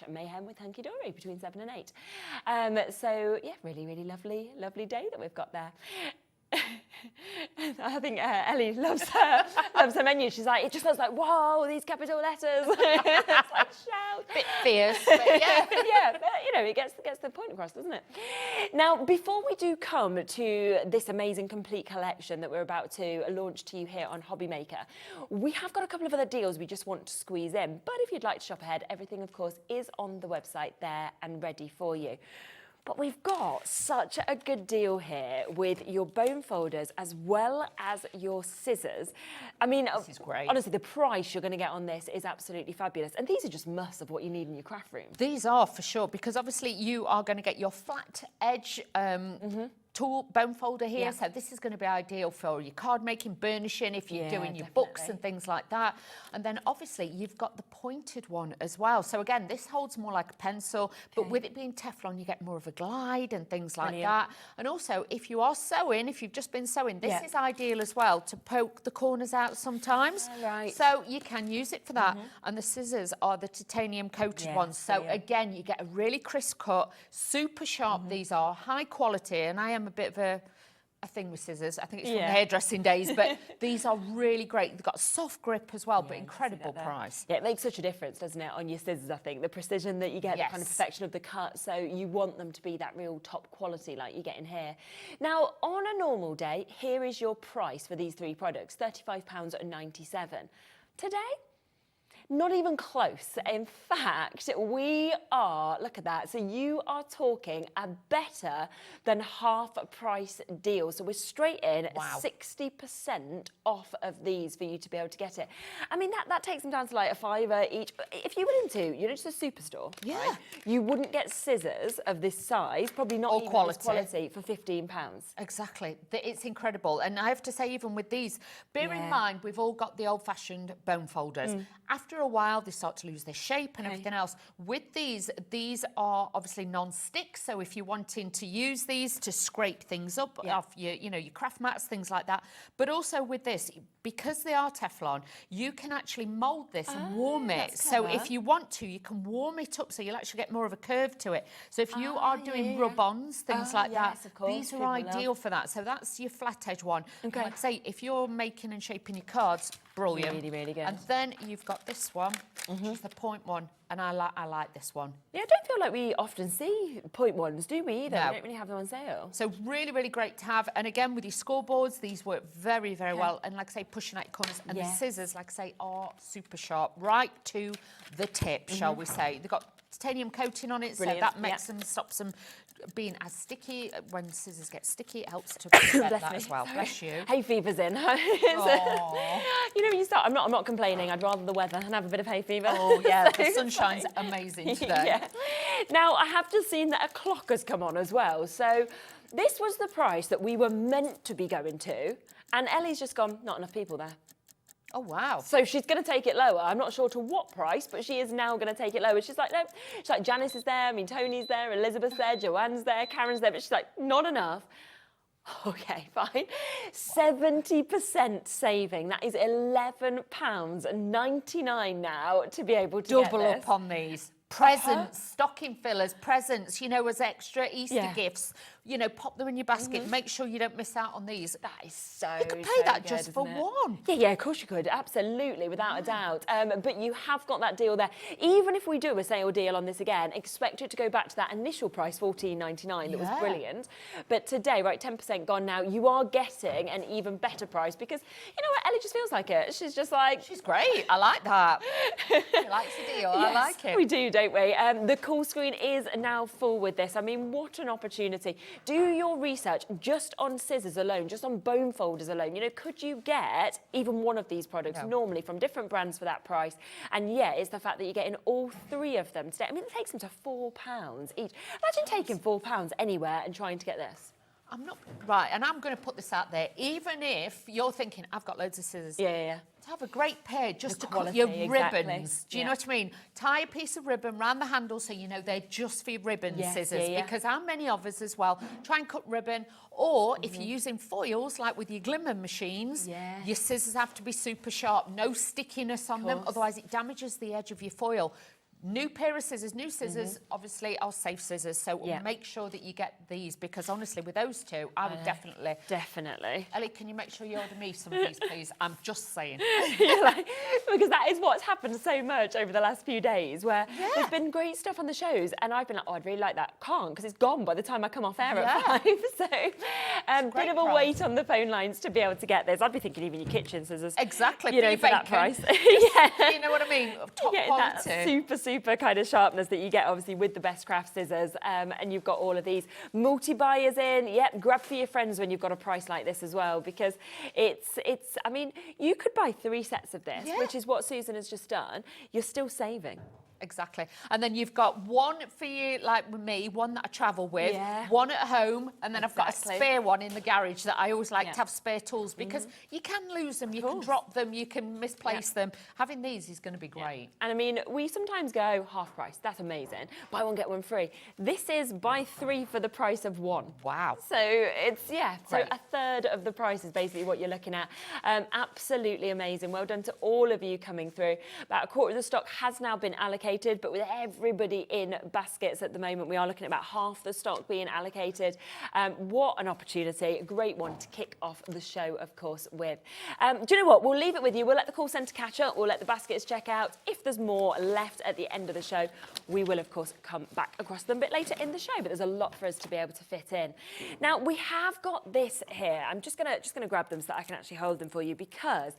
watch Mayhem with Hunkydory between 7 and 8. So yeah, really, really lovely day that we've got there. I think Ellie loves her menu. She's like, it just looks like, whoa, these capital letters. It's like, shout. Bit fierce, but yeah. Yeah, but you know, it gets the point across, doesn't it? Now, before we do come to this amazing complete collection that we're about to launch to you here on Hobby Maker, we have got a couple of other deals we just want to squeeze in. But if you'd like to shop ahead, everything, of course, is on the website there and ready for you. But we've got such a good deal here with your bone folders as well as your scissors. I mean, this is great. Honestly, the price you're going to get on this is absolutely fabulous. And these are just musts of what you need in your craft room. These are for sure, because obviously you are going to get your flat edge tool bone folder here. So this is going to be ideal for your card making, burnishing, if you're doing your books and things like that. And then obviously you've got the pointed one as well. So again, this holds more like a pencil, but with it being Teflon, you get more of a glide and things like that. And also, if you are sewing, if you've just been sewing, this is ideal as well to poke the corners out sometimes. So you can use it for that. And the scissors are the titanium coated ones. So again, you get a really crisp cut, super sharp. These are high quality, and I am a bit of a thing with scissors. I think it's from the hairdressing days, but these are really great. They've got soft grip as well, but incredible price. Yeah, it makes such a difference, doesn't it, on your scissors, I think. The precision that you get, the kind of perfection of the cut, so you want them to be that real top quality like you get in here. Now, on a normal day, here is your price for these three products, £35.97. Today, not even close. In fact, we are, look at that. So you are talking a better than half price deal. So we're straight in 60% off of these for you to be able to get it. I mean, that takes them down to like a £5 each. If you went into, just a superstore, right, you wouldn't get scissors of this size, probably not even this quality, for £15. Exactly. It's incredible. And I have to say, even with these, bear in mind, we've all got the old-fashioned bone folders. After a while, they start to lose their shape and everything else. With these are obviously non-stick, so if you're wanting to use these to scrape things up off your, your craft mats, things like that. But also with this, because they are Teflon, you can actually mould this and warm it. So if you want to, you can warm it up, so you'll actually get more of a curve to it. So if you are doing rub-ons, things like that, these are ideal for that. So that's your flat edge one. Okay. Like I say, if you're making and shaping your cards, brilliant. Really, really good. And then you've got this one, which is the point one, and I like this one. Yeah, I don't feel like we often see point ones, do we either? No. We don't really have them on sale. So really, really great to have. And again, with your scoreboards, these work very, very well. And like I say, pushing out your corners. And the scissors, like I say, are super sharp, right to the tip, shall we say. They've got titanium coating on it, so that makes them, stops them being as sticky. When scissors get sticky, it helps to prevent that as well. Bless you. Hay fever's in. You start. I'm not complaining. I'd rather the weather and have a bit of hay fever. Oh yeah, the sunshine's amazing today. Now I have just seen that a clock has come on as well. So this was the price that we were meant to be going to, and Ellie's just gone. Not enough people there. Oh, wow. So she's going to take it lower. I'm not sure to what price, but she is now going to take it lower. She's like, no. She's like, Janice is there. I mean, Tony's there. Elizabeth's there. Joanne's there. Karen's there. But she's like, not enough. Okay, fine. 70% saving. That is £11.99 now to be able to double up on these. Presents, stocking fillers, presents, as extra Easter gifts. Pop them in your basket. Make sure you don't miss out on these. That is so You could pay that just for one. Yeah, of course you could. Absolutely, without a doubt. But you have got that deal there. Even if we do a sale deal on this again, expect it to go back to that initial price, $14.99. That was brilliant. But today, right, 10% gone now, you are getting an even better price because, you know what, Ellie just feels like it. She's just like... She's great. I like that. She likes the deal. Yes, I like it. We do, don't we? The call screen is now full with this. I mean, what an opportunity. Do your research just on scissors alone, just on bone folders alone. Could you get even one of these products normally from different brands for that price? And it's the fact that you're getting all three of them today. I mean, it takes them to £4 each. Imagine taking £4 anywhere and trying to get this. I'm not... Right, and I'm going to put this out there. Even if you're thinking, I've got loads of scissors. Yeah. To have a great pair just to cut your ribbons. Do you know what I mean? Tie a piece of ribbon around the handle so you know they're just for your ribbon scissors. Because how many of us as well try and cut ribbon, or if you're using foils like with your glimmer machines, your scissors have to be super sharp, no stickiness on them, otherwise it damages the edge of your foil. New pair of scissors. New scissors, obviously, are safe scissors. So make sure that you get these, because honestly, with those two, I would definitely. Definitely. Ellie, can you make sure you order me some of these, please? I'm just saying. Because that is what's happened so much over the last few days, where there's been great stuff on the shows, and I've been like, oh, I'd really like that. Can't, because it's gone by the time I come off air at 5. So, bit of a wait on the phone lines to be able to get this. I'd be thinking even your kitchen scissors. Exactly. You know, for that price. You know what I mean? Top quality. That super kind of sharpness that you get, obviously, with the Best Craft scissors. And you've got all of these multi-buyers in. Yep, grab for your friends when you've got a price like this as well, because it's. I mean, you could buy 3 sets of this, which is what Susan has just done. You're still saving. Exactly. And then you've got one for you, like with me, one that I travel with, one at home, and then I've got a spare one in the garage that I always like to have spare tools, because you can lose them, you can drop them, you can misplace them. Having these is going to be great. And I mean, we sometimes go half price. That's amazing. Buy one, get one free. This is buy 3 for the price of 1. Wow. So it's, so a third of the price is basically what you're looking at. Absolutely amazing. Well done to all of you coming through. About a quarter of the stock has now been allocated, but with everybody in baskets at the moment, we are looking at about half the stock being allocated. What an opportunity. A great one to kick off the show, of course, with. Do you know what? We'll leave it with you. We'll let the call centre catch up. We'll let the baskets check out. If there's more left at the end of the show, we will, of course, come back across them a bit later in the show, but there's a lot for us to be able to fit in. Now, we have got this here. I'm just gonna grab them so that I can actually hold them for you, because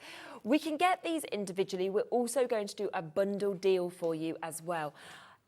we can get these individually. We're also going to do a bundle deal for you as well.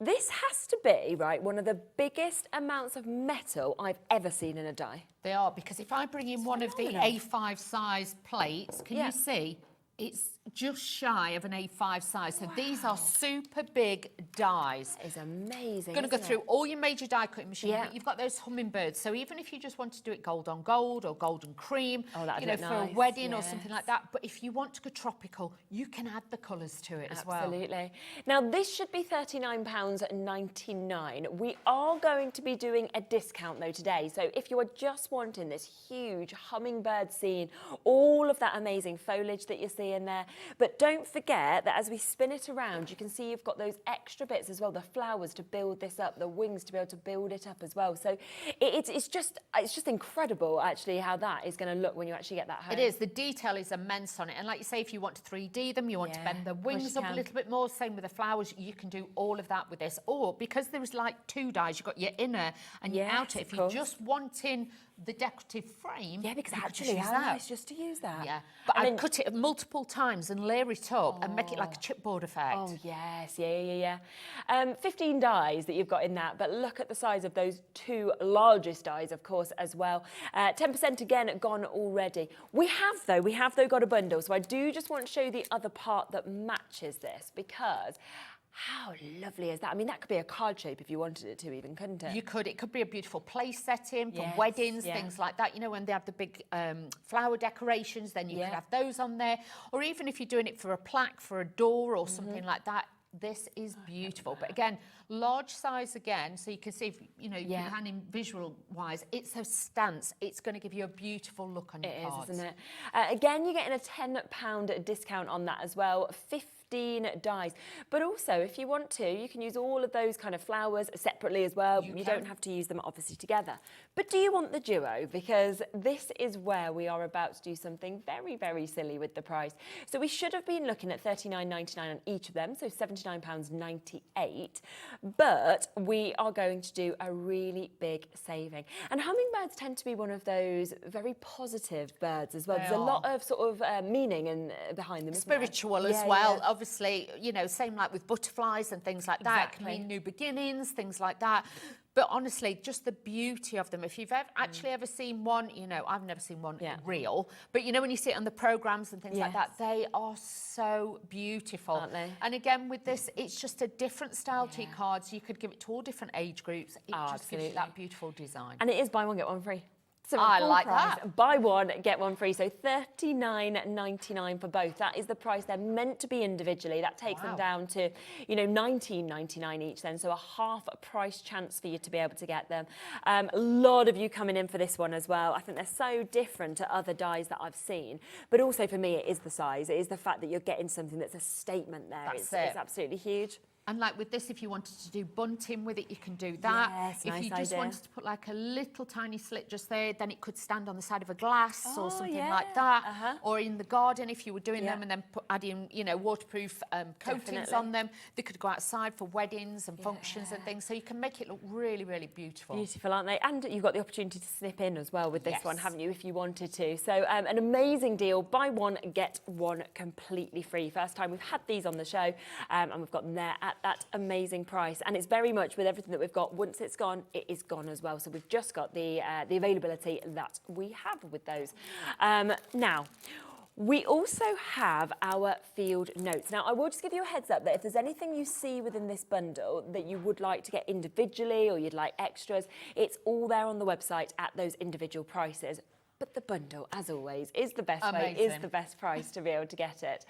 This has to be, right, one of the biggest amounts of metal I've ever seen in a die. They are, because if I bring in one of the A5 size plates, can you see? It's just shy of an A5 size. So these are super big dies. It's amazing. Going to go through all your major die cutting machines, but you've got those hummingbirds. So even if you just want to do it gold on gold or gold and cream, you know, for a wedding or something like that. But if you want to go tropical, you can add the colours to it as well. Absolutely. Now, this should be £39.99. We are going to be doing a discount, though, today. So if you are just wanting this huge hummingbird scene, all of that amazing foliage that you're seeing there, but don't forget that as we spin it around, you can see you've got those extra bits as well, the flowers to build this up, the wings to be able to build it up as well. So it's just incredible, actually, how that is going to look when you actually get that home. It is. The detail is immense on it. And like you say, if you want to 3D them, you want to bend the wings up a little bit more, same with the flowers, you can do all of that with this. Or because there's like 2 dies, you've got your inner and your outer. If you're just wanting the decorative frame, because actually how nice just to use that. Yeah, but I'd cut it multiple times and layer it up and make it like a chipboard effect. Oh yes, yeah. 15 dies that you've got in that, but look at the size of those 2 largest dies, of course, as well. 10% again gone already. We have though got a bundle, so I do just want to show you the other part that matches this, because how lovely is that? I mean, that could be a card shape if you wanted it to, even, couldn't it? You could. It could be a beautiful place setting for weddings, things like that. You know, when they have the big flower decorations, then you could have those on there. Or even if you're doing it for a plaque, for a door or something like that, this is beautiful. But again, large size again, so you can see, if, you know, you can in visual-wise, it's a stance. It's going to give you a beautiful look on your cards. It is, isn't it? Again, you're getting a £10 discount on that as well. 15 dies. But also, if you want to, you can use all of those kind of flowers separately as well. You don't have to use them, obviously, together. But do you want the duo? Because this is where we are about to do something very, very silly with the price. So we should have been looking at £39.99 on each of them, so £79.98. But we are going to do a really big saving. And hummingbirds tend to be one of those very positive birds as well. There's a lot of sort of meaning behind them, spiritual as well. Obviously, you know, same like with butterflies and things like that. It can mean new beginnings, things like that. But honestly, just the beauty of them. If you've actually ever seen one, you know, I've never seen one real, but you know, when you see it on the programmes and things like that, they are so beautiful. Aren't they? And again, with this, it's just a different style to your cards. You could give it to all different age groups. It just gives you that beautiful design. And it is buy one, get one free. So I like that. Buy one, get one free. So $39.99 for both. That is the price. They're meant to be individually. That takes them down to, you know, $19.99 each then. So a half price chance for you to be able to get them. A lot of you coming in for this one as well. I think they're so different to other dies that I've seen. But also for me, it is the size. It is the fact that you're getting something that's a statement there. It's absolutely huge. And like with this, if you wanted to do bunting with it, you can do that. Yes, if nice you just idea. wanted to put like a little tiny slit just there, then it could stand on the side of a glass or something yeah. like that. Or in the garden, if you were doing Yeah. them and then adding, you know, waterproof coatings Definitely. on them. They could go outside for weddings and functions and things. So you can make it look really, really beautiful. Beautiful, aren't they? And you've got the opportunity to snip in as well with this one, Yes. haven't you, if you wanted to. So an amazing deal. Buy one, get one completely free. First time we've had these on the show, and we've got them there at that amazing price. And it's very much with everything that we've got, once it's gone, it is gone as well. So we've just got the availability that we have with those. Now, we also have our field notes. Now, I will just give you a heads up that if there's anything you see within this bundle that you would like to get individually or you'd like extras, it's all there on the website at those individual prices. But the bundle, as always, is the best way, is the best price to be able to get it.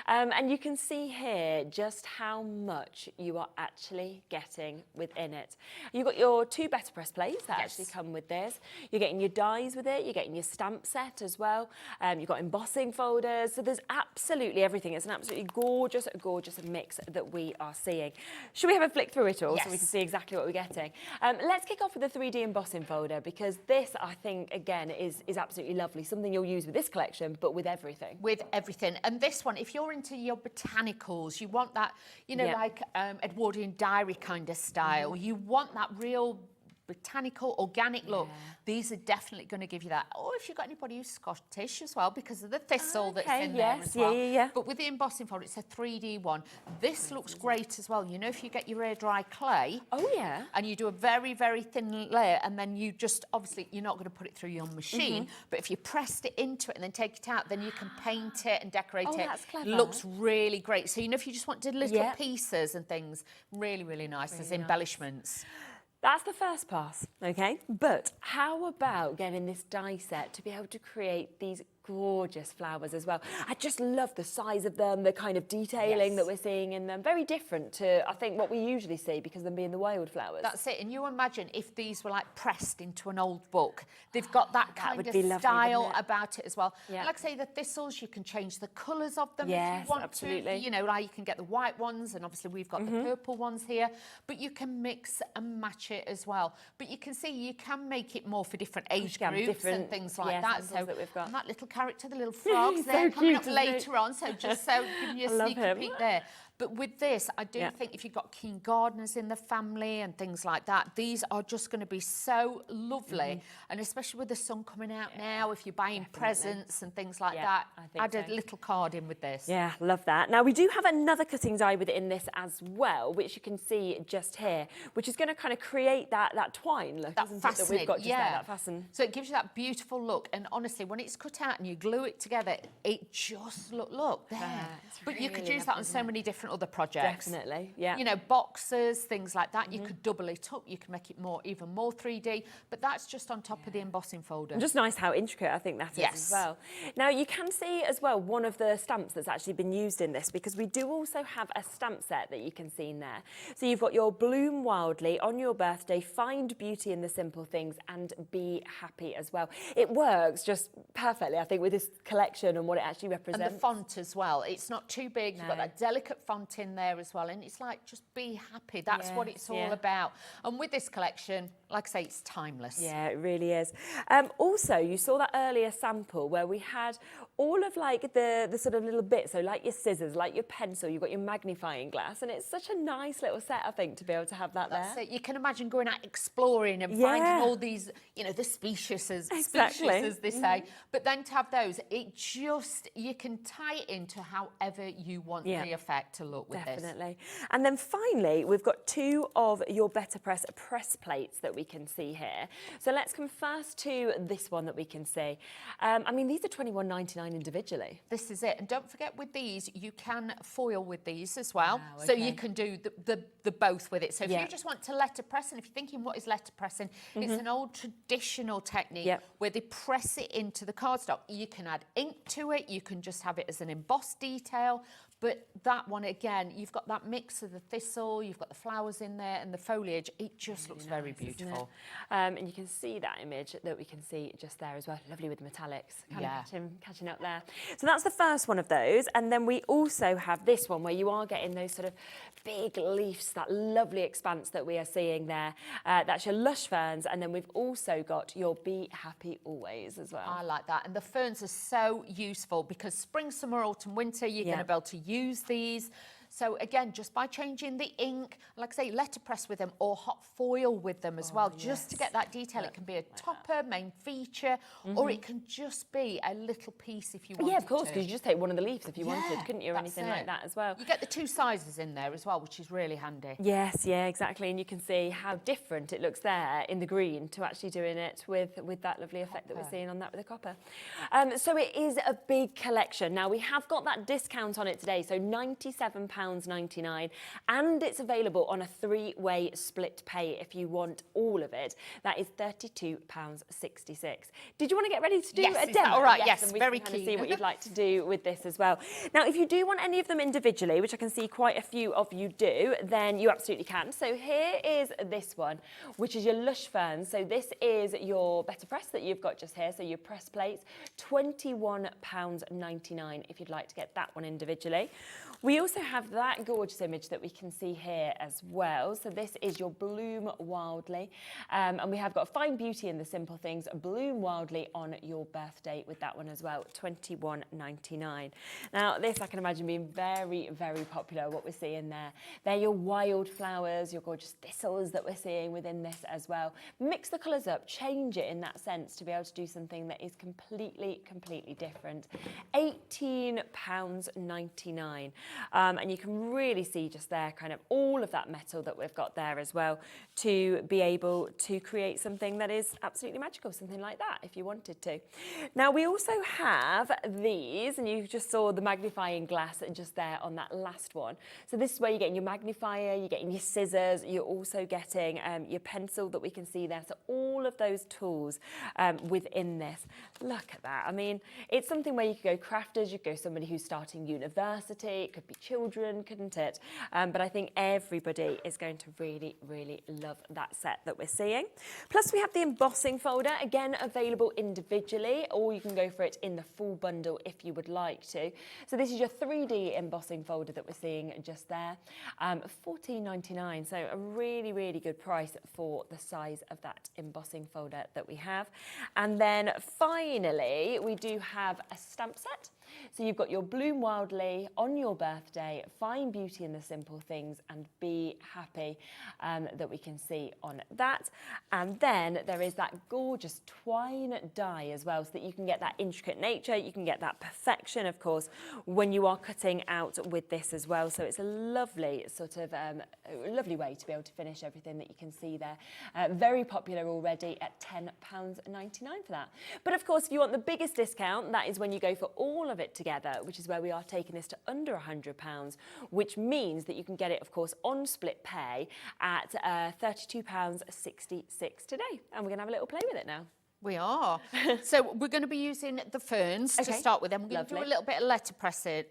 And you can see here just how much you are actually getting within it. You've got your 2 better press plates that actually come with this. You're getting your dies with it. You're getting your stamp set as well. You've got embossing folders. So there's absolutely everything. It's an absolutely gorgeous, gorgeous mix that we are seeing. Should we have a flick through it all so we can see exactly what we're getting? Let's kick off with the 3D embossing folder, because this, I think, again, is absolutely lovely. Something you'll use with this collection, but with everything. With everything. And this one, if you're into your botanicals, you want that, you know, like Edwardian diary kind of style. You want that real botanical, organic look. These are definitely going to give you that. Or if you've got anybody who's Scottish as well, because of the thistle that's in there as well. But with the embossing folder, it's a 3D one. This looks great as well. You know, if you get your air dry clay. And you do a very, very thin layer, and then you just, obviously, you're not going to put it through your machine, but if you pressed it into it and then take it out, then you can paint it and decorate it. That's clever. Looks really great. So, you know, if you just wanted little pieces and things, really, really nice as embellishments. That's the first pass, okay? But how about getting this die set to be able to create these gorgeous flowers as well? I just love the size of them, the kind of detailing that we're seeing in them. Very different to, I think, what we usually see, because of them being the wildflowers. That's it. And you imagine if these were like pressed into an old book. They've got that kind of style about it as well. And like I say, the thistles, you can change the colours of them if you want to. You know, like you can get the white ones, and obviously we've got the purple ones here, but you can mix and match it as well. But you can see you can make it more for different age groups and things like that. So that we've got. And that little character, the little frogs, they're coming up later on, so just so giving you a sneak peek there. But with this, I do think if you've got keen gardeners in the family and things like that, these are just going to be so lovely. And especially with the sun coming out now, if you're buying presents and things like that, add a little card in with this. Yeah, love that. Now, we do have another cutting die within this as well, which you can see just here, which is going to kind of create that twine look, that isn't it, that we've got just there, that fasten. So it gives you that beautiful look. And honestly, when it's cut out and you glue it together, it just look there. But you could use that on so many different other projects. Definitely, yeah. You know, boxes, things like that. You could double it up. You can make it even more 3D. But that's just on top of the embossing folder. And just nice how intricate I think that is as well. Now, you can see as well one of the stamps that's actually been used in this, because we do also have a stamp set that you can see in there. So you've got your bloom wildly, on your birthday, find beauty in the simple things, and be happy as well. It works just perfectly, I think, with this collection and what it actually represents. And the font as well. It's not too big. You've got that delicate font in there as well, and it's like, just be happy. That's what it's all about. And with this collection, like I say, it's timeless. Yeah, it really is. Also, you saw that earlier sample where we had all of like the sort of little bits, so like your scissors, like your pencil, you've got your magnifying glass, and it's such a nice little set, I think, to be able to have that That's there. it. You can imagine going out exploring and finding all these, you know, the species as they say. But then to have those, it just, you can tie it into however you want the effect to look with this. Definitely. And then finally, we've got 2 of your Better Press plates that we can see here. So let's come first to this one that we can see. I mean, these are $21.99 individually. This is it. And don't forget, with these, you can foil with these as well. Wow, okay. So you can do the both with it. So if you just want to letterpress, and if you're thinking what is letterpressing, it's an old traditional technique where they press it into the cardstock. You can add ink to it. You can just have it as an embossed detail. But that one, again, you've got that mix of the thistle, you've got the flowers in there and the foliage. It just looks very beautiful. And you can see that image that we can see just there as well. Lovely with the metallics, kind of catching up there. So that's the first one of those. And then we also have this one where you are getting those sort of big leaves, that lovely expanse that we are seeing there. That's your lush ferns. And then we've also got your Be Happy Always as well. I like that. And the ferns are so useful because spring, summer, autumn, winter, you're going to be able to use these. So again, just by changing the ink, like I say, letterpress with them or hot foil with them as well, just to get that detail. It can be a topper, main feature, or it can just be a little piece if you want. Yeah, of course, because you just take one of the leaves if you wanted, couldn't you, or anything like that as well. You get the two sizes in there as well, which is really handy. Yes, yeah, exactly. And you can see how different it looks there in the green to actually doing it with that lovely effect that we're seeing on that with the copper. So it is a big collection. Now, we have got that discount on it today, so £97.99, and it's available on a 3-way split pay if you want all of it. That is £32.66. Did you want to get ready to do a demo? All right, yes, and we very can keen. see what you'd like to do with this as well. Now, if you do want any of them individually, which I can see quite a few of you do, then you absolutely can. So here is this one, which is your lush ferns. So this is your better press that you've got just here. So your press plates, £21.99 if you'd like to get that one individually. We also have that gorgeous image that we can see here as well. So this is your Bloom Wildly. And we have got Find Beauty in the Simple Things, Bloom Wildly on your birthday with that one as well, £21.99. Now, this I can imagine being very, very popular, what we're seeing there. They're your wildflowers, your gorgeous thistles that we're seeing within this as well. Mix the colours up, change it in that sense to be able to do something that is completely, completely different. £18.99. And you can really see just there kind of all of that metal that we've got there as well to be able to create something that is absolutely magical, something like that if you wanted to. Now, we also have these, and you just saw the magnifying glass just there on that last one. So this is where you're getting your magnifier, you're getting your scissors, you're also getting your pencil that we can see there. So all of those tools within this. Look at that. I mean, it's something where you could go crafters, you could go somebody who's starting university, it could be children, couldn't it? But I think everybody is going to really, really love that set that we're seeing. Plus we have the embossing folder, again available individually, or you can go for it in the full bundle if you would like to. So this is your 3D embossing folder that we're seeing just there, £14.99. So a really, really good price for the size of that embossing folder that we have. And then finally, we do have a stamp set. So you've got your Bloom Wildly, On Your Birthday, Find Beauty in the Simple Things, and Be Happy that we can see on that. And then there is that gorgeous twine die as well, so that you can get that intricate nature, you can get that perfection, of course, when you are cutting out with this as well. So it's a lovely sort of lovely way to be able to finish everything that you can see there. Very popular already at £10.99 for that. But of course, if you want the biggest discount, that is when you go for all of it together, which is where we are taking this to under £100, which means that you can get it, of course, on split pay at £32.66 today. And we're going to have a little play with it now. We are. So we're going to be using the ferns to start with. Then we're going to do a little bit of letterpressing.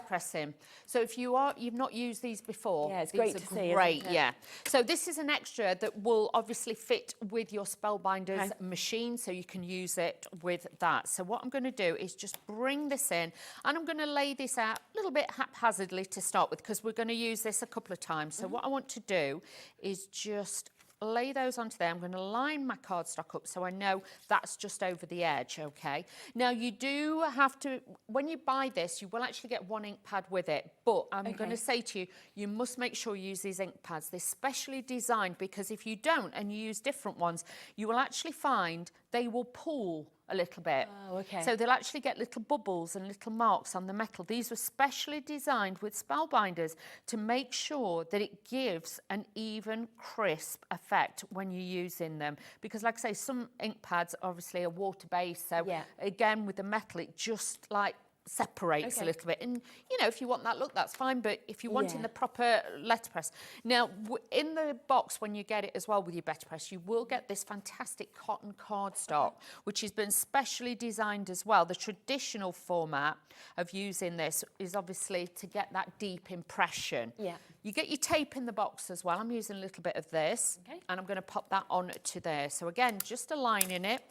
Pressing. So if you've not used these before, yeah, it's great to see. Great, yeah. So this is an extra that will obviously fit with your Spellbinders machine, so you can use it with that. So what I'm going to do is just bring this in, and I'm going to lay this out a little bit haphazardly to start with, because we're going to use this a couple of times. So what I want to do is just lay those onto there. I'm going to line my cardstock up so I know that's just over the edge, okay? Now, you do have to, when you buy this, you will actually get one ink pad with it, but I'm going to say to you, you must make sure you use these ink pads. They're specially designed, because if you don't and you use different ones, you will actually find they will pool a little bit. Oh, okay. So they'll actually get little bubbles and little marks on the metal. These were specially designed with Spellbinders to make sure that it gives an even, crisp effect when you're using them. Because like I say, some ink pads obviously are water-based. So again, with the metal, it just like separates a little bit. And, you know, if you want that look, that's fine. But if you're wanting the proper letterpress. Now, in the box, when you get it as well with your letterpress, you will get this fantastic cotton cardstock, which has been specially designed as well. The traditional format of using this is obviously to get that deep impression. Yeah. You get your tape in the box as well. I'm using a little bit of this, and I'm going to pop that on to there. So again, just aligning it.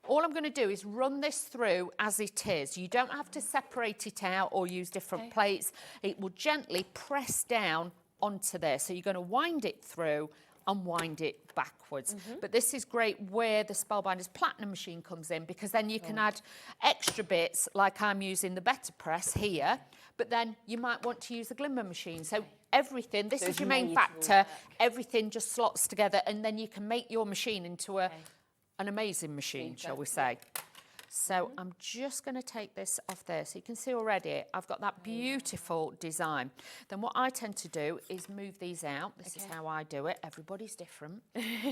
All I'm going to do is run this through as it is. You don't have to separate it out or use different plates. It will gently press down onto there. So you're going to wind it through and wind it backwards. But this is great where the Spellbinders Platinum machine comes in, because then you can add extra bits, like I'm using the Better Press here, but then you might want to use the Glimmer machine. So everything, this is your main factor, everything just slots together, and then you can make your machine into an amazing machine, shall we say. So I'm just going to take this off there. So you can see already I've got that beautiful design. Then what I tend to do is move these out. This is how I do it. Everybody's different.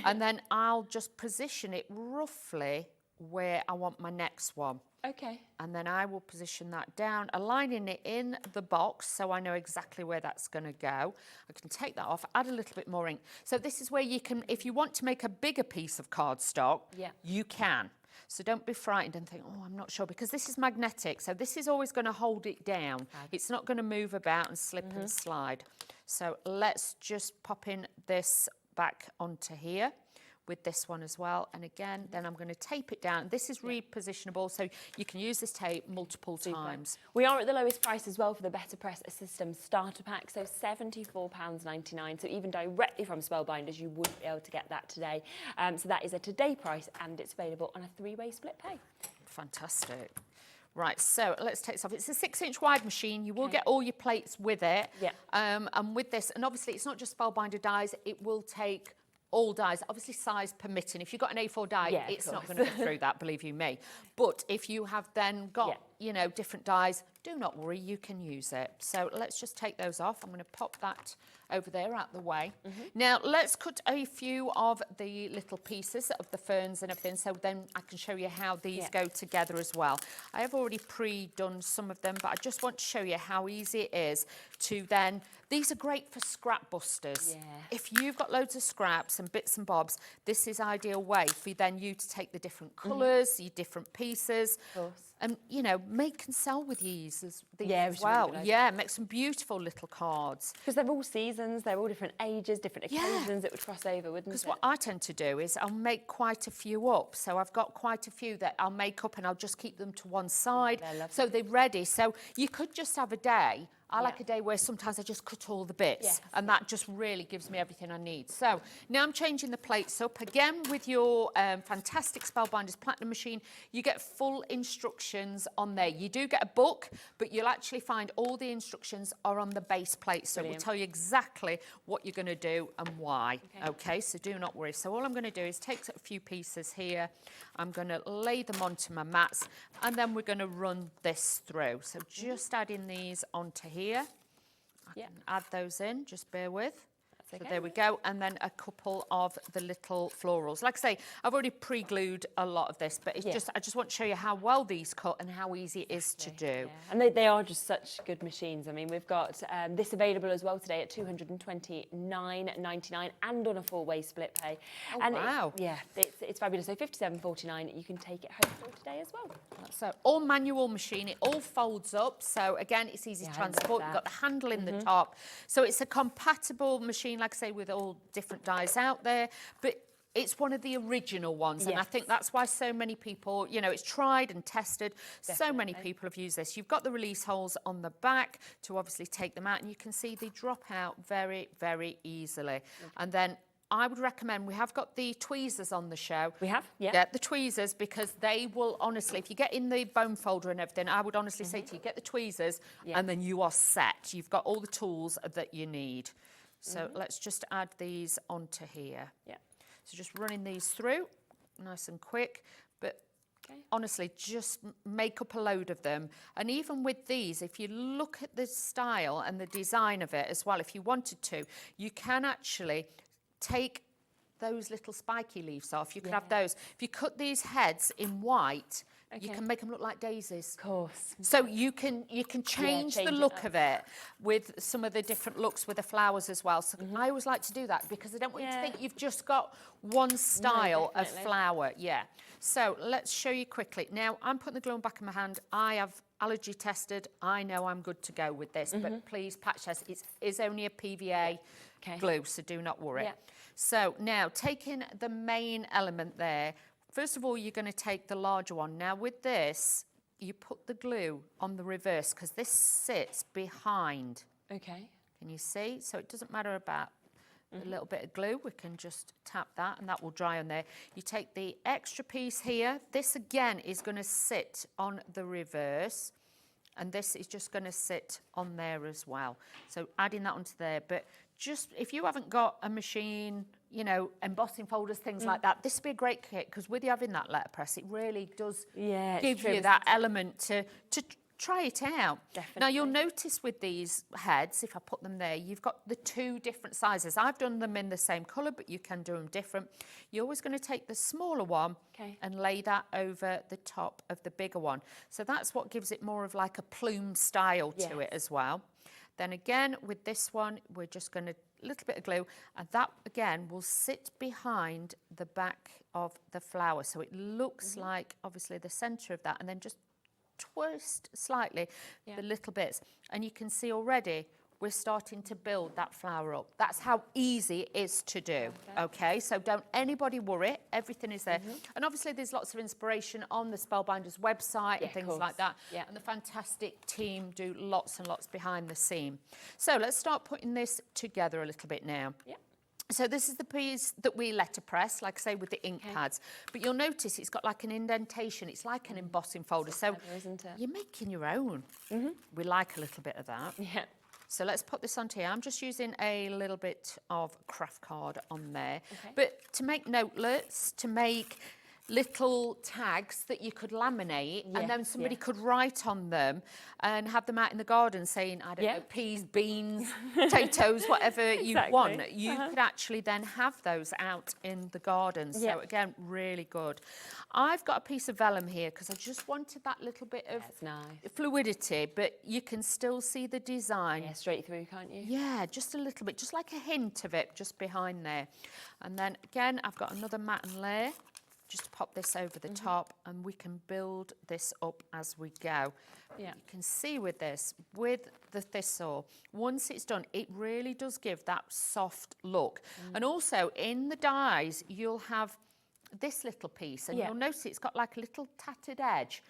And then I'll just position it roughly where I want my next one. Okay. And then I will position that down, aligning it in the box so I know exactly where that's going to go. I can take that off, add a little bit more ink. So this is where you can, if you want to make a bigger piece of cardstock, you can. So don't be frightened and think, oh, I'm not sure, because this is magnetic. So this is always going to hold it down. It's not going to move about and slip and slide. So let's just pop in this back onto here with this one as well. And again, then I'm going to tape it down. This is repositionable, so you can use this tape multiple times. We are at the lowest price as well for the Better Press System Starter Pack, so £74.99. So even directly from Spellbinders, you would be able to get that today. So that is a today price, and it's available on a 3-way split pay. Fantastic. Right, so let's take this off. It's a 6-inch wide machine. You will get all your plates with it. And with this, and obviously it's not just Spellbinder dies, it will take all dies, obviously size permitting. If you've got an A4 die, it's not going to go through that, believe you me. But if you have then got, you know, different dies, do not worry, you can use it. So let's just take those off. I'm going to pop that over there out the way. Now let's cut a few of the little pieces of the ferns and everything, so then I can show you how these go together as well. I have already pre-done some of them, but I just want to show you how easy it is to then, these are great for scrap busters. If you've got loads of scraps and bits and bobs, this is ideal way for then you to take the different colours, your different pieces, and, you know, make and sell with these as well. Yeah, make some beautiful little cards. Because they're all seasons, they're all different ages, different occasions it would cross over, wouldn't it? Because what I tend to do is I'll make quite a few up. So I've got quite a few that I'll make up and I'll just keep them to one side. So they're ready. So you could just have a day. I like a day where sometimes I just cut all the bits and that just really gives me everything I need. So now I'm changing the plates up. Again, with your fantastic Spellbinders Platinum machine, you get full instructions on there. You do get a book, but you'll actually find all the instructions are on the base plate. So it will tell you exactly what you're going to do and why. Okay, so do not worry. So all I'm going to do is take a few pieces here. I'm going to lay them onto my mats, and then we're going to run this through. So just adding these onto here. I can add those in, just bear with. So there we go, and then a couple of the little florals. Like I say, I've already pre-glued a lot of this, but it's just I just want to show you how well these cut and how easy it is to do. And they are just such good machines. I mean, we've got this available as well today at £229.99 and on a 4-way split pay. Oh, and wow. It's fabulous. So £57.49, you can take it home for today as well. So all manual machine, it all folds up. So again, it's easy to transport. You've got the handle in the top. So it's a compatible machine, like I say, with all different dies out there, but it's one of the original ones. And I think that's why so many people, you know, it's tried and tested. So many people have used this. You've got the release holes on the back to obviously take them out, and you can see they drop out very, very easily. And then I would recommend, we have got the tweezers on the show. We have, Get the tweezers, because they will honestly, if you get in the bone folder and everything, I would honestly say to you, get the tweezers and then you are set. You've got all the tools that you need. So let's just add these onto here. So just running these through, nice and quick. But honestly, just make up a load of them. And even with these, if you look at the style and the design of it as well, if you wanted to, you can actually take those little spiky leaves off. You could have those. If you cut these heads in white, you can make them look like daisies. Of course. So you can change the look of it with some of the different looks with the flowers as well. So I always like to do that because I don't want you to think you've just got one style of flower. Yeah. So let's show you quickly. Now I'm putting the glue on the back of my hand. I have allergy tested. I know I'm good to go with this, but please patch test. It is only a PVA glue, so do not worry. Yeah. So now taking the main element there, first of all, you're going to take the larger one. Now with this, you put the glue on the reverse because this sits behind. Okay. Can you see? So it doesn't matter about a little bit of glue. We can just tap that and that will dry on there. You take the extra piece here. This again is going to sit on the reverse. And this is just going to sit on there as well. So adding that onto there. But just if you haven't got a machine, you know, embossing folders, things like that, this would be a great kit because with you having that letterpress, it really does give you that element to try it out. Definitely. Now you'll notice with these heads, if I put them there, you've got the two different sizes. I've done them in the same colour, but you can do them different. You're always going to take the smaller one and lay that over the top of the bigger one. So that's what gives it more of like a plume style to it as well. Then again, with this one, we're just going to, a little bit of glue, and that again will sit behind the back of the flower. So it looks like obviously the centre of that, and then just twist slightly the little bits, and you can see already we're starting to build that flower up. That's how easy it is to do. Okay, so don't anybody worry, everything is there. And obviously there's lots of inspiration on the Spellbinders website and things like that, and the fantastic team do lots and lots behind the scene. So let's start putting this together a little bit now. So this is the piece that we letterpress, like I say, with the ink pads. But you'll notice it's got like an indentation. It's like an embossing folder. So isn't it? You're making your own. We like a little bit of that. Yeah. So let's put this onto here. I'm just using a little bit of craft card on there. But to make notelets, to make little tags that you could laminate and then somebody could write on them and have them out in the garden saying, I don't know, peas, beans, potatoes, whatever you want. You could actually then have those out in the garden. So again, really good. I've got a piece of vellum here because I just wanted that little bit of fluidity, but you can still see the design. Yeah, straight through, can't you? Yeah, just a little bit, just like a hint of it just behind there. And then again, I've got another matte and layer. Just pop this over the top and we can build this up as we go. You can see with this, with the thistle, once it's done, it really does give that soft look. And also in the dies, you'll have this little piece and you'll notice it's got like a little tattered edge.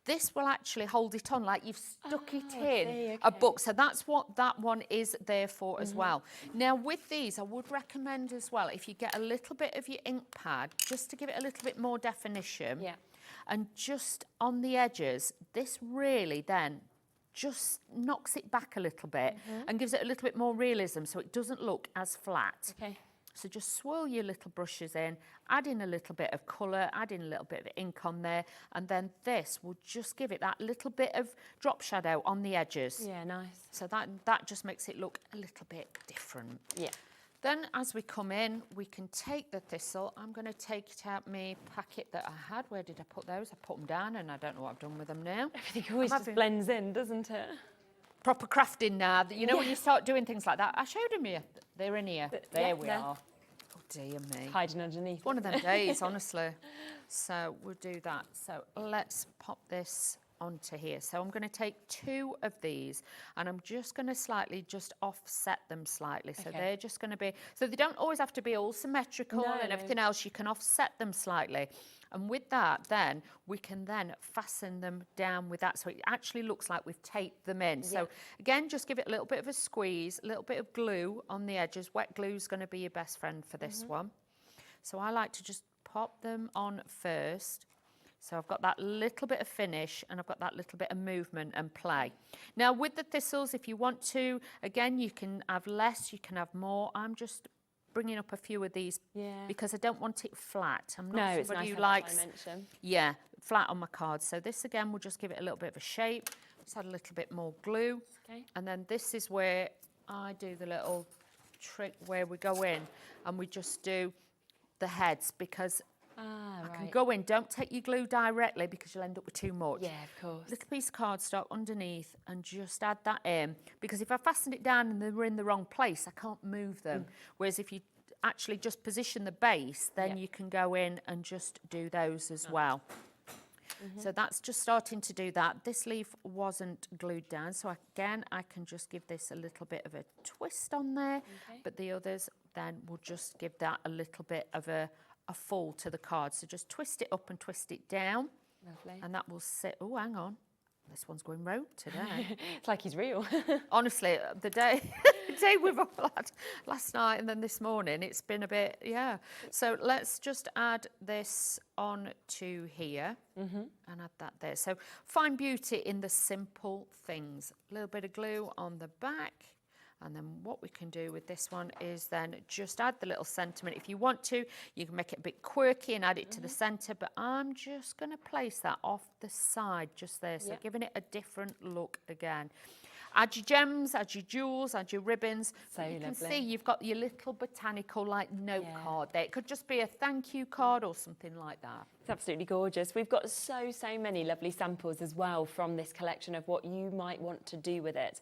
This will actually hold it on like you've stuck it in a book. So that's what that one is there for as well. Now with these, I would recommend as well, if you get a little bit of your ink pad, just to give it a little bit more definition. And just on the edges, this really then just knocks it back a little bit and gives it a little bit more realism so it doesn't look as flat. So just swirl your little brushes in, add in a little bit of colour, add in a little bit of ink on there, and then this will just give it that little bit of drop shadow on the edges. Yeah, nice. So that just makes it look a little bit different. Then as we come in, we can take the thistle. I'm going to take it out my packet that I had. Where did I put those? I put them down and I don't know what I've done with them now. Everything always just blends in, doesn't it? Proper crafting now. You know, when you start doing things like that. I showed them you. They're in here. There we are. Oh, dear me. Hiding underneath. It's one of them days, honestly. So we'll do that. So let's pop this onto here. So I'm going to take two of these and I'm just going to slightly just offset them slightly. So they're just going to be, so they don't always have to be all symmetrical and everything else. You can offset them slightly. And with that, then we can then fasten them down with that. So it actually looks like we've taped them in. So again, just give it a little bit of a squeeze, a little bit of glue on the edges. Wet glue is going to be your best friend for this one. So I like to just pop them on first. So I've got that little bit of finish and I've got that little bit of movement and play. Now with the thistles, if you want to, again, you can have less, you can have more. I'm just bringing up a few of these because I don't want it flat. I'm not somebody who likes flat on my cards. So this again will just give it a little bit of a shape. Just add a little bit more glue. And then this is where I do the little trick where we go in and we just do the heads because I can go in, don't take your glue directly because you'll end up with too much. Yeah, of course. Little piece of cardstock underneath and just add that in, because if I fasten it down and they're in the wrong place, I can't move them. Whereas if you actually just position the base, then you can go in and just do those as well. So that's just starting to do that. This leaf wasn't glued down, so again, I can just give this a little bit of a twist on there, but the others then will just give that a little bit of a fall to the card. So just twist it up and twist it down. Lovely. And that will sit, oh, hang on. This one's going rogue today. It's like he's real. Honestly, the day we've all had last night and then this morning, it's been a bit, So let's just add this on to here and add that there. So find beauty in the simple things. A little bit of glue on the back. And then what we can do with this one is then just add the little sentiment. If you want to, you can make it a bit quirky and add it to the centre, but I'm just going to place that off the side just there, so giving it a different look again. Add your gems, add your jewels, add your ribbons. So you can lovely. see you've got your little botanical like note card there. It could just be a thank you card or something like that. It's absolutely gorgeous. We've got so many lovely samples as well from this collection of what you might want to do with it,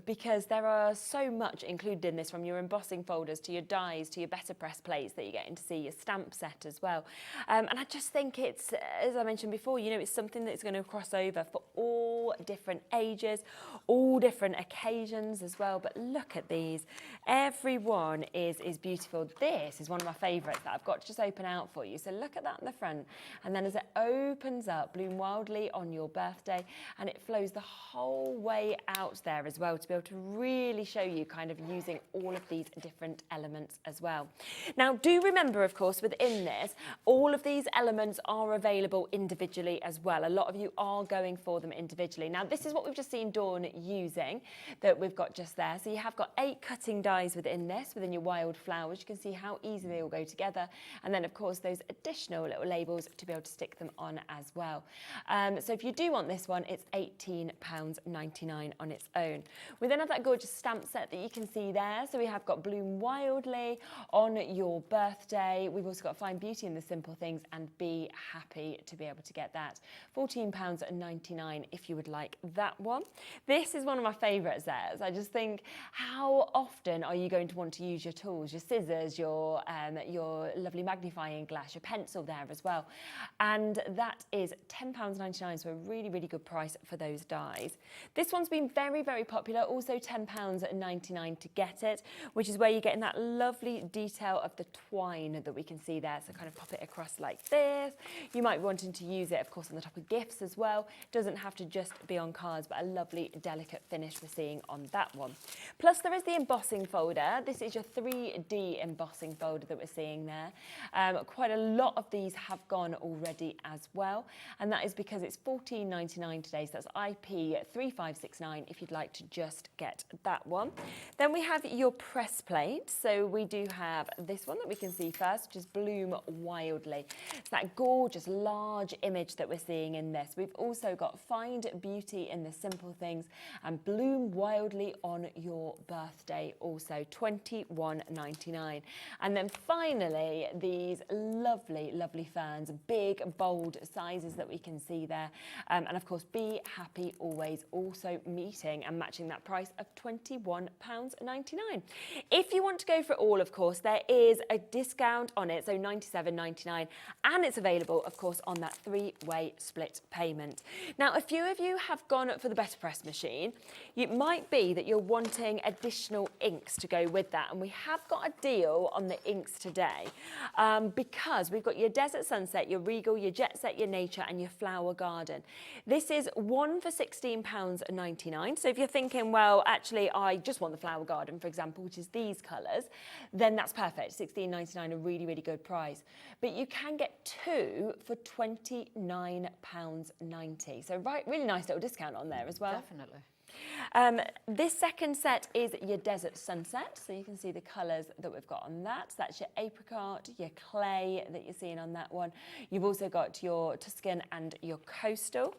because there are so much included in this, from your embossing folders to your dies to your better press plates that you're getting to see, your stamp set as well. And I just think it's, as I mentioned before, you know, it's something that's going to cross over for all different ages, all different occasions as well. But look at these. Every one is beautiful. This is one of my favourites that I've got to just open out for you. So look at that in the front, and then as it opens up, bloom wildly on your birthday, and it flows the whole way out there as well, to be able to really show you kind of using all of these different elements as well. Now do remember, of course, within this, all of these elements are available individually as well. A lot of you are going for them individually. Now this is what we've just seen Dawn using, that we've got just there. So you have got 8 cutting dies within this, within your wild flowers. You can see how easily they all go together, and then of course those additional little labels to be able to stick them on as well. So if you do want this one, it's £18.99 on its own. We then have that gorgeous stamp set that you can see there. So we have got Bloom Wildly on your birthday. We've also got Find Beauty in the Simple Things and Be Happy to be able to get that. £14.99 if you would like that one. This is one of my favourites there. I just think, how often are you going to want to use your tools, your scissors, your lovely magnifying glass, your pencil there as well. And that is £10.99, so a really good price for those dies. This one's been very popular, also £10.99 to get it, which is where you're getting that lovely detail of the twine that we can see there. So kind of pop it across like this. You might be wanting to use it, of course, on the top of gifts as well. Doesn't have to just be on cards, but a lovely delicate finish we're seeing on that one. Plus there is the embossing folder. This is your 3D embossing folder that we're seeing there. Quite a lot of these have gone already as well, and that is because it's £14.99 today, so that's IP3569 if you'd like to just get that one. Then we have your press plate. So we do have this one that we can see first, which is Bloom Wildly. It's that gorgeous large image that we're seeing in this. We've also got Find Beauty in the Simple Things and Bloom Wildly on your birthday, also £21.99. And then finally these lovely ferns, big bold sizes that we can see there, and of course Be Happy Always also meeting and matching that price of £21.99. If you want to go for it all, of course, there is a discount on it, so £97.99, and it's available, of course, on that 3-way split payment. Now, a few of you have gone for the Better Press machine. It might be that you're wanting additional inks to go with that, and we have got a deal on the inks today, because we've got your Desert Sunset, your Regal, your Jet Set, your Nature, and your Flower Garden. This is one for £16.99. So if you're thinking, well, actually, I just want the Flower Garden, for example, which is these colours, then that's perfect. £16.99, a really good price. But you can get 2 for £29.90. So really nice little discount on there as well. Definitely. This second set is your Desert Sunset, so you can see the colours that we've got on that. So that's your apricot, your clay that you're seeing on that one. You've also got your Tuscan and your Coastal.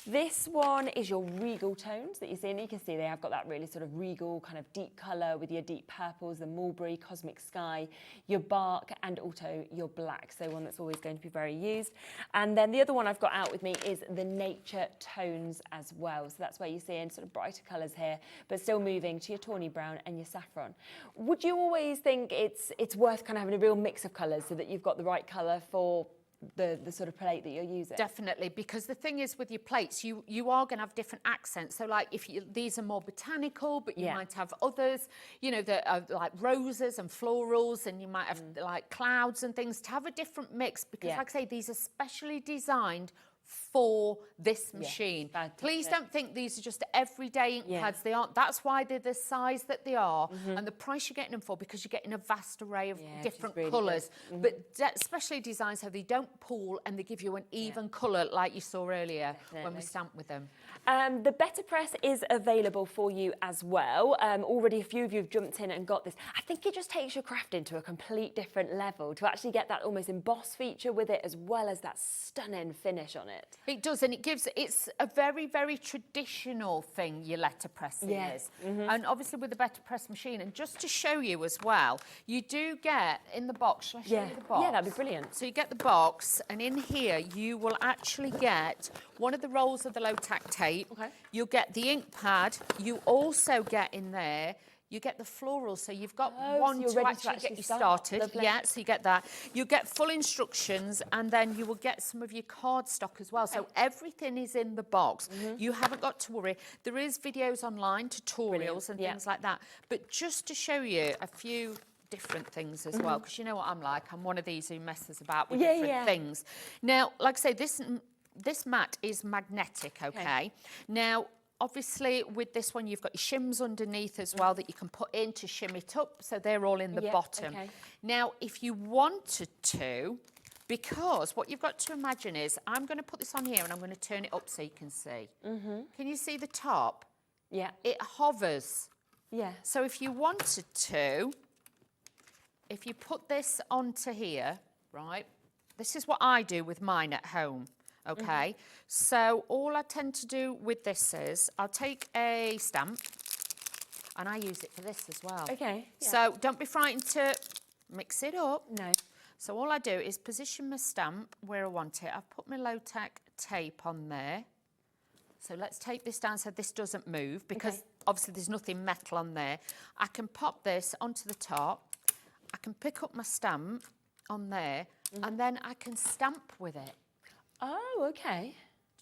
This one is your regal tones that you're seeing. You can see they have got that really sort of regal kind of deep colour with your deep purples, the mulberry, cosmic sky, your bark, and also your black. So one that's always going to be very used. And then the other one I've got out with me is the nature tones as well. So that's where you're seeing sort of brighter colours here, but still moving to your tawny brown and your saffron. Would you always think it's worth kind of having a real mix of colours so that you've got the right colour for the sort of plate that you're using? Definitely, because the thing is with your plates, you are going to have different accents. So like if these are more botanical, but you might have others, you know, that are like roses and florals, and you might have like clouds and things, to have a different mix, because like I say, these are specially designed for this machine. Please don't think these are just everyday ink pads. They aren't. That's why they're the size that they are, and the price you're getting them for, because you're getting a vast array of different really colours. But specially designed so they don't pool and they give you an even colour like you saw earlier when we stamped with them. The Better Press is available for you as well. Already a few of you have jumped in and got this. I think it just takes your crafting to a complete different level to actually get that almost embossed feature with it, as well as that stunning finish on it. It does, and it's a very, very traditional thing, your letterpressing is. And obviously with the Better Press machine, and just to show you as well, you do get in the box, shall I show you the box? Yeah, that'd be brilliant. So you get the box, and in here you will actually get one of the rolls of the low-tack tape. You'll get the ink pad. You also get in there, you get the florals, so you've got one so to actually get you started. Lovely. Yeah, so you get that. You get full instructions, and then you will get some of your card stock as well. So everything is in the box. You haven't got to worry. There is videos online, tutorials and things like that. But just to show you a few different things as well, because you know what I'm like. I'm one of these who messes about with different things. Now, like I say, this mat is magnetic, okay? Now, obviously, with this one, you've got your shims underneath as well that you can put in to shim it up, so they're all in the bottom. Now, if you wanted to, because what you've got to imagine is, I'm going to put this on here and I'm going to turn it up so you can see. Can you see the top? Yeah. It hovers. Yeah. So if you wanted to, if you put this onto here, right, this is what I do with mine at home. Okay, so all I tend to do with this is I'll take a stamp, and I use it for this as well. Okay. So don't be frightened to mix it up. No. So all I do is position my stamp where I want it. I've put my low-tack tape on there. So let's tape this down so this doesn't move, because obviously there's nothing metal on there. I can pop this onto the top. I can pick up my stamp on there, and then I can stamp with it. Oh, okay.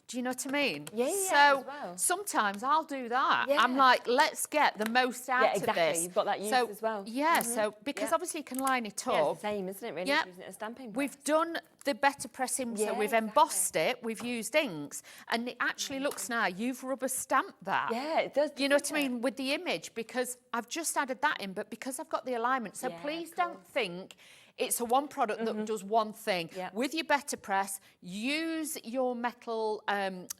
Do you know what I mean? Yeah, so sometimes I'll do that. I'm like, let's get the most out of this. You've got that use as well. Yeah, so because obviously you can line it up. It's the same, isn't it, really? Yeah. Using it as stamping press. We've done the better pressing, so we've embossed it, we've used inks, and it actually looks now, you've rubber stamped that. Yeah, it does. You know what I mean? With the image, because I've just added that in, but because I've got the alignment. So please don't think it's a one product that does one thing. With your Better Press, use your metal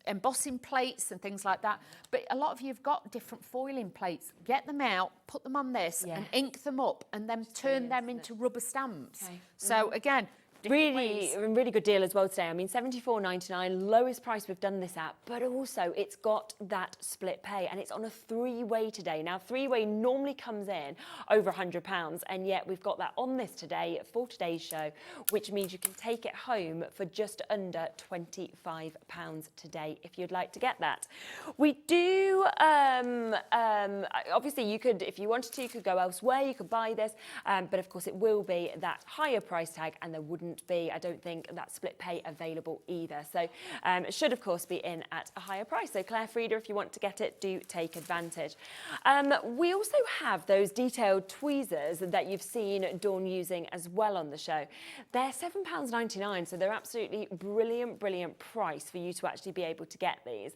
embossing plates and things like that. But a lot of you have got different foiling plates. Get them out, put them on this, and ink them up, and then turn them into rubber stamps. So again, really good deal as well today. I mean, $74.99, lowest price we've done this at, but also it's got that split pay, and it's on a three-way today. Now, three-way normally comes in over £100, and yet we've got that on this today for today's show, which means you can take it home for just under £25 today if you'd like to get that. We do, obviously you could, if you wanted to, you could go elsewhere, you could buy this, but of course it will be that higher price tag, and there wouldn't be, I don't think, that split pay available either. So it should, of course, be in at a higher price. So Claire Frieda, if you want to get it, do take advantage. We also have those detailed tweezers that you've seen Dawn using as well on the show. They're £7.99, so they're absolutely brilliant, brilliant price for you to actually be able to get these.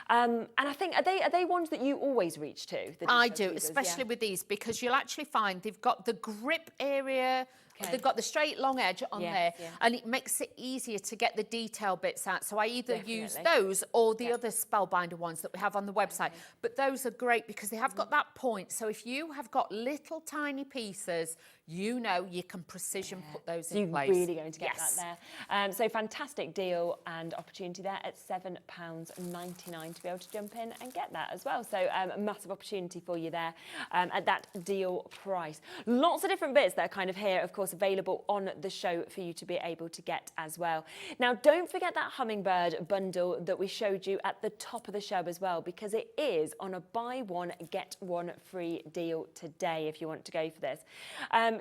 And I think, are they ones that you always reach to? I do, tweezers, especially with these, because you'll actually find they've got the grip area Okay. They've got the straight long edge on there, and it makes it easier to get the detail bits out. So I either use those or the other Spellbinder ones that we have on the website. But those are great because they have got that point. So if you have got little tiny pieces, you know you can precision put those in place. You're really going to get that there. So fantastic deal and opportunity there at £7.99 to be able to jump in and get that as well. So a massive opportunity for you there at that deal price. Lots of different bits that are kind of here, of course, available on the show for you to be able to get as well. Now, don't forget that hummingbird bundle that we showed you at the top of the show as well, because it is on a buy one, get one free deal today if you want to go for this.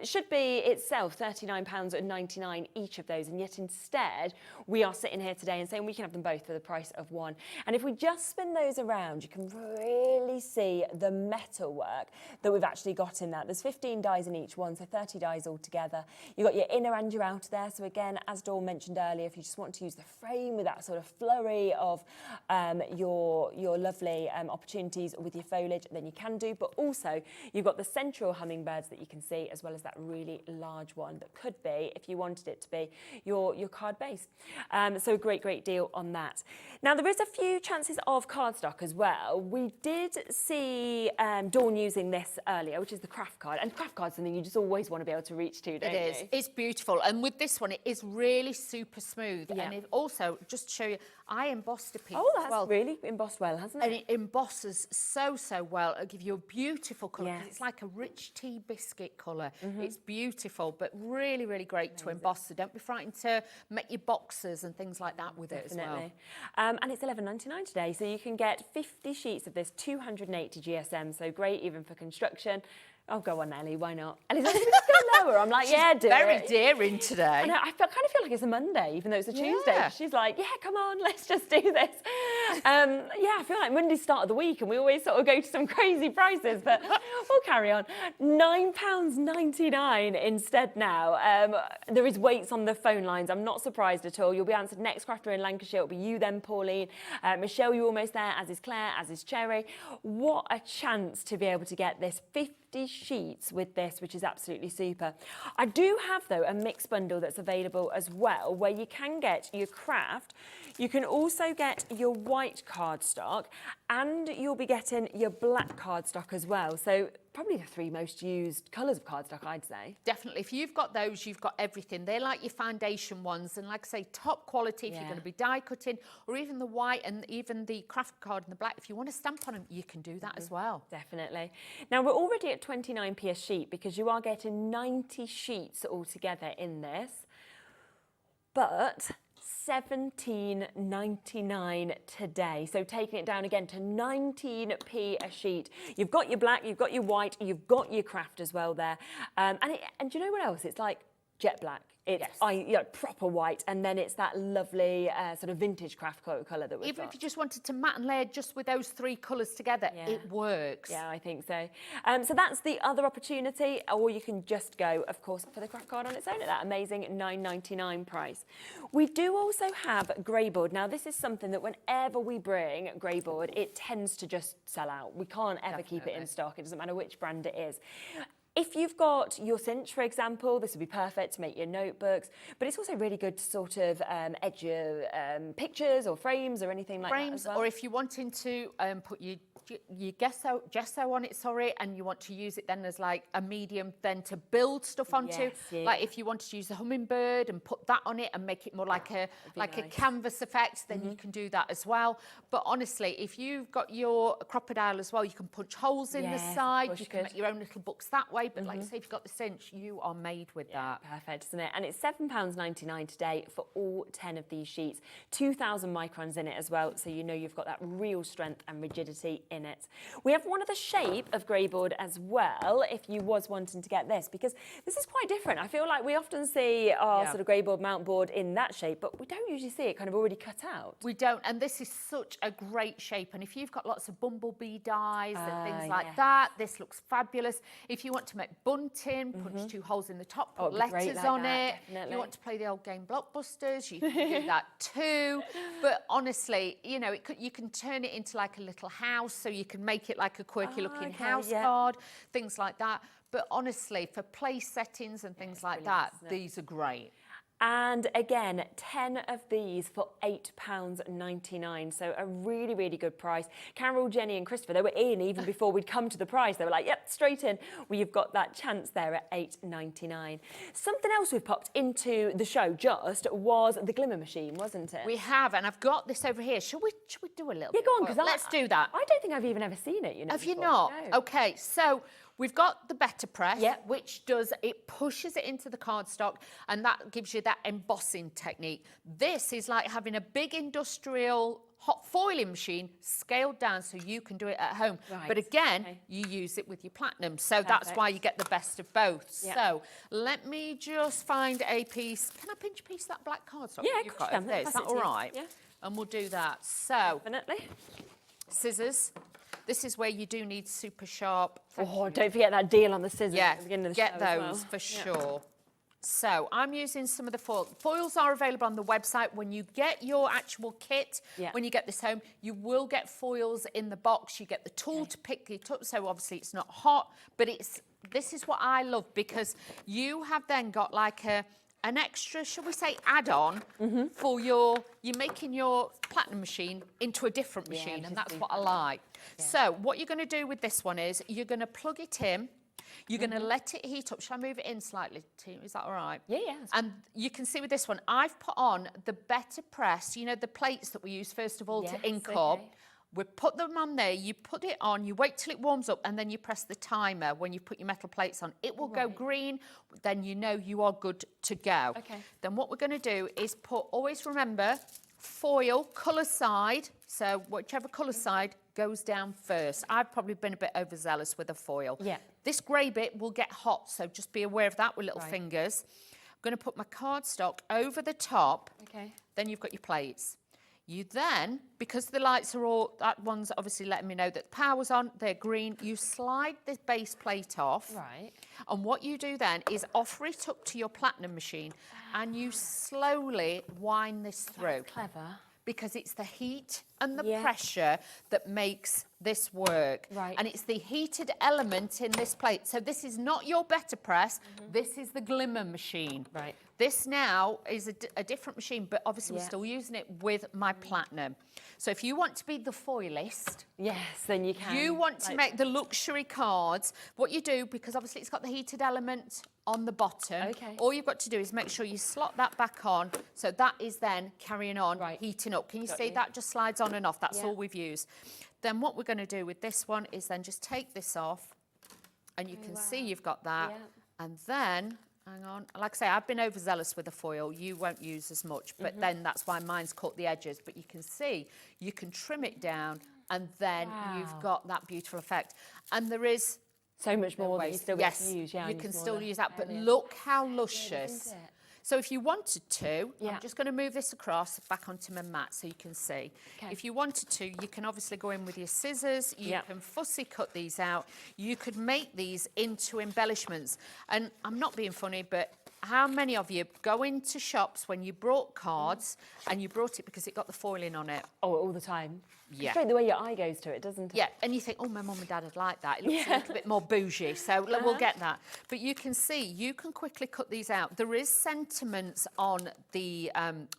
Should be itself £39.99 each of those, and yet instead we are sitting here today and saying we can have them both for the price of one. And if we just spin those around, you can really see the metalwork that we've actually got in that. There's 15 dies in each one, so 30 dies altogether. You've got your inner and your outer there. So again, as Dawn mentioned earlier, if you just want to use the frame with that sort of flurry of your lovely opportunities with your foliage, then you can do. But also, you've got the central hummingbirds that you can see, as well as that really large one that could be, if you wanted it to be, your card base. So a great deal on that. Now, there is a few chances of cardstock as well. We did see Dawn using this earlier, which is the craft card. And craft card's something you just always want to be able to reach to, don't you? It is. It's beautiful. And with this one, it is really super smooth. Yeah. And it also, just to show you, I embossed a piece as well. Really embossed well, hasn't it? And it embosses so well. It'll give you a beautiful colour. Yes. It's like a rich tea biscuit colour. It's beautiful, but really great to emboss. So don't be frightened to make your boxes and things like that with it as well. And it's £11.99 today, so you can get 50 sheets of this, 280 GSM, so great even for construction. Oh, go on, Ellie, why not? Ellie's like, still lower. I'm like, do it. Very daring today. I know, I kind of feel like it's a Monday, even though it's a Tuesday. She's like, come on, let's just do this. I feel like Monday's start of the week, and we always sort of go to some crazy prices, but we'll carry on. £9.99 instead now. There is waits on the phone lines. I'm not surprised at all. You'll be answered next crafter in Lancashire. It'll be you then, Pauline. Michelle, you're almost there, as is Claire, as is Cherry. What a chance to be able to get this 50 sheets with this, which is absolutely super. I do have, though, a mixed bundle that's available as well, where you can get your craft. You can also get your white cardstock, and you'll be getting your black cardstock as well. So probably the three most used colours of cardstock, I'd say. Definitely. If you've got those, you've got everything. They're like your foundation ones, and like I say, top quality if you're going to be die cutting, or even the white and even the craft card and the black. If you want to stamp on them, you can do that as well. Definitely. Now, we're already at 29p a sheet because you are getting 90 sheets altogether in this, but £17.99 today. So taking it down again to 19p a sheet. You've got your black, you've got your white, you've got your craft as well there. And do you know what else? It's like jet black. It's proper white, and then it's that lovely sort of vintage craft colour that we've got. Even if you just wanted to matte and layer just with those three colours together, it works. Yeah, I think so. So that's the other opportunity, or you can just go, of course, for the craft card on its own at that amazing £9.99 price. We do also have greyboard. Now, this is something that whenever we bring greyboard, it tends to just sell out. We can't ever keep it in stock. It doesn't matter which brand it is. If you've got your cinch, for example, this would be perfect to make your notebooks, but it's also really good to sort of edge your pictures or frames or anything like that as well. Or if you're wanting to put your gesso on it, and you want to use it then as like a medium then to build stuff onto. Like if you wanted to use the hummingbird and put that on it and make it more like a canvas effect, then you can do that as well. But honestly, if you've got your crocodile as well, you can punch holes in the side, you can make your own little books that way. But like I say, if you've got the cinch, you are made with that. Perfect, isn't it? And it's £7.99 today for all 10 of these sheets. 2,000 microns in it as well, so you know you've got that real strength and rigidity in it. We have one of the shape of greyboard as well, if you was wanting to get this, because this is quite different. I feel like we often see our sort of greyboard mount board in that shape, but we don't usually see it kind of already cut out. We don't, and this is such a great shape. And if you've got lots of bumblebee dies and things like that, this looks fabulous. If you want to make bunting, punch two holes in the top, put letters on it. If you want to play the old game Blockbusters, you can do that too. But honestly, you know, you can turn it into like a little house, so you can make it like a quirky looking house card, things like that. but honestly, for place settings and things like that, these are great. And again, 10 of these for £8.99. So a really, really good price. Carol, Jenny and Christopher, they were in even before we'd come to the price. They were like, yep, straight in. Well, you've got that chance there at £8.99. Something else we've popped into the show just was the glimmer machine, wasn't it? We have, and I've got this over here. Shall we do a little bit? Yeah, go on, because let's do that. I don't think I've even ever seen it, you know. Have you not? No. Okay, so we've got the better press, which it pushes it into the cardstock, and that gives you that embossing technique. This is like having a big industrial hot foiling machine scaled down so you can do it at home. Right. But again, you use it with your platinum, so that's why you get the best of both. Yep. So let me just find a piece. Can I pinch a piece of that black cardstock? Yeah, you've got over there. Is that all right? Yeah. And we'll do that. So, definitely. Scissors. This is where you do need super sharp. Oh, don't forget that deal on the scissors Yeah, at the beginning of the get show those as well. for sure. So I'm using some of the foil. Foils are available on the website. When you get your actual kit, when you get this home, you will get foils in the box. You get the tool to pick it up. So obviously it's not hot, but this is what I love, because you have then got like an extra, shall we say, add-on for you're making your platinum machine into a different machine, and that's what I like. Yeah. So what you're going to do with this one is you're going to plug it in. You're going to let it heat up. Shall I move it in slightly, Tina? Is that all right? Yeah, yeah. And you can see with this one, I've put on the better press, you know, the plates that we use first of all to ink up. We put them on there, you put it on, you wait till it warms up, and then you press the timer when you put your metal plates on. It will go green, then you know you are good to go. Okay. Then what we're going to do is always remember, foil, colour side, so whichever colour side goes down first. I've probably been a bit overzealous with the foil. Yeah. This grey bit will get hot, so just be aware of that with little fingers. I'm going to put my cardstock over the top. Okay. Then you've got your plates. You then, because the lights are all, that one's obviously letting me know that the power's on, they're green, you slide the base plate off. Right. And what you do then is offer it up to your platinum machine and you slowly wind this through. That's clever. Because it's the heat and the pressure that makes this work. Right. And it's the heated element in this plate. So this is not your better press, this is the glimmer machine. Right. This now is a different machine, but obviously we're still using it with my platinum. So if you want to be the foilist, yes, then you can. You want to make the luxury cards. What you do, because obviously it's got the heated element on the bottom, all you've got to do is make sure you slot that back on, so that is then carrying on, heating up. Can you see that just slides on and off? That's all we've used. Then what we're going to do with this one is then just take this off, and you can see you've got that, and then, hang on, like I say, I've been overzealous with the foil. You won't use as much, but then that's why mine's cut the edges. But you can see, you can trim it down, and then you've got that beautiful effect. And there is so much more that you still get to use. Yeah, you can still use that, but look how luscious. So if you wanted to, I'm just going to move this across back onto my mat so you can see. Okay. If you wanted to, you can obviously go in with your scissors. You can fussy cut these out. You could make these into embellishments. And I'm not being funny, but how many of you go into shops when you brought cards and you brought it because it got the foiling on it? Oh, all the time. Yeah. Straight the way your eye goes to it, doesn't it? Yeah, and you think, oh, my mum and dad would like that. It looks a little bit more bougie, so we'll get that. But you can see, you can quickly cut these out. There is sentiments on the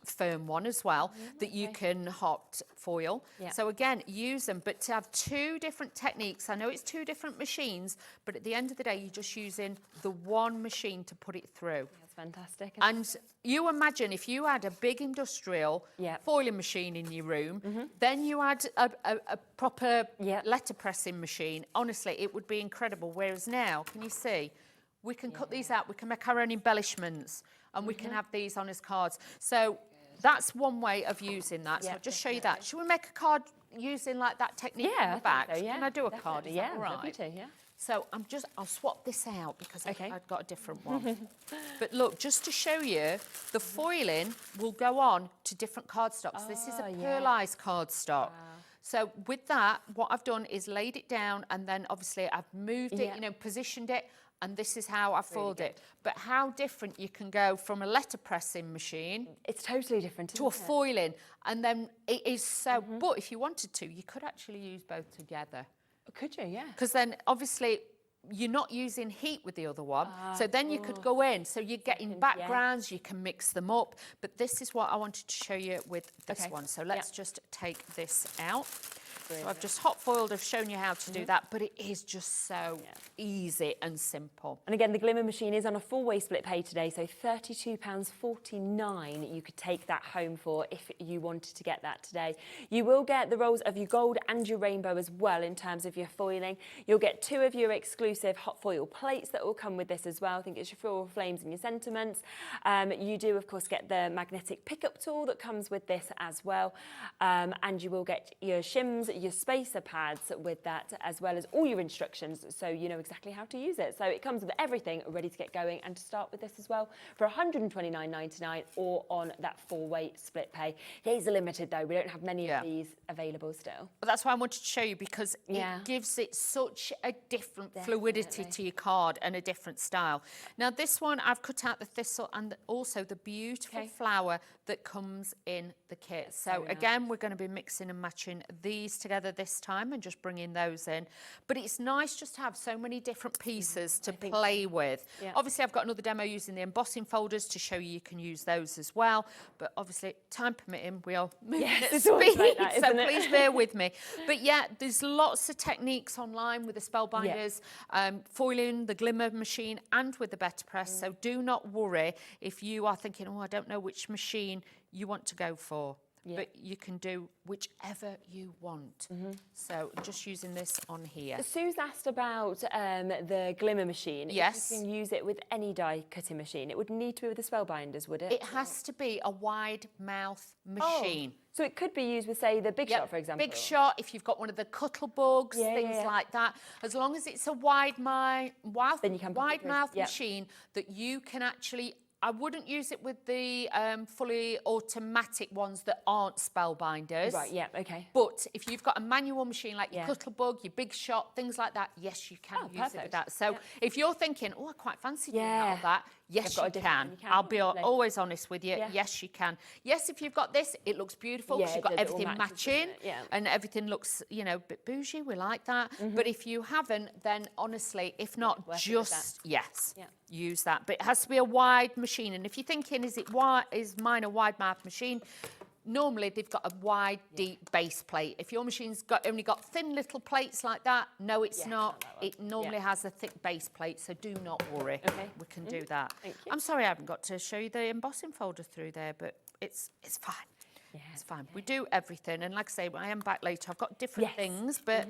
firm one as well that you can hot foil. Yeah. So again, use them, but to have two different techniques, I know it's two different machines, but at the end of the day, you're just using the one machine to put it through. Fantastic. And you imagine if you had a big industrial foiling machine in your room, then you had a proper letter pressing machine. Honestly, it would be incredible. Whereas now, can you see, we can cut these out, we can make our own embellishments, and we can have these on as cards. So that's one way of using that. So I'll just show you that. Should we make a card using like that technique on the back? So, can I do a card? Is that all right? So I'll swap this out because I've got a different one. But look, just to show you, the foiling will go on to different cardstocks. This is a pearlized cardstock. So with that, what I've done is laid it down, and then obviously I've moved it, you know, positioned it, and this is how I foiled it. But how different you can go from a letter pressing machine. It's totally different, to a foiling. And then it is so, but if you wanted to, you could actually use both together. Could you, yeah. Because then, obviously, you're not using heat with the other one. So then you could go in. So you're getting backgrounds, you can mix them up. But this is what I wanted to show you with this one. So let's just take this out. So I've just hot foiled, I've shown you how to do that, but it is just so easy and simple. And again, the Glimmer machine is on a four-way split pay today, so £32.49 you could take that home for if you wanted to get that today. You will get the rolls of your gold and your rainbow as well in terms of your foiling. You'll get 2 of your exclusive hot foil plates that will come with this as well. I think it's your floral flames and your sentiments. You do, of course, get the magnetic pickup tool that comes with this as well. And you will get your shims, your spacer pads with that, as well as all your instructions, so you know exactly how to use it. So it comes with everything ready to get going, and to start with this as well for £129.99 or on that four-way split pay. Days are limited though, we don't have many of these available still. But that's why I wanted to show you, because it gives it such a different fluidity to your card and a different style. Now this one, I've cut out the thistle and also the beautiful flower that comes in the kit. So again, we're going to be mixing and matching these together this time and just bringing those in. But it's nice just to have so many different pieces to play with. Obviously, I've got another demo using the embossing folders to show you can use those as well. But obviously, time permitting, we are moving at speed, like that, so please bear with me. But yeah, there's lots of techniques online with the Spellbinders, foiling, the Glimmer machine, and with the Better Press. So do not worry if you are thinking, oh, I don't know which machine you want to go for. But you can do whichever you want. So just using this on here. Sue's asked about the Glimmer machine. Yes. If you can use it with any die cutting machine. It would need to be with the Spellbinders, would it? It has to be a wide mouth machine. So it could be used with, say, the Big Shot, for example. Big Shot, if you've got one of the cuttle bugs, things like that. As long as it's a wide mouth machine that you can actually... I wouldn't use it with the fully automatic ones that aren't Spellbinders. Right, yeah, okay. But if you've got a manual machine like your Cuttlebug, your Big Shot, things like that, yes, you can use it with that. So if you're thinking, oh, I quite fancy doing that or that, yes, you can. I'll be always honest with you. Yes, you can. Yes, if you've got this, it looks beautiful because you've got everything matching and everything looks, you know, a bit bougie. We like that. But if you haven't, then honestly, if not, just, use that. But it has to be a wide machine. And if you're thinking, is mine a wide mouth machine? Normally, they've got a wide, deep base plate. If your machine's only got thin little plates like that, no, it's not. It normally has a thick base plate, so do not worry. We can do that. I'm sorry I haven't got to show you the embossing folder through there, but it's fine. It's fine. We do everything. And like I say, I am back later. I've got different things, but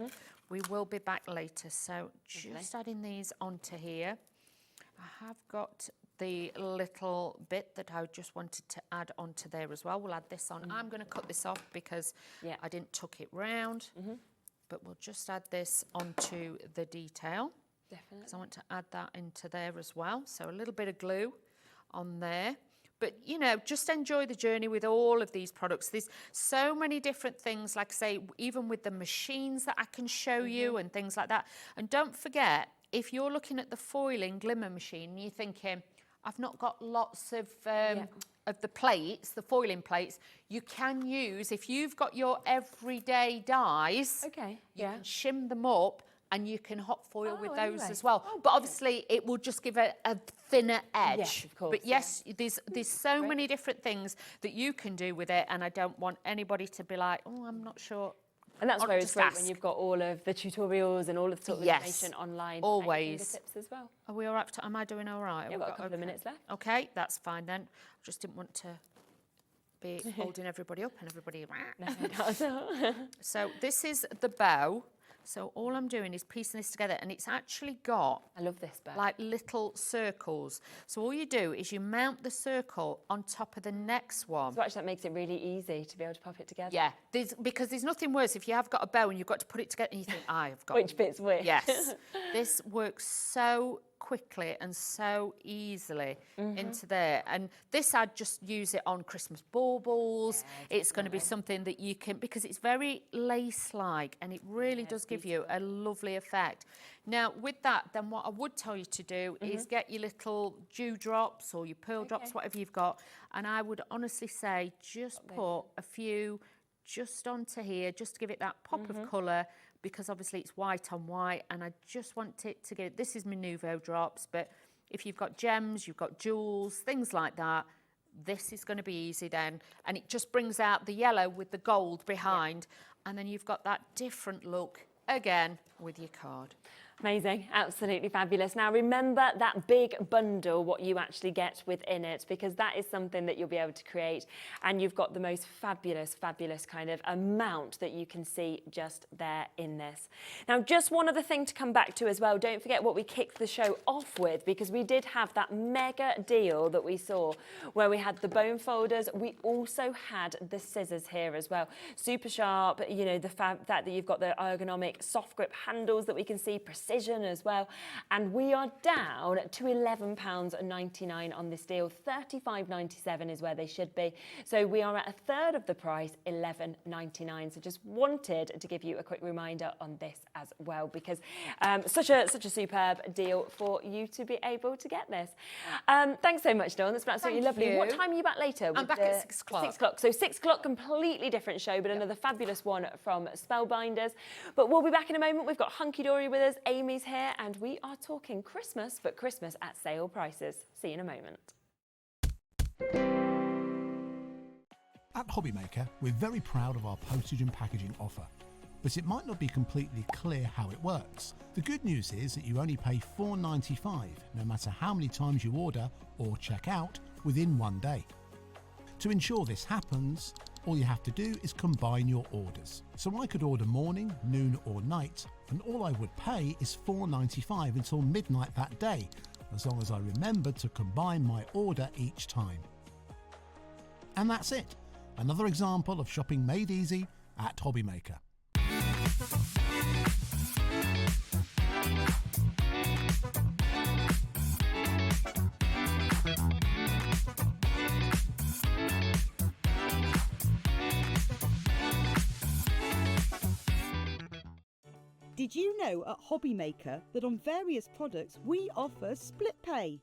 we will be back later. So just adding these onto here. I have got the little bit that I just wanted to add onto there as well. We'll add this on. I'm going to cut this off because I didn't tuck it round, but we'll just add this onto the detail. Definitely. Because I want to add that into there as well. So a little bit of glue on there. But, you know, just enjoy the journey with all of these products. There's so many different things, like I say, even with the machines that I can show you and things like that. And don't forget, if you're looking at the foiling Glimmer machine and you're thinking, I've not got lots of the plates, the foiling plates, you can use, if you've got your everyday dies, you can shim them up and you can hot foil with those as well. But obviously it will just give a thinner edge. Yes, of course. But yes, there's so many different things that you can do with it, and I don't want anybody to be like, oh, I'm not sure. And that's where it's great when you've got all of the tutorials and all of the sort of information online. Always. Tips as well. Are we all right? Am I doing all right? Yeah, we've got a couple of minutes left. Okay, that's fine then. I just didn't want to be holding everybody up and everybody... So this is the bow. So all I'm doing is piecing this together, and it's actually got... I love this bow. Like little circles. So all you do is you mount the circle on top of the next one. So actually that makes it really easy to be able to pop it together. Yeah, because there's nothing worse if you have got a bow and you've got to put it together and you think, I've got... Which bit's which? Yes. This works so quickly and so easily into there. And this, I'd just use it on Christmas baubles. It's going to be something that you can, because it's very lace-like and it really does give you a lovely effect. Now, with that, then what I would tell you to do is get your little dewdrops or your pearl drops, whatever you've got, and I would honestly say just put a few just onto here, just to give it that pop of colour. because obviously it's white on white, and I just want it to get, this is my Nouveau drops, but if you've got gems, you've got jewels, things like that, this is going to be easy then. And it just brings out the yellow with the gold behind, and then you've got that different look again with your card. Amazing, absolutely fabulous. Now remember that big bundle, what you actually get within it, because that is something that you'll be able to create, and you've got the most fabulous kind of amount that you can see just there in this. Now just one other thing to come back to as well, don't forget what we kicked the show off with, because we did have that mega deal that we saw where we had the bone folders, we also had the scissors here as well. Super sharp, you know, the fact that you've got the ergonomic soft grip handles that we can see, precision as well, and we are down to £11.99 on this deal. £35.97 is where they should be, so we are at a third of the price, £11.99. So just wanted to give you a quick reminder on this as well, because such a superb deal for you to be able to get this. Thanks so much, Dawn, that's been absolutely lovely. What time are you back later? I'm back at 6 o'clock. 6 o'clock, so 6 o'clock, completely different show, but another fabulous one from Spellbinders. But we'll be back in a moment. We've got Hunkydory with us, Amy's here, and we are talking Christmas, but Christmas at sale prices. See you in a moment. At Hobbymaker, we're very proud of our postage and packaging offer, but it might not be completely clear how it works. The good news is that you only pay £4.95 no matter how many times you order or check out within 1 day. To ensure this happens, all you have to do is combine your orders. So I could order morning, noon or night, and all I would pay is £4.95 until midnight that day, as long as I remembered to combine my order each time. And that's it. Another example of shopping made easy at Hobbymaker. Did you know at Hobbymaker that on various products we offer split pay?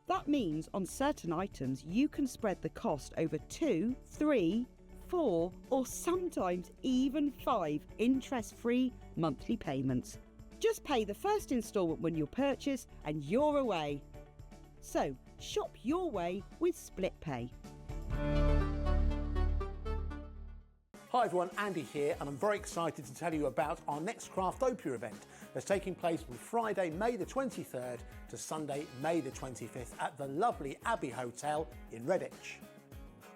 That means on certain items you can spread the cost over 2, 3, 4 or sometimes even 5 interest-free monthly payments. Just pay the first instalment when you purchase and you're away. So shop your way with split pay. Hi everyone, Andy here, and I'm very excited to tell you about our next Craftopia event that's taking place from Friday, May the 23rd to Sunday, May the 25th at the lovely Abbey Hotel in Redditch.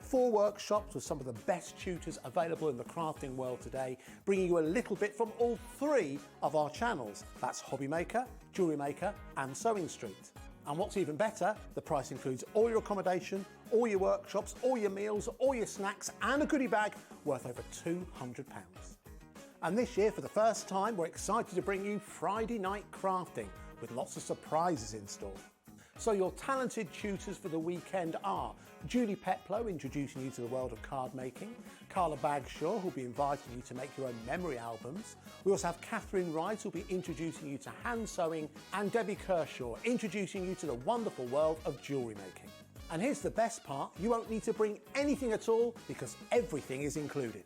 4 workshops with some of the best tutors available in the crafting world today, bringing you a little bit from all 3 of our channels. That's Hobbymaker, Jewellery Maker and Sewing Street. And what's even better, the price includes all your accommodation, all your workshops, all your meals, all your snacks and a goodie bag worth over £200. And this year, for the first time, we're excited to bring you Friday night crafting with lots of surprises in store. So your talented tutors for the weekend are Julie Peplow, introducing you to the world of card making, Carla Bagshaw, who'll be inviting you to make your own memory albums. We also have Catherine Wright, who'll be introducing you to hand sewing, and Debbie Kershaw, introducing you to the wonderful world of jewellery making. And here's the best part, you won't need to bring anything at all because everything is included.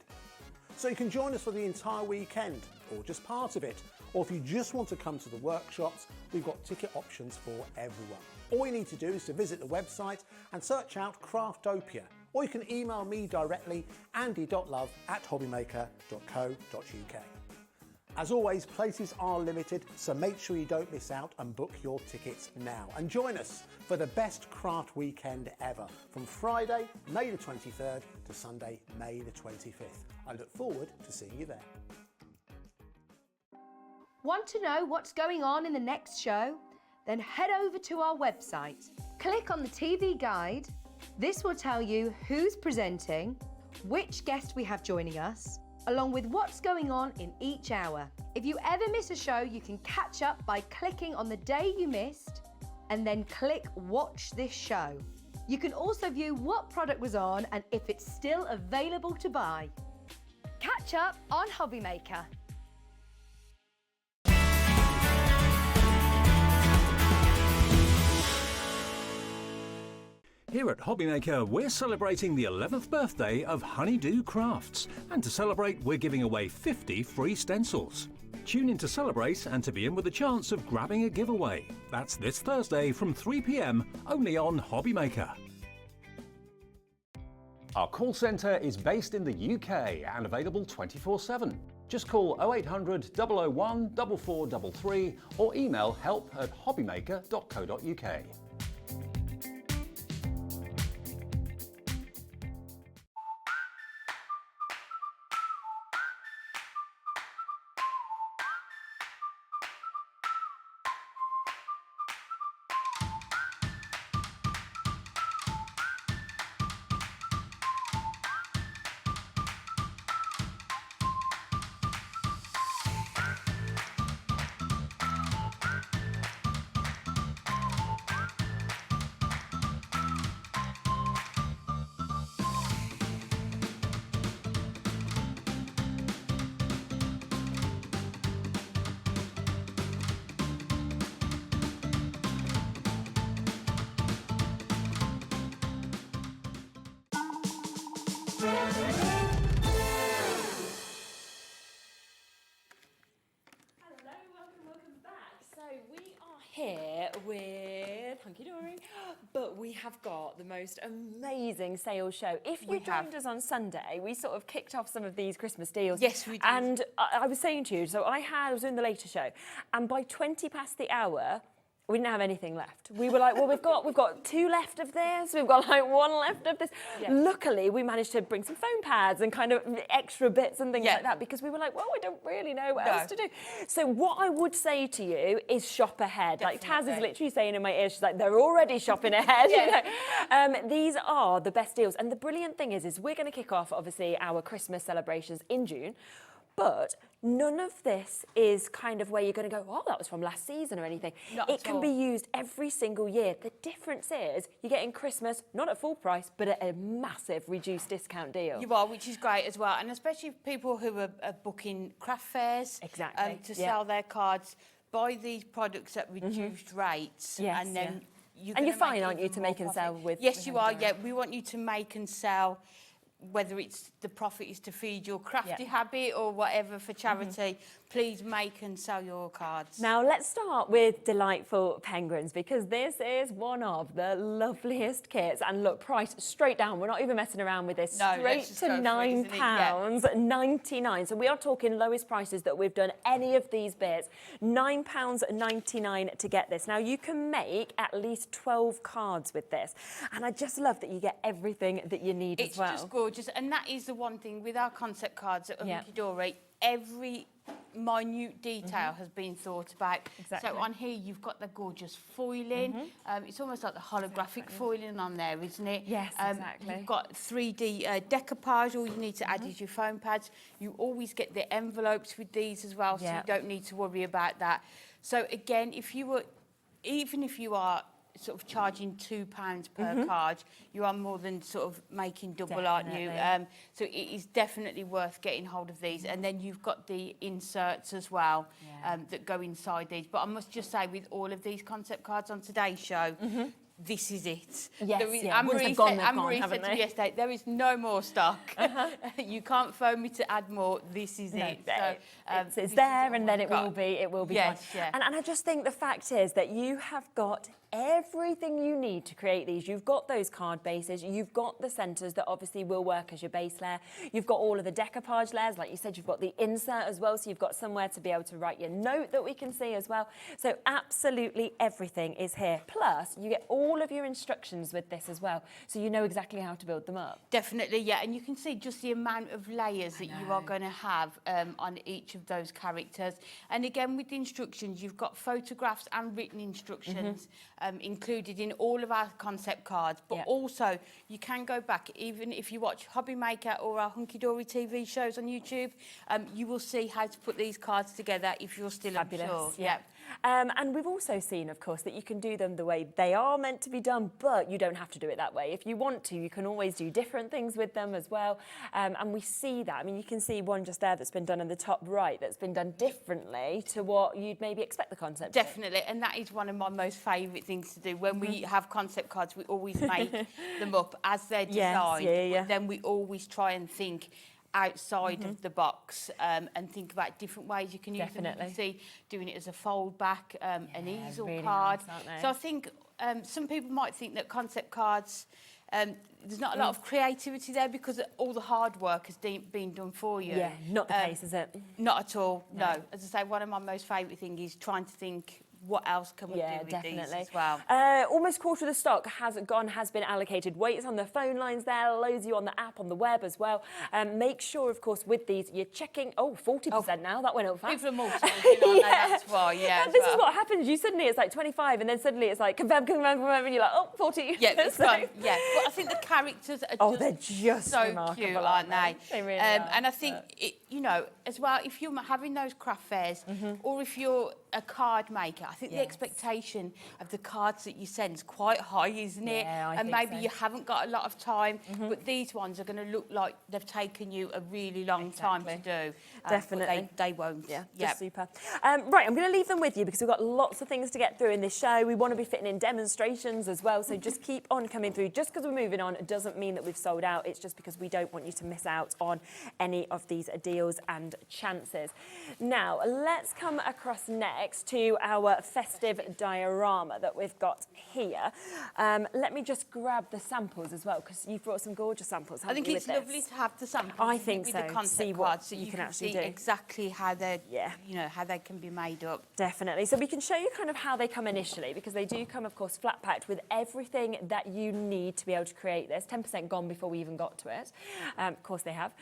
So you can join us for the entire weekend, or just part of it, or if you just want to come to the workshops, we've got ticket options for everyone. All you need to do is to visit the website and search out Craftopia, or you can email me directly, andy.love@hobbymaker.co.uk. As always, places are limited, so make sure you don't miss out and book your tickets now. And join us for the best craft weekend ever, from Friday, May the 23rd to Sunday, May the 25th. I look forward to seeing you there. Want to know what's going on in the next show? Then head over to our website. Click on the TV guide. This will tell you who's presenting, which guest we have joining us, along with what's going on in each hour. If you ever miss a show, you can catch up by clicking on the day you missed and then click Watch This Show. You can also view what product was on and if it's still available to buy. Catch up on Hobbymaker. Here at Hobbymaker, we're celebrating the 11th birthday of Honeydew Crafts. And to celebrate, we're giving away 50 free stencils. Tune in to celebrate and to be in with a chance of grabbing a giveaway. That's this Thursday from 3 p.m, only on Hobby Maker. Our call centre is based in the UK and available 24/7. Just call 0800 001 4433 or email help@hobbymaker.co.uk. Here with Hunkydory, but we have got the most amazing sales show. If you joined us on Sunday, we sort of kicked off some of these Christmas deals. Yes, we did. And I was saying to you, so I was in the later show, and by 20 past the hour, we didn't have anything left. We were like, well, we've got 2 left of this, we've got like 1 left of this. Yeah. Luckily, we managed to bring some foam pads and kind of extra bits and things like that, because we were like, well, we don't really know what else to do. So what I would say to you is shop ahead. Definitely. Like Taz is literally saying in my ear, she's like, they're already shopping ahead. You know? These are the best deals. And the brilliant thing is we're going to kick off, obviously, our Christmas celebrations in June. But none of this is kind of where you're going to go, oh, that was from last season or anything. It can be used every single year. The difference is you're getting Christmas, not at full price, but at a massive reduced discount deal. You are, which is great as well. And especially people who are booking craft fairs to sell their cards, buy these products at reduced rates. Yes, and then you're fine, aren't you, to make and sell with? Yes, you are. Yeah, we want you to make and sell, whether it's the profit is to feed your crafty habit or whatever for charity, please make and sell your cards. Now let's start with Delightful Penguins, because this is one of the loveliest kits. And look, price straight down. We're not even messing around with this. No, straight to £9.99. So we are talking lowest prices that we've done any of these bits. £9.99 to get this. Now you can make at least 12 cards with this. And I just love that you get everything that you need as well. It's just gorgeous. And that is the one thing with our concept cards at Hunkydory, every minute detail has been thought about. So on here you've got the gorgeous foiling. It's almost like the holographic foiling on there, isn't it? Yes, exactly. You've got 3D decoupage. All you need to add is your foam pads. You always get the envelopes with these as well, so you don't need to worry about that. So again, even if you are sort of charging £2 per card, you are more than sort of making double, aren't you? So it is definitely worth getting hold of these. And then you've got the inserts as well that go inside these. But I must just say, with all of these concept cards on today's show, this is it. Yes, Anne-Marie said to me yesterday, there is no more stock. You can't phone me to add more. This is it. So, it's there, and then it will be gone. Yeah. And I just think the fact is that you have got everything you need to create these. You've got those card bases, you've got the centres that obviously will work as your base layer, you've got all of the decoupage layers, like you said, you've got the insert as well, so you've got somewhere to be able to write your note that we can see as well. So absolutely everything is here. Plus, you get all of your instructions with this as well, so you know exactly how to build them up. Definitely, yeah, and you can see just the amount of layers that you are going to have on each of those characters. And again, with the instructions, you've got photographs and written instructions included in all of our concept cards, but also you can go back, even if you watch Hobby Maker or our Hunkydory TV shows on YouTube, you will see how to put these cards together if you're still unsure. And we've also seen, of course, that you can do them the way they are meant to be done, but you don't have to do it that way. If you want to, you can always do different things with them as well. And we see that. I mean, you can see one just there that's been done in the top right that's been done differently to what you'd maybe expect the concept to be. Definitely, and that is one of my most favourite things to do. When we have concept cards, we always make them up as they're designed. But then we always try and think, outside of the box and think about different ways you can use them. You can see doing it as a fold back, an easel really card. nice, aren't they? So I think some people might think that concept cards, there's not a lot of creativity there because all the hard work has been done for you. Yeah, not the case, is it? Not at all, no. As I say, one of my most favourite things is trying to think what else can we do with these as well. Almost a quarter of the stock has been allocated. Waits on the phone lines there, loads you on the app, on the web as well. Make sure, of course, with these, you're checking, 40% now, that went up fast. People are multitasking, that's why, This is what happens. You suddenly, it's like 25, and then suddenly it's like, confirm, and you're like, 40. Yeah, it's fun. Yeah, but I think the characters are they're just so remarkable, cute, aren't they? They really are. And I think, as well, if you're having those craft fairs, or if you're a card maker, I think the expectation of the cards that you send is quite high, isn't it? Yeah, I and think maybe so. you haven't got a lot of time, but these ones are going to look like they've taken you a really long time to do. Definitely. But they won't. Yeah, just super. Right, I'm going to leave them with you because we've got lots of things to get through in this show. We want to be fitting in demonstrations as well, so just keep on coming through. Just because we're moving on doesn't mean that we've sold out. It's just because we don't want you to miss out on any of these deals and chances. Now, let's come across next to our festive diorama that we've got here. Let me just grab the samples as well, because you've brought some gorgeous samples, haven't I think you, it's with lovely this? to have the samples. I think with so. The concept See what cards, so you can actually see do. exactly how they're, how they can be made up. Definitely. So we can show you kind of how they come initially, because they do come, of course, flat packed with everything that you need to be able to create this. 10% gone before we even got to it. Of course they have.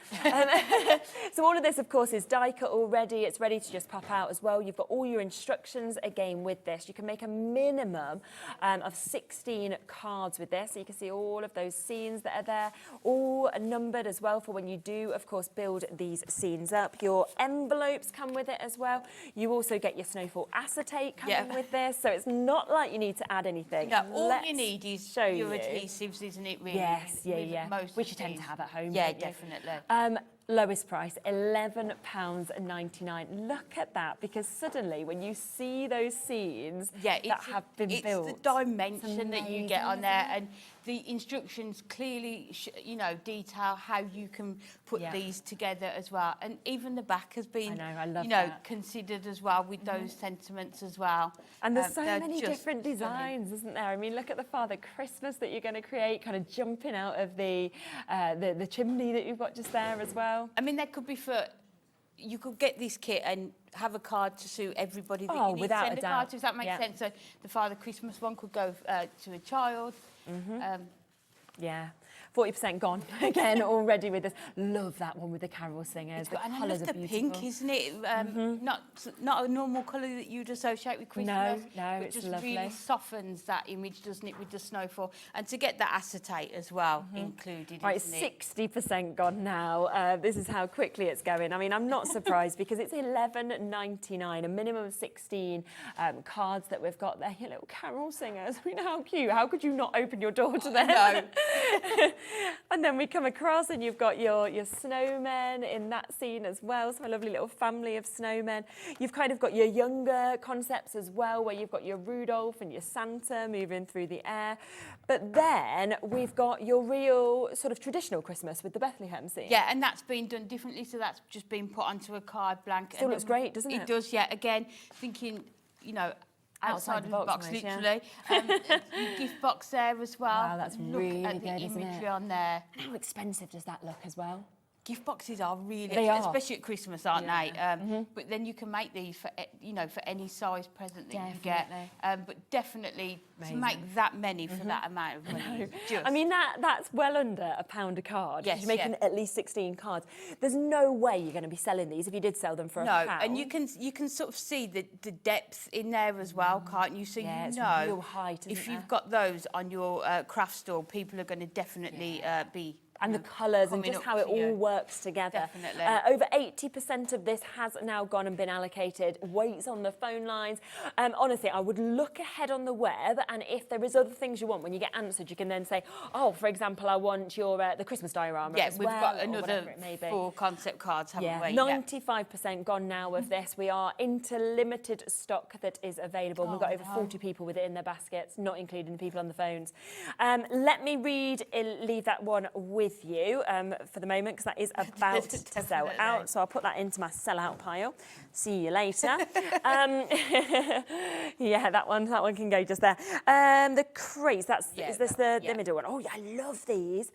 So all of this, of course, is die cut already. It's ready to just pop out as well. You've got all your instructions again with this. You can make a minimum of 16 cards with this. So you can see all of those scenes that are there, all numbered as well for when you do, of course, build these scenes up. Your envelopes come with it as well. You also get your snowfall acetate coming with this. So it's not like you need to add anything. No, all you need is show your you. adhesives, isn't it, really? Yes, Most which you of tend to these. have at home. Yeah, don't you? definitely. Lowest price, £11.99. Look at that, because suddenly when you see those scenes that have been built, it's the dimension that you get on there, and the instructions clearly, detail how you can put these together as well. And even the back has been, I love that. considered as well with those sentiments as well. And there's so many different designs, isn't there? I mean, look at the Father Christmas that you're going to create, kind of jumping out of the chimney that you've got just there as well. I mean, that could be you could get this kit and have a card to suit everybody that you need without to send a a card doubt. to. Does that make sense? So the Father Christmas one could go to a child. Yeah. 40% gone again already with this. Love that one with the carol singers. And I love the pink, isn't it? Not a normal colour that you'd associate with Christmas. No, but it's just lovely. really softens that image, doesn't it, with the snowfall? And to get that acetate as well included, Right, isn't it? 60% gone now. This is how quickly it's going. I mean, I'm not surprised because it's £11.99, a minimum of 16 cards that we've got there. Your little carol singers. I mean, how cute. How could you not open your door to them? No. And then we come across and you've got your snowmen in that scene as well. So a lovely little family of snowmen. You've kind of got your younger concepts as well, where you've got your Rudolph and your Santa moving through the air. But then we've got your real sort of traditional Christmas with the Bethlehem scene. Yeah, and that's been done differently. So that's just been put onto a card blank. Still looks great, doesn't it? It does, yeah. Again, thinking, outside of the box, almost, literally. Your gift box there as well. Wow, that's really Look at good, the isn't imagery it? on there. And how expensive does that look as well? Gift boxes are really, They are. especially at Christmas, aren't they? But then you can make these for for any size present that you get. But definitely to make that many for that amount of money. I mean, that's well under £1 a card. Yes, You're making at least 16 cards. There's no way you're going to be selling these if you did sell them for £1. And you can sort of see the depth in there as well, can't you? So Yeah, it's you real height, isn't if there? you've got those on your craft store, people are going to definitely be. And the colours and coming just up how it to you. all works together. Definitely. Over 80% of this has now gone and been allocated. Waits on the phone lines. Honestly, I would look ahead on the web, and if there is other things you want, when you get answered, you can then say, oh, for example, I want your the Christmas diorama as we've well, got or another whatever it may be. 4 concept cards, haven't we? 95% gone now of this. We are into limited stock that is available. We've got over 40 people with it in their baskets, not including the people on the phones. Let me leave that one with with you for the moment because that is about to sell out. So I'll put that into my sell-out pile. See you later. Yeah, that one can go just there. The crates, is this the middle one? Oh, yeah, I love these.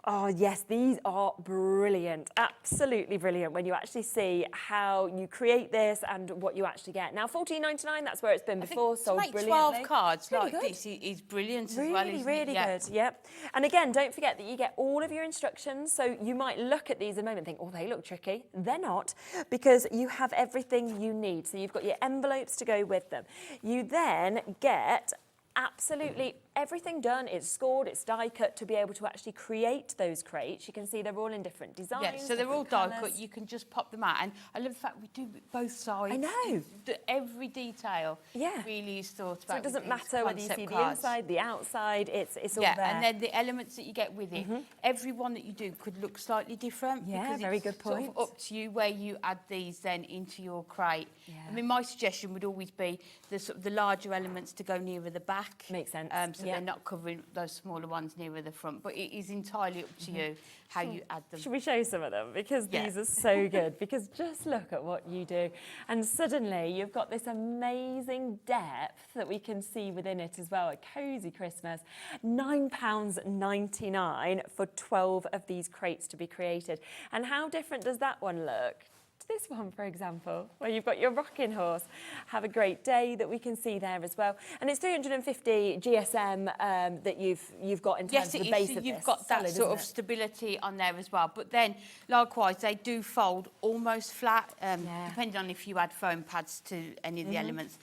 Oh, yes, these are brilliant. Absolutely brilliant when you actually see how you create this and what you actually get. Now, $14.99, that's where it's been before, sold brilliantly. 12 cards really like good. this is brilliant Really, as well, isn't really it? good, yep. And again, don't forget that you get all of your instructions, so you might look at these in a moment and think, oh, they look tricky. They're not, because you have everything you need. So you've got your envelopes to go with them. You then get absolutely everything done. It's scored, it's die cut to be able to actually create those crates. You can see they're all in different designs. Yeah, so they're all die cut. You can just pop them out, and I love the fact we do both sides. I know. Every detail really is thought about. So it doesn't matter whether you see the inside, the outside. It's all there. And then the elements that you get with it. Every one that you do could look slightly different. Yeah, because very it's good point. Sort of up to you where you add these then into your crate. Yeah. I mean, my suggestion would always be the larger elements to go nearer the back. Makes sense. So they're not covering those smaller ones nearer the front. But it is entirely up to you how you add them. Should we show some of them? Because these are so good. Because just look at what you do. And suddenly you've got this amazing depth that we can see within it as well. A cosy Christmas. £9.99 for 12 of these crates to be created. And how different does that one look? This one, for example, where you've got your rocking horse. Have a great day that we can see there as well. And it's 350 GSM that you've got in terms of the base of this. You've got that sort of stability on there as well. But then, likewise, they do fold almost flat, depending on if you add foam pads to any of the elements.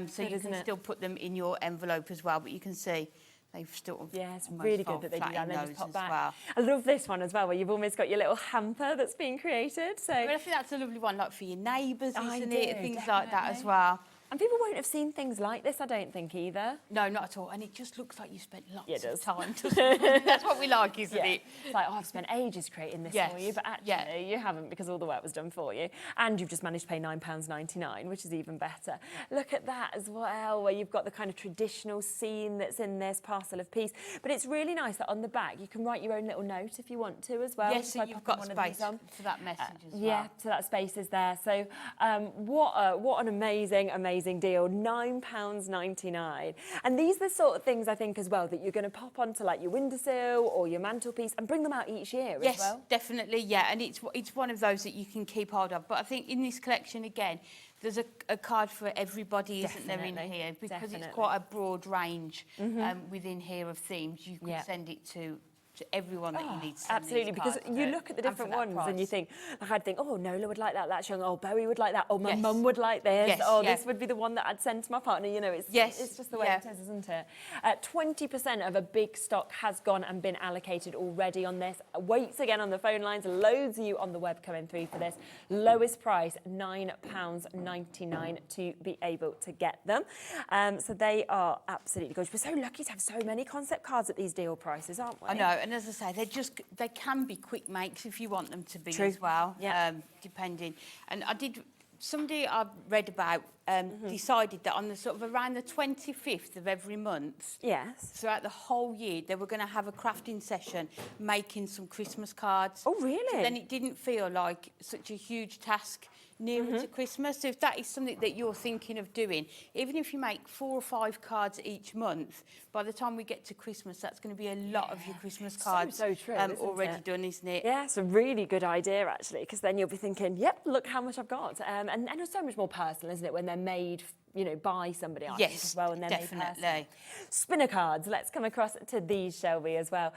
So you can still put them in your envelope as well. But you can see they've still it's really good that they do that and then just pop back. Well. I love this one as well, where you've almost got your little hamper that's being created. So I think that's a lovely one, like for your neighbours, isn't it? Things like that as well. And people won't have seen things like this, I don't think, either. No, not at all. And it just looks like you spent lots of time. That's what we like, isn't it? It's like, I've spent ages creating this for you, but actually you haven't, because all the work was done for you. And you've just managed to pay £9.99, which is even better. Look at that as well, where you've got the kind of traditional scene that's in this parcel of peace. But it's really nice that on the back you can write your own little note if you want to as well. Yes, so you've got space for that message as well. Yeah, so that space is there. So what an amazing deal, £9.99. And these are the sort of things I think as well that you're going to pop onto like your windowsill or your mantelpiece and bring them out each year as well. Yes, definitely, and it's one of those that you can keep hold of. But I think in this collection, again, there's a card for everybody, isn't there, in here? Because it's quite a broad range within here of themes. You can send it to everyone that you need to send absolutely, because you look at the different ones and you think, like I'd think, oh, Nola would like that, that's young, oh, Bowie would like that, oh, my mum would like this, this would be the one that I'd send to my partner, you know, it's just the way it is, isn't it? 20% of a big stock has gone and been allocated already on this. Waits again on the phone lines, loads of you on the web coming through for this. Lowest price, £9.99 to be able to get them. So they are absolutely gorgeous. We're so lucky to have so many concept cards at these deal prices, aren't we? I know. And as I say, they can be quick makes if you want them to be as well, depending. And somebody I've read about decided that on the sort of around the 25th of every month, throughout the whole year, they were going to have a crafting session making some Christmas cards. Oh, really? So then it didn't feel like such a huge task nearer to Christmas. So if that is something that you're thinking of doing, even if you make 4 or 5 cards each month, by the time we get to Christmas, that's going to be a lot of your Christmas cards so true, already done, isn't it? Yeah, it's a really good idea, actually, because then you'll be thinking, yep, look how much I've got. And it's so much more personal, isn't it, when they're made, you know, by somebody else as well, and they're definitely. made personal. Spinner cards, let's come across to these, shall we, as well.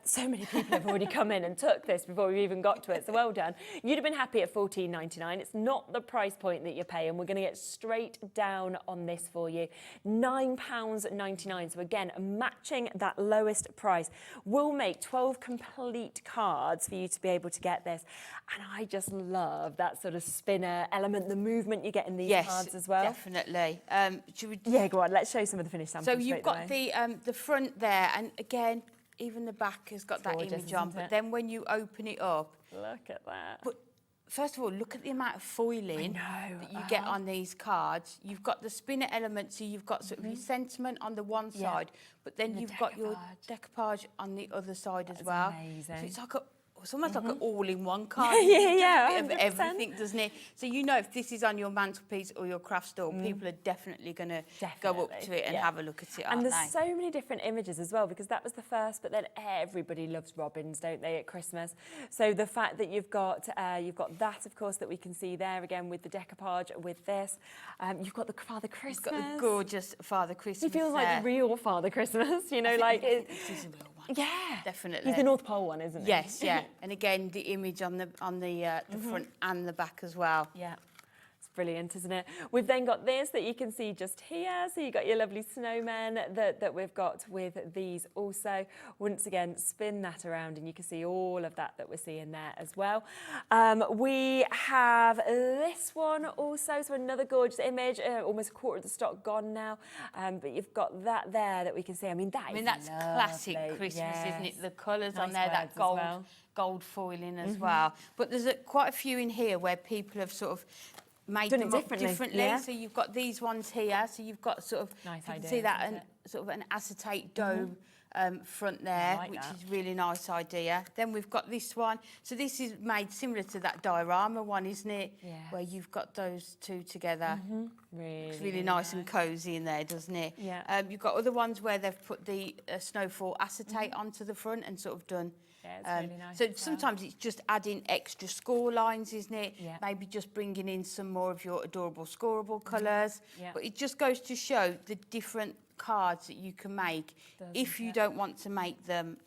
So many people have already come in and took this before we even got to it, so well done. You'd have been happy at $14.99. It's not the price point that you're paying. We're going to get straight down on this for you. £9.99. So again, matching that lowest price. We'll make 12 complete cards for you to be able to get this. And I just love that sort of spinner element, the movement you get in these cards as well. Definitely. Yeah, go on. Let's show some of the finished samples. So you've got the front there, and again, even the back has got that image on. But then when you open it up, look at that. But first of all, look at the amount of foiling that you get on these cards. You've got the spinner element, so you've got sort of your sentiment on the one side, but then you've got your decoupage on the other side as well. Amazing. So it's like it's almost like an all-in-one card. Yeah, a bit of everything, doesn't it? So you know if this is on your mantelpiece or your craft store, people are definitely going to go up to it and have a look at it, And there's so many different images as well, because that was the first, but then everybody loves robins, don't they, at Christmas? So the fact that you've got that, of course, that we can see there again with the decoupage, with this. You've got the Father Christmas. You've got the gorgeous Father Christmas. He feels like the real Father Christmas, you know, like this is a real one. Yeah, definitely. He's the North Pole one, isn't he? Yes, yeah. And again, the image on the front and the back as well. Yeah. Brilliant, isn't it? We've then got this that you can see just here. So you've got your lovely snowmen that we've got with these also. Once again, spin that around and you can see all of that we're seeing there as well. We have this one also, so another gorgeous image, almost a quarter of the stock gone now. But you've got that there that we can see. I mean, that's classic Christmas, isn't it? The colours on there, that gold foiling as well. But there's quite a few in here where people have sort of made them differently. Yeah. So you've got these ones here. So you've got sort of, nice you can idea, see that sort of an acetate dome front there, which is really nice idea. Then we've got this one. So this is made similar to that diorama one, isn't it? Yeah. Where you've got those two together. It's really nice and cosy in there, doesn't it? Yeah. You've got other ones where they've put the snowfall acetate onto the front and sort of done. Yeah, it's really nice. So sometimes it's just adding extra score lines, isn't it? Yeah. Maybe just bringing in some more of your adorable scoreable colours. Yeah. But it just goes to show the different cards that you can make if you don't want to make them,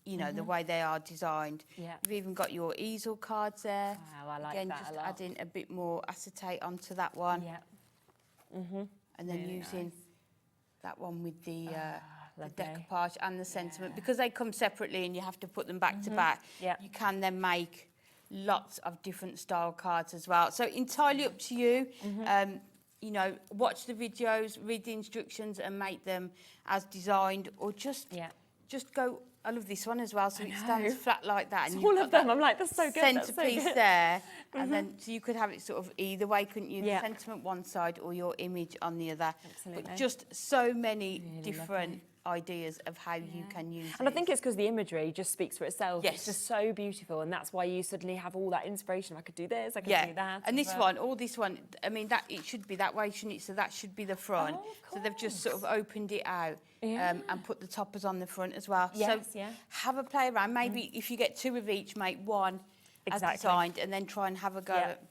you know, the way they are designed. Yeah. You've even got your easel cards there. Wow, I like Again, that just a lot. adding a bit more acetate onto that one. Yeah. And then Really using nice. that one with the lovely. decoupage and the sentiment. Because they come separately and you have to put them back to back, Yeah. you can then make lots of different style cards as well. So entirely up to you. You know, watch the videos, read the instructions and make them as designed, or just go. I love this one as well, so it stands flat like that. And all of them, I'm like, that's so good. Centerpiece there, and then so you could have it sort of either way, couldn't you? The sentiment one side or your image on the other. Absolutely. But just so many different ideas of how you can use it. And I think it's because the imagery just speaks for itself. Yes. It's just so beautiful, and that's why you suddenly have all that inspiration. I could do this, I could do that. And this one, all this one, I mean, that it should be that way, shouldn't it? So that should be the front. So they've just sort of opened it out and put the toppers on the front as well. Yes, so have a play around. Maybe if you get two of each, make one as designed, and then try and have a go at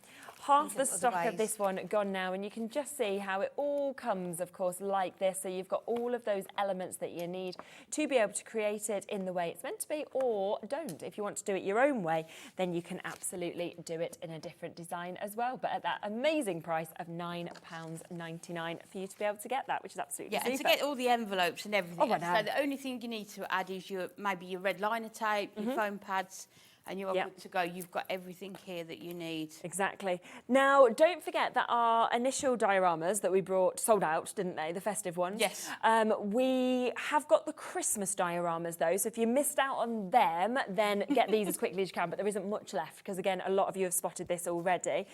half the stock of this one gone now, and you can just see how it all comes, of course, like this. So you've got all of those elements that you need to be able to create it in the way it's meant to be, or don't. If you want to do it your own way, then you can absolutely do it in a different design as well, but at that amazing price of £9.99 for you to be able to get that, which is absolutely super. and to get all the envelopes and everything. Oh, I know. So the only thing you need to add is maybe your red liner tape, your foam pads, and you're good to go. You've got everything here that you need. Exactly. Now, don't forget that our initial dioramas that we brought sold out, didn't they? The festive ones. Yes. We have got the Christmas dioramas, though, so if you missed out on them, then get these as quickly as you can, but there isn't much left, because, again, a lot of you have spotted this already.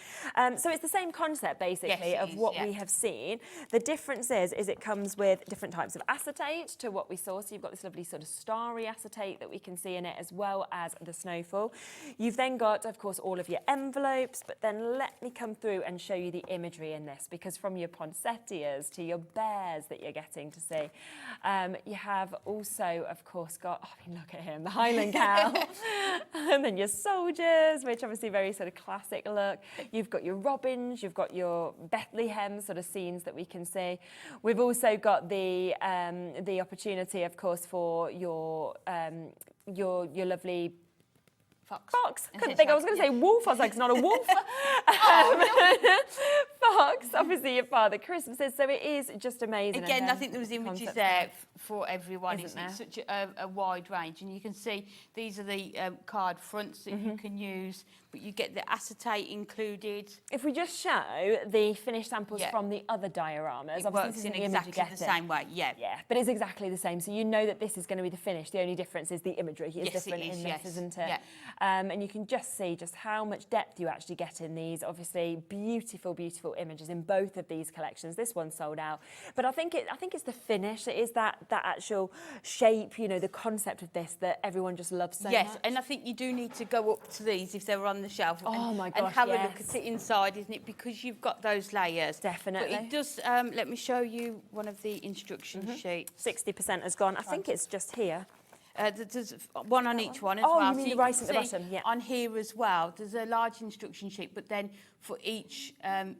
So it's the same concept, basically, of what we have seen. The difference is it comes with different types of acetate to what we saw. So you've got this lovely sort of starry acetate that we can see in it, as well as the snowfall. You've then got, of course, all of your envelopes, but then let me come through and show you the imagery in this, because from your poinsettias to your bears that you're getting to see, you have also, of course, got, I mean, look at him, the Highland cow, and then your soldiers, which obviously very sort of classic look. You've got your robins, you've got your Bethlehem sort of scenes that we can see. We've also got the opportunity, of course, for your lovely Fox. Couldn't think. I was going to say wolf. I was like, it's not a wolf. box. Obviously, your Father Christmases. So it is just amazing. Again, I think there was images there for everyone. It's such a wide range, and you can see these are the card fronts that you can use, but you get the acetate included. If we just show the finished samples from the other dioramas, it works in exactly the same way. Yeah, but it's exactly the same. So you know that this is going to be the finish. The only difference is the imagery is different in this, isn't it? And you can just see just how much depth you actually get in these. Obviously, beautiful, beautiful images in both of these collections. This one's sold out, but I think it's the finish. It is that actual shape, you know, the concept of this that everyone just loves so much. Yes, and I think you do need to go up to these if they were on the shelf my gosh, and have a look at it inside, isn't it? Because you've got those layers. Definitely. But it does, let me show you one of the instruction sheets. 60% has gone. I think it's just here. There's one on each one as well. Oh, you mean the right at the bottom, On here as well, there's a large instruction sheet, but then for each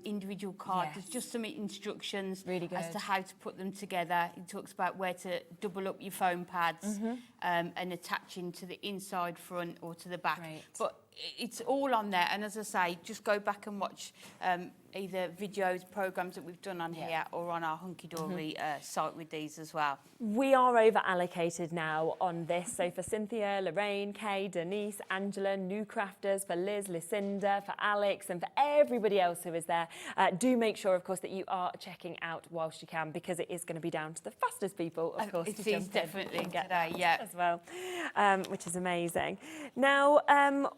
individual card, there's just some instructions as to how to put them together. It talks about where to double up your foam pads and attaching to the inside, front or to the back. But it's all on there, and as I say, just go back and watch either videos, programmes that we've done on here or on our Hunkydory site with these as well. We are over allocated now on this, so for Cynthia, Lorraine, Kay, Denise, Angela, new crafters, for Liz, Lucinda, for Alex and for everybody else who is there. Do make sure, of course, that you are checking out whilst you can, because it is going to be down to the fastest people, of course, it is definitely today, as well, which is amazing. Now,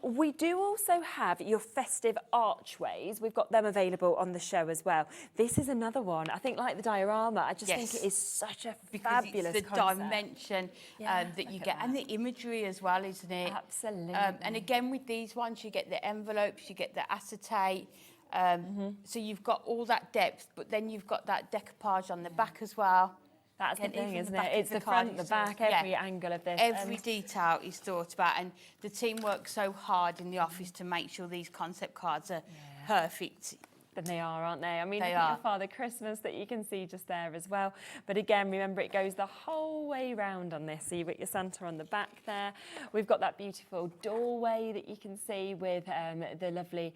we do also have your festive archways. We've got them available on the show as well. This is another one. I think, like the diorama, I just think it is such a fabulous it's the concept. Dimension that you get, and the imagery as well, isn't it? Absolutely. And again, with these ones, you get the envelopes, you get the acetate. So you've got all that depth, but then you've got that decoupage on the back as well. That's the thing, isn't it? It's the front, the back, every angle of this. Every detail is thought about, and the team works so hard in the office to make sure these concept cards are perfect. And they are, aren't they? I mean, they are. Father Christmas that you can see just there as well. But again, remember, it goes the whole way round on this. So you've got your Santa on the back there. We've got that beautiful doorway that you can see with the lovely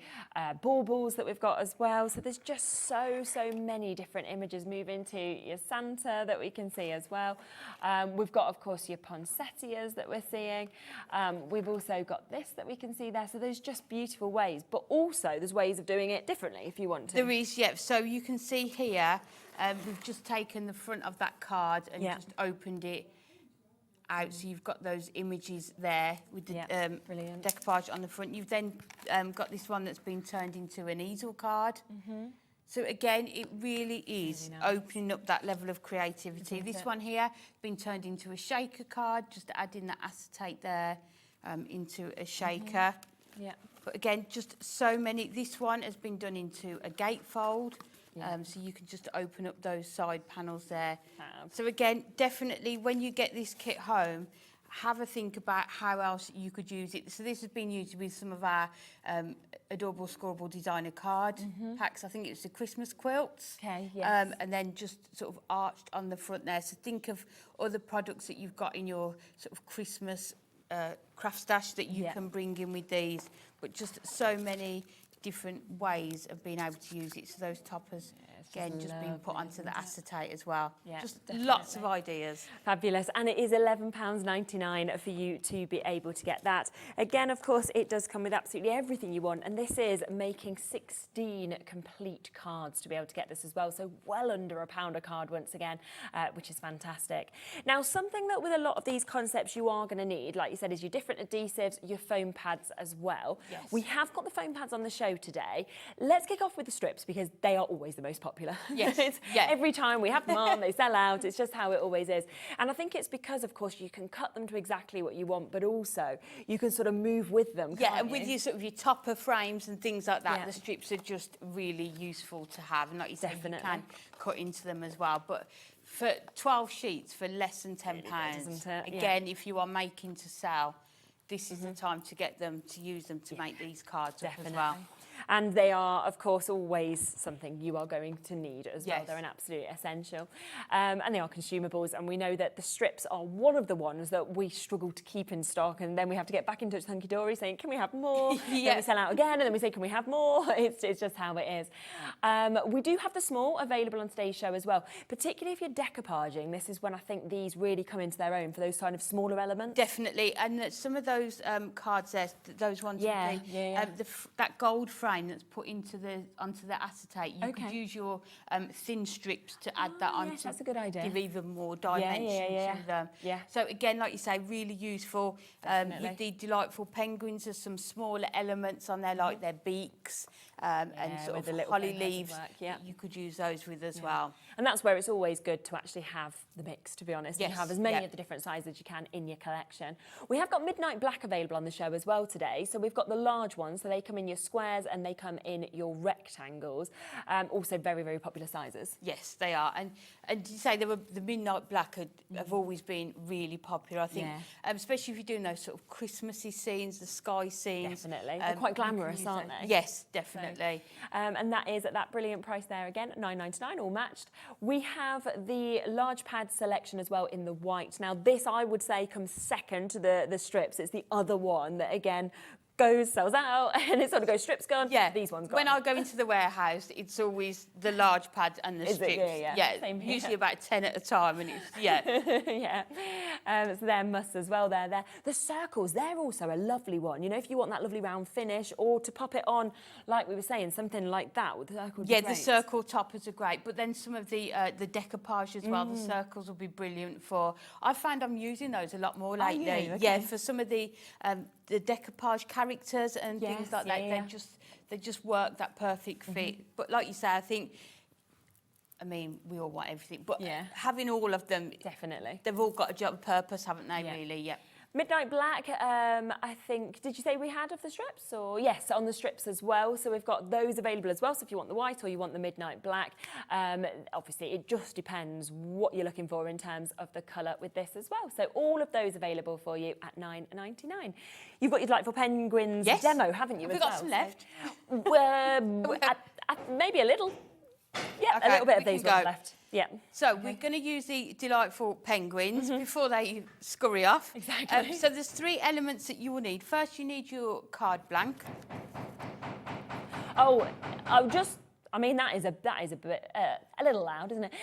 baubles that we've got as well. So there's just so many different images. Move into your Santa that we can see as well. We've got, of course, your poinsettias that we're seeing. We've also got this that we can see there. So there's just beautiful ways, but also there's ways of doing it differently if you want to. There is, so you can see here, we've just taken the front of that card and just opened it out, so you've got those images there with the decoupage on the front. You've then got this one that's been turned into an easel card. So again, it really is opening up that level of creativity. This one here been turned into a shaker card, just adding the acetate there into a shaker. But again, just so many. This one has been done into a gatefold, so you can just open up those side panels there. So again, definitely when you get this kit home, have a think about how else you could use it. So this has been used with some of our adorable scoreable designer card packs. I think it's the Christmas quilts. And then just sort of arched on the front there. So think of other products that you've got in your sort of Christmas craft stash that you can bring in with these, but just so many different ways of being able to use it. So those toppers, again, just being put onto the acetate as well. Just definitely. Lots of ideas. Fabulous. And it is £11.99 for you to be able to get that. Again, of course, it does come with absolutely everything you want. And this is making 16 complete cards to be able to get this as well. So well under £1 a card once again, which is fantastic. Now, something that with a lot of these concepts you are going to need, like you said, is your different adhesives, your foam pads as well. We have got the foam pads on the show today. Let's kick off with the strips, because they are always the most popular. Every time we have them on, they sell out. It's just how it always is. And I think it's because, of course, you can cut them to exactly what you want, but also you can sort of move with them. And with your sort of your topper frames and things like that, the strips are just really useful to have. And like you said, you can cut into them as well. But for 12 sheets for less than £10, again, if you are making to sell, this is the time to get them, to use them to make these cards up as well. And they are, of course, always something you are going to need as well. Yes. They're an absolute essential. And they are consumables. And we know that the strips are one of the ones that we struggle to keep in stock. And then we have to get back in touch with Hunkydory saying, can we have more? Then we sell out again. And then we say, can we have more? It's just how it is. We do have the small available on today's show as well, particularly if you're decoupaging. This is when I think these really come into their own for those kind of smaller elements. Definitely, and some of those cards there, those ones, that gold frame that's put onto the acetate, you could use your thin strips to add that on. Yes, that's a good idea. Give even more dimension to them. Yeah. So again, like you say, really useful. With the delightful penguins, there's some smaller elements on there, like their beaks and sort of the holly leaves. You could use those with as well. And that's where it's always good to actually have the mix, to be honest, and Yes, have as many of the different sizes as you can in your collection. We have got Midnight Black available on the show as well today. So we've got the large ones, so they come in your squares and they come in your rectangles. Also very, very popular sizes. Yes, they are. And you say the Midnight Black have always been really popular, I think, especially if you're doing those sort of Christmassy scenes, the sky scenes. Definitely. They're quite glamorous, aren't they? Yes, definitely. And that is at that brilliant price there again, £9.99, all matched. We have the large pad selection as well in the white. Now this, I would say, comes second to the strips. It's the other one that, again, sells out, and it sort of goes, strips gone, these ones gone. When I go into the warehouse, it's always the large pad and the strips. Same here. Usually about 10 at a time, and it's, so they're musts as well. They're there. The circles, they're also a lovely one. You know, if you want that lovely round finish, or to pop it on, like we were saying, something like that with the circle. The circle toppers are great, but then some of the decoupage as well. The circles will be brilliant for. I find I'm using those a lot more lately. Yeah, for some of the decoupage characters and things like that. They just work that perfect fit. But like you say, I think, I mean, we all want everything, but having all of them, definitely, they've all got a job purpose, haven't they? Really, Midnight Black, I think, did you say we had of the strips? Or yes, on the strips as well. So we've got those available as well. So if you want the white or you want the Midnight Black, obviously it just depends what you're looking for in terms of the colour with this as well. So all of those available for you at £9.99. You've got your delightful penguins demo, haven't you? Have we got some left? Maybe a little. Yeah, a little bit of these ones left. Yeah. So we're going to use the delightful penguins before they scurry off. Exactly. So there's 3 elements that you will need. First, you need your card blank. I mean, that is a bit a little loud, isn't it?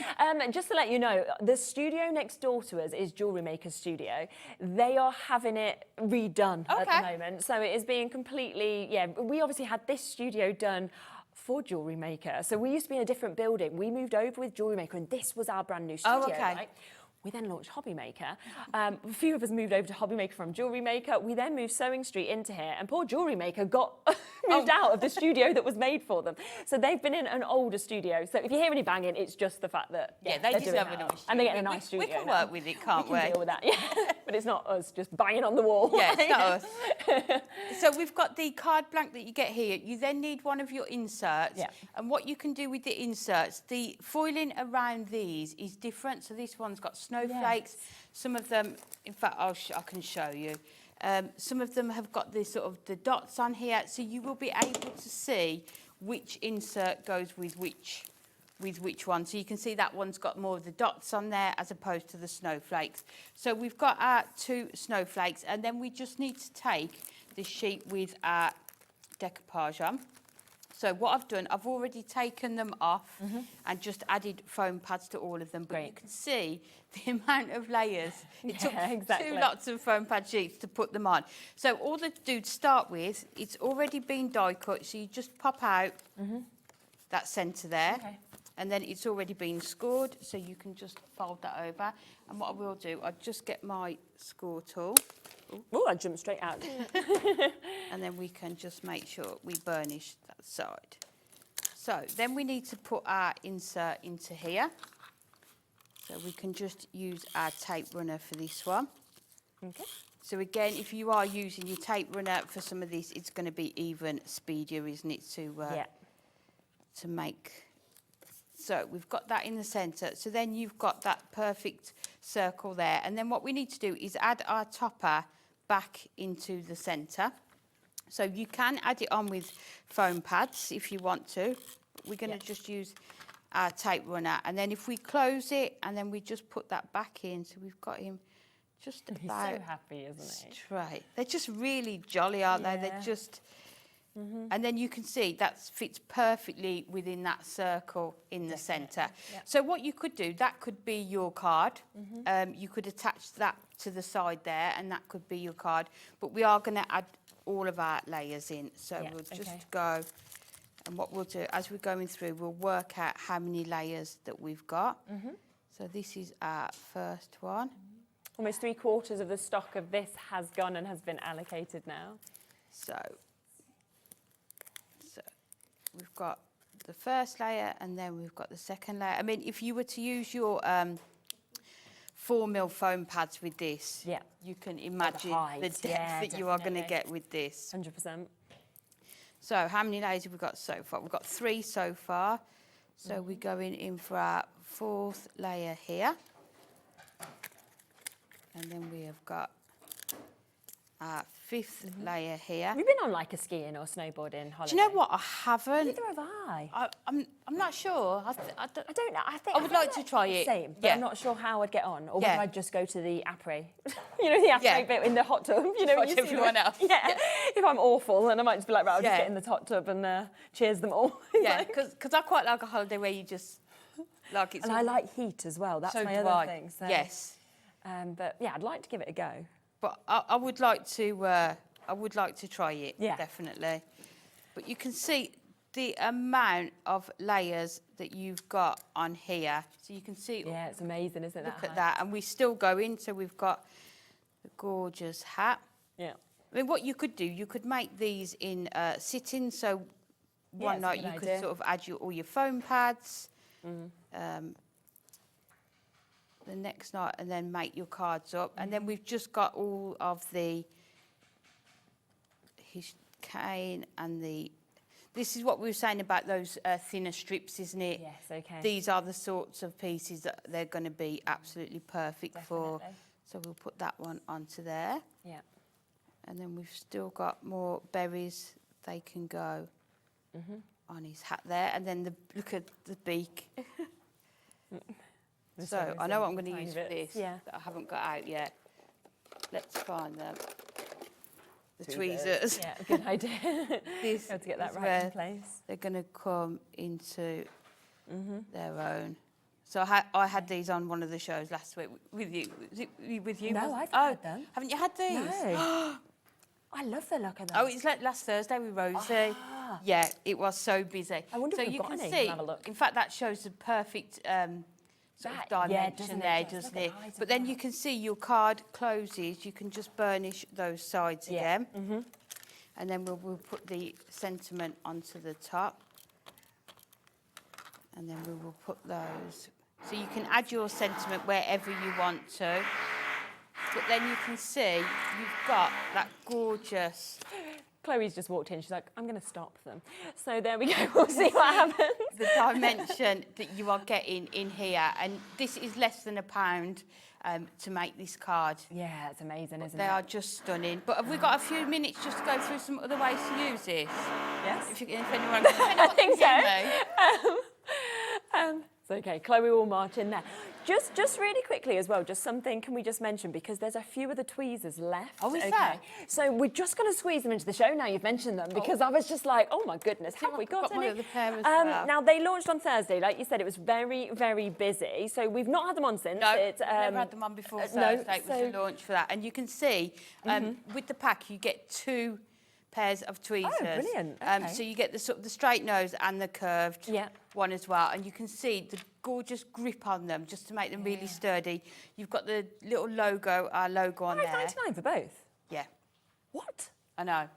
Just to let you know, the studio next door to us is Jewellery Maker's studio. They are having it redone at the moment, so it is being completely. We obviously had this studio done for Jewellery Maker. So we used to be in a different building. We moved over with Jewellery Maker, and this was our brand new studio. Right? We then launched Hobby Maker. A few of us moved over to Hobby Maker from Jewellery Maker. We then moved Sewing Street into here, and poor Jewellery Maker got moved out of the studio that was made for them. So they've been in an older studio. So if you hear any banging, it's just the fact that they deserve a nice studio. And they're getting a nice studio. We can work with it, can't we? We can deal with that, but it's not us just banging on the wall. Yeah, it's not us. So we've got the card blank that you get here. You then need one of your inserts. Yeah. And what you can do with the inserts, the foiling around these is different. So this one's got snowflakes. Yes. Some of them, in fact, I can show you. Some of them have got the sort of the dots on here, so you will be able to see which insert goes with which one. So you can see that one's got more of the dots on there as opposed to the snowflakes. So we've got our 2 snowflakes, and then we just need to take this sheet with our decoupage on. So what I've done, I've already taken them off and just added foam pads to all of them. But you can see the amount of layers. It took 2 lots of foam pad sheets to put them on. So all they do to start with, it's already been die cut. So you just pop out that centre there. Okay. And then it's already been scored. So you can just fold that over. And what I will do, I'll just get my score tool. Oh, I jumped straight out. And then we can just make sure we burnish that side. So then we need to put our insert into here. So we can just use our tape runner for this one. Okay. So again, if you are using your tape runner for some of this, it's going to be even speedier, isn't it, to make. So we've got that in the centre. So then you've got that perfect circle there. And then what we need to do is add our topper back into the centre. So you can add it on with foam pads if you want to. We're going to just use our tape runner, and then if we close it and then we just put that back in, so we've got him just about He's so happy, isn't he? straight. They're just really jolly, aren't they? They're just... And then you can see that fits perfectly within that circle in the centre. Yep. So what you could do, that could be your card. You could attach that to the side there, and that could be your card. But we are going to add all of our layers in. So we'll just go, and what we'll do, as we're going through, we'll work out how many layers that we've got. So this is our first one. Almost 3/4 of the stock of this has gone and has been allocated now. So we've got the first layer, and then we've got the second layer. I mean, if you were to use your 4mm foam pads with this, you can imagine the depth that you are going to get with this. 100%. So how many layers have we got so far? We've got 3 so far. So we're going in for our 4th layer here. And then we have got our 5th layer here. Have you been on like a skiing or snowboarding holiday? Do you know what? I haven't. Neither have I. I'm not sure. I don't know. I would like to try it. Same, but Yeah. I'm not sure how I'd get on, or Yeah. whether I'd just go to the après. You know, the après Yeah. bit in the hot tub. You know, Watch you see everyone else. Yeah. If I'm awful, then I might just be like, right, I'll just Yeah. get in the hot tub and cheers them all. Yeah, because I quite like a holiday where you just like it's. And I like heat as well. That's So my do other I. thing. So. Yes. But yeah, I'd like to give it a go. But I would like to. I would like to try it. Yeah. Definitely. But you can see the amount of layers that you've got on here. So you can see. Yeah, it's amazing, isn't it? Look at that, and we still go in. So we've got the gorgeous hat. Yeah. I mean, what you could do, you could make these in sitting. So one it's a night good you could idea. sort of add all your foam pads. The next night, and then make your cards up. And then we've just got all of his cane and the... This is what we were saying about those thinner strips, isn't it? Yes, okay. These are the sorts of pieces that they're going to be absolutely perfect for. Definitely. So we'll put that one onto there. Yeah. And then we've still got more berries. They can go on his hat there. And then look at the beak. So I know what I'm going to use for this that I haven't got out yet. Let's find them. The tweezers. Yeah, good idea. This Got to get that is right in where place. They're going to come into their own. So I had these on one of the shows last week with you. Was it with you? No, I've had them. Haven't you had these? No. I love the look of them. Oh, it's like last Thursday with Rosie. Yeah, it was so busy. I wonder so if we've you got can any. see. Have a look. In fact, that shows the perfect sort of dimension there, doesn't it? Eyes But of then that. you can see your card closes. You can just burnish those sides again. And then we'll put the sentiment onto the top. And then we will put those. So you can add your sentiment wherever you want to. But then you can see you've got that gorgeous... Chloe's just walked in. She's like, I'm going to stop them. So there we go. We'll see what happens. The dimension that you are getting in here. And this is less than £1 to make this card. Yeah, it's amazing, isn't They it? are just stunning. But have we got a few minutes just to go through some other ways to use this? Yes. If anyone I think so. Me. It's okay. Chloe will march in there. Just really quickly as well, just something can we just mention, because there's a few of the tweezers left. Oh, is there? So we're just going to squeeze them into the show now you've mentioned them, because I was just like, oh my goodness, have we got my any? other pair as well. Now, they launched on Thursday. Like you said, it was very, very busy. So we've not had them on since. No, It's, never had them on before no, Thursday. It was so- the launch for that. And you can see with the pack, you get 2 pairs of tweezers. Oh, brilliant. Okay. So you get the sort of the straight nose and the curved one as well. And you can see the gorgeous grip on them just to make them really sturdy. You've got the little logo, our logo on there. $5.99 for both. Yeah, What? I know.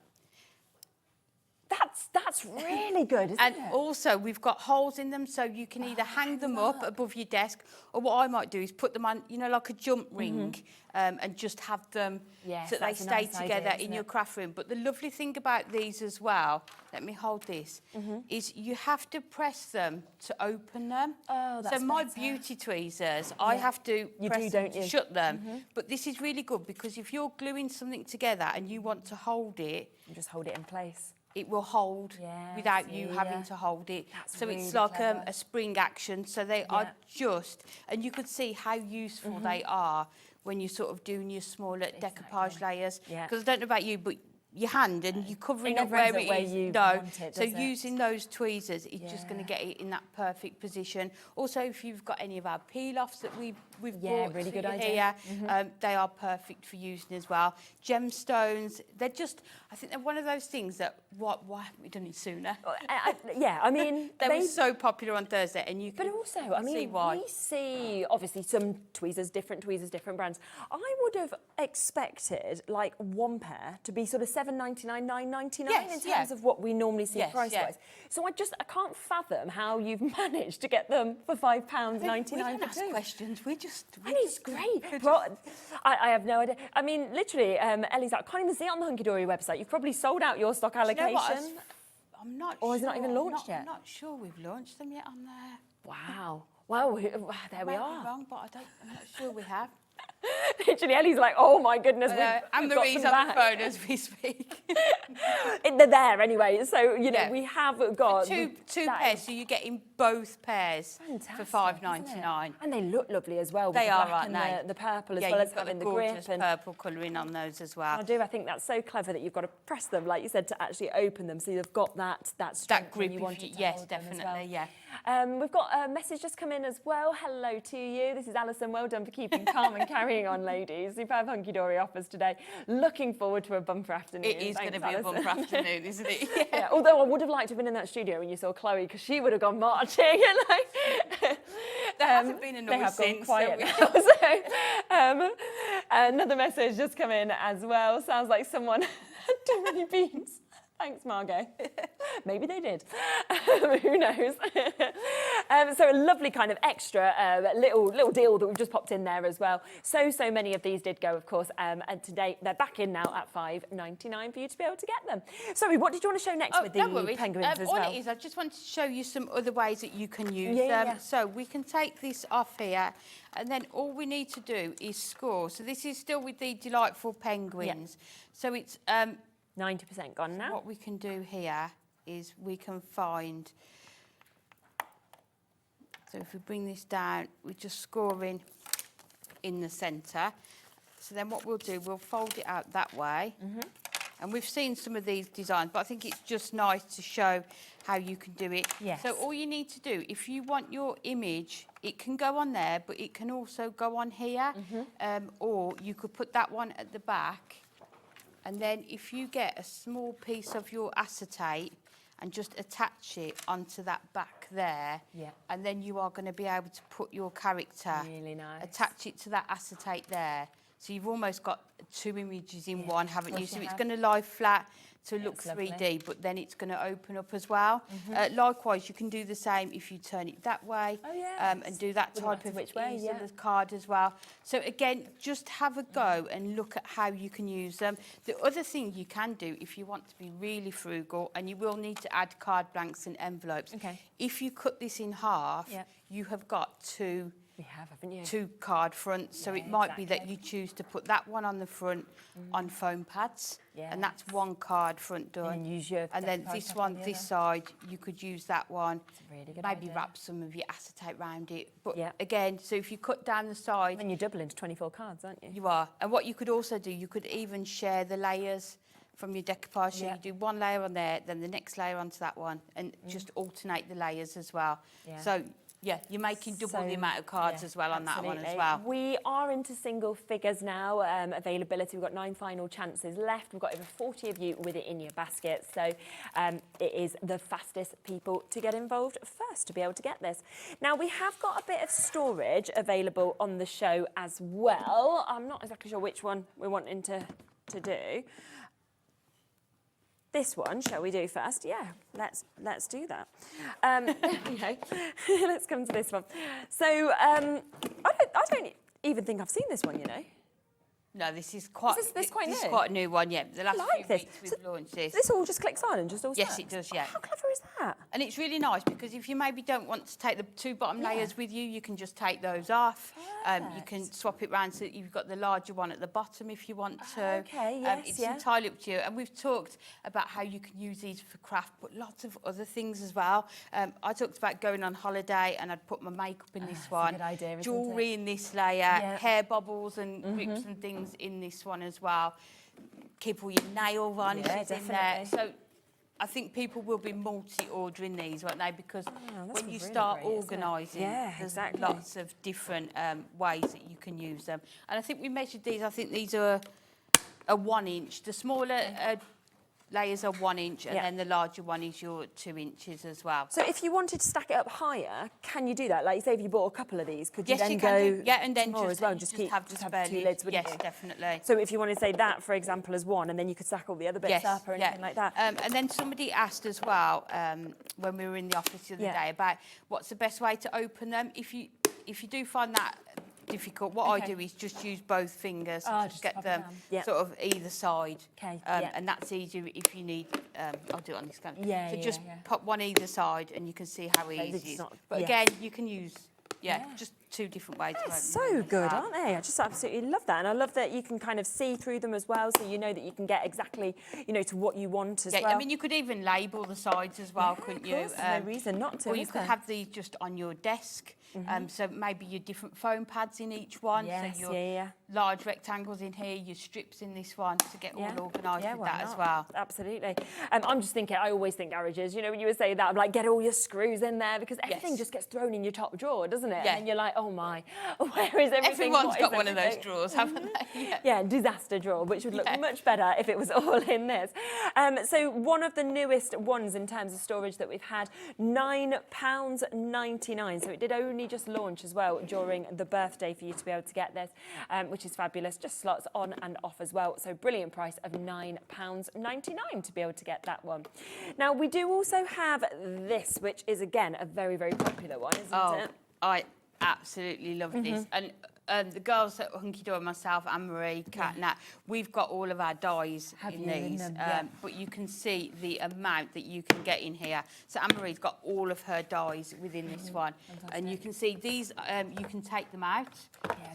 That's That's really good, isn't and it? And also, we've got holes in them, so you can either hang them up above your desk, or what I might do is put them on, you know, like a jump ring, and just have them so they stay together in your craft room. But the lovely thing about these as well, let me hold this, is you have to press them to open them. Oh, that's so my better. beauty tweezers, I have to press them to shut them. But this is really good because if you're gluing something together and you want to hold it, You just hold it in place. it will hold without you having to hold it. So it's like a spring action. So they are just, and you could see how useful they are when you're sort of doing your smaller decoupage layers. Because I don't know about you, but your hand and you're covering up where it is. You No, want it, so does it? using those tweezers is just going to get it in that perfect position. Also, if you've got any of our peel-offs that we've brought really to good you idea. here, they are perfect for using as well. Gemstones, they're just, I think they're one of those things that, why haven't we done it sooner? I mean... They were so popular on Thursday, and you can But also, I mean, see why. we see, obviously, some tweezers, different brands. I would have expected, like, one pair to be sort of £7.99, £9.99 in terms of what we normally see price-wise. So I can't fathom how you've managed to get them for £5.99 We don't for ask two. questions, and it's great. Well, I have no idea. I mean, literally, Ellie's like, I can't even see it on the Hunkydory website. You've probably sold out your stock allocation. You know what? I'm not sure. Or is it not even launched yet? I'm not sure we've launched them yet on there. Wow. Well, there we I might are. be wrong, but I'm not sure we have. Literally, Ellie's like, oh my goodness, And we've got Marie's them on the back. phone as we speak. They're there anyway, so, you know, we have got... Two pairs, so you're getting both pairs for £5.99. And they look lovely as well. They with the are, black aren't and they? the purple, as Yeah, well as you've got having the the grip. gorgeous purple colouring on those as well. I think that's so clever that you've got to press them, like you said, to actually open them, so you've got that strength That grip, when you want it to yes, hold them as definitely, well. yeah. We've got a message just come in as well. Hello to you. This is Alison. Well done for keeping calm and carrying on, ladies. Superb Hunkydory offers today. Looking forward to a bumper afternoon. It is going to be a bumper afternoon, isn't it? Yeah. Although I would have liked to have been in that studio when you saw Chloe, because she would have gone marching. And There hasn't been a they noise have gone since. quiet So now. So, another message just come in as well. Sounds like someone had too many beans. Thanks, Margot. Maybe they did. Who knows? So a lovely kind of extra little deal that we've just popped in there as well. So many of these did go, of course, and today they're back in now at £5.99 for you to be able to get them. Sorry, what did you want to show next with the penguins as well? All it is, I just wanted to show you some other ways that you can use them. So we can take this off here, and then all we need to do is score. So this is still with the delightful penguins. So it's 90% gone now. What we can do here is we can find, so if we bring this down, we're just scoring in the centre. So then what we'll do, we'll fold it out that way. And we've seen some of these designs, but I think it's just nice to show how you can do it. Yes. So all you need to do, if you want your image, it can go on there, but it can also go on here. Or you could put that one at the back. And then if you get a small piece of your acetate and just attach it onto that back there, and then you are going to be able to put your character, really nice. attach it to that acetate there. So you've almost got two images in one, haven't you? So it's going to lie flat to look 3D, but then it's going to open up as well. Likewise, you can do the same if you turn it that way and do that type of easel card as well. So again, just have a go and look at how you can use them. The other thing you can do if you want to be really frugal, and you will need to add card blanks and envelopes, if you cut this in half, you have got two card fronts, so it might be that you choose to put that one on the front on foam pads, and that's one card front done. And then this one, this side, you could use that one. Maybe wrap some of your acetate around it. But again, so if you cut down the side, then you're doubling to 24 cards, aren't you? You are. And what you could also do, you could even share the layers from your decoupage. So you do one layer on there, then the next layer onto that one, and just alternate the layers as well. So yeah, you're making double the amount of cards as well on that one as well. We are into single figures now. Availability, we've got 9 final chances left. We've got over 40 of you with it in your basket. So it is the fastest people to get involved first to be able to get this. Now, we have got a bit of storage available on the show as well. I'm not exactly sure which one we're wanting to do. this one, shall we do first? Yeah, let's do that. Okay, let's come to this one. So I don't even think I've seen this one, you know. No, this is quite. This quite new? This is quite a new one. Yeah, the last few weeks we've launched this. This all just clicks on and just all. Yes, it does. Yeah. How clever is that? And it's really nice because if you maybe don't want to take the 2 bottom layers with you, you can just take those off. You can swap it round so that you've got the larger one at the bottom if you want to. Okay, yes, it's entirely up to you. And we've talked about how you can use these for craft, but lots of other things as well. I talked about going on holiday and I'd put my makeup in this one. That's a good idea, isn't jewellery in this layer, hair bobbles and grips and things in this one as well. Keep all your nail varnishes in there. So I think people will be multi-ordering these, won't they? Because when you start organising, there's lots of different ways that you can use them. And I think we measured these. I think these are a 1 inch. The smaller layers are 1 inch, and then the larger one is your 2 inches as well. So if you wanted to stack it up higher, can you do that? Like, say if you bought a couple of these, could you Yes, then you go can do. Yeah, and then more just as well, and just have 2 spare lids, wouldn't you? Yes, definitely. So if you want to say that, for example, as one, and then you could stack all the other bits up or anything like that. And then somebody asked as well when we were in the office the other day about what's the best way to open them. If you do find that difficult, what I do is just use both fingers, just get them sort of either side, and that's easier if you need. I'll do it on this camera. So just pop one either side, and you can see how easy it is. But again, you can use just 2 different ways. They're so good, aren't they? I just absolutely love that, and I love that you can kind of see through them as well, so you know that you can get exactly, you know, to what you want as well. I mean, you could even label the sides as well, couldn't you? There's no reason not to. Or you could have these just on your desk. So maybe your different foam pads in each one. Yes, so your large rectangles in here, your strips in this one to get all organised with that as well. Absolutely. I'm just thinking, I always think garages, you know, when you were saying that, I'm like, get all your screws in there because everything just gets thrown in your top drawer, doesn't it? And you're like, oh my, where is everything? Everyone's got one of those drawers, haven't they? Disaster drawer, which would look much better if it was all in this. So one of the newest ones in terms of storage that we've had, £9.99. So it did only just launch as well during the birthday for you to be able to get this, which is fabulous. Just slots on and off as well. So brilliant price of £9.99 to be able to get that one. Now we do also have this, which is again a very, very popular one, isn't it? I absolutely love this. And the girls at Hunkydory, myself, Anne-Marie, Kat, Nat, we've got all of our dies in these. But you can see the amount that you can get in here. So Anne-Marie's got all of her dies within this one. Fantastic. And you can see these, you can take them out.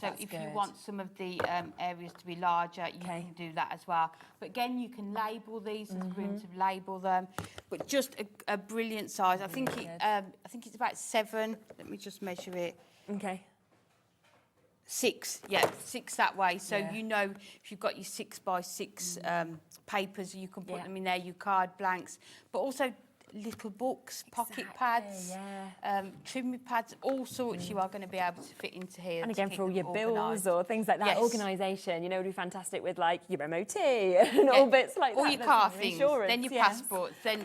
So if you want some of the areas to be larger, you can do that as well. But again, you can label these. There's room to label them. But just a brilliant size. I think it's about 7. Let me just measure it. 6, 6 that way. So you know if you've got your 6 by 6 papers, you can put them in there, your card blanks, but also little books, pocket pads, trimming pads, all sorts you are going to be able to fit into here. And again, for all your bills or things like that, organisation, you know, would be fantastic with like your MOT and all bits like that. All your car things, then your passports, then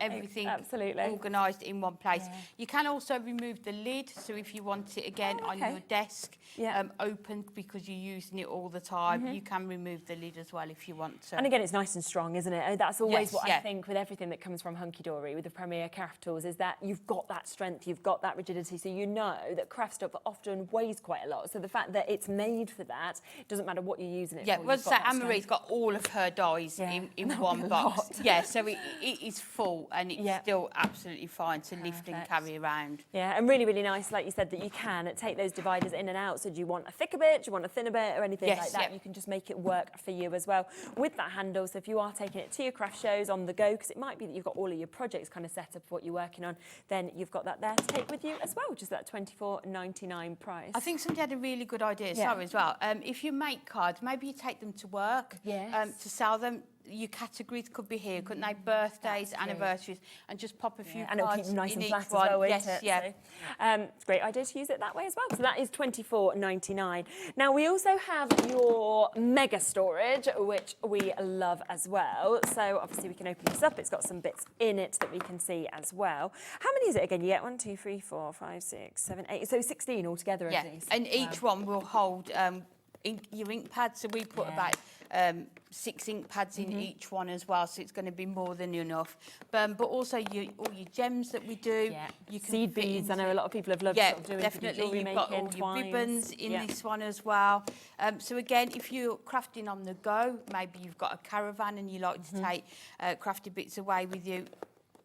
everything organised in one place. You can also remove the lid, so if you want it again on your desk, open because you're using it all the time, you can remove the lid as well if you want to. And again, it's nice and strong, isn't it? That's always what I think with everything that comes from Hunkydory with the Premier Craft Tools is that you've got that strength, you've got that rigidity, so you know that craft stuff often weighs quite a lot. So the fact that it's made for that, it doesn't matter what you're using it for. Well, so Anne-Marie's got all of her dies in one box. So it is full and it's still absolutely fine to lift and carry around. And really, really nice, like you said, that you can take those dividers in and out. So do you want a thicker bit, do you want a thinner bit or anything like that? You can just make it work for you as well with that handle. So if you are taking it to your craft shows on the go, because it might be that you've got all of your projects kind of set up for what you're working on, then you've got that there to take with you as well, which is that £24.99 price. I think somebody had a really good idea, as well. If you make cards, maybe you take them to work to sell them. Your categories could be here, couldn't they? Birthdays, anniversaries, and just pop a few cards and it'll keep them nice in and each flat as one. well, won't it? So, it's a great idea to use it that way as well. So that is £24.99. Now we also have your mega storage, which we love as well. So obviously we can open this up. It's got some bits in it that we can see as well. How many is it again? You get 1, 2, 3, 4, 5, 6, 7, 8. So 16 altogether of these. And each one will hold your ink pads. So we put about 6 ink pads in each one as well, so it's going to be more than enough. But also all your gems that we do. Yeah. You can Seed fit beads. into, I know a lot of people have loved yeah, sort of doing definitely. You've got all your ribbons in this one as well. So again, if you're crafting on the go, maybe you've got a caravan and you like to take crafty bits away with you,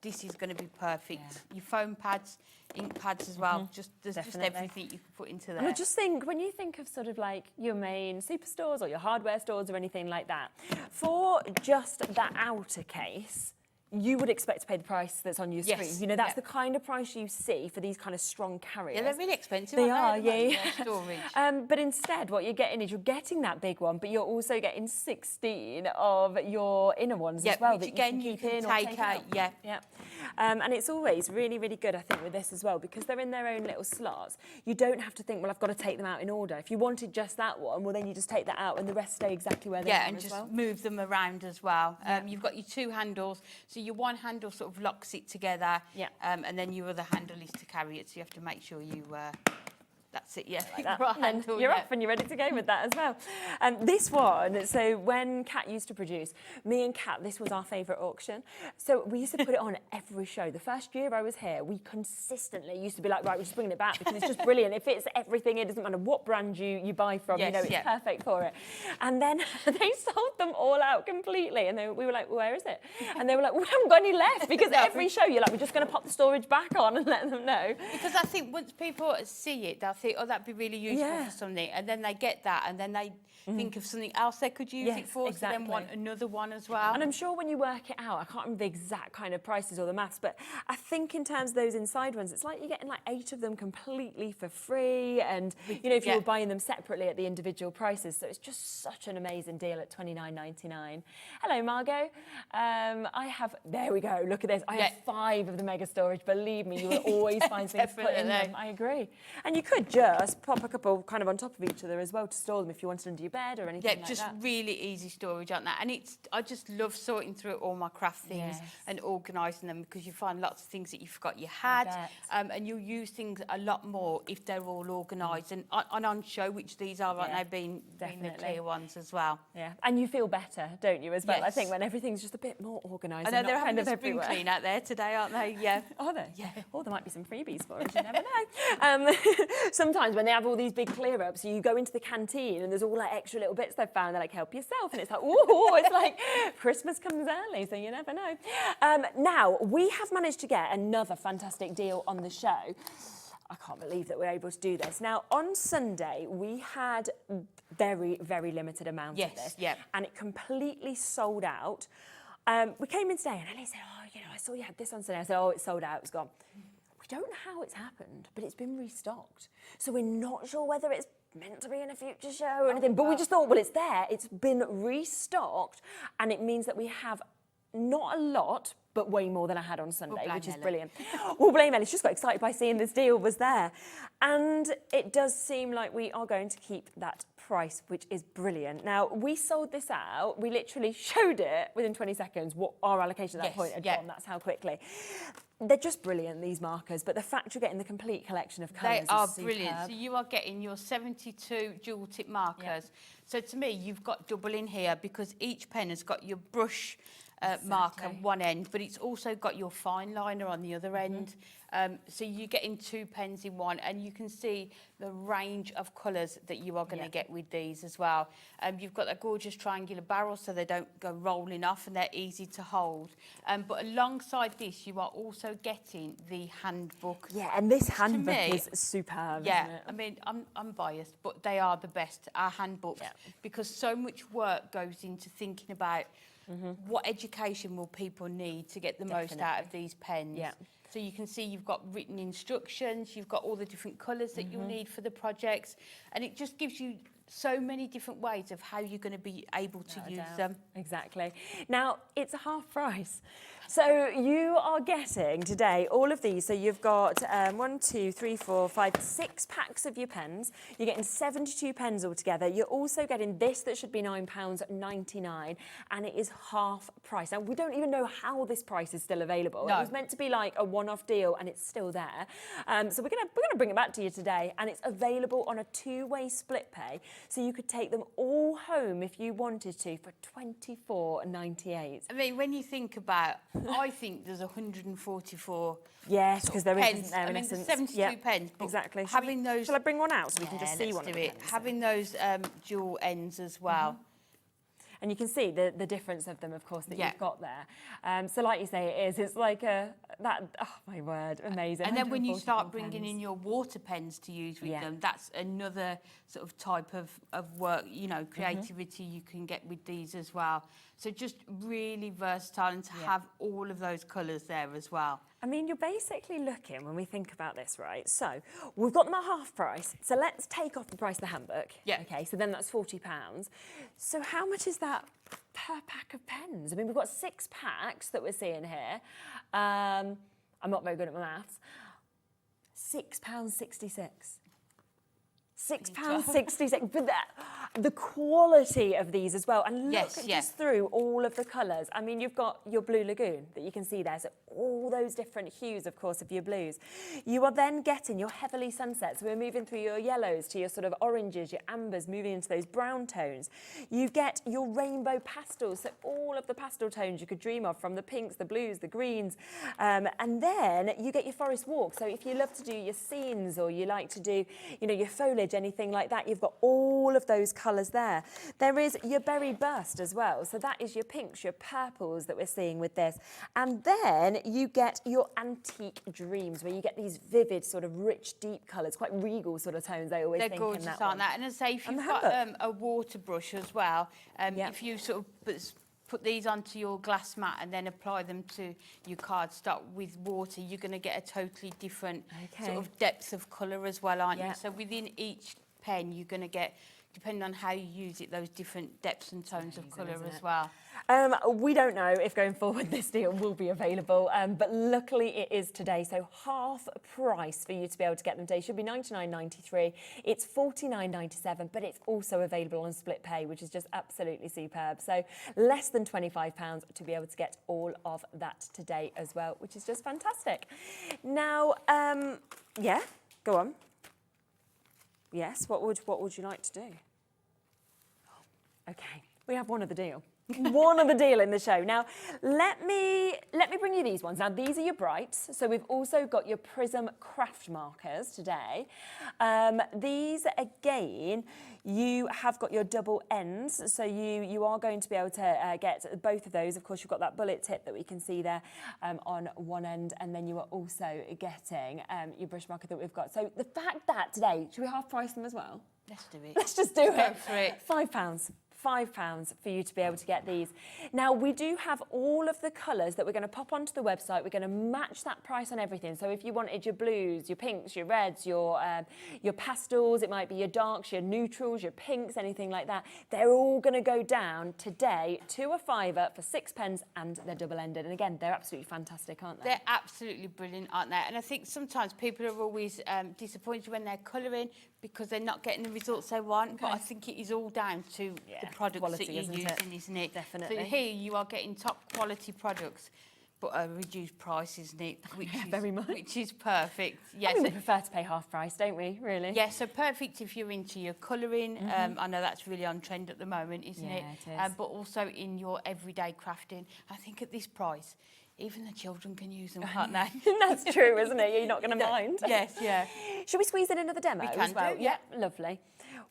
this is going to be perfect. Your foam pads, ink pads as well. There's just everything you can put into there. And I just think, when you think of sort of like your main superstores or your hardware stores or anything like that, for just that outer case, you would expect to pay the price that's on your screen. You know, that's the kind of price you see for these kind of strong carriers. Yeah, they're really expensive. They are, storage. But instead, what you're getting is you're getting that big one, but you're also getting 16 of your inner ones as well. Which again, you can take out. And it's always really, really good, I think, with this as well, because they're in their own little slots. You don't have to think, well, I've got to take them out in order. If you wanted just that one, well, then you just take that out and the rest stay exactly where they are and just move them around as well. You've got your 2 handles, so your one handle sort of locks it together, and then your other handle is to carry it, so you have to make sure you that's it, like that. Right handle, you're off and you're ready to go with that as well. This one, so when Kat used to produce, me and Kat, this was our favourite auction. So we used to put it on every show. The first year I was here, we consistently used to be like, right, we're just bringing it back because it's just brilliant. It fits everything. It doesn't matter what brand you buy from, you know, it's perfect for it. And then they sold them all out completely. And we were like, well, where is it? And they were like, we haven't got any left, because every show you're like, we're just going to pop the storage back on and let them know. Because I think once people see it, they'll think, oh, that'd be really useful for something, and then they get that, and then they think of something else they could use it for, so then want another one as well. And I'm sure when you work it out, I can't remember the exact kind of prices or the maths, but I think in terms of those inside ones, it's like you're getting like 8 of them completely for free, and you know, if you were buying them separately at the individual prices, so it's just such an amazing deal at £29.99. Hello, Margot. I have, there we go, look at this. I have 5 of the mega storage. Believe me, you will always find things to put in them. I agree. And you could just pop a couple kind of on top of each other as well to store them if you wanted under your bed or anything like that. Yeah, just really easy storage, aren't they? And I just love sorting through all my craft things and organising them, because you find lots of things that you forgot you had, and you'll use things a lot more if they're all organised and on show, which these are, aren't they, being the clear ones as well. Yeah, and you feel better, don't you, as well? I think when everything's just a bit more organised. I know they're having a spring clean out there today, aren't they? Yeah. Are they? Yeah. Oh, there might be some freebies for us, you never know. Sometimes when they have all these big clear-ups, you go into the canteen and there's all like extra little bits they've found. They're like, help yourself. And it's like, ooh, it's like Christmas comes early, so you never know. Now, we have managed to get another fantastic deal on the show. I can't believe that we're able to do this. Now, on Sunday, we had very, very limited amount of this. And it completely sold out. We came in today and Ellie said, oh, you know, I saw you had this on Sunday. I said, oh, it's sold out, it's gone. We don't know how it's happened, but it's been restocked. So we're not sure whether it's meant to be in a future show or anything, but we just thought, well, it's there. It's been restocked, and it means that we have not a lot, but way more than I had on Sunday, which is brilliant. We'll blame Ellie. She just got excited by seeing this deal was there. And it does seem like we are going to keep that price, which is brilliant. Now, we sold this out. We literally showed it within 20 seconds what our allocation at that point had gone. That's how quickly. They're just brilliant, these markers, but the fact you're getting the complete collection of colours is They are superb. brilliant. So you are getting your 72 dual tip markers. So to me, you've got double in here, because each pen has got your brush marker one end, but it's also got your fine liner on the other end. So you're getting 2 pens in one, and you can see the range of colours that you are going to get with these as well. You've got that gorgeous triangular barrel, so they don't go rolling off and they're easy to hold. But alongside this, you are also getting the handbook. Yeah, and this handbook is superb, isn't it? I mean, I'm biased, but they are the best, our handbooks, because so much work goes into thinking about what education will people need to get the most out of these pens. So you can see you've got written instructions, you've got all the different colours that you'll need for the projects, and it just gives you so many different ways of how you're going to be able to use them. Exactly. Now, it's a half price. So you are getting today all of these. So you've got 1, 2, 3, 4, 5, 6 packs of your pens. You're getting 72 pens altogether. You're also getting this that should be £9.99, and it is half price. Now, we don't even know how this price is still available. It was meant to be like a one-off deal, and it's still there. So we're gonna bring it back to you today, and it's available on a 2-way split pay. So you could take them all home if you wanted to for $24.98. I mean, when you think about, I think there's 144. Yes, because there is, pence. isn't there, in I mean, essence? there's 72 pence. But exactly. Having those. Shall I bring one out so we can just see one of do the it. pens? Having those dual ends as well. And you can see the difference of them, of course, that you've got there. So like you say, it's like oh my word, amazing. And then when you start 144 bringing pens. in your water pens to use with them, that's another sort of type of work, you know, creativity you can get with these as well. So just really versatile, and to have all of those colours there as well. I mean, you're basically looking, when we think about this, right? So we've got them at half price. So let's take off the price of the handbook. Yeah. Okay, so then that's £40. So how much is that per pack of pens? I mean, we've got 6 packs that we're seeing here. I'm not very good at my maths. £6.66. £6.66, but the quality of these as well, and look just through all of the colours. I mean, you've got your Blue Lagoon that you can see there, so all those different hues, of course, of your blues. You are then getting your heavily sunsets. We're moving through your yellows to your sort of oranges, your ambers, moving into those brown tones. You get your rainbow pastels, so all of the pastel tones you could dream of, from the pinks, the blues, the greens, and then you get your forest walk. So if you love to do your scenes, or you like to do, you know, your foliage, anything like that, you've got all of those colours there. There is your berry burst as well, so that is your pinks, your purples that we're seeing with this. And then you get your antique dreams, where you get these vivid, sort of rich, deep colours, quite regal sort of tones, I always think. They're gorgeous, aren't they? And as I say, if you've got a water brush as well, if you sort of put these onto your glass mat and then apply them to your cardstock with water, you're going to get a totally different sort of depth of colour as well, aren't you? So within each pen, you're going to get, depending on how you use it, those different depths and tones of colour as well. We don't know if going forward this deal will be available, but luckily it is today, so half price for you to be able to get them today. It should be $99.93. It's $49.97, but it's also available on split pay, which is just absolutely superb. So less than £25 to be able to get all of that today as well, which is just fantastic. Now, yeah, go on. Yes, what would you like to do? Okay, we have one of the deal. One of the deal in the show. Now, let me bring you these ones. Now, these are your brights. So we've also got your Prism craft markers today. These, again, you have got your double ends. So you are going to be able to get both of those. Of course, you've got that bullet tip that we can see there on one end. And then you are also getting your brush marker that we've got. So the fact that today, should we half price them as well? Let's do it. Let's just do it. Go for it. £5. £5 for you to be able to get these. Now, we do have all of the colours that we're going to pop onto the website. We're going to match that price on everything. So if you wanted your blues, your pinks, your reds, your pastels, it might be your darks, your neutrals, your pinks, anything like that, they're all going to go down today to a £5 for 6 pence, and they're double-ended. And again, they're absolutely fantastic, aren't they? They're absolutely brilliant, aren't they? And I think sometimes people are always disappointed when they're colouring because they're not getting the results they want. But I think it is all down to the products quality, that you're using, isn't it? Definitely. So here you are getting top quality products, but a reduced price, isn't it? Which is, very much. Which is perfect. Yes, I mean, we prefer to pay half price, don't we? Really? Yeah. So perfect if you're into your colouring. I know that's really on trend at the moment, isn't it? It is. But also in your everyday crafting. I think at this price, even the children can use them, can't they? That's true, isn't it? You're not going to mind. Yes, yeah. Should we squeeze in another demo We can as well? do, yeah. Lovely.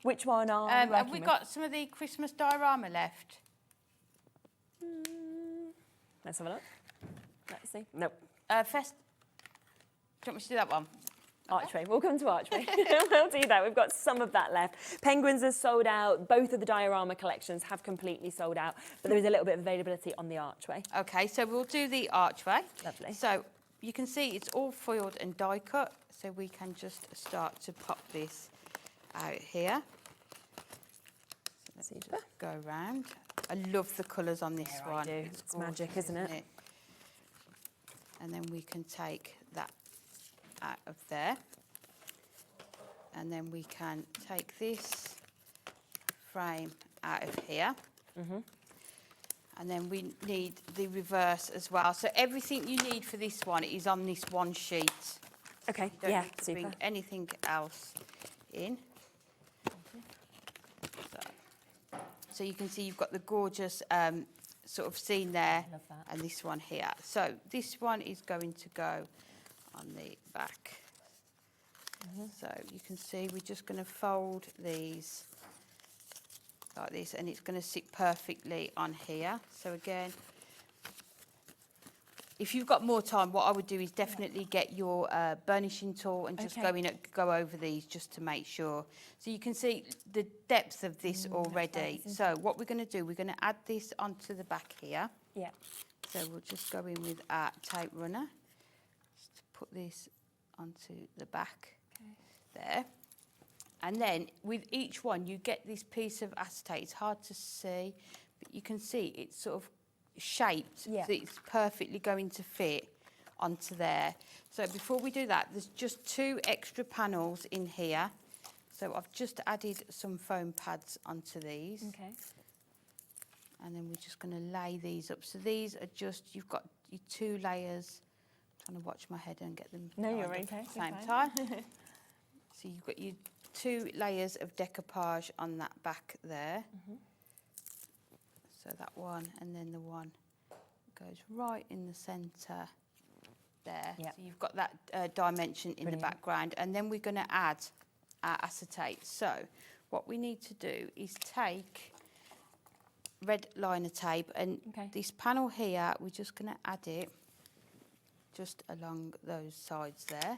Which one are we Have working we with? got some of the Christmas diorama left? Let's have a look. Let's see. Nope. Do you want me to do that one? Archway. We'll come to Archway. We'll do that. We've got some of that left. Penguins are sold out. Both of the diorama collections have completely sold out, but there is a little bit of availability on the Archway. Okay, so we'll do the Archway. Lovely. So you can see it's all foiled and die cut, so we can just start to pop this out here. Let's go round. I love the colours on this one. I do. It's magic, isn't it? And then we can take that out of there. And then we can take this frame out of here. And then we need the reverse as well. So everything you need for this one is on this one sheet. Okay, You don't yeah, need to super. bring anything else in. So you can see you've got the gorgeous sort of scene there, love that. and this one here. So this one is going to go on the back. So you can see we're just going to fold these like this, and it's going to sit perfectly on here. So again, if you've got more time, what I would do is definitely get your burnishing tool and just go over these just to make sure. So you can see the depth of this already. So what we're going to do, we're going to add this onto the back here. Yeah. So we'll just go in with our tape runner. Just to put this onto the back there. And then with each one, you get this piece of acetate. It's hard to see, but you can see it's sort of shaped so it's perfectly going to fit onto there. So before we do that, there's just 2 extra panels in here. So I've just added some foam pads onto these. Okay. And then we're just going to lay these up. So these are just, you've got your 2 layers. I'm trying to watch my head and get them You're at okay. the same time. So you've got your 2 layers of decoupage on that back there. So that one, and then the one goes right in the centre there. Yep. So you've got that dimension in the background, and then we're going to add our acetate. So what we need to do is take red liner tape, and this panel here, we're just going to add it just along those sides there.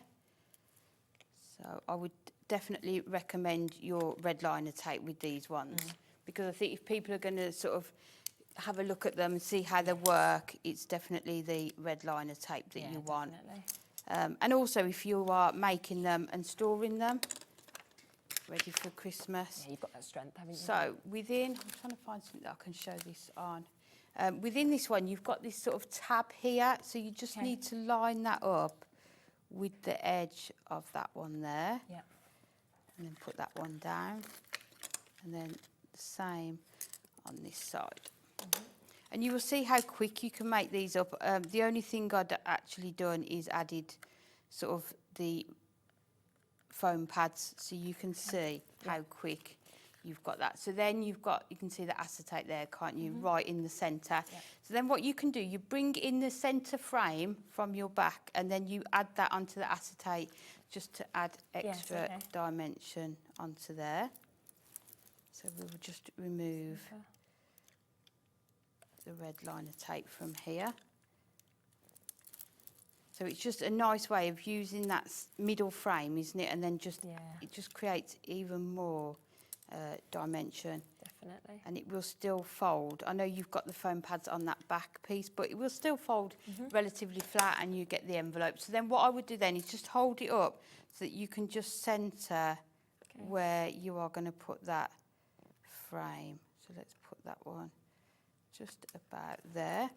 So I would definitely recommend your red liner tape with these ones, because I think if people are going to sort of have a look at them and see how they work, it's definitely the red liner tape that you want. And also if you are making them and storing them ready for Christmas. Yeah, you've got that strength, haven't you? So within, I'm trying to find something that I can show this on. Within this one, you've got this sort of tab here, so you just need to line that up with the edge of that one there. Yeah. And then put that one down, and then the same on this side. And you will see how quick you can make these up. The only thing I'd actually done is added sort of the foam pads, so you can see how quick you've got that. So then you can see the acetate there, can't you, right in the centre. So then what you can do, you bring in the centre frame from your back, and then you add that onto the acetate just to add extra dimension onto there. So we will just remove the red liner tape from here. So it's just a nice way of using that middle frame, isn't it? And then just it just creates even more dimension. Definitely. And it will still fold. I know you've got the foam pads on that back piece, but it will still fold relatively flat, and you get the envelope. So then what I would do then is just hold it up so that you can just centre where you are going to put that frame. So let's put that one just about there.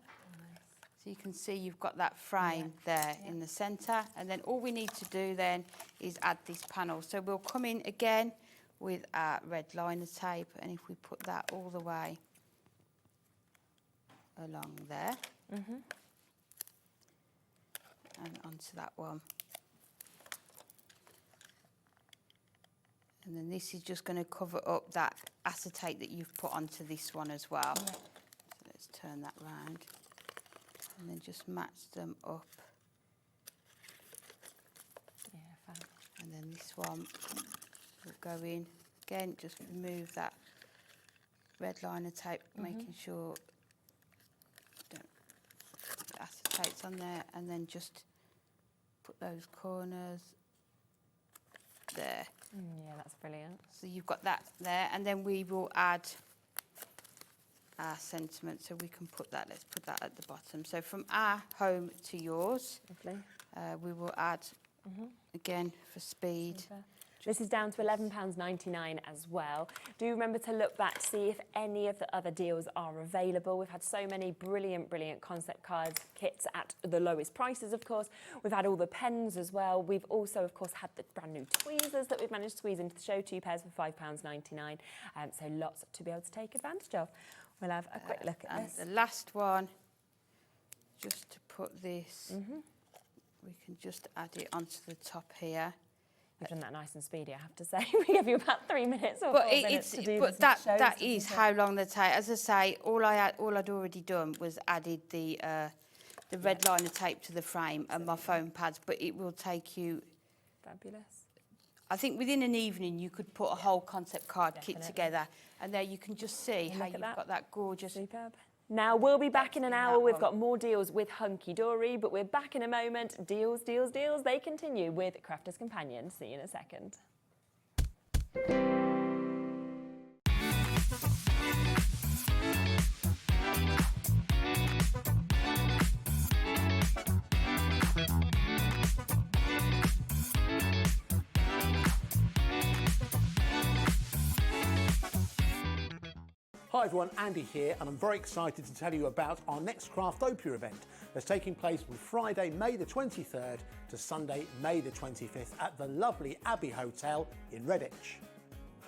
So you can see you've got that frame there in the centre, and then all we need to do then is add this panel. So we'll come in again with our red liner tape, and if we put that all the way along there and onto that one. And then this is just going to cover up that acetate that you've put onto this one as well. So let's turn that round. And then just match them up. And then this one will go in. Again, just remove that red liner tape, making sure the acetate's on there, and then just put those corners there. Yeah, that's brilliant. So you've got that there, and then we will add our sentiment, so we can put that, let's put that at the bottom. So from our home to yours, we will add, again, for speed. This is down to £11.99 as well. Do remember to look back, see if any of the other deals are available. We've had so many brilliant, brilliant concept cards, kits at the lowest prices, of course. We've had all the pens as well. We've also, of course, had the brand new tweezers that we've managed to squeeze into the show, 2 pairs for £5.99. So lots to be able to take advantage of. We'll have a quick look at this. And the last one, just to put this, we can just add it onto the top here. You've done that nice and speedy, I have to say. We give you about 3 minutes or 4 minutes to do this. But that is how long they take. As I say, all I'd already done was added the red liner tape to the frame and my foam pads, but it will take you... Fabulous. I think within an evening you could put a whole concept card kit together, and there you can just see how you've got that gorgeous... Superb. Now, we'll be back in an hour. We've got more deals with Hunkydory, but we're back in a moment. Deals, deals, deals. They continue with Crafter's Companion. See you in a second. Hi everyone, Andy here, and I'm very excited to tell you about our next Craftopia event that's taking place from Friday, May the 23rd to Sunday, May the 25th at the lovely Abbey Hotel in Redditch.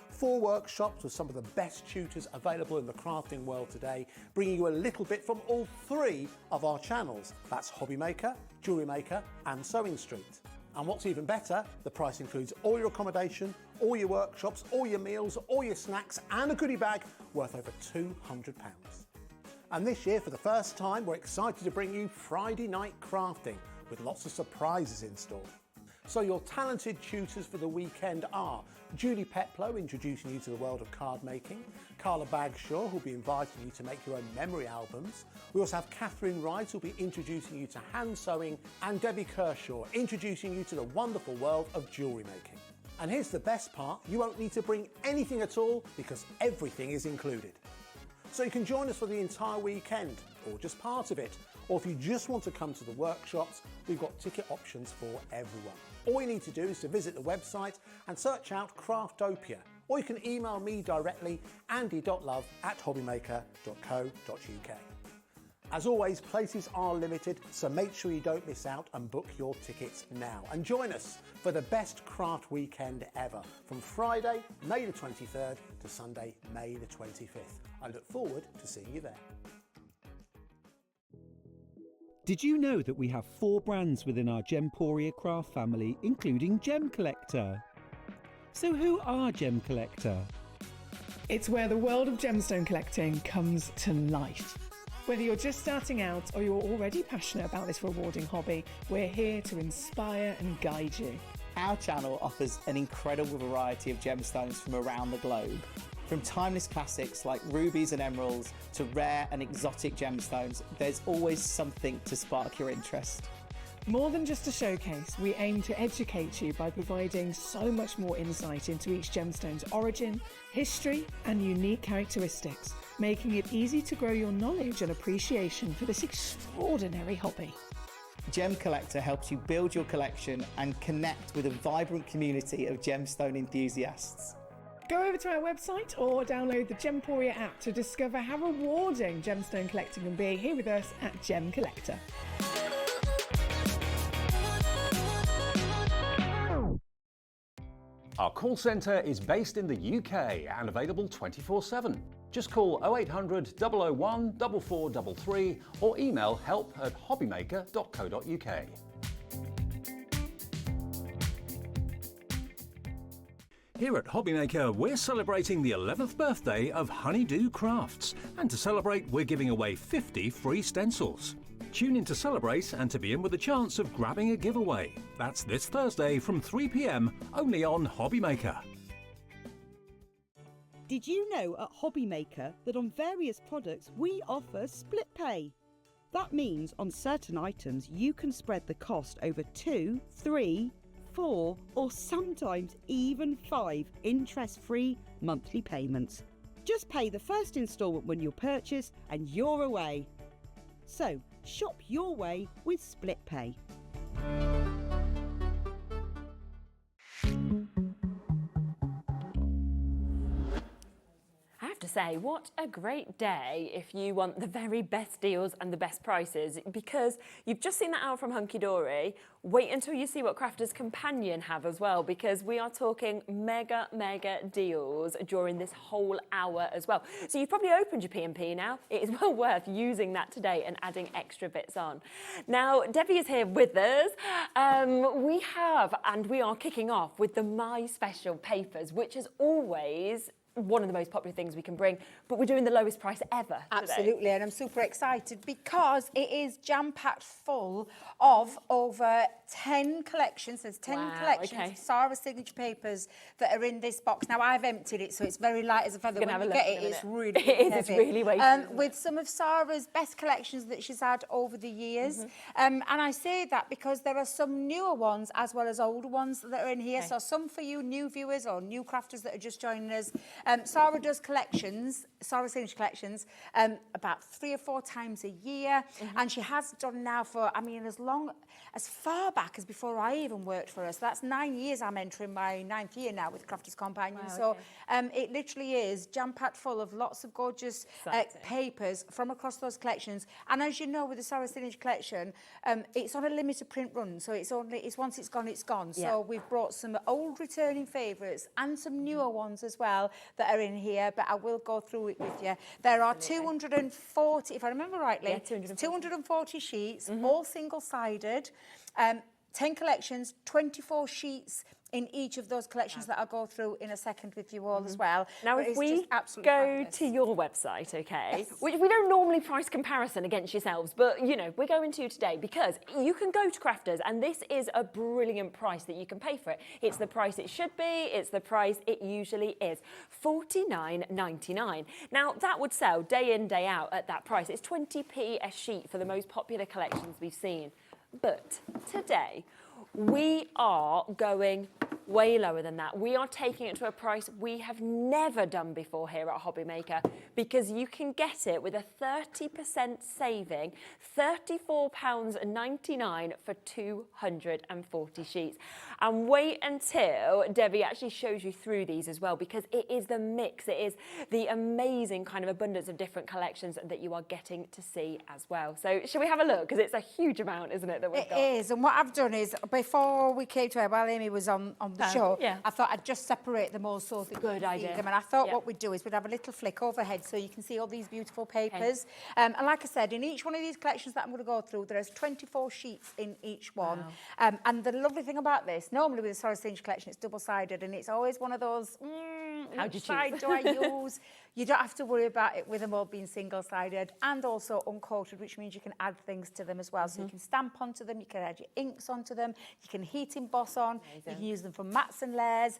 4 workshops with some of the best tutors available in the crafting world today, bringing you a little bit from all 3 of our channels. That's Hobby Maker, Jewellery Maker and Sewing Street. And what's even better, the price includes all your accommodation, all your workshops, all your meals, all your snacks and a goodie bag worth over £200. And this year, for the first time, we're excited to bring you Friday night crafting with lots of surprises in store. So your talented tutors for the weekend are Julie Peplow, introducing you to the world of card making, Carla Bagshaw, who'll be inviting you to make your own memory albums. We also have Catherine Wright, who'll be introducing you to hand sewing, and Debbie Kershaw, introducing you to the wonderful world of jewellery making. And here's the best part, you won't need to bring anything at all because everything is included. So you can join us for the entire weekend, or just part of it, or if you just want to come to the workshops, we've got ticket options for everyone. All you need to do is to visit the website and search out Craftopia, or you can email me directly, andy.love@hobbymaker.co.uk. As always, places are limited, so make sure you don't miss out and book your tickets now. And join us for the best craft weekend ever, from Friday, May the 23rd to Sunday, May the 25th. I look forward to seeing you there. Did you know that we have 4 brands within our Gemporia craft family, including Gem Collector? So who are Gem Collector? It's where the world of gemstone collecting comes to life. Whether you're just starting out or you're already passionate about this rewarding hobby, we're here to inspire and guide you. Our channel offers an incredible variety of gemstones from around the globe. From timeless classics like rubies and emeralds to rare and exotic gemstones, there's always something to spark your interest. More than just a showcase, we aim to educate you by providing so much more insight into each gemstone's origin, history, and unique characteristics, making it easy to grow your knowledge and appreciation for this extraordinary hobby. Gem Collector helps you build your collection and connect with a vibrant community of gemstone enthusiasts. Go over to our website or download the Gemporia app to discover how rewarding gemstone collecting can be here with us at Gem Collector. Our call centre is based in the UK and available 24/7. Just call 0800 001 4433 or email help@hobbymaker.co.uk. Here at Hobbymaker, we're celebrating the 11th birthday of Honeydew Crafts, and to celebrate, we're giving away 50 free stencils. Tune in to celebrate and to be in with a chance of grabbing a giveaway. That's this Thursday from 3 p.m, only on Hobbymaker. Did you know at Hobbymaker that on various products we offer split pay? That means on certain items you can spread the cost over 2, 3, 4 or sometimes even 5 interest-free monthly payments. Just pay the first instalment when you purchase and you're away. So shop your way with split pay. say, what a great day if you want the very best deals and the best prices, because you've just seen that out from Hunkydory. Wait until you see what Crafters Companion have as well, because we are talking mega deals during this whole hour as well. So you've probably opened your P&P now. It is well worth using that today and adding extra bits on. Now, Debbie is here with us. We are kicking off with the My Special papers, which is always one of the most popular things we can bring, but we're doing the lowest price ever Absolutely, today. and I'm super excited because it is jam-packed full of over 10 collections. There's 10 collections of Sarah's signature papers that are in this box. Now, I've emptied it, so it's very light as a feather. When you get it, it's really heavy. It's really weighty. With some of Sarah's best collections that she's had over the years. And I say that because there are some newer ones as well as older ones that are in here. So some for you new viewers or new crafters that are just joining us. Sarah does collections, Sarah's signature collections, about 3 or 4 times a year. And she has done now for, I mean, as far back as before I even worked for her. So that's 9 years. I'm entering my 9th year now with Crafters Companion. Wow, so it literally is jam-packed full of lots of gorgeous papers from across those collections. And as you know, with the Sarah signature collection, it's on a limited print run. So it's once it's gone, it's gone. So we've brought some old returning favourites and some newer ones as well that are in here, but I will go through it with you. There are 240, if I remember rightly, 240 sheets, all single-sided, 10 collections, 24 sheets in each of those collections that I'll go through in a second with you all as well. Now, if we go to your website, we don't normally price comparison against yourselves, but, you know, we're going to today because you can go to Crafters and this is a brilliant price that you can pay for it. It's the price it should be. It's the price it usually is. $49.99. Now, that would sell day in, day out at that price. It's 20p a sheet for the most popular collections we've seen. But today, we are going way lower than that. We are taking it to a price we have never done before here at Hobbymaker, because you can get it with a 30% saving, £34.99 for 240 sheets. And wait until Debbie actually shows you through these as well, because it is the mix, it is the amazing kind of abundance of different collections that you are getting to see as well. So shall we have a look? Because it's a huge amount, isn't it, that we've got? It is, and what I've done is, before we came to her, while Amy was on the show, I thought I'd just separate them all so that you could see them. And I thought what we'd do is we'd have a little flick overhead so you can see all these beautiful papers. And like I said, in each one of these collections that I'm going to go through, there's 24 sheets in each one. And the lovely thing about this, normally with the Sarah signature collection, it's double-sided, and it's always one of those, which side do I use? You don't have to worry about it with them all being single-sided and also uncoated, which means you can add things to them as well. So you can stamp onto them, you can add your inks onto them, you can heat emboss on, you can use them for mats and layers.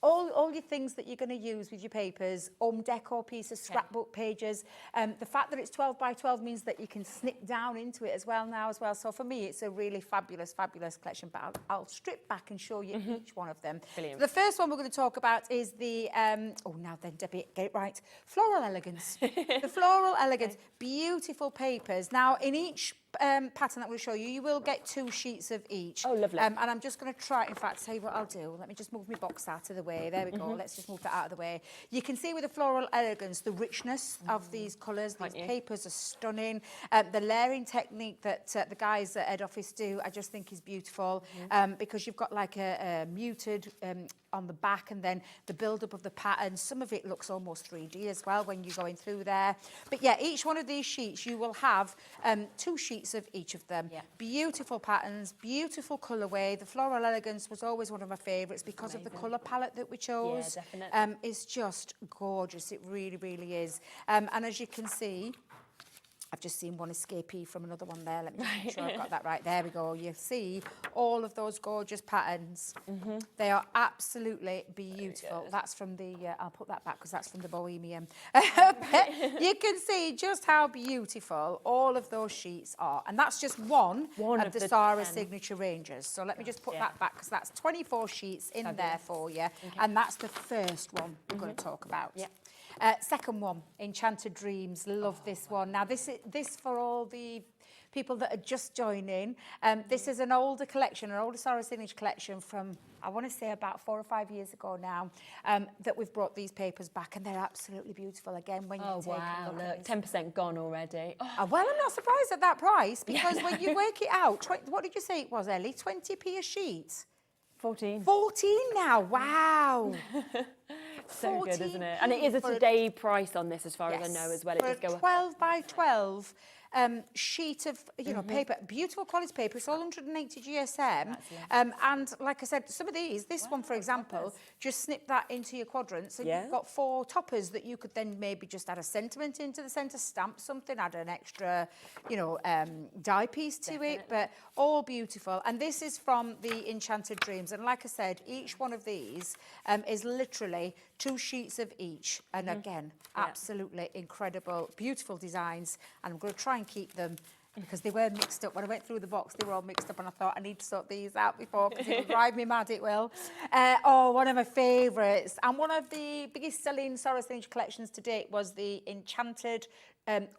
All your things that you're going to use with your papers, decor pieces, scrapbook pages. The fact that it's 12 by 12 means that you can snip down into it as well now as well. So for me, it's a really fabulous collection. But I'll strip back and show you each one of them. Brilliant. The first one we're going to talk about is the, now then, Debbie, get it right. Floral Elegance. The Floral Elegance. Beautiful papers. Now, in each pattern that we'll show you, you will get 2 sheets of each. Oh, lovely. And I'm just going to try, in fact, tell you what I'll do. Let me just move my box out of the way. There we go. Let's just move that out of the way. You can see with the Floral Elegance the richness of these colours. These papers are stunning. The layering technique that the guys at head office do, I just think is beautiful, because you've got like a muted on the back and then the build-up of the pattern. Some of it looks almost 3D as well when you're going through there. But yeah, each one of these sheets, you will have 2 sheets of each of them. Beautiful patterns, beautiful colourway. The Floral Elegance was always one of my favourites because of the colour palette that we chose. Yeah, definitely. It's just gorgeous. It really, really is. And as you can see, I've just seen one escapee from another one there. Let me just make sure I've got that right. There we go. You see all of those gorgeous patterns. They are absolutely beautiful. That's from the, I'll put that back because that's from the Bohemian. You can see just how beautiful all of those sheets are. And that's just one of the Sarah signature ranges. So let me just put that back because that's 24 sheets in there for you. And that's the first one we're going to talk about. Second one, Enchanted Dreams. Love this one. Now, this for all the people that are just joining. This is an older collection, an older Sarah Signature collection from, I want to say, about 4 or 5 years ago now, that we've brought these papers back, and they're absolutely beautiful. Again, when you take a look at 10% gone already. Oh, well, I'm not surprised at that price, because when you work it out, what did you say it was, Ellie? 20p a sheet? 14. 14 now, wow. So good, isn't it? And it is a today price on this, as far as I know, as well. It does go 12 by 12 sheet of paper, beautiful quality paper. It's all 180 GSM, and like I said, some of these, this one for example, just snip that into your quadrants, and you've got 4 toppers that you could then maybe just add a sentiment into the centre, stamp something, add an extra, die piece to it, but all beautiful. And this is from the Enchanted Dreams, and like I said, each one of these is literally 2 sheets of each, and again, absolutely incredible, beautiful designs. And I'm going to try and keep them, because they were mixed up. When I went through the box, they were all mixed up, and I thought I need to sort these out before, because it will drive me mad, it will. One of my favourites, and one of the biggest selling Sarah Signature collections to date was the Enchanted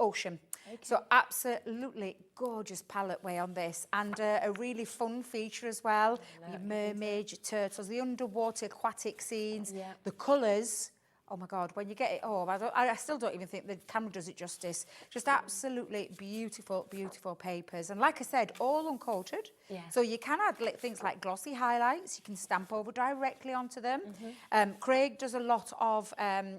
Ocean. So absolutely gorgeous palette way on this, and a really fun feature as well. Your mermaids, your turtles, the underwater aquatic scenes, the colours. Oh my God, when you get it home, I still don't even think the camera does it justice. Just absolutely beautiful, beautiful papers. And like I said, all uncoated. So you can add things like glossy highlights. You can stamp over directly onto them. Craig does a lot of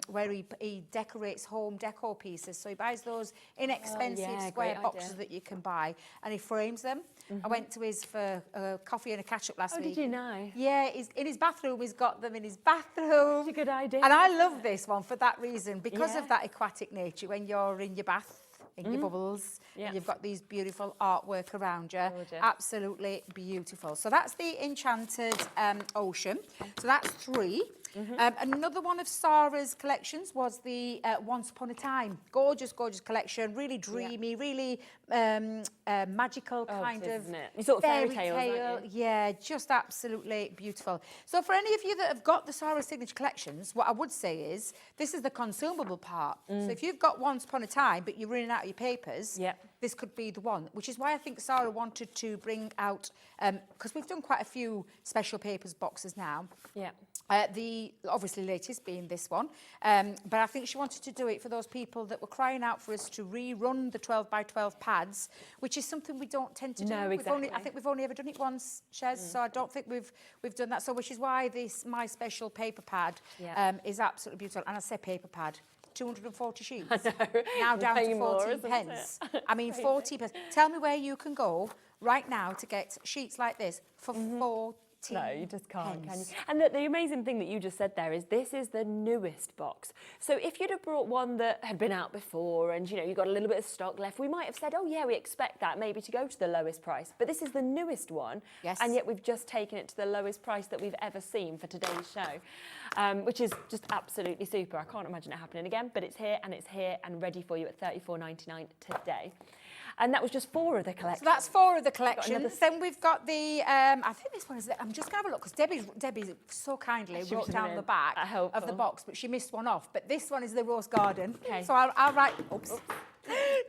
where he decorates home decor pieces. So he buys those inexpensive square boxes that you can buy, and he frames them. I went to his for a coffee and a catch-up last week. Did you know? Yeah, in his bathroom. He's got them in his bathroom. That's a good idea. And I love this one for that reason, because of that aquatic nature. When you're in your bath, in your bubbles, and you've got these beautiful artwork around you. Gorgeous. Absolutely beautiful. So that's the Enchanted Ocean. So that's 3. Another one of Sarah's collections was the Once Upon a Time. Gorgeous, gorgeous collection. Really dreamy, really magical kind of you sort of fairy tales, aren't you? Yeah, just absolutely beautiful. So for any of you that have got the Sarah Signature collections, what I would say is this is the consumable part. So if you've got Once Upon a Time but you're running out of your papers, this could be the one, which is why I think Sarah wanted to bring out, because we've done quite a few special papers boxes now. The obviously latest being this one, but I think she wanted to do it for those people that were crying out for us to rerun the 12 by 12 pads, which is something we don't tend to do. Exactly. I think we've only ever done it once, Shez, so I don't think we've done that. So which is why this My Special paper pad is absolutely beautiful. And I say paper pad, 240 sheets. I know. Now down to 14 pence. I mean, 40 pence. Tell me where you can go right now to get sheets like this for 4. No, you just can't, can you? And the amazing thing that you just said there is this is the newest box. So if you'd have brought one that had been out before and, you got a little bit of stock left, we might have said, oh, yeah, we expect that maybe to go to the lowest price. But this is the newest one. And yet we've just taken it to the lowest price that we've ever seen for today's show, which is just absolutely super. I can't imagine it happening again, but it's here and ready for you at $34.99 today. And that was just 4 of the collections. So that's 4 of the collections. Then we've got the, I think this one is, I'm just going to have a look, because Debbie so kindly wrote down the back of the box, but she missed one off. But this one is the Rose Garden. So I'll write, oops.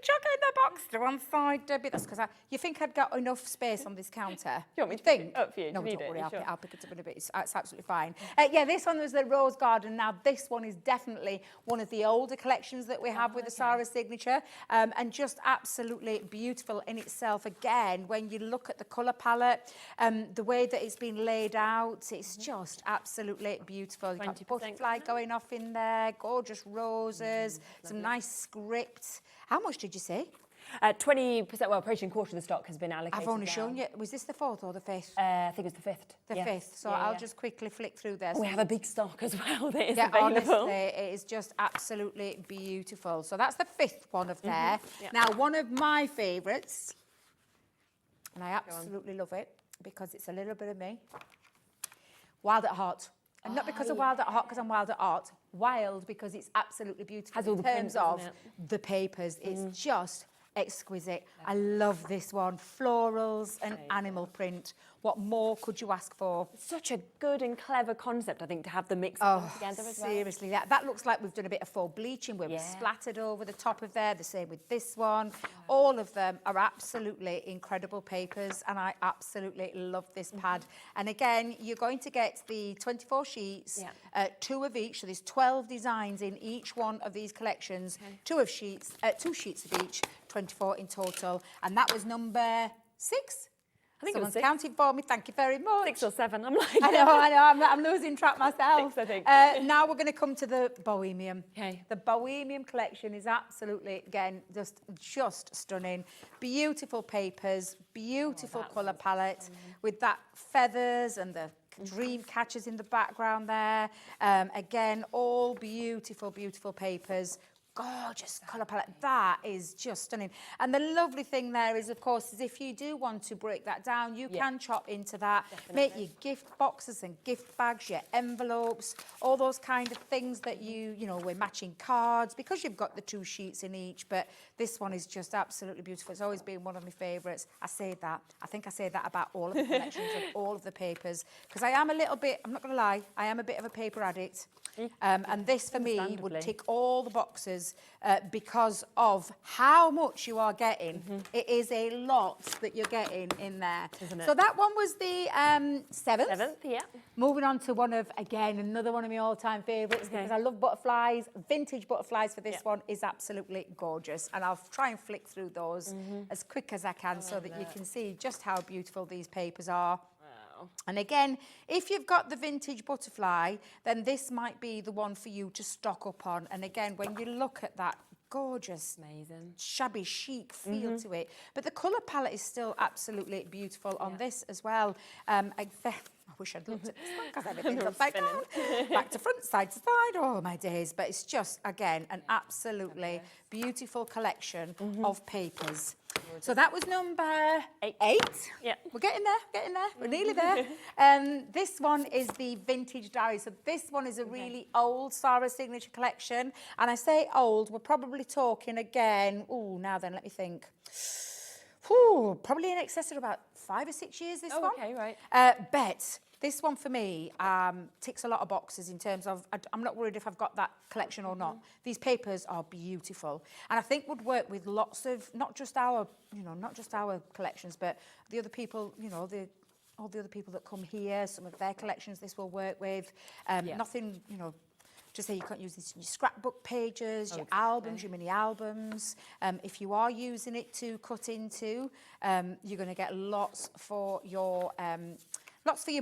Chuck in the box to one side, Debbie. That's because you think I'd got enough space on this counter. You want me to pick it up for you? No, don't worry, I'll pick it up in a bit. It's absolutely fine. This one was the Rose Garden. Now, this one is definitely one of the older collections that we have with the Sarah Signature, and just absolutely beautiful in itself. Again, when you look at the colour palette, the way that it's been laid out, it's just absolutely beautiful. You've got butterfly going off in there, gorgeous roses, some nice script. How much did you say? 20%, well, approaching quarter of the stock has been allocated. I've only shown you. Was this the 4th or the 5th? I think it was the 5th. The 5th. So I'll just quickly flick through there. We have a big stock as well that is available. Honestly, it is just absolutely beautiful. So that's the 5th one of there. Now, one of my favourites, and I absolutely love it because it's a little bit of me, Wild at Heart. And not because of Wild at Heart, because I'm wild at art. Wild because it's absolutely beautiful. Has all in the terms prints, of the papers. It's just exquisite. I love this one. Florals and animal print. What more could you ask for? Such a good and clever concept, I think, to have the mix together as well. Seriously, that looks like we've done a bit of faux bleaching where we've splattered over the top of there. The same with this one. All of them are absolutely incredible papers, and I absolutely love this pad. And again, you're going to get the 24 sheets, 2 of each. So there's 12 designs in each one of these collections. 2 sheets of each, 24 in total. And that was number 6. I think Someone's it was 6. counting for me. Thank you very much. 6 or 7. I'm like, I know. I'm losing track myself. 6, I think. Now we're going to come to the Bohemian. Okay. The Bohemian collection is absolutely, again, just stunning. Beautiful papers, beautiful colour palette with that feathers and the dream catchers in the background there. Again, all beautiful, beautiful papers. Gorgeous colour palette. That is just stunning. And the lovely thing there is, of course, is if you do want to break that down, you can chop into that. Make your gift boxes and gift bags, your envelopes, all those kind of things that you know, we're matching cards because you've got the 2 sheets in each. But this one is just absolutely beautiful. It's always been one of my favourites. I think I say that about all of the collections and all of the papers because I am a little bit, I'm not going to lie, I am a bit of a paper addict. And this for me would tick all the boxes because of how much you are getting. It is a lot that you're getting in there. Isn't it? So that one was the 7th. 7th, yeah. Moving on to another one of my all-time favourites because I love butterflies. Vintage butterflies for this one is absolutely gorgeous. And I'll try and flick through those as quick as I can so that you can see just how beautiful these papers are. And again, if you've got the vintage butterfly, then this might be the one for you to stock up on. And again, when you look at that gorgeous, amazing, shabby chic feel to it, but the colour palette is still absolutely beautiful on this as well. I wish I'd looked at this one because everything's upside down. Back to front, side to side. Oh, my days. But it's just, again, an absolutely beautiful collection of papers. So that was number 8. Yeah. We're getting there. We're nearly there. This one is the Vintage Diary. So this one is a really old Sarah Signature collection. And I say old, we're probably talking again. Oh, now then, let me think. Probably in excess of about 5 or 6 years, this one. Okay, right. But this one for me ticks a lot of boxes in terms of, I'm not worried if I've got that collection or not. These papers are beautiful. And I think would work with lots of, not just our collections, but the other people, all the other people that come here, some of their collections this will work with. Nothing, just say you can't use this in your scrapbook pages, your albums, your mini albums. If you are using it to cut into, you're going to get lots for your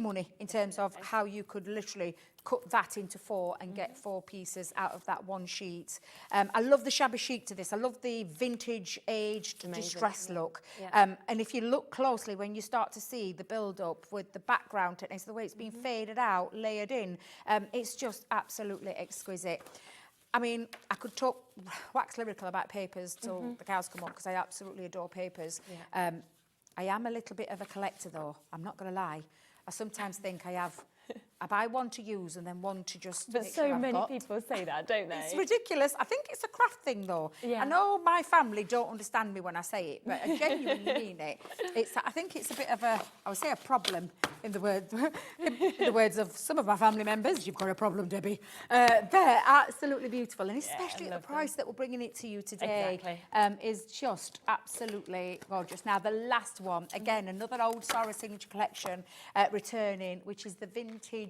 money in terms of how you could literally cut that into 4 and get 4 pieces out of that one sheet. I love the shabby chic to this. I love the vintage aged distress look. And if you look closely, when you start to see the build up with the background techniques, the way it's been faded out, layered in, it's just absolutely exquisite. I mean, I could wax lyrical about papers till the cows come on because I absolutely adore papers. I am a little bit of a collector though, I'm not going to lie. I sometimes think I buy one to use and then one to just But so many people say that, don't they? It's ridiculous. I think it's a craft thing, though. I know my family don't understand me when I say it, but I genuinely mean it. I think it's a bit of I would say a problem in the words of some of my family members. You've got a problem, Debbie. They're absolutely beautiful, and especially at the price that we're bringing it to you today is just absolutely gorgeous. Now, the last one, again, another old Sarah Signature collection returning, which is the vintage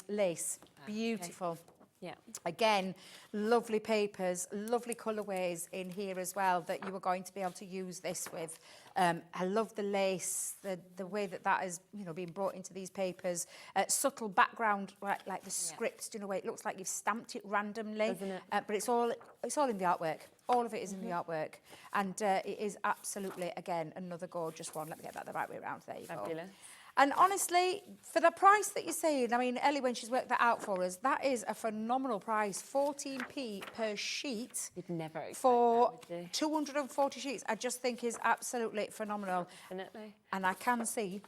lace. Beautiful. Yeah. Again, lovely papers, lovely colourways in here as well that you are going to be able to use this with. I love the lace, the way that is, being brought into these papers. Subtle background, like the script, in a way. It looks like you've stamped it randomly. Doesn't it? But it's all in the artwork. All of it is in the artwork. And it is absolutely, again, another gorgeous one. Let me get that the right way around. There you go. Fabulous. And honestly, for the price that you're saying, I mean, Ellie, when she's worked that out for us, that is a phenomenal price. 14p per sheet. You'd never expect for that, would you? 240 sheets. I just think is absolutely phenomenal. Definitely. And I can see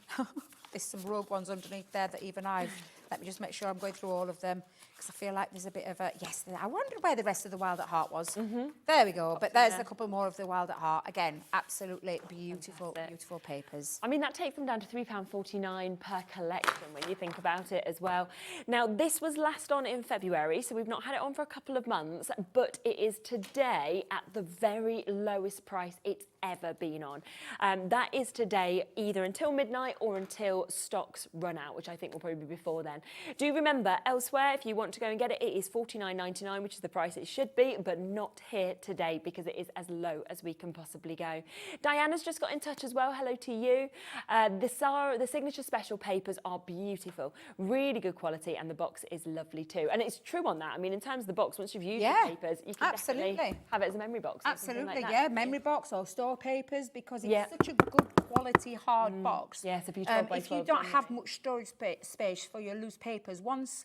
there's some rogue ones underneath there that even I've Let me just make sure I'm going through all of them because I feel like there's a bit of a... Yes, I wondered where the rest of the Wild at Heart was. There we go. But there's a couple more of the Wild at Heart. Again, absolutely beautiful, beautiful papers. I mean, that takes them down to £3.49 per collection when you think about it as well. Now, this was last on in February, so we've not had it on for a couple of months, but it is today at the very lowest price it's ever been on. That is today either until midnight or until stocks run out, which I think will probably be before then. Do remember, elsewhere, if you want to go and get it, it is $49.99, which is the price it should be, but not here today because it is as low as we can possibly go. Diana's just got in touch as well. Hello to you. The signature special papers are beautiful, really good quality, and the box is lovely too. And it's true on that. I mean, in terms of the box, once you've used the papers, you can definitely have it as a memory box. Absolutely, yeah, memory box or store papers, because it's such a good quality hard box. Yeah, it's a beautiful if you don't have much storage space for your loose papers, once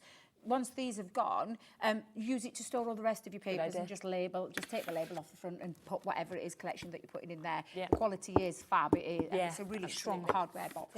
these have gone, use it to store all the rest of your papers and just take the label off the front and put whatever it is collection that you're putting in there. Quality is fab. It's a really strong hardware box.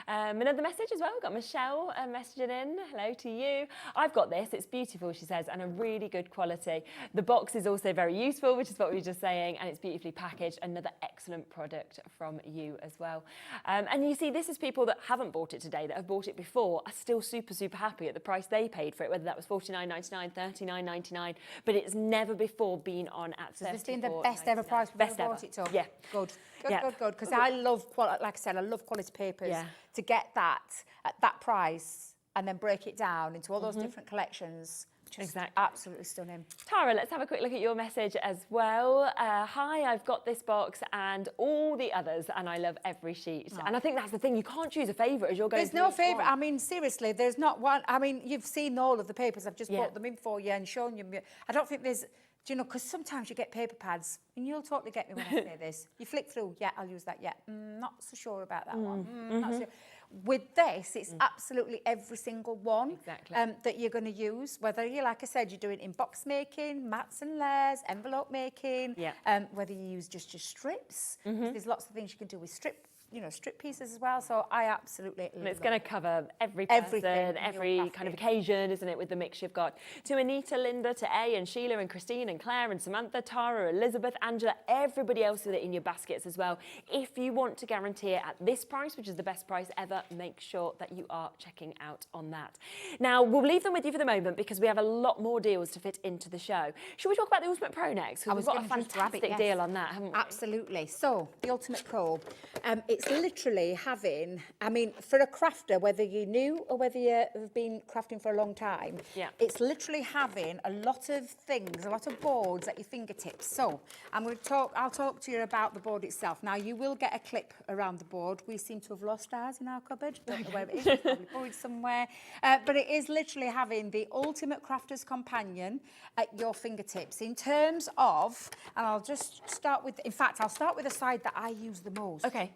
Another message as well. We've got Michelle messaging in. Hello to you. I've got this. It's beautiful, she says, and a really good quality. The box is also very useful, which is what we were just saying, and it's beautifully packaged. Another excellent product from you as well. And you see, this is people that haven't bought it today, that have bought it before, are still super, super happy at the price they paid for it, whether that was $49.99, $39.99, but it's never before been on at $34.99. So this has been the best ever price we've ever bought it to? Yeah. Good. Because I love, like I said, I love quality papers. To get that at that price and then break it down into all those different collections. Absolutely stunning. Tara, let's have a quick look at your message as well. Hi, I've got this box and all the others, and I love every sheet. And I think that's the thing, you can't choose a favourite as you're going. There's no favourite. I mean, seriously, there's not one. I mean, you've seen all of the papers. I've just brought them in for you and shown you. I don't think there's, do you know, because sometimes you get paper pads, and you'll totally get me when I say this. You flick through, I'll use that, not so sure about that one. Not so sure. With this, it's absolutely every single one that you're going to use, whether you, like I said, you're doing in box making, mats and layers, envelope making, whether you use just your strips. There's lots of things you can do with strip pieces as well. So I absolutely love it. It's going to cover every person, every kind of occasion, isn't it, with the mix you've got. To Anita, Linda, to A, and Sheila, and Christine, and Claire, and Samantha, Tara, Elizabeth, Angela, everybody else with it in your baskets as well. If you want to guarantee it at this price, which is the best price ever, make sure that you are checking out on that. Now, we'll leave them with you for the moment because we have a lot more deals to fit into the show. Should we talk about the Ultimate Pro next? Because we've got a fantastic deal on that, haven't we? Absolutely. So, the Ultimate Pro, it's literally having, I mean, for a crafter, whether you're new or whether you have been crafting for a long time, it's literally having a lot of things, a lot of boards at your fingertips. So I'll talk to you about the board itself. Now, you will get a clip around the board. We seem to have lost ours in our cupboard. Don't know where it is. It's probably buried somewhere. But it is literally having the ultimate crafter's companion at your fingertips in terms of, and I'll just start with, in fact, I'll start with the side that I use the most. Okay.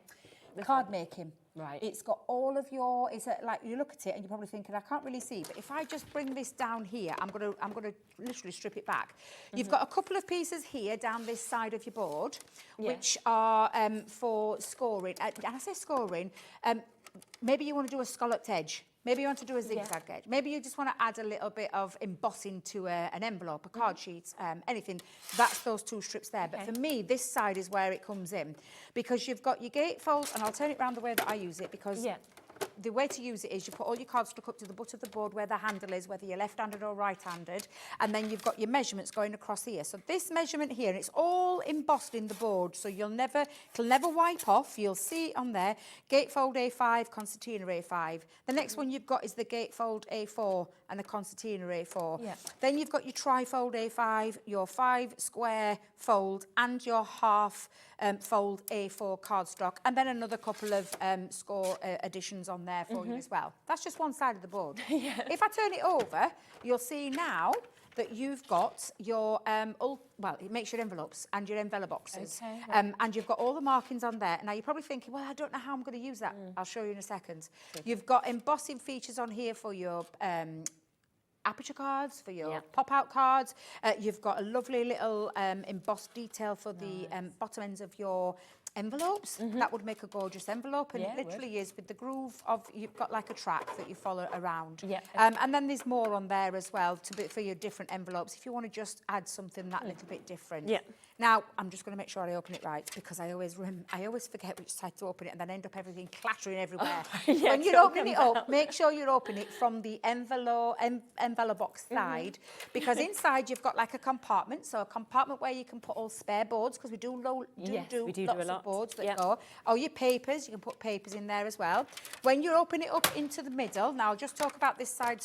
Card making. Right. It's got all of your, like you look at it and you're probably thinking, I can't really see, but if I just bring this down here, I'm gonna literally strip it back. You've got a couple of pieces here down this side of your board, which are for scoring. And I say scoring, maybe you want to do a scalloped edge. Maybe you want to do a zigzag edge. Maybe you just want to add a little bit of embossing to an envelope, a card sheet, anything. That's those two strips there. But for me, this side is where it comes in. Because you've got your gatefold, and I'll turn it around the way that I use it, because the way to use it is you put all your cards stuck up to the butt of the board where the handle is, whether you're left-handed or right-handed, and then you've got your measurements going across here. So this measurement here, and it's all embossed in the board, so it'll never wipe off. You'll see on there, gatefold A5, concertina A5. The next one you've got is the gatefold A4 and the concertina A4. Then you've got your trifold A5, your 5 square fold, and your half fold A4 cardstock, and then another couple of score additions on there for you as well. That's just one side of the board. If I turn it over, you'll see now that you've got your, it makes your envelopes and your envelope boxes. And you've got all the markings on there. Now, you're probably thinking, well, I don't know how I'm going to use that. I'll show you in a second. You've got embossing features on here for your aperture cards, for your pop-out cards. You've got a lovely little embossed detail for the bottom ends of your envelopes. That would make a gorgeous envelope, and it literally is with the groove of, you've got like a track that you follow around. And then there's more on there as well for your different envelopes if you want to just add something that little bit different. Now, I'm just going to make sure I open it right, because I always forget which side to open it and then end up everything clattering everywhere. When you're opening it up, make sure you open it from the envelope box side, because inside you've got like a compartment, so a compartment where you can put all spare boards, because we do lots of boards that go. All your papers, you can put papers in there as well. When you open it up into the middle, now I'll just talk about this side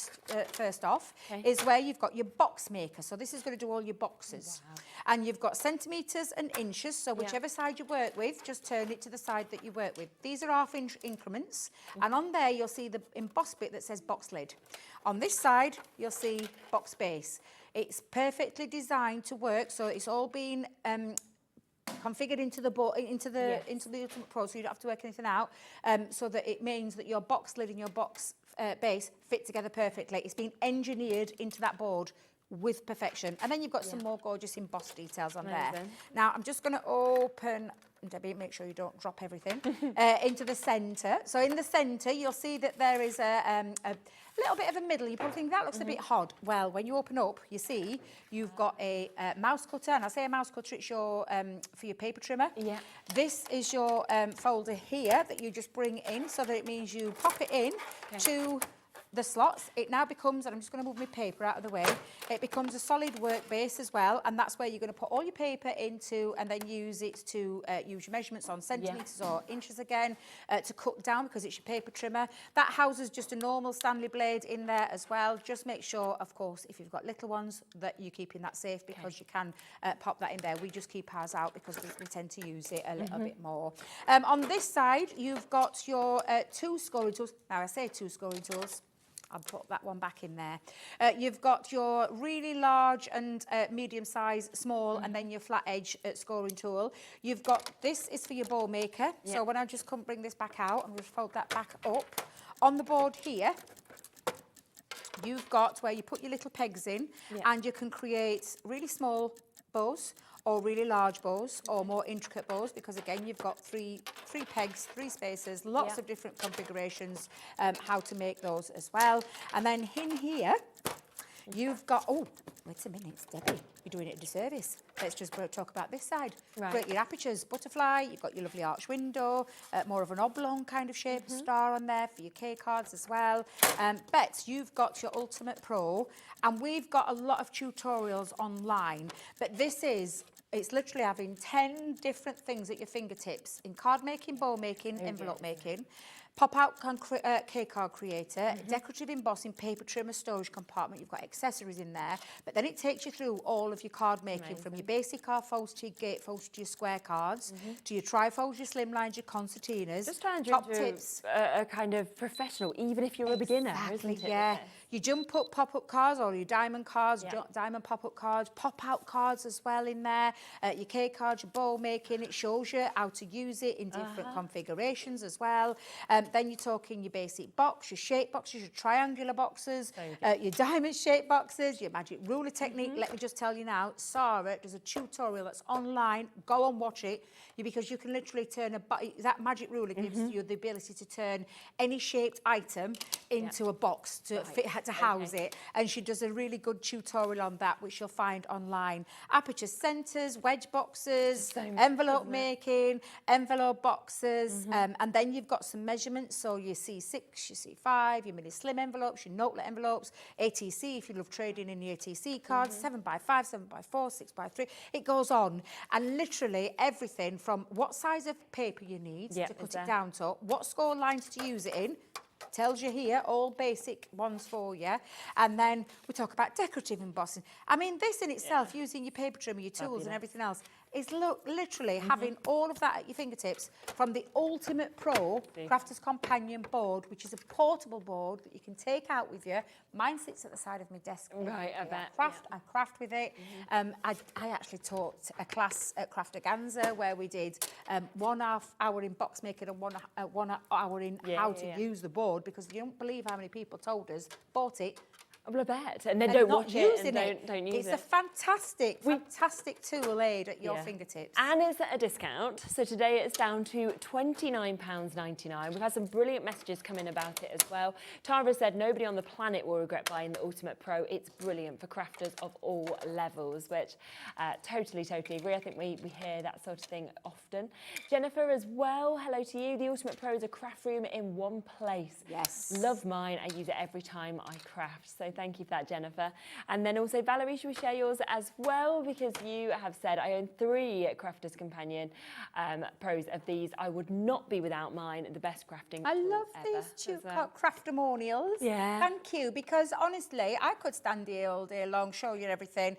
first off, is where you've got your box maker. So this is going to do all your boxes. And you've got centimetres and inches, so whichever side you work with, just turn it to the side that you work with. These are half-inch increments, and on there you'll see the embossed bit that says box lid. On this side, you'll see box base. It's perfectly designed to work, so it's all been configured into the Ultimate Pro, so you don't have to work anything out, so that it means that your box lid and your box base fit together perfectly. It's been engineered into that board with perfection. And then you've got some more gorgeous embossed details on there. Now, I'm just going to open, Debbie, make sure you don't drop everything, into the centre. So in the centre, you'll see that there is a little bit of a middle. You probably think that looks a bit odd. Well, when you open up, you see you've got a mouse cutter, and I say a mouse cutter, it's your for your paper trimmer. This is your folder here that you just bring in, so that it means you pop it in to the slots. It now becomes, and I'm just going to move my paper out of the way, it becomes a solid work base as well, and that's where you're going to put all your paper into, and then use it to use your measurements on centimetres or inches again, to cut down, because it's your paper trimmer. That houses just a normal Stanley blade in there as well. Just make sure, of course, if you've got little ones, that you're keeping that safe, because you can pop that in there. We just keep ours out because we tend to use it a little bit more. On this side, you've got your 2 scoring tools. Now, I say 2 scoring tools. I'll put that one back in there. You've got your really large and medium size, small, and then your flat edge scoring tool. You've got, this is for your bowl maker. So when I just come bring this back out, and we'll fold that back up. On the board here, you've got where you put your little pegs in, and you can create really small bows, or really large bows, or more intricate bows, because again you've got three pegs, 3 spaces, lots of different configurations, how to make those as well. And then in here you've got, oh wait a minute, Debbie, you're doing it a disservice. Let's just talk about this side. Great, your apertures, butterfly, you've got your lovely arch window, more of an oblong kind of shape, star on there for your K cards as well. Bet, you've got your Ultimate Pro, and we've got a lot of tutorials online, but this is, it's literally having 10 different things at your fingertips in card making, bowl making, envelope making, pop-out K-card creator, decorative embossing, paper trimmer, storage compartment. You've got accessories in there, but then it takes you through all of your card making, from your basic card folds to your gate folds to your square cards, to your trifolds, your slimlines, your concertinas. Just turns you top into tips. a kind of professional, even if you're a beginner, isn't it? Yeah. Your jump up pop-up cards, or your diamond cards, diamond pop-up cards, pop-out cards as well in there, your K cards, your bowl making. It shows you how to use it in different configurations as well. Then you're talking your basic box, your shape boxes, your triangular boxes, your diamond shape boxes, your magic ruler technique. Let me just tell you now, Sarah does a tutorial that's online. Go and watch it, because you can literally turn that magic ruler gives you the ability to turn any shaped item into a box to fit, to house it, and she does a really good tutorial on that, which you'll find online. Aperture centres, wedge boxes, envelope making, envelope boxes, and then you've got some measurements, so your C6, your C5, your mini slim envelopes, your notelet envelopes, ATC if you love trading in your ATC cards, 7x5, 7x4, 6x3, it goes on, and literally everything from what size of paper you need to cut it down to, what score lines to use it in, tells you here, all basic ones for you. And then we talk about decorative embossing. I mean, this in itself, using your paper trimmer, your tools and everything else, is literally having all of that at your fingertips, from the Ultimate Pro Crafter's Companion board, which is a portable board that you can take out with you. Mine sits at the side of my desk. Right, I bet. I craft with it. I actually taught a class at Craftaganza where we did 1.5 hour in box making and 1 hour in how to use the board, because you don't believe how many people told us, bought it, Well, I bet. And then don't watch it and don't use it. It's a fantastic tool aid at your fingertips. And it's at a discount. So today it's down to £29.99. We've had some brilliant messages come in about it as well. Tara said, nobody on the planet will regret buying the Ultimate Pro. It's brilliant for crafters of all levels, which totally agree. I think we hear that sort of thing often. Jennifer as well, hello to you. The Ultimate Pro is a craft room in one place. Yes. Love mine. I use it every time I craft. So thank you for that, Jennifer. And then also, Valerie, should we share yours as well? Because you have said, I own 3 Crafter's Companion Pros of these. I would not be without mine. The best crafting I tool love ever these two as well. craftamonials. Yeah. Thank you, because honestly, I could stand here all day long, show you everything.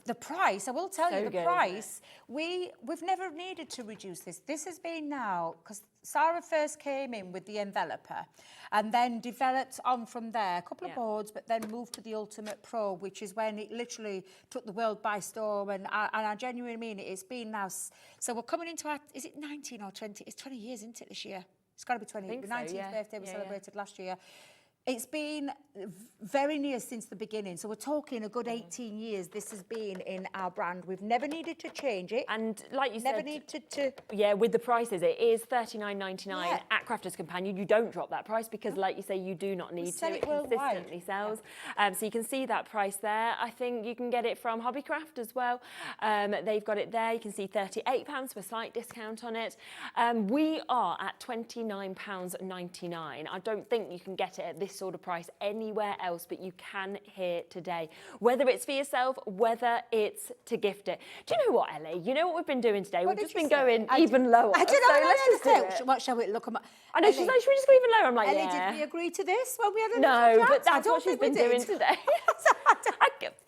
The price, I will tell you, the price, we've never needed to reduce this. This has been now, because Sarah first came in with the enveloper and then developed on from there, a couple of boards, but then moved to the Ultimate Pro, which is when it literally took the world by storm. And I genuinely mean it. It's been now, so we're coming into our, is it 19 or 20? It's 20 years, isn't it, this year? It's got to be 20. The 19th birthday we celebrated last year. It's been very near since the beginning. So we're talking a good 18 years this has been in our brand. We've never needed to change it. And like you said... Never needed to... Yeah, with the prices, it is $39.99 at Crafter's Companion. You don't drop that price because, like you say, you do not need to. It consistently sells. So you can see that price there. I think you can get it from Hobbycraft as well. They've got it there. You can see £38 for a slight discount on it. We are at £29.99. I don't think you can get it at this sort of price anywhere else, but you can here today. Whether it's for yourself, whether it's to gift it. Do you know what, Ellie? You know what we've been doing today? We've just been going even lower. I don't know. So let's just do it. What shall we look at? I know, she's like, should we just go even lower? I'm like, Ellie, did we agree to this when we had a No, but that's what she's been doing today.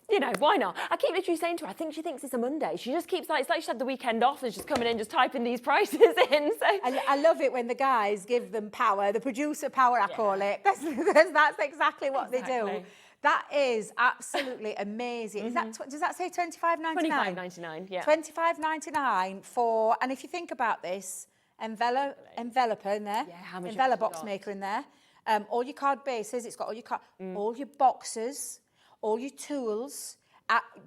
You know, why not? I keep literally saying to her, I think she thinks it's a Monday. She just keeps like, it's like she had the weekend off and she's coming in just typing these prices in. So I love it when the guys give them power, the producer power, I call it. That's exactly what they do. That is absolutely amazing. Is that, does that say $25.99? $25.99, yeah. $25.99 for, and if you think about this, enveloper in there, envelope box maker in there, all your card bases, it's got all your card, all your boxes, all your tools.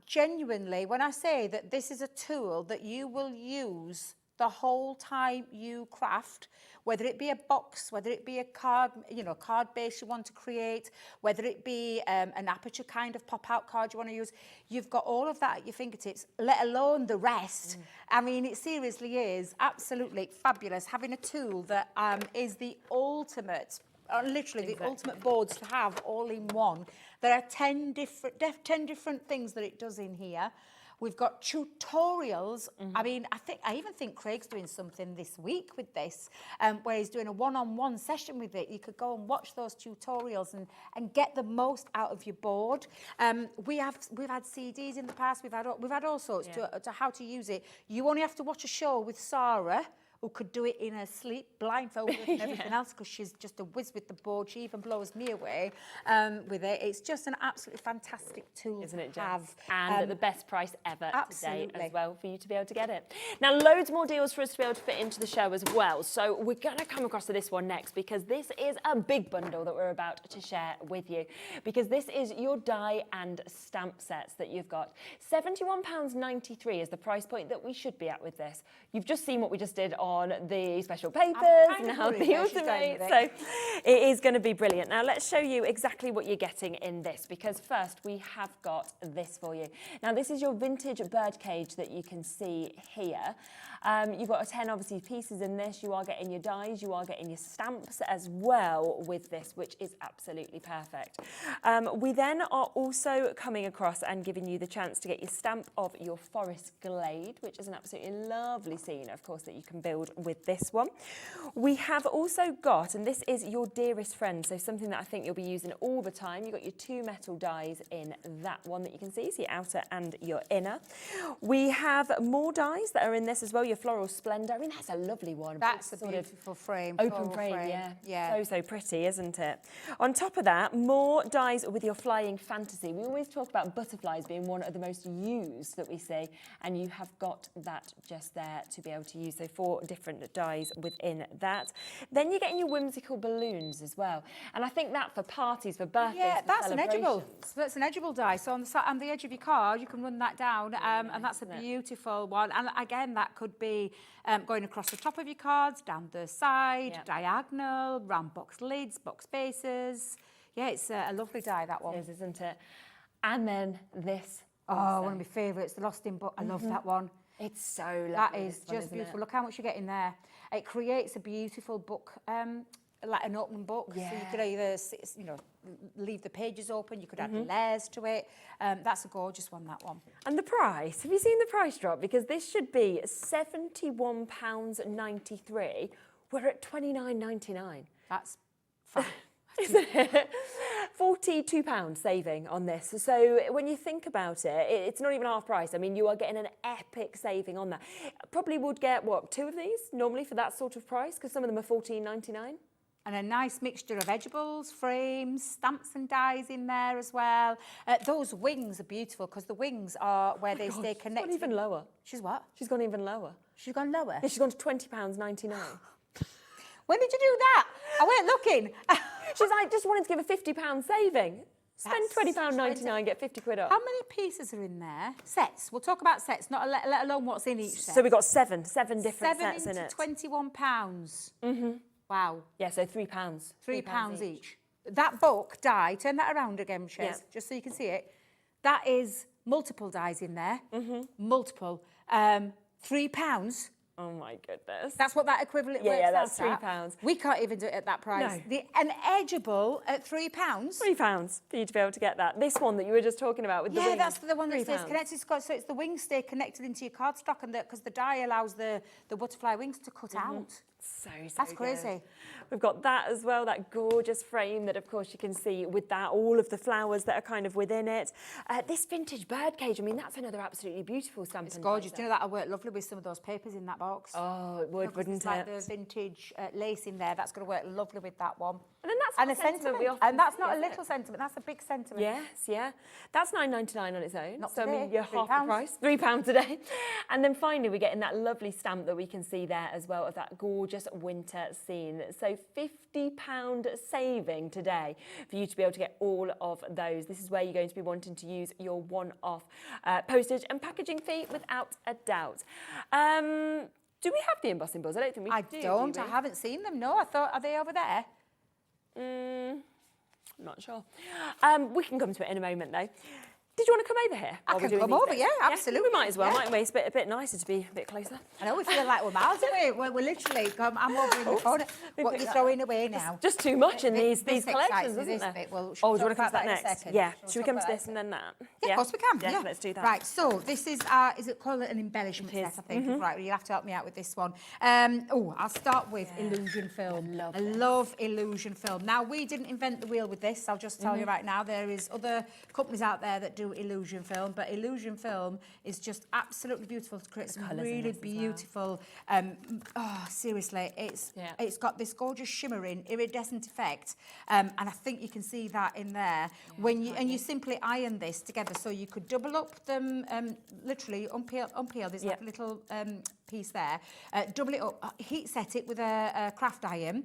Genuinely, when I say that this is a tool that you will use the whole time you craft, whether it be a box, whether it be a card, card base you want to create, whether it be an aperture kind of pop-out card you want to use, you've got all of that at your fingertips, let alone the rest. I mean, it seriously is absolutely fabulous having a tool that is the ultimate, literally the ultimate boards to have all in one. There are 10 different things that it does in here. We've got tutorials. I mean, I even think Craig's doing something this week with this, where he's doing a one-on-one session with it. You could go and watch those tutorials and get the most out of your board. We've had CDs in the past. We've had all sorts to how to use it. You only have to watch a show with Sarah, who could do it in her sleep, blindfolded and everything else, because she's just a whiz with the board. She even blows me away with it. It's just an absolutely fantastic tool, isn't it, to have. And at the best price ever today as well for you to be able to get it. Now, loads more deals for us to be able to fit into the show as well. So we're going to come across to this one next, because this is a big bundle that we're about to share with you, because this is your die and stamp sets that you've got. £71.93 is the price point that we should be at with this. You've just seen what we just did on the special papers, now the Ultimate, so it is going to be brilliant. Now let's show you exactly what you're getting in this, because first we have got this for you. Now this is your vintage bird cage that you can see here. You've got 10 obviously pieces in this. You are getting your dies, you are getting your stamps as well with this, which is absolutely perfect. We then are also coming across and giving you the chance to get your stamp of your forest glade, which is an absolutely lovely scene, of course, that you can build with this one. We have also got, and this is your dearest friend, so something that I think you'll be using all the time. You've got your 2 metal dies in that one that you can see, so your outer and your inner. We have more dies that are in this as well, your floral splendor. I mean, that's a lovely one. That's a beautiful frame. Open frame, yeah. So pretty, isn't it? On top of that, more dies with your flying fantasy. We always talk about butterflies being one of the most used that we see, and you have got that just there to be able to use. So 4 different dies within that. Then you're getting your whimsical balloons as well. And I think that for parties, for birthdays, yeah, for that's an edgeable. celebrations. So that's an edgeable die. So on the edge of your card, you can run that down, and that's a beautiful one. And again, that could be going across the top of your cards, down the side, diagonal, round box lids, box bases. Yeah, it's a lovely die, that one. It is, isn't it? And then this. Oh, one of my favourites, the Lost in Book. I love that one. It's so lovely. That is just beautiful. Look how much you get in there. It creates a beautiful book, like an open book. Yeah. So you could either, leave the pages open. You could add layers to it. That's a gorgeous one, that one. And the price, have you seen the price drop? Because this should be £71.93. We're at £29.99. That's fine. Isn't it? £42 saving on this. So when you think about it, it's not even half price. I mean, you are getting an epic saving on that. Probably would get, what, 2 of these normally for that sort of price? Because some of them are £14.99. And a nice mixture of edibles, frames, stamps and dies in there as well. Those wings are beautiful because the wings are where they stay connected. She's gone even lower. She's what? She's gone even lower. She's gone lower? Yeah, she's gone to £20.99. When did you do that? I weren't looking. She's like, just wanted to give a £50 saving. Spend £20.99, get 50 quid off. How many pieces are in there? Sets. We'll talk about sets, not let alone what's in each set. So we've got seven different sets in it. £21. Wow. Yeah, so £3. £3 each. That book die, turn that around again, Shez, just so you can see it. That is multiple dies in there. Multiple. £3. Oh my goodness. That's what that equivalent works Yeah, that's out £3. at. We can't even do it at that price. No. An edgeable at £3. £3 for you to be able to get that. This one that you were just talking about with the wings. Yeah, that's the one that stays £3. connected. So it's the wings stay connected into your cardstock, and because the die allows the butterfly wings to cut out. So that's good. crazy. We've got that as well, that gorgeous frame that, of course, you can see with that, all of the flowers that are kind of within it. This vintage birdcage, I mean, that's another absolutely beautiful stamp. It's gorgeous. Do you know that'll work lovely with some of those papers in that box? Oh, it would, wouldn't it? Like the vintage lace in there, that's going to work lovely with that one. And then that's a sentiment. And that's not a little sentiment, that's a big sentiment. Yes, yeah. That's £9.99 on its own. Not so today. I mean, you're half the price. £3 today. And then finally, we're getting that lovely stamp that we can see there as well of that gorgeous winter scene. So £50 saving today for you to be able to get all of those. This is where you're going to be wanting to use your one-off postage and packaging fee without a doubt. Do we have the embossing balls? I don't think we do. I don't. I haven't seen them. No, I thought, are they over there? I'm not sure. We can come to it in a moment, though. Did you want to come over here? I can come over, yeah, absolutely. We might as well, mightn't we? It's a bit nicer to be a bit closer. I know, we feel like we're miles away. We're literally, I'm over in the corner. What are you throwing away now? Just too much in these collections, isn't this there? Bit. Well, do you want to come to that next? next? Yeah. Should we come to this and then that? Yeah, of course we can. Yeah, let's do that. Right, so this is it called an embellishment set, I think. Right, you'll have to help me out with this one. I'll start with illusion film. I love illusion film. Now, we didn't invent the wheel with this. I'll just tell you right now, there is other companies out there that do illusion film. But illusion film is just absolutely beautiful to create some really beautiful. Seriously, it's got this gorgeous shimmering iridescent effect, and I think you can see that in there when you simply iron this together. So you could double up them, literally unpeel. There's like a little piece there. Double it up, heat set it with a craft iron,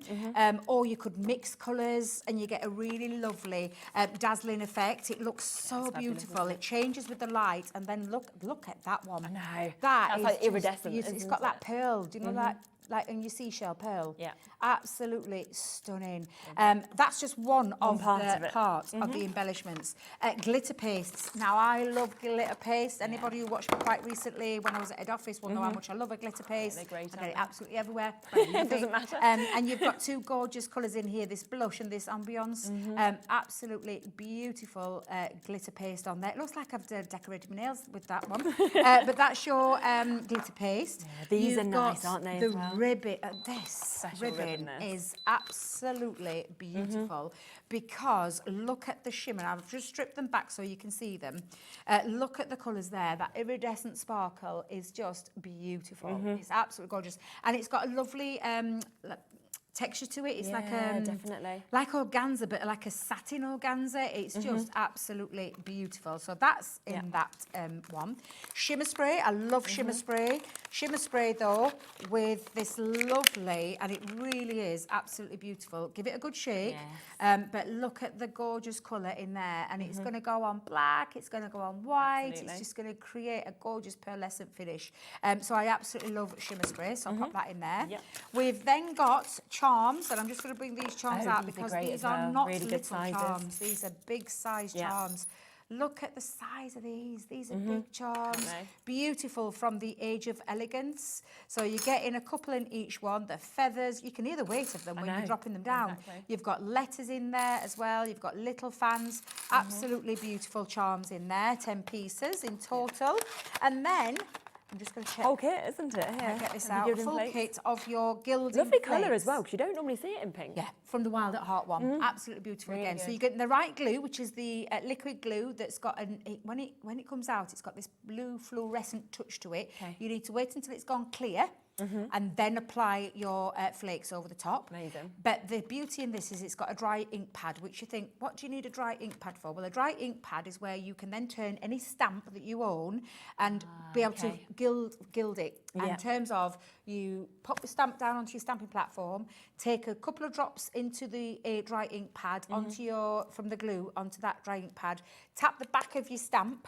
or you could mix colours and you get a really lovely dazzling effect. It looks so beautiful. It changes with the light, and then look at that one. I know. That's like iridescent. It's got that pearl. Do you know that? Like in your seashell pearl. Yeah. Absolutely stunning. That's just one of the parts of the embellishments. Glitter pastes. Now, I love glitter paste. Anybody who watched me quite recently when I was at head office will know how much I love a glitter paste. They're great, I get it absolutely everywhere. It doesn't matter. And you've got two gorgeous colours in here, this blush and this ambiance. Absolutely beautiful glitter paste on there. It looks like I've decorated my nails with that one. But that's your glitter paste. Yeah, these are nice, aren't they, as well? Ribbon, this ribbon is absolutely beautiful because look at the shimmer. I've just stripped them back so you can see them. Look at the colours there. That iridescent sparkle is just beautiful. It's absolutely gorgeous. And it's got a lovely texture to it. It's definitely like organza, but like a satin organza. It's just absolutely beautiful. So that's in that one. Shimmer spray. I love shimmer spray. Shimmer spray though with this lovely, and it really is absolutely beautiful. Give it a good shake. But look at the gorgeous colour in there, and it's going to go on black. It's going to go on white. It's just going to create a gorgeous pearlescent finish. So I absolutely love shimmer spray. So I'll pop that in there. We've then got charms, and I'm just going to bring these charms out because these are not really little charms. These are big size charms. Look at the size of these. These are big charms. Beautiful from the Age of Elegance. So you're getting a couple in each one. The feathers, you can hear the weight of them when you're dropping them down. You've got letters in there as well. You've got little fans. Absolutely beautiful charms in there. 10 pieces in total. And then I'm just going to check. Whole kit, isn't it? Here, get this out. Full kit of your gilding Lovely plates. colour as well, because you don't normally see it in pink. Yeah, from the Wild at Heart one. Absolutely beautiful again. So you get the right glue, which is the liquid glue that's got when it comes out, it's got this blue fluorescent touch to it. You need to wait until it's gone clear. And then apply your flakes over the top. Amazing. But the beauty in this is it's got a dry ink pad, which you think, what do you need a dry ink pad for? Well, a dry ink pad is where you can then turn any stamp that you own and be able to gild it. In terms of you pop the stamp down onto your stamping platform, take a couple of drops into the dry ink pad from the glue onto that dry ink pad, tap the back of your stamp.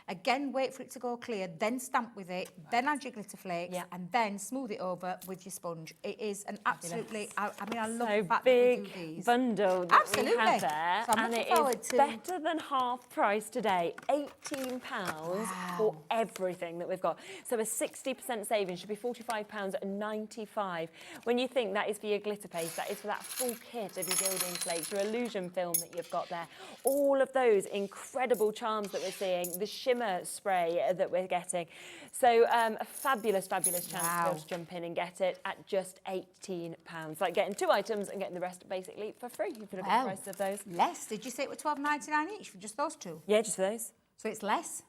Again, wait for it to go clear, then stamp with it, then add your glitter flakes, and then smooth it over with your sponge. It is an absolutely, I love the fact that we do these. Bundle that we have there, so and it is better than half price today. £18 for everything that we've got. So a 60% saving should be £45.95. When you think that is for your glitter paste, that is for that full kit of your gilding flakes, your illusion film that you've got there. All of those incredible charms that we're seeing, the shimmer spray that we're getting. So a fabulous chance to be able to jump in and get it at just £18. Like getting 2 items and getting the rest basically for free. If you look at the price of those. Less. Did you say it were $12.99 each for just those 2? Yeah, just for those. So it's less?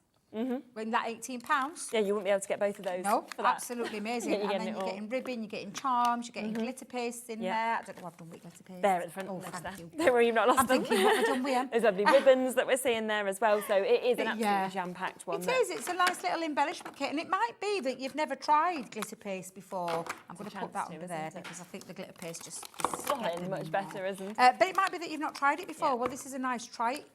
When that £18? Yeah, you wouldn't be able to get both of those. No, for that. absolutely amazing. And then you're getting ribbon, you're getting charms, you're getting glitter paste in there. I don't know what I've done with glitter paste. There at the front. Oh, thank you. Don't worry, you've not lost I'm them. thinking, what have I done with them? There's lovely ribbons that we're seeing there as well. So it is an absolutely jam-packed one. It is. It's a nice little embellishment kit. And it might be that you've never tried glitter paste before. I'm going to put that under there because I think the glitter paste just is much better, isn't it? But it might be that you've not tried it before. Well, this is a nice try it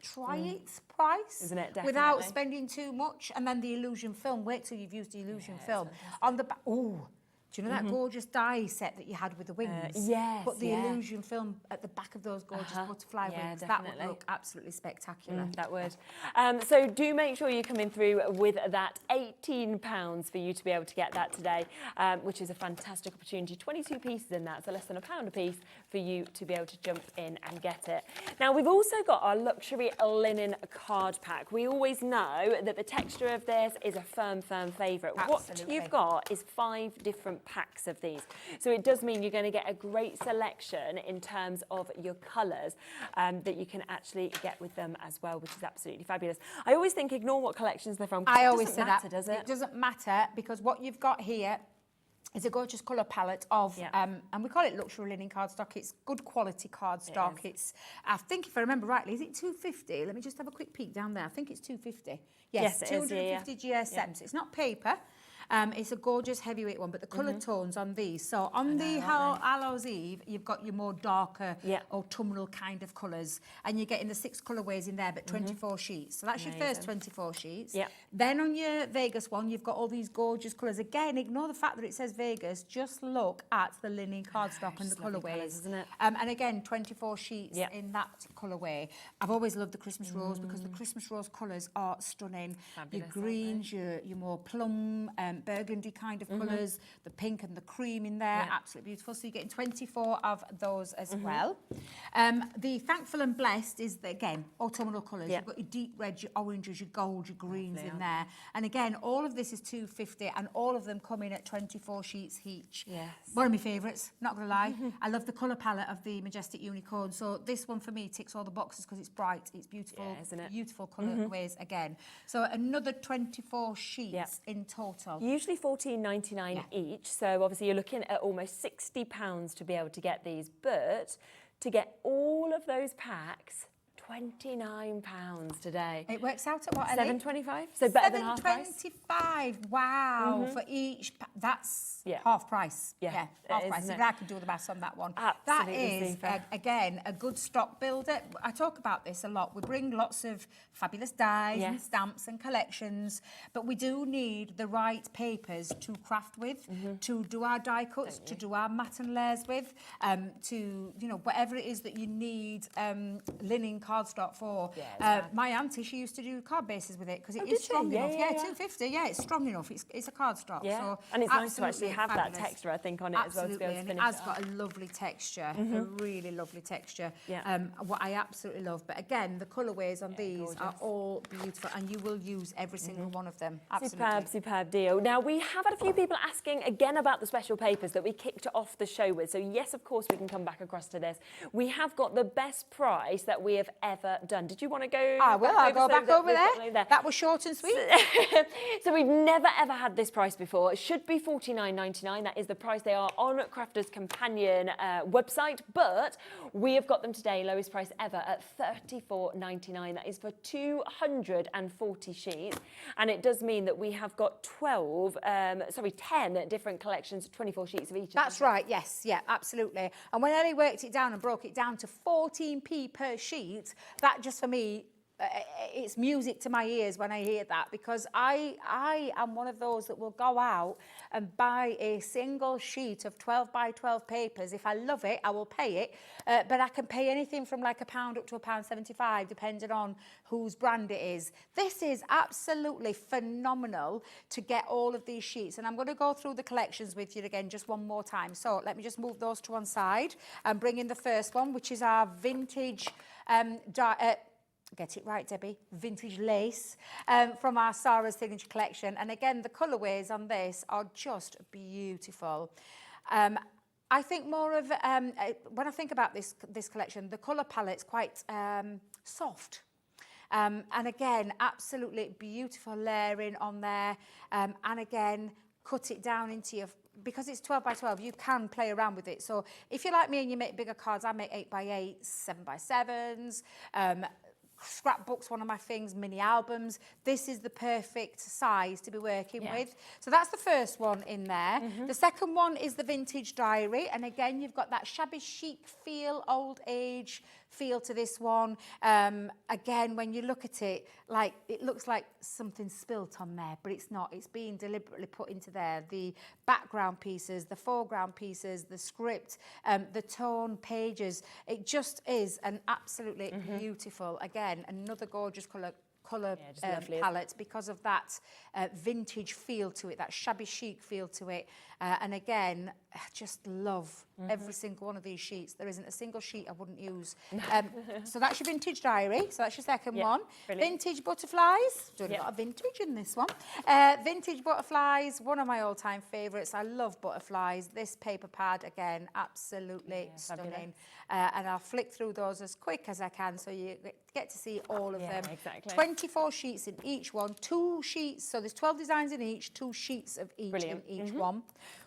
price. Isn't it? Definitely. Without spending too much. And then the illusion film. Wait till you've used the illusion film. On the back. Oh, do you know that gorgeous die set that you had with the wings? Yes. Put the illusion film at the back of those gorgeous butterfly wings. Definitely. That would look absolutely spectacular. That would. So do make sure you come in through with that £18 for you to be able to get that today, which is a fantastic opportunity. 22 pieces in that, so less than £1 a piece for you to be able to jump in and get it. Now, we've also got our luxury linen card pack. We always know that the texture of this is a firm favourite. What you've got is 5 different packs of these. So it does mean you're going to get a great selection in terms of your colours that you can actually get with them as well, which is absolutely fabulous. I always think ignore what collections they're from. I always say that. Does it? It doesn't matter because what you've got here is a gorgeous colour palette of, and we call it luxury linen cardstock. It's good quality cardstock. It's, I think if I remember rightly, is it 250? Let me just have a quick peek down there. I think it's 250. Yes, 250 GSM. So it's not paper. It's a gorgeous heavyweight one, but the colour tones on these. So on the Hallows Eve, you've got your more darker autumnal kind of colours, and you're getting the 6 colourways in there, but 24 sheets. So that's your first 24 sheets. Then on your Vegas one, you've got all these gorgeous colours. Again, ignore the fact that it says Vegas. Just look at the linen cardstock and the colourways, isn't it? And again, 24 sheets in that colourway. I've always loved the Christmas rose because the Christmas rose colours are stunning. Fabulous, your greens, your more plum, burgundy kind of colours, the pink and the cream in there, absolutely beautiful. So you're getting 24 of those as well. The Thankful and Blessed is, again, autumnal colours. You've got your deep red, your oranges, your gold, your greens in there. And again, all of this is £250 and all of them come in at 24 sheets each. One of my favourites, not going to lie. I love the colour palette of the Majestic Unicorn. So this one for me ticks all the boxes because it's bright, it's beautiful, isn't it? Beautiful colourways again. So another 24 sheets in total. usually $14.99 each. So obviously you're looking at almost £60 to be able to get these. But to get all of those packs, £29 today. It works out at what, Ellie? $7.25, so better than half price. $7.25, wow, for each. That's half price. Yeah, half price. If I can do the maths on that one. Absolutely. That is, again, a good stock builder. I talk about this a lot. We bring lots of fabulous dies and stamps and collections, but we do need the right papers to craft with, to do our die cuts, to do our mat and layers with, to, you know, whatever it is that you need linen cardstock for. My auntie, she used to do card bases with it because it is strong enough. Yeah, 250. Yeah, it's strong enough. It's a cardstock. Yeah. So and it's nice to actually have that texture, I think, on it as well to be able to finish it. And it has got a lovely texture, a really lovely texture. What I absolutely love. But again, the colourways on these are all beautiful, and you will use every single one of them. Absolutely. Superb deal. Now, we have had a few people asking again about the special papers that we kicked off the show with. So yes, of course, we can come back across to this. We have got the best price that we have ever done. Did you want to go? I'll go back over there. That was short and sweet. So we've never ever had this price before. It should be $49.99. That is the price they are on Crafters Companion website, but we have got them today, lowest price ever at $34.99. That is for 240 sheets, and it does mean that we have got 10 different collections, 24 sheets of each. That's right. Yes, yeah, absolutely. And when Ellie worked it down and broke it down to 14p per sheet, that just for me, it's music to my ears when I hear that, because I am one of those that will go out and buy a single sheet of 12 by 12 papers. If I love it, I will pay it, but I can pay anything from like £1 up to £1.75 depending on whose brand it is. This is absolutely phenomenal to get all of these sheets, and I'm going to go through the collections with you again just one more time. So let me just move those to one side and bring in the first one, which is our vintage get it right, Debbie, vintage lace from our Sarah's Signature Collection. And again, the colourways on this are just beautiful. I think more of, when I think about this collection, the colour palette's quite soft. And again, absolutely beautiful layering on there. And again, cut it down into your, because it's 12 by 12, you can play around with it. So if you're like me and you make bigger cards, I make 8 by 8s, 7 by 7s, scrapbooks, one of my things, mini albums. This is the perfect size to be working with. So that's the first one in there. The second one is the vintage diary, and again you've got that shabby chic feel, old age feel to this one. Again, when you look at it, like it looks like something spilt on there, but it's not. It's being deliberately put into there. The background pieces, the foreground pieces, the script, the tone pages. It just is an absolutely beautiful, again, another gorgeous colour palette because of that vintage feel to it, that shabby chic feel to it. And again, I just love every single one of these sheets. There isn't a single sheet I wouldn't use. So that's your vintage diary. So that's your second one. Brilliant. Vintage butterflies. Doing a lot of vintage in this one. Vintage butterflies, one of my all-time favourites. I love butterflies. This paper pad, again, absolutely stunning. And I'll flick through those as quick as I can so you get to see all of them. Exactly. 24 sheets in each one, 2 sheets. So there's 12 designs in each, 2 sheets of each in each one.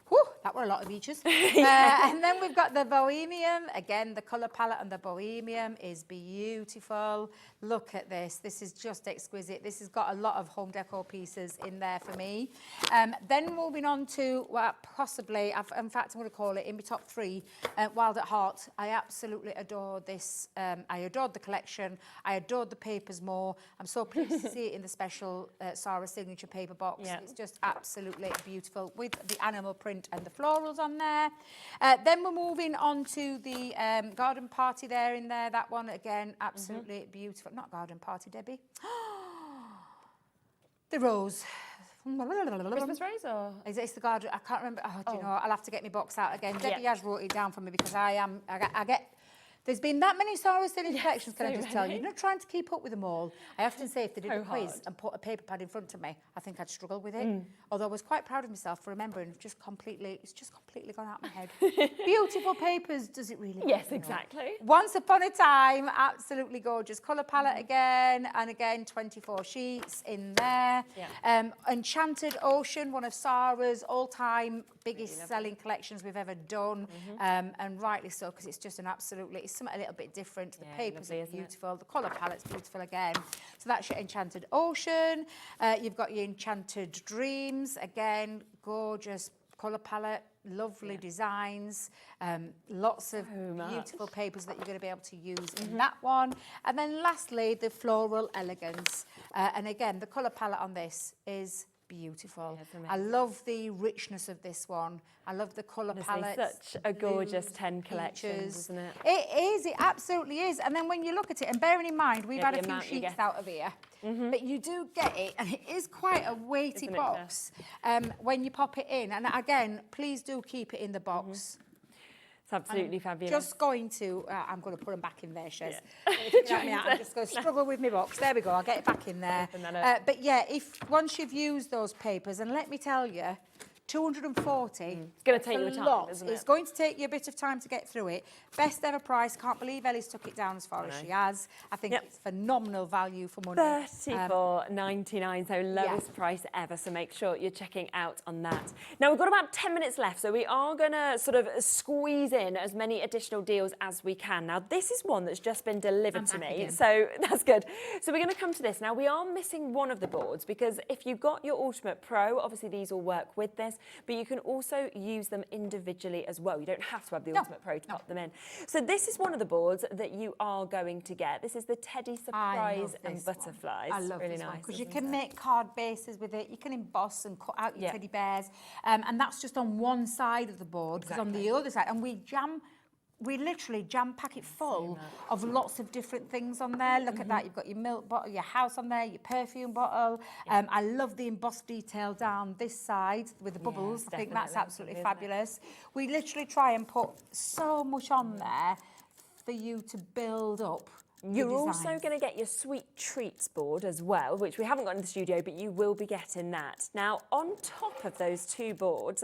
Whew, that were a lot of eaches. And then we've got the Bohemian. Again, the colour palette on the Bohemian is beautiful. Look at this. This is just exquisite. This has got a lot of home decor pieces in there for me. Then moving on to, well, possibly, in fact, I'm going to call it in my top 3, Wild at Heart. I absolutely adore this. I adored the collection. I adored the papers more. I'm so pleased to see it in the special Sarah Signature paper box. It's just absolutely beautiful with the animal print and the florals on there. Then we're moving on to the garden party there in there. That one, again, absolutely beautiful. Not garden party, Debbie. The rose. Christmas rose, or is it the garden? I can't remember. Oh, do you know? I'll have to get my box out again. Debbie has wrote it down for me because I get There's been that many Sarah Stilling collections, can I just tell you? You're not trying to keep up with them all. I often say if they did a quiz and put a paper pad in front of me, I think I'd struggle with it. Although I was quite proud of myself for remembering, it's just completely gone out of my head. Beautiful papers, does it really? Yes, exactly. Once Upon a Time, absolutely gorgeous colour palette again, and again 24 sheets in there. Yeah. Enchanted Ocean, one of Sarah's all-time biggest selling collections we've ever done, and rightly so, because it's just an absolutely, it's something a little bit different. The papers are beautiful, the colour palette's beautiful again. So that's your Enchanted Ocean. You've got your Enchanted Dreams, again, gorgeous colour palette, lovely designs, lots of beautiful papers that you're going to be able to use in that one. And then lastly, the Floral Elegance. And again, the colour palette on this is beautiful. I love the richness of this one. I love the colour palette. Such a gorgeous 10 collections, isn't it? It is, it absolutely is. And then when you look at it, and bearing in mind, we've had a few sheets out of here, but you do get it, and it is quite a weighty box when you pop it in. And again, please do keep it in the box. Absolutely fabulous. Just going to, I'm going to put them back in there, Shez. I'm just going to struggle with my box. There we go, I'll get it back in there. But yeah, once you've used those papers, and let me tell you, 240. It's going to take you a time, isn't it? It's going to take you a bit of time to get through it. Best ever price. Can't believe Ellie's took it down as far as she has. I think it's phenomenal value for money. $34.99, so lowest price ever. So make sure you're checking out on that. Now we've got about 10 minutes left, so we are going to sort of squeeze in as many additional deals as we can. Now this is one that's just been delivered to me, so that's good. So we're going to come to this. Now we are missing one of the boards because if you got your Ultimate Pro, obviously these will work with this, but you can also use them individually as well. You don't have to have the Ultimate Pro to pop them in. So this is one of the boards that you are going to get. This is the Teddy Surprise and Butterflies. I love really this one nice because you can make card bases with it. You can emboss and cut out your teddy bears, and that's just on one side of the board. Because on the other side, and we literally jam pack it full of lots of different things on there. Look at that. You've got your milk bottle, your house on there, your perfume bottle. I love the embossed detail down this side with the bubbles. I think that's absolutely fabulous. We literally try and put so much on there for you to build up. You're also going to get your Sweet Treats board as well, which we haven't got in the studio, but you will be getting that. Now, on top of those two boards,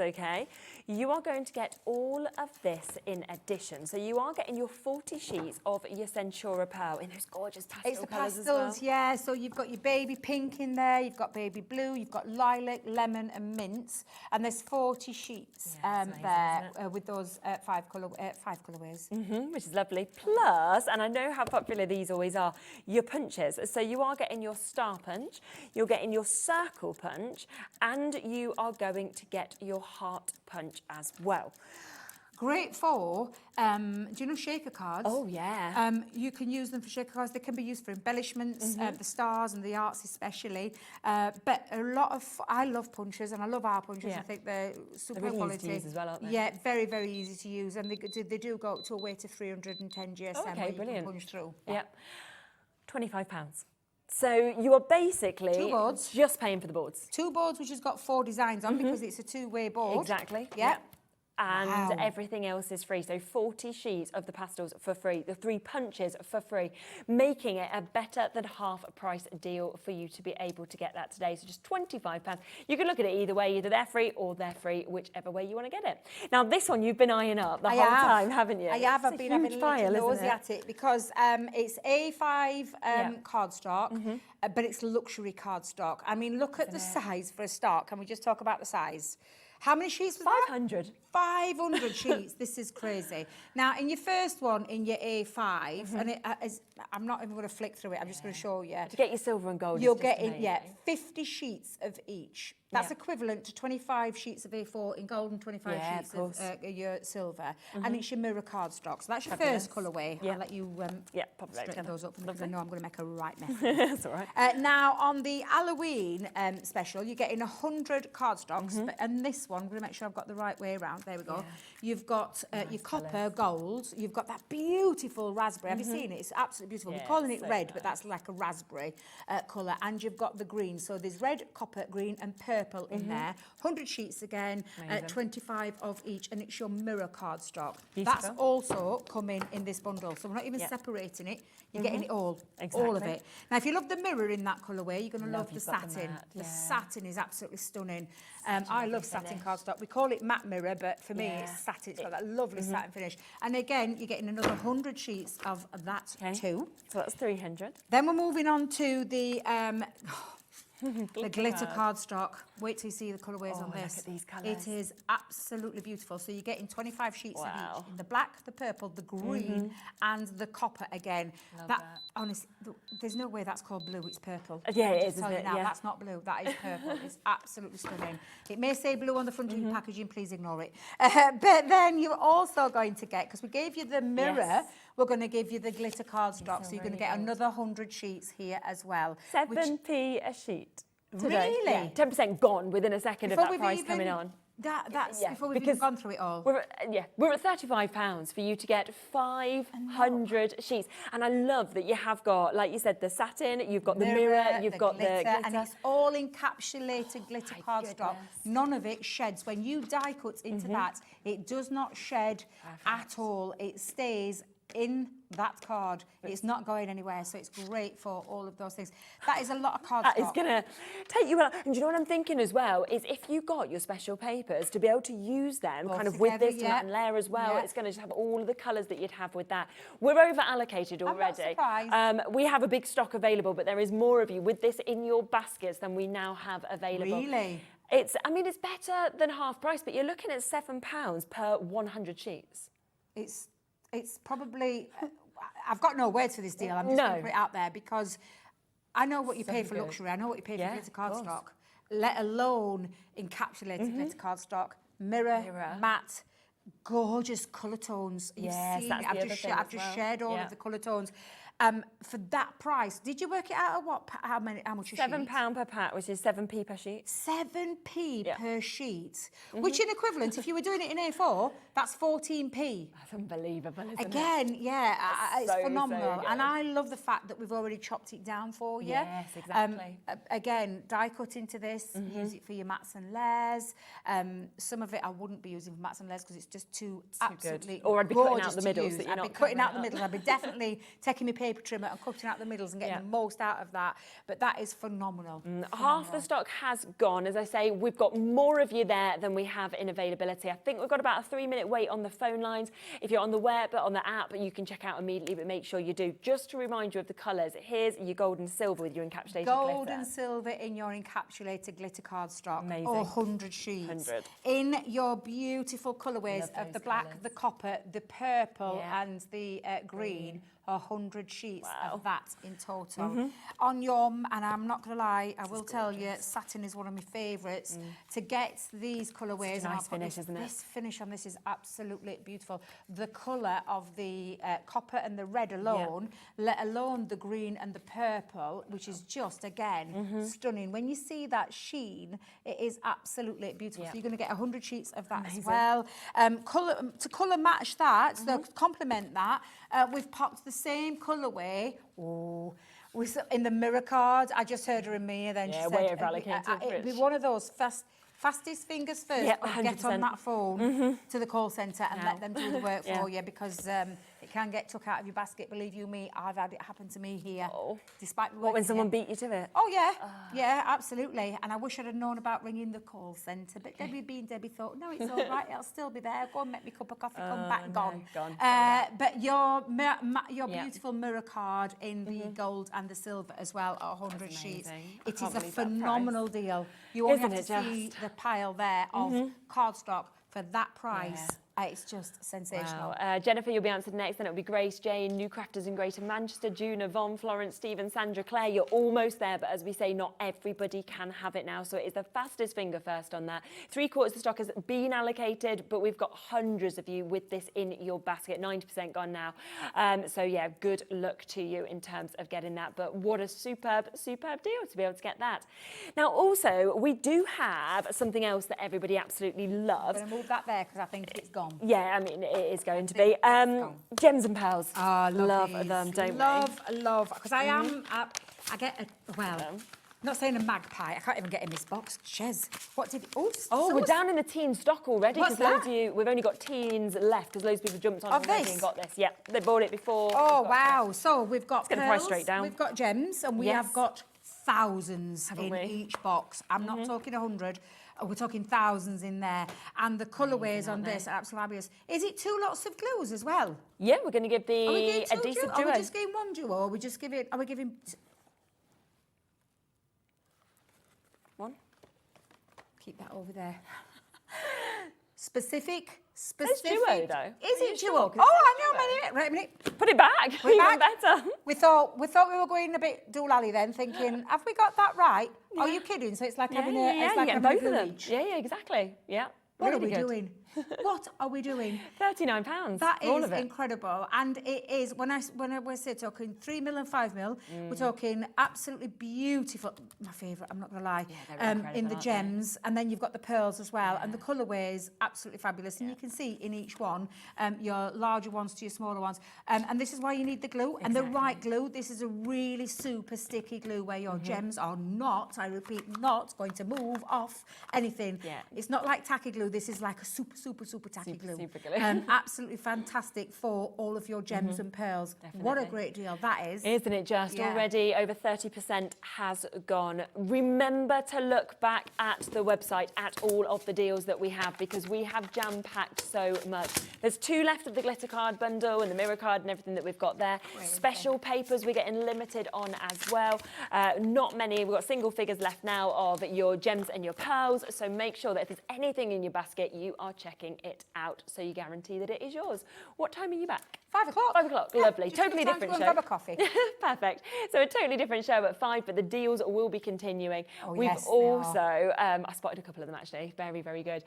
you are going to get all of this in addition. So you are getting your 40 sheets of your Centura Pearl in those gorgeous pastel It's the colours pastels, as well. So you've got your baby pink in there, you've got baby blue, you've got lilac, lemon and mint, and there's 40 sheets there with those five colourways. Which is lovely. Plus, and I know how popular these always are, your punches. So you are getting your star punch, you're getting your circle punch, and you are going to get your heart punch as well. Great for, do you know shaker cards? Oh, yeah. You can use them for shaker cards. They can be used for embellishments, the stars and the arts especially. But a lot of, I love punches and I love our punches. I think they're super really quality. Easy to use as well, aren't they? Yeah, very, very easy to use. And they do go up to a weight of 310 GSM where you can punch through. £25. So you are basically two boards. Just paying for the boards. Two boards which has got 4 designs on because it's a two-way board. Exactly. Yep. And everything else is free. So 40 sheets of the pastels for free, the 3 punches for free, making it a better than half price deal for you to be able to get that today. So just £25. You can look at it either way, either they're free or they're free, whichever way you want to get it. Now this one you've been eyeing up the whole time, haven't you? I have. I've been having a little nosy at it because it's A5 cardstock, but it's luxury cardstock. I mean, look at the size for a start. Can we just talk about the size? How many sheets was 500. that? 500 sheets. This is crazy. Now, in your first one, in your A5, and it is, I'm not even going to flick through it. I'm just going to show you. To get your silver and gold. You're getting 50 sheets of each. That's equivalent to 25 sheets of A4 in gold and 25 sheets of your silver. And it's your mirror cardstock. So that's your first colourway. I'll let you straighten those up because I know I'm going to make a right mess. That's all right. Now, on the Halloween special, you're getting 100 cardstocks. And this one, I'm going to make sure I've got the right way around. There we go. You've got your copper gold. You've got that beautiful raspberry. Have you seen it? It's absolutely beautiful. We're calling it red, but that's like a raspberry colour. And you've got the green. So there's red, copper, green and purple purple in there. 100 sheets again, 25 of each, and it's your mirror cardstock. That's also coming in this bundle, so we're not even separating it. You're getting it all of it. Now, if you love the mirror in that colourway, you're going to love the satin. The satin is absolutely stunning. I love satin cardstock. We call it matte mirror, but for me, it's satin. It's got that lovely satin finish. And again, you're getting another 100 sheets of that too. So that's 300. Then we're moving on to the the glitter cardstock. Wait till you see the colourways on this. Look at these colours. It is absolutely beautiful. So you're getting 25 sheets of each. In the black, the purple, the green, and the copper again. That honestly, there's no way that's called blue. It's purple. Yeah, it is. Isn't it? Now, that's not blue. That is purple. It's absolutely stunning. It may say blue on the front of your packaging. Please ignore it. But then you're also going to get, because we gave you the mirror, we're going to give you the glitter cardstock. So you're going to get another 100 sheets here as well. 7p a sheet. Today. Really? Yeah, 10% gone within a second of that price coming on. That's before we've even gone through it all. We're at £35 for you to get 500 sheets. And I love that you have got, like you said, the satin, you've got the mirror, you've got the glitter. And it's all encapsulated glitter cardstock. None of it sheds. When you die cut into that, it does not shed at all. It stays in that card. It's not going anywhere, so it's great for all of those things. That is a lot of cardstock. That is going to take you out. And do you know what I'm thinking as well, is if you got your special papers, to be able to use them kind of with this matte layer as well, it's going to just have all of the colours that you'd have with that. We're over allocated already. I'm not surprised. We have a big stock available, but there is more of you with this in your baskets than we now have available. Really? It's better than half price, but you're looking at £7 per 100 sheets. It's probably, I've got no words for this deal. I'm just going to put it out there because I know what you pay for luxury. I know what you pay for glitter cardstock, let alone encapsulated glitter cardstock, mirror, matte, gorgeous colour tones. You've seen it. I've just shared all of the colour tones. For that price, did you work it out at what? How much a sheet? £7 per pack, which is 7p per sheet. 7p per sheet, which in equivalent, if you were doing it in A4, that's 14p. That's unbelievable, isn't Again, it? it's phenomenal. And I love the fact that we've already chopped it down for you. Yes, exactly. Again, die cut into this, use it for your mats and layers. Some of it I wouldn't be using for mats and layers because it's just too absolutely good. Or I'd be cutting out the middles. I'd be cutting out the middles. I'd be definitely taking my paper trimmer and cutting out the middles and getting the most out of that. But that is phenomenal. Half the stock has gone. As I say, we've got more of you there than we have in availability. I think we've got about a 3-minute wait on the phone lines. If you're on the web, on the app, you can check out immediately, but make sure you do. Just to remind you of the colours, here's your gold and silver with your encapsulated gold glitter. And silver in your encapsulated glitter cardstock. Amazing. Or 100 sheets. In your beautiful colourways of the black, the copper, the purple and the green. 100 sheets of that in total. On your, and I'm not going to lie, I will tell you, satin is one of my favourites. To get these colourways, it's a nice finish, isn't it? This finish on this is absolutely beautiful. The colour of the copper and the red alone, let alone the green and the purple, which is just, again, stunning. When you see that sheen, it is absolutely beautiful. So you're going to get 100 sheets of that as well. To colour match that, so to complement that, we've popped the same colourway. In the mirror card, I just heard her in me, then she said, way over allocated. It'd be one of those fastest fingers first. Get on that phone to the call centre and let them do the work for you because it can get took out of your basket. Believe you me, I've had it happen to me here. Despite what, when someone beat you to it? Oh yeah, yeah, absolutely. And I wish I'd have known about ringing the call centre. But Debbie thought, no, it's all right. It'll still be there. Go and make me a cup of coffee. Come back, gone. But your beautiful mirror card in the gold and the silver as well at 100 sheets. It is a phenomenal deal. You only have to see the pile there of cardstock for that price. It's just sensational. Wow. Jennifer, you'll be answered next. Then it'll be Grace, Jane, New Crafters in Greater Manchester, June, Yvonne, Florence, Stephen, Sandra, Claire. You're almost there, but as we say, not everybody can have it now. So it is the fastest finger first on that. 3/4 of the stock has been allocated, but we've got hundreds of you with this in your basket. 90% gone now. So yeah, good luck to you in terms of getting that. But what a superb, superb deal to be able to get that. Now, also, we do have something else that everybody absolutely loves. I'm going to move that there because I think it's gone. Yeah, I mean, it is going to be. Gems and pearls. Oh, love them, don't we? Love, because I am, I get, not saying a magpie. I can't even get in this box. Shez. What did... Oh, we're down in the teen stock already. What's Loads that? of you, we've only got teens left because loads of people jumped on already and got this. Yeah, they bought it before. Oh, wow. So we've got Let's get the price straight down. We've got gems, and we have got thousands in we? each box. I'm not talking 100. We're talking thousands in there. And the colourways on this are absolutely fabulous. Is it 2 lots of glues as well? Yeah, we're going to give Are we the doing 2 adhesive Are duo. we just giving 1 duo? Or are we just giving... Are we giving... 1. Keep that over there. Specific. It's duo, though. Is it duo? Sure? Oh, I know. Right a minute. Put it back. Put it Even back. better. We thought we were going a bit doolally then, thinking, have we got that right? Yeah. Are you kidding? So it's like having a... Yeah, it's like you get having both of them. each. Yeah, exactly. Yeah. What really are we good. doing? What are we doing? £39 That for all is of it. incredible, and it is when we're talking 3mm and 5mm, we're talking absolutely beautiful. My favourite, I'm not gonna lie. Yeah, they're in the incredible, gems, and then you've got the pearls as well, and the colourways absolutely fabulous. And you can see in each one, your larger ones to your smaller ones, and this is why you need the glue and the right glue. This is a really super sticky glue where your gems are not, I repeat, not going to move off anything. Yeah. It's not like tacky glue. This is like a super tacky glue. Super glue. Absolutely fantastic for all of your gems and pearls. Definitely. What a great deal that is. Isn't it just? Yeah. Already over 30% has gone. Remember to look back at the website at all of the deals that we have because we have jam-packed so much. There's 2 left of the glitter card bundle and the mirror card and everything that we've got there. Great. Special papers we're getting limited on as well. Not many. We've got single figures left now of your gems and your pearls. So make sure that if there's anything in your basket, you are checking it out so you guarantee that it is yours. What time are you back? 5 o'clock. 5 o'clock, Yeah, lovely. just Totally give us time different to show. go and grab a coffee. Perfect. So a totally different show at 5, but the deals will be continuing. Oh, We've yes, they also, I spotted a couple of them actually, very, very good.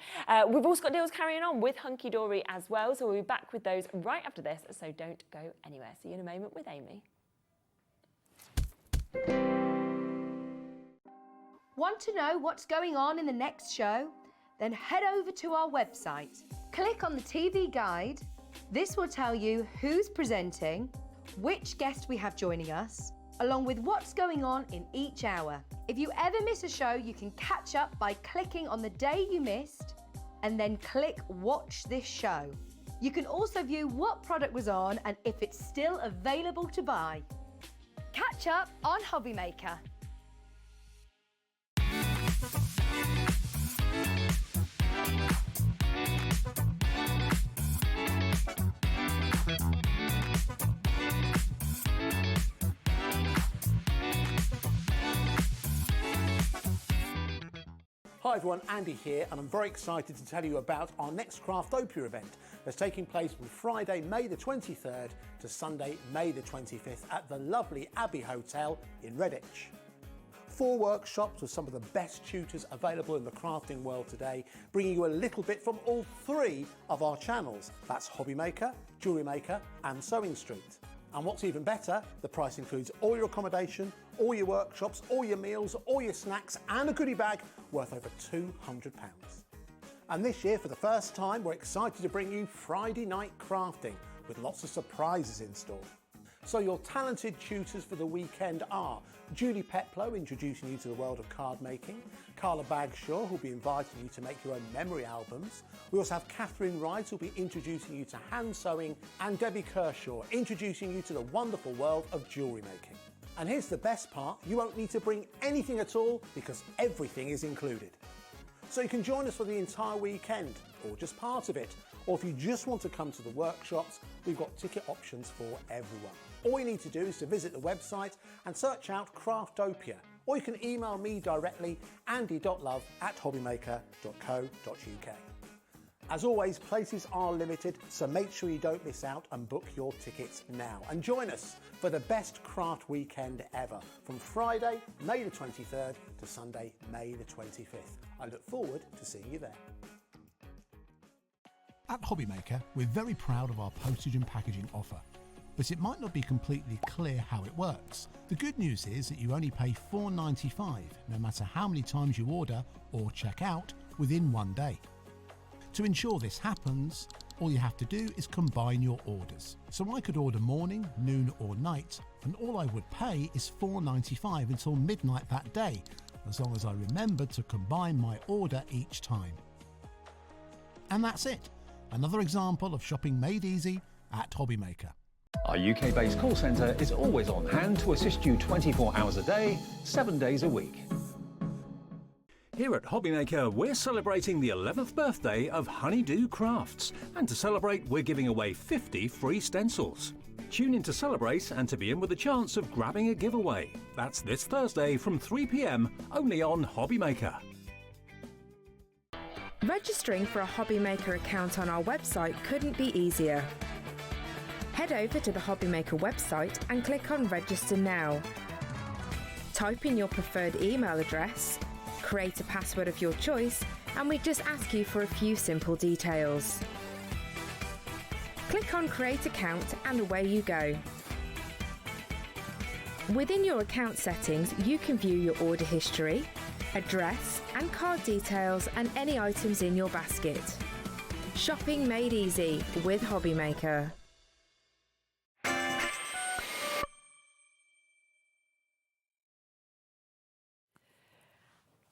We've also got deals carrying on with Hunkydory as well, so we'll be back with those right after this, so don't go anywhere. See you in a moment with Amy. Want to know what's going on in the next show? Then head over to our website. Click on the TV guide. This will tell you who's presenting, which guest we have joining us, along with what's going on in each hour. If you ever miss a show, you can catch up by clicking on the day you missed and then click Watch This Show. You can also view what product was on and if it's still available to buy. Catch up on Hobby Maker. Hi everyone, Andy here, and I'm very excited to tell you about our next Craftopia event that's taking place from Friday, May the 23rd to Sunday, May the 25th at the lovely Abbey Hotel in Redditch. 4 workshops with some of the best tutors available in the crafting world today, bringing you a little bit from all 3 of our channels. That's Hobby Maker, Jewellery Maker and Sewing Street. And what's even better, the price includes all your accommodation, all your workshops, all your meals, all your snacks and a goodie bag worth over £200. And this year, for the first time, we're excited to bring you Friday night crafting with lots of surprises in store. So your talented tutors for the weekend are Julie Peplow, introducing you to the world of card making, Carla Bagshaw, who'll be inviting you to make your own memory albums. We also have Catherine Wright, who'll be introducing you to hand sewing, and Debbie Kershaw, introducing you to the wonderful world of jewellery making. And here's the best part, you won't need to bring anything at all because everything is included. So you can join us for the entire weekend, or just part of it, or if you just want to come to the workshops, we've got ticket options for everyone. All you need to do is to visit the website and search out Craftopia, or you can email me directly, andy.love@hobbymaker.co.uk. As always, places are limited, so make sure you don't miss out and book your tickets now. And join us for the best craft weekend ever, from Friday, May the 23rd to Sunday, May the 25th. I look forward to seeing you there. At Hobby Maker, we're very proud of our postage and packaging offer, but it might not be completely clear how it works. The good news is that you only pay $4.95 no matter how many times you order or check out within 1 day. To ensure this happens, All you have to do is combine your orders. So I could order morning, noon or night, and all I would pay is $4.95 until midnight that day, as long as I remembered to combine my order each time. And that's it. Another example of shopping made easy at Hobbymaker. Our UK-based call centre is always on hand to assist you 24 hours a day, 7 days a week. Here at Hobbymaker, we're celebrating the 11th birthday of Honeydew Crafts, and to celebrate, we're giving away 50 free stencils. Tune in to celebrate and to be in with a chance of grabbing a giveaway. That's this Thursday from 3 p.m, only on Hobbymaker. Registering for a Hobbymaker account on our website couldn't be easier. Head over to the Hobbymaker website and click on Register Now. Type in your preferred email address, create a password of your choice, and we just ask you for a few simple details. Click on Create Account and away you go. Within your account settings, you can view your order history, address and card details and any items in your basket. Shopping made easy with Hobbymaker.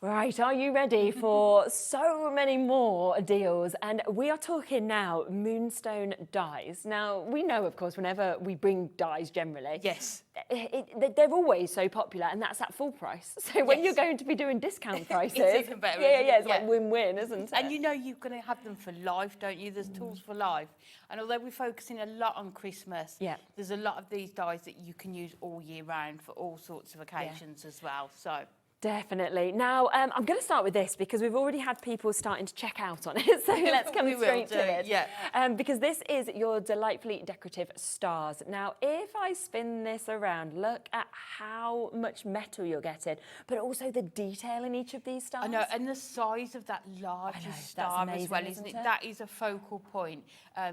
Right, are you ready for so many more deals? And we are talking now Moonstone dies. Now, we know, of course, whenever we bring dies generally, yes, they're always so popular, and that's at full price. So when you're going to be doing discount prices, it's even better. It's like win-win, isn't it? And you know you're going to have them for life, don't you? There's tools for life. And although we're focusing a lot on Christmas, there's a lot of these dies that you can use all year round for all sorts of occasions as well. So. Definitely. Now, I'm going to start with this because we've already had people starting to check out on it. So let's come straight to it. Yeah. Because this is your delightfully decorative stars. Now, if I spin this around, look at how much metal you're getting, but also the detail in each of these stars. I know, and the size of that largest star amazing, as well, isn't it? That is a focal point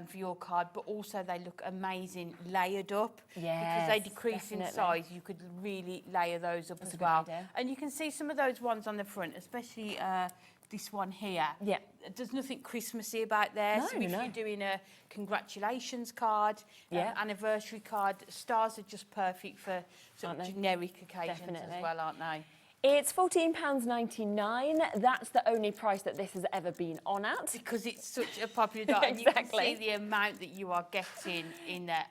for your card, but also they look amazing layered up. Yes, because they decrease in size, you could really layer those up as well. And you can see some of those ones on the front, especially this one here. Yeah. There's nothing Christmassy about there. No, so if you're doing a congratulations card, anniversary card, stars are just perfect for sort of generic occasions as well, aren't they? It's £14.99. That's the only price that this has ever been on at. Because it's such a popular die. And you can see the amount that you are getting in there.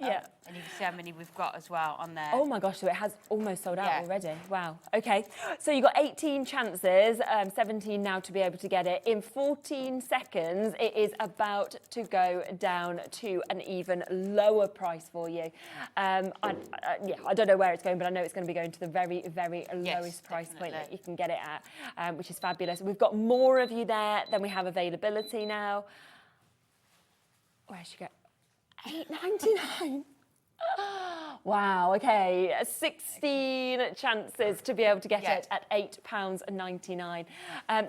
And you can see how many we've got as well on there. Oh my gosh, so it has almost sold out already. Wow. Okay, so you've got 18 chances, 17 now to be able to get it. In 14 seconds, it is about to go down to an even lower price for you. I don't know where it's going, but I know it's going to be going to the very, very lowest price point that you can get it at, which is fabulous. We've got more of you there than we have availability now. Where should you go? £8.99. Wow, okay, 16 chances to be able to get it at £8.99.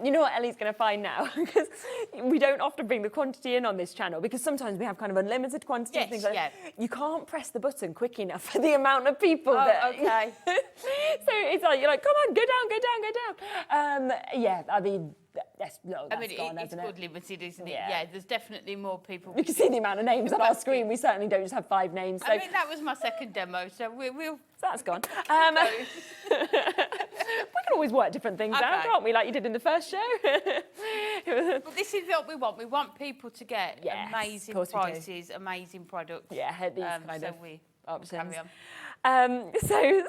You know what Ellie's going to find now? Because we don't often bring the quantity in on this channel because sometimes we have kind of unlimited quantity and things like that. You can't press the button quick enough for the amount of people that... Okay. So it's like, you're like, come on, go down, go down, go down. Yeah, I mean... That's gone, it's hasn't good limited, isn't it? Yeah, there's definitely more people. You can see the amount of names on our screen. We certainly don't just have 5 names. So. I mean, that was my second demo, so we'll... That's gone. We can always work different things out, can't we, like you did in the first show? But this is what we want. We want people to get amazing prices, amazing products. Yeah, these kind of options. Carry on.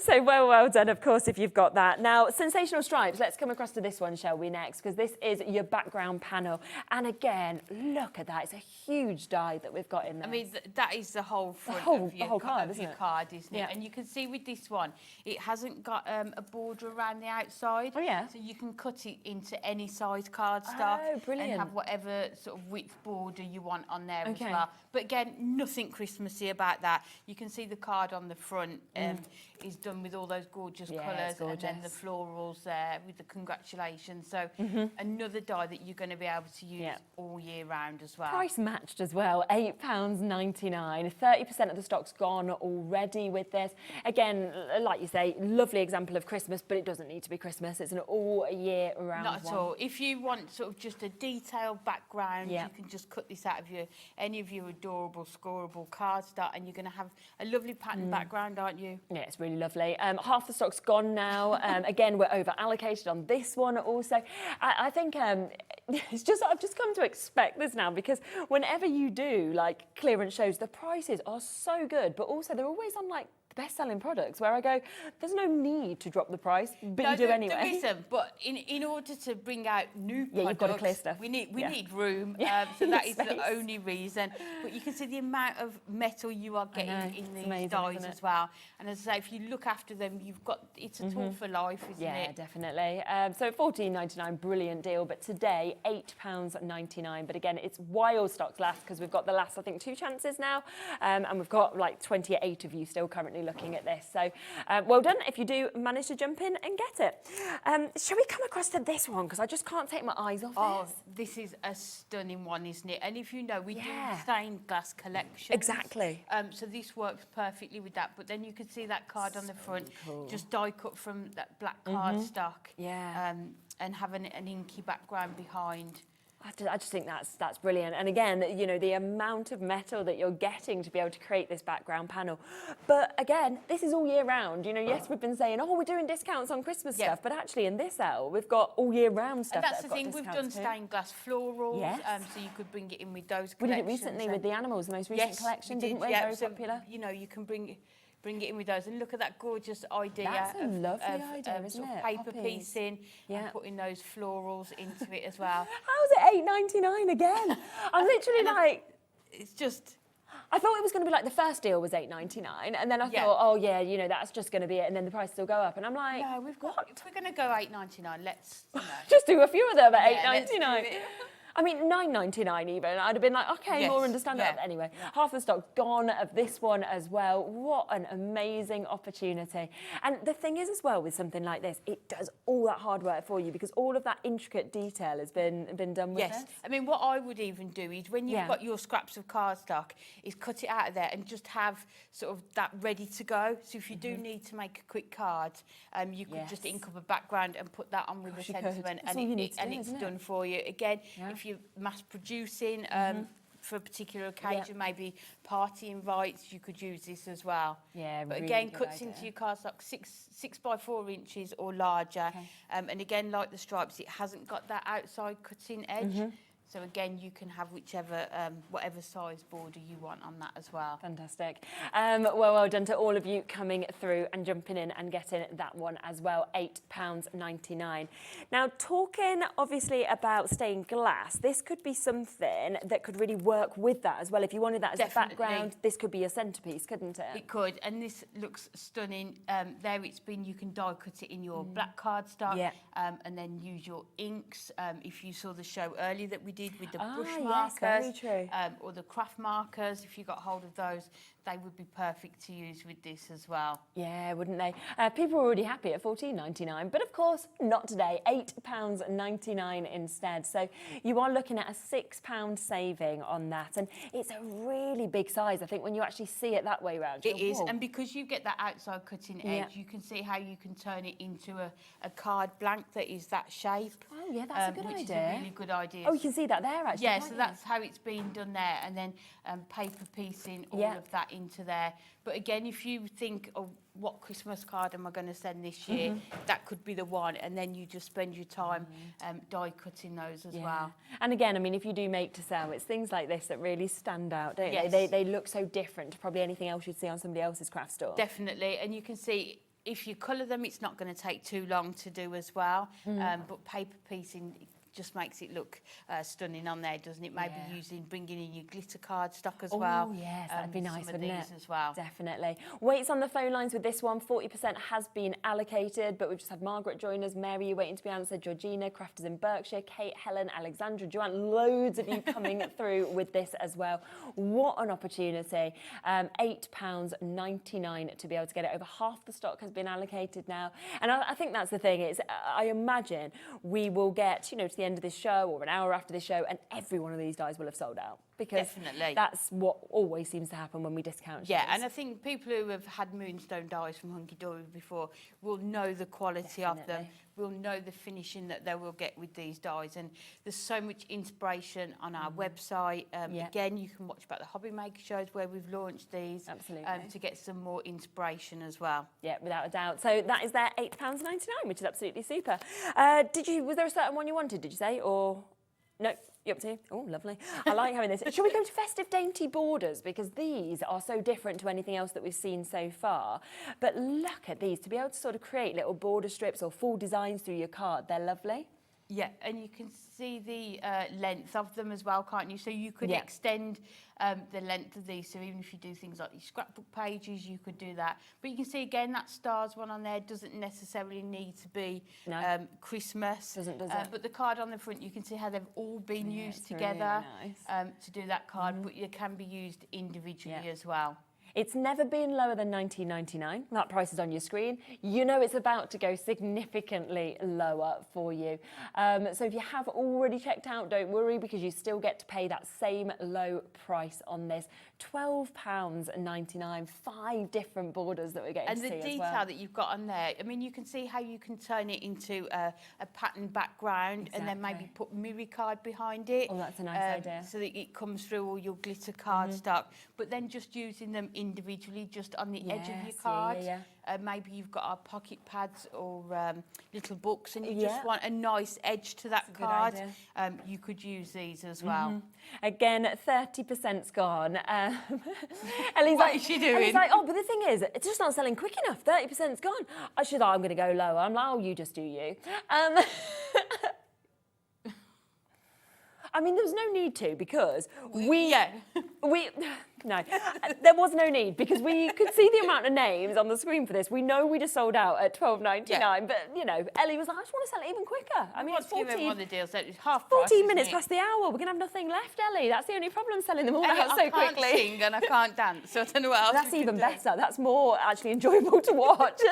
So well done, of course, if you've got that. Now, Sensational Stripes, let's come across to this one, shall we, next? Because this is your background panel. And again, look at that. It's a huge die that we've got in there. I mean, that is the whole front of your card, isn't it? Yeah. And you can see with this one, it hasn't got a border around the outside. Oh, yeah. So you can cut it into any size cardstock. Oh, brilliant. And have whatever sort of width border you want on there as well. But again, nothing Christmassy about that. You can see the card on the front is done with all those gorgeous colours, and then the florals there with the congratulations. So another die that you're going to be able to use all year round as well. Price matched as well, £8.99. 30% of the stock's gone already with this. Again, like you say, lovely example of Christmas, but it doesn't need to be Christmas. It's an all year round Not at one. all. If you want sort of just a detailed background, you can just cut this out of any of your adorable, scoreable cardstock, and you're going to have a lovely pattern background, aren't you? Yeah, it's really lovely. Half the stock's gone now. Again, we're over allocated on this one also. I think it's just I've just come to expect this now, because whenever you do like clearance shows, the prices are so good, but also they're always on like best-selling products where I go, there's no need to drop the price, but no, you do anyway. There isn't, but in order to bring out new products, you've got to clear stuff. We need room, so that is the only reason. But you can see the amount of metal you are getting in these dies as well. And as I say, if you look after them, it's a tool for life, isn't it? Yeah, definitely. So £14.99, brilliant deal. But today, £8.99. But again, it's while stocks last, because we've got the last, I think, 2 chances now, and we've got like 28 of you still currently looking at this. So well done if you do manage to jump in and get it. Shall we come across to this one, because I just can't take my eyes off this. This is a stunning one, isn't it? And if you know, we do stained glass collection. Exactly. So this works perfectly with that. But then you can see that card on the front, just die cut from that black cardstock. And have an inky background behind. I just think that's brilliant. And again, you know, the amount of metal that you're getting to be able to create this background panel. But again, this is all year round. You know, yes, we've been saying, oh, we're doing discounts on Christmas stuff, but actually in this aisle, we've got all year round stuff. And that's the thing, we've done stained glass florals, so you could bring it in with those collections. We did it recently with the animals, the most recent collection, didn't we? Very popular. You know, you can bring it in with those, and look at that gorgeous idea. That's a lovely idea, isn't it? Paper piecing and putting those florals into it as well. How's it £8.99 again? I'm literally like, it's just. I thought it was going to be like the first deal was £8.99, and then I thought, oh yeah, you know, that's just going to be it, and then the prices will go up, and I'm like, no, if we're going to go £8.99, let's just do a few of them at £8.99. I mean, £9.99 even. I'd have been like, okay, more understandable. But anyway, half the stock gone of this one as well. What an amazing opportunity. And the thing is as well with something like this, it does all that hard work for you, because all of that intricate detail has been done with this. I mean, what I would even do is when you've got your scraps of cardstock, is cut it out of there and just have sort of that ready to go. So if you do need to make a quick card, you could just ink up a background and put that on with a sentiment, and it's done for you. Again, if you're mass producing for a particular occasion, maybe party invites, you could use this as well. Yeah, but really again, cuts into your cardstock 6 by 4 inches or larger. And again, like the stripes, it hasn't got that outside cutting edge. So again, you can have whatever size border you want on that as well. Fantastic. Well done to all of you coming through and jumping in and getting that one as well, £8.99. Now, talking obviously about stained glass, this could be something that could really work with that as well. If you wanted that as a background, this could be your centrepiece, couldn't it? It could, and this looks stunning. There it's been, you can die cut it in your black cardstock, and then use your inks. If you saw the show earlier that we did with the brush markers, very true. Or the craft markers, if you got hold of those, they would be perfect to use with this as well. Yeah, wouldn't they? People are already happy at £14.99, but of course not today. £8.99 instead. So you are looking at a £6 saving on that, and it's a really big size. I think when you actually see it that way round, it is, and because you get that outside cutting edge, you can see how you can turn it into a card blank that is that shape. Oh yeah, that's a good which idea. Is a really good idea. Oh, you can see that there actually. Yeah, so that's how it's been done there, and then paper piecing all of that into there. But again, if you think, oh, what Christmas card am I going to send this year? That could be the one, and then you just spend your time die cutting those as well. And again, I mean, if you do make to sell, it's things like this that really stand out, don't they? They look so different to probably anything else you'd see on somebody else's craft store. Definitely, and you can see if you colour them, it's not going to take too long to do as well. But paper piecing just makes it look stunning on there, doesn't it? Maybe bringing in your glitter card stock as oh, well. Oh yes, that'd be nice, wouldn't it? As well. Definitely. Waits on the phone lines with this one. 40% has been allocated, but we've just had Margaret join us. Mary, you're waiting to be answered. Georgina, Crafters in Berkshire, Kate, Helen, Alexandra, Joanne, loads of you coming through with this as well. What an opportunity. £8.99 to be able to get it. Over half the stock has been allocated now. And I think that's the thing. I imagine we will get, you know, to the end of this show or an hour after this show, and every one of these dies will have sold out. Because that's what always seems to happen when we discount shows. Yeah, and I think people who have had Moonstone dies from Hunkydory before will know the quality of them, will know the finishing that they will get with these dies. And there's so much inspiration on our website. Again, you can watch about the Hobby Maker shows where we've launched these to get some more inspiration as well. Yeah, without a doubt. So that is their £8.99, which is absolutely super. Was there a certain one you wanted, did you say? Or no? You up to? Oh, lovely. I like having this. Shall we go to Festive Dainty Borders? Because these are so different to anything else that we've seen so far. But look at these. To be able to sort of create little border strips or full designs through your card, they're lovely. Yeah, and you can see the length of them as well, can't you? So you could extend the length of these. So even if you do things like your scrapbook pages, you could do that. But you can see again that stars one on there doesn't necessarily need to be Christmas. Does it? But the card on the front, you can see how they've all been used together really nice. To do that card, but it can be used individually as well. It's never been lower than £19.99. That price is on your screen. You know it's about to go significantly lower for you. So if you have already checked out, don't worry, because you still get to pay that same low price on this. £12.99, 5 different borders that we're getting to see as well. And the detail that you've got on there, I mean, you can see how you can turn it into a pattern background and then maybe put mirror card behind it. Oh, that's a nice idea. So that it comes through all your glitter card stock, but then just using them individually, just on the edge of your card. Maybe you've got our pocket pads or little books and you just want a nice edge to that card. You could use these as well. Again, 30%'s gone. Ellie's what is she doing? Ellie's like, oh, but the thing is, it's just not selling quick enough. 30%'s gone. She's like, I'm going to go lower. I'm like, oh, you just do you. I mean, there was no need to, because there was no need, because we could see the amount of names on the screen for this. We know we just sold out at £12.99, but you know, Ellie was like, I just want to sell it even quicker. I mean, it's 14 minutes past the hour. We're gonna have nothing left, Ellie. That's the only problem, selling them all out so quickly. I can't sing and I can't dance, so I don't know what else. That's even better. That's more actually enjoyable to watch.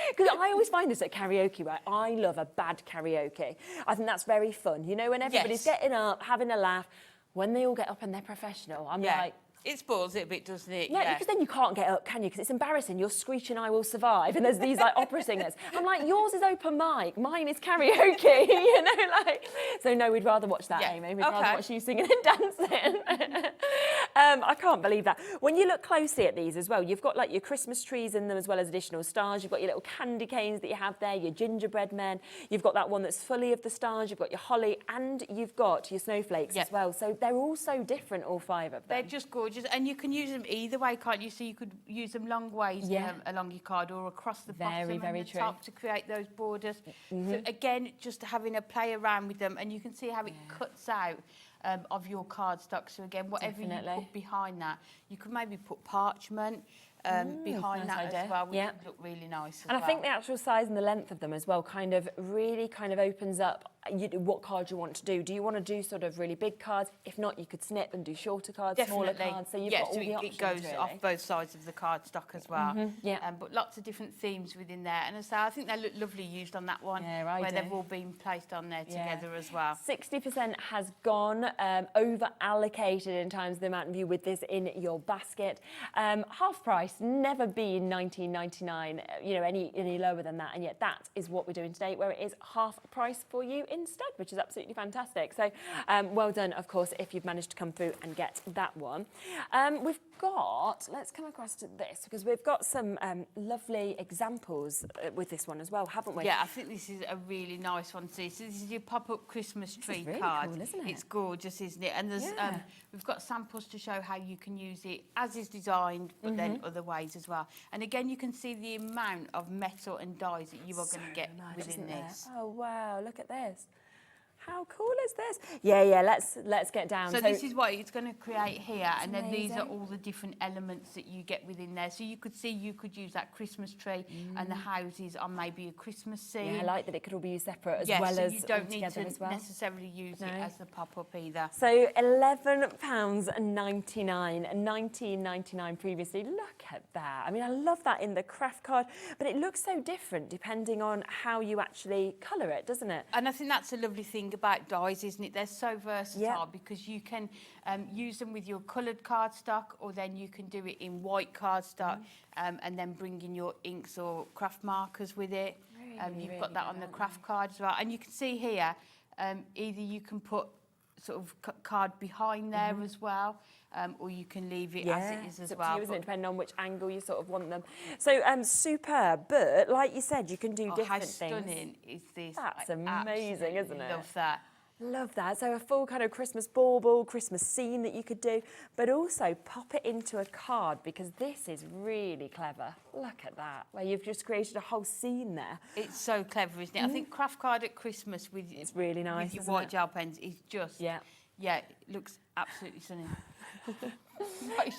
Because I always find this at karaoke, right? I love a bad karaoke. I think that's very fun. You know, when everybody's getting up, having a laugh. When they all get up and they're professional, I'm like, it spoils it a bit, doesn't it? Yeah, because then you can't get up, can you? Because it's embarrassing. You're screeching, I will survive. And there's these like opera singers. I'm like, yours is open mic, mine is karaoke, you know, like. So no, we'd rather watch that, Amy. We'd rather watch you singing and dancing. I can't believe that. When you look closely at these as well, you've got like your Christmas trees in them as well as additional stars. You've got your little candy canes that you have there, your gingerbread men. You've got that one that's fully of the stars. You've got your holly, and you've got your snowflakes as well. So they're all so different, all 5 of them. They're just gorgeous. And you can use them either way, can't you? So you could use them long ways along your card or across the bottom and the top to create those borders. So again, just having a play around with them, and you can see how it cuts out of your cardstock. So again, whatever you put behind that, you could maybe put parchment behind that as well, which would look really nice. And I think the actual size and the length of them as well kind of really opens up what cards you want to do. Do you want to do sort of really big cards? If not, you could snip and do shorter cards, smaller cards. So you've got all the options. It goes off both sides of the cardstock as well. But lots of different themes within there. And so I think they look lovely used on that one, where they've all been placed on there together as well. 60% has gone over allocated in terms of the amount of you with this in your basket. Half price, never been £19.99, you know, any lower than that, and yet that is what we're doing today, where it is half price for you instead, which is absolutely fantastic. So well done, of course, if you've managed to come through and get that one. We've got, let's come across to this, because we've got some lovely examples with this one as well, haven't we? Yeah, I think this is a really nice one to see. So this is your pop-up Christmas tree really card. cool, isn't it? It's gorgeous, isn't it? And there's we've got samples to show how you can use it as is designed, but then other ways as well. And again, you can see the amount of metal and dies that you are going to get within this. Oh wow, look at this. How cool is this? Yeah, let's get down. So this is what it's going to create here, and then these are all the different elements that you get within there. So you could see you could use that Christmas tree and the houses on maybe a Christmas scene. Yeah, I like that it could all be used separate as well so as you don't need together to as well. necessarily use it as the pop-up either. So £11.99 and $19.99 previously. Look at that. I mean, I love that in the craft card, but it looks so different depending on how you actually colour it, doesn't it? And I think that's a lovely thing about dies, isn't it? They're so versatile because you can use them with your coloured cardstock, or then you can do it in white cardstock and then bring in your inks or craft markers with it. You've got that on the craft card as well. And you can see here, either you can put sort of card behind there as well, or you can leave it as it is as well. Isn't it, depending on which angle you sort of want them. So superb, but like you said, you can do different things. How stunning is this? That's amazing, isn't it? Love that. Love that. So a full kind of Christmas bauble, Christmas scene that you could do, but also pop it into a card, because this is really clever. Look at that, where you've just created a whole scene there. It's so clever, isn't it? I think craft card at Christmas with it's really nice, with your white gel pens is just yeah, it looks absolutely stunning. Right.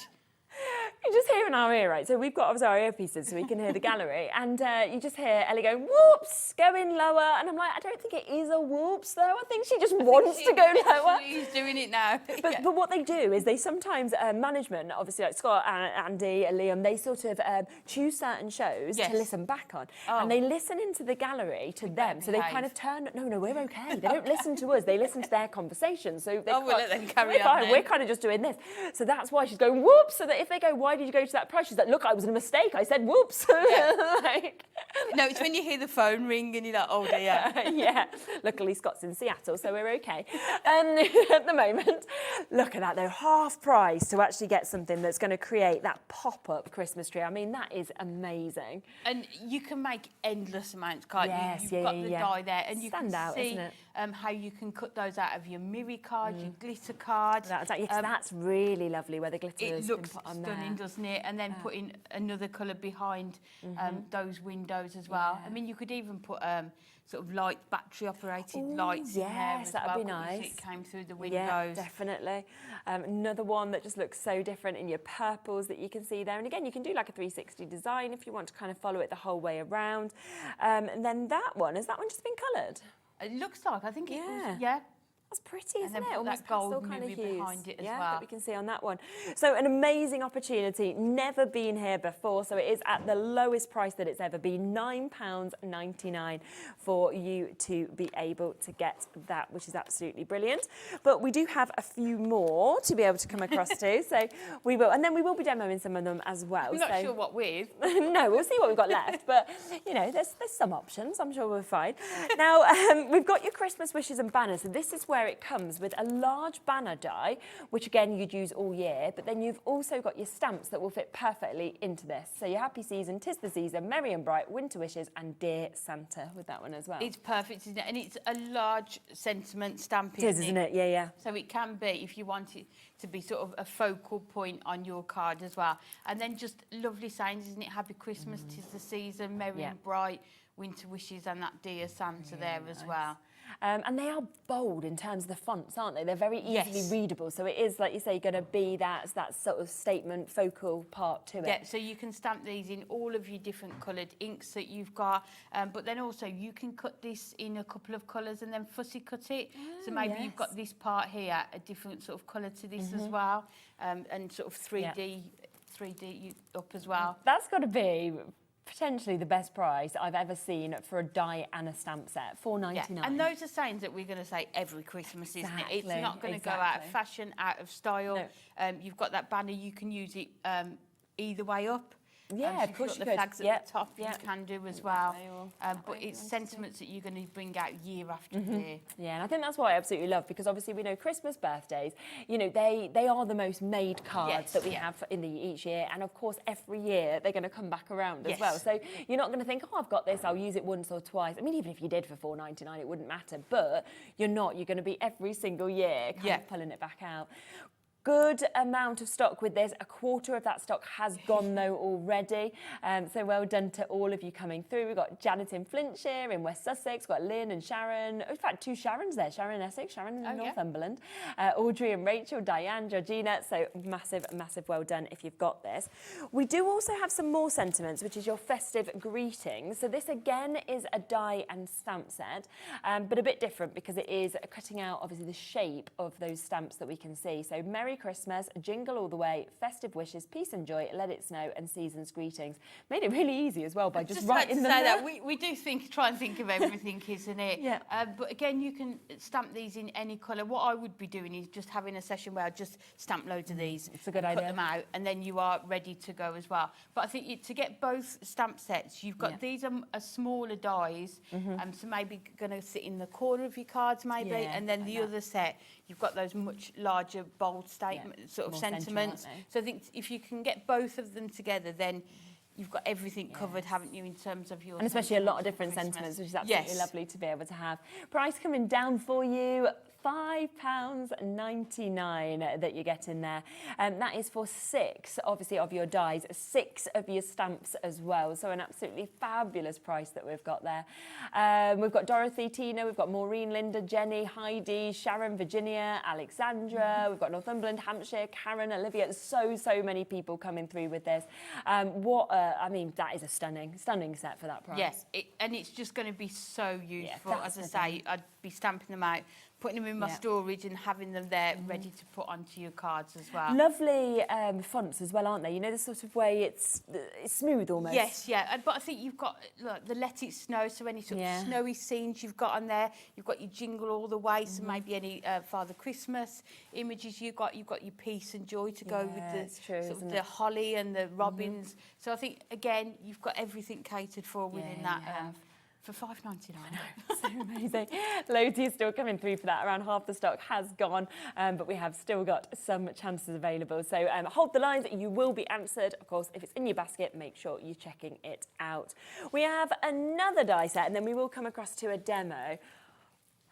You just hear in our ear, right? So we've got obviously our earpieces so we can hear the gallery, and you just hear Ellie going, whoops, going lower. And I'm like, I don't think it is a whoops, though. I think she just wants to go lower. She's doing it now. But what they do is they sometimes, management, obviously like Scott, Andy, and Liam, they sort of choose certain shows to listen back on. And they listen into the gallery to them. So they kind of turn, no, we're okay. They don't listen to us. They listen to their conversations. So we'll let them carry on. We're kind of just doing this. So that's why she's going, whoops, so that if they go, why did you go to that price? She's like, look, I was in a mistake. I said, whoops. No, it's when you hear the phone ring and you're like, oh dear. Yeah. Luckily, Scott's in Seattle, so we're okay. At the moment, look at that, though. Half price to actually get something that's going to create that pop-up Christmas tree. I mean, that is amazing. And you can make endless amounts, can't you? Yes, You've got the die there, and you Stand can out, see isn't it? How you can cut those out of your mirror cards, your glitter cards. That's really lovely where the glitter has been put on there. It looks stunning, doesn't it? And then putting another colour behind those windows as well. I mean, you could even put sort of light, battery-operated lights in there as well. That'd be nice. It came through the windows. Yeah, definitely. Another one that just looks so different in your purples that you can see there. And again, you can do like a 360 design if you want to kind of follow it the whole way around. And then that one, has that one just been coloured? It looks like, I think it was, That's pretty, isn't and then it? Almost that gold kind of hues behind it as well. that we can see on that one. So an amazing opportunity, never been here before. So it is at the lowest price that it's ever been, £9.99 for you to be able to get that, which is absolutely brilliant. But we do have a few more to be able to come across to, so we will, and then we will be demoing some of them as well. I'm not sure what with. No, we'll see what we've got left, but you know, there's some options. I'm sure we're fine. Now we've got your Christmas wishes and banners. So this is where it comes with a large banner die, which again you'd use all year, but then you've also got your stamps that will fit perfectly into this. So your happy season, 'tis the season, merry and bright, winter wishes, and dear Santa with that one as well. It's perfect, isn't it? And it's a large sentiment stamp, isn't it? Yeah. So it can be, if you want it to be sort of a focal point on your card as well. And then just lovely sayings, isn't it? Happy Christmas, 'tis the season, merry and bright, winter wishes, and that dear Santa there as well. And they are bold in terms of the fonts, aren't they? They're very easily readable. So it is, like you say, going to be that sort of statement, focal part to it. Yeah, so you can stamp these in all of your different coloured inks that you've got. But then also you can cut this in a couple of colours and then fussy cut it. So maybe you've got this part here, a different sort of colour to this as well. And sort of 3D up as well. That's got to be potentially the best price I've ever seen for a die and a stamp set, $4.99. And those are sayings that we're going to say every Christmas, isn't it? It's not going to go out of fashion, out of style. No. You've got that banner, you can use it either way up. Yeah, of course you could. The flags at the top you can do as well. But it's sentiments that you're going to bring out year after year. Yeah, and I think that's what I absolutely love, because obviously we know Christmas birthdays, you know, they are the most made cards that we have in each year. And of course, every year they're going to come back around as well. So you're not going to think, oh, I've got this, I'll use it once or twice. I mean, even if you did for $4.99, it wouldn't matter. But you're not. You're going to be every single year kind of pulling it back out. Good amount of stock with this. A quarter of that stock has gone though already. So well done to all of you coming through. We've got Janet in Flintshire, in West Sussex, we've got Lynn and Sharon. In fact, 2 Sharons there, Sharon in Essex, Sharon in Northumberland. Audrey and Rachel, Diane, Georgina. So massive, massive well done if you've got this. We do also have some more sentiments, which is your festive greetings. So this again is a die and stamp set, but a bit different because it is cutting out obviously the shape of those stamps that we can see. So Merry Christmas, Jingle All the Way, Festive Wishes, Peace and Joy, Let It Snow and Season's Greetings. Made it really easy as well by just writing them there. We do try and think of everything, isn't it? Yeah. But again, you can stamp these in any colour. What I would be doing is just having a session where I just stamp loads of these. It's a good idea. Put them out, and then you are ready to go as well. But I think to get both stamp sets, you've got these are smaller dies, so maybe going to sit in the corner of your cards, maybe, and then the other set, you've got those much larger, bold statement sort of More sentiments. central, So I think if you can get both of them together, then you've got everything covered, haven't you, in terms of your... And especially a lot of different sentiments, which is absolutely lovely to be able to have. Price coming down for you, £5.99 that you get in there. That is for 6, obviously, of your dies, 6 of your stamps as well. So an absolutely fabulous price that we've got there. We've got Dorothy, Tina, we've got Maureen, Linda, Jenny, Heidi, Sharon, Virginia, Alexandra, we've got Northumberland, Hampshire, Karen, Olivia. So many people coming through with this. I mean, that is a stunning set for that price. Yes, and it's just going to be so useful. As I say, I'd be stamping them out, putting them in my storage and having them there ready to put onto your cards as well. Lovely fonts as well, aren't they? You know, the sort of way it's smooth almost. Yes, but I think you've got the Let It Snow, so any sort of snowy scenes you've got on there. You've got your Jingle All the Way, so maybe any Father Christmas images you've got your Peace and Joy to go with the the holly and the robins. So I think again you've got everything catered for within that. For £5.99. So amazing. Loads are still coming through for that. Around half the stock has gone, but we have still got some chances available. So hold the lines. You will be answered. Of course, if it's in your basket, make sure you're checking it out. We have another die set, and then we will come across to a demo.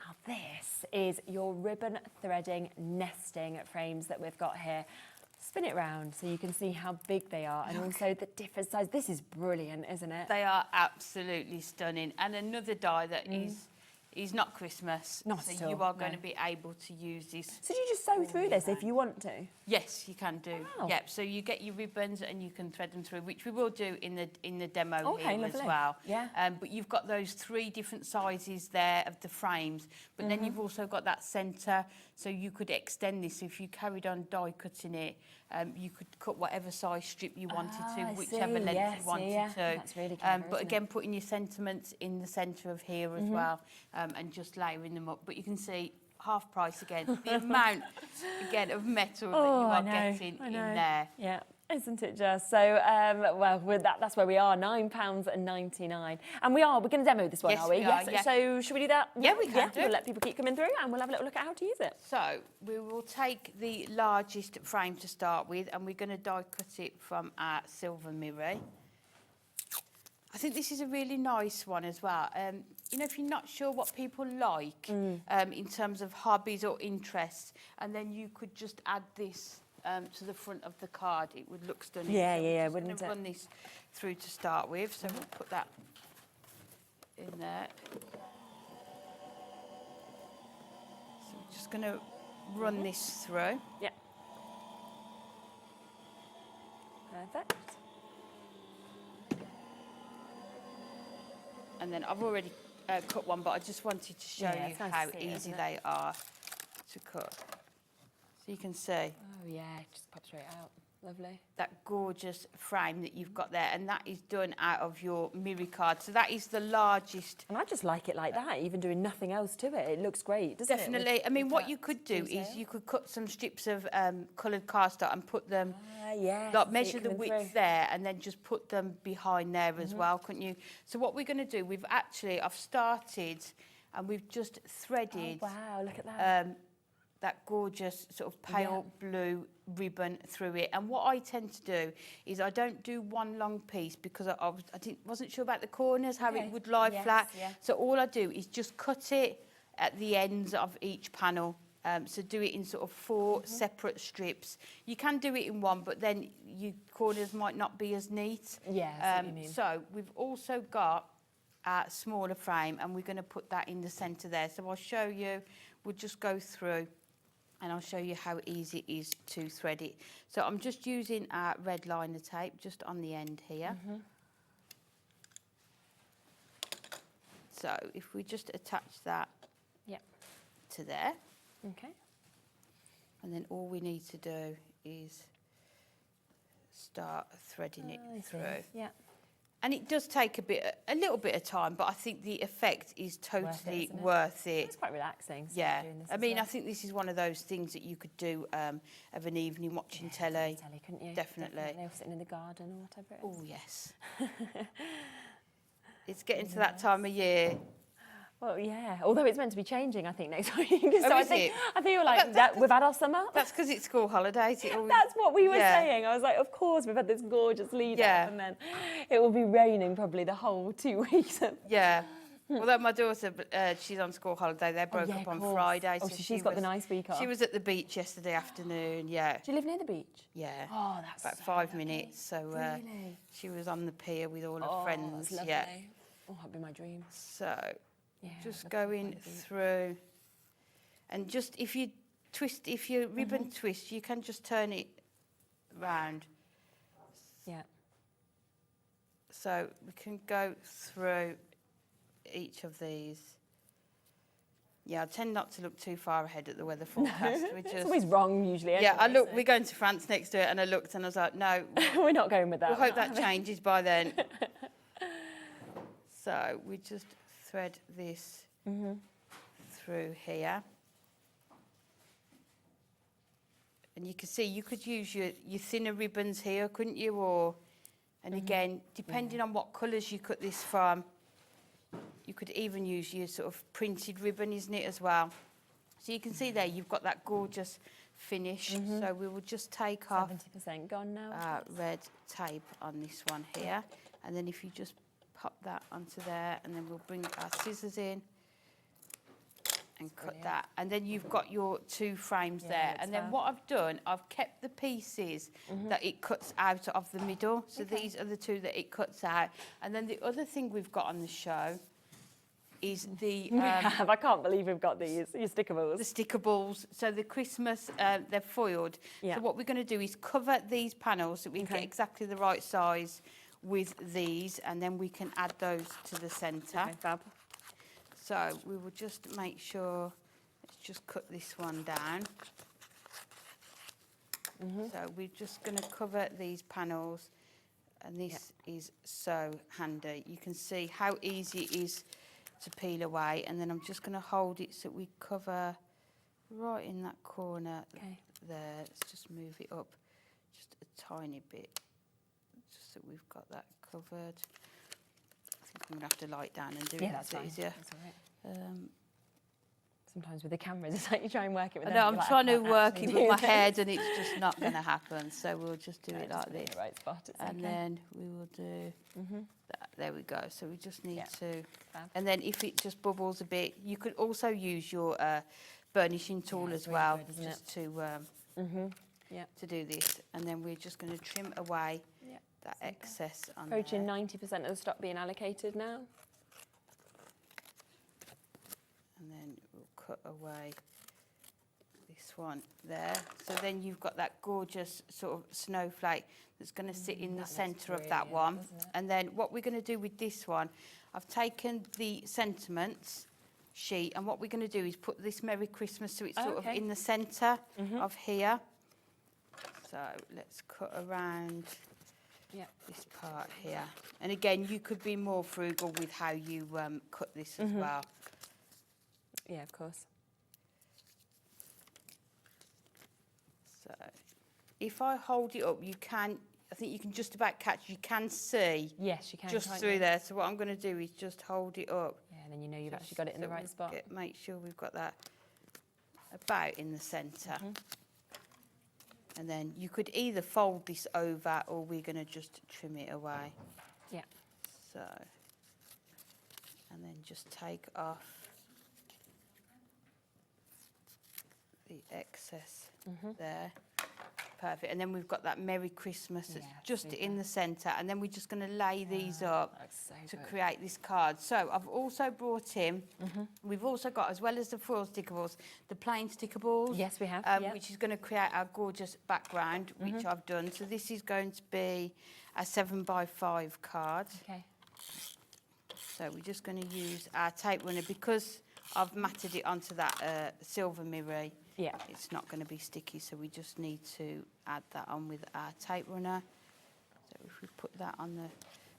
Now, this is your ribbon threading nesting frames that we've got here. Spin it round so you can see how big they are and also the different size. This is brilliant, isn't it? They are absolutely stunning. And another die that is not Christmas. So you are going to be able to use this. So do you just sew through this if you want to? Yes, you can do. Wow. Yep. So you get your ribbons and you can thread them through, which we will do in the demo here as well. Yeah. But you've got those 3 different sizes there of the frames, but then you've also got that centre, so you could extend this. If you carried on die cutting it, you could cut whatever size strip you wanted to, whichever length you wanted to. That's really clever, but again, putting your sentiments in the centre of here as well, and just layering them up. But you can see half price again. The amount again of metal that you are getting in there. Yeah. Isn't it just? So, well, with that's where we are, £9.99. And we're going to demo this one, are we? Yes, we are. So, should we do that? Yeah, we can do. We'll let people keep coming through and we'll have a little look at how to use it. So, we will take the largest frame to start with and we're going to die cut it from our silver mirror. I think this is a really nice one as well. You know, if you're not sure what people like in terms of hobbies or interests, and then you could just add this to the front of the card, it would look stunning. Yeah, so wouldn't it? Run this through to start with, so we'll put that in there. So we're just going to run this through. Yeah. Perfect. And then I've already cut one, but I just wanted to show you how easy they are to cut. So you can see. Oh yeah, it just pops right out. Lovely. That gorgeous frame that you've got there, and that is done out of your mirror card. So that is the largest. And I just like it like that, even doing nothing else to it. It looks great, doesn't it? Definitely. I mean, what you could do is you could cut some strips of coloured cardstock and put them, like measure the width there, and then just put them behind there as well, couldn't you? So what we're going to do, I've started, and we've just threaded. Oh, wow, look at that. That gorgeous sort of pale blue ribbon through it. And what I tend to do is I don't do one long piece because I wasn't sure about the corners, how it would lie flat. So all I do is just cut it at the ends of each panel So do it in sort of 4 separate strips. You can do it in one, but then your corners might not be as neat. Yeah, I see what you mean. So we've also got a smaller frame, and we're going to put that in the centre there. So I'll show you. We'll just go through, and I'll show you how easy it is to thread it. So I'm just using a red liner tape just on the end here. So if we just attach that to there. Okay. And then all we need to do is start threading it through. Yeah. And it does take a little bit of time, but I think the effect is totally worth it. It's quite relaxing. Yeah. Doing this I mean, I think this is one of those things that you could do of an evening watching telly. Couldn't you? Definitely. Or sitting in the garden or whatever it is. Oh, yes. It's getting to that time of year. Well, yeah. Although it's meant to be changing, I think, next week. So I think you're like, we've had our summer. That's because it's school holidays. That's what we were saying. I was like, of course, we've had this gorgeous lead up, and then it will be raining probably the whole 2 weeks. Yeah. Although my daughter, she's on school holiday. They broke up on Friday. Oh, so she's got the nice week off. She was at the beach yesterday afternoon, yeah. Do you live near the beach? Yeah. Oh, that's about so 5 lovely. minutes. So Really? she was on the pier with all her Oh, friends. that's Yeah. lovely. Oh, that'd be my dream. So Yeah, just I'd love to going find a beach. through, and just if your ribbon twists, you can just turn it round. Yeah. So we can go through each of these. Yeah, I tend not to look too far ahead at the weather forecast. It's always wrong usually. Yeah, anyway, we're going to France next to it, and I looked and I was like, no. We're not going with that. We'll hope that changes by then. So we just thread this through here. And you can see you could use your thinner ribbons here, couldn't you? And again, depending on what colours you cut this from, you could even use your sort of printed ribbon, isn't it, as well? So you can see there you've got that gorgeous finish. So we will just take off 70% gone now. red tape on this one here. And then if you just pop that onto there, and then we'll bring our scissors in and cut that. And then you've got your 2 frames there. And then what I've done, I've kept the pieces that it cuts out of the middle. So these are the 2 that it cuts out. And then the other thing we've got on the show is the... I can't believe we've got these, your sticker balls. The sticker balls. So the Christmas, they're foiled. Yeah. So what we're going to do is cover these panels so we can get exactly the right size with these, and then we can add those to the centre. Okay, fab. So we will just make sure, let's just cut this one down. So we're just going to cover these panels, and this is so handy. You can see how easy it is to peel away, and then I'm just going to hold it so we cover right in that corner there. Let's just move it up just a tiny bit, just so we've got that covered. I think I'm going to have to lie it down and do it. That's fine. easier. That's all right. Sometimes with the cameras, it's like you try and work it with I them. know, I'm like, trying I to can't work actually it do with my this. head, and it's just not going to happen. So we'll just do it Just like put it in this. the right spot. It's And okay. then we will do that. There we go. So we just need to... Fab. And then if it just bubbles a bit, you could also use your burnishing tool as it's really well, good, isn't just to do this. And then we're just going to trim away that excess on there. Approaching 90% of the stock being allocated now. And then we'll cut away this one there. So then you've got that gorgeous sort of snowflake that's going to sit in the centre of that one. And then what we're going to do with this one, I've taken the sentiments sheet, and what we're going to do is put this Merry Christmas, so it's sort of in the centre of here. So let's cut around this part here. And again, you could be more frugal with how you cut this as well. Yeah, of course. So if I hold it up, you can, I think you can just about catch, you can see. Yes, you can. Just through there. So what I'm going to do is just hold it up. Yeah, and then you know you've actually got it in the right spot. Make sure we've got that about in the centre. And then you could either fold this over, or we're going to just trim it away. Yeah. So, and then just take off the excess there. Perfect. And then we've got that Merry Christmas that's just in the centre. And then we're just going to lay these up to create this card. So I've also brought in, we've also got, as well as the foil stickables, the plain stickables. Yes, we have. Which is going to create our gorgeous background, which I've done. So this is going to be a 7x5 card. Okay. So we're just going to use our tape runner because I've matted it onto that silver mirror. Yeah. It's not going to be sticky, so we just need to add that on with our tape runner. So if we put that on the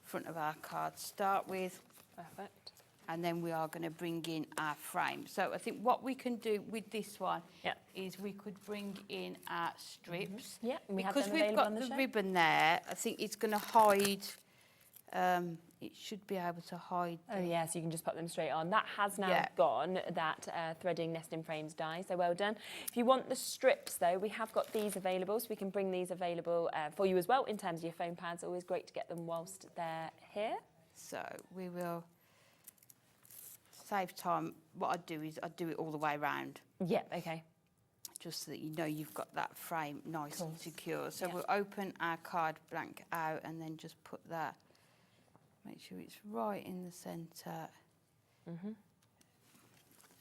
front of our card to start with. Perfect. And then we are going to bring in our frame. So I think what we can do with this one is we could bring in our strips. Yeah, and we have because them we've available got on the the show. ribbon there, I think it's going to hide. It should be able to hide. Oh yeah, so you can just put them straight on. That has now gone, that threading nesting frames die, so well done. If you want the strips though, we have got these available, so we can bring these available for you as well in terms of your foam pads. Always great to get them whilst they're here. So we will save time. What I'd do is I'd do it all the way around. Yeah, okay. Just so that you know you've got that frame nice and secure. So we'll open our card blank out and then just put that. Make sure it's right in the centre.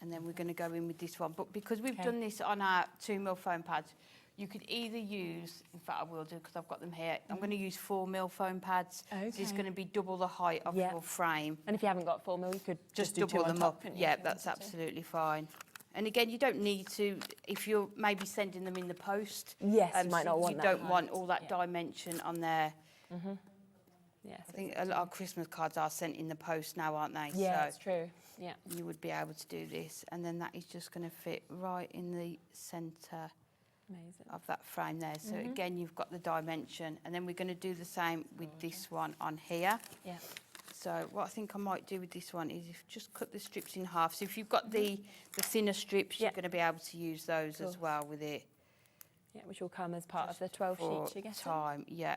And then we're going to go in with this one. But because we've done this on our 2mm foam pads, you could either use, in fact I will do because I've got them here, I'm going to use 4mm foam pads. Okay. So it's going to be double the height of your frame. And if you haven't got 4mm, you could just do double two on them top, up. couldn't you, Yeah, if you that's wanted to? absolutely fine. And again, you don't need to, if you're maybe sending them in the post. Yes, you might not want that You don't height. want all that dimension on there. Yes, I think a lot of Christmas cards are sent in the post now, aren't they? Yeah, So that's true. Yeah. you would be able to do this. And then that is just going to fit right in the centre of that frame there. So again, you've got the dimension. And then we're going to do the same with this one on here. Yeah. So what I think I might do with this one is just cut the strips in half. So if you've got the thinner strips, you're going to be able to use those as well with it. Yeah, which will come as part of the 12 sheets you get. Time, yeah.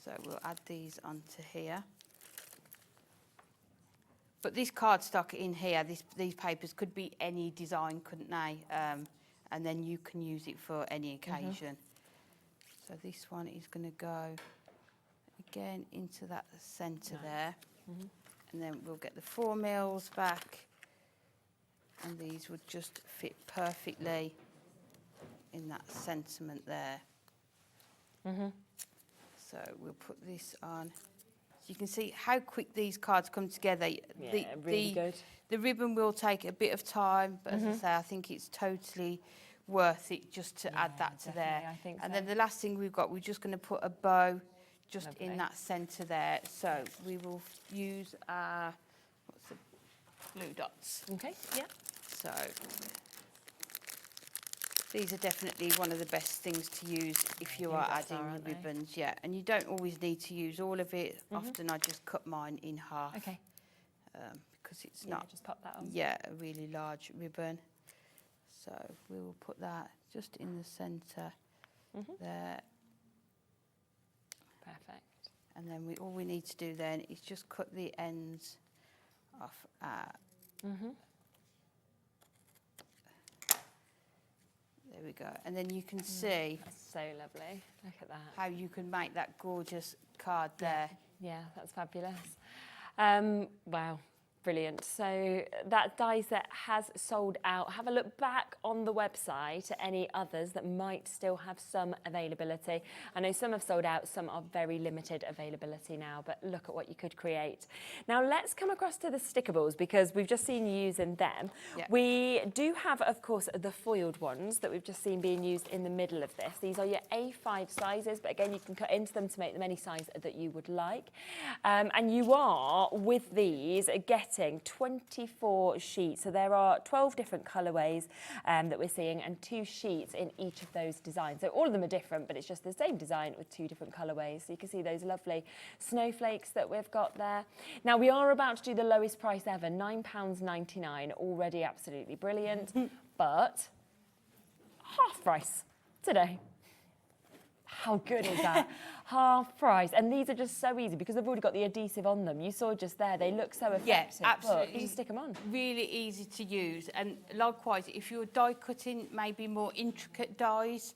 So we'll add these onto here. But this cardstock in here, these papers could be any design, couldn't they? And then you can use it for any occasion. So this one is going to go again into that centre there. And then we'll get the 4mm back. And these would just fit perfectly in that sentiment there. So we'll put this on. So you can see how quick these cards come together. Yeah, really good. The ribbon will take a bit of time, but as I say, I think it's totally worth it just to add that to there. I think and so. then the last thing we've got, we're just going to put a bow just in that centre there. So we will use our, what's the blue dots. Okay, yeah. So these are definitely one of the best things to use if you are adding ribbons, and you don't always need to use all of it. Often I just cut mine in half. Okay. Because it's not just pop that on. a really large ribbon. So we will put that just in the centre there. Perfect. And then all we need to do then is just cut the ends off our There we go. And then you can see That's so lovely. Look at that. how you can make that gorgeous card there. Yeah, that's fabulous. Wow, brilliant. So that die set has sold out. Have a look back on the website at any others that might still have some availability. I know some have sold out, some are very limited availability now, but look at what you could create. Now let's come across to the stickables because we've just seen you using them. Yeah. We do have, of course, the foiled ones that we've just seen being used in the middle of this. These are your A5 sizes, but again, you can cut into them to make them any size that you would like. And you are, with these, getting 24 sheets. So there are 12 different colourways that we're seeing and 2 sheets in each of those designs. So all of them are different, but it's just the same design with 2 different colourways. So you can see those lovely snowflakes that we've got there. Now we are about to do the lowest price ever, £9.99, already absolutely brilliant, but half price today. How good is that? Half price. And these are just so easy because they've already got the adhesive on them. You saw just there, they look so effective. Yes, absolutely. You just stick them on. Really easy to use. And likewise, if you're die cutting maybe more intricate dies,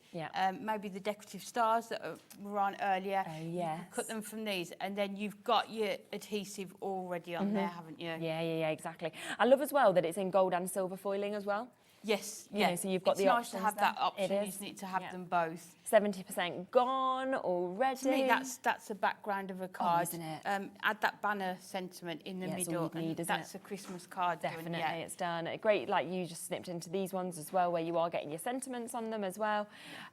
maybe the decorative stars that were on earlier, you can cut them from these and then you've got your adhesive already on there, haven't you? Yeah, exactly. I love as well that it's in gold and silver foiling as well. Yes, You know, so you've got the options. It's nice to have that option, isn't it, to have them both. 70% gone already. To me, that's the background of a card, isn't it? Add that banner sentiment in the middle, and that's a Christmas card. Definitely, it's done. Great, like you just snipped into these ones as well, where you are getting your sentiments on them as well.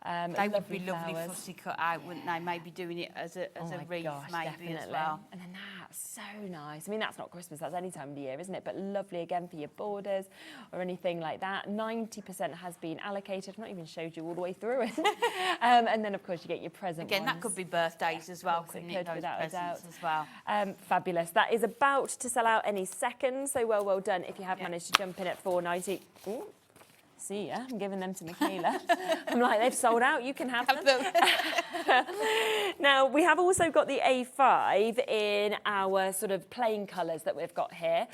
They would be lovely fussy cut out, wouldn't they? Maybe doing it as a wreath, maybe as well. And then that's so nice. I mean, that's not Christmas, that's any time of the year, isn't it? But lovely again for your borders or anything like that. 90% has been allocated. I've not even showed you all the way through it. And then, of course, you get your present Again, ones. that could be birthdays as well, couldn't it? Those without a doubt. As well. Fabulous. That is about to sell out any second, so well done if you have managed to jump in at £4.90. Ooh. See ya, I'm giving them to Michaela. I'm like, they've sold out, you can have them. Now, we have also got the A5 in our sort of plain colours that we've got here.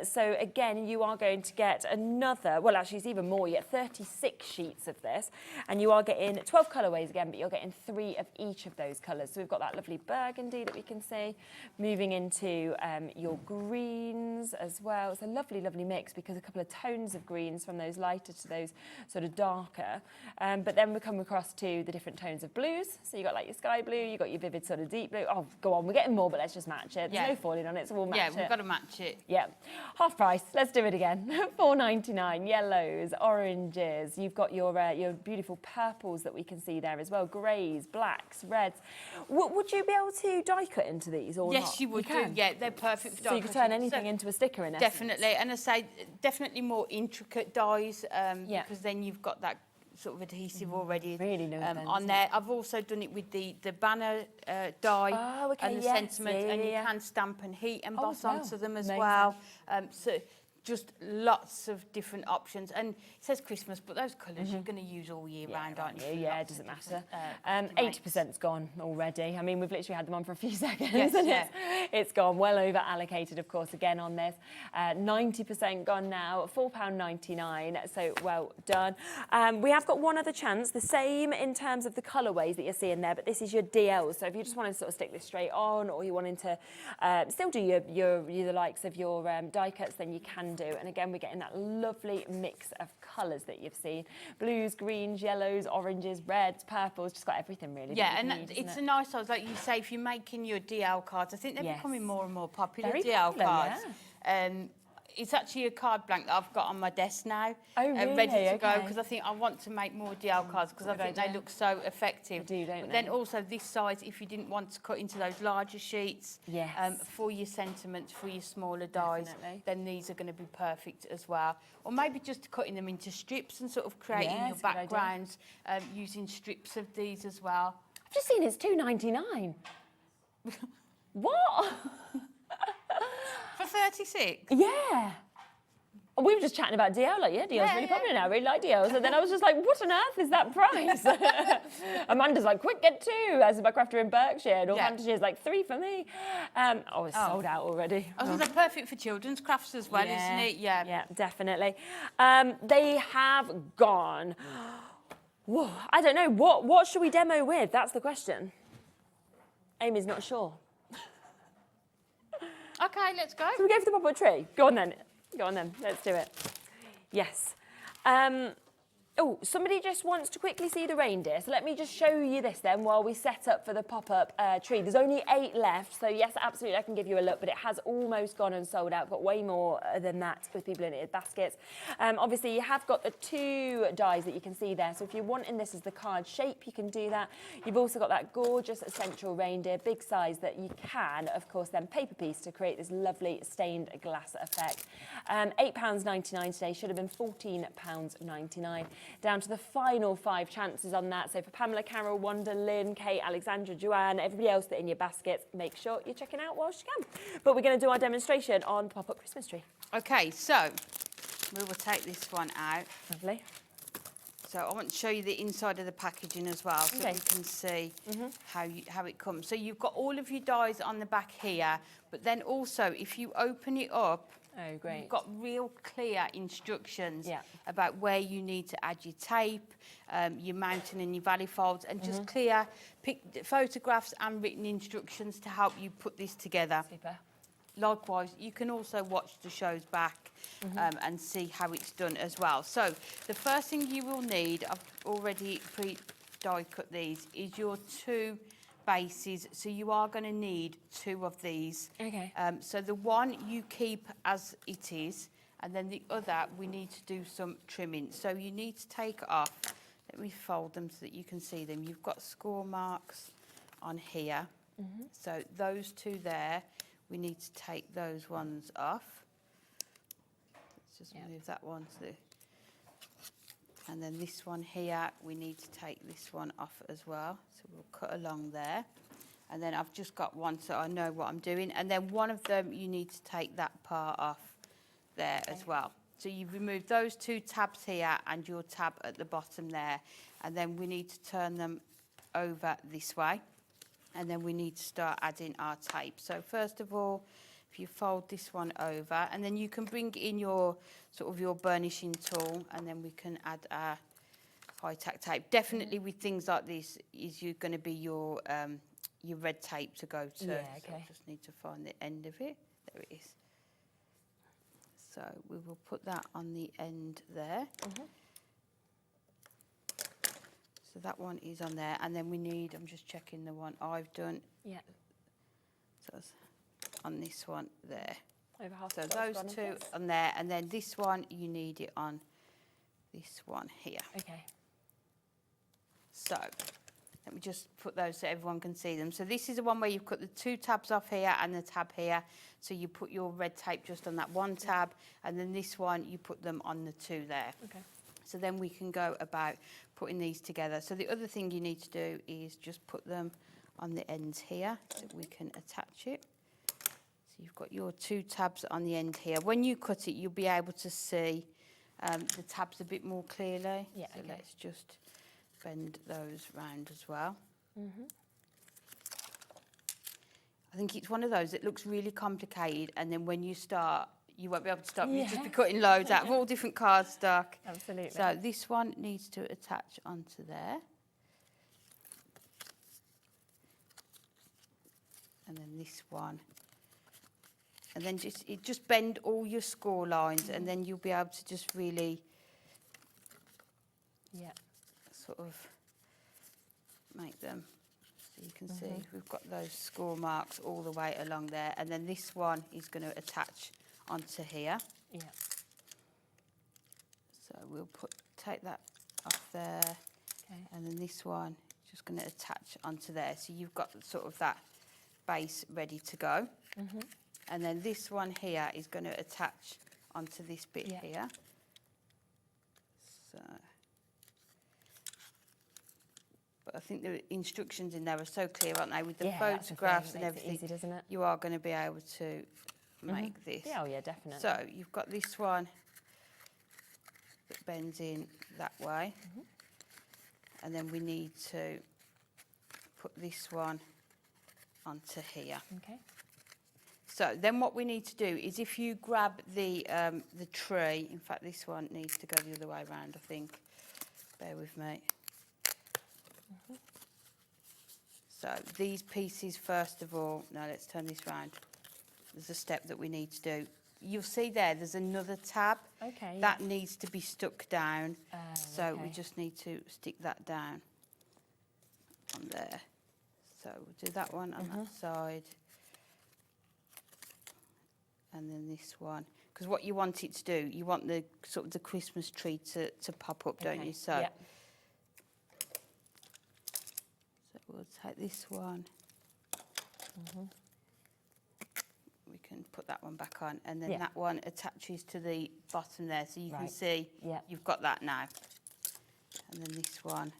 So again, you are going to get another, well, actually, it's even more. You get 36 sheets of this, and you are getting 12 colourways again, but you're getting 3 of each of those colours. So we've got that lovely burgundy that we can see, moving into your greens as well. It's a lovely, lovely mix because a couple of tones of greens from those lighter to those sort of darker, but then we come across to the different tones of blues. So you got like your sky blue, you got your vivid sort of deep blue. Oh, go on, we're getting more, but let's just match it. There's no falling on it, so we'll match it. Yeah, we've got to match it. Yeah, half price. Let's do it again. £4.99. Yellows, oranges. You've got your beautiful purples that we can see there as well. Greys, blacks, reds. Would you be able to die cut into these or not? Yes, you would do. Yeah, they're perfect for die So you could turn anything into a sticker in essence. Definitely, and I say definitely more intricate dies. Because then you've got that sort of adhesive already on there. I've also done it with the banner die and the sentiment, and you can stamp and heat emboss onto them as well. So just lots of different options. And it says Christmas, but those colours you're going to use all year round, aren't you? Yeah, it doesn't matter. 80%'s gone already. I mean, we've literally had them on for a few seconds. Yes, it's gone well over allocated, of course, again on this. 90% gone now, £4.99, so well done. We have got one other chance, the same in terms of the colourways that you're seeing there, but this is your DL. So if you just wanted to sort of stick this straight on, or you wanted to still do the likes of your die cuts, then you can do. And again, we're getting that lovely mix of colours that you've seen. Blues, greens, yellows, oranges, reds, purples, just got everything really. Yeah, and it's a nice size. Like you say, if you're making your DL cards, I think they're becoming more and more popular, DL cards. It's actually a card blank that I've got on my desk now, ready to go, because I think I want to make more DL cards because I think they look so effective. They do, don't they? Then also this size, if you didn't want to cut into those larger sheets, for your sentiments, for your smaller dies, then these are going to be perfect as well. Or maybe just cutting them into strips and sort of creating your backgrounds using strips of these as well. I've just seen it's £2.99. What? For 36? Yeah. We were just chatting about DL, like, DL's really popular now, I really like DLs. And then I was just like, what on earth is that price? Amanda's like, quick, get 2, as my crafter in Berkshire. And Northamptonshire like 3 for me. It's sold out already. So they're perfect for children's crafts as well, isn't it? Yeah, definitely. They have gone. Whoa, I don't know, what should we demo with? That's the question. Amy's not sure. Okay, let's go. So we go for the pop-up tree. Go on then, let's do it. Yes. Oh, somebody just wants to quickly see the reindeer. So let me just show you this then while we set up for the pop-up tree. There's only 8 left, so yes, absolutely, I can give you a look, but it has almost gone and sold out. Got way more than that with people in it, baskets. Obviously, you have got the 2 dies that you can see there. So if you're wanting this as the card shape, you can do that. You've also got that gorgeous central reindeer, big size, that you can, of course, then paper piece to create this lovely stained glass effect. £8.99 today, should have been £14.99. Down to the final 5 chances on that. So for Pamela, Carol, Wanda, Lynn, Kate, Alexandra, Joanne, everybody else that in your baskets, make sure you're checking out whilst you can. But we're going to do our demonstration on the pop-up Christmas tree. Okay, so we will take this one out. Lovely. So I want to show you the inside of the packaging as well, so you can see how it comes. So you've got all of your dies on the back here, but then also if you open it up, you've got real clear instructions about where you need to add your tape, your mountain and your valley folds, and just clear photographs and written instructions to help you put this together. Super. Likewise, you can also watch the shows back and see how it's done as well. So the first thing you will need, I've already pre-die cut these, is your 2 bases. So you are going to need 2 of these. Okay. So the one you keep as it is, and then the other we need to do some trimming. So you need to take off, let me fold them so that you can see them. You've got score marks on here. So those 2 there, we need to take those ones off. Let's just move that one to, and then this one here, we need to take this one off as well. So we'll cut along there. And then I've just got one so I know what I'm doing. And then one of them, you need to take that part off there as well. So you've removed those 2 tabs here and your tab at the bottom there. And then we need to turn them over this way. And then we need to start adding our tape. So first of all, if you fold this one over, and then you can bring in your sort of your burnishing tool, and then we can add our high tack tape. Definitely with things like this, is you're going to be your red tape to go to. Yeah, okay. So I just need to find the end of it. There it is. So we will put that on the end there. So that one is on there, and then we need, I'm just checking the one I've done. Yeah. So it's on this one there. Over half. So those 2 on there, and then this one, you need it on this one here. Okay. So let me just put those so everyone can see them. So this is the one where you've cut the 2 tabs off here and the tab here. So you put your red tape just on that one tab, and then this one, you put them on the 2 there. Okay. So then we can go about putting these together. So the other thing you need to do is just put them on the ends here so we can attach it. So you've got your 2 tabs on the end here. When you cut it, you'll be able to see the tabs a bit more clearly. Yeah, so okay. let's just bend those round as well. I think it's one of those that looks really complicated, and then when you start, you won't be able to stop. You'll just be cutting loads out of all different cardstock. Absolutely. So this one needs to attach onto there. And then this one. And then just bend all your score lines, and then you'll be able to just really sort of make them. So you can see we've got those score marks all the way along there, and then this one is going to attach onto here. Yeah. So we'll take that off there, and then this one is just going to attach onto there. So you've got sort of that base ready to go. And then this one here is going to attach onto this bit here. So, but I think the instructions in there are so clear, aren't they? With the photographs and everything, easy, doesn't it? you are going to be able to make this. Yeah, oh yeah, definitely. So you've got this one that bends in that way, and then we need to put this one onto here. Okay. So then what we need to do is, if you grab the tree, in fact this one needs to go the other way around, I think. Bear with me. So these pieces, first of all, no, let's turn this round. There's a step that we need to do. You'll see there's another tab. Okay. That needs to be stuck down. So we just need to stick that down on there. So we'll do that one on that side. And then this one. Because what you want it to do, you want the sort of the Christmas tree to pop up, don't you? So, so we'll take this one. We can put that one back on, and then that one attaches to the bottom there, so you can see you've got that now. And then this one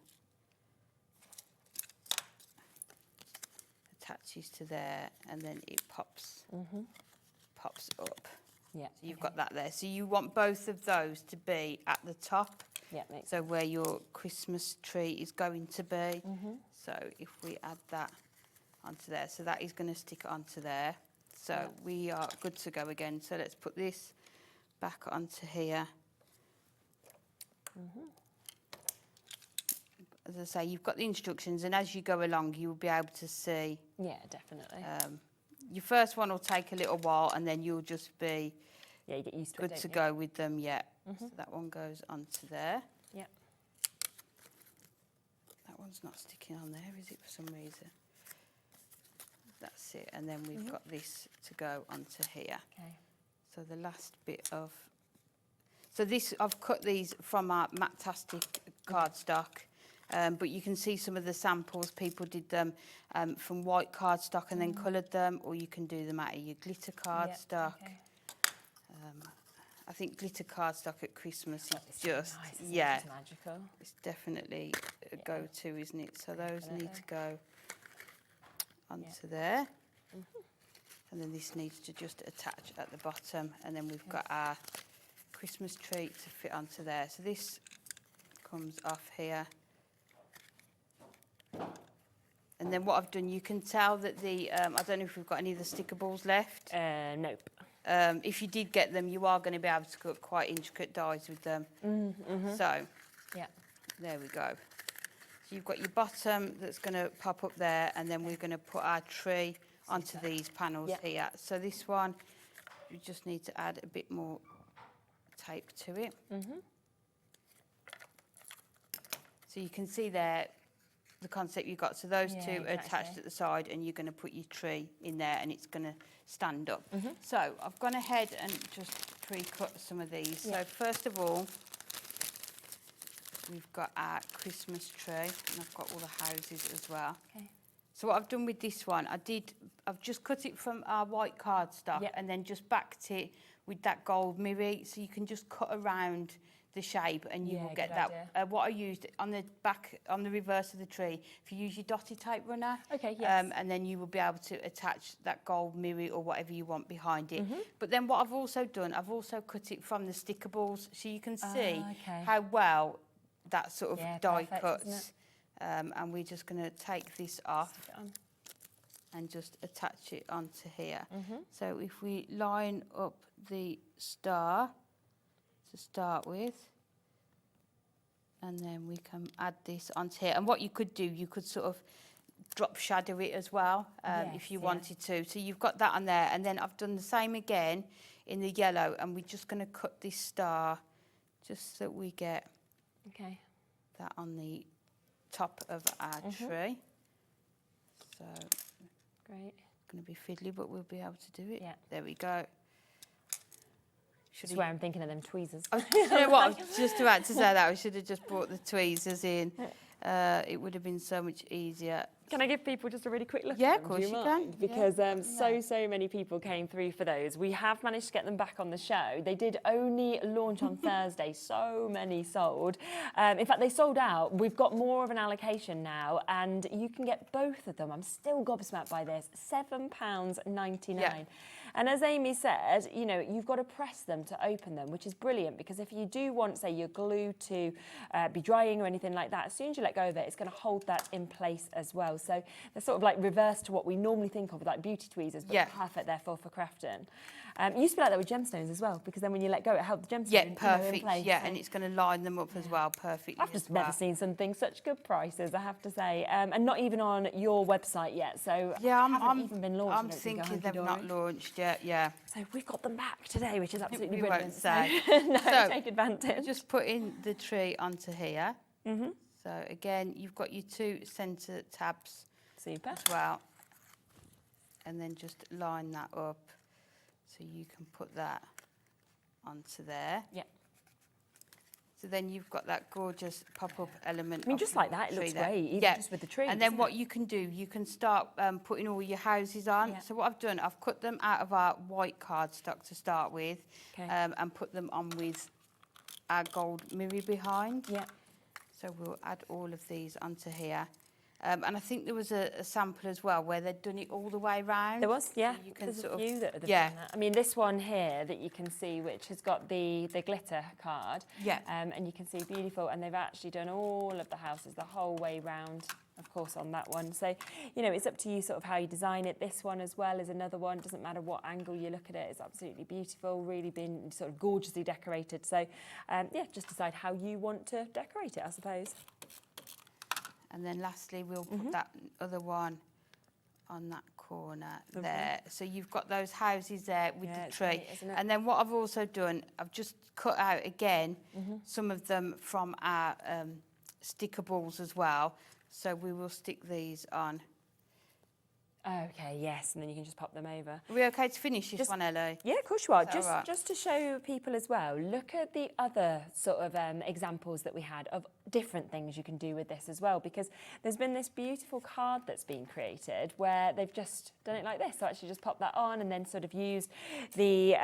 attaches to there, and then it pops up. Yeah. So you've got that there. So you want both of those to be at the top. Yeah, makes so where your Christmas tree is going to be. So if we add that onto there, so that is going to stick onto there. So we are good to go again. So let's put this back onto here. As I say, you've got the instructions, and as you go along, you'll be able to see. Yeah, definitely. Your first one will take a little while, and then you'll just be you get used to good it, to don't go with them. Yeah. So that one goes onto there. Yeah. That one's not sticking on there, is it, for some reason? That's it. And then we've got this to go onto here. Okay. So the last bit of... So this, I've cut these from our Matastic cardstock, but you can see some of the samples. People did them from white cardstock and then coloured them, or you can do them out of your glitter cardstock. Okay. I think glitter cardstock at Christmas is just, nice, isn't it? yeah, It's magical. it's definitely a go-to, isn't it? So those need to go onto there. And then this needs to just attach at the bottom, and then we've got our Christmas tree to fit onto there. So this comes off here. And then what I've done, you can tell that the, I don't know if we've got any of the sticker balls left. Nope. If you did get them, you are going to be able to cut quite intricate dies with them. So, yeah, there we go. So you've got your bottom that's going to pop up there, and then we're going to put our tree onto these panels here. So this one, you just need to add a bit more tape to it. So you can see there the concept you've got. So those two are attached at the side, and you're going to put your tree in there, and it's going to stand up. So I've gone ahead and just pre-cut some of these. So first of all, we've got our Christmas tree, and I've got all the houses as well. Okay. So what I've done with this one, I've just cut it from our white cardstock and then just backed it with that gold mirror, so you can just cut around the shape and you will get that. What I used on the back, on the reverse of the tree, if you use your dotty tape runner, and then you will be able to attach that gold mirror or whatever you want behind it. But then what I've also done, I've also cut it from the sticker balls, so you can see how well that sort of die cuts. And we're just going to take this off and just attach it onto here. So if we line up the star to start with, and then we can add this onto here. And what you could do, you could sort of drop shadow it as well, if you wanted to. So you've got that on there, and then I've done the same again in the yellow, and we're just going to cut this star just so we get that on the top of our tree. So great. It's going to be fiddly, but we'll be able to do it. Yeah. There we go. That's where I'm thinking of them tweezers. You know what? I was just about to say that. I should have just brought the tweezers in. It would have been so much easier. Can I give people just a really quick look? Yeah, at them? of course you can. Because so many people came through for those. We have managed to get them back on the show. They did only launch on Thursday. So many sold. In fact, they sold out. We've got more of an allocation now, and you can get both of them. I'm still gobsmacked by this. £7.99. Yeah. And as Amy said, you know, you've got to press them to open them, which is brilliant, because if you do want, say, your glue to be drying or anything like that, as soon as you let go of it, it's going to hold that in place as well. So they're sort of like reverse to what we normally think of, like beauty tweezers, but perfect, therefore, for crafting. It used to be like that with gemstones as well, because then when you let go, it held the gemstone perfect. in place. Yeah, so. And it's going to line them up as well perfectly. I've just never seen something such good prices, I have to say, and not even on your website yet. So haven't even been launched. I'm thinking they've not launched yet. Yeah. So we've got them back today, which is absolutely we brilliant. Won't say. So take advantage. Just putting the tree onto here. So again, you've got your two centre tabs. Super. As well, and then just line that up so you can put that onto there. Yeah. So then you've got that gorgeous pop-up element. I mean, just like that, it looks great, even just with the tree. And then what you can do, you can start putting all your houses on. Yeah. So what I've done, I've cut them out of our white cardstock to start with, and put them on with our gold mirror behind. Yeah. So we'll add all of these onto here. And I think there was a sample as well where they'd done it all the way round. There was, yeah. So you can There's sort a few that have done that. I mean, this one here that you can see, which has got the glitter card. Yeah. And you can see beautiful, and they've actually done all of the houses the whole way round, of course, on that one. So, you know, it's up to you sort of how you design it. This one as well is another one. It doesn't matter what angle you look at it. It's absolutely beautiful, really been sort of gorgeously decorated. So, yeah, just decide how you want to decorate it, I suppose. And then lastly, we'll put that other one on that corner there. So you've got those houses there with the tree. Great, isn't it? And then what I've also done, I've just cut out again some of them from our sticker balls as well. So we will stick these on. Okay, yes, and then you can just pop them over. Are we okay to finish this one, Ellie? Yeah, of course you are. Is that all right? Just to show people as well, look at the other sort of examples that we had of different things you can do with this as well, because there's been this beautiful card that's been created where they've just done it like this. So actually just pop that on and then sort of use the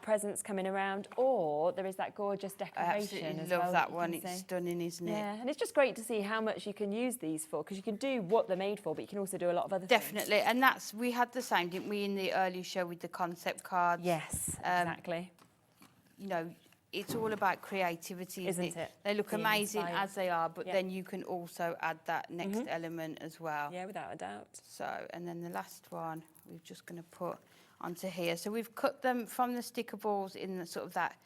presents coming around, or there is that gorgeous decoration. I absolutely as love well that you one. can It's see. stunning, isn't it? Yeah, and it's just great to see how much you can use these for, because you can do what they're made for, but you can also do a lot of other things. Definitely, and we had the same, didn't we, in the earlier show with the concept cards? Yes, exactly. You know, it's all about creativity, Isn't it? They look Being amazing inspired. as they are, but then you can also add that next element as well. Yeah, without a doubt. So, and then the last one, we're just going to put onto here. So we've cut them from the sticker balls in the sort of that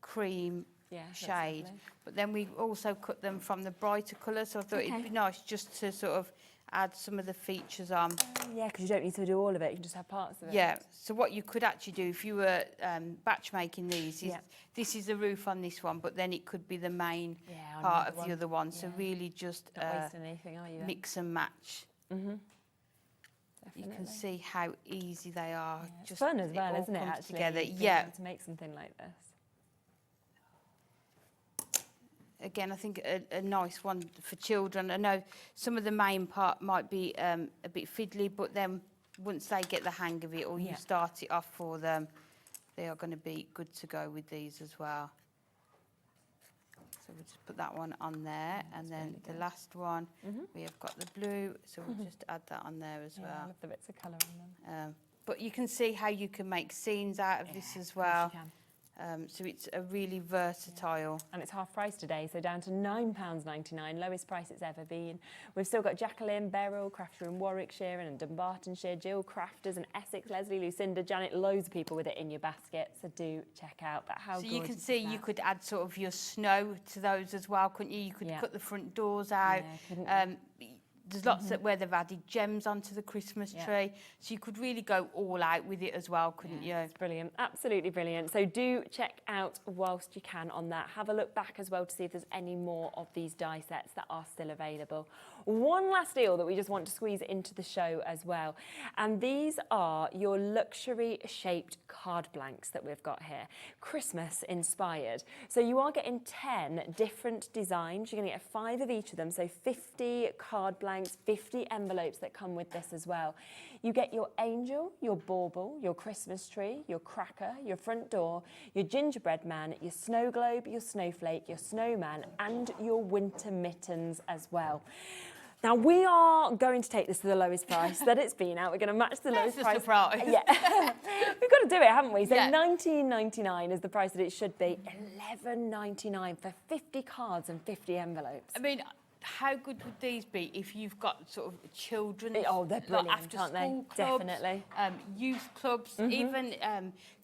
cream shade, but then we also cut them from the brighter colour. So I thought it'd be nice just to sort of add some of the features on. Yeah, because you don't need to do all of it, you can just have parts of it. Yeah, so what you could actually do if you were batch making these is this is the roof on this one, but then it could be the main part of the other one. So really just Not wasting anything, are you? mix and match. You can see how easy they are. Yeah, it's just fun as well, all isn't it, comes actually? together. being Yeah. able to make something like this. Again, I think a nice one for children. I know some of the main part might be a bit fiddly, but then once they get the hang of it or you start it off for them, they are going to be good to go with these as well. So we'll just put that one on there, and then the last one, we have got the blue, so we'll just add that on there as well. I love the bits of colour on them. But you can see how you can make scenes out of this as well. So it's a really versatile. And it's half price today, so down to £9.99, lowest price it's ever been. We've still got Jacqueline, Beryl, Crafter in Warwickshire and Dumbartonshire, Jill Crafters and Essex, Leslie, Lucinda, Janet, loads of people with it in your basket, so do check out that. How so you can see you could add sort of your snow to those as well, couldn't you? You could cut the front doors out. There's lots of where they've added gems onto the Christmas tree. So you could really go all out with it as well, couldn't you? It's brilliant, absolutely brilliant. So do check out whilst you can on that. Have a look back as well to see if there's any more of these die sets that are still available. One last deal that we just want to squeeze into the show as well. And these are your luxury shaped card blanks that we've got here. Christmas inspired. So you are getting 10 different designs. You're going to get 5 of each of them. So 50 card blanks, 50 envelopes that come with this as well. You get your angel, your bauble, your Christmas tree, your cracker, your front door, your gingerbread man, your snow globe, your snowflake, your snowman, and your winter mittens as well. Now, we are going to take this to the lowest price that it's been at. We're going to match the lowest price. Surprise. Yeah. We've got to do it, haven't we? So $19.99 is the price that it should be. $11.99 for 50 cards and 50 envelopes. I mean, how good would these be if you've got sort of children? Oh, they're brilliant, after aren't they? school clubs, Definitely. Youth clubs, even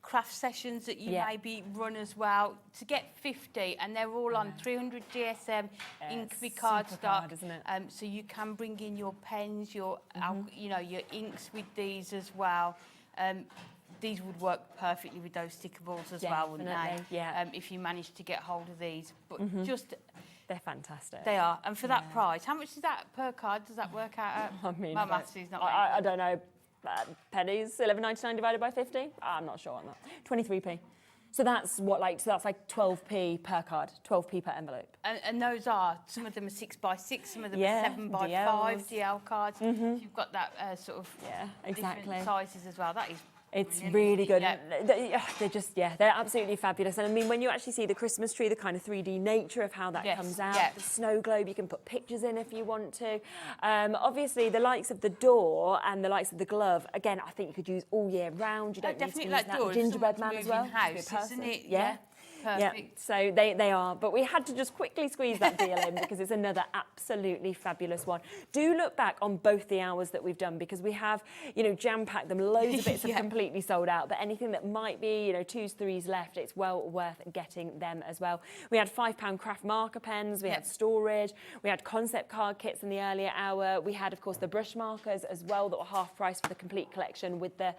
craft sessions that you maybe run as well. To get 50, and they're all on 300 GSM Inkby cardstock, isn't it? So you can bring in your pens, your you know, your inks with these as well. These would work perfectly with those sticker balls as well, wouldn't they? Yeah. If you manage to get hold of these, but just. They're fantastic. They are, and for that price, how much is that per card? Does that work out at? I mean, my maths is not. I don't know. Pennies, $11.99 divided by 50. I'm not sure on that. 23p. So that's what, like, so that's like 12p per card, 12p per envelope. And those are, some of them are 6x6, some of them are 7x5 DL cards. You've got that sort of different sizes as well. That is It's really good. They're just, they're absolutely fabulous. And I mean, when you actually see the Christmas tree, the kind of 3D nature of how that comes out, the snow globe, you can put pictures in if you want to. Obviously, the likes of the door and the likes of the glove, again, I think you could use all year round. You don't need to use that gingerbread man as well. House, isn't it? Yeah. Perfect. Yeah, so they are, but we had to just quickly squeeze that deal in because it's another absolutely fabulous one. Do look back on both the hours that we've done because we have, jam-packed them. Loads of bits have completely sold out, but anything that might be, 2s, 3s left, it's well worth getting them as well. We had £5 craft marker pens, we had storage, we had concept card kits in the earlier hour. We had, of course, the brush markers as well that were half price for the complete collection with the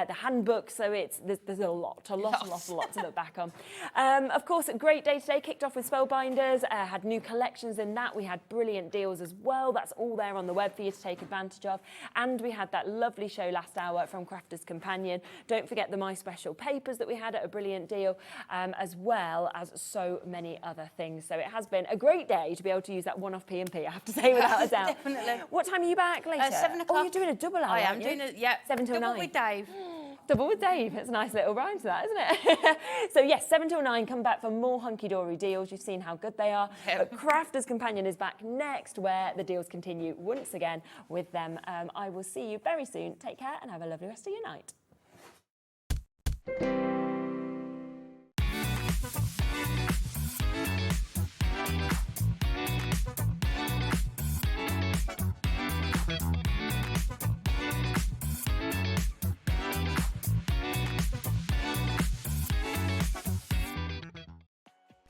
handbook. So there's a lot to look back on. Of course, a great day today. Kicked off with Spellbinders, had new collections in that. We had brilliant deals as well. That's all there on the web for you to take advantage of. And we had that lovely show last hour from Crafter's Companion. Don't forget the My Special papers that we had at a brilliant deal, as well as so many other things. So it has been a great day to be able to use that one-off P&P, I have to say, without a doubt. Definitely. What time are you back later? 7 o'clock. Oh, you're doing a double hour, aren't you? Doing 7 till 9. Double with Dave. Double with Dave. It's a nice little rhyme to that, isn't it? So yes, 7 till 9, come back for more Hunkydory deals. You've seen how good they are. But Crafter's Companion is back next, where the deals continue once again with them. I will see you very soon. Take care and have a lovely rest of your night.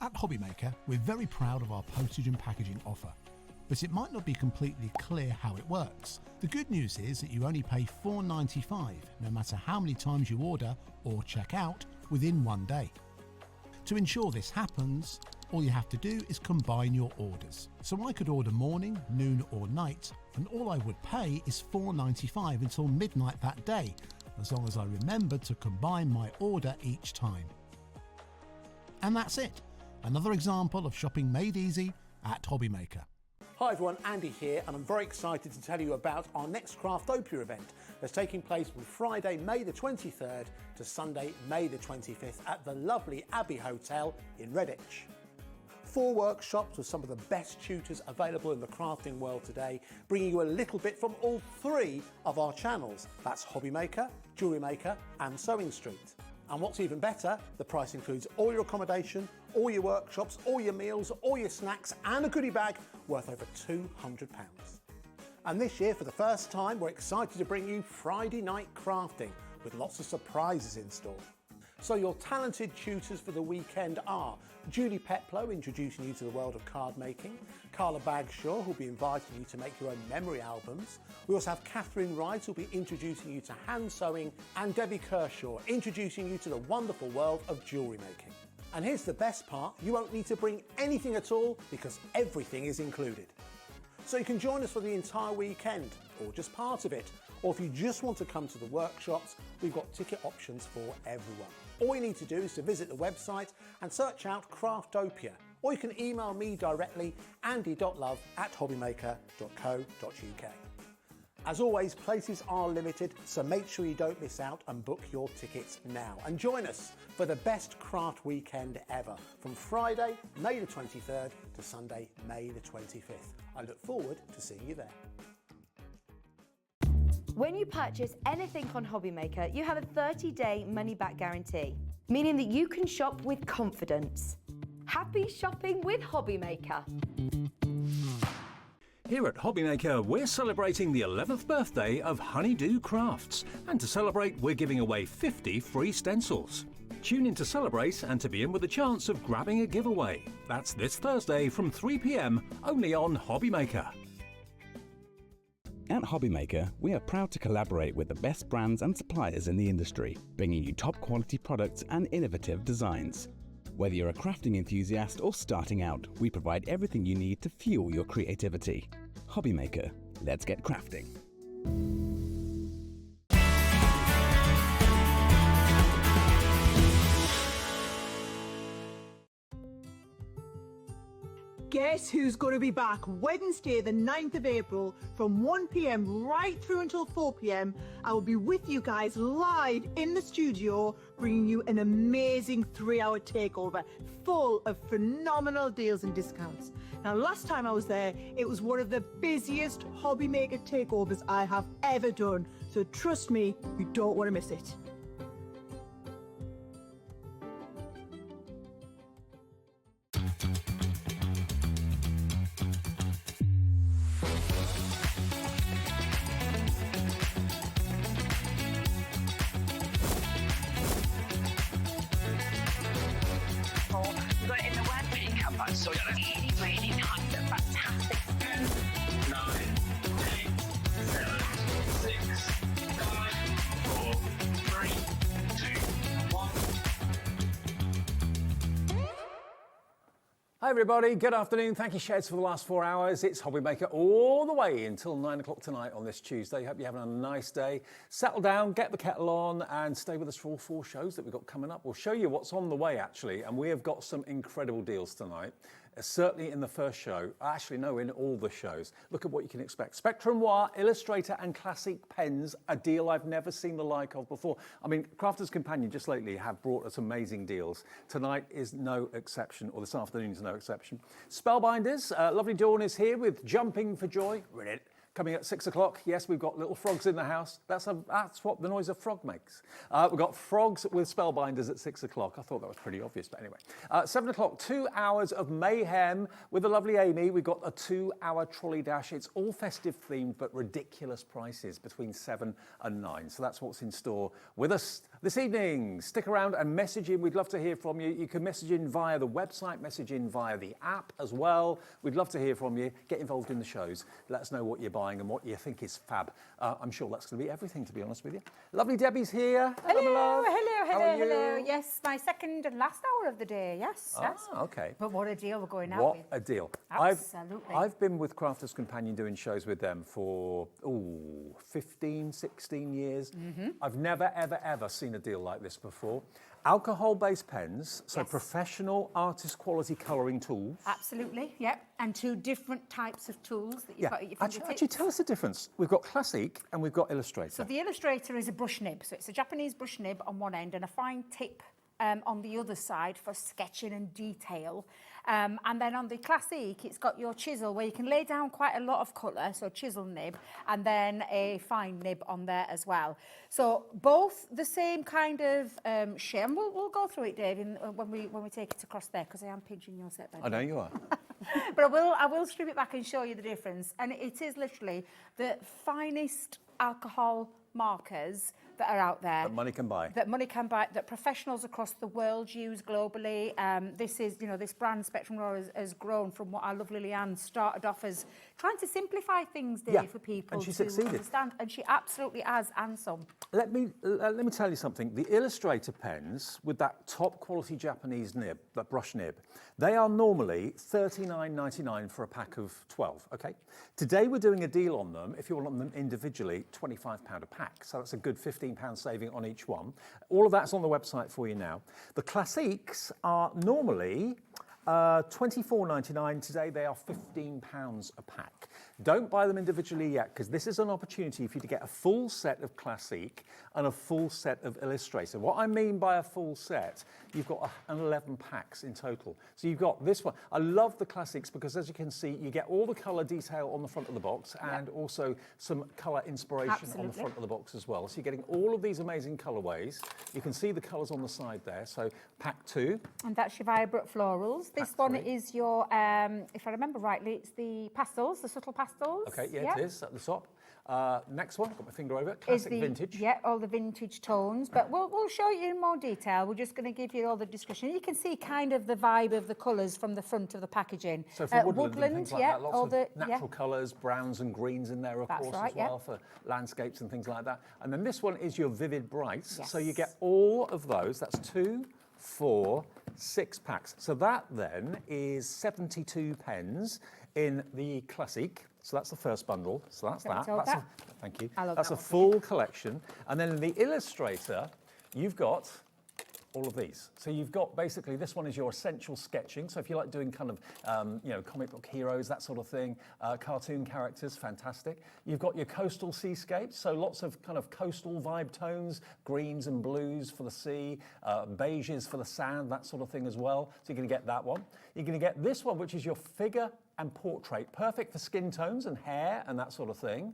At Hobbymaker, we're very proud of our postage and packaging offer, but it might not be completely clear how it works. The good news is that you only pay $4.95 no matter how many times you order or check out within 1 day. To ensure this happens, all you have to do is combine your orders. So I could order morning, noon or night, and all I would pay is $4.95 until midnight that day, as long as I remembered to combine my order each time. And that's it. Another example of shopping made easy at Hobbymaker. Hi everyone, Andy here, and I'm very excited to tell you about our next Craftopia event that's taking place from Friday, May the 23rd to Sunday, May the 25th at the lovely Abbey Hotel in Redditch. 4 workshops with some of the best tutors available in the crafting world today, bringing you a little bit from all 3 of our channels. That's Hobbymaker, Jewellery Maker and Sewing Street. And what's even better, the price includes all your accommodation, all your workshops, all your meals, all your snacks and a goodie bag worth over £200. And this year, for the first time, we're excited to bring you Friday night crafting with lots of surprises in store. So your talented tutors for the weekend are Julie Peplow, introducing you to the world of card making, Carla Bagshaw, who'll be inviting you to make your own memory albums. We also have Catherine Wright, who'll be introducing you to hand sewing, and Debbie Kershaw, introducing you to the wonderful world of jewellery making. And here's the best part, you won't need to bring anything at all because everything is included. So you can join us for the entire weekend, or just part of it, or if you just want to come to the workshops, we've got ticket options for everyone. All you need to do is to visit the website and search out Craftopia, or you can email me directly, andy.love@hobbymaker.co.uk. As always, places are limited, so make sure you don't miss out and book your tickets now. And join us for the best craft weekend ever, from Friday, May the 23rd to Sunday, May the 25th. I look forward to seeing you there. When you purchase anything on Hobbymaker, you have a 30-day money-back guarantee, meaning that you can shop with confidence. Happy shopping with Hobbymaker. Here at Hobbymaker, we're celebrating the 11th birthday of Honeydew Crafts. And to celebrate, we're giving away 50 free stencils. Tune in to celebrate and to be in with a chance of grabbing a giveaway. That's this Thursday from 3 p.m, only on Hobbymaker. At Hobbymaker, we are proud to collaborate with the best brands and suppliers in the industry, bringing you top quality products and innovative designs. Whether you're a crafting enthusiast or starting out, we provide everything you need to fuel your creativity. Hobbymaker, let's get crafting. guess who's going to be back Wednesday the 9th of April from 1 p.m. right through until 4 p.m. I will be with you guys live in the studio, bringing you an amazing 3-hour takeover full of phenomenal deals and discounts. Now, last time I was there, it was one of the busiest hobby maker takeovers I have ever done. So trust me, you don't want to miss it. So yeah, that's really nice and fantastic. 9, 8, 7, 6, 5, 4, 3, 2, 1. Hi everybody, good afternoon. Thank you, Sheds, for the last 4 hours. It's Hobby Maker all the way until 9 o'clock tonight on this Tuesday. Hope you're having a nice day. Settle down, get the kettle on, and stay with us for all 4 shows that we've got coming up. We'll show you what's on the way, actually, and we have got some incredible deals tonight. Certainly in the first show, actually no, in all the shows. Look at what you can expect. Spectrum Noir, Illustrator and Classic pens, a deal I've never seen the like of before. I mean, Crafters Companion just lately have brought us amazing deals. Tonight is no exception, or this afternoon is no exception. Spellbinders, lovely Dawn is here with Jumping for Joy. Read it. Coming at 6 o'clock, yes, we've got little frogs in the house. That's what the noise a frog makes. We've got frogs with Spellbinders at 6 o'clock. I thought that was pretty obvious, but anyway. 7 o'clock, 2 hours of mayhem with the lovely Amy. We've got a 2-hour trolley dash. It's all festive themed, but ridiculous prices between 7 and 9. So that's what's in store with us this evening. Stick around and message in. We'd love to hear from you. You can message in via the website, message in via the app as well. We'd love to hear from you. Get involved in the shows. Let us know what you're buying and what you think is fab. I'm sure that's going to be everything, to be honest with you. Lovely Debbie's here. Hello, love. hello. Yes, my second and last hour of the day. Yes, yes. Okay. But what a deal we're going out with. What a deal. Absolutely. I've been with Crafters Companion doing shows with them for 15, 16 years. I've never, ever, ever seen a deal like this before. Alcohol-based pens, so professional artist quality colouring tools. Absolutely, yep. And 2 different types of tools that you've got at your fingertips. Actually, tell us the difference. We've got Classic and we've got Illustrator. So the Illustrator is a brush nib. So it's a Japanese brush nib on one end and a fine tip on the other side for sketching and detail. And then on the Classic, it's got your chisel where you can lay down quite a lot of colour, so chisel nib, and then a fine nib on there as well. So both the same kind of shape. And we'll go through it, Dave, when we take it across there, because I am pinching your set. I know you are. But I will strip it back and show you the difference. And it is literally the finest alcohol markers that are out there. That money can buy. That professionals across the world use globally. This is, this brand Spectrum Noir has grown from what our lovely Leanne started off as trying to simplify things, Dave, for people and she to succeeded. understand. And she absolutely has, and some. Let me tell you something. The Illustrator pens with that top quality Japanese nib, that brush nib, they are normally $39.99 for a pack of 12, okay? Today we're doing a deal on them. If you want them individually, £25 a pack. So that's a good £15 saving on each one. All of that's on the website for you now. The Classics are normally $24.99. Today they are £15 a pack. Don't buy them individually yet, because this is an opportunity for you to get a full set of Classic and a full set of Illustrator. What I mean by a full set, you've got 11 packs in total. So you've got this one. I love the Classics because, as you can see, you get all the colour detail on the front of the box and also some colour inspiration on the front of the box as well. So you're getting all of these amazing colourways. You can see the colours on the side there. So pack 2. And that's your vibrant florals. This one is your, if I remember rightly, it's the pastels, the subtle pastels. Okay, yeah, it is at the top. Next one, got my finger over it, Classic Vintage. Yeah, all the vintage tones, but we'll show you in more detail. We're just going to give you all the description. You can see kind of the vibe of the colours from the front of the packaging. So for woodland and things like that, lots of natural colours, browns and greens in there, of course, as well, for landscapes and things like that. And then this one is your Vivid Brights. Yes. So you get all of those. That's 2, 4, 6 packs. So that then is 72 pens in the Classic. So that's the first bundle. So that's that. Thank you. That's a full collection. And then in the Illustrator, you've got all of these. So you've got basically, this one is your essential sketching. So if you like doing kind of, comic book heroes, that sort of thing, cartoon characters, fantastic. You've got your coastal seascapes, so lots of kind of coastal vibe tones, greens and blues for the sea, beiges for the sand, that sort of thing as well. So you're going to get that one. You're going to get this one, which is your figure and portrait, perfect for skin tones and hair and that sort of thing.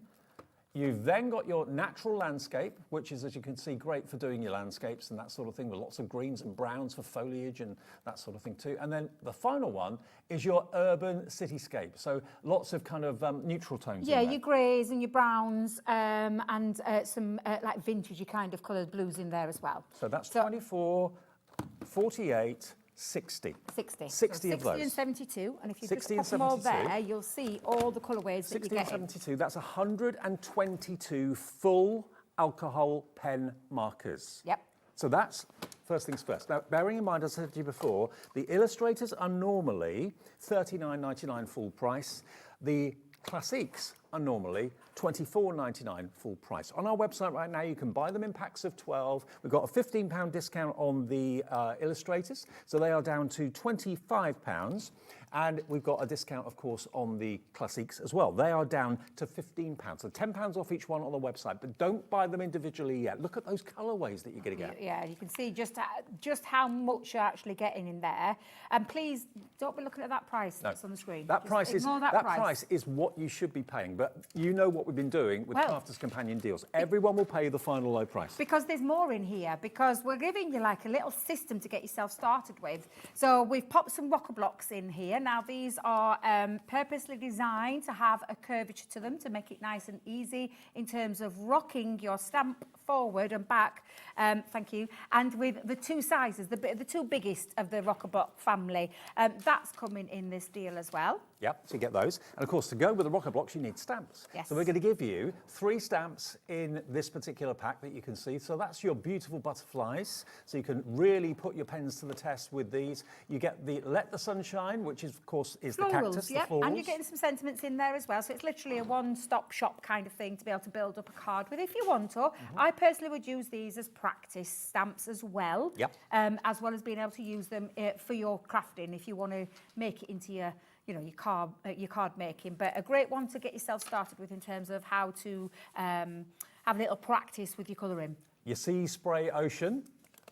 You've then got your natural landscape, which is, as you can see, great for doing your landscapes and that sort of thing, with lots of greens and browns for foliage and that sort of thing too. And then the final one is your urban cityscape. So lots of kind of neutral tones. Yeah, your greys and your browns and some like vintagey kind of coloured blues in there as well. So that's 24, 48, 60. 60. 60 of those. 60 and 72. And if you 60 just and pop them all 72. there, you'll see all the colourways that 60 you and get. 72, that's 122 full alcohol pen markers. Yep. So that's first things first. Now, bearing in mind, as I said to you before, the illustrators are normally $39.99 full price. The classiques are normally $24.99 full price. On our website right now, you can buy them in packs of 12. We've got a £15 discount on the illustrators, so they are down to £25. And we've got a discount, of course, on the classiques as well. They are down to £15, so £10 off each one on the website. But don't buy them individually yet. Look at those colourways that you're going to get. Yeah, you can see just how much you're actually getting in there. And please don't be looking at that price that's on the screen. That Just price is ignore that price is what you should be paying. But you know what we've been doing with Crafters Companion deals. Everyone will pay the final low price. Because there's more in here, because we're giving you like a little system to get yourself started with. So we've popped some rocker blocks in here. Now these are purposely designed to have a curvature to them to make it nice and easy in terms of rocking your stamp forward and back. Thank you. And with the two sizes, the two biggest of the rocker block family, that's coming in this deal as well. Yep, so you get those. And of course, to go with the rocker blocks, you need stamps. Yes. So we're going to give you 3 stamps in this particular pack that you can see. So that's your beautiful butterflies. So you can really put your pens to the test with these. You get the Let the Sun Shine, which is, of course, is Florals, the cactus, yep. the florals. And you're getting some sentiments in there as well. So it's literally a one-stop shop kind of thing to be able to build up a card with if you want to. I personally would use these as practice stamps as well. Yep. As well as being able to use them for your crafting if you want to make it into your card making. But a great one to get yourself started with in terms of how to have a little practice with your colouring. Your Sea Spray Ocean,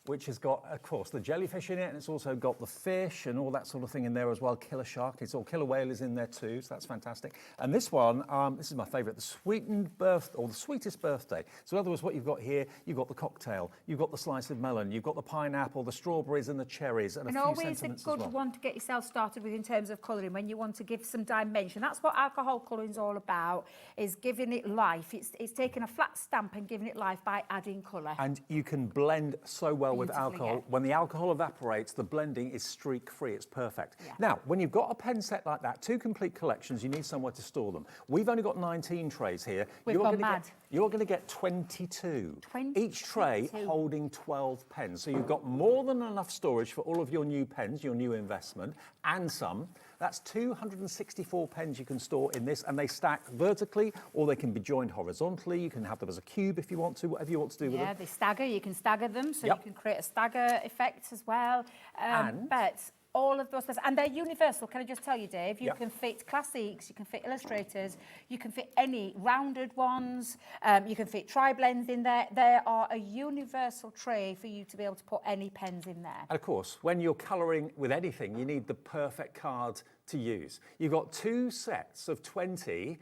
which has got, of course, the jellyfish in it, and it's also got the fish and all that sort of thing in there as well. Killer shark, it's all killer whale is in there too, so that's fantastic. And this one, this is my favourite, the sweetest birthday. So in other words, what you've got here, you've got the cocktail, you've got the slice of melon, you've got the pineapple, the strawberries and the cherries, and a few always a sentiments good as well. one to get yourself started with in terms of colouring when you want to give some dimension. That's what alcohol colouring is all about, is giving it life. It's taking a flat stamp and giving it life by adding colour. And you can blend so well with alcohol. yeah. When the alcohol evaporates, the blending is streak-free. It's perfect. Yeah. Now, when you've got a pen set like that, 2 complete collections, you need somewhere to store them. We've only got 19 trays here. We've gone mad. You're going to get 22. 22. Each tray holding 12 pens. So you've got more than enough storage for all of your new pens, your new investment, and some. That's 264 pens you can store in this, and they stack vertically, or they can be joined horizontally. You can have them as a cube if you want to, whatever you want to do with them. Yeah, they stagger. You can stagger them, so Yep. you can create a stagger effect as well. And- But all of those, and they're universal. Can I just tell you, Dave? You Yep. can fit classics, you can fit illustrators, you can fit any rounded ones, you can fit tri-blends in there. They are a universal tray for you to be able to put any pens in there. And of course, when you're colouring with anything, you need the perfect card to use. You've got 2 sets of 20,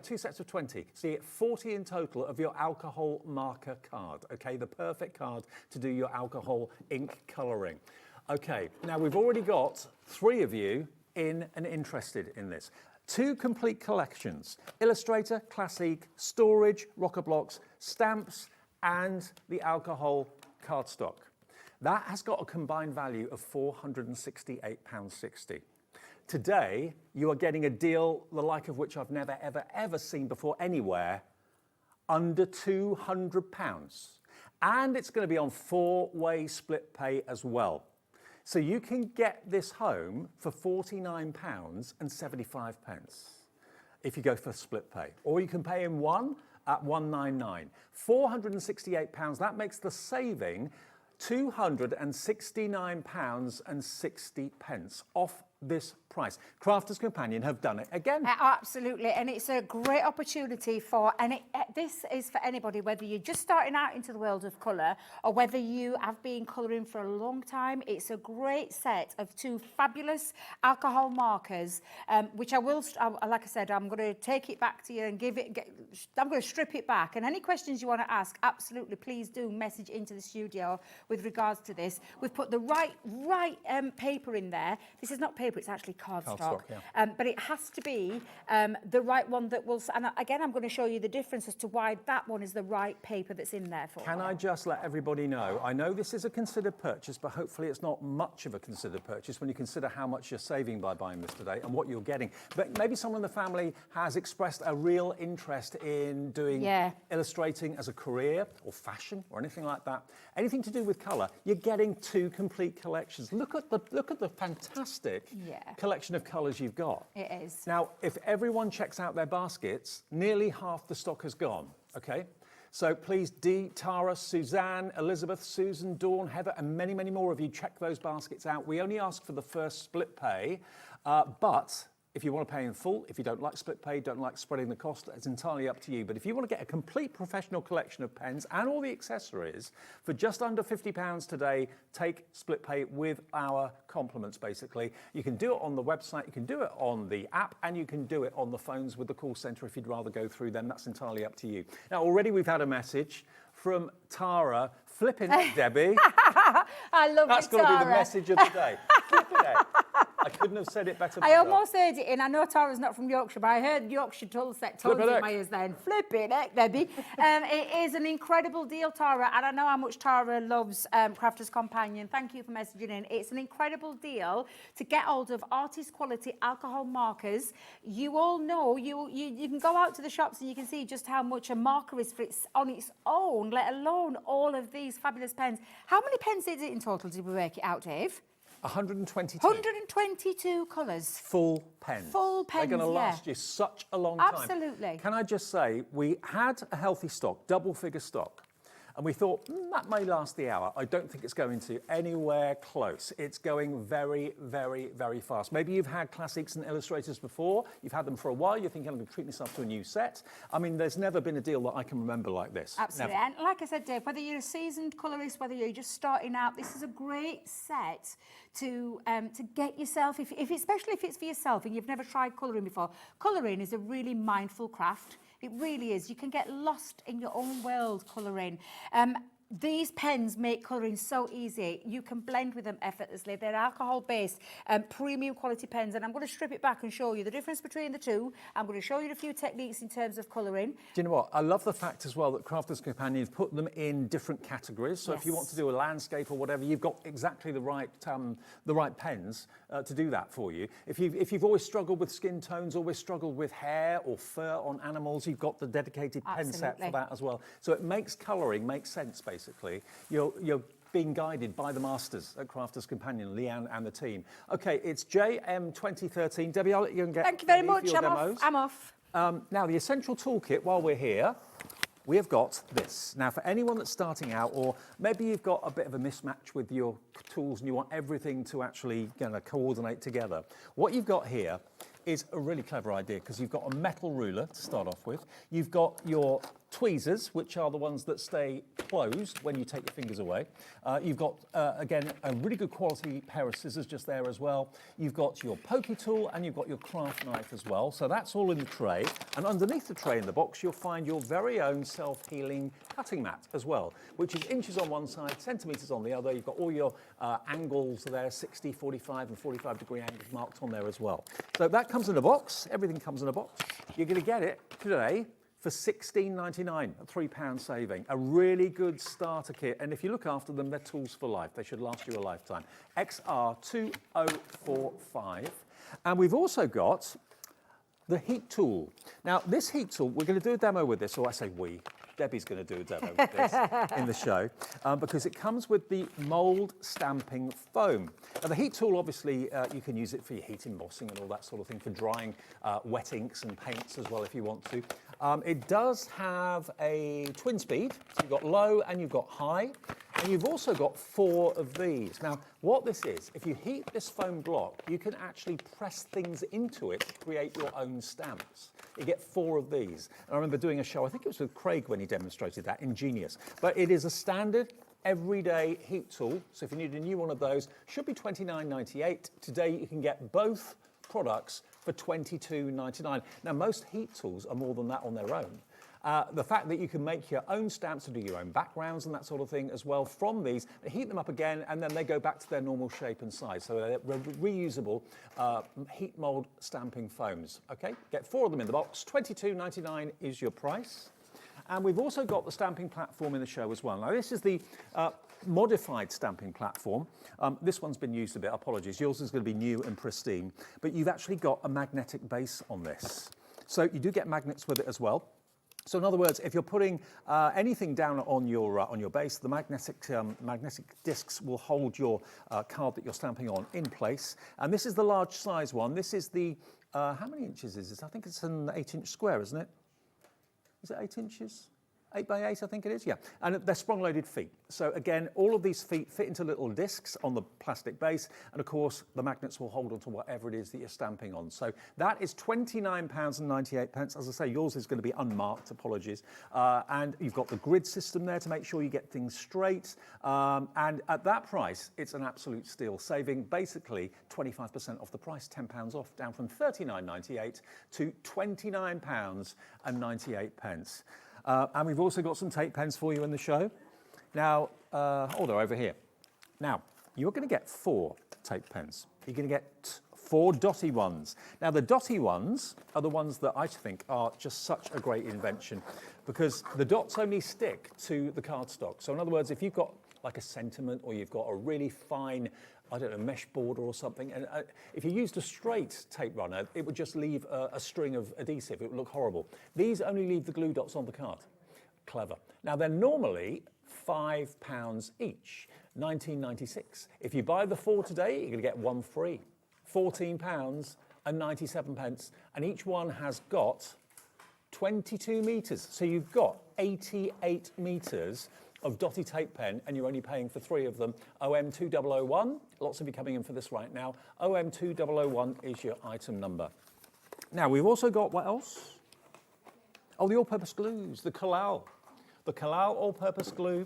two sets of 20. So you get 40 in total of your alcohol marker card, okay? The perfect card to do your alcohol ink colouring. Okay, now we've already got 3 of you in and interested in this. 2 complete collections, Illustrator, Classic, Storage, Rocker Blocks, Stamps, and the alcohol cardstock. That has got a combined value of £468.60. Today, you are getting a deal the like of which I've never, ever, ever seen before anywhere, under £200. And it's going to be on 4-way split pay as well. So you can get this home for £49.75 if you go for split pay. Or you can pay in one at £199. £468, that makes the saving £269.60 off this price. Crafters Companion have done it again. Absolutely, and it's a great opportunity for, this is for anybody, whether you're just starting out into the world of colour or whether you have been colouring for a long time. It's a great set of 2 fabulous alcohol markers, which I will, like I said, I'm going to take it back to you and I'm going to strip it back. And any questions you want to ask, absolutely, please do message into the studio with regards to this. We've put the right paper in there. This is not paper, it's actually cardstock. Yeah. But it has to be the right one that will, and again, I'm going to show you the difference as to why that one is the right paper that's in there for. Can I just let everybody know, I know this is a considered purchase, but hopefully it's not much of a considered purchase when you consider how much you're saving by buying this today and what you're getting. But maybe someone in the family has expressed a real interest in doing illustrating as a career or fashion or anything like that. Anything to do with colour, you're getting 2 complete collections. Look at the fantastic collection of colours you've got. It is. Now, if everyone checks out their baskets, nearly half the stock has gone, okay? So please, Dee, Tara, Suzanne, Elizabeth, Susan, Dawn, Heather, and many, many more of you, check those baskets out. We only ask for the first split pay, but if you want to pay in full, if you don't like split pay, don't like spreading the cost, it's entirely up to you. But if you want to get a complete professional collection of pens and all the accessories for just under £50 today, take split pay with our compliments, basically. You can do it on the website, you can do it on the app, and you can do it on the phones with the call centre if you'd rather go through them. That's entirely up to you. Now, already we've had a message from Tara. Flipping it, Debbie. I love That's it, got to be the Tara. message of the day. Flipping it. I couldn't have said it better I myself. almost heard it in. I know Tara's not from Yorkshire, but I heard Yorkshire tones in my ears then. Flipping it, Debbie. It is an incredible deal, Tara, and I know how much Tara loves Crafters Companion. Thank you for messaging in. It's an incredible deal to get hold of artist quality alcohol markers. You all know, you can go out to the shops and you can see just how much a marker is on its own, let alone all of these fabulous pens. How many pens is it in total? Did we work it out, Dave? 122. 122 colours. Full pens. Full pens, They're going to last you such a long time. Absolutely. Can I just say, we had a healthy stock, double-figure stock, and we thought, that may last the hour. I don't think it's going to anywhere close. It's going very, very, very fast. Maybe you've had classics and illustrators before. You've had them for a while. You're thinking, I'm going to treat myself to a new set. I mean, there's never been a deal that I can remember like this. Absolutely. Never. And like I said, Dave, whether you're a seasoned colourist, whether you're just starting out, this is a great set to get yourself, especially if it's for yourself and you've never tried colouring before. Colouring is a really mindful craft. It really is. You can get lost in your own world colouring. These pens make colouring so easy. You can blend with them effortlessly. They're alcohol-based, premium quality pens. And I'm going to strip it back and show you the difference between the two. I'm going to show you a few techniques in terms of colouring. Do you know what? I love the fact as well that Crafters Companion have put them in different categories. So if you want to do a landscape or whatever, you've got exactly the right pens to do that for you. If you've always struggled with skin tones, always struggled with hair or fur on animals, you've got the dedicated pen set for that as well. So it makes colouring make sense, basically. You're being guided by the masters at Crafters Companion, Leanne and the team. Okay, it's JM 2013. Debbie, I'll let you get Thank you very ready much. for your demos. I'm off. Now, the essential toolkit, while we're here, we have got this. Now, for anyone that's starting out, or maybe you've got a bit of a mismatch with your tools and you want everything to actually coordinate together, what you've got here is a really clever idea because you've got a metal ruler to start off with. You've got your tweezers, which are the ones that stay closed when you take your fingers away. You've got, again, a really good quality pair of scissors just there as well. You've got your pokey tool and you've got your craft knife as well. So that's all in the tray. And underneath the tray in the box, you'll find your very own self-healing cutting mat as well, which is inches on one side, centimetres on the other. You've got all your angles there, 60, 45 and 45 degree angles marked on there as well. So that comes in a box. Everything comes in a box. You're going to get it today for $16.99, a £3 saving. A really good starter kit. And if you look after them, they're tools for life. They should last you a lifetime. XR2045. And we've also got the heat tool. Now, this heat tool, we're going to do a demo with this, or I say we. Debbie's going to do a demo with this in the show, because it comes with the mould stamping foam. Now, the heat tool, obviously, you can use it for your heat embossing and all that sort of thing, for drying wet inks and paints as well if you want to. It does have a twin speed, so you've got low and you've got high. And you've also got 4 of these. Now, what this is, if you heat this foam block, you can actually press things into it to create your own stamps. You get 4 of these. And I remember doing a show, I think it was with Craig when he demonstrated that, ingenious. But it is a standard everyday heat tool. So if you need a new one of those, should be $29.98. Today you can get both products for $22.99. Now, most heat tools are more than that on their own. The fact that you can make your own stamps and do your own backgrounds and that sort of thing as well from these, heat them up again, and then they go back to their normal shape and size. So they're reusable heat mold stamping foams. Okay, get 4 of them in the box. $22.99 is your price. And we've also got the stamping platform in the show as well. Now, this is the modified stamping platform. This one's been used a bit, apologies. Yours is going to be new and pristine, but you've actually got a magnetic base on this. So you do get magnets with it as well. So in other words, if you're putting anything down on your base, the magnetic discs will hold your card that you're stamping on in place. And this is the large size one. This is the, how many inches is this? I think it's an 8-inch square, isn't it? Is it 8 inches? 8 by 8, I think it is, yeah. And they're sprung-loaded feet. So again, all of these feet fit into little discs on the plastic base, and of course, the magnets will hold onto whatever it is that you're stamping on. So that is £29.98. As I say, yours is going to be unmarked, apologies. And you've got the grid system there to make sure you get things straight. And at that price, it's an absolute steal, saving basically 25% off the price, £10 off, down from £39.98 to £29.98. And we've also got some tape pens for you in the show. Now, they're over here. Now, you're going to get 4 tape pens. You're going to get 4 dotty ones. Now, the dotty ones are the ones that I think are just such a great invention because the dots only stick to the cardstock. So in other words, if you've got like a sentiment or you've got a really fine, I don't know, mesh border or something, and if you used a straight tape runner, it would just leave a string of adhesive. It would look horrible. These only leave the glue dots on the card. Clever. Now, they're normally £5 each, £19.96. If you buy the 4 today, you're going to get 1 free, £14.97, and each one has got 22 metres. So you've got 88 metres of dotty tape pen, and you're only paying for 3 of them. OM2001, lots of you coming in for this right now. OM2001 is your item number. Now, we've also got, what else? Oh, the all-purpose glues, the Kalal. The Kalal all-purpose glue,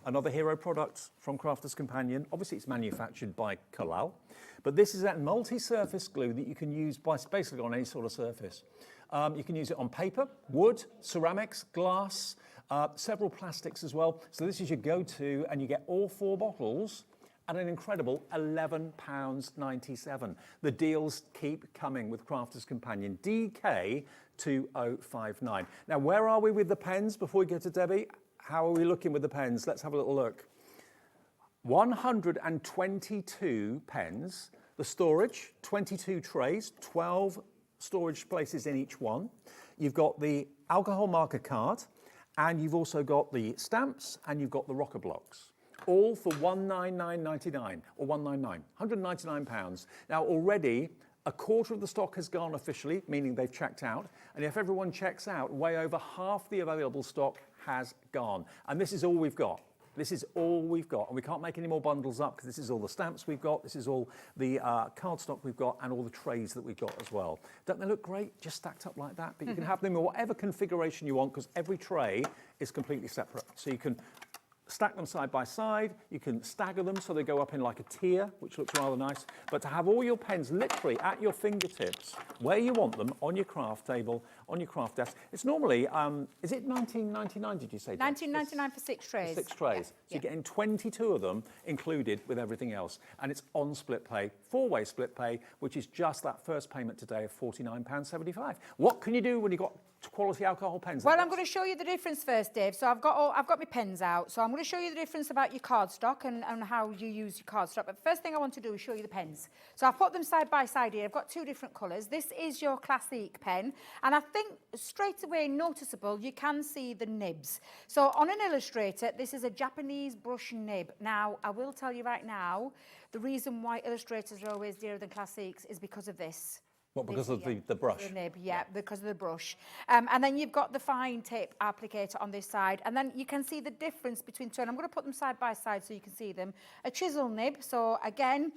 another hero product from Crafters Companion. Obviously, it's manufactured by Kalal, but this is that multi-surface glue that you can use basically on any sort of surface. You can use it on paper, wood, ceramics, glass, several plastics as well. So this is your go-to, and you get all 4 bottles at an incredible £11.97. The deals keep coming with Crafters Companion. DK2059. Now, where are we with the pens before we get to Debbie? How are we looking with the pens? Let's have a little look. 122 pens. The storage, 22 trays, 12 storage places in each one. You've got the alcohol marker card, and you've also got the stamps, and you've got the rocker blocks, all for £199.99 or £199, £199. Now, already a quarter of the stock has gone officially, meaning they've checked out, and if everyone checks out, way over half the available stock has gone, and this is all we've got. This is all we've got, and we can't make any more bundles up because this is all the stamps we've got, this is all the cardstock we've got, and all the trays that we've got as well. Don't they look great, just stacked up like that? But you can have them in whatever configuration you want because every tray is completely separate. So you can stack them side by side, you can stagger them so they go up in like a tier, which looks rather nice. But to have all your pens literally at your fingertips, where you want them, on your craft table, on your craft desk. It's normally, is it £19.99, did you say? £19.99 for 6 trays. 6 trays. So you're getting 22 of them included with everything else. And it's on split pay, 4-way split pay, which is just that first payment today of £49.75. What can you do when you've got quality alcohol pens? Well, I'm going to show you the difference first, Dave. So I've got my pens out. So I'm going to show you the difference about your cardstock and how you use your cardstock. But the first thing I want to do is show you the pens. So I've put them side by side here. I've got 2 different colours. This is your classic pen. And I think straight away noticeable, you can see the nibs. So on an Illustrator, this is a Japanese brush nib. Now, I will tell you right now, the reason why Illustrators are always dearer than classics is because of this. What, because of the brush? The nib, yeah, because of the brush. And then you've got the fine tip applicator on this side. And then you can see the difference between two. And I'm going to put them side by side so you can see them. A chisel nib. So again,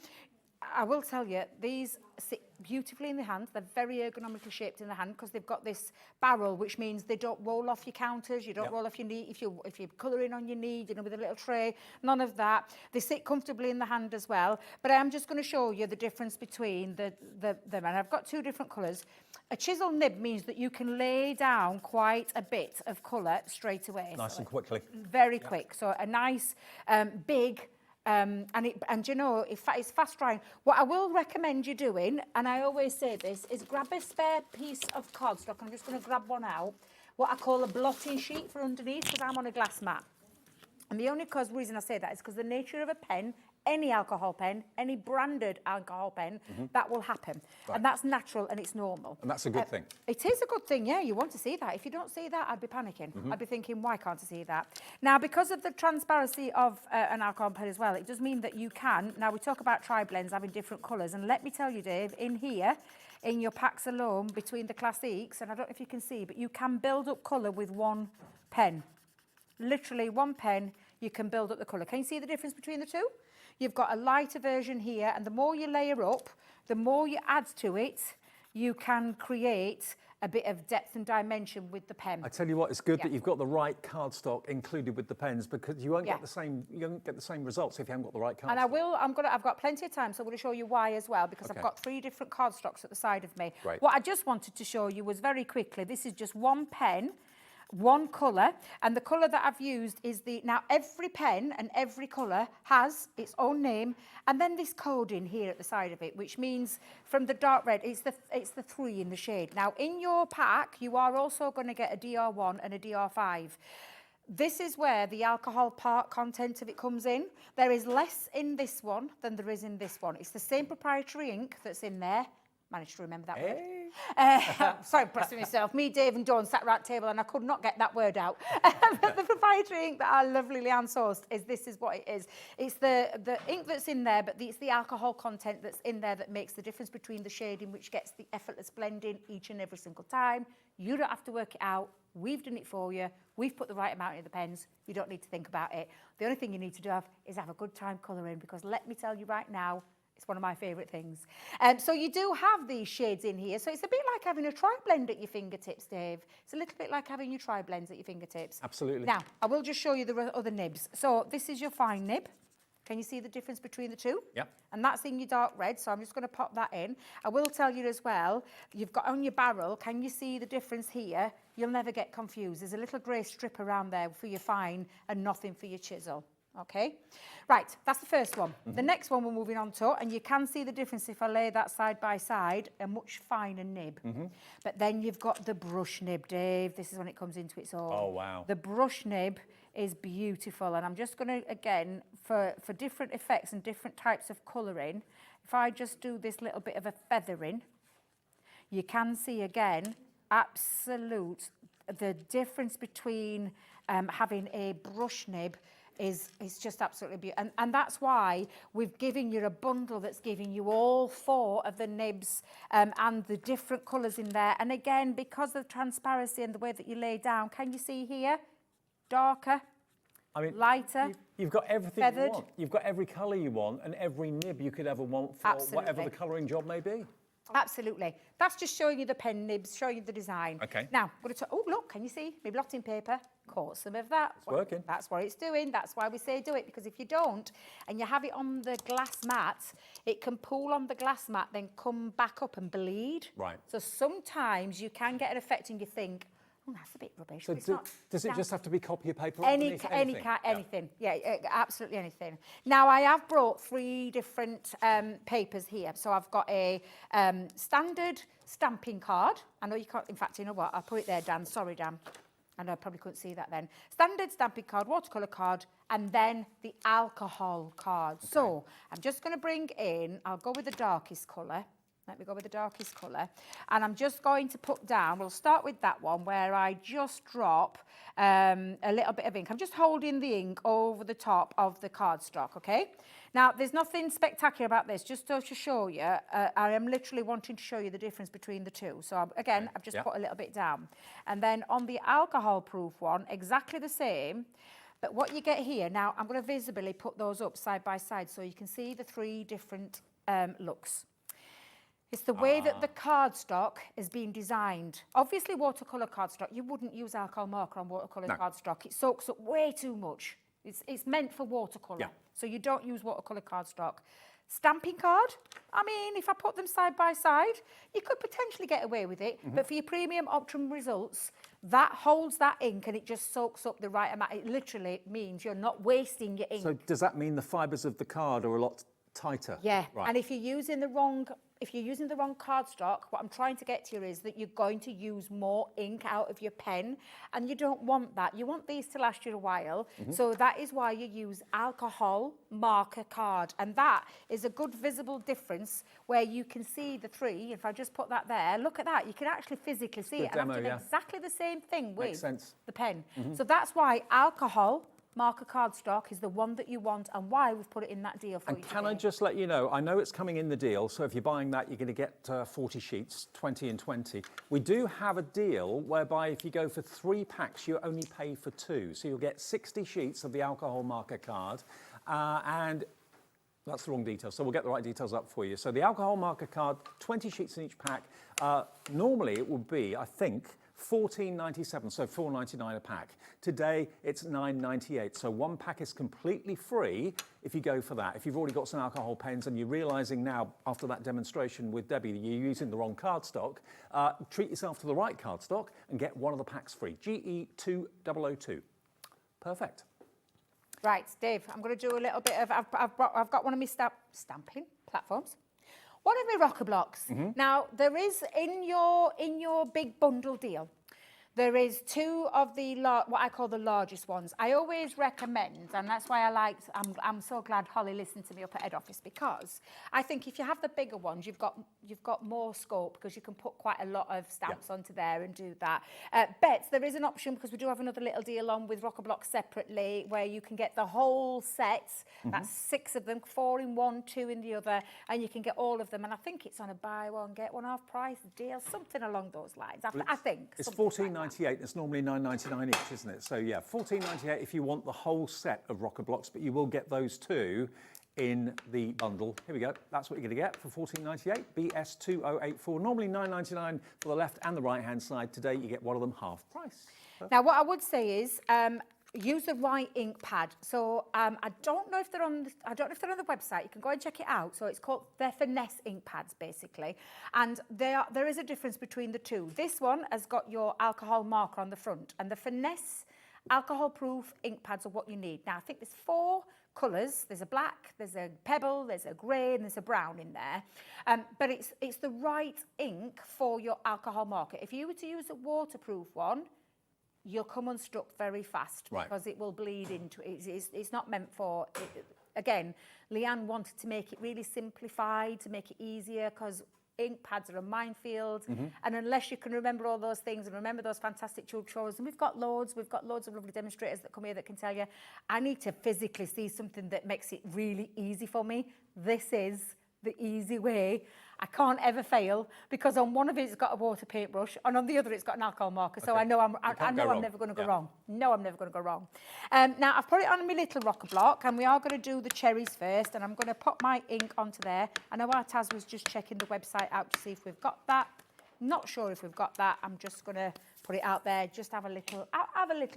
I will tell you, these sit beautifully in the hand. They're very ergonomically shaped in the hand because they've got this barrel, which means they don't roll off your counters. You don't roll off your knee. If you're colouring on your knee, you know, with a little tray, none of that. They sit comfortably in the hand as well. But I'm just going to show you the difference between them. And I've got two different colours. A chisel nib means that you can lay down quite a bit of colour straight away. Nice and quickly. Very quick. So a nice, big, and you know, it's fast drying. What I will recommend you doing, and I always say this, is grab a spare piece of cardstock. I'm just going to grab one out. What I call a blotting sheet for underneath, because I'm on a glass mat. And the only reason I say that is because the nature of a pen, any alcohol pen, any branded alcohol pen, that will happen. Right. And that's natural and it's normal. And that's a good thing. It is a good thing, yeah. You want to see that. If you don't see that, I'd be panicking. I'd be thinking, why can't I see that? Now, because of the transparency of an alcohol pen as well, it does mean that you can. Now, we talk about tri-blends having different colours. And let me tell you, Dave, in here, in your packs alone, between the classiques, and I don't know if you can see, but you can build up colour with one pen. Literally one pen, you can build up the colour. Can you see the difference between the two? You've got a lighter version here, and the more you layer up, the more you add to it, you can create a bit of depth and dimension with the pen. I tell you what, it's good that you've got the right cardstock included with the pens, because you won't get the same results if you haven't got the right cardstock. And I've got plenty of time, so I'm going to show you why as well, because I've got 3 different cardstocks at the side of me. Right. What I just wanted to show you was very quickly, this is just one pen, one colour, and the colour that I've used is now every pen and every colour has its own name, and then this coding here at the side of it, which means from the dark red, it's the 3 in the shade. Now in your pack, you are also going to get a DR1 and a DR5. This is where the alcohol part content of it comes in. There is less in this one than there is in this one. It's the same proprietary ink that's in there. Managed to remember that word. Sorry, pressing myself. Me, Dave and Dawn sat around the table and I could not get that word out. But the proprietary ink that our lovely Leanne sourced this is what it is. It's the ink that's in there, but it's the alcohol content that's in there that makes the difference between the shading, which gets the effortless blending each and every single time. You don't have to work it out. We've done it for you. We've put the right amount in the pens. You don't need to think about it. The only thing you need to do is have a good time colouring, because let me tell you right now, it's one of my favourite things. So you do have these shades in here. So it's a bit like having a tri-blend at your fingertips, Dave. It's a little bit like having your tri-blends at your fingertips. Absolutely. Now, I will just show you the other nibs. So this is your fine nib. Can you see the difference between the two? Yep. And that's in your dark red, so I'm just going to pop that in. I will tell you as well, you've got on your barrel, can you see the difference here? You'll never get confused. There's a little grey strip around there for your fine and nothing for your chisel. Okay, right, that's the first one. The next one we're moving on to, and you can see the difference if I lay that side by side, a much finer nib. But then you've got the brush nib, Dave. This is when it comes into its own. Oh, wow. The brush nib is beautiful, and I'm just going to, again, for different effects and different types of colouring, if I just do this little bit of a feathering, you can see, again, the difference between having a brush nib is just absolutely beautiful. And that's why we've given you a bundle that's giving you all 4 of the nibs and the different colours in there. And again, because of the transparency and the way that you lay down, can you see here? Darker, lighter, you've got everything feathered. you want. You've got every colour you want and every nib you could ever want for whatever the colouring job may be. Absolutely. That's just showing you the pen nibs, showing you the design. Okay. Now, oh, look, can you see? My blotting paper caught some of that. It's working. That's what it's doing. That's why we say do it, because if you don't, and you have it on the glass mat, it can pool on the glass mat, then come back up and bleed. Right. So sometimes you can get an effect and you think, oh, that's a bit rubbish. So does it just have to be copy paper? Anything. Yeah, absolutely anything. Now, I have brought 3 different papers here. So I've got a standard stamping card. I know you can't, in fact, you know what? I'll put it there, Dan. Sorry, Dan. I know I probably couldn't see that then. Standard stamping card, watercolour card, and then the alcohol card. Okay. So I'm just going to bring in, I'll go with the darkest colour. Let me go with the darkest colour. And I'm just going to put down, we'll start with that one where I just drop a little bit of ink. I'm just holding the ink over the top of the cardstock, okay? Now, there's nothing spectacular about this, just to show you. I am literally wanting to show you the difference between the two. So again, I've just put a little bit down. And then on the alcohol proof one, exactly the same. But what you get here, now I'm going to visibly put those up side by side so you can see the 3 different looks. It's the way that the cardstock is being designed. Obviously, watercolour cardstock, you wouldn't use alcohol marker on watercolour cardstock. It soaks up way too much. It's meant for watercolour, so you don't use watercolour cardstock. Stamping card, I mean, if I put them side by side, you could potentially get away with it, but for your premium Optimum results, that holds that ink and it just soaks up the right amount. It literally means you're not wasting your ink. So does that mean the fibres of the card are a lot tighter? Yeah, right. And if you're using the wrong cardstock, what I'm trying to get to is that you're going to use more ink out of your pen, and you don't want that. You want these to last you a while, so that is why you use alcohol marker card, and that is a good visible difference where you can see the 3. If I just put that there, look at that, you can actually physically see it. Demo, and I've done exactly the same thing with the pen. So that's why alcohol marker cardstock is the one that you want, and why we've put it in that deal for you. And can I just let you know, I know it's coming in the deal, so if you're buying that, you're going to get 40 sheets, 20 and 20. We do have a deal whereby if you go for 3 packs, you only pay for 2. So you'll get 60 sheets of the alcohol marker card, and that's the wrong details, so we'll get the right details up for you. So the alcohol marker card, 20 sheets in each pack. Normally it would be, I think, $14.97, so $4.99 a pack. Today, it's $9.98, so 1 pack is completely free if you go for that. If you've already got some alcohol pens and you're realising now, after that demonstration with Debbie, that you're using the wrong cardstock, treat yourself to the right cardstock and get 1 of the packs free. GE2002. Perfect. Right, Dave, I'm going to do a little bit of, I've got one of my stamping platforms. One of my rocker blocks. Now, there is, in your big bundle deal, there is 2 of the, what I call the largest ones. I always recommend, and that's why I'm so glad Holly listened to me up at head office, because I think if you have the bigger ones, you've got more scope, because you can put quite a lot of stamps onto there and do that. Bets, there is an option, because we do have another little deal on with rocker blocks separately, where you can get the whole set. That's 6 of them, 4 in one, 2 in the other, and you can get all of them. And I think it's on a buy one, get one half price deal, something along those lines. I think. It's $14.98. It's normally $9.99 each, isn't it? So yeah, $14.98 if you want the whole set of rocker blocks, but you will get those 2 in the bundle. Here we go. That's what you're going to get for $14.98. BS2084. Normally $9.99 for the left and the right-hand side. Today you get one of them half price. Now, what I would say is, use the right ink pad. So I don't know if they're on the website. You can go and check it out. So they're finesse ink pads basically, and there is a difference between the 2. This one has got your alcohol marker on the front, and the finesse alcohol-proof ink pads are what you need. Now I think there's 4 colours. There's a black, there's a pebble, there's a grey, and there's a brown in there. But it's the right ink for your alcohol marker. If you were to use a waterproof one, you'll come unstuck very fast, because it will bleed into it. It's not meant for, again, Leanne wanted to make it really simplified, to make it easier, because ink pads are a minefield, and unless you can remember all those things and remember those fantastic tutorials, and we've got loads of lovely demonstrators that come here that can tell you, I need to physically see something that makes it really easy for me. This is the easy way. I can't ever fail, because on one of it it's got a water paintbrush, and on the other it's got an alcohol marker. So I know I'm never going to go wrong. No, I'm never going to go wrong. Now I've put it on my little rocker block, and we are going to do the cherries first, and I'm going to put my ink onto there. I know our Taz was just checking the website out to see if we've got that. Not sure if we've got that. I'm just going to put it out there, just have a little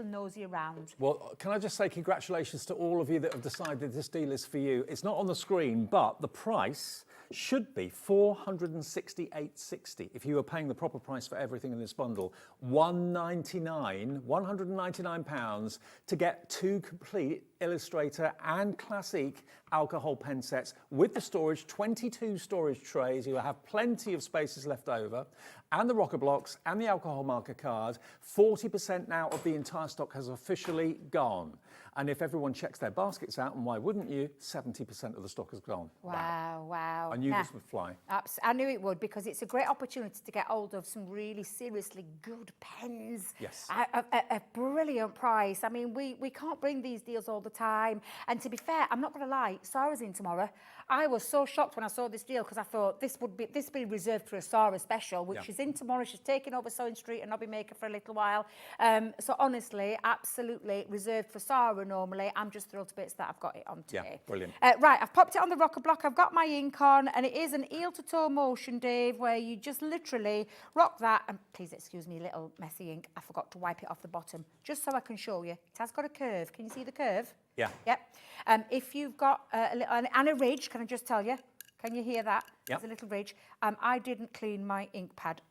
nosy around. Well, can I just say congratulations to all of you that have decided this deal is for you. It's not on the screen, but the price should be $468.60 if you were paying the proper price for everything in this bundle. £199 to get 2 complete Illustrator and Classic alcohol pen sets with the storage, 22 storage trays. You have plenty of spaces left over, and the rocker blocks and the alcohol marker card. 40% now of the entire stock has officially gone. And if everyone checks their baskets out, and why wouldn't you, 70% of the stock has gone. Wow. I knew this would fly. I knew it would, because it's a great opportunity to get hold of some really seriously good pens. Yes. At a brilliant price. I mean, we can't bring these deals all the time. And to be fair, I'm not going to lie, Sarah's in tomorrow. I was so shocked when I saw this deal, because I thought this would be reserved for a Sarah special, which is in tomorrow. She's taking over Sewing Street and Hobby Maker for a little while. So honestly, absolutely reserved for Sarah normally. I'm just thrilled to bits that I've got it on today. Yeah, brilliant. Right, I've popped it on the rocker block. I've got my ink on, and it is an heel to toe motion, Dave, where you just literally rock that. And please excuse me, little messy ink. I forgot to wipe it off the bottom, just so I can show you. It has got a curve. Can you see the curve? Yeah. Yep. If you've got a little, and a ridge, can I just tell you? Can you hear that? Yep. There's a little ridge. I didn't clean my ink pad,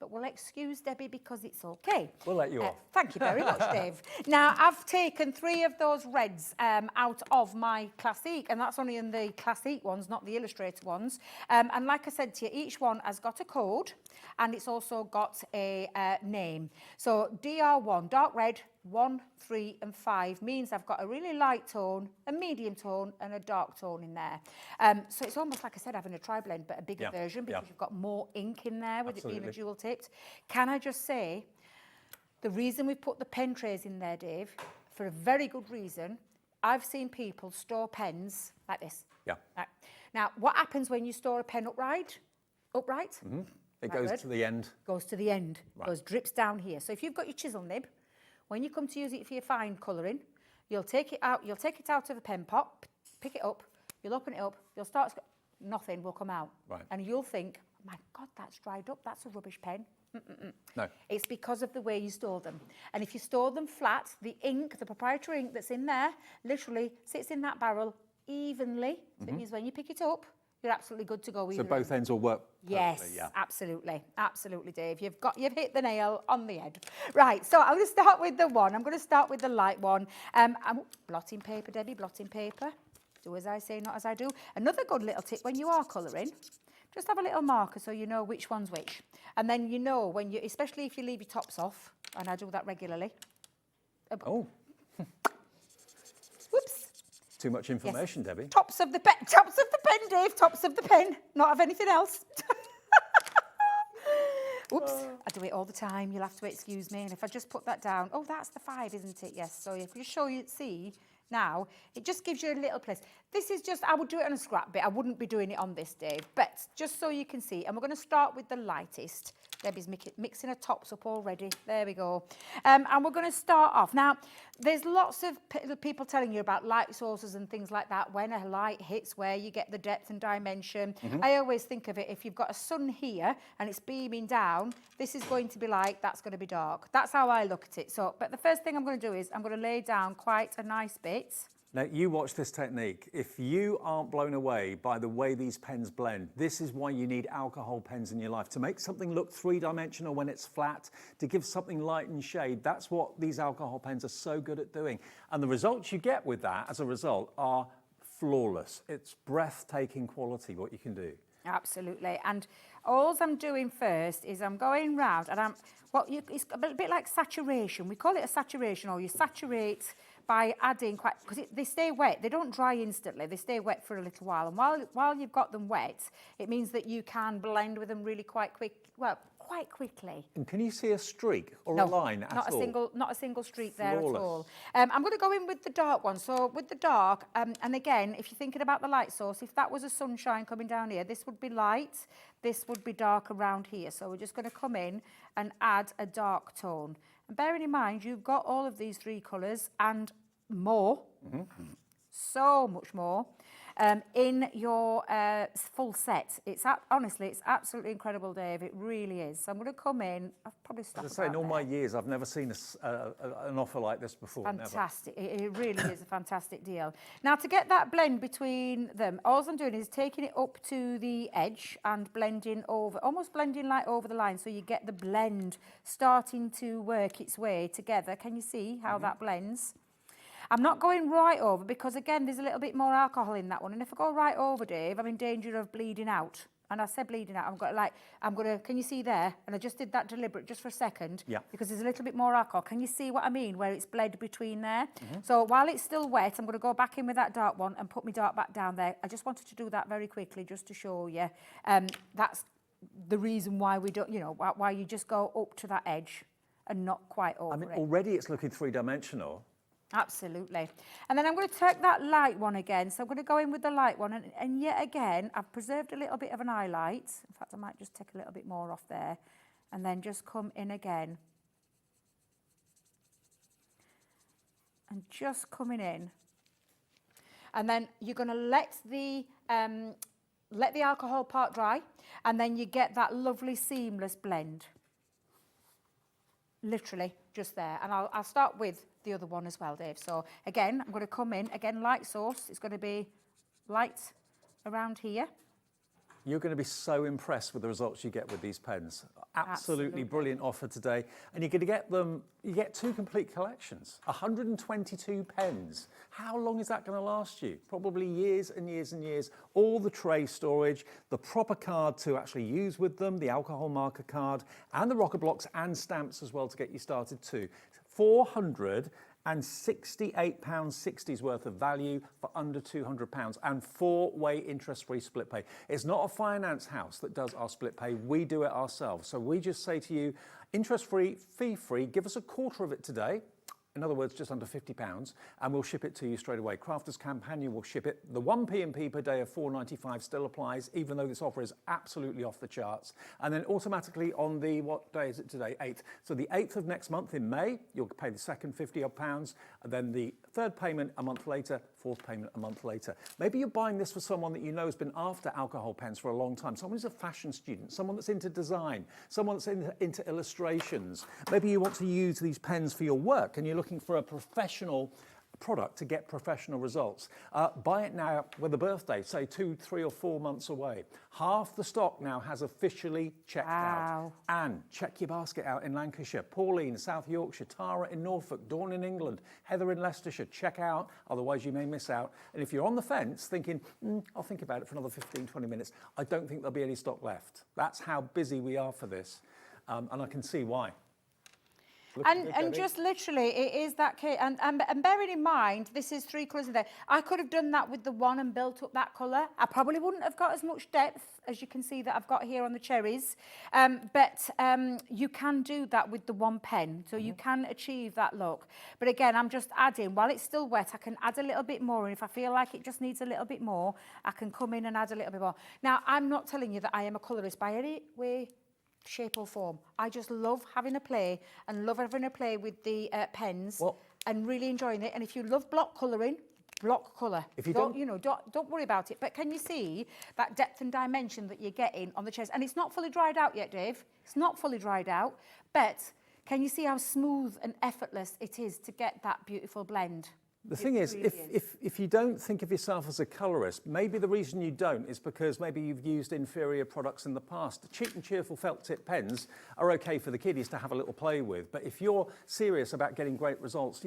but we'll excuse Debbie because it's okay. We'll let you off. Thank you very much, Dave. Now, I've taken 3 of those reds out of my Classic, and that's only in the Classic ones, not the Illustrator ones. And like I said to you, each one has got a code, and it's also got a name. So DR1, dark red, 1, 3 and 5 means I've got a really light tone, a medium tone and a dark tone in there. So it's almost like I said, having a tri-blend, but a bigger version, because you've got more ink in there with it being a dual tipped. Can I just say, the reason we've put the pen trays in there, Dave, for a very good reason. I've seen people store pens like this. Yeah. Right. Now, what happens when you store a pen upright? Mm-hmm. It goes to the end. Goes to the end. Right. Goes drips down here. So if you've got your chisel nib, when you come to use it for your fine colouring, you'll take it out of the pen pot, pick it up, you'll open it up, you'll start, nothing will come out. Right. And you'll think, oh my God, that's dried up, that's a rubbish pen. No. It's because of the way you store them. And if you store them flat, the ink, the proprietary ink that's in there, literally sits in that barrel evenly. So it means when you pick it up, you're absolutely good to go. So both ends will work perfectly, yes, yeah. absolutely, Dave. You've hit the nail on the head. Right, so I'm going to start with the one. I'm going to start with the light one. Blotting paper, Debbie, blotting paper. Do as I say, not as I do. Another good little tip when you are colouring, just have a little marker so you know which one's which. And then you know when you, especially if you leave your tops off, and I do that regularly. Oh. Whoops. Too much information, Debbie. Tops of the pen, Dave, tops of the pen, not of anything else. Oops, I do it all the time. You'll have to excuse me. And if I just put that down, oh, that's the 5, isn't it? Yes. So if you see now, it just gives you a little place. This is just, I would do it on a scrap bit. I wouldn't be doing it on this, Dave. But just so you can see, and we're going to start with the lightest. Debbie's mixing her tops up already. There we go. And we're going to start off. Now, there's lots of people telling you about light sources and things like that. When a light hits, where you get the depth and dimension. I always think of it, if you've got a sun here and it's beaming down, this is going to be light, that's going to be dark. That's how I look at it. So, but the first thing I'm going to do is I'm going to lay down quite a nice bit. Now, you watch this technique. If you aren't blown away by the way these pens blend, this is why you need alcohol pens in your life. To make something look three-dimensional when it's flat, to give something light and shade, that's what these alcohol pens are so good at doing. And the results you get with that, as a result, are flawless. It's breathtaking quality, what you can do. Absolutely. And all I'm doing first is I'm going round, and it's a bit like saturation. We call it a saturation, or you saturate by adding because they stay wet. They don't dry instantly. They stay wet for a little while. And while you've got them wet, it means that you can blend with them really quite quickly. And can you see a streak or a line at all? Not a single streak there at all. I'm going to go in with the dark one. So with the dark, and again, if you're thinking about the light source, if that was a sunshine coming down here, this would be light, this would be dark around here. So we're just going to come in and add a dark tone. And bearing in mind, you've got all of these 3 colours and more, so much more, in your full set. Honestly, it's absolutely incredible, Dave. It really is. So I'm going to come in. I've probably stopped. As I say, in all my years, I've never seen an offer like this before. Fantastic. It really is a fantastic deal. Now, to get that blend between them, all I'm doing is taking it up to the edge and blending over, almost blending like over the line, so you get the blend starting to work its way together. Can you see how that blends? I'm not going right over because, again, there's a little bit more alcohol in that one. And if I go right over, Dave, I'm in danger of bleeding out. And I said bleeding out, can you see there? And I just did that deliberate just for a second. Yeah. Because there's a little bit more alcohol. Can you see what I mean, where it's bled between there? So while it's still wet, I'm going to go back in with that dark one and put my dark back down there. I just wanted to do that very quickly just to show you. That's the reason why we don't, why you just go up to that edge and not quite over it. Already it's looking three-dimensional. Absolutely. And then I'm going to take that light one again. So I'm going to go in with the light one. And yet again, I've preserved a little bit of an highlight. In fact, I might just take a little bit more off there. And then just come in again. And just coming in. And then you're going to let the alcohol part dry. And then you get that lovely seamless blend. Literally, just there. And I'll start with the other one as well, Dave. So again, I'm going to come in, again, light source. It's going to be light around here. You're going to be so impressed with the results you get with these pens. Absolutely brilliant offer today. And you're going to get them, you get 2 complete collections, 122 pens. How long is that going to last you? Probably years and years and years. All the tray storage, the proper card to actually use with them, the alcohol marker card, and the rocker blocks and stamps as well to get you started too. £468.60 worth of value for under £200 and 4-way interest-free split pay. It's not a finance house that does our split pay. We do it ourselves. So we just say to you, interest-free, fee-free, give us a quarter of it today. In other words, just under £50, and we'll ship it to you straight away. Crafters Companion will ship it. The 1 P&P per day of £4.95 still applies, even though this offer is absolutely off the charts. And then automatically on the, what day is it today? 8th. So the 8th of next month in May, you'll pay the second £50, and then the third payment a month later, fourth payment a month later. Maybe you're buying this for someone that you know has been after alcohol pens for a long time. Someone who's a fashion student, someone that's into design, someone that's into illustrations. Maybe you want to use these pens for your work and you're looking for a professional product to get professional results. Buy it now with a birthday, say 2, 3 or 4 months away. Half the stock now has officially checked out. Anne, check your basket out in Lancashire. Pauline, South Yorkshire. Tara in Norfolk. Dawn in England. Heather in Leicestershire. Check out, otherwise you may miss out. And if you're on the fence thinking, I'll think about it for another 15, 20 minutes, I don't think there'll be any stock left. That's how busy we are for this. And I can see why. And just literally, it is that key. And bearing in mind, this is 3 colours in there. I could have done that with the one and built up that colour. I probably wouldn't have got as much depth as you can see that I've got here on the cherries. But you can do that with the 1 pen. So you can achieve that look. But again, I'm just adding, while it's still wet, I can add a little bit more. And if I feel like it just needs a little bit more, I can come in and add a little bit more. Now, I'm not telling you that I am a colourist by any way, shape or form. I just love having a play and love having a play with the pens and really enjoying it. And if you love block colouring, block colour. If you don't worry about it. But can you see that depth and dimension that you're getting on the chest? And it's not fully dried out yet, Dave. It's not fully dried out. But can you see how smooth and effortless it is to get that beautiful blend? The thing is, if you don't think of yourself as a colourist, maybe the reason you don't is because maybe you've used inferior products in the past. The cheap and cheerful felt tip pens are okay for the kiddies to have a little play with, but if you're serious about getting great results,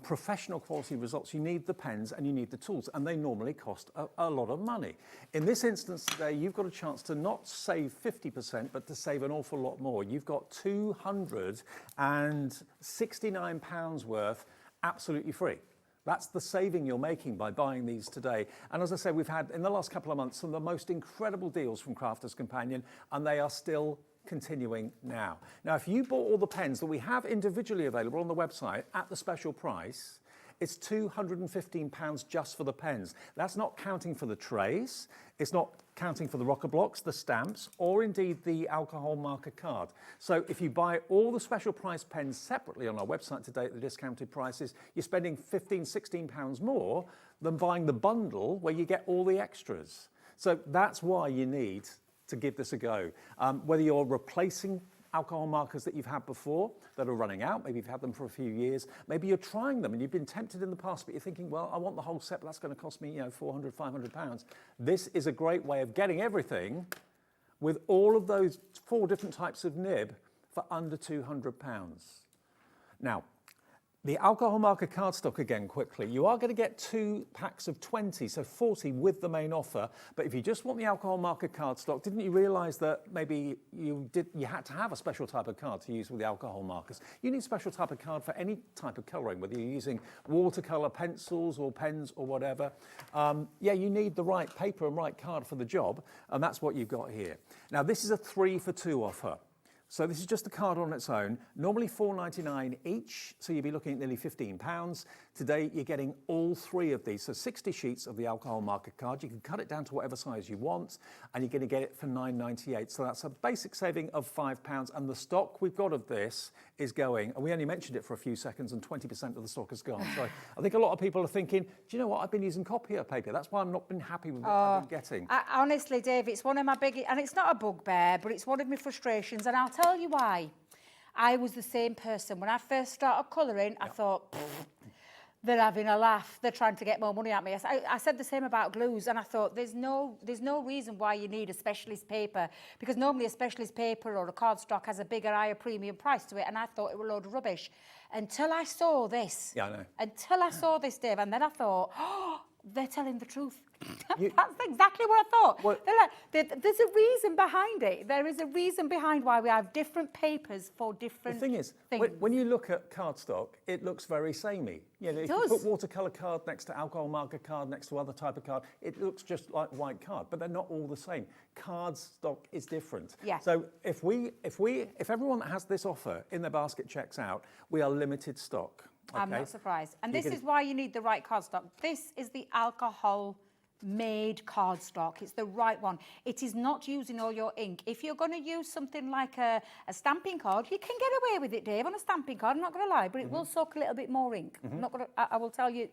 professional quality results, you need the pens and you need the tools, and they normally cost a lot of money. In this instance today, you've got a chance to not save 50%, but to save an awful lot more. You've got £269 worth absolutely free. That's the saving you're making by buying these today. And as I said, we've had, in the last couple of months, some of the most incredible deals from Crafters Companion, and they are still continuing now. Now, if you bought all the pens that we have individually available on the website at the special price, it's £215 just for the pens. That's not counting for the trays. It's not counting for the rocker blocks, the stamps, or indeed the alcohol marker card. So if you buy all the special price pens separately on our website today at the discounted prices, you're spending £15, £16 more than buying the bundle where you get all the extras. So that's why you need to give this a go. Whether you're replacing alcohol markers that you've had before that are running out, maybe you've had them for a few years, maybe you're trying them and you've been tempted in the past, but you're thinking, well, I want the whole set, but that's going to cost me, £400, £500. This is a great way of getting everything with all of those 4 different types of nib for under £200. Now, The alcohol marker cardstock again quickly. You are going to get 2 packs of 20, so 40 with the main offer. But if you just want the alcohol marker cardstock, didn't you realise that maybe you had to have a special type of card to use with the alcohol markers? You need a special type of card for any type of colouring, whether you're using watercolour pencils or pens or whatever. Yeah, you need the right paper and right card for the job, and that's what you've got here. Now, this is a 3 for 2 offer. So this is just the card on its own, normally $4.99 each, so you'd be looking at nearly £15. Today, you're getting all 3 of these, so 60 sheets of the alcohol marker card. You can cut it down to whatever size you want, and you're going to get it for $9.98. So that's a basic saving of £5, and the stock we've got of this is going, and we only mentioned it for a few seconds, and 20% of the stock has gone. So I think a lot of people are thinking, do you know what, I've been using copier paper. That's why I've not been happy with what I've been getting. Honestly, Dave, it's one of my biggest, and it's not a bugbear, but it's one of my frustrations, and I'll tell you why. I was the same person. When I first started colouring, I thought, they're having a laugh. They're trying to get more money out of me. I said the same about glues, and I thought there's no reason why you need a specialist paper, because normally a specialist paper or a cardstock has a bigger, higher premium price to it, and I thought it was a load of rubbish. Until I saw this. Yeah, I know. Until I saw this, Dave, and then I thought, oh, they're telling the truth. That's exactly what I thought. Well, there's a reason behind it. There is a reason behind why we have different papers for different things. The thing is, when you look at cardstock, it looks very samey. You know, if you put watercolour card next to alcohol marker card, next to other type of card, it looks just like white card, but they're not all the same. Cardstock is different. Yeah. So if everyone that has this offer in their basket checks out, we are limited stock. Okay? I'm not surprised. And this is why you need the right cardstock. This is the alcohol made cardstock. It's the right one. It is not using all your ink. If you're going to use something like a stamping card, you can get away with it, Dave, on a stamping card. I'm not going to lie, but it will soak a little bit more ink. I'm not going to, I will tell you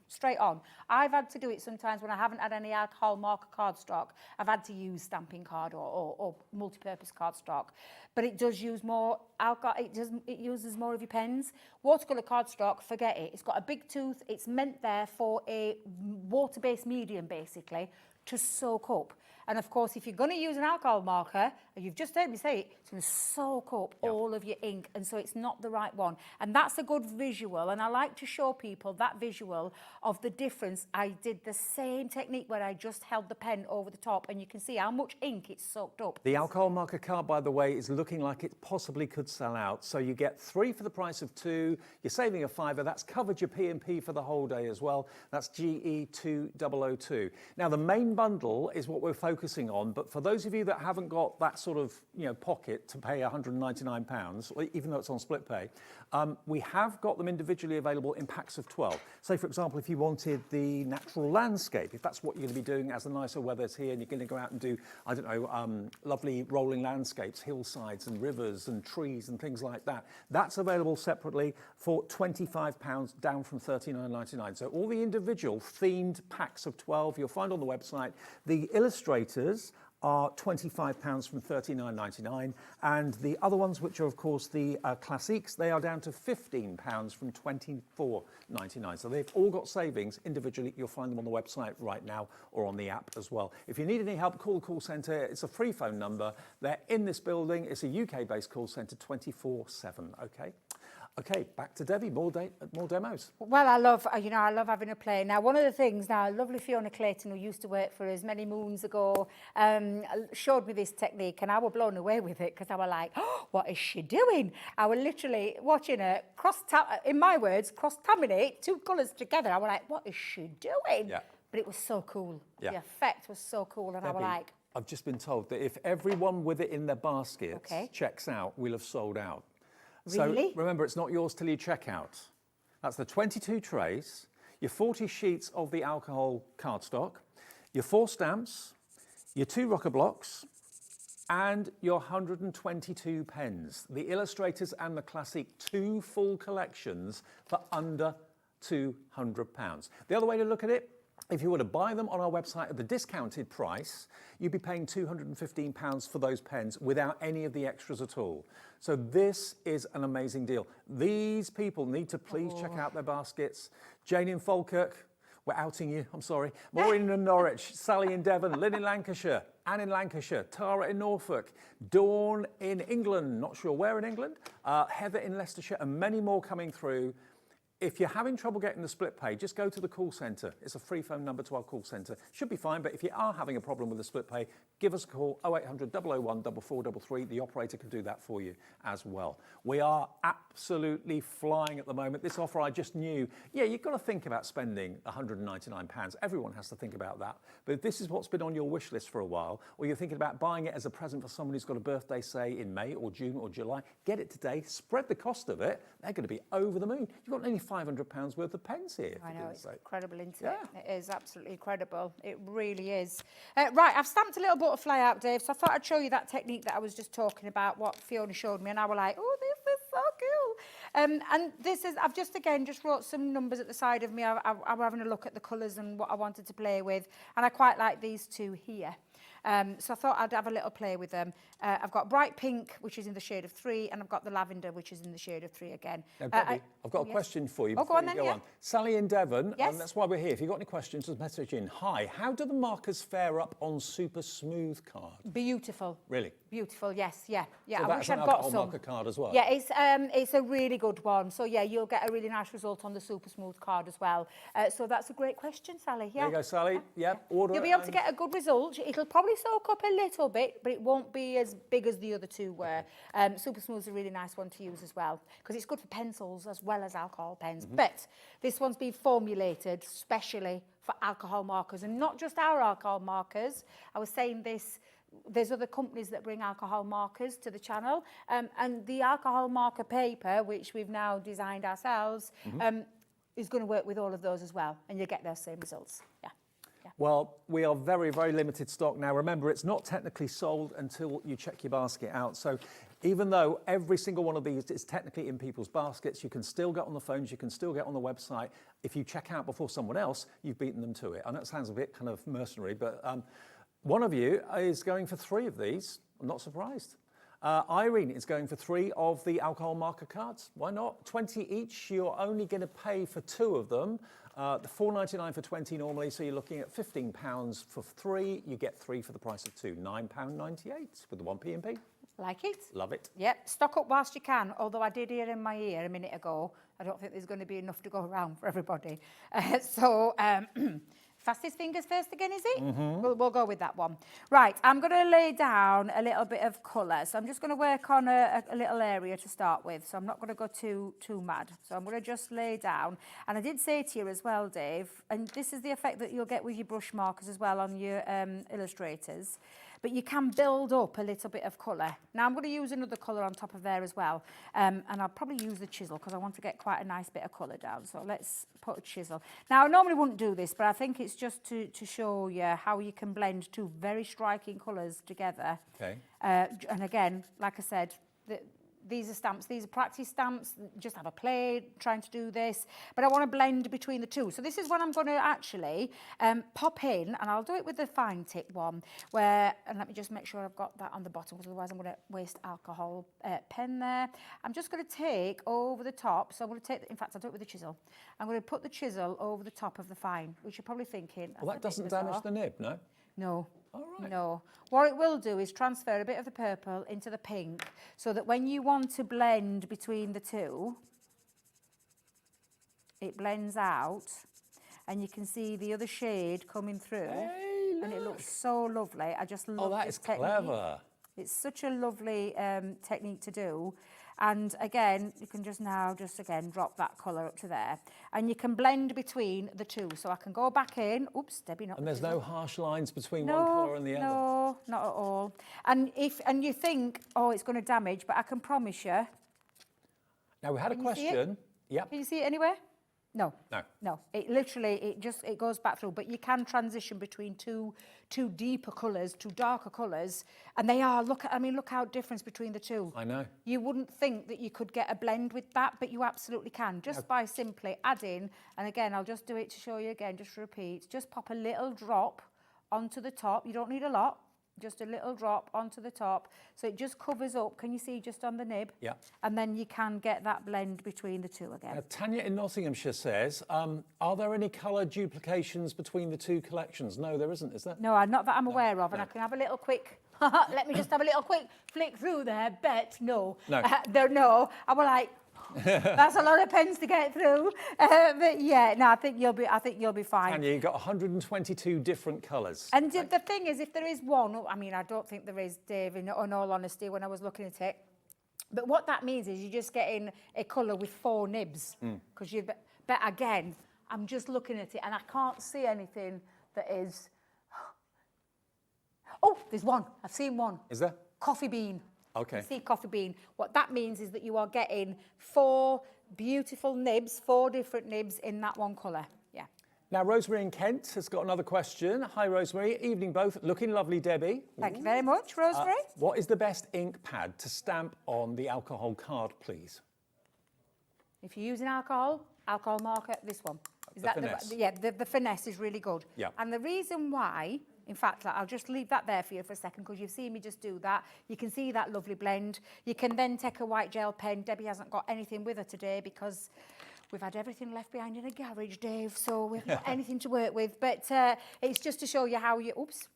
straight on. I've had to do it sometimes when I haven't had any alcohol marker cardstock. I've had to use stamping card or multi-purpose cardstock. But it does use more alcohol. It uses more of your pens. Watercolour cardstock, forget it. It's got a big tooth. It's meant there for a water-based medium, basically, to soak up. And of course, if you're going to use an alcohol marker, and you've just heard me say it, it's going to soak up all of your ink, and so it's not the right one. And that's a good visual, and I like to show people that visual of the difference. I did the same technique where I just held the pen over the top, and you can see how much ink it's soaked up. The alcohol marker card, by the way, is looking like it possibly could sell out. So you get 3 for the price of 2. You're saving a £5. That's covered your P&P for the whole day as well. That's GE2002. Now, the main bundle is what we're focusing on, but for those of you that haven't got that sort of pocket to pay £199, even though it's on split pay, we have got them individually available in packs of 12. Say, for example, if you wanted the natural landscape, if that's what you're going to be doing as the nicer weather's here and you're going to go out and do, I don't know, lovely rolling landscapes, hillsides and rivers and trees and things like that, that's available separately for £25, down from $39.99. So all the individual themed packs of 12 you'll find on the website. The illustrators are £25 from $39.99, and the other ones, which are of course the classiques, they are down to £15 from $24.99. So they've all got savings individually. You'll find them on the website right now or on the app as well. If you need any help, call the call centre. It's a free phone number. They're in this building. It's a UK-based call centre 24/7. Okay. Okay, back to Debbie, more demos. Well, I love having a play. Now, one of the things, lovely Fiona Clayton, who used to work for us many moons ago, showed me this technique, and I was blown away with it, because I was like, oh, what is she doing? I was literally watching her in my words, cross-laminate 2 colours together. I was like, what is she doing? Yeah. But it was so cool. Yeah. The effect was so cool, and Debbie, I was like... I've just been told that if everyone with it in their basket checks out, we'll have sold out. Really? So remember, it's not yours till you check out. That's the 22 trays, your 40 sheets of the alcohol cardstock, your 4 stamps, your 2 rocker blocks, and your 122 pens. The illustrators and the classic, 2 full collections for under £200. The other way to look at it, if you were to buy them on our website at the discounted price, you'd be paying £215 for those pens without any of the extras at all. So this is an amazing deal. These people need to please check out their baskets. Jane in Falkirk, we're outing you, I'm sorry. Maureen in Norwich, Sally in Devon, Lynn in Lancashire, Anne in Lancashire, Tara in Norfolk, Dawn in England, not sure where in England, Heather in Leicestershire, and many more coming through. if you're having trouble getting the split pay, just go to the call centre. It's a free phone number to our call centre. Should be fine, but if you are having a problem with the split pay, give us a call, 0800 001 4433. The operator can do that for you as well. We are absolutely flying at the moment. This offer I just knew, yeah, you've got to think about spending £199. Everyone has to think about that. But if this is what's been on your wish list for a while, or you're thinking about buying it as a present for someone who's got a birthday, say, in May or June or July, get it today, spread the cost of it. They're going to be over the moon. You've got only £500 worth of pens here. I know, it's incredible, isn't it? It is absolutely incredible. It really is. Right, I've stamped a little butterfly out, Dave, so I thought I'd show you that technique that I was just talking about, what Fiona showed me, and I was like, oh, this is so cool. And this is, I've just wrote some numbers at the side of me. I'm having a look at the colours and what I wanted to play with, and I quite like these two here. So I thought I'd have a little play with them. I've got bright pink, which is in the shade of 3, and I've got the lavender, which is in the shade of 3 again. Now, Bobby, I've got a question for you. Oh, go on then, yeah. Sally in Devon, yes? and that's why we're here. If you've got any questions, just message in. Hi, how do the markers fare up on super smooth card? Beautiful. Really? Beautiful, yes, yeah. So I wish I'd got some. Marker card as well? Yeah, it's a really good one. So yeah, you'll get a really nice result on the super smooth card as well. So that's a great question, Sally. Yeah. There you go, Sally. Yep, order You'll it be able to get a good result. It'll probably soak up a little bit, but it won't be as big as the other two were. Super smooth is a really nice one to use as well, because it's good for pencils as well as alcohol pens. But this one's been formulated specially for alcohol markers, and not just our alcohol markers. I was saying this, there's other companies that bring alcohol markers to the channel, and the alcohol marker paper, which we've now designed ourselves, is going to work with all of those as well, and you get those same results. Yeah. Well, we are very, very limited stock now. Remember, it's not technically sold until you check your basket out. So even though every single one of these is technically in people's baskets, you can still get on the phones, you can still get on the website. If you check out before someone else, you've beaten them to it. I know it sounds a bit kind of mercenary, but one of you is going for 3 of these. I'm not surprised. Irene is going for 3 of the alcohol marker cards. Why not? 20 each. You're only going to pay for 2 of them. The $4.99 for 20 normally, so you're looking at £15 for 3. You get 3 for the price of 2. £9.98 with the 1p&p. Like it? Love it. Yep, stock up whilst you can, although I did hear in my ear a minute ago, I don't think there's going to be enough to go around for everybody. Fastest fingers first again, is it? We'll go with that one. Right, I'm going to lay down a little bit of colour. So I'm just going to work on a little area to start with. So I'm not going to go too mad. So I'm going to just lay down. And I did say to you as well, Dave, and this is the effect that you'll get with your brush markers as well on your illustrators. But you can build up a little bit of colour. Now I'm going to use another colour on top of there as well. And I'll probably use the chisel because I want to get quite a nice bit of colour down. So let's put a chisel. Now I normally wouldn't do this, but I think it's just to show you how you can blend 2 very striking colours together. Okay. And again, like I said, these are stamps, these are practice stamps, just have a play trying to do this, but I want to blend between the 2. So this is what I'm going to actually pop in, and I'll do it with the fine tip one, and let me just make sure I've got that on the bottom, because otherwise I'm going to waste alcohol pen there. I'm just going to take over the top, so I'm going to take, in fact I'll do it with the chisel. I'm going to put the chisel over the top of the fine, which you're probably thinking. Well, that doesn't damage the nib, no? No. All right. No. What it will do is transfer a bit of the purple into the pink, so that when you want to blend between the 2, it blends out and you can see the other shade coming through. Hey, and it looks so lovely. I just love that this is technique. clever. It's such a lovely technique to do. And again, you can just again drop that colour up to there. And you can blend between the 2. So I can go back in. Oops, Debbie, not. And there's no harsh lines between one colour and the other? No, not at all. And you think, oh, it's going to damage, but I can promise you. Now, we had a question. Yep. Can you see it anywhere? No. No. It literally, it goes back through, but you can transition between two deeper colours, 2 darker colours, and they are, look how difference between the 2. I know. You wouldn't think that you could get a blend with that, but you absolutely can, just by simply adding, and again, I'll just do it to show you again, just repeat, just pop a little drop onto the top. You don't need a lot. Just a little drop onto the top, so it just covers up. Can you see just on the nib? Yeah. And then you can get that blend between the 2 again. Tanya in Nottinghamshire says, are there any colour duplications between the 2 collections? No, there isn't, is there? No, not that I'm aware of, and I can have a little quick, let me just have a little quick flick through there, bet, no. No. No, I was like, That's a lot of pens to get through. But yeah, no, I think you'll be fine. And you've got 122 different colours. And the thing is, if there is one, I mean, I don't think there is, Dave, in all honesty, when I was looking at it. But what that means is you're just getting a colour with 4 nibs. Because but again, I'm just looking at it and I can't see anything that is... Oh, there's one. I've seen one. Is there? Coffee bean. Okay. You see coffee bean. What that means is that you are getting 4 beautiful nibs, 4 different nibs in that one colour. Yeah. Now, Rosemary in Kent has got another question. Hi, Rosemary. Evening both. Looking lovely, Debbie. Thank you very much, Rosemary. What is the best ink pad to stamp on the alcohol card, please? If you're using alcohol marker, this one. Is The that finesse. yeah, the finesse is really good. Yeah. And the reason why, in fact, I'll just leave that there for you for a second because you've seen me just do that. You can see that lovely blend. You can then take a white gel pen. Debbie hasn't got anything with her today because we've had everything left behind in a garage, Dave, so we haven't got anything to work with. But it's just to show you how you... Oops.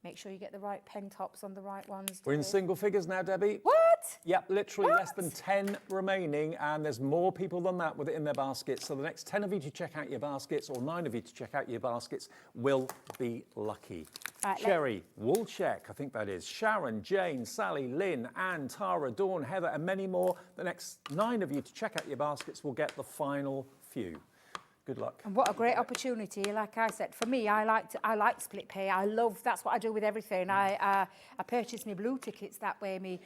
Make sure you get the right pen tops on the right ones. We're in single figures now, Debbie. What? Yep, literally less than 10 remaining, and there's more people than that with it in their baskets. So the next 10 of you to check out your baskets, or 9 of you to check out your baskets, will be lucky. Right, Sherry, Woolcheck, I think that is, Sharon, Jane, Sally, Lynn, Anne, Tara, Dawn, Heather, and many more. The next 9 of you to check out your baskets will get the final few. Good luck. And what a great opportunity! Like I said, for me, I like split pay. That's what I do with everything. I purchase my blue tickets that way, me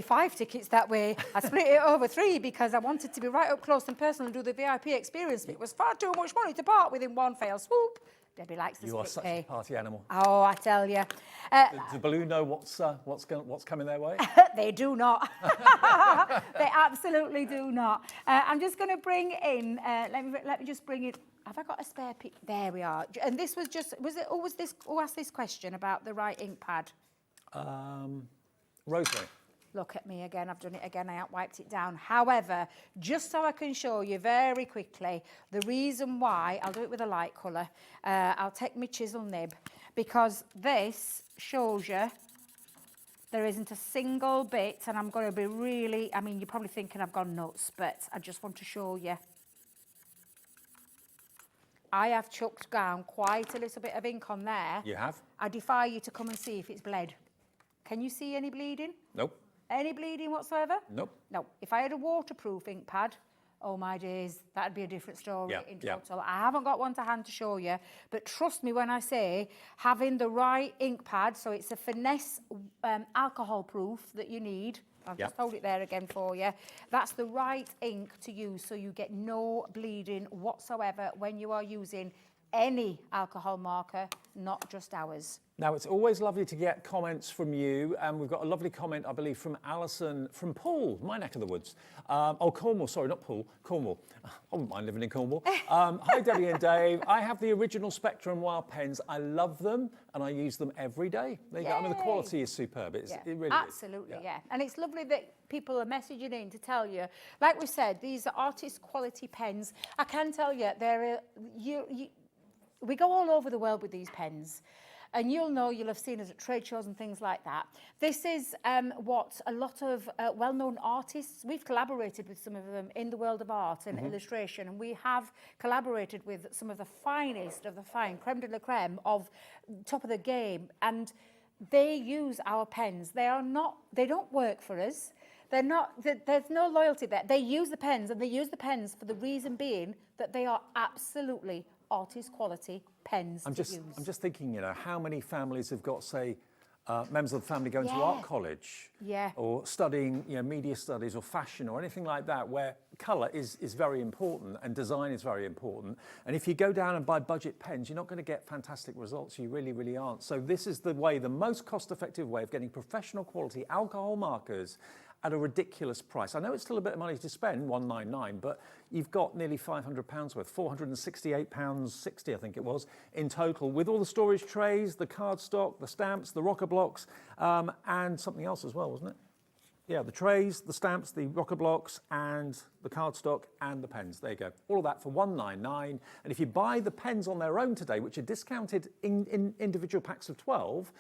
5 tickets that way. I split it over 3 because I wanted to be right up close and personal and do the VIP experience. It was far too much money to part with in one fell swoop. Debbie likes the You are split such pay. a party animal. Oh, I tell you. Does Baloo know what's coming their way? They do not. They absolutely do not. I'm just going to bring in. Let me just bring it. Have I got a spare piece? There we are. And this was just. Who asked this question about the right ink pad? Rosemary. Look at me again. I've done it again. I wiped it down. However, just so I can show you very quickly the reason why, I'll do it with a light colour. I'll take my chisel nib because this shows you there isn't a single bit, and I'm going to be really, I mean, you're probably thinking I've gone nuts, but I just want to show you. I have chucked down quite a little bit of ink on there. You have? I defy you to come and see if it's bled. Can you see any bleeding? Nope. Any bleeding whatsoever? Nope. No. If I had a waterproof ink pad, oh my days, that'd be a different story in total. I haven't got one to hand to show you, but trust me when I say having the right ink pad, so it's a finesse alcohol proof that you need. I'll just hold it there again for you. That's the right ink to use so you get no bleeding whatsoever when you are using any alcohol marker, not just ours. Now, it's always lovely to get comments from you, and we've got a lovely comment, I believe, from Alison, from Paul, my neck of the woods. Cornwall, sorry, not Paul, Cornwall. I wouldn't mind living in Cornwall. Hi, Debbie and Dave. I have the original Spectrum Wild pens. I love them, and I use them every day. There you go. I mean, the quality is superb. It really absolutely, is. yeah. And it's lovely that people are messaging in to tell you. Like we said, these are artist quality pens. I can tell you, we go all over the world with these pens. And you'll have seen us at trade shows and things like that. This is what a lot of well-known artists, we've collaborated with some of them in the world of art and illustration, and we have collaborated with some of the finest of the fine, creme de la creme of top of the game, and they use our pens. They don't work for us. There's no loyalty there. They use the pens, and they use the pens for the reason being that they are absolutely artist quality pens I'm to use. I'm just thinking, how many families have got, say, members of the family going to art college, or studying, media studies or fashion or anything like that, where colour is very important and design is very important. And if you go down and buy budget pens, you're not going to get fantastic results. You really, really aren't. So this is the most cost-effective way of getting professional quality alcohol markers at a ridiculous price. I know it's still a bit of money to spend, $199, but you've got nearly £500 worth, £468.60, I think it was, in total, with all the storage trays, the cardstock, the stamps, the rocker blocks, and something else as well, wasn't it? Yeah, the trays, the stamps, the rocker blocks, and the cardstock and the pens. There you go. All of that for $199. And if you buy the pens on their own today, which are discounted in individual packs of 12,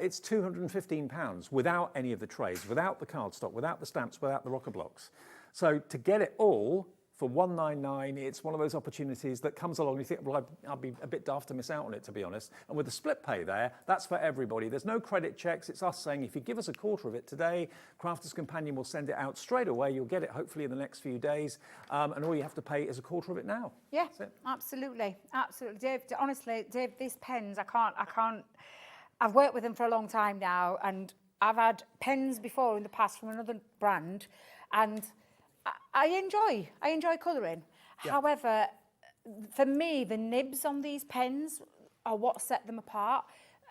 it's £215 without any of the trays, without the cardstock, without the stamps, without the rocker blocks. So to get it all for $199, it's one of those opportunities that comes along and you think, well, I'll be a bit daft to miss out on it, to be honest. And with the split pay there, that's for everybody. There's no credit checks. It's us saying, if you give us a quarter of it today, Crafters Companion will send it out straight away. You'll get it hopefully in the next few days. And all you have to pay is a quarter of it now. Yeah, absolutely. Absolutely. Dave, honestly, Dave, these pens, I've worked with them for a long time now, and I've had pens before in the past from another brand, and I enjoy colouring. Yeah. However, for me, the nibs on these pens are what set them apart.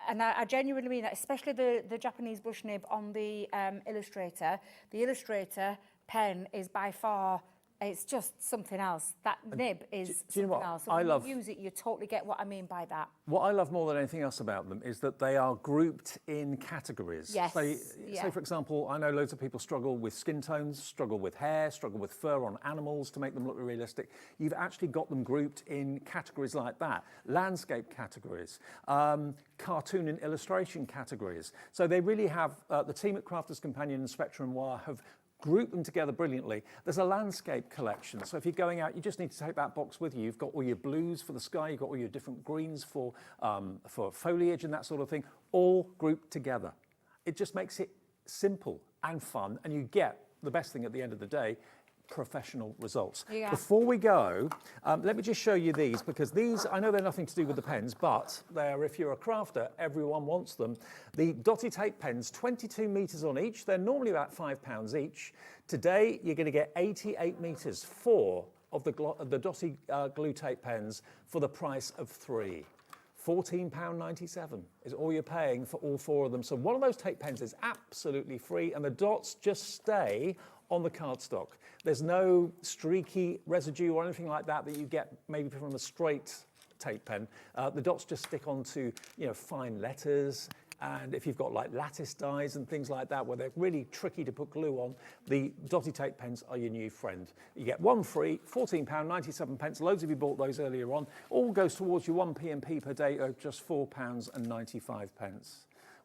And I genuinely mean that, especially the Japanese brush nib on the Illustrator. The Illustrator pen is by far, it's just something else. That nib is something else. So when you use it, you totally get what I mean by that. What I love more than anything else about them is that they are grouped in categories. Yes. So for example, I know loads of people struggle with skin tones, struggle with hair, struggle with fur on animals to make them look realistic. You've actually got them grouped in categories like that. Landscape categories, cartoon and illustration categories. So they really have, the team at Crafters Companion and Spectrum Noir have group them together brilliantly. There's a landscape collection. So if you're going out, you just need to take that box with you. You've got all your blues for the sky, you've got all your different greens for foliage and that sort of thing, all grouped together. It just makes it simple and fun, and you get the best thing at the end of the day, professional results. Yeah. Before we go, let me just show you these, because these, I know they're nothing to do with the pens, but they're, if you're a crafter, everyone wants them. The Dotty Tape pens, 22 metres on each. They're normally about £5 each. Today, you're going to get 88 metres, 4 of the Dotty glue tape pens for the price of 3. £14.97 is all you're paying for all 4 of them. So one of those tape pens is absolutely free, and the dots just stay on the cardstock. There's no streaky residue or anything like that you get maybe from a straight tape pen. The dots just stick onto, fine letters. And if you've got like lattice dies and things like that, where they're really tricky to put glue on, the Dotty Tape pens are your new friend. You get one free, £14.97. Loads of you bought those earlier on. All goes towards your 1 P&P per day of just £4.95.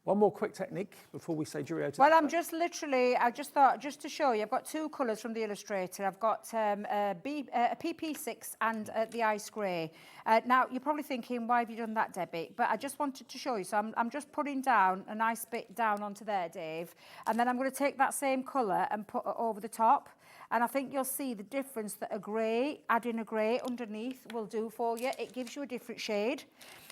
One more quick technique before we say cheerio. Well, I just thought, just to show you, I've got 2 colours from the Illustrator. I've got a PP6 and the ice grey. Now, you're probably thinking, why have you done that, Debbie? But I just wanted to show you. So I'm just putting down a nice bit down onto there, Dave. And then I'm going to take that same colour and put it over the top. And I think you'll see the difference that adding a grey underneath will do for you. It gives you a different shade.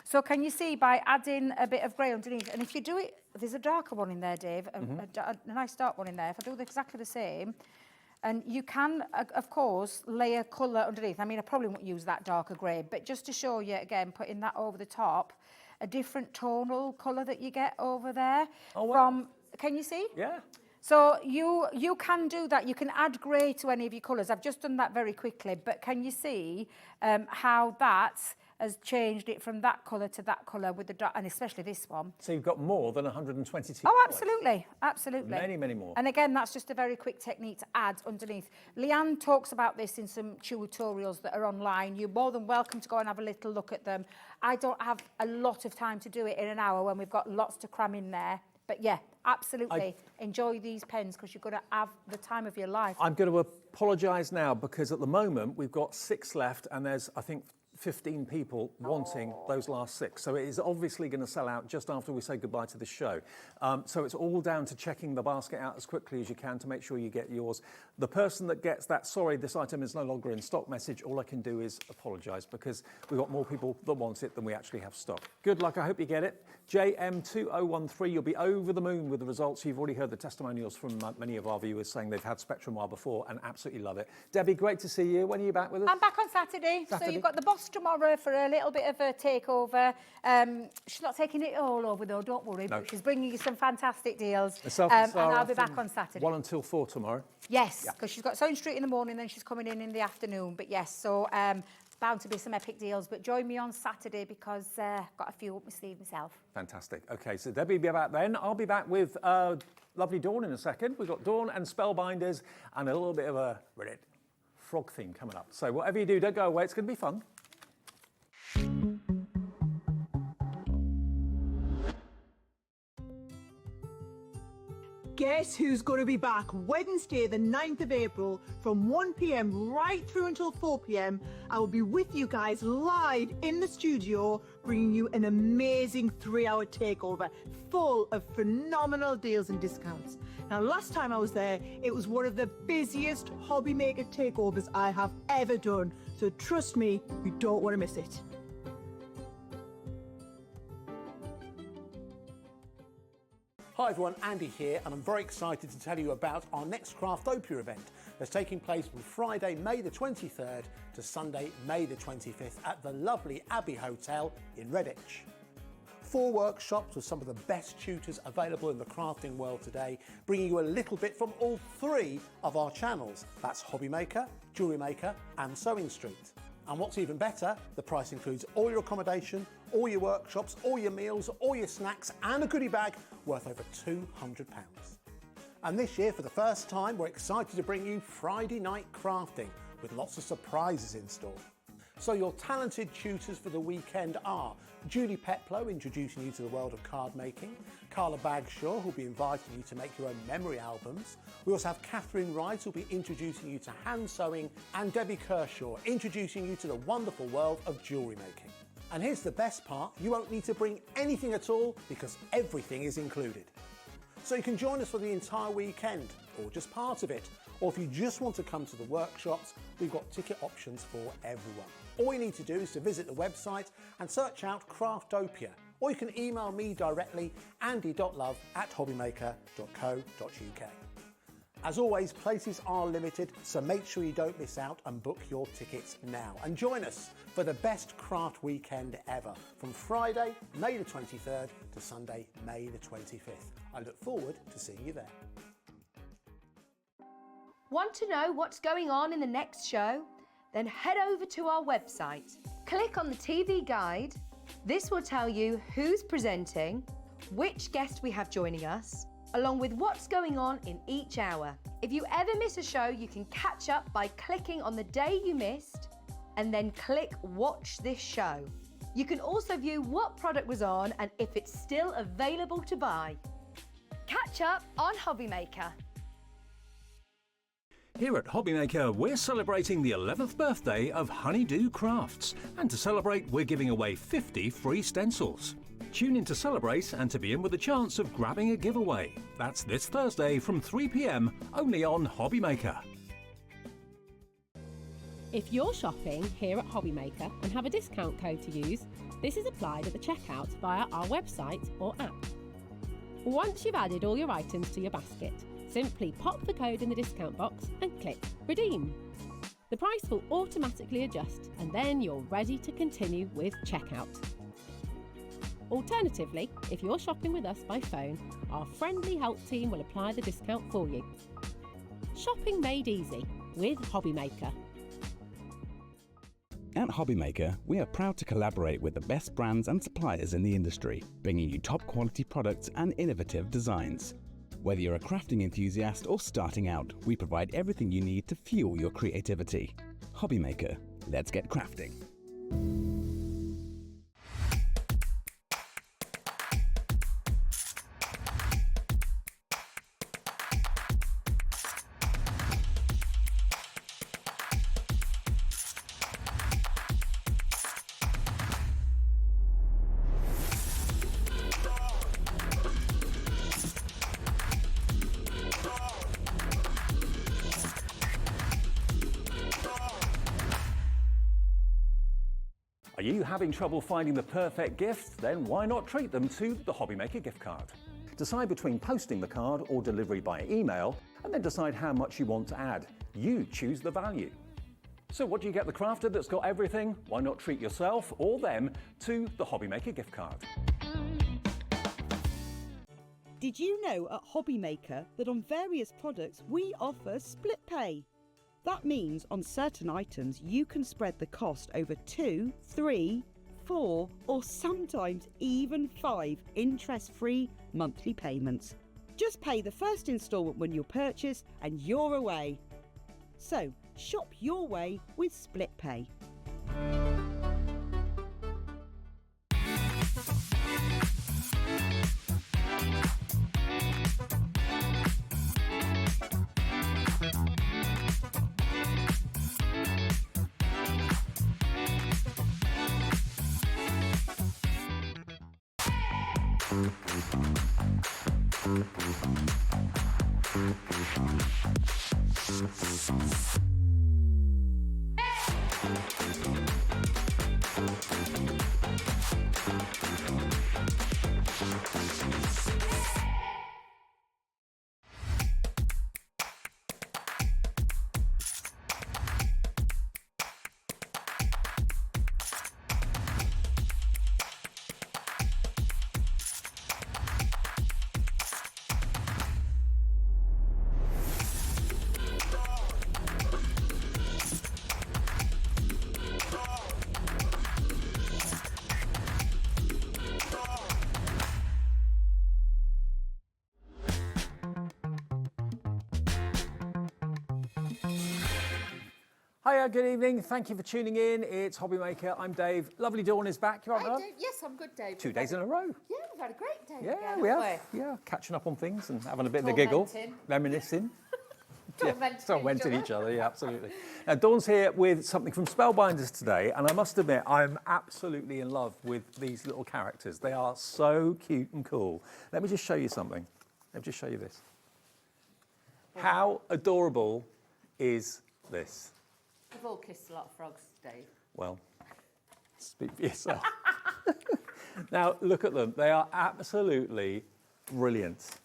So can you see by adding a bit of grey underneath, and if you do it, there's a darker one in there, Dave, a nice dark one in there. If I do exactly the same, and you can, of course, layer colour underneath. I mean, I probably won't use that darker grey, but just to show you, again, putting that over the top, a different tonal colour that you get over there. Oh, wow. Can you see? Yeah. So you can do that. You can add grey to any of your colours. I've just done that very quickly, but can you see how that has changed it from that colour to that colour with the dark, and especially this one. So you've got more than 122 Oh, absolutely, absolutely. Many, many more. And again, that's just a very quick technique to add underneath. Leanne talks about this in some tutorials that are online. You're more than welcome to go and have a little look at them. I don't have a lot of time to do it in an hour when we've got lots to cram in there. But yeah, absolutely enjoy these pens, because you're going to have the time of your life. I'm going to apologise now, because at the moment we've got 6 left, and there's, I think, 15 people wanting those last 6. So it is obviously going to sell out just after we say goodbye to the show. So it's all down to checking the basket out as quickly as you can to make sure you get yours. The person that gets that, sorry, this item is no longer in stock message, all I can do is apologise, because we've got more people that want it than we actually have stock. Good luck, I hope you get it. JM2013, you'll be over the moon with the results. You've already heard the testimonials from many of our viewers saying they've had Spectrum Noir before and absolutely love it. Debbie, great to see you. When are you back with us? I'm back on Saturday. So you've got the boss tomorrow for a little bit of a takeover. She's not taking it all over though, don't worry, but she's bringing you some fantastic deals. And I'll be back on Saturday. 1 until 4 tomorrow. Yes, because she's got Sewing Street in the morning, then she's coming in the afternoon. But yes, so it's bound to be some epic deals. But join me on Saturday, because I've got a few up my sleeve myself. Fantastic. Okay, so Debbie will be back then. I'll be back with lovely Dawn in a second. We've got Dawn and Spellbinders and a little bit of a Reddit frog theme coming up. So whatever you do, don't go away. It's going to be fun. Guess who's going to be back Wednesday the 9th of April from 1 p.m. right through until 4 p.m. I will be with you guys live in the studio, bringing you an amazing 3-hour takeover full of phenomenal deals and discounts. Now, last time I was there, it was one of the busiest hobby maker takeovers I have ever done. So trust me, you don't want to miss it. Hi everyone, Andy here, and I'm very excited to tell you about our next Craftopia event that's taking place from Friday, May the 23rd to Sunday, May the 25th at the lovely Abbey Hotel in Redditch. 4 workshops with some of the best tutors available in the crafting world today, bringing you a little bit from all 3 of our channels. That's Hobby Maker, Jewellery Maker and Sewing Street. And what's even better, the price includes all your accommodation, all your workshops, all your meals, all your snacks and a goodie bag worth over £200. And this year, for the first time, we're excited to bring you Friday night crafting with lots of surprises in store. So your talented tutors for the weekend are Julie Peplow, introducing you to the world of card making, Carla Bagshaw, who'll be inviting you to make your own memory albums. We also have Catherine Wright, who'll be introducing you to hand sewing, and Debbie Kershaw, introducing you to the wonderful world of jewellery making. And here's the best part, you won't need to bring anything at all because everything is included. So you can join us for the entire weekend, or just part of it, or if you just want to come to the workshops, we've got ticket options for everyone. All you need to do is to visit the website and search out Craftopia, or you can email me directly, andy.love@hobbymaker.co.uk. As always, places are limited, so make sure you don't miss out and book your tickets now. And join us for the best craft weekend ever, from Friday, May the 23rd to Sunday, May the 25th. I look forward to seeing you there. Want to know what's going on in the next show? Then head over to our website. Click on the TV guide. This will tell you who's presenting, which guest we have joining us, along with what's going on in each hour. If you ever miss a show, you can catch up by clicking on the day you missed and then click Watch This Show. You can also view what product was on and if it's still available to buy. Catch up on Hobby Maker. Here at Hobby Maker, we're celebrating the 11th birthday of Honeydew Crafts. And to celebrate, we're giving away 50 free stencils. Tune in to celebrate and to be in with a chance of grabbing a giveaway. That's this Thursday from 3 p.m, only on Hobby Maker. If you're shopping here at Hobby Maker and have a discount code to use, this is applied at the checkout via our website or app. Once you've added all your items to your basket, simply pop the code in the discount box and click Redeem. The price will automatically adjust and then you're ready to continue with checkout. Alternatively, if you're shopping with us by phone, our friendly help team will apply the discount for you. Shopping made easy with Hobby Maker. At Hobby Maker, we are proud to collaborate with the best brands and suppliers in the industry, bringing you top quality products and innovative designs. Whether you're a crafting enthusiast or starting out, we provide everything you need to fuel your creativity. Hobby Maker, let's get crafting. Are you having trouble finding the perfect gift? Then why not treat them to the Hobby Maker gift card? Decide between posting the card or delivery by email, and then decide how much you want to add. You choose the value. So what do you get the crafter that's got everything? Why not treat yourself or them to the Hobby Maker gift card? Did you know at Hobby Maker that on various products we offer split pay? That means on certain items you can spread the cost over 2, 3, 4 or sometimes even 5 interest-free monthly payments. Just pay the first instalment when you purchase and you're away. So, shop your way with Split Pay. Hiya, good evening. Thank you for tuning in. It's Hobby Maker. I'm Dave. Lovely Dawn is back. You all right, Hi, Dawn? Dave. Yes, I'm good, Dave. 2 days in a row. Yeah, we've had a great day. Yeah, again, we haven't have. Yeah, catching up on things and having a bit of a giggle, reminiscing. Tormenting each other, yeah, absolutely. Now, Dawn's here with something from Spellbinders today, and I must admit, I'm absolutely in love with these little characters. They are so cute and cool. Let me just show you something. Let me just show you this. How adorable is this? We've all kissed a lot of frogs, Dave. Well, speak for yourself. Now, look at them. They are absolutely brilliant.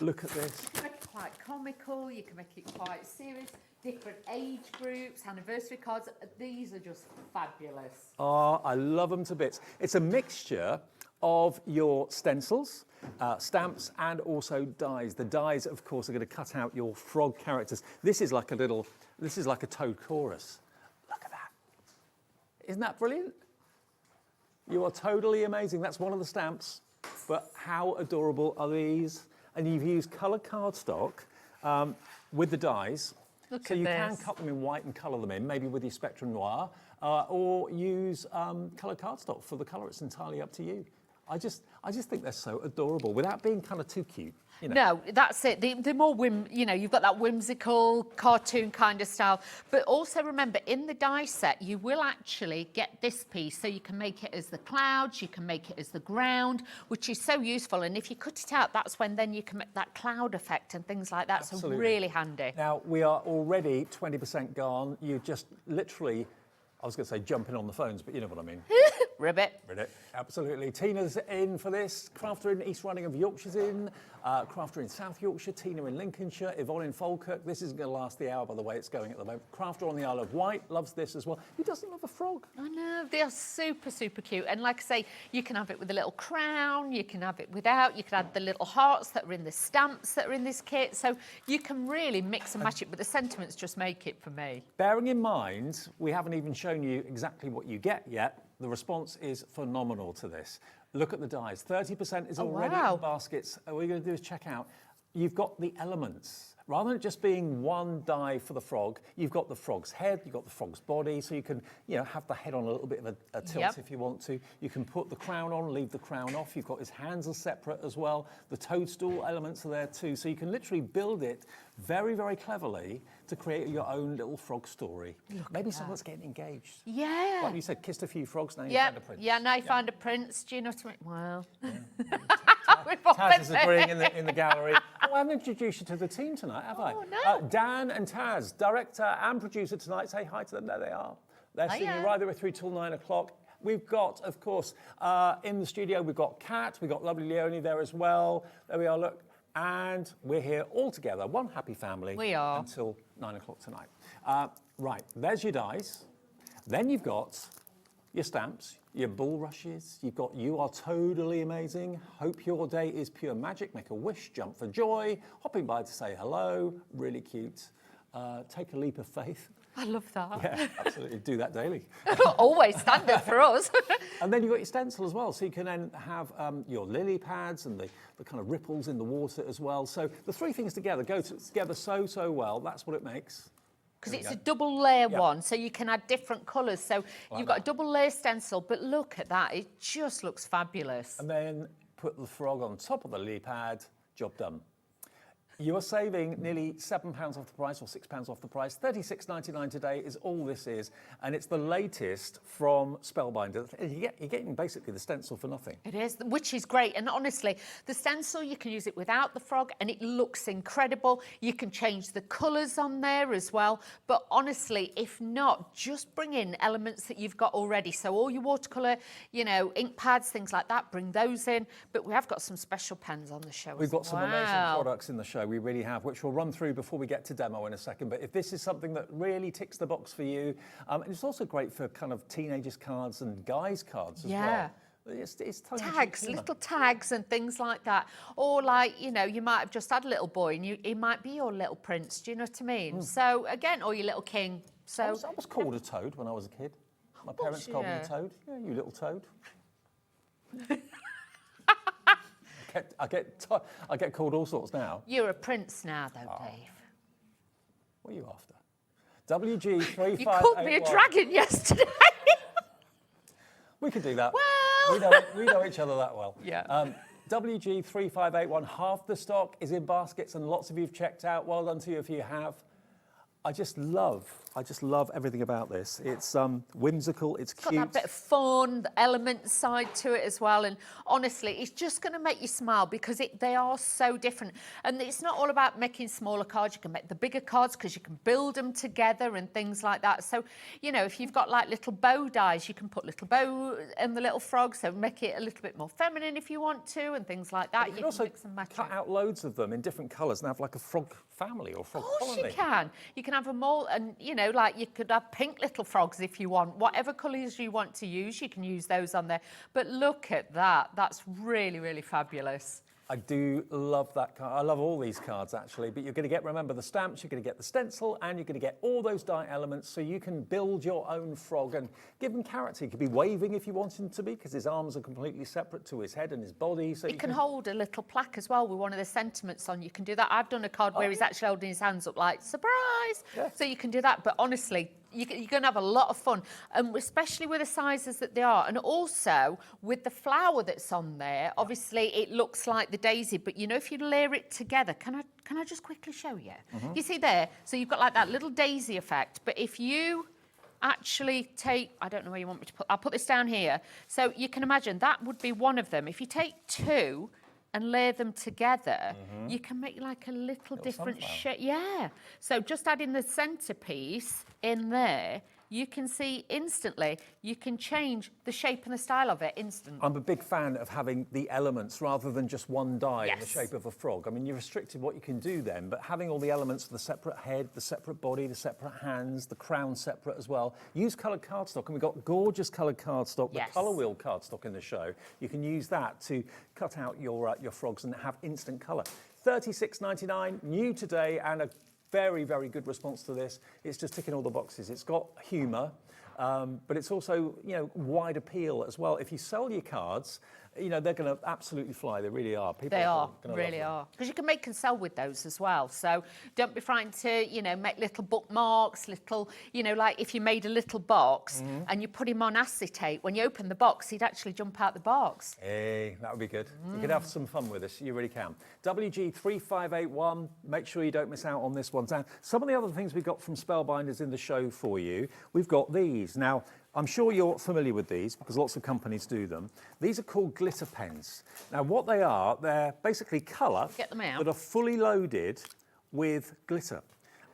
Look at this. You can make it quite comical, you can make it quite serious, different age groups, anniversary cards. These are just fabulous. Oh, I love them to bits. It's a mixture of your stencils, stamps, and also dies. The dies, of course, are going to cut out your frog characters. This is like a toad chorus. Look at that. Isn't that brilliant? You are totally amazing. That's one of the stamps. But how adorable are these? And you've used coloured cardstock with the dies. Look so at you this. can cut them in white and colour them in, maybe with your Spectrum Noir, or use coloured cardstock for the colour. It's entirely up to you. I just think they're so adorable without being kind of too cute. You know. No, that's it. The more you've got that whimsical cartoon kind of style. But also remember, in the die set, you will actually get this piece. So you can make it as the clouds, you can make it as the ground, which is so useful. And if you cut it out, that's when then you can make that cloud effect and things like that. Absolutely. So really handy. Now, we are already 20% gone. You just literally, I was going to say jumping on the phones, but you know what I mean. Ribbit. Ribbit, absolutely. Tina's in for this. Crafter in East Riding of Yorkshire's in. Crafter in South Yorkshire. Tina in Lincolnshire. Yvonne in Falkirk. This isn't going to last the hour, by the way it's going at the moment. Crafter on the Isle of Wight loves this as well. Who doesn't love a frog? I know, they are super, super cute. And like I say, you can have it with a little crown, you can have it without, you can add the little hearts that are in the stamps that are in this kit. So you can really mix and match it, but the sentiments just make it for me. Bearing in mind, we haven't even shown you exactly what you get yet. The response is phenomenal to this. Look at the dies. 30% is already in the baskets. All you're going to do is check out. You've got the elements. Rather than it just being one die for the frog, you've got the frog's head, you've got the frog's body, so you can, have the head on a little bit of a tilt if you want to. You can put the crown on, leave the crown off. You've got his hands are separate as well. The toadstool elements are there too, so you can literally build it very, very cleverly to create your own little frog story. Maybe someone's getting engaged. Yeah. Like you said, kissed a few frogs, now you find a prince. Yeah, now you find a prince. Do you know what I mean? Well. Taz is agreeing in the gallery. Oh, I haven't introduced you to the team tonight, have I? No. Dan and Taz, director and producer tonight. Say hi to them. There they are. They're seeing you right the way through till 9 o'clock. We've got, of course, in the studio, we've got Kat, we've got lovely Leonie there as well. There we are, look. And we're here all together, one happy family. We are. Until 9 o'clock tonight. Right, there's your dice. Then you've got your stamps, your bulrushes. You've got You Are Totally Amazing. Hope Your Day is Pure Magic. Make a wish, jump for joy. Hopping by to say hello. Really cute. Take a leap of faith. I love that. Yeah, absolutely. Do that daily. Always standard for us. And then you've got your stencil as well, so you can then have your lily pads and the kind of ripples in the water as well. So the three things together go together so well. That's what it makes. Because it's a double layer one, so you can add different colours. So you've got a double layer stencil, but look at that. It just looks fabulous. And then put the frog on top of the lily pad. Job done. You are saving nearly £7 off the price, or £6 off the price. $36.99 today is all this is, and it's the latest from Spellbinders. You're getting basically the stencil for nothing. It is, which is great. And honestly, the stencil, you can use it without the frog, and it looks incredible. You can change the colours on there as well. But honestly, if not, just bring in elements that you've got already. So all your watercolour, you know, ink pads, things like that, bring those in. But we have got some special pens on the show. We've got some amazing products in the show. We really have, which we'll run through before we get to demo in a second. But if this is something that really ticks the box for you, and it's also great for kind of teenagers' cards and guys' cards as well. It's tags, little tags and things like that. Or like, you know, you might have just had a little boy and he might be your little prince. Do you know what I mean? So again, or your little king. So I was called a toad when I was a kid. My parents called me a toad. Yeah, you little toad. I get called all sorts now. You're a prince now, though, Dave. What are you after? WG3581. You called me a dragon yesterday. We could do that. Well, we know each other that well. Yeah. WG3581, half the stock is in baskets, and lots of you have checked out. Well done to you if you have. I just love everything about this. It's whimsical, it's cute. Got that bit of fun, the element side to it as well. And honestly, it's just going to make you smile because they are so different. And it's not all about making smaller cards. You can make the bigger cards because you can build them together and things like that. So, you know, if you've got like little bow dies, you can put little bow and the little frog, so make it a little bit more feminine if you want to, and things like that. You can also mix and match cut out loads of them in different colours and have like a frog family or frog colony. Of course you can. You can have them all, and you know, like you could have pink little frogs if you want. Whatever colours you want to use, you can use those on there. But look at that. That's really, really fabulous. I do love that card. I love all these cards, actually. But you're going to get, remember, the stamps, you're going to get the stencil, and you're going to get all those die elements so you can build your own frog and give him character. He could be waving if you want him to be, because his arms are completely separate to his head and his body. So you can hold a little plaque as well with one of the sentiments on. You can do that. I've done a card where he's actually holding his hands up like, surprise! Yeah. So you can do that. But honestly, you're going to have a lot of fun, especially with the sizes that they are. And also, with the flower that's on there, obviously it looks like the daisy, but you know, if you layer it together, can I just quickly show you? Mm-hmm. You see there? So you've got like that little daisy effect, but if you actually take, I don't know where you want me to put, I'll put this down here. So you can imagine that would be one of them. If you take two and layer them together, you can make like a little different shape. Yeah. So just adding the centerpiece in there, you can see instantly, you can change the shape and the style of it instantly. I'm a big fan of having the elements rather than just one die in the shape of a frog. I mean, you're restricted what you can do then, but having all the elements for the separate head, the separate body, the separate hands, the crown separate as well. Use coloured cardstock, and we've got gorgeous coloured cardstock, the colour wheel cardstock in the show. You can use that to cut out your frogs and have instant colour. $36.99, new today, and a very, very good response to this. It's just ticking all the boxes. It's got humour, but it's also, you know, wide appeal as well. If you sell your cards, you know, they're going to absolutely fly. They really are. People Really are. Because you can make and sell with those as well. So don't be frightened to, you know, make little bookmarks, little, you know, like if you made a little box and you put him on acetate, when you open the box, he'd actually jump out the box. Hey, that would be good. You could have some fun with this. You really can. WG3581. Make sure you don't miss out on this one. Now, some of the other things we've got from Spellbinders in the show for you, we've got these. Now, I'm sure you're familiar with these because lots of companies do them. These are called glitter pens. Now, what they are, they're basically colour that are fully loaded with glitter.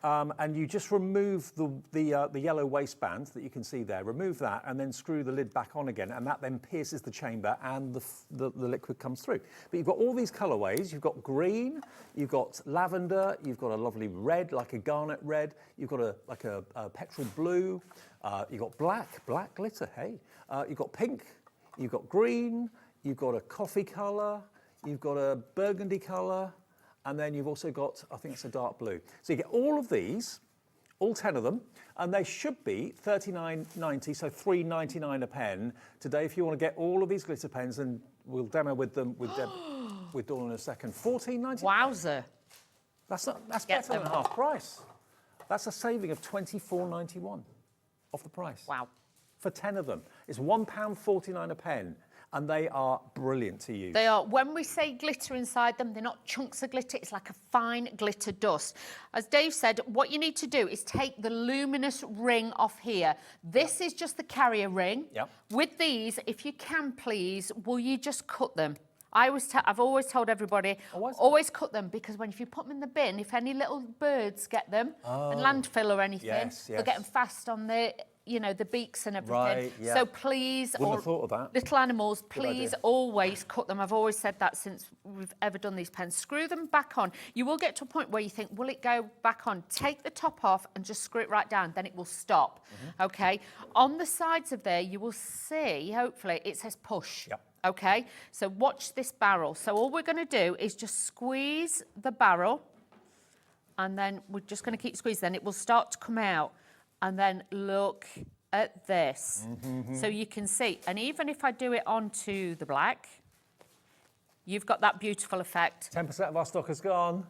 And you just remove the yellow waistband that you can see there, remove that, and then screw the lid back on again, and that then pierces the chamber and the liquid comes through. But you've got all these colourways. You've got green, you've got lavender, you've got a lovely red, like a garnet red, you've got a petrol blue, you've got black glitter, hey. You've got pink, you've got green, you've got a coffee colour, you've got a burgundy colour, and then you've also got, I think it's a dark blue. So you get all of these all 10 of them, and they should be $39.90, so $3.99 a pen. Today, if you want to get all of these glitter pens, and we'll demo with them with with Dawn in a second. $14.90. Wowzer. That's better than half price. That's a saving of $24.91 off the price. Wow. For 10 of them. It's £1.49 a pen, and they are brilliant to use. They are. When we say glitter inside them, they're not chunks of glitter. It's like a fine glitter dust. As Dave said, what you need to do is take the luminous ring off here. This is just the carrier ring. Yep. With these, if you can, please, will you just cut them? I've always told everybody, always cut them, because if you put them in the bin, if any little birds get them, and landfill or anything, they'll get them fast on the, the beaks and everything. Right, yeah. So please, Wouldn't have thought of that. Little animals, Good please idea. always cut them. I've always said that since we've ever done these pens. Screw them back on. You will get to a point where you think, will it go back on? Take the top off and just screw it right down, then it will stop. Okay? On the sides of there, you will see, hopefully, it says push. Yep. Okay, so watch this barrel. So all we're going to do is just squeeze the barrel, and then we're just going to keep squeezing. Then it will start to come out, and then look at this. So you can see, and even if I do it onto the black, you've got that beautiful effect. 10% of our stock has gone.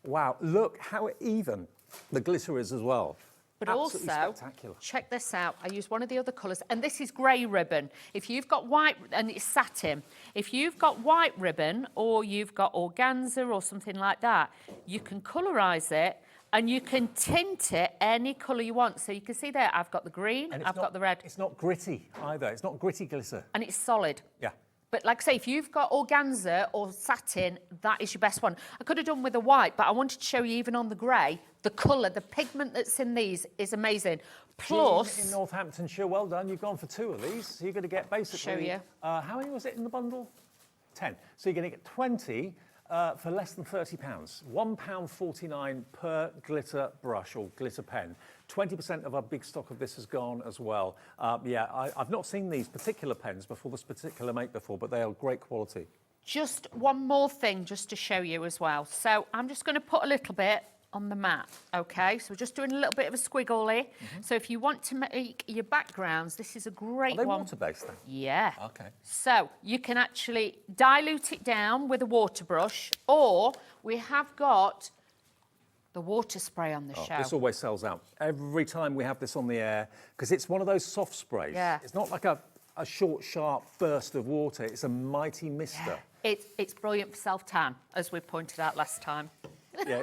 Wow, look how even the glitter is as well. But Absolutely also, spectacular. check this out. I use one of the other colours, and this is grey ribbon. If you've got white, and it's satin, if you've got white ribbon or you've got organza or something like that, you can colorise it and you can tint it any colour you want. So you can see there, I've got the green, I've got the red. It's not gritty either. It's not gritty glitter. And it's solid. Yeah. But like I say, if you've got organza or satin, that is your best one. I could have done with a white, but I wanted to show you even on the grey, the colour, the pigment that's in these is amazing. Plus... Jean in Northamptonshire, well done. You've gone for 2 of these. So you're going to get basically... Show you. How many was it in the bundle? 10. So you're going to get 20 for less than £30. £1.49 per glitter brush or glitter pen. 20% of our big stock of this has gone as well. I've not seen these particular pens before, this particular make before, but they are great quality. Just one more thing just to show you as well. So I'm just going to put a little bit on the mat, okay? So we're just doing a little bit of a squiggly. So if you want to make your backgrounds, this is a great one. Are they water-based then? Yeah. Okay. So you can actually dilute it down with a water brush, or we have got the water spray on the show. This always sells out every time we have this on the air, because it's one of those soft sprays. Yeah. It's not like a short, sharp burst of water. It's a mighty mister. Yeah. It's brilliant for self-tan, as we pointed out last time. Yeah.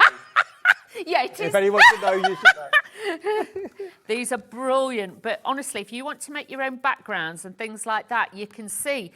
Yeah, it is. If anyone should know, you should know. These are brilliant, but honestly, if you want to make your own backgrounds and things like that, you can see.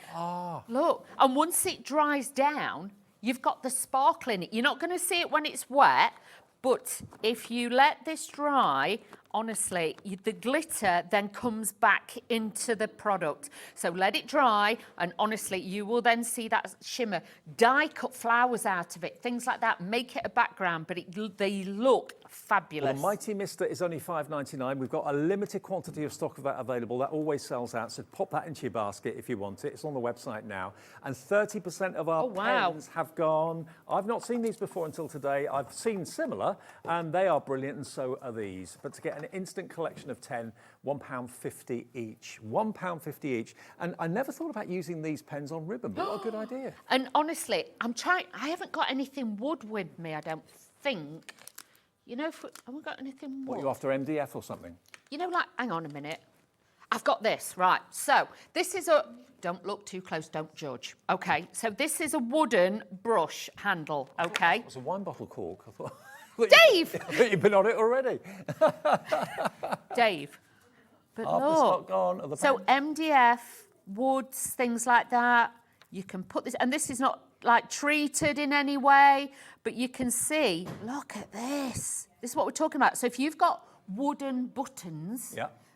Look, and once it dries down, you've got the sparkle in it. You're not going to see it when it's wet, but if you let this dry, honestly, the glitter then comes back into the product. So let it dry, and honestly, you will then see that shimmer. Cut flowers out of it, things like that. Make it a background, but they look fabulous. Well, the Mighty Mister is only $5.99. We've got a limited quantity of stock of that available. That always sells out, so pop that into your basket if you want it. It's on the website now. And 30% of our pens have gone. I've not seen these before until today. I've seen similar, and they are brilliant, and so are these. But to get an instant collection of 10, £1.50 each. £1.50 each. And I never thought about using these pens on ribbon, but what a good idea. And honestly, I haven't got anything wood with me, I don't think. You know, haven't got anything wood. What, you after MDF or something? You know, like, hang on a minute. I've got this, right. So this is don't look too close, don't judge. Okay, so this is a wooden brush handle, okay? It was a wine bottle cork, I thought. Dave! I thought you've been on it already. Dave, but Half the look. stock gone of the So pen. MDF, woods, things like that, you can put this, and this is not like treated in any way, but you can see, look at this. This is what we're talking about. So if you've got wooden buttons,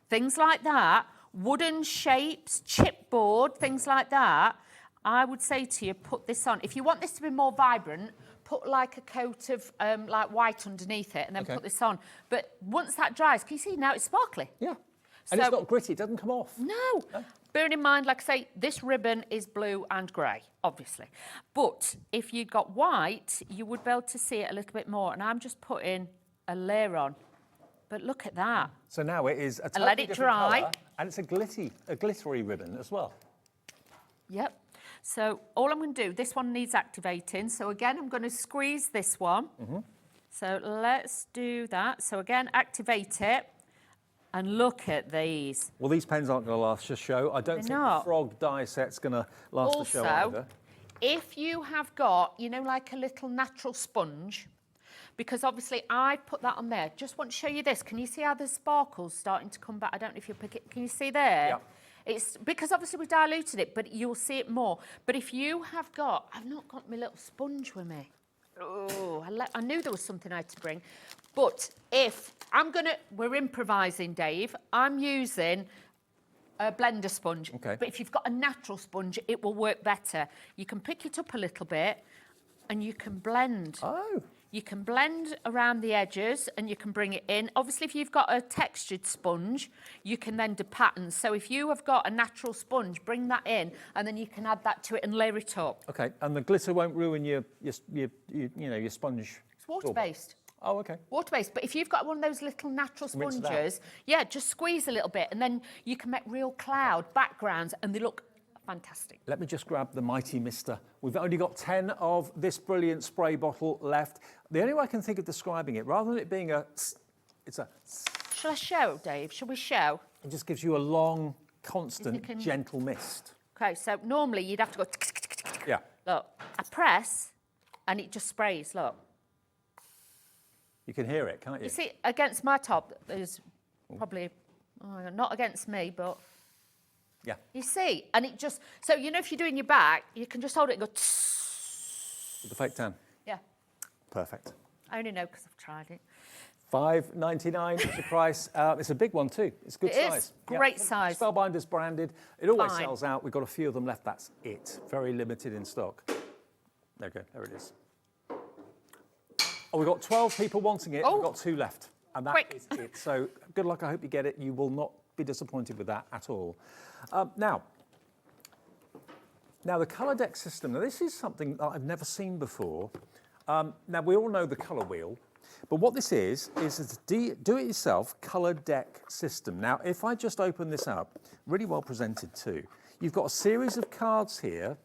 things like that, wooden shapes, chipboard, things like that, I would say to you, put this on. If you want this to be more vibrant, put like a coat of like white underneath it and then put this on. But once that dries, can you see now it's sparkly? Yeah. And it's not gritty, it doesn't come off. No. Bearing in mind, like I say, this ribbon is blue and grey, obviously. But if you got white, you would be able to see it a little bit more. And I'm just putting a layer on. But look at that. So now it is a And totally let it different dry. colour, and it's a glittery ribbon as well. Yep. So all I'm going to do, this one needs activating. So again, I'm going to squeeze this one. So let's do that. So again, activate it. And look at these. Well, these pens aren't going to last the show. I don't think the frog die set's going to last the show either. If you have got, you know, like a little natural sponge, because obviously I put that on there. Just want to show you this. Can you see how the sparkle's starting to come back? I don't know if you'll pick it. Can you see there? Yeah. It's because obviously we diluted it, but you'll see it more. But if you have got, I've not got my little sponge with me. Oh, I knew there was something I had to bring. But if we're improvising, Dave. I'm using a blender sponge. Okay. But if you've got a natural sponge, it will work better. You can pick it up a little bit and you can blend. Oh. You can blend around the edges and you can bring it in. Obviously, if you've got a textured sponge, you can then do patterns. So if you have got a natural sponge, bring that in and then you can add that to it and layer it up. Okay, and the glitter won't ruin your sponge. It's water-based. Oh, okay. Water-based, but if you've got one of those little natural sponges, yeah, just squeeze a little bit and then you can make real cloud backgrounds and they look fantastic. Let me just grab the mighty mister. We've only got 10 of this brilliant spray bottle left. The only way I can think of describing it, rather than it being it's a... Shall I show, Dave? Shall we show? It just gives you a long, constant, gentle mist. Okay, so normally you'd have to go... Yeah. Look, I press and it just sprays, look. You can hear it, can't you? You see, against my top, there's probably... Oh, not against me, but... Yeah. You see, and it just... So, you know, if you're doing your back, you can just hold it and go... With the fake tan? Yeah. Perfect. I only know because I've tried it. $5.99 is the price. It's a big one too. It's a good size. It is. Great size. Spellbinders branded. It always Fine. sells out. We've got a few of them left. That's it. Very limited in stock. There we go. There it is. Oh, we've got 12 people wanting it. We've got 2 left. And that is it. So good luck. I hope you get it. You will not be disappointed with that at all. Now, the colour deck system. Now, this is something that I've never seen before. Now, we all know the colour wheel, but what this is a do-it-yourself colour deck system. Now, if I just open this up, really well presented too, you've got a series of cards here,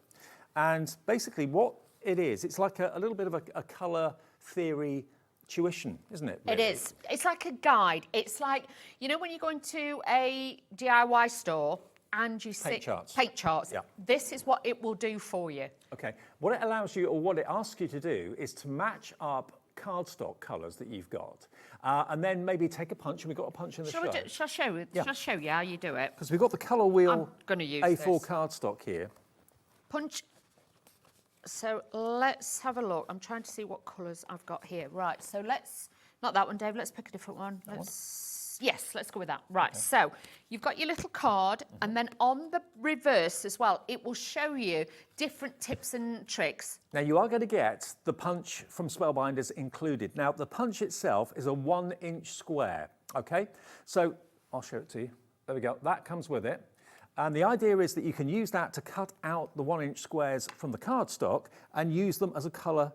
and basically what it is, it's like a little bit of a colour theory tuition, isn't it? Really? It is. It's like a guide. It's like, you know, when you go into a DIY store and you see paint charts. Yeah. This is what it will do for you. Okay. What it allows you, or what it asks you to do, is to match up cardstock colours that you've got, and then maybe take a punch. And we've got a punch in the show. Shall I show you? Yeah. Shall I show you how you do it? Because we've got the colour wheel I'm going to use A4 this. cardstock here. Punch. So let's have a look. I'm trying to see what colours I've got here. Right. So let's not that one, Dave. Let's pick a different one. Yes, let's go with that. Right, so you've got your little card, and then on the reverse as well, it will show you different tips and tricks. Now, you are going to get the punch from Spellbinders included. Now, the punch itself is a 1-inch square, okay? So I'll show it to you. There we go. That comes with it. And the idea is that you can use that to cut out the 1-inch squares from the cardstock and use them as a colour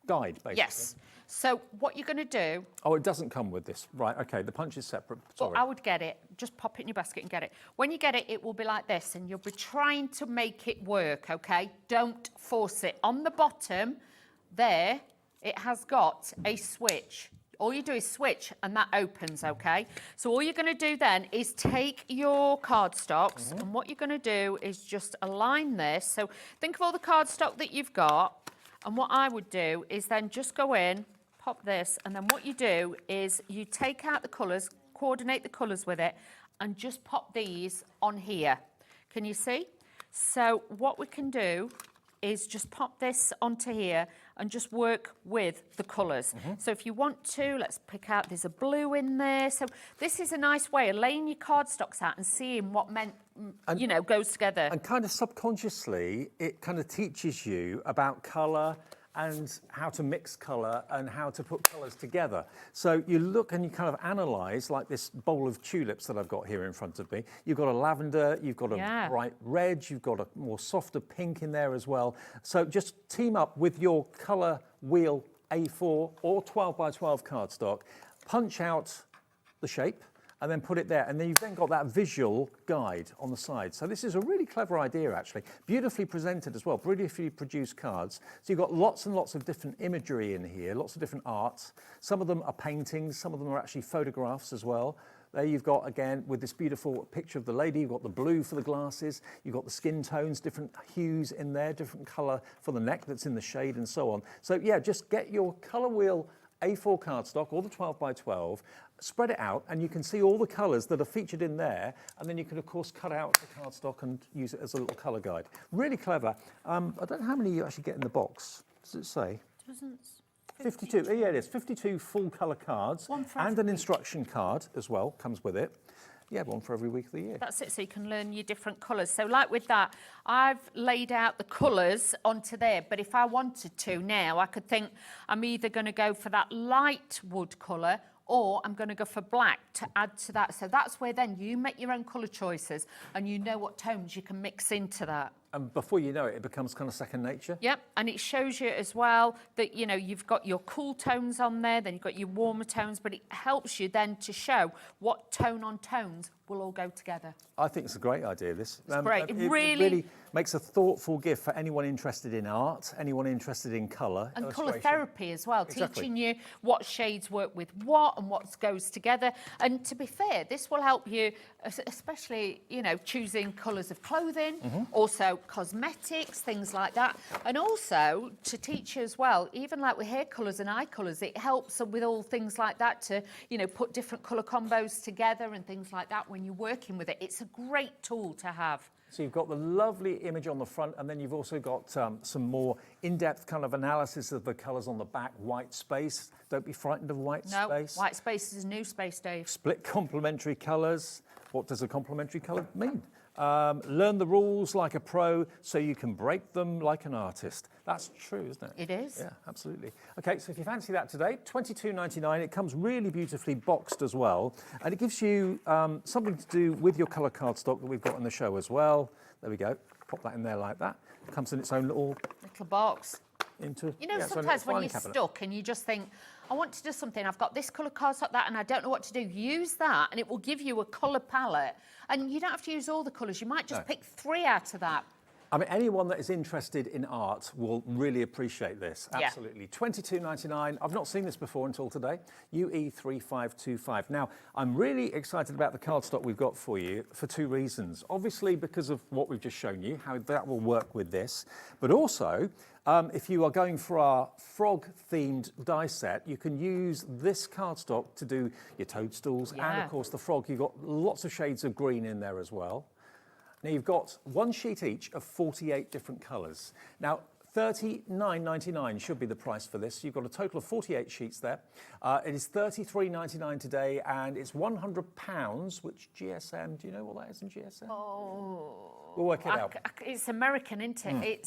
guide, basically. Yes. So what you're going to do... Oh, it doesn't come with this. Right, OK, the punch is separate. Sorry. Well, I would get it. Just pop it in your basket and get it. When you get it, it will be like this, and you'll be trying to make it work, OK? Don't force it. On the bottom, there, it has got a switch. All you do is switch, and that opens, OK? So all you're going to do then is take your cardstocks, and what you're going to do is just align this. So think of all the cardstock that you've got, and what I would do is then just go in, pop this, and then what you do is you take out the colours, coordinate the colours with it, and just pop these on here. Can you see? So what we can do is just pop this onto here and just work with the colours. So if you want to, let's pick out, there's a blue in there. So this is a nice way of laying your cardstocks out and seeing what you know, goes together. And kind of subconsciously, it kind of teaches you about colour and how to mix colour and how to put colours together. So you look and you kind of analyse, like this bowl of tulips that I've got here in front of me. You've got a lavender, you've got a bright red, you've got a more softer pink in there as well. So just team up with your colour wheel A4 or 12 by 12 cardstock, punch out the shape and then put it there. And then you've then got that visual guide on the side. So this is a really clever idea, actually. Beautifully presented as well, beautifully produced cards. So you've got lots and lots of different imagery in here, lots of different arts. Some of them are paintings, some of them are actually photographs as well. There you've got, again, with this beautiful picture of the lady, you've got the blue for the glasses, you've got the skin tones, different hues in there, different colour for the neck that's in the shade and so on. So yeah, just get your colour wheel A4 cardstock, or the 12 by 12, spread it out, and you can see all the colours that are featured in there, and then you can, of course, cut out the cardstock and use it as a little colour guide. Really clever. I don't know how many you actually get in the box. Does it say? Doesn't. 52, yeah, it is. 52 full colour cards and an instruction card as well comes with it. Yeah, one for every week of the year. That's it, so you can learn your different colours. So like with that, I've laid out the colours onto there, but if I wanted to now, I could think I'm either going to go for that light wood colour or I'm going to go for black to add to that. So that's where then you make your own colour choices and you know what tones you can mix into that. And before you know it, it becomes kind of second nature. Yep, and it shows you as well that, you know, you've got your cool tones on there, then you've got your warmer tones, but it helps you then to show what tone on tones will all go together. I think it's a great idea, this. It's great. It really makes a thoughtful gift for anyone interested in art, anyone interested in colour. And colour therapy as well, Exactly. teaching you what shades work with what and what goes together. And to be fair, this will help you, especially, you know, choosing colours of clothing, also cosmetics, things like that. And also to teach you as well, even like with hair colours and eye colours, it helps with all things like that to, you know, put different colour combos together and things like that when you're working with it. It's a great tool to have. So you've got the lovely image on the front, and then you've also got some more in-depth kind of analysis of the colours on the back. White space. Don't be frightened of white space. White space is a new space, Dave. Split complementary colours. What does a complementary colour mean? Learn the rules like a pro so you can break them like an artist. That's true, isn't it? It is. Yeah, absolutely. Okay, so if you fancy that today, $22.99. It comes really beautifully boxed as well. And it gives you something to do with your colour cardstock that we've got in the show as well. There we go. Pop that in there like that. It comes in its own little box. You know, sometimes when you're stuck and you just think, I want to do something, I've got this colour cardstock, that, and I don't know what to do. Use that and it will give you a colour palette. And you don't have to use all the colours. You might just pick 3 out of that. I mean, anyone that is interested in art will really appreciate this. Absolutely. $22.99. I've not seen this before until today. UE3525. Now, I'm really excited about the cardstock we've got for you for 2 reasons. Obviously, because of what we've just shown you, how that will work with this. But also, if you are going for our frog-themed die set, you can use this cardstock to do your toadstools and, of course, the frog. You've got lots of shades of green in there as well. Now, you've got 1 sheet each of 48 different colours. Now, $39.99 should be the price for this. You've got a total of 48 sheets there. It is $33.99 today, and it's £100, which GSM, do you know what that is in GSM? Oh. We'll work it out. It's American, isn't it?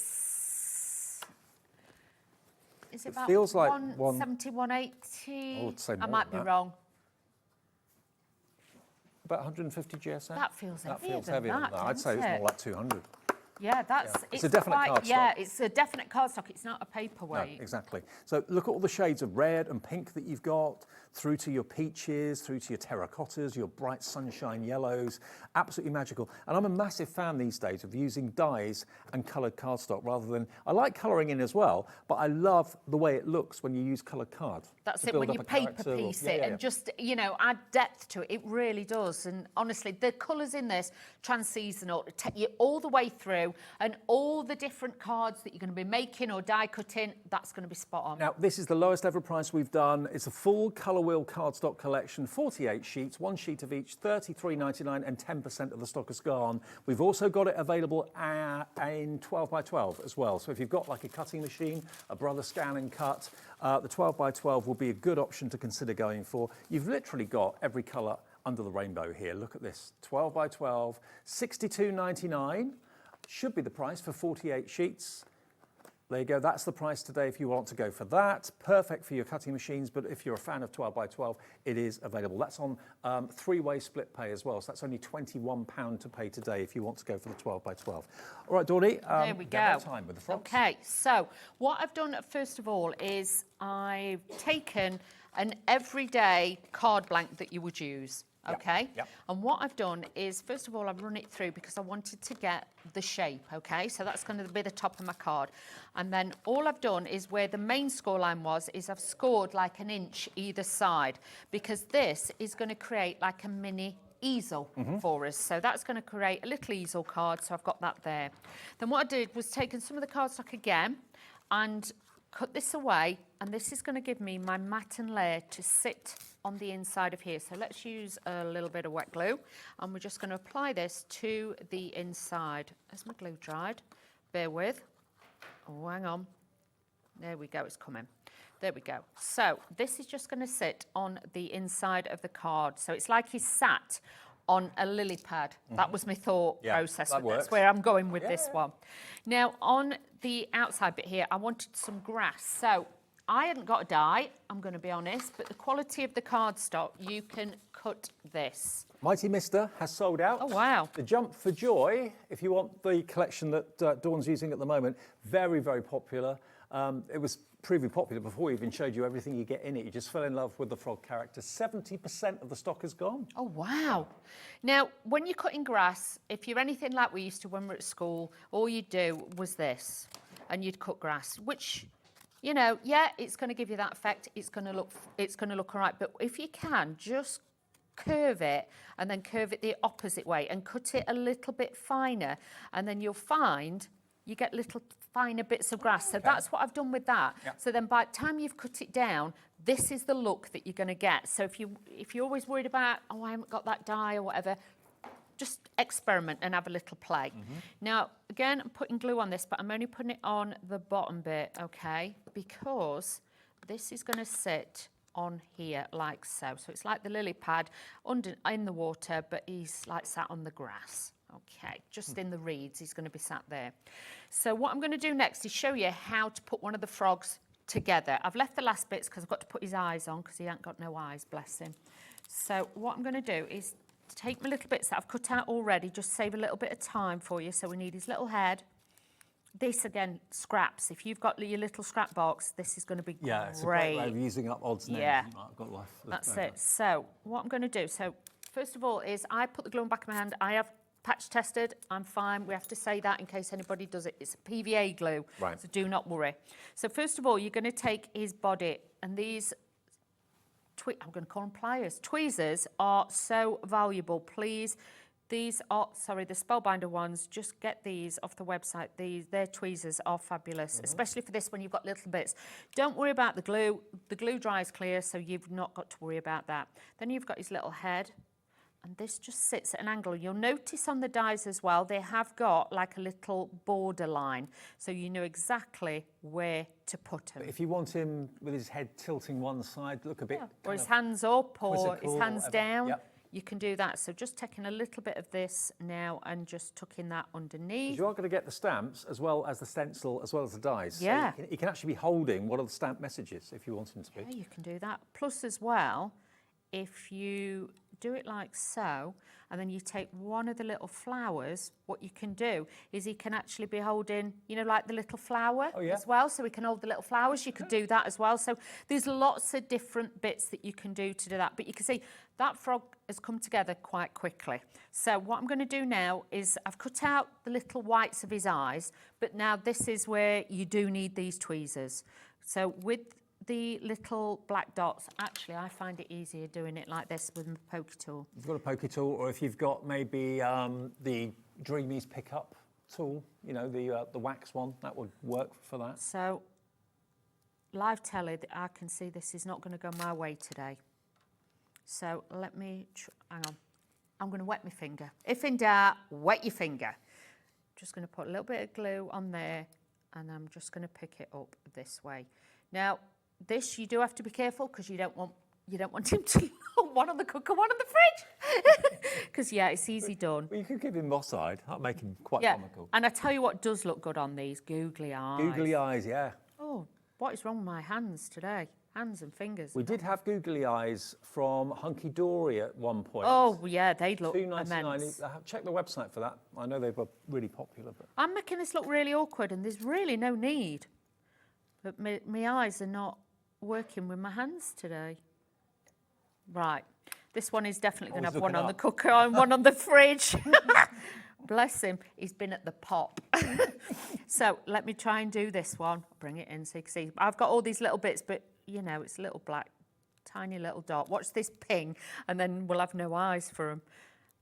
Is it about feels like 170, 180? I would say I more might be than that. wrong. About 150 GSM? That feels heavier That feels than heavier than that, that. I'd say it's doesn't more like 200. Yeah, that's It's a definite quite, cardstock. Yeah, it's a definite cardstock. It's not a paperweight. No, exactly. So look at all the shades of red and pink that you've got, through to your peaches, through to your terracottas, your bright sunshine yellows. Absolutely magical. And I'm a massive fan these days of using dyes and coloured cardstock rather than... I like colouring in as well, but I love the way it looks when you use coloured card. That's it, when you paper piece it and just, you know, add depth to it. It really does. And honestly, the colours in this, trans-seasonal, take you all the way through, and all the different cards that you're going to be making or die cutting, that's going to be spot on. Now, this is the lowest ever price we've done. It's a full colour wheel cardstock collection, 48 sheets, 1 sheet of each, $33.99, and 10% of the stock is gone. We've also got it available in 12 by 12 as well. So if you've got like a cutting machine, a Brother Scan and Cut, the 12 by 12 will be a good option to consider going for. You've literally got every colour under the rainbow here. Look at this, 12 by 12, $62.99. Should be the price for 48 sheets. There you go, that's the price today if you want to go for that. Perfect for your cutting machines, but if you're a fan of 12 by 12, it is available. That's on 3-way split pay as well, so that's only £21 to pay today if you want to go for the 12 by 12. All right, Dawdy, there we go. Time with the frogs. Okay, so what I've done first of all is I've taken an everyday card blank that you would use. Okay, Yep. and what I've done is, first of all, I've run it through because I wanted to get the shape, okay? So that's going to be the top of my card. And then all I've done is where the main scoreline was, is I've scored like an inch either side, because this is going to create like a mini easel for us. So that's going to create a little easel card, so I've got that there. Then what I did was taken some of the cardstock again and cut this away, and this is going to give me my matten layer to sit on the inside of here. So let's use a little bit of wet glue, and we're just going to apply this to the inside. As my glue dried, bear with. Oh, hang on. There we go, it's coming. There we go. So this is just going to sit on the inside of the card. So it's like he's sat on a lily pad. That was my thought process. That's where I'm going with this one. Now, on the outside bit here, I wanted some grass. So I hadn't got a die, I'm going to be honest, but the quality of the cardstock, you can cut this. Mighty Mister has sold out. Oh, wow. The Jump for Joy, if you want the collection that Dawn's using at the moment, very, very popular. It was proving popular before we even showed you everything you get in it. You just fell in love with the frog character. 70% of the stock is gone. Oh, wow. Now, when you're cutting grass, if you're anything like we used to when we were at school, all you'd do was this, and you'd cut grass, which, you know, yeah, it's going to give you that effect. It's going to look all right. But if you can, just curve it and then curve it the opposite way and cut it a little bit finer, and then you'll find you get little finer bits of grass. So that's what I've done with that. Yep. So then by the time you've cut it down, this is the look that you're going to get. So if you're always worried about, oh, I haven't got that die or whatever, just experiment and have a little play. Now, again, I'm putting glue on this, but I'm only putting it on the bottom bit, okay? Because this is going to sit on here like so. So it's like the lily pad in the water, but he's like sat on the grass. Okay, just in the reeds, he's going to be sat there. So what I'm going to do next is show you how to put one of the frogs together. I've left the last bits because I've got to put his eyes on because he ain't got no eyes, bless him. So what I'm going to do is take my little bits that I've cut out already, just save a little bit of time for you. So we need his little head. This, again, scraps. If you've got your little scrap box, this is going to be great. Yeah, it's a great way of using up odds now. Yeah, I've got life. that's it. So what I'm going to do, so first of all is I put the glue on the back of my hand. I have patch tested, I'm fine. We have to say that in case anybody does it. It's a PVA glue, right. So do not worry. So first of all, you're going to take his body, and these, I'm going to call them pliers. Tweezers are so valuable. Please, these are, sorry, the Spellbinder ones, just get these off the website. Their tweezers are fabulous, especially for this when you've got little bits. Don't worry about the glue. The glue dries clear, so you've not got to worry about that. Then you've got his little head. And this just sits at an angle. You'll notice on the dies as well, they have got like a little border line. So you know exactly where to put him. But if you want him with his head tilting one side, look a bit... Or his hands up or his hands down, yep. You can do that. So just taking a little bit of this now and just tucking that underneath. You are going to get the stamps as well as the stencil as well as the dies. Yeah. So you can actually be holding one of the stamp messages if you want him to be. Yeah, you can do that. Plus as well, if you do it like so, and then you take one of the little flowers, what you can do is he can actually be holding, you know, like the little flower as well, so he can hold the little flowers. You could do that as well. So there's lots of different bits that you can do to do that. But you can see that frog has come together quite quickly. So what I'm going to do now is I've cut out the little whites of his eyes, but now this is where you do need these tweezers. So with the little black dots, actually I find it easier doing it like this with my pokey tool. You've got a pokey tool, or if you've got maybe the Dreamies pickup tool, you know, the wax one, that would work for that. So, live telly, I can see this is not going to go my way today. So let me, hang on, I'm going to wet my finger. If in doubt, wet your finger. Just going to put a little bit of glue on there, and I'm just going to pick it up this way. Now, this you do have to be careful because you don't want him to one on the cooker, one on the fridge. Because yeah, it's easy done. Well, you could give him moss-eyed. That'd make him quite comical. And I tell you what does look good on these, googly eyes. Googly eyes, yeah. Oh, what is wrong with my hands today? Hands and fingers. We did have googly eyes from Hunkydory at one point. Oh yeah, they'd look $2.99. immense. Check the website for that. I know they were really popular. But I'm making this look really awkward, and there's really no need. But my eyes are not working with my hands today. Right. This one is definitely going to have Always one on looking the cooker and one on the fridge. Bless him. He's been at the pop. So let me try and do this one. I'll bring it in so you can see. I've got all these little bits, but, you know, it's a little black, tiny little dot. Watch this ping, and then we'll have no eyes for him.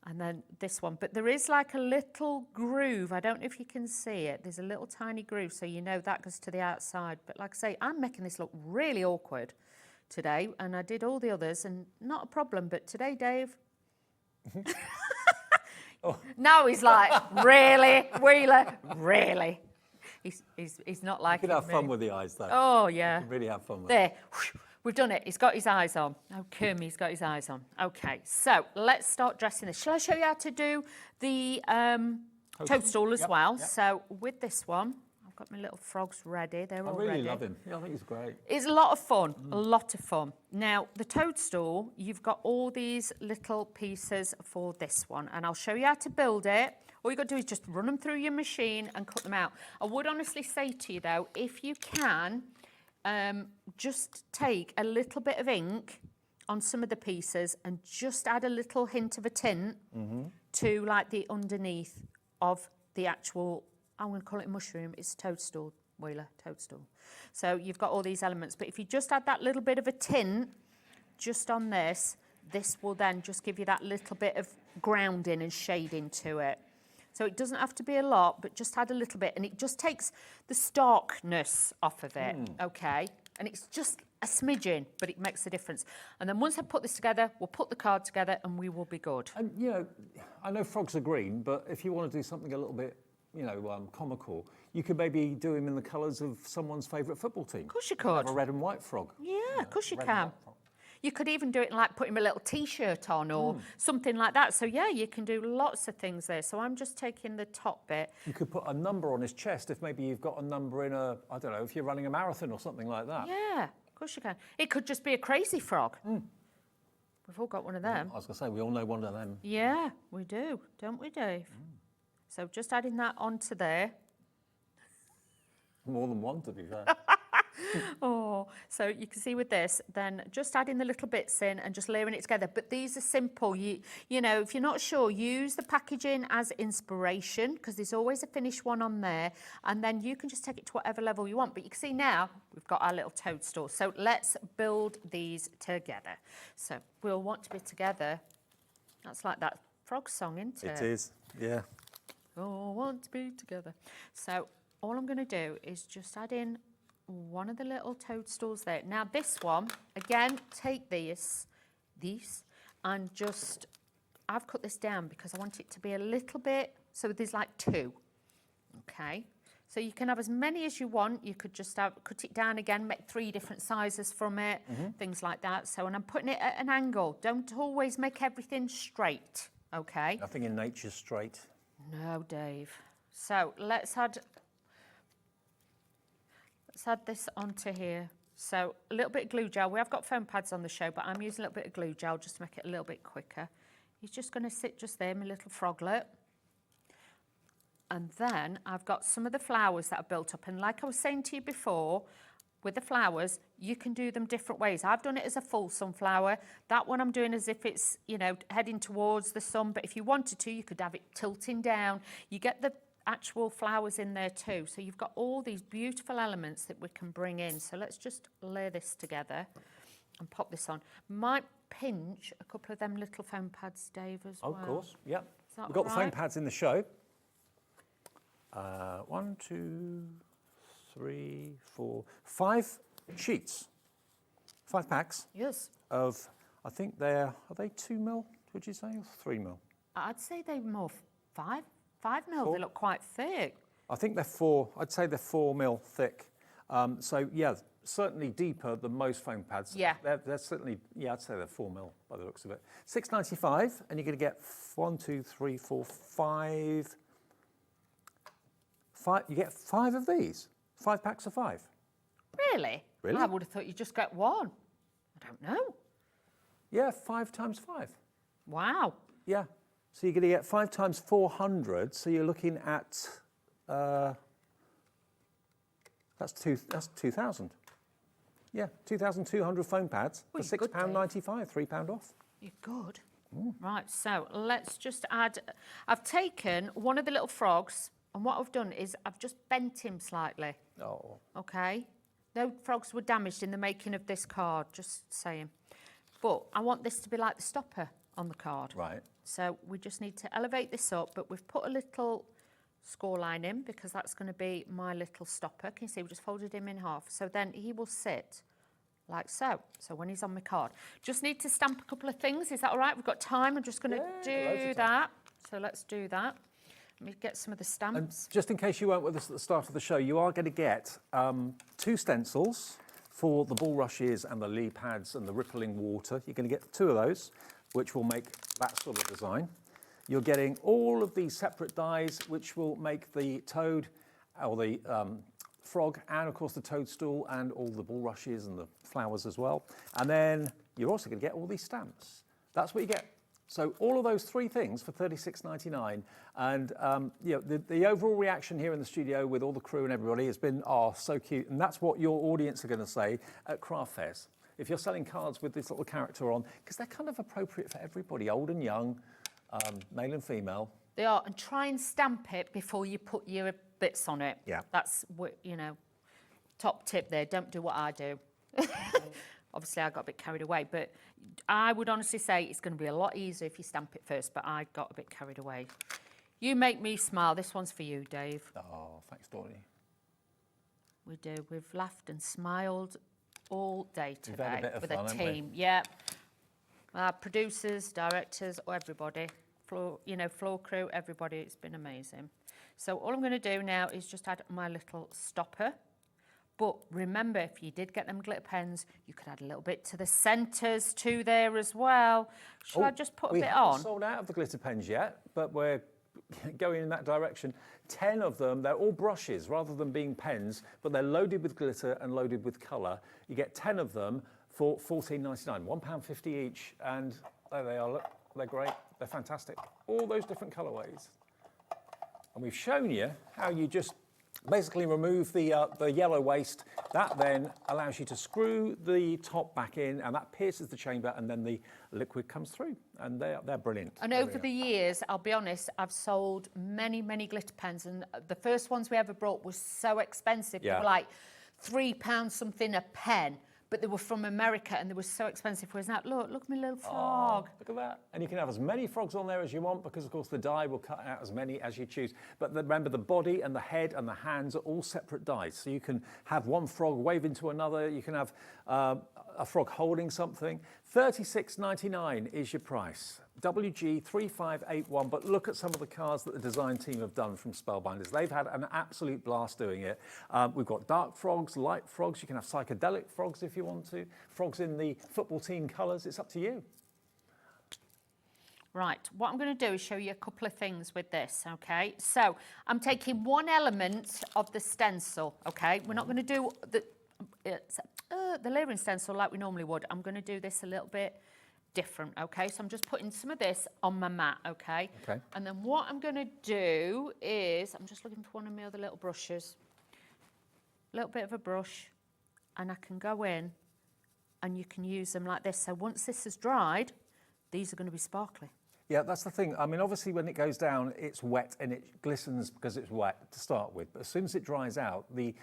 And then this one. But there is like a little groove. I don't know if you can see it. There's a little tiny groove, so you know that goes to the outside. But like I say, I'm making this look really awkward today, and I did all the others, and not a problem. But today, Dave... Oh. Now he's like, really, Wheeler, really? He's not like. You can have fun with the eyes, though. Oh yeah. You can really have fun with there. We've done it. He's got his eyes on. Oh, Kermie's got his eyes on. Okay, so let's start dressing this. Shall I show you how to do the toadstool as well? Yep. So with this one, I've got my little frogs ready. They're all ready. I really love him. Yeah, I think he's great. It's a lot of fun, a lot of fun. Now, the toadstool, you've got all these little pieces for this one, and I'll show you how to build it. All you've got to do is just run them through your machine and cut them out. I would honestly say to you, though, if you can, just take a little bit of ink on some of the pieces and just add a little hint of a tint to, like, the underneath of the actual... I'm going to call it mushroom. It's toadstool, Wheeler, toadstool. So you've got all these elements. But if you just add that little bit of a tint just on this, this will then just give you that little bit of grounding and shading to it. So it doesn't have to be a lot, but just add a little bit. And it just takes the starkness off of it, okay? And it's just a smidgen, but it makes a difference. And then once I put this together, we'll put the card together and we will be good. And, you know, I know frogs are green, but if you want to do something a little bit, you know, comical, you could maybe do him in the colours of someone's favourite football team. Of course you could. Have a red and white frog. Yeah, of course you can. You could even do it like put him a little T-shirt on or something like that. So, yeah, you can do lots of things there. So I'm just taking the top bit. You could put a number on his chest if maybe you've got a number in a, I don't know, if you're running a marathon or something like that. Yeah, of course you can. It could just be a crazy frog. We've all got one of them. I was going to say, we all know one of them. Yeah, we do, don't we, Dave? So just adding that onto there. More than one, to be fair. Oh, so you can see with this, then just adding the little bits in and just layering it together. But these are simple. You know, if you're not sure, use the packaging as inspiration because there's always a finished one on there. And then you can just take it to whatever level you want. But you can see now we've got our little toadstool. So let's build these together. So we'll want to be together. That's like that frog song, isn't it? It is, yeah. Oh, want to be together. So all I'm going to do is just add in one of the little toadstools there. Now this one, again, take these, and just, I've cut this down because I want it to be a little bit, so there's like two, okay? So you can have as many as you want. You could just cut it down again, make 3 different sizes from it, things like that. So when I'm putting it at an angle, don't always make everything straight, okay? Nothing in nature's straight. No, Dave. So let's add this onto here. So a little bit of glue gel. We have got foam pads on the show, but I'm using a little bit of glue gel just to make it a little bit quicker. He's just going to sit just there, my little froglet. And then I've got some of the flowers that are built up. And like I was saying to you before, with the flowers, you can do them different ways. I've done it as a full sunflower. That one I'm doing as if it's, you know, heading towards the sun. But if you wanted to, you could have it tilting down. You get the actual flowers in there too. So you've got all these beautiful elements that we can bring in. So let's just lay this together and pop this on. Might pinch a couple of them little foam pads, Dave, as well. Of course, yep. We've got the foam pads in the show. 1, 2, 3, 4, 5 sheets. 5 packs. Yes. Of, I think are they 2 mil, would you say, or 3 mil? I'd say they're more 5 mil. 4? They look quite thick. I think they're 4, I'd say they're 4 mil thick. So yeah, certainly deeper than most foam pads. Yeah. They're certainly, yeah, I'd say they're 4 mil by the looks of it. $6.95, and you're going to get 1, 2, 3, 4, 5. You get 5 of these. 5 packs of 5. Really? Really? I would have thought you just get 1. I don't know. Yeah, 5 times 5. Wow. Yeah. So you're going to get 5 times 400. So you're looking at that's 2,000. Yeah, 2,200 foam pads for £6.95, £3 off. You're good. Right, so let's just add, I've taken one of the little frogs, and what I've done is I've just bent him slightly. Oh. Okay. No frogs were damaged in the making of this card, just saying. But I want this to be like the stopper on the card. Right. So we just need to elevate this up, but we've put a little score line in because that's going to be my little stopper. Can you see we just folded him in half? So then he will sit like so. So when he's on my card. Just need to stamp a couple of things. Is that all right? We've got time. I'm just going to do that. So let's do that. Let me get some of the stamps. And just in case you weren't with us at the start of the show, you are going to get 2 stencils for the bulrushes and the lily pads and the rippling water. You're going to get 2 of those, which will make that sort of design. You're getting all of these separate dies, which will make the toad, or the frog, and of course the toadstool, and all the bulrushes and the flowers as well. And then you're also going to get all these stamps. That's what you get. So all of those 3 things for $36.99. And you know, the overall reaction here in the studio with all the crew and everybody has been, oh, so cute. And that's what your audience are going to say at craft fairs. If you're selling cards with this little character on, because they're kind of appropriate for everybody, old and young, male and female. They are, and try and stamp it before you put your bits on it. Yeah. That's what, you know, top tip there. Don't do what I do. Obviously, I got a bit carried away, but I would honestly say it's going to be a lot easier if you stamp it first, but I got a bit carried away. You make me smile. This one's for you, Dave. Oh, thanks, Dorothy. We do. We've laughed and smiled all day We've had a today bit of with fun, a haven't we? team. Yeah. Our producers, directors, everybody, floor, you know, floor crew, everybody. It's been amazing. So all I'm going to do now is just add my little stopper. But remember, if you did get them glitter pens, you could add a little bit to the centres too there as well. Shall I just put a bit We on? haven't sold out of the glitter pens yet, but we're going in that direction. 10 of them, they're all brushes rather than being pens, but they're loaded with glitter and loaded with colour. You get 10 of them for $14.99, £1.50 each, and there they are, look, they're great, they're fantastic. All those different colourways. And we've shown you how you just basically remove the yellow waste. That then allows you to screw the top back in, and that pierces the chamber, and then the liquid comes through, and they're brilliant. And over the years, I'll be honest, I've sold many, many glitter pens, and the first ones we ever brought were so expensive. Yeah. They were like £3 something a pen, but they were from America, and they were so expensive. Whereas now, look at my little frog. Look at that. And you can have as many frogs on there as you want, because of course the die will cut out as many as you choose. But remember, the body and the head and the hands are all separate dies. So you can have one frog wave into another. You can have a frog holding something. $36.99 is your price. WG3581, but look at some of the cards that the design team have done from Spellbinders. They've had an absolute blast doing it. We've got dark frogs, light frogs. You can have psychedelic frogs if you want to. Frogs in the football team colours. It's up to you. Right, what I'm going to do is show you a couple of things with this, okay? So I'm taking one element of the stencil, okay? We're not going to do the layering stencil like we normally would. I'm going to do this a little bit different, okay? So I'm just putting some of this on my mat, okay? Okay. And then what I'm going to do is, I'm just looking for one of my other little brushes. A little bit of a brush, and I can go in, and you can use them like this. So once this is dried, these are going to be sparkly. Yeah, that's the thing. I mean, obviously, when it goes down, it's wet and it glistens because it's wet to start with. But as soon as it dries out, the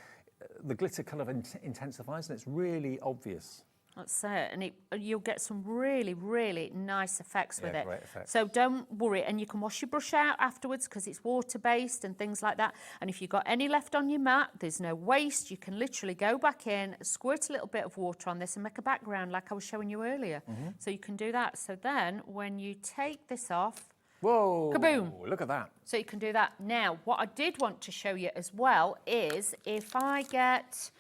glitter kind of intensifies, and it's really obvious. That's it, and you'll get some really, really nice effects with it. Great effects. So don't worry, and you can wash your brush out afterwards because it's water-based and things like that. And if you've got any left on your mat, there's no waste. You can literally go back in, squirt a little bit of water on this and make a background like I was showing you earlier. So you can do that. So then when you take this off, whoa, kaboom. Look at that. So you can do that. Now, what I did want to show you as well is if I get...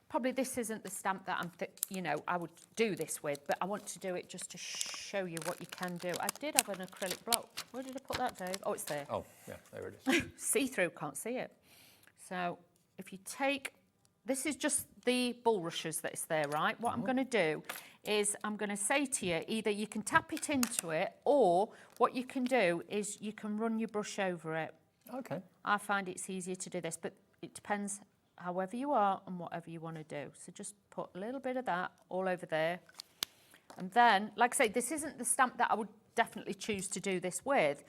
Probably this isn't the stamp that I would do this with, but I want to do it just to show you what you can do. I did have an acrylic block. Where did I put that, Dave? Oh, it's there. Oh, yeah, there it is. See-through, can't see it. So if you take, this is just the bulrushes that's there, right? What I'm going to do is I'm going to say to you, either you can tap it into it, or what you can do is you can run your brush over it. Okay. I find it's easier to do this, but it depends however you are and whatever you want to do. So just put a little bit of that all over there. And then, like I say, this isn't the stamp that I would definitely choose to do this with,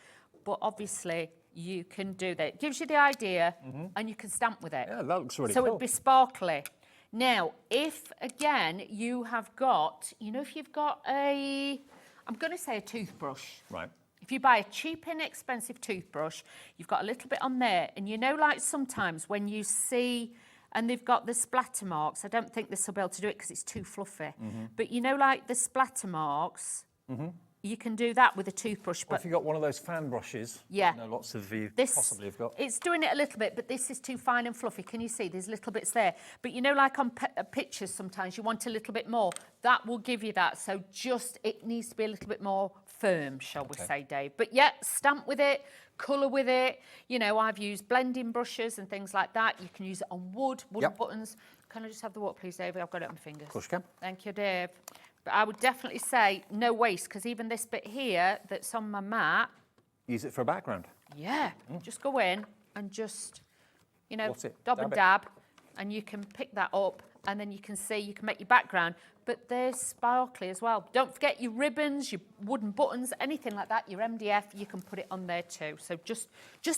but obviously you can do that. It gives you the idea and you can stamp with it. Yeah, that looks really cool. cool. So it'd be sparkly. Now, if, again, you have got, you know, if you've got a, I'm going to say a toothbrush. Right. If you buy a cheap, inexpensive toothbrush, you've got a little bit on there. And you know, like sometimes when you see, and they've got the splatter marks, I don't think this will be able to do it because it's too fluffy. But you know, like the splatter marks, you can do that with a toothbrush. But if you've got one of those fan brushes, yeah, I know lots of you possibly have got. It's doing it a little bit, but this is too fine and fluffy. Can you see there's little bits there? But you know, like on pictures, sometimes you want a little bit more. That will give you that. So just, it needs to be a little bit more firm, shall we say, Dave. But yeah, stamp with it, colour with it. You know, I've used blending brushes and things like that. You can use it on wooden buttons. Can I just have the water, please, Dave? I've got it on my fingers. Of course you can. Thank you, Dave. But I would definitely say no waste, because even this bit here that's on my mat. Use it for a background. Yeah, just go in and just, you know, dab and it. dab, and you can pick that up, and then you can see, you can make your background. But they're sparkly as well. Don't forget your ribbons, your wooden buttons, anything like that, your MDF, you can put it on there too. So just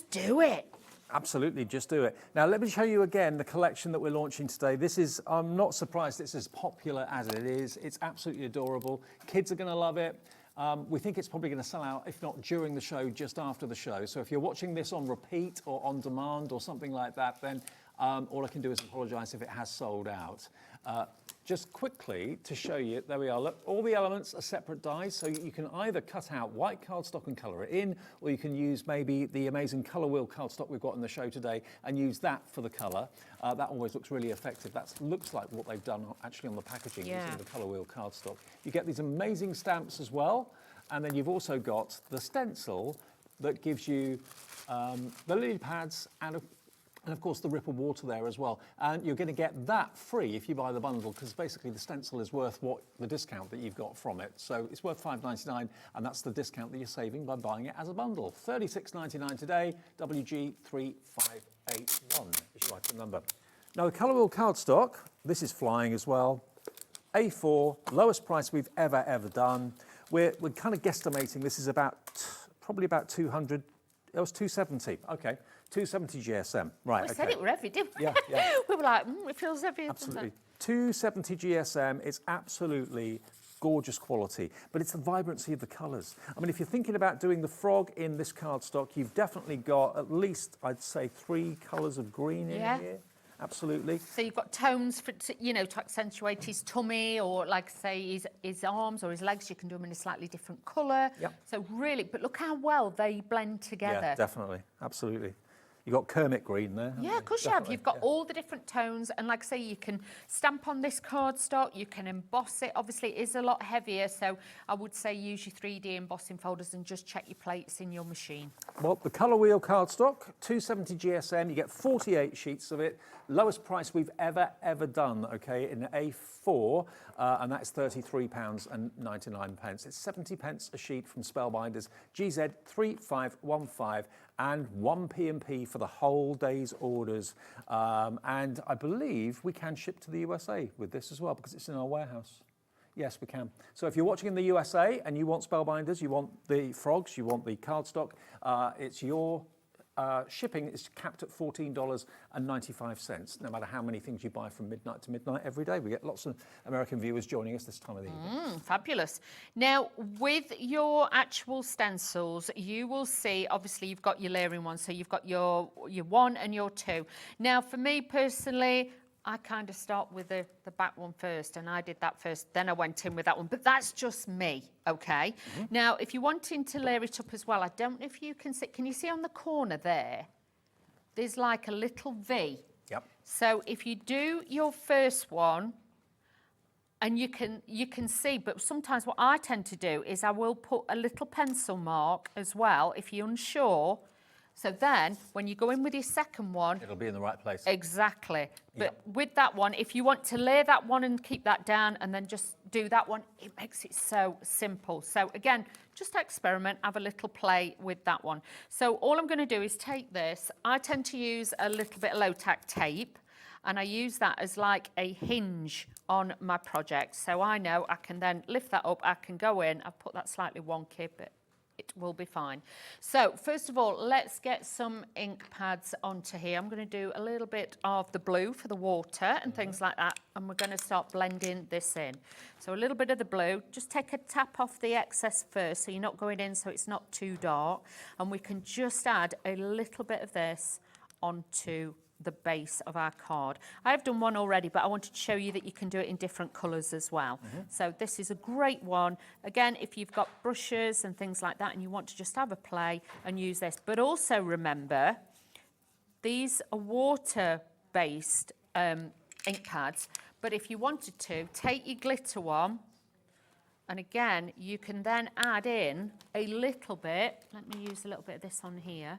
do it. Absolutely, just do it. Now, let me show you again the collection that we're launching today. This is, I'm not surprised it's as popular as it is. It's absolutely adorable. Kids are going to love it. We think it's probably going to sell out, if not during the show, just after the show. So if you're watching this on repeat or on demand or something like that, then all I can do is apologise if it has sold out. Just quickly to show you, there we are, look, all the elements are separate dies, so you can either cut out white cardstock and colour it in, or you can use maybe the amazing colour wheel cardstock we've got in the show today and use that for the colour. That always looks really effective. That looks like what they've done actually on the packaging using the colour wheel cardstock. You get these amazing stamps as well, and then you've also got the stencil that gives you the lily pads and of course the ripple water there as well. And you're going to get that free if you buy the bundle, because basically the stencil is worth what the discount that you've got from it. So it's worth $5.99, and that's the discount that you're saving by buying it as a bundle. $36.99 today, WG3581 is your item number. Now the colour wheel cardstock, this is flying as well. A4, lowest price we've ever done. We're kind of guesstimating this is probably about 200. It was 270. Okay. 270 GSM, right? We said it were heavy, didn't we? Yeah, yeah. We were like, it feels heavy. Absolutely. 270 GSM is absolutely gorgeous quality, but it's the vibrancy of the colours. I mean, if you're thinking about doing the frog in this cardstock, you've definitely got at least, I'd say, 3 colours of green in here. Absolutely. So you've got tones for, you know, to accentuate his tummy, or like say his arms or his legs. You can do them in a slightly different colour. Yep. So really, but look how well they blend together. Yeah, definitely, absolutely. You've got Kermit green there. Yeah, of course you have. You've got all the different tones, and like I say, you can stamp on this cardstock, you can emboss it. Obviously, it is a lot heavier, so I would say use your 3D embossing folders and just check your plates in your machine. Well, the colour wheel cardstock, 270 GSM, you get 48 sheets of it. Lowest price we've ever done, okay, in A4, and that's £33.99. It's 70 pence a sheet from Spellbinders, GZ3515, and 1 P&P for the whole day's orders. And I believe we can ship to the USA with this as well, because it's in our warehouse. Yes, we can. So if you're watching in the USA and you want Spellbinders, you want the frogs, you want the cardstock, it's your shipping is capped at $14.95, no matter how many things you buy from midnight to midnight every day. We get lots of American viewers joining us this time of the evening. Fabulous. Now, with your actual stencils, you will see, obviously, you've got your layering ones, so you've got your 1 and your 2. Now, for me personally, I kind of start with the back one first, and I did that first, then I went in with that one, but that's just me, okay? Now, if you're wanting to layer it up as well, I don't know if you can see, can you see on the corner there? There's like a little V. Yep. So if you do your first one, and you can see, but sometimes what I tend to do is I will put a little pencil mark as well, if you're unsure. So then, when you go in with your second one... It'll be in the right place. Exactly. But with that one, if you want to layer that one and keep that down and then just do that one, it makes it so simple. So again, just experiment, have a little play with that one. So all I'm going to do is take this. I tend to use a little bit of low-tack tape. and I use that as like a hinge on my project. So I know I can then lift that up, I can go in, I've put that slightly wonky, but it will be fine. So first of all, let's get some ink pads onto here. I'm going to do a little bit of the blue for the water and things like that, and we're going to start blending this in. So a little bit of the blue, just take a tap off the excess first so you're not going in so it's not too dark, and we can just add a little bit of this onto the base of our card. I've done one already, but I wanted to show you that you can do it in different colours as well. So this is a great one. Again, if you've got brushes and things like that and you want to just have a play and use this. But also remember, these are water-based ink pads, but if you wanted to, take your glitter one, and again, you can then add in a little bit. Let me use a little bit of this on here,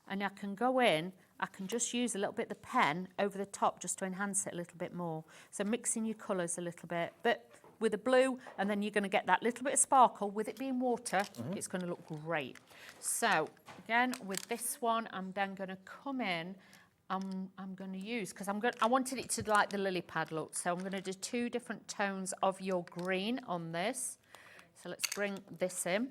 and I can go in, I can just use a little bit of the pen over the top just to enhance it a little bit more. So mixing your colours a little bit, but with the blue, and then you're going to get that little bit of sparkle. With it being water, it's going to look great. So again, with this one, I'm then going to come in, I'm going to use, because I wanted it to like the lily pad look, so I'm going to do 2 different tones of your green on this. So let's bring this in.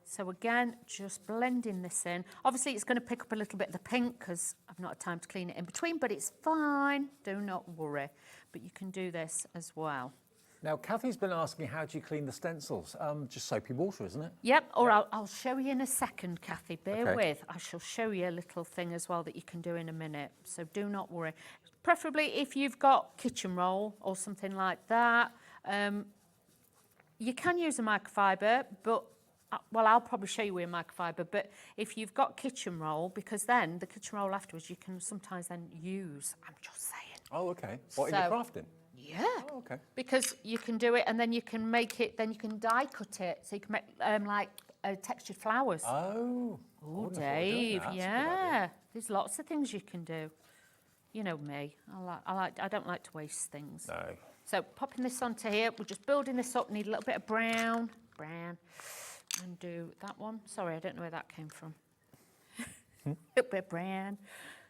So again, just blending this in. Obviously, it's going to pick up a little bit of the pink because I've not had time to clean it in between, but it's fine. Do not worry. But you can do this as well. Now, Kathy's been asking, how do you clean the stencils? Just soapy water, isn't it? Yep, or I'll show you in a second, Kathy. Bear with. I shall show you a little thing as well that you can do in a minute. So do not worry. Preferably if you've got kitchen roll or something like that. You can use a microfiber, but well, I'll probably show you with a microfiber, but if you've got kitchen roll, because then the kitchen roll afterwards you can sometimes then use, I'm just saying. Oh, okay. What, in your crafting? Yeah. Oh, okay. Because you can do it and then you can make it, then you can die cut it, so you can make like textured flowers. Oh. Oh, Dave, yeah. There's lots of things you can do. You know me, I don't like to waste things. No. So popping this onto here, we're just building this up, need a little bit of brown, and do that one. Sorry, I don't know where that came from. A little bit of brown.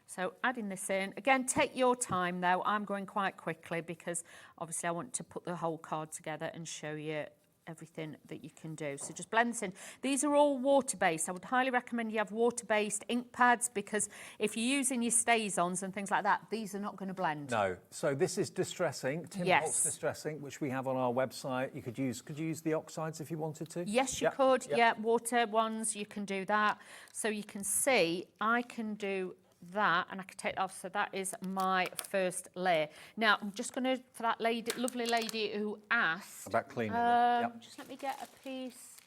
So adding this in. Again, take your time though. I'm going quite quickly because obviously I want to put the whole card together and show you everything that you can do. So just blend this in. These are all water-based. I would highly recommend you have water-based ink pads because if you're using your StazOns and things like that, these are not going to blend. No. So this is distressing, Tim Holtz distressing, which we have on our website. You could use the oxides if you wanted to. Yes, you could. Yeah, water ones, you can do that. So you can see I can do that and I can take it off. So that is my first layer. Now I'm just going to, for that lady, lovely lady who asked about cleaning just let me get a piece.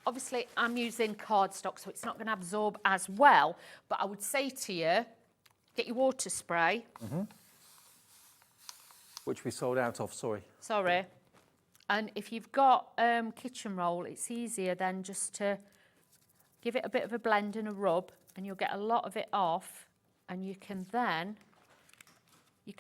Obviously I'm using cardstock, so it's not going to absorb as well, but I would say to you, get your water spray, which we sold out of. Sorry. And if you've got kitchen roll, it's easier then just to give it a bit of a blend and a rub, and you'll get a lot of it off, and you can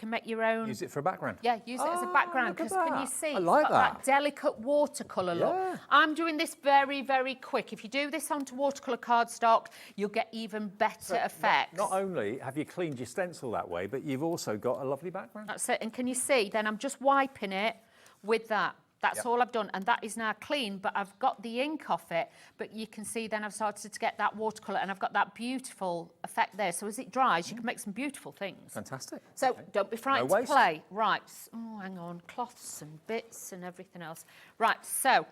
make your own. Use it for a background. Yeah, use it as a background, because can you see I like it's got that delicate watercolour look. I'm doing this very, very quick. If you do this onto watercolour cardstock, you'll get even better effects. Not only have you cleaned your stencil that way, but you've also got a lovely background. That's it. And can you see, then I'm just wiping it with that. That's all I've done, and that is now clean, but I've got the ink off it, but you can see then I've started to get that watercolour, and I've got that beautiful effect there. So as it dries, you can make some beautiful things. Fantastic. So don't be frightened to play. Right, oh, hang on, cloths and bits and everything else. Right, so.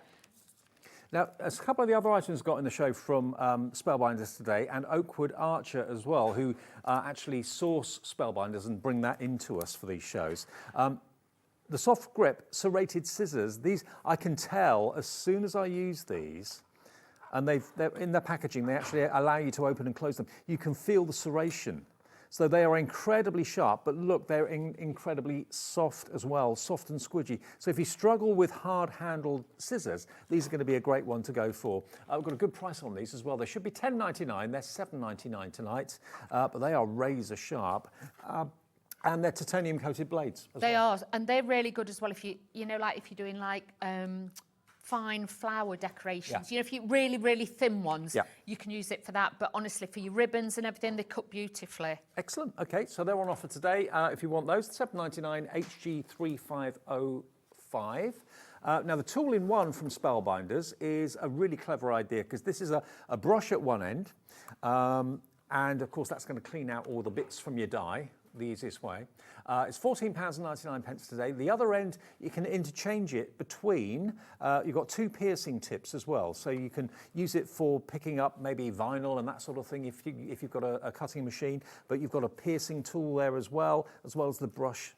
Now, a couple of the other items got in the show from Spellbinders today, and Oakwood Archer as well, who actually source Spellbinders and bring that into us for these shows. The soft grip serrated scissors, these I can tell as soon as I use these, and they're in their packaging, they actually allow you to open and close them. You can feel the serration. So they are incredibly sharp, but look, they're incredibly soft as well, soft and squidgy. So if you struggle with hard-handled scissors, these are going to be a great one to go for. I've got a good price on these as well. They should be $10.99. They're $7.99 tonight, but they are razor sharp. And they're titanium coated blades. They are, and they're really good as well. If you know, like if you're doing like fine flower decorations. You know, if you really, really thin ones, you can use it for that. But honestly, for your ribbons and everything, they cut beautifully. Excellent. Okay, so they're on offer today. If you want those, $7.99 HG3505. Now, the tool-in-one from Spellbinders is a really clever idea because this is a brush at one end, and of course that's going to clean out all the bits from your die the easiest way. It's £14.99 today. The other end, you can interchange it between, you've got two piercing tips as well. So you can use it for picking up maybe vinyl and that sort of thing if you've got a cutting machine, but you've got a piercing tool there as well as the brush.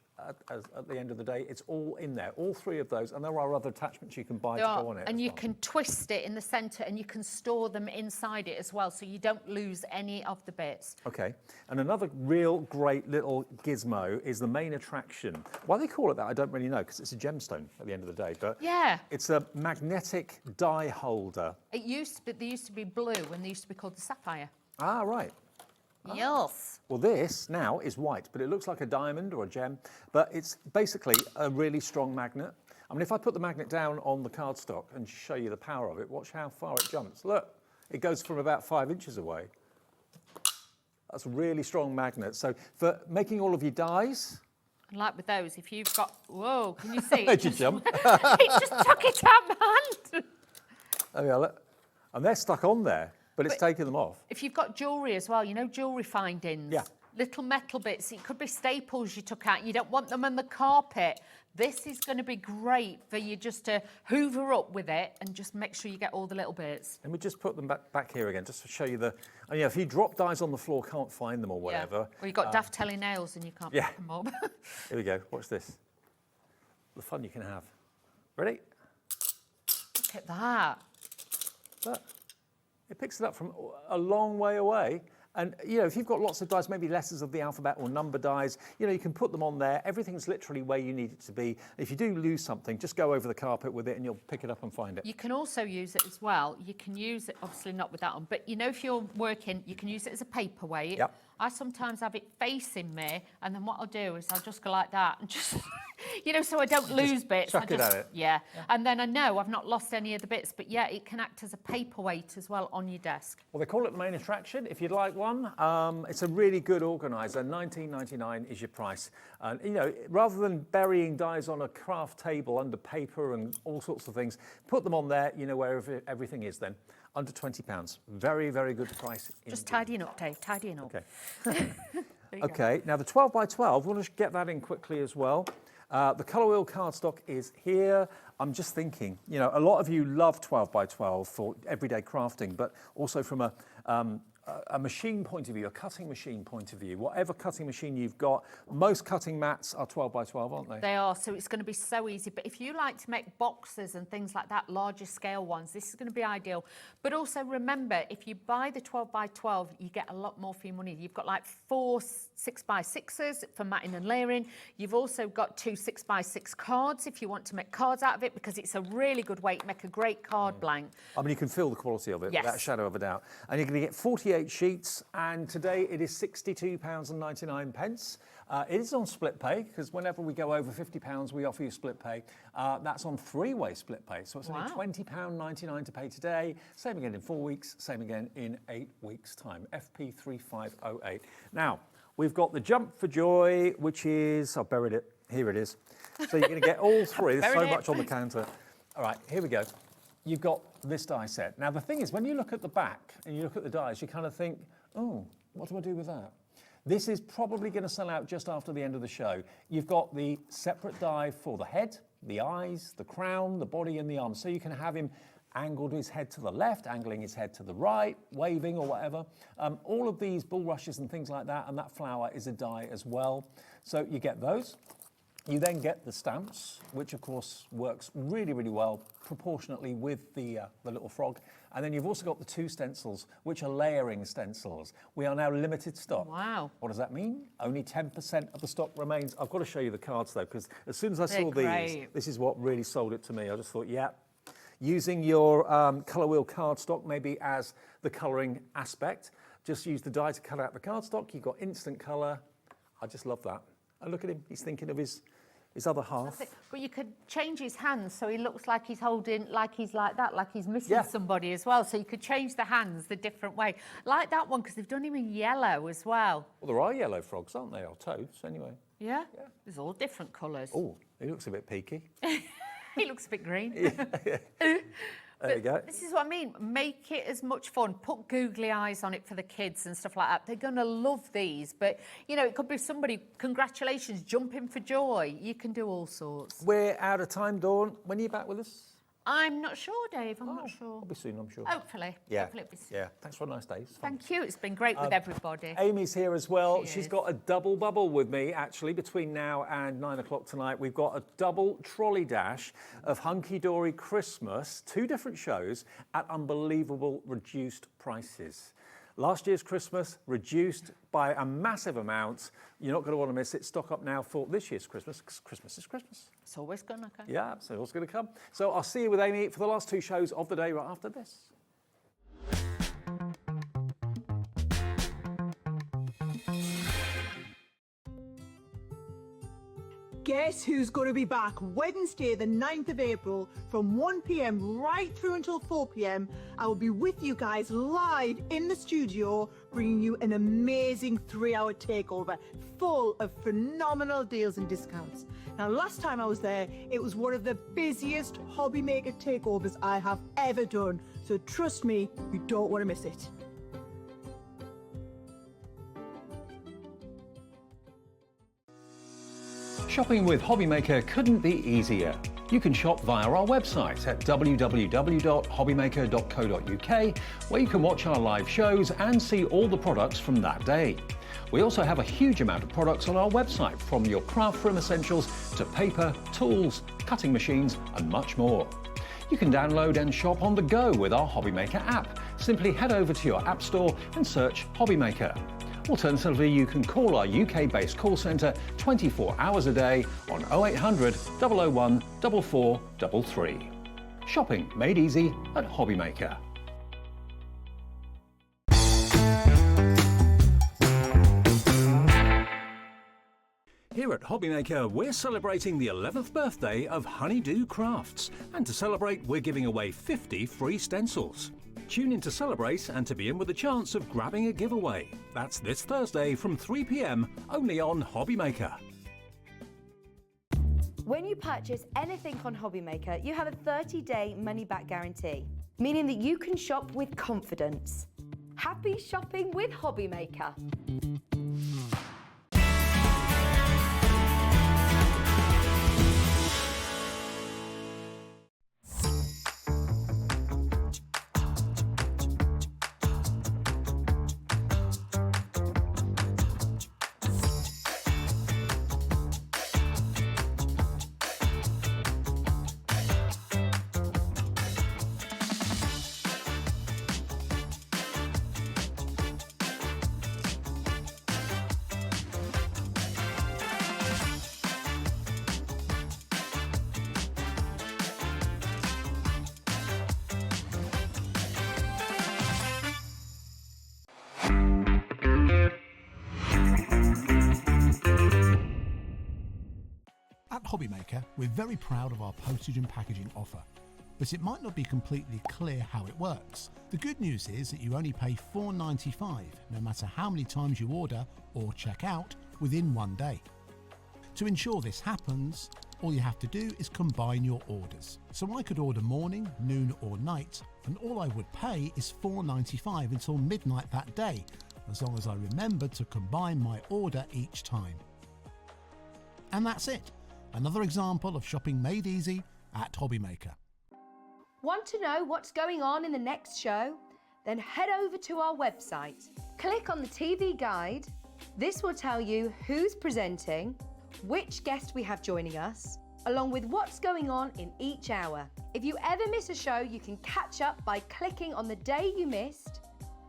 At the end of the day, it's all in there, all three of those, and there are other attachments you can buy to go on it. And you can twist it in the centre and you can store them inside it as well, so you don't lose any of the bits. Okay, and another real great little gizmo is the main attraction. Why they call it that, I don't really know, because it's a gemstone at the end of the day, but it's a magnetic die holder. They used to be blue and they used to be called the sapphire. Ah, right. Yes. Well, this now is white, but it looks like a diamond or a gem, but it's basically a really strong magnet. I mean, if I put the magnet down on the cardstock and show you the power of it, watch how far it jumps. Look, it goes from about 5 inches away. That's a really strong magnet. So for making all of your dies... And like with those, if you've got... Whoa, can you see? Did you jump? It just took it out of my hand. There we are, look. And they're stuck on there. But it's taking them off. If you've got jewellery as well, you know, jewellery findings, little metal bits, it could be staples you took out, you don't want them on the carpet. This is going to be great for you just to hoover up with it and just make sure you get all the little bits. And we just put them back here again, just to show you the... Oh yeah, if you drop dies on the floor, can't find them or whatever. Or you've got daft telly nails and you can't pick them up. Here we go, watch this. The fun you can have. Ready? Look at that. Look. It picks it up from a long way away. And, you know, if you've got lots of dies, maybe letters of the alphabet or number dies, you know, you can put them on there. Everything's literally where you need it to be. If you do lose something, just go over the carpet with it and you'll pick it up and find it. You can also use it as well. You can use it, obviously not with that on, but, you know, if you're working, you can use it as a paperweight. Yep. I sometimes have it facing me, and then what I'll do is I'll just go like that and just, you know, so I don't lose bits. Chuck it at it. Yeah, and then I know I've not lost any of the bits, but yeah, it can act as a paperweight as well on your desk. Well, they call it the main attraction. If you'd like one, it's a really good organiser. $19.99 is your price. And, you know, rather than burying dies on a craft table under paper and all sorts of things, put them on there, you know, where everything is then. Under £20. Very, very good price. Just tidying up, Dave, tidying up. Okay. Okay, now the 12 by 12, we'll just get that in quickly as well. The colour wheel cardstock is here. I'm just thinking, you know, a lot of you love 12 by 12 for everyday crafting, but also from a machine point of view, a cutting machine point of view, whatever cutting machine you've got, most cutting mats are 12 by 12, aren't they? They are, so it's going to be so easy. But if you like to make boxes and things like that, larger scale ones, this is going to be ideal. But also remember, if you buy the 12 by 12, you get a lot more for your money. You've got like 4 6 by 6s for matting and layering. You've also got 2 6 by 6 cards if you want to make cards out of it, because it's a really good way to make a great card blank. I mean, you can feel the quality of it without a shadow of a doubt. And you're going to get 48 sheets, and today it is £62.99. It is on split pay, because whenever we go over £50, we offer you split pay. That's on 3-way split pay, so it's only £20.99 to pay today. Same again in 4 weeks, same again in 8 weeks' time. FP3508. Now, we've got the Jump for Joy, which is... I've buried it. Here it is. So you're going to get all three. There's so much on the counter. All right, here we go. You've got this die set. Now, the thing is, when you look at the back and you look at the dies, you kind of think, oh, what do I do with that? This is probably going to sell out just after the end of the show. You've got the separate die for the head, the eyes, the crown, the body and the arms. So you can have him angled his head to the left, angling his head to the right, waving or whatever. All of these bulrushes and things like that, and that flower is a die as well. So you get those. You then get the stamps, which of course works really, really well proportionately with the little frog. And then you've also got the 2 stencils, which are layering stencils. We are now limited stock. Wow. What does that mean? Only 10% of the stock remains. I've got to show you the cards though, because as soon as I saw these, this is what really sold it to me. I just thought, yeah, using your colour wheel cardstock maybe as the colouring aspect. Just use the die to cut out the cardstock. You've got instant colour. I just love that. And look at him, he's thinking of his his other half. But you could change his hands so he looks like he's holding, like he's like that, like he's missing somebody as well. So you could change the hands the different way. Like that one, because they've done him in yellow as well. Well, there are yellow frogs, aren't there? Or toads, anyway. Yeah? There's all different colours. Oh, he looks a bit peaky. He looks a bit green. There you go. This is what I mean. Make it as much fun. Put googly eyes on it for the kids and stuff like that. They're going to love these. But, you know, it could be somebody, congratulations, jumping for joy. You can do all sorts. We're out of time, Dawn. When are you back with us? I'm not sure, Dave. I'm not sure. I'll be soon, I'm sure. Hopefully. Yeah. Hopefully it'll be soon. Yeah. Thanks for a nice day. Thank you. It's been great with everybody. Amy's here as well. She's got a double bubble with me, actually, between now and 9 o'clock tonight. We've got a double trolley dash of Hunkydory Christmas, 2 different shows at unbelievable reduced prices. Last year's Christmas, reduced by a massive amount. You're not going to want to miss it. Stock up now for this year's Christmas, because Christmas is Christmas. It's always going to come. Yeah, it's always going to come. So I'll see you with Amy for the last 2 shows of the day right after this. Guess who's going to be back Wednesday the 9th of April from 1 p.m. right through until 4 p.m. I will be with you guys live in the studio, bringing you an amazing 3-hour takeover full of phenomenal deals and discounts. Now, last time I was there, it was one of the busiest hobby maker takeovers I have ever done. So trust me, you don't want to miss it. Shopping with Hobbymaker couldn't be easier. You can shop via our website at www.hobbymaker.co.uk, where you can watch our live shows and see all the products from that day. We also have a huge amount of products on our website, from your craft room essentials to paper, tools, cutting machines and much more. You can download and shop on the go with our Hobbymaker app. Simply head over to your app store and search Hobbymaker. Alternatively, you can call our UK-based call centre 24 hours a day on 0800 001 4433. Shopping made easy at Hobbymaker. Here at Hobbymaker, we're celebrating the 11th birthday of Honeydew Crafts. And to celebrate, we're giving away 50 free stencils. Tune in to celebrate and to be in with a chance of grabbing a giveaway. That's this Thursday from 3 p.m, only on Hobbymaker. When you purchase anything on Hobbymaker, you have a 30-day money-back guarantee, meaning that you can shop with confidence. Happy shopping with Hobbymaker. At Hobbymaker, we're very proud of our postage and packaging offer, but it might not be completely clear how it works. The good news is that you only pay $4.95 no matter how many times you order or check out within 1 day. To ensure this happens, all you have to do is combine your orders. So I could order morning, noon or night, and all I would pay is $4.95 until midnight that day, as long as I remembered to combine my order each time. And that's it. Another example of shopping made easy at Hobbymaker. Want to know what's going on in the next show? Then head over to our website. Click on the TV guide. This will tell you who's presenting, which guest we have joining us, along with what's going on in each hour. If you ever miss a show, you can catch up by clicking on the day you missed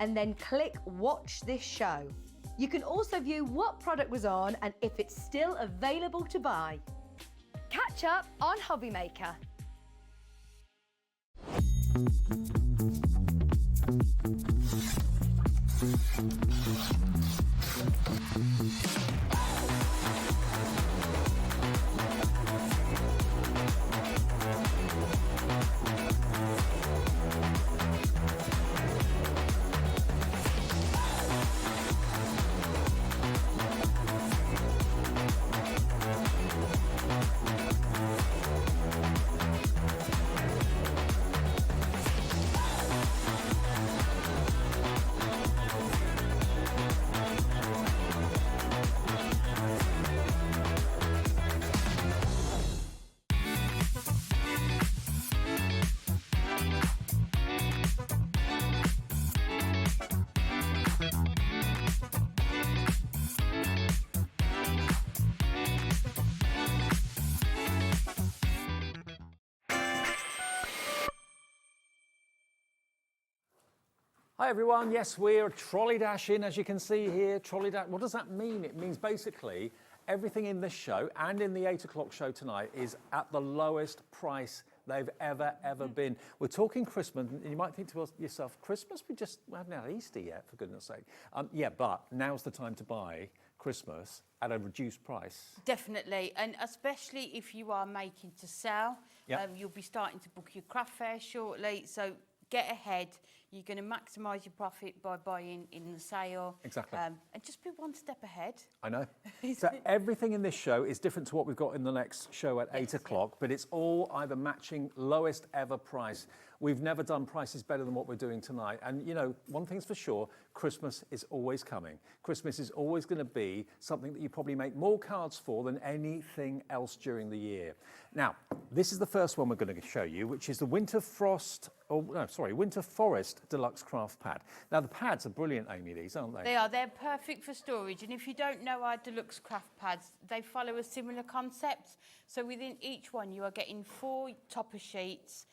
and then click Watch This Show. You can also view what product was on and if it's still available to buy. Catch up on Hobbymaker. Hi everyone, yes, we're trolley dashing, as you can see here. Trolley dash, what does that mean? It means basically everything in this show and in the 8 o'clock show tonight is at the lowest price they've ever been. We're talking Christmas, and you might think to yourself, Christmas? We haven't had Easter yet, for goodness sake. Yeah, but now's the time to buy Christmas at a reduced price. Definitely, and especially if you are making to sell, you'll be starting to book your craft fair shortly, so get ahead. You're going to maximise your profit by buying in the sale. Exactly. And just be one step ahead. I know. So everything in this show is different to what we've got in the next show at 8 o'clock, but it's all either matching lowest ever price. We've never done prices better than what we're doing tonight. And, you know, one thing's for sure, Christmas is always coming. Christmas is always going to be something that you probably make more cards for than anything else during the year. Now, this is the first one we're going to show you, which is the Winter Forest Deluxe Craft Pad. Now, the pads are brilliant, Amy, these, aren't they? They are. They're perfect for storage. And if you don't know our deluxe craft pads, they follow a similar concept. So within each one, you are getting 4 topper sheets,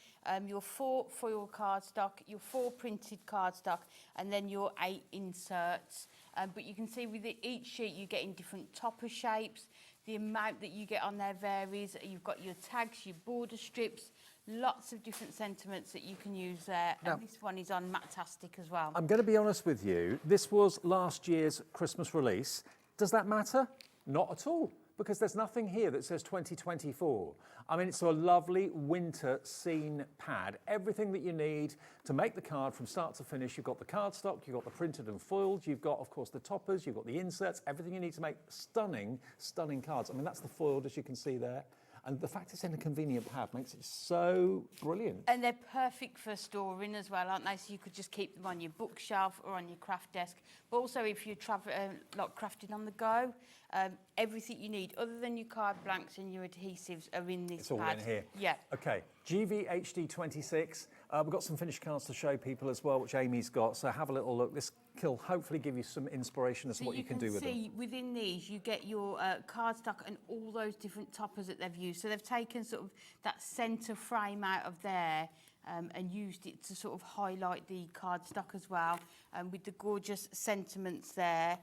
your 4 foil cardstock, your 4 printed cardstock, and then your 8 inserts. But you can see within each sheet, you're getting different topper shapes. The amount that you get on there varies. You've got your tags, your border strips, lots of different sentiments that you can use there. Now, and this one is on Matastic as well. I'm going to be honest with you. This was last year's Christmas release. Does that matter? Not at all, because there's nothing here that says 2024. I mean, it's a lovely winter scene pad. Everything that you need to make the card from start to finish. You've got the cardstock, you've got the printed and foiled, you've got, of course, the toppers, you've got the inserts, everything you need to make stunning, stunning cards. I mean, that's the foiled, as you can see there. And the fact it's in a convenient pad makes it so brilliant. And they're perfect for storing as well, aren't they? So you could just keep them on your bookshelf or on your craft desk. But also if you're like crafting on the go, everything you need, other than your card blanks and your adhesives, are in this It's all pad. in here. Yeah. Okay, GVHD26. We've got some finished cards to show people as well, which Amy's got. So have a little look. This will hopefully give you some inspiration as to what you can do with them. So you can see within these, you get your cardstock and all those different toppers that they've used. So they've taken sort of that centre frame out of there and used it to sort of highlight the cardstock as well, with the gorgeous sentiments there.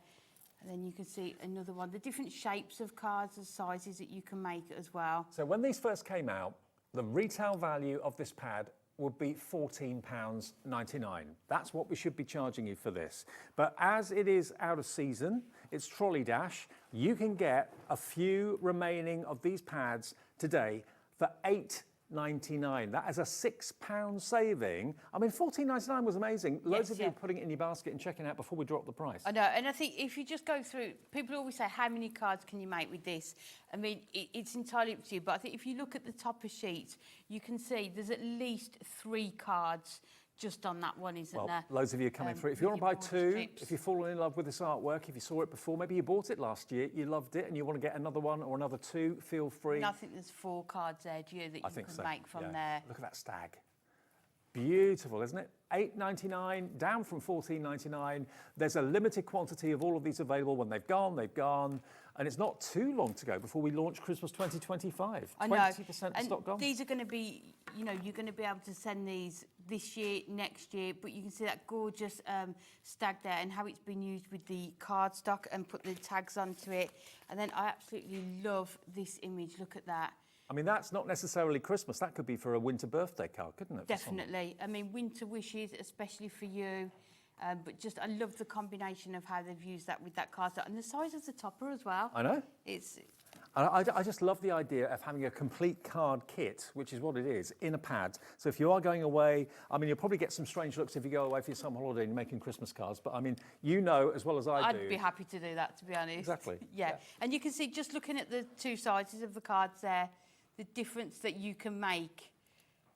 And then you can see another one, the different shapes of cards and sizes that you can make as well. So when these first came out, the retail value of this pad would be £14.99. That's what we should be charging you for this. But as it is out of season, it's Trolley Dash, you can get a few remaining of these pads today for £8.99. That is a £6 saving. I mean, £14.99 was amazing. Loads of you are putting it in your basket and checking out before we drop the price. I know, and I think if you just go through, people always say, how many cards can you make with this? I mean, it's entirely up to you, but I think if you look at the topper sheets, you can see there's at least 3 cards just on that one, isn't there? Loads of you are coming through. If you want to buy 2, if you've fallen in love with this artwork, if you saw it before, maybe you bought it last year, you loved it, and you want to get another one or another 2, feel free. And I think there's 4 cards there, do you, that you can make from there. Look at that stag. Beautiful, isn't it? £8.99, down from £14.99. There's a limited quantity of all of these available. When they've gone, they've gone. And it's not too long to go before we launch Christmas 2025. I know. 20% and stock gone. These are going to be, you know, you're going to be able to send these this year, next year, but you can see that gorgeous stag there and how it's been used with the cardstock and put the tags onto it. And then I absolutely love this image. Look at that. I mean, that's not necessarily Christmas. That could be for a winter birthday card, couldn't it? Definitely. I mean, winter wishes, especially for you. But just, I love the combination of how they've used that with that cardstock and the size of the topper as well. I know. It's. I just love the idea of having a complete card kit, which is what it is, in a pad. So if you are going away, I mean, you'll probably get some strange looks if you go away for your summer holiday and making Christmas cards. But I mean, you know as well as I do. I'd be happy to do that, to be honest. Exactly. Yeah. And you can see, just looking at the 2 sizes of the cards there, the difference that you can make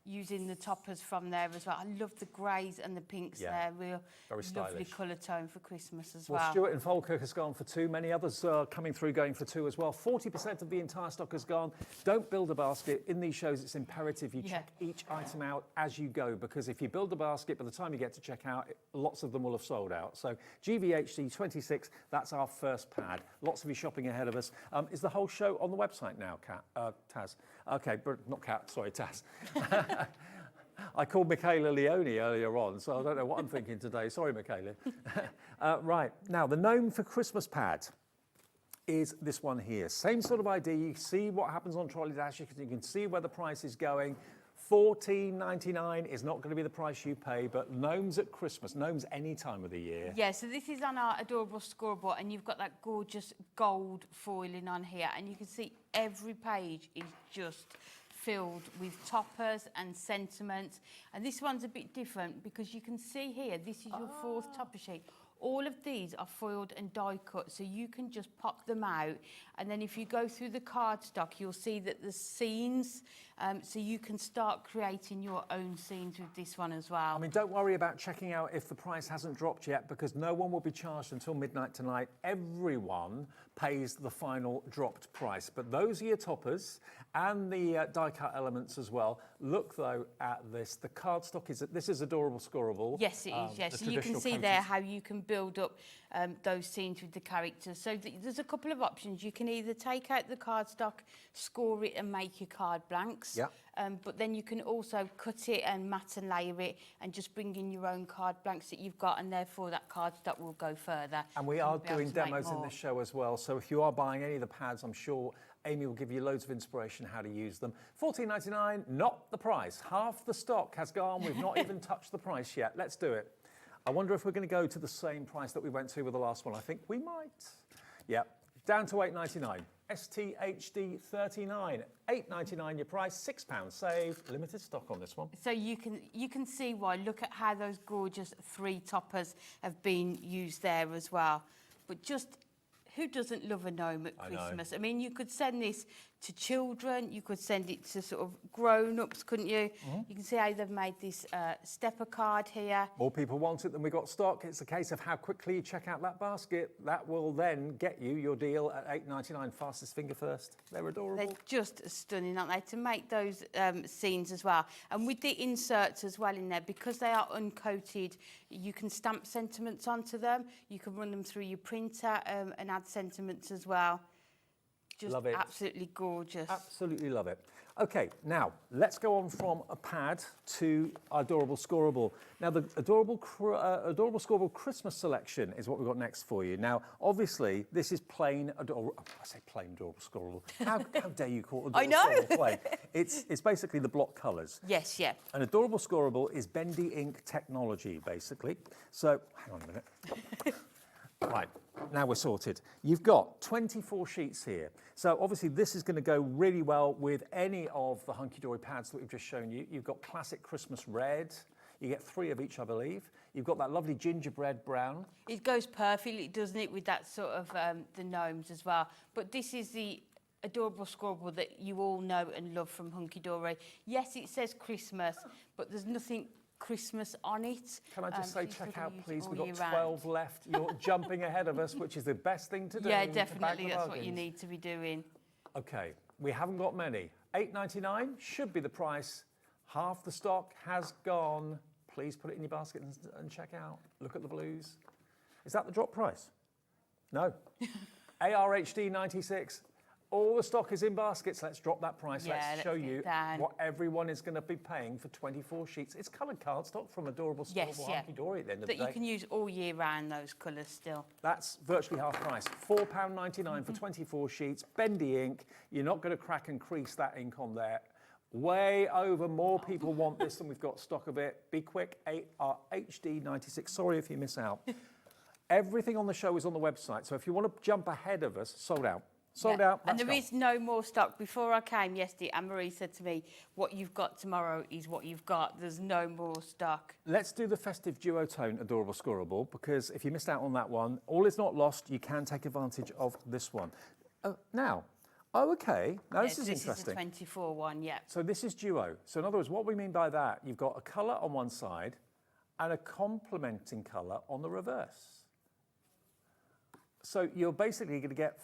using the toppers from there as well. I love the greys and the pinks there. Real very lovely stylish colour tone for Christmas as well. Well, Stuart in Falkirk has gone for 2. Many others are coming through going for 2 as well. 40% of the entire stock has gone. Don't build a basket. In these shows, it's imperative you check each item out as you go, because if you build a basket, by the time you get to check out, lots of them will have sold out. So GVHD 26, that's our first pad. Lots of you shopping ahead of us. Is the whole show on the website now, Taz? Okay, not Kat, sorry, Taz. I called Michaela Leone earlier on, so I don't know what I'm thinking today. Sorry, Michaela. Right, now the Gnome for Christmas pad is this one here. Same sort of idea. You see what happens on Trolley Dash. You can see where the price is going. $14.99 is not going to be the price you pay, but gnomes at Christmas, gnomes any time of the year. Yeah, so this is on our adorable scoreboard, and you've got that gorgeous gold foiling on here, and you can see every page is just filled with toppers and sentiments. And this one's a bit different because you can see here, this is your fourth topper sheet. All of these are foiled and die cut, so you can just pop them out. And then if you go through the cardstock, you'll see that the scenes, so you can start creating your own scenes with this one as well. I mean, don't worry about checking out if the price hasn't dropped yet, because no one will be charged until midnight tonight. Everyone pays the final dropped price. But those are your toppers and the die cut elements as well. Look though at this. The cardstock this is adorable scoreable. Yes, it is. Yes, so you can see there how you can build up those scenes with the characters. So there's a couple of options. You can either take out the cardstock, score it, and make your card blanks. Yeah. But then you can also cut it and mat and layer it and just bring in your own card blanks that you've got, and therefore that cardstock will go further. And we are doing demos in this show as well. So if you are buying any of the pads, I'm sure Amy will give you loads of inspiration how to use them. $14.99, not the price. Half the stock has gone. We've not even touched the price yet. Let's do it. I wonder if we're going to go to the same price that we went to with the last one. I think we might. Yeah, down to $8.99. STHD 39, $8.99 your price, £6 saved, limited stock on this one. So you can see why. Look at how those gorgeous 3 toppers have been used there as well. But just who doesn't love a gnome at Christmas? I mean, you could send this to children, you could send it to sort of grown-ups, couldn't you? You can see how they've made this stepper card here. More people want it than we got stock. It's a case of how quickly you check out that basket. That will then get you your deal at $8.99. Fastest finger first. They're adorable. They're just stunning, aren't they, to make those scenes as well. And with the inserts as well in there, because they are uncoated, you can stamp sentiments onto them. You can run them through your printer and add sentiments as well. Just love it. Absolutely gorgeous. Absolutely love it. Okay, now let's go on from a pad to Adorable Scoreable. Now the Adorable Scoreable Christmas selection is what we've got next for you. Now, obviously, this is plain Adorable. I say plain Adorable Scoreable. How dare you call it Adorable Scoreable plain? It's basically the block colours. Yes, yeah. An Adorable Scoreable is bendy ink technology, basically. So, hang on a minute. Right, now we're sorted. You've got 24 sheets here. So obviously this is going to go really well with any of the Hunkydory pads that we've just shown you. You've got classic Christmas red. You get 3 of each, I believe. You've got that lovely gingerbread brown. It goes perfectly, doesn't it, with that sort of the gnomes as well. But this is the Adorable Scoreable that you all know and love from Hunkydory. Yes, it says Christmas, but there's nothing Christmas on it. Can I just say, check out, please. We've got 12 left. You're jumping ahead of us, which is the best thing to do. Yeah, definitely. That's what you need to be doing. Okay, we haven't got many. $8.99 should be the price. Half the stock has gone. Please put it in your basket and check out. Look at the blues. Is that the drop price? No. ARHD 96. All the stock is in baskets. Let's drop that price. Yeah, let's show you what everyone is going to be paying for 24 sheets. It's coloured cardstock from Adorable Scoreable Hunkydory at the end of the day. That you can use all year round, those colours still. That's virtually half price. £4.99 for 24 sheets. Bendy ink. You're not going to crack and crease that ink on there. Way over. More people want this than we've got stock of it. Be quick. ARHD 96. Sorry if you miss out. Everything on the show is on the website. So if you want to jump ahead of us, sold out. Sold out. And there is no more stock. Before I came yesterday, Anne-Marie said to me, what you've got tomorrow is what you've got. There's no more stock. Let's do the festive duotone Adorable Scoreable, because if you missed out on that one, all is not lost. You can take advantage of this one. Now, okay. Now this is interesting. This is the 24 one, yeah. So this is duo. So in other words, what we mean by that, you've got a colour on one side and a complementing colour on the reverse. So you're basically going to get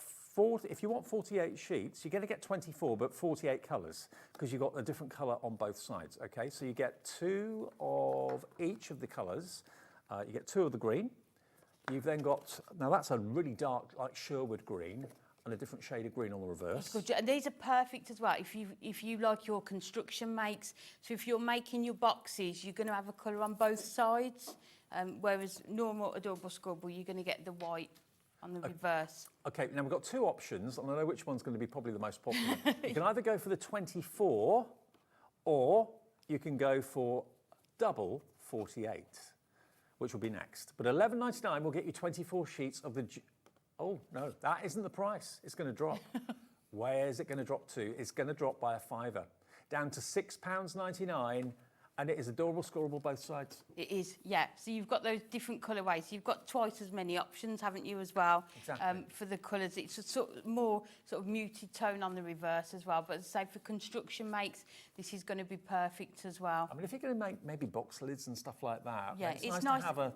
if you want 48 sheets, you're going to get 24, but 48 colours, because you've got a different colour on both sides, okay? So you get 2 of each of the colours. You get 2 of the green. You've then got, now that's a really dark, like Sherwood green. and a different shade of green on the reverse. It's good. And these are perfect as well if you like your construction makes. So if you're making your boxes, you're going to have a colour on both sides, whereas normal Adorable Scribble, you're going to get the white on the reverse. Okay, now we've got two options, and I know which one's going to be probably the most popular. You can either go for the 24, or you can go for double 48, which will be next. But $11.99 will get you 24 sheets of the... Oh, no, that isn't the price. It's going to drop. Where is it going to drop to? It's going to drop by a fiver, down to £6.99, and it is Adorable Scribble both sides. It is, yeah. So you've got those different colourways. You've got twice as many options, haven't you, as well? Exactly. For the colours. It's a more muted tone on the reverse as well. But as I say, for construction makes, this is going to be perfect as well. I mean, if you're going to make maybe box lids and stuff like that, yeah, it's nice to have a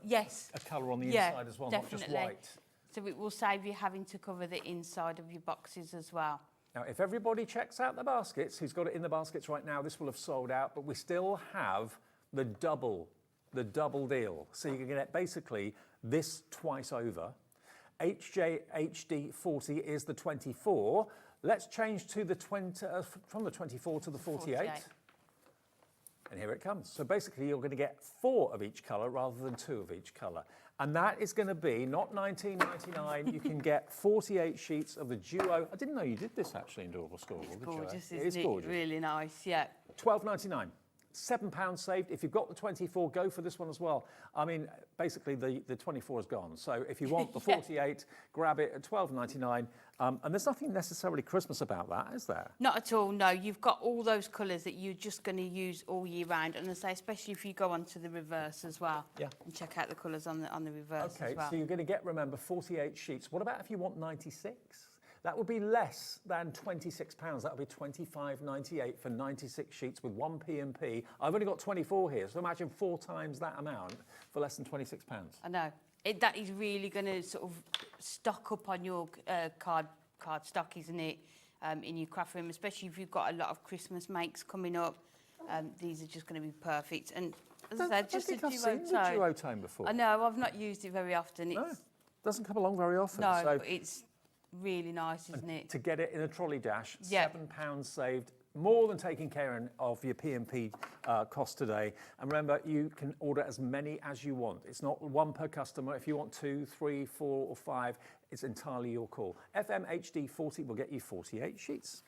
colour on the inside as well, definitely. not just white. So it will save you having to cover the inside of your boxes as well. Now, if everybody checks out the baskets, who's got it in the baskets right now, this will have sold out, but we still have the double deal. So you can get basically this twice over. HJHD 40 is the 24. Let's change to the 20, from the 24 to the 48. And here it comes. So basically you're going to get 4 of each colour rather than 2 of each colour. And that is going to be not $19.99. You can get 48 sheets of the duo. I didn't know you did this actually in Adorable Scribble. It's gorgeous, It is gorgeous. Really nice, yeah. $12.99. £7 saved. If you've got the 24, go for this one as well. I mean, basically the 24 is gone. So if you want the 48, grab it at $12.99. And there's nothing necessarily Christmas about that, is there? Not at all, no. You've got all those colours that you're just going to use all year round. And I say, especially if you go onto the reverse as well. Yeah. And check out the colours on the reverse as well. So you're going to get, remember, 48 sheets. What about if you want 96? That would be less than £26. That would be $25.98 for 96 sheets with 1 P&P. I've only got 24 here, so imagine 4 times that amount for less than £26. I know. That is really going to sort of stock up on your card stock, isn't it, in your craft room, especially if you've got a lot of Christmas makes coming up. These are just going to be perfect. And as I said, just a I've seen the duo tone before. I know, I've not used it very often. No, doesn't come along very often. No, so but it's really nice, isn't it? To get it in a trolley dash, £7 saved, more than taking care of your P&P cost today. And remember, you can order as many as you want. It's not 1 per customer. If you want 2, 3, 4 or 5, it's entirely your call. FMHD 40 will get you 48 sheets.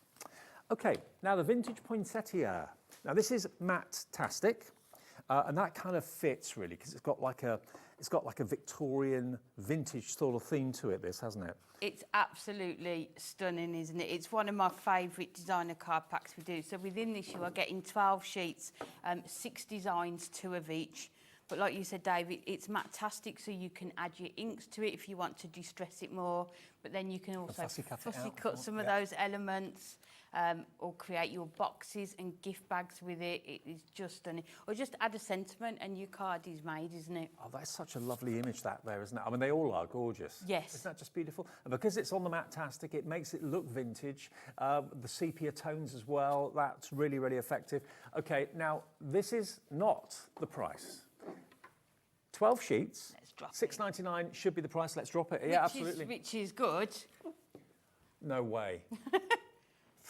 Okay, now the vintage poinsettia. Now this is matte-tastic, and that kind of fits really because it's got like a Victorian vintage sort of theme to it, this, hasn't it? It's absolutely stunning, isn't it? It's one of my favourite designer card packs we do. So within this, you are getting 12 sheets, 6 designs, 2 of each. But like you said, David, it's matte-tastic, so you can add your inks to it if you want to distress it more. But then you can also fussy cut some of those elements. Or create your boxes and gift bags with it. It is just stunning. Or just add a sentiment and your card is made, isn't it? Oh, that's such a lovely image that there, isn't it? I mean, they all are gorgeous. Yes. Isn't that just beautiful? And because it's on the matte-tastic, it makes it look vintage. The sepia tones as well, that's really, really effective. Okay, now, this is not the price. 12 sheets, $6.99 should be the price. Let's drop it. Yeah, absolutely. Which is good. No way.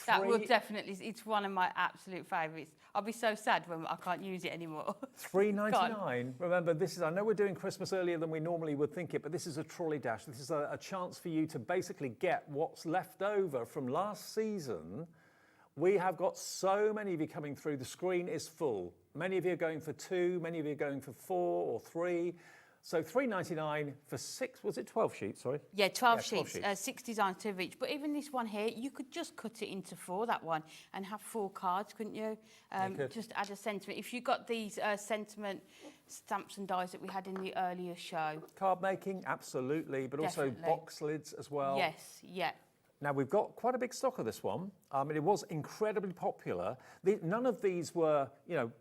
That will definitely, it's one of my absolute favourites. I'll be so sad when I can't use it anymore. $3.99. Remember, this is, I know we're doing Christmas earlier than we normally would think it, but this is a trolley dash. This is a chance for you to basically get what's left over from last season. We have got so many of you coming through. The screen is full. Many of you are going for 2, many of you are going for 4 or 3. So $3.99 for 6, was it 12 sheets, sorry? Yeah, 12 sheets. 6 designs, 2 of each. But even this one here, you could just cut it into 4, that one, and have 4 cards, couldn't you? Just add a sentiment. If you got these sentiment stamps and dies that we had in the earlier show. Card making, absolutely, but also box lids as well. Yes, yeah. Now, we've got quite a big stock of this one. It was incredibly popular. None of these were,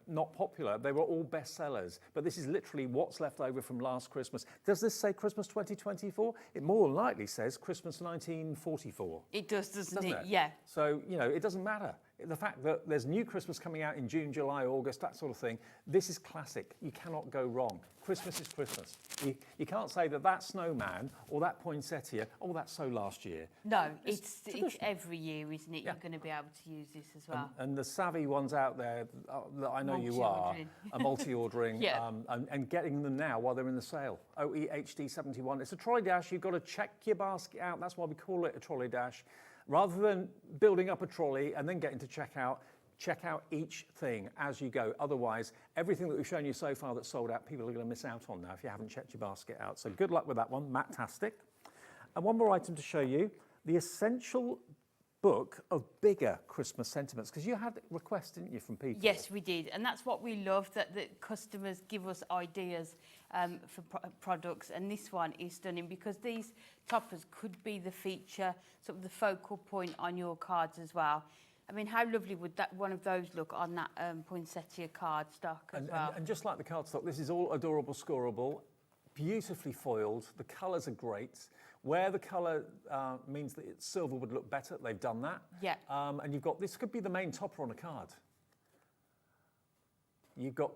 not popular. They were all bestsellers. But this is literally what's left over from last Christmas. Does this say Christmas 2024? It more than likely says Christmas 1944. It does, doesn't it? Yeah. So, it doesn't matter. The fact that there's new Christmas coming out in June, July, August, that sort of thing, this is classic. You cannot go wrong. Christmas is Christmas. You can't say that that snowman or that poinsettia, oh, that's so last year. No, it's every year, isn't it? Yeah. You're going to be able to use this as well. And the savvy ones out there that I know you are multi-ordering yeah. and getting them now while they're in the sale. OEHD71. It's a trolley dash. You've got to check your basket out. That's why we call it a trolley dash. Rather than building up a trolley and then getting to checkout, check out each thing as you go. Otherwise, everything that we've shown you so far that's sold out, people are going to miss out on now if you haven't checked your basket out. So good luck with that one, Matt-tastic. And one more item to show you, the essential book of bigger Christmas sentiments, because you had requests, didn't you, from people? Yes, we did. And that's what we love, that the customers give us ideas for products. And this one is stunning because these toppers could be the feature, sort of the focal point on your cards as well. I mean, how lovely would that one of those look on that poinsettia card stock as well? And just like the card stock, this is all adorable, scoreable, beautifully foiled. The colours are great. Where the colour means that silver would look better, they've done that. Yeah. And you've got, this could be the main topper on a card. You've got,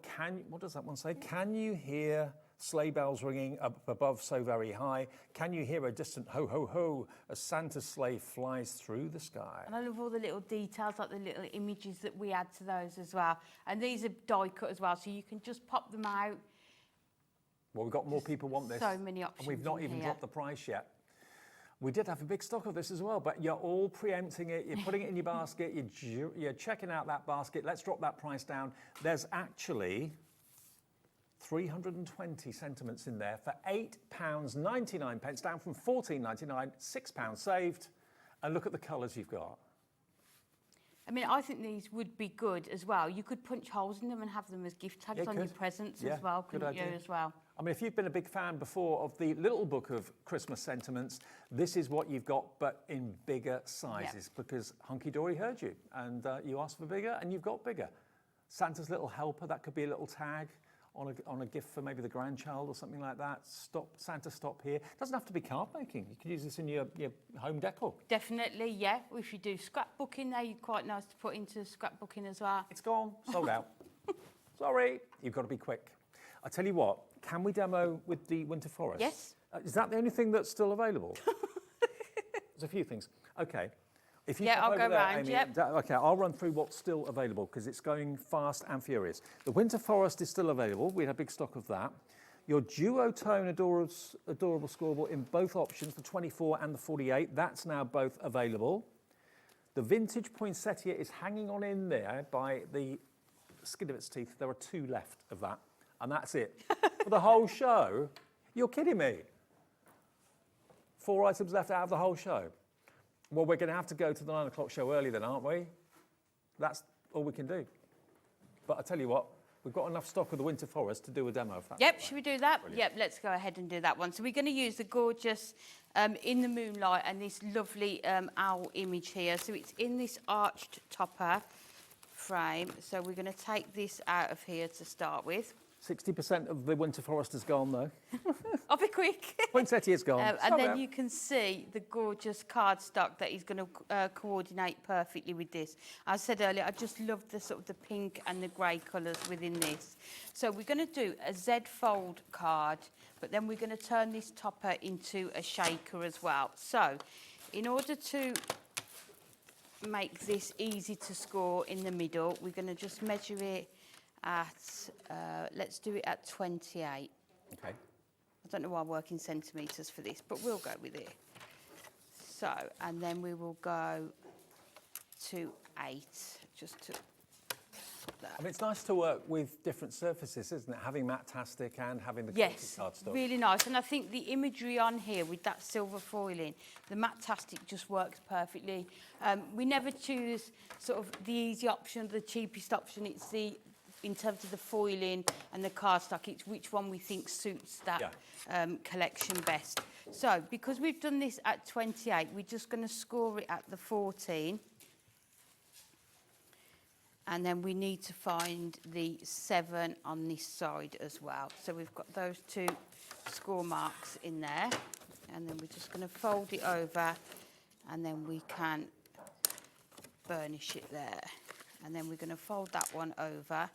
what does that one say? Can you hear sleigh bells ringing up above so very high? Can you hear a distant ho, ho, ho as Santa's sleigh flies through the sky? And I love all the little details, like the little images that we add to those as well. And these are die cut as well, so you can just pop them out. Well, we've got more people want this. So many options. And we've not even dropped the price yet. We did have a big stock of this as well, but you're all preempting it. You're putting it in your basket. You're checking out that basket. Let's drop that price down. There's actually 320 sentiments in there for £8.99, down from £14.99, £6 saved. And look at the colours you've got. I mean, I think these would be good as well. You could punch holes in them and have them as gift tags on your presents as well, couldn't you, as well? I mean, if you've been a big fan before of the little book of Christmas sentiments, this is what you've got, but in bigger sizes, because Hunkydory heard you, and you asked for bigger, and you've got bigger. Santa's little helper, that could be a little tag on a gift for maybe the grandchild or something like that. Stop, Santa, stop here. It doesn't have to be card making. You could use this in your home decor. Definitely, yeah. If you do scrapbooking there, you're quite nice to put into scrapbooking as well. It's gone, sold out. Sorry, you've got to be quick. I tell you what, can we demo with the Winter Forest? Yes. Is that the only thing that's still available? There's a few things. Okay. If you I'll go round, Amy, yep. Okay, I'll run through what's still available because it's going fast and furious. The Winter Forest is still available. We had a big stock of that. Your duotone adorable scoreboard in both options, the 24 and the 48, that's now both available. The vintage poinsettia is hanging on in there by the skin of its teeth. There are 2 left of that, and that's it. For the whole show? You're kidding me. 4 items left out of the whole show. Well, we're going to have to go to the 9 o'clock show early then, aren't we? That's all we can do. But I tell you what, we've got enough stock of the Winter Forest to do a demo. If that's Yep, should we do that? Brilliant. Yep, let's go ahead and do that one. So we're going to use the gorgeous In the Moonlight and this lovely owl image here. So it's in this arched topper frame. So we're going to take this out of here to start with. 60% of the Winter Forest is gone, though. I'll be quick. Poinsettia's gone. And then you can see the gorgeous cardstock that is going to coordinate perfectly with this. As I said earlier, I just love the sort of the pink and the grey colours within this. So we're going to do a Z fold card, but then we're going to turn this topper into a shaker as well. So in order to make this easy to score in the middle, we're going to just measure it at, let's do it at 28. Okay. I don't know why I work in centimetres for this, but we'll go with it. So, and then we will go to 8, just to that. I mean, it's nice to work with different surfaces, isn't it? Having Matt-tastic and having the yes, cardstock. Really nice. And I think the imagery on here with that silver foiling, the Matt-tastic just works perfectly. We never choose sort of the easy option, the cheapest option. It's the in terms of the foiling and the cardstock, it's which one we think suits that collection best. So, because we've done this at 28, we're just going to score it at the 14. And then we need to find the 7 on this side as well. So we've got those 2 score marks in there. And then we're just going to fold it over, and then we can burnish it there. And then we're going to fold that one over.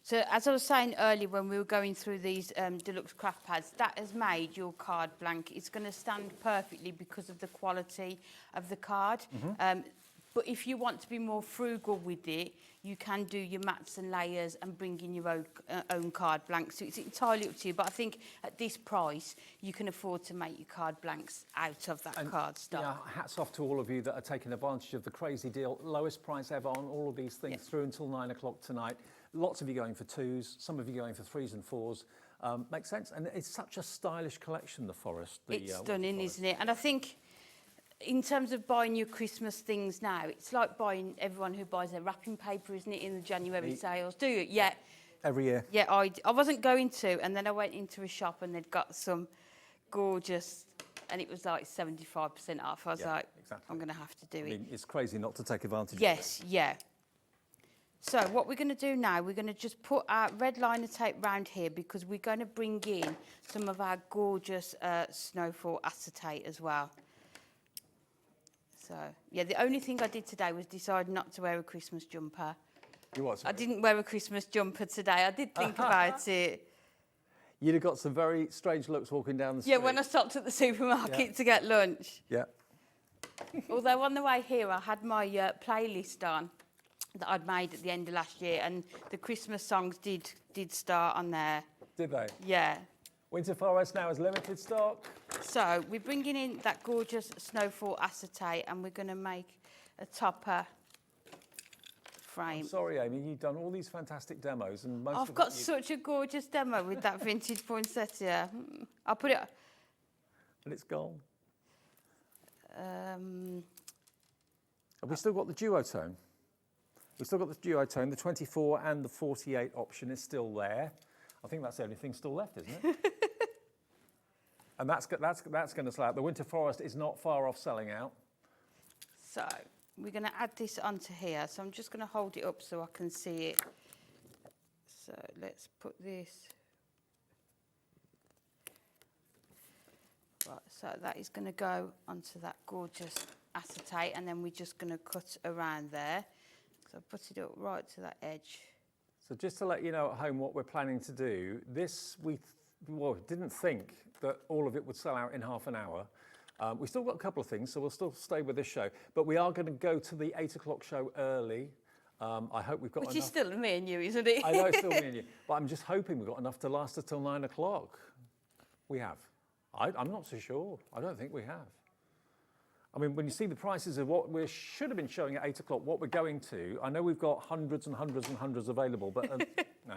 So as I was saying earlier when we were going through these deluxe craft pads, that has made your card blank. It's going to stand perfectly because of the quality of the card. But if you want to be more frugal with it, you can do your mats and layers and bring in your own card blanks. So it's entirely up to you. But I think at this price, you can afford to make your card blanks out of that card stock. Yeah, hats off to all of you that are taking advantage of the crazy deal. Lowest price ever on all of these things through until 9 o'clock tonight. Lots of you going for 2s, some of you going for 3s and 4s. Makes sense. And it's such a stylish collection, the Forest. It's stunning, isn't it? And I think in terms of buying your Christmas things now, it's like buying everyone who buys their wrapping paper, isn't it, in the January sales? Do you? Yeah. Every year. Yeah, I wasn't going to, and then I went into a shop and they'd got some gorgeous, and it was like 75% off. I was like, exactly. I'm going to have to do it. I mean, it's crazy not to take advantage of it. Yes, yeah. So what we're going to do now, we're going to just put our red liner tape round here because we're going to bring in some of our gorgeous snowfall acetate as well. So, yeah, the only thing I did today was decide not to wear a Christmas jumper. You what? I didn't wear a Christmas jumper today. I did think about it. You'd have got some very strange looks walking down the street. Yeah, when I stopped at the supermarket to get lunch. Yeah. Although on the way here, I had my playlist on that I'd made at the end of last year, and the Christmas songs did start on there. Did they? Yeah. Winter Forest now is limited stock. So we're bringing in that gorgeous snowfall acetate, and we're going to make a topper frame. I'm sorry, Amy, you've done all these fantastic demos, and most I've got such a gorgeous demo with that vintage poinsettia. I'll put it. And it's gone. Have we still got the duotone? We've still got the duotone. The 24 and the 48 option is still there. I think that's the only thing still left, isn't it? And that's going to sell out. The Winter Forest is not far off selling out. So we're going to add this onto here. So I'm just going to hold it up so I can see it. So let's put this. Right, so that is going to go onto that gorgeous acetate, and then we're just going to cut around there. So put it up right to that edge. So just to let you know at home what we're planning to do, this we didn't think that all of it would sell out in half an hour. We've still got a couple of things, so we'll still stay with this show. But we are going to go to the 8 o'clock show early. I hope we've got enough. Which is still me and you, isn't it? I know it's still me and you. But I'm just hoping we've got enough to last us till 9 o'clock. We have. I'm not so sure. I don't think we have. I mean, when you see the prices of what we should have been showing at 8 o'clock, what we're going to, I know we've got hundreds and hundreds and hundreds available, but nah.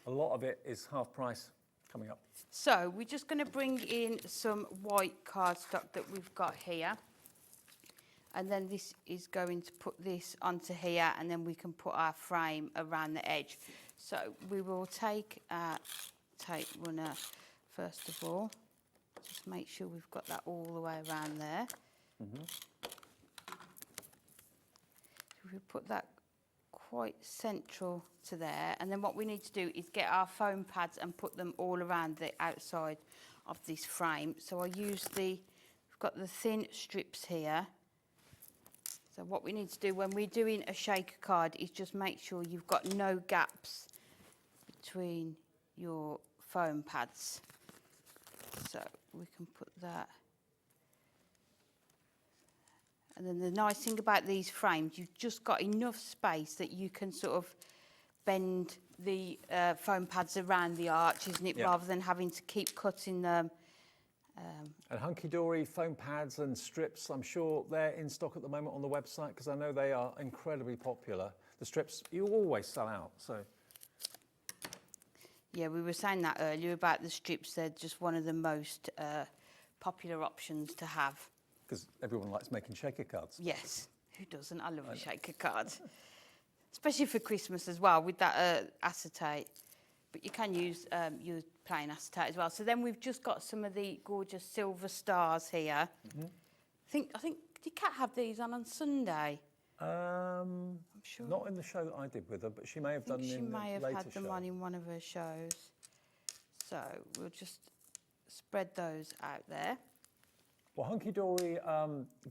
A lot of it is half price coming up. So we're just going to bring in some white cardstock that we've got here. And then this is going to put this onto here, and then we can put our frame around the edge. So we will take our tape runner first of all. Just make sure we've got that all the way around there. So we put that quite central to there, and then what we need to do is get our foam pads and put them all around the outside of this frame. So I use we've got the thin strips here. So what we need to do when we're doing a shaker card is just make sure you've got no gaps between your foam pads. So we can put that. And then the nice thing about these frames, you've just got enough space that you can sort of bend the foam pads around the arch, isn't it? Yeah. Rather than having to keep cutting them. And Hunkydory foam pads and strips, I'm sure they're in stock at the moment on the website, because I know they are incredibly popular. The strips, you always sell out, so. Yeah, we were saying that earlier about the strips. They're just one of the most popular options to have. Because everyone likes making shaker cards. Yes, who doesn't? I love a shaker card. Especially for Christmas as well, with that acetate. But you can use your plain acetate as well. So then we've just got some of the gorgeous silver stars here. I think, did Kat have these on Sunday? I'm sure. Not in the show that I did with her, but she may have done them in the later show. She may have had them on in one of her shows. So we'll just spread those out there. Well, Hunkydory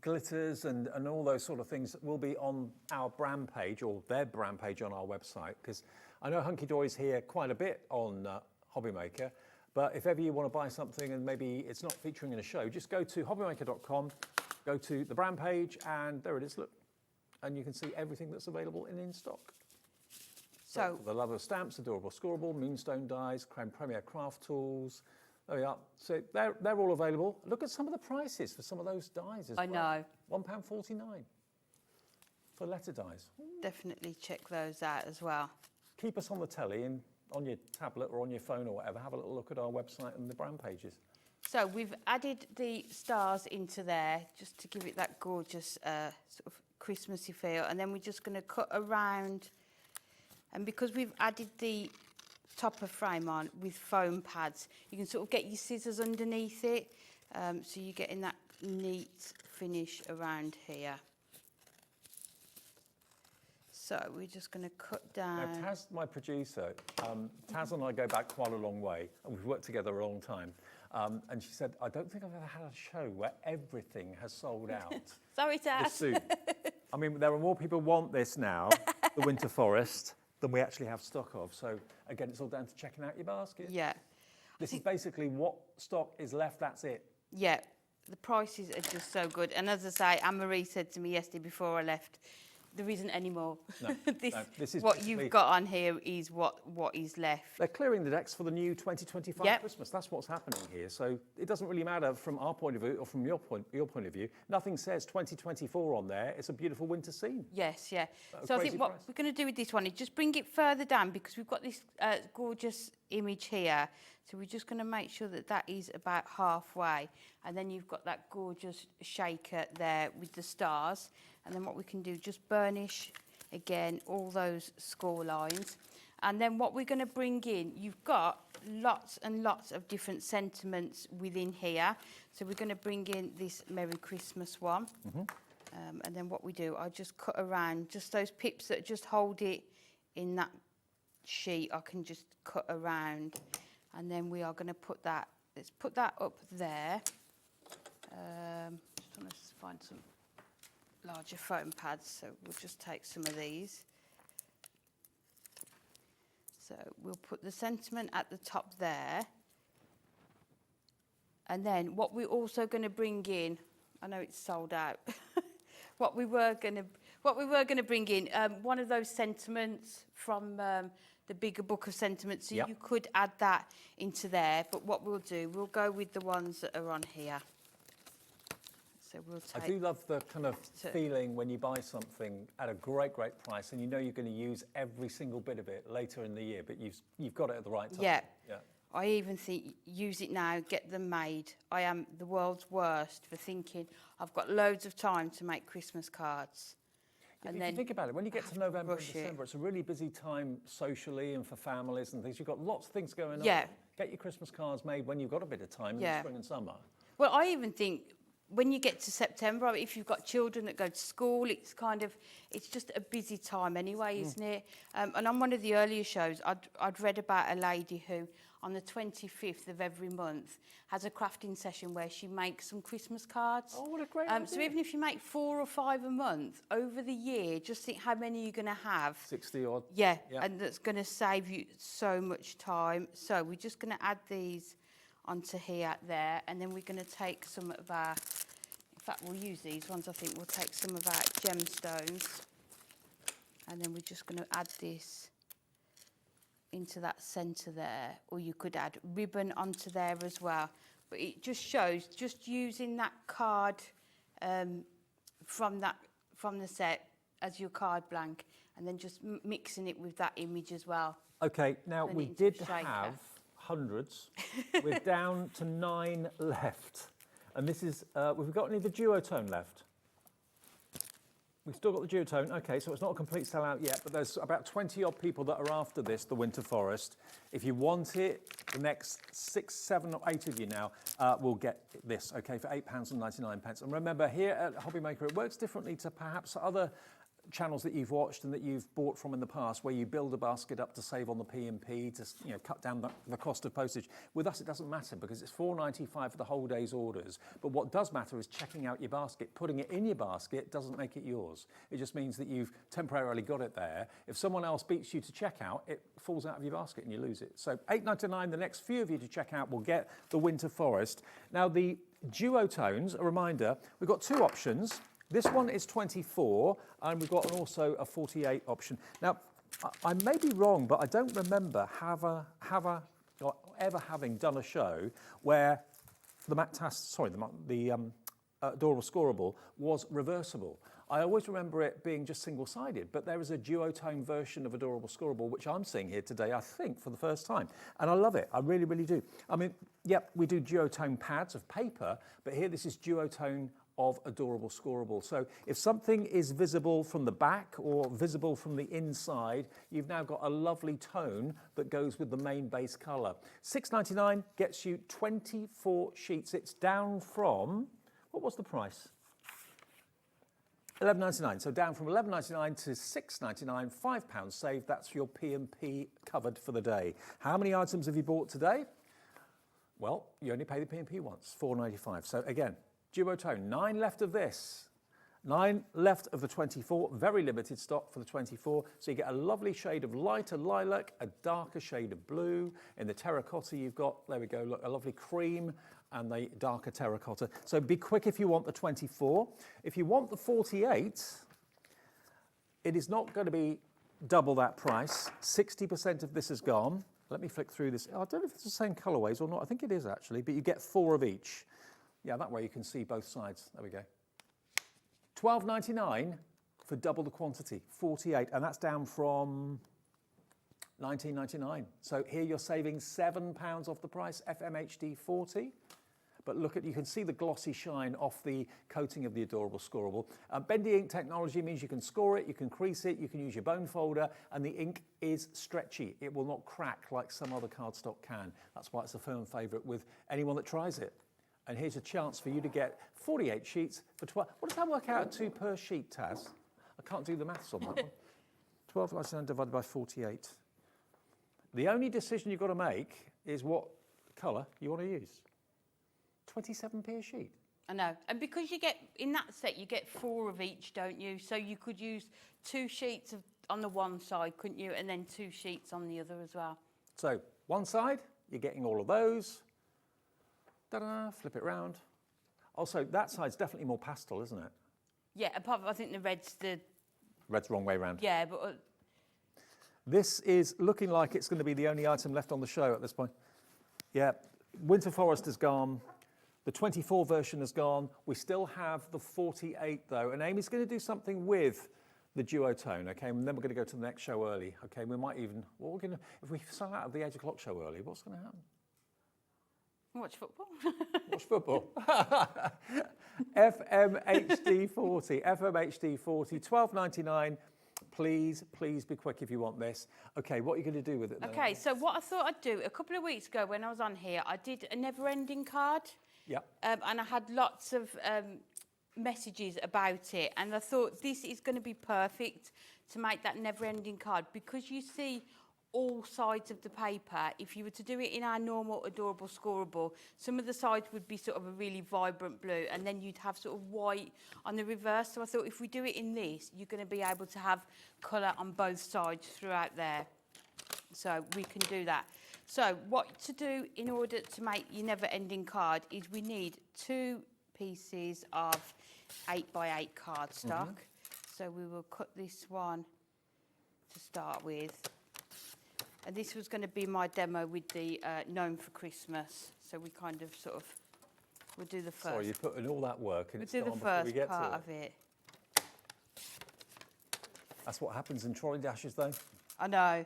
glitters and all those sort of things will be on our brand page, or their brand page on our website, because I know Hunkydory's here quite a bit on Hobbymaker, but if ever you want to buy something and maybe it's not featuring in a show, just go to hobbymaker.com, go to the brand page, and there it is, look. And you can see everything that's available in stock. So for the love of stamps, adorable scoreable, moonstone dies, creme premier craft tools. There we are. So they're all available. Look at some of the prices for some of those dies as well. I know. £1.49 for letter dies. Definitely check those out as well. Keep us on the telly and on your tablet or on your phone or whatever. Have a little look at our website and the brand pages. So we've added the stars into there just to give it that gorgeous sort of Christmassy feel. And then we're just going to cut around. And because we've added the topper frame on with foam pads, you can sort of get your scissors underneath it, so you're getting that neat finish around here. So we're just going to cut down. Now, Taz, my producer, Taz and I go back quite a long way, and we've worked together a long time. And she said, I don't think I've ever had a show where everything has sold out. Sorry, Taz. This soon. I mean, there are more people want this now, the Winter Forest, than we actually have stock of. So again, it's all down to checking out your basket. Yeah. This is basically what stock is left, that's it. Yeah, the prices are just so good. And as I say, Anne-Marie said to me yesterday before I left, there isn't any more. No, this is what you've got on here is what is left. They're clearing the decks for the new 2025 Christmas. That's what's happening here. So it doesn't really matter from our point of view or from your point of view. Nothing says 2024 on there. It's a beautiful winter scene. Yes, yeah. So I think what we're going to do with this one is just bring it further down because we've got this gorgeous image here. So we're just going to make sure that that is about halfway. And then you've got that gorgeous shaker there with the stars. And then what we can do, just burnish, again, all those score lines. And then what we're going to bring in, you've got lots and lots of different sentiments within here. So we're going to bring in this Merry Christmas one. And then what we do, I just cut around, just those pips that just hold it in that sheet, I can just cut around. And then we are going to put that, let's put that up there. Just want to find some larger foam pads, so we'll just take some of these. So we'll put the sentiment at the top there. And then what we're also going to bring in, I know it's sold out, what we were going to bring in, one of those sentiments from the bigger book of sentiments, so you could add that into there, but what we'll do, we'll go with the ones that are on here. So we'll take I do love the kind of feeling when you buy something at a great price and you know you're going to use every single bit of it later in the year, but you've got it at the right time. Yeah. I even think use it now, get them made. I am the world's worst for thinking I've got loads of time to make Christmas cards. And then think about it, when you get to November and December, it's a really busy time socially and for families and things. You've got lots of things going on. Yeah. Get your Christmas cards made when you've got a bit of time in the spring and summer. Well, I even think when you get to September, if you've got children that go to school, it's just a busy time anyway, isn't it? And on one of the earlier shows, I'd read about a lady who, on the 25th of every month, has a crafting session where she makes some Christmas cards. Oh, what a great idea. So even if you make 4 or 5 a month, over the year, just think how many you're going to have. 60 odd. Yeah, and that's going to save you so much time. So we're just going to add these onto here, there, and then we're going to take some of our, in fact we'll use these ones, I think we'll take some of our gemstones, and then we're just going to add this into that centre there, or you could add ribbon onto there as well, but it just shows, just using that card from the set as your card blank, and then just mixing it with that image as well. Okay, now we did have hundreds. We're down to 9 left. And this is, we've got any of the duotone left? We've still got the duotone. Okay, so it's not a complete sellout yet, but there's about 20 odd people that are after this, the Winter Forest. If you want it, the next 6, 7 or 8 of you now will get this, okay, for £8.99. And remember, here at Hobbymaker, it works differently to perhaps other channels that you've watched and that you've bought from in the past, where you build a basket up to save on the P&P, to cut down the cost of postage. With us, it doesn't matter because it's $4.95 for the whole day's orders. But what does matter is checking out your basket. Putting it in your basket doesn't make it yours. It just means that you've temporarily got it there. If someone else beats you to checkout, it falls out of your basket and you lose it. So $8.99, the next few of you to check out will get the Winter Forest. Now, the duotones, a reminder, we've got two options. This one is 24, and we've got also a 48 option. Now, I may be wrong, but I don't remember ever having done a show where the Adorable Scoreable was reversible. I always remember it being just single-sided, but there is a duotone version of Adorable Scoreable, which I'm seeing here today, I think, for the first time. And I love it. I really, really do. I mean, yep, we do duotone pads of paper, but here this is duotone of Adorable Scoreable. So if something is visible from the back or visible from the inside, you've now got a lovely tone that goes with the main base colour. $6.99 gets you 24 sheets. It's down from, what was the price? $11.99, so down from $11.99 to $6.99, £5 saved. That's your P&P covered for the day. How many items have you bought today? Well, you only pay the P&P once, $4.95. So again, duotone, 9 left of this. 9 left of the 24, very limited stock for the 24. So you get a lovely shade of lighter lilac, a darker shade of blue. In the terracotta you've got, there we go, look, a lovely cream and the darker terracotta. So be quick if you want the 24. If you want the 48, it is not going to be double that price. 60% of this is gone. Let me flick through this. I don't know if it's the same colourways or not. I think it is actually, but you get 4 of each. Yeah, that way you can see both sides. There we go. $12.99 for double the quantity, 48, and that's down from $19.99. So here you're saving £7 off the price, FMHD 40. But look at, you can see the glossy shine off the coating of the Adorable Scoreable. Bendy ink technology means you can score it, you can crease it, you can use your bone folder, and the ink is stretchy. It will not crack like some other cardstock can. That's why it's a firm favourite with anyone that tries it. And here's a chance for you to get 48 sheets for 12. What does that work out to per sheet, Taz? I can't do the maths on that one. 12.99 divided by 48. The only decision you've got to make is what colour you want to use. 27p a sheet. I know. And because you get, in that set, you get 4 of each, don't you? So you could use 2 sheets on the one side, couldn't you? And then 2 sheets on the other as well. So one side, you're getting all of those. Ta-da, flip it round. Also, that side's definitely more pastel, isn't it? Yeah, apart from, I think the red's the... Red's the wrong way round. Yeah, but... This is looking like it's going to be the only item left on the show at this point. Yeah, Winter Forest is gone. The 24 version is gone. We still have the 48 though, and Amy's going to do something with the duotone, okay? And then we're going to go to the next show early, okay? We might even, what we're going to, if we sell out of the 8 o'clock show early, what's going to happen? Watch football. Watch football. FMHD 40, FMHD 40, $12.99. Please, please be quick if you want this. Okay, what are you going to do with it then? Okay, so what I thought I'd do, a couple of weeks ago when I was on here, I did a never-ending card. Yep. And I had lots of messages about it, and I thought this is going to be perfect to make that never-ending card, because you see all sides of the paper. If you were to do it in our normal Adorable Scoreable, some of the sides would be sort of a really vibrant blue, and then you'd have sort of white on the reverse. So I thought if we do it in this, you're going to be able to have colour on both sides throughout there. So we can do that. So what to do in order to make your never-ending card is we need 2 pieces of 8x8 cardstock. So we will cut this one to start with. And this was going to be my demo with the Gnome for Christmas. So we kind of sort of, we'll do the first. Sorry, you put in all that work and we'll it's do gone the before we first get part to of it. That's what happens in trolley dashes though. I know.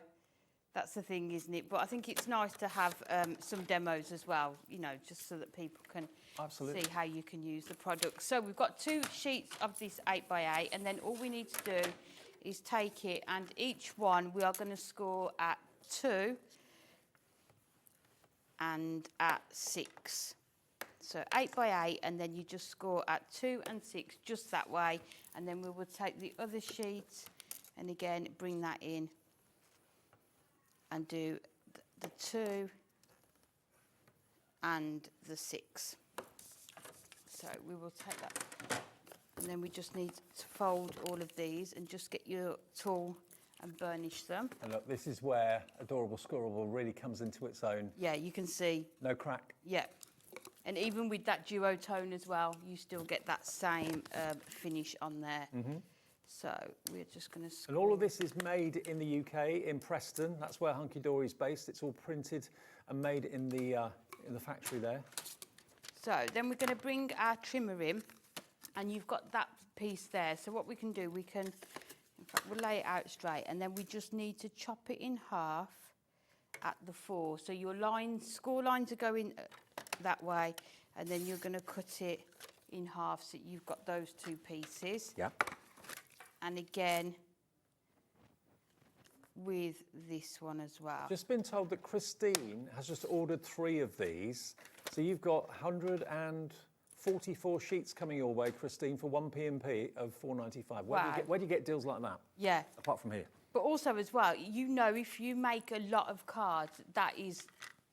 That's the thing, isn't it? But I think it's nice to have some demos as well, you know, just so that people can see how you can use the product. So we've got 2 sheets of this 8x8, and then all we need to do is take it, and each one we are going to score at 2 and at 6. So 8 by 8, and then you just score at 2 and 6, just that way. And then we will take the other sheet and again bring that in and do the 2 and the 6. So we will take that, and then we just need to fold all of these and just get your tool and burnish them. And look, this is where Adorable Scorable really comes into its own. Yeah, you can see. No crack. Yeah. And even with that duotone as well, you still get that same finish on there. So we're just going to... And all of this is made in the UK, in Preston. That's where Hunkydory is based. It's all printed and made in the factory there. So then we're going to bring our trimmer in, and you've got that piece there. So what we can do, we can, in fact, we'll lay it out straight, and then we just need to chop it in half at the 4. So your lines, score lines are going that way, and then you're going to cut it in half so you've got those 2 pieces. Yeah. And again with this one as well. Just been told that Christine has just ordered 3 of these. So you've got 144 sheets coming your way, Christine, for 1 P&P of £4.95. Where do you get deals like that? Yeah. Apart from here. But also as well, you know, if you make a lot of cards, that is,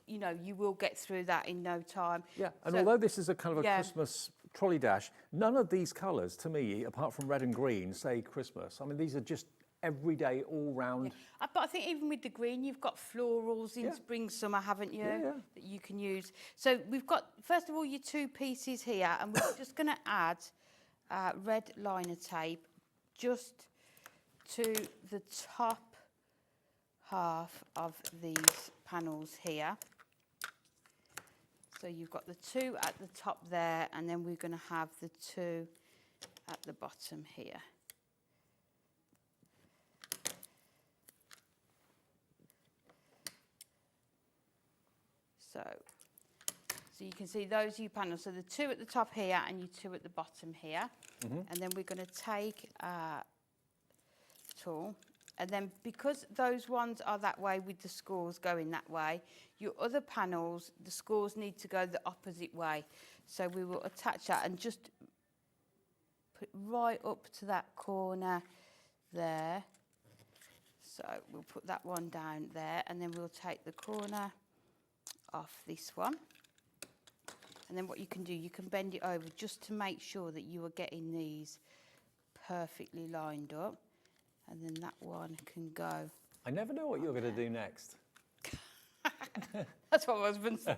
you know, you will get through that in no time. Yeah, and So- although this is a kind of a Christmas trolley dash, none of these colours, to me, apart from red and green, say Christmas. I mean, these are just everyday, all-round. Yeah. But I think even with the green, you've got florals in spring, summer, haven't you? Yeah. That you can use. So we've got, first of all, your 2 pieces here, and we're just going to add red liner tape just to the top half of these panels here. So you've got the 2 at the top there, and then we're going to have the 2 at the bottom here. So you can see those U panels. So the 2 at the top here and your 2 at the bottom here. And then we're going to take our tool. And then because those ones are that way with the scores going that way, your other panels, the scores need to go the opposite way. So we will attach that and just put right up to that corner there. So we'll put that one down there, and then we'll take the corner off this one. And then what you can do, you can bend it over just to make sure that you are getting these perfectly lined up. And then that one can go. I never know what you're going to do next. That's what my husband says.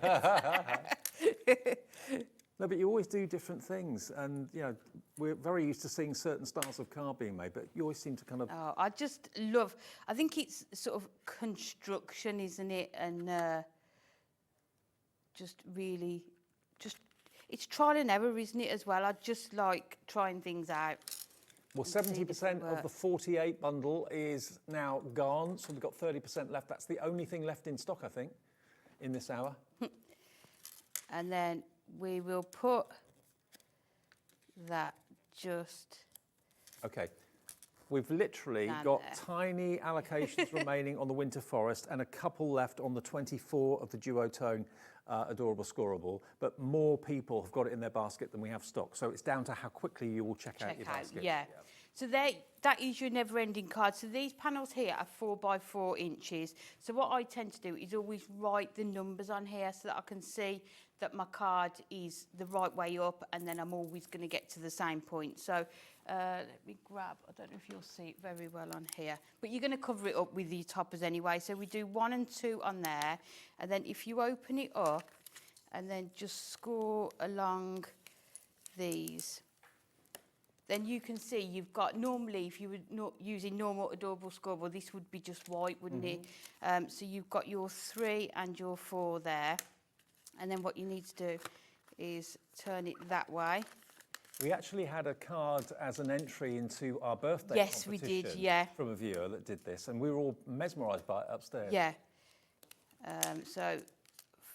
No, but you always do different things. And, you know, we're very used to seeing certain styles of card being made, but you always seem to kind of... Oh, I just love... I think it's sort of construction, isn't it? And just really... It's trial and error, isn't it, as well? I just like trying things out. Well, 70% of the 48 bundle is now gone, so we've got 30% left. That's the only thing left in stock, I think, in this hour. And then we will put that just... OK. We've literally got tiny allocations remaining on the Winter Forest and a couple left on the 24 of the duotone Adorable Scorable, but more people have got it in their basket than we have stock. So it's down to how quickly you will check out your basket. Yeah. So that is your never-ending card. So these panels here are 4 by 4 inches. So what I tend to do is always write the numbers on here so that I can see that my card is the right way up, and then I'm always going to get to the same point. So let me grab, I don't know if you'll see it very well on here, but you're going to cover it up with the toppers anyway. So we do 1 and 2 on there, and then if you open it up and then just score along these, then you can see you've got, normally if you were not using normal Adorable Scorable, this would be just white, wouldn't it? So you've got your 3 and your 4 there. And then what you need to do is turn it that way. We actually had a card as an entry into our birthday Yes, we competition did, yeah. from a viewer that did this, and we were all mesmerised by it upstairs. Yeah. So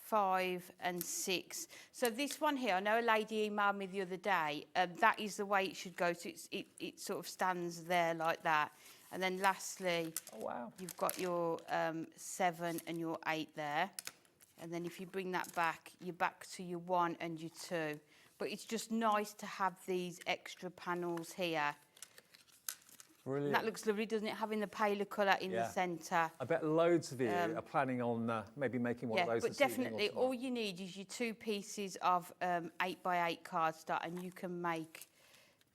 5 and 6. So this one here, I know a lady emailed me the other day. That is the way it should go. So it sort of stands there like that. And then lastly, oh, wow, you've got your 7 and your 8 there. And then if you bring that back, you're back to your 1 and your 2. But it's just nice to have these extra panels here. Brilliant. And that looks lovely, doesn't it? Having the paler colour in the centre. I bet loads of you are planning on maybe making one of those but this evening or definitely tomorrow. all you need is your 2 pieces of 8x8 cardstock, and you can make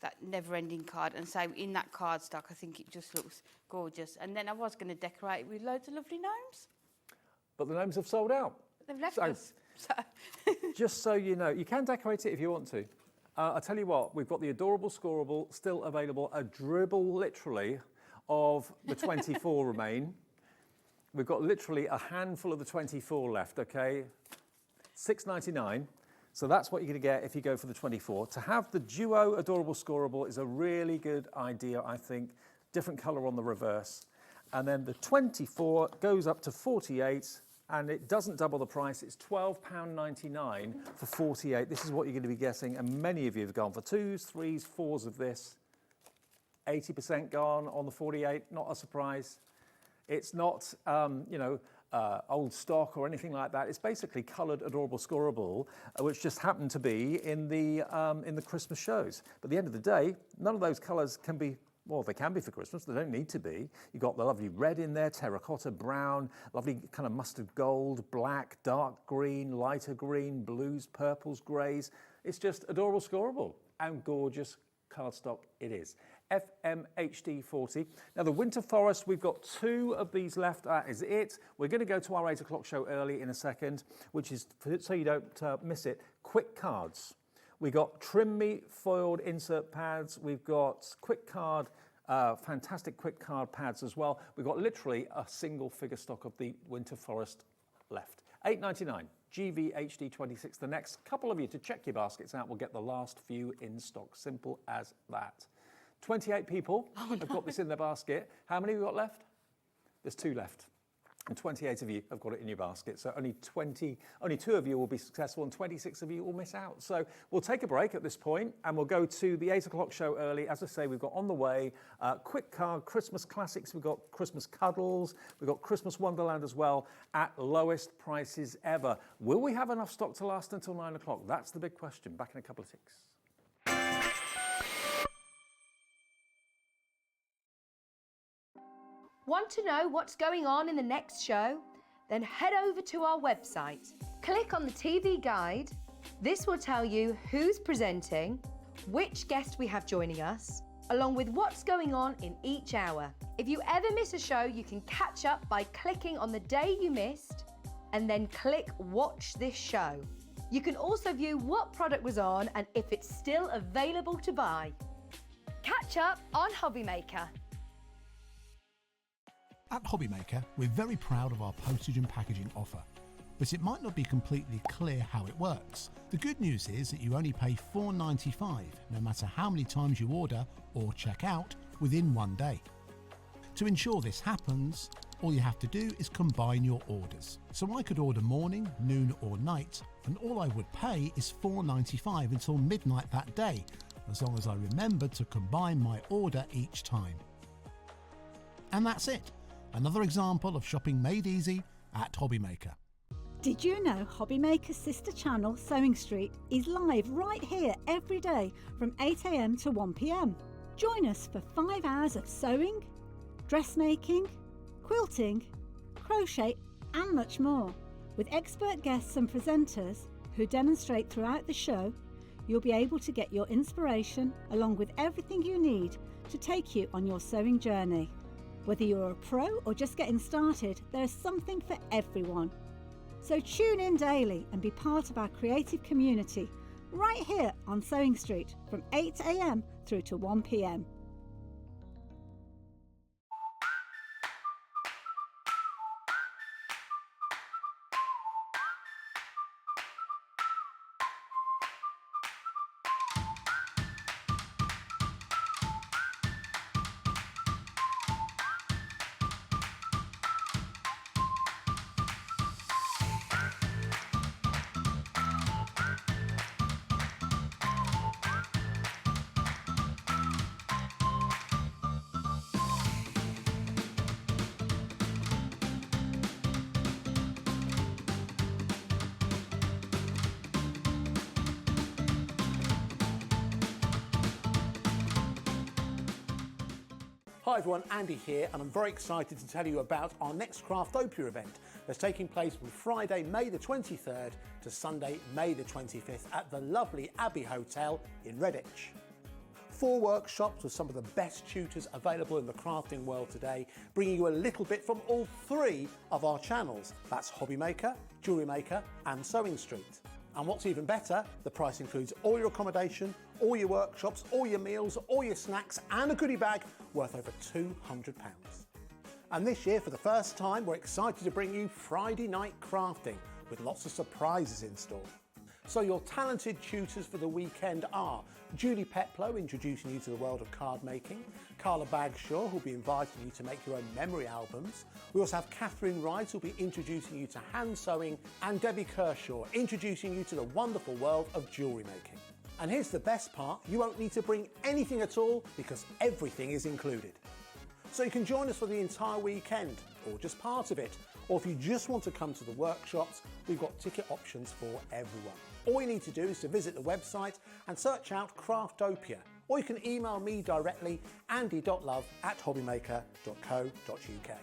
that never-ending card. And so in that cardstock, I think it just looks gorgeous. And then I was going to decorate it with loads of lovely gnomes. But the gnomes have sold out. They've left us. So. Just so you know, you can decorate it if you want to. I'll tell you what, we've got the adorable scoreable still available, a dribble literally of the 24 remain. We've got literally a handful of the 24 left, okay? $6.99. So that's what you're going to get if you go for the 24. To have the duo adorable scoreable is a really good idea, I think. Different colour on the reverse. And then the 24 goes up to 48, and it doesn't double the price. It's £12.99 for 48. This is what you're going to be getting, and many of you have gone for 2s, 3s, 4s of this. 80% gone on the 48, not a surprise. It's not, old stock or anything like that. It's basically coloured adorable scoreable, which just happened to be in the Christmas shows. But at the end of the day, none of those colours can be. Well, they can be for Christmas, they don't need to be. You've got the lovely red in there, terracotta, brown, lovely kind of mustard gold, black, dark green, lighter green, blues, purples, greys. It's just adorable scoreable and gorgeous cardstock it is. FMHD 40. Now the Winter Forest, we've got 2 of these left, that is it. We're going to go to our 8 o'clock show early in a second, which is, so you don't miss it, quick cards. We've got Trim Me foiled insert pads. We've got quick card, fantastic quick card pads as well. We've got literally a single figure stock of the Winter Forest left. $8.99, GVHD 26. The next couple of you to check your baskets out will get the last few in stock. Simple as that. 28 people have got this in their basket. How many have we got left? There's 2 left. And 28 of you have got it in your basket. So only 2 of you will be successful and 26 of you will miss out. So we'll take a break at this point and we'll go to the 8 o'clock show early. As I say, we've got on the way quick card Christmas classics. We've got Christmas cuddles. We've got Christmas Wonderland as well at lowest prices ever. Will we have enough stock to last until 9 o'clock? That's the big question. Back in a couple of ticks. Want to know what's going on in the next show? Then head over to our website. Click on the TV guide. This will tell you who's presenting, which guest we have joining us, along with what's going on in each hour. If you ever miss a show, you can catch up by clicking on the day you missed and then click Watch This Show. You can also view what product was on and if it's still available to buy. Catch up on Hobbymaker. At Hobbymaker, we're very proud of our postage and packaging offer, but it might not be completely clear how it works. The good news is that you only pay $4.95 no matter how many times you order or check out within 1 day. To ensure this happens, all you have to do is combine your orders. So I could order morning, noon or night, and all I would pay is $4.95 until midnight that day, as long as I remembered to combine my order each time. And that's it. Another example of shopping made easy at Hobbymaker. Did you know Hobbymaker's sister channel, Sewing Street, is live right here every day from 8 AM to 1 PM? Join us for 5 hours of sewing, dressmaking, quilting, crochet and much more. With expert guests and presenters who demonstrate throughout the show, you'll be able to get your inspiration along with everything you need to take you on your sewing journey. Whether you're a pro or just getting started, there is something for everyone. So tune in daily and be part of our creative community right here on Sewing Street from 8 AM through to 1 PM. Hi everyone, Andy here, and I'm very excited to tell you about our next Craftopia event that's taking place from Friday, May the 23rd to Sunday, May the 25th at the lovely Abbey Hotel in Redditch. 4 workshops with some of the best tutors available in the crafting world today, bringing you a little bit from all 3 of our channels. That's Hobby Maker, Jewellery Maker and Sewing Street. And what's even better, the price includes all your accommodation, all your workshops, all your meals, all your snacks and a goodie bag worth over £200. And this year, for the first time, we're excited to bring you Friday night crafting with lots of surprises in store. So your talented tutors for the weekend are Julie Peplow, introducing you to the world of card making, Carla Bagshaw, who'll be inviting you to make your own memory albums. We also have Catherine Wright, who'll be introducing you to hand sewing, and Debbie Kershaw, introducing you to the wonderful world of jewellery making. And here's the best part, you won't need to bring anything at all because everything is included. So you can join us for the entire weekend, or just part of it, or if you just want to come to the workshops, we've got ticket options for everyone. All you need to do is to visit the website and search out Craftopia, or you can email me directly, andy.love@hobbymaker.co.uk.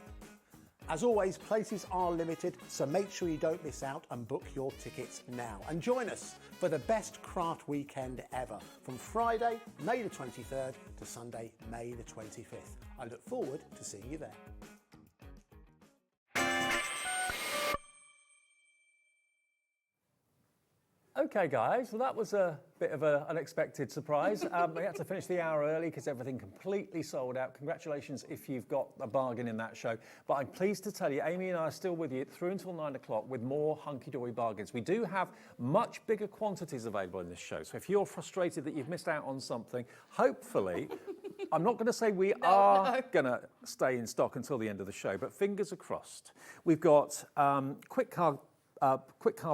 As always, places are limited, so make sure you don't miss out and book your tickets now. And join us for the best craft weekend ever, from Friday, May the 23rd to Sunday, May the 25th. I look forward to seeing you there. Okay guys, well that was a bit of an unexpected surprise. We had to finish the hour early because everything completely sold out. Congratulations if you've got a bargain in that show. But I'm pleased to tell you, Amy and I are still with you through until 9 o'clock with more Hunkydory bargains. We do have much bigger quantities available in this show. So if you're frustrated that you've missed out on something, hopefully, I'm not going to say we are going to stay in stock until the end of the show, but fingers are crossed. We've got quick card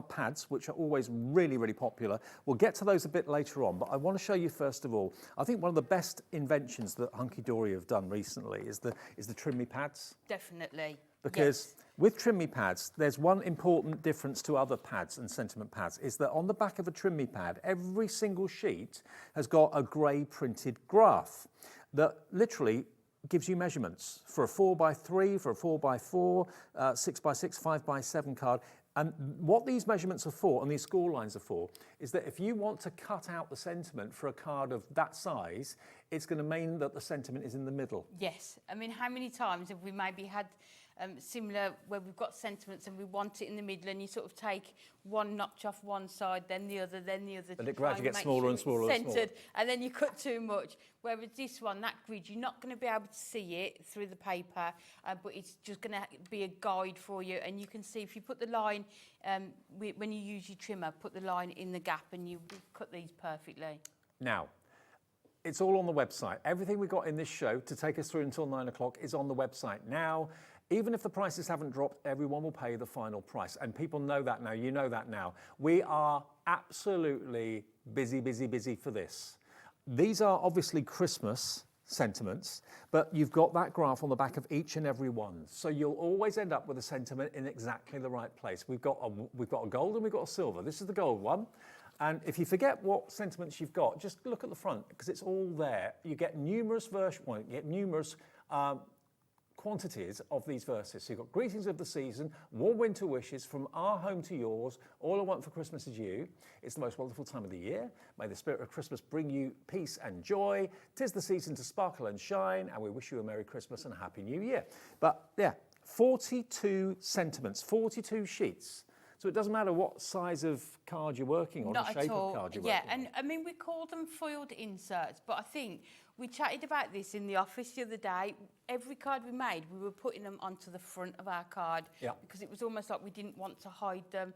pads, which are always really, really popular. We'll get to those a bit later on, but I want to show you first of all, I think one of the best inventions that Hunkydory have done recently is the trim me pads. Definitely. Because with trim me pads, there's one important difference to other pads and sentiment pads, is that on the back of a trim me pad, every single sheet has got a grey printed graph that literally gives you measurements for a 4x3, for a 4x4, 6x6, 5x7 card. And what these measurements are for, and these score lines are for, is that if you want to cut out the sentiment for a card of that size, it's going to mean that the sentiment is in the middle. Yes. I mean, how many times have we maybe had similar where we've got sentiments and we want it in the middle and you sort of take one notch off one side, then the other, then the other. And it gradually gets smaller and smaller and smaller. And then you cut too much. Whereas this one, that grid, you're not going to be able to see it through the paper, but it's just going to be a guide for you. And you can see if you put the line, when you use your trimmer, put the line in the gap and you cut these perfectly. Now, it's all on the website. Everything we got in this show to take us through until 9 o'clock is on the website now. Even if the prices haven't dropped, everyone will pay the final price. And people know that now, you know that now. We are absolutely busy, busy, busy for this. These are obviously Christmas sentiments, but you've got that graph on the back of each and every one. So you'll always end up with a sentiment in exactly the right place. We've got a gold and we've got a silver. This is the gold one. And if you forget what sentiments you've got, just look at the front because it's all there. You get numerous quantities of these verses. So you've got greetings of the season, warm winter wishes, from our home to yours, all I want for Christmas is you. It's the most wonderful time of the year. May the spirit of Christmas bring you peace and joy. 'Tis the season to sparkle and shine, and we wish you a Merry Christmas and a Happy New Year. But yeah, 42 sentiments, 42 sheets. So it doesn't matter what size of card you're working on, the shape of card you're working on. Yeah, and I mean, we call them foiled inserts, but I think we chatted about this in the office the other day. Every card we made, we were putting them onto the front of our card because it was almost like we didn't want to hide them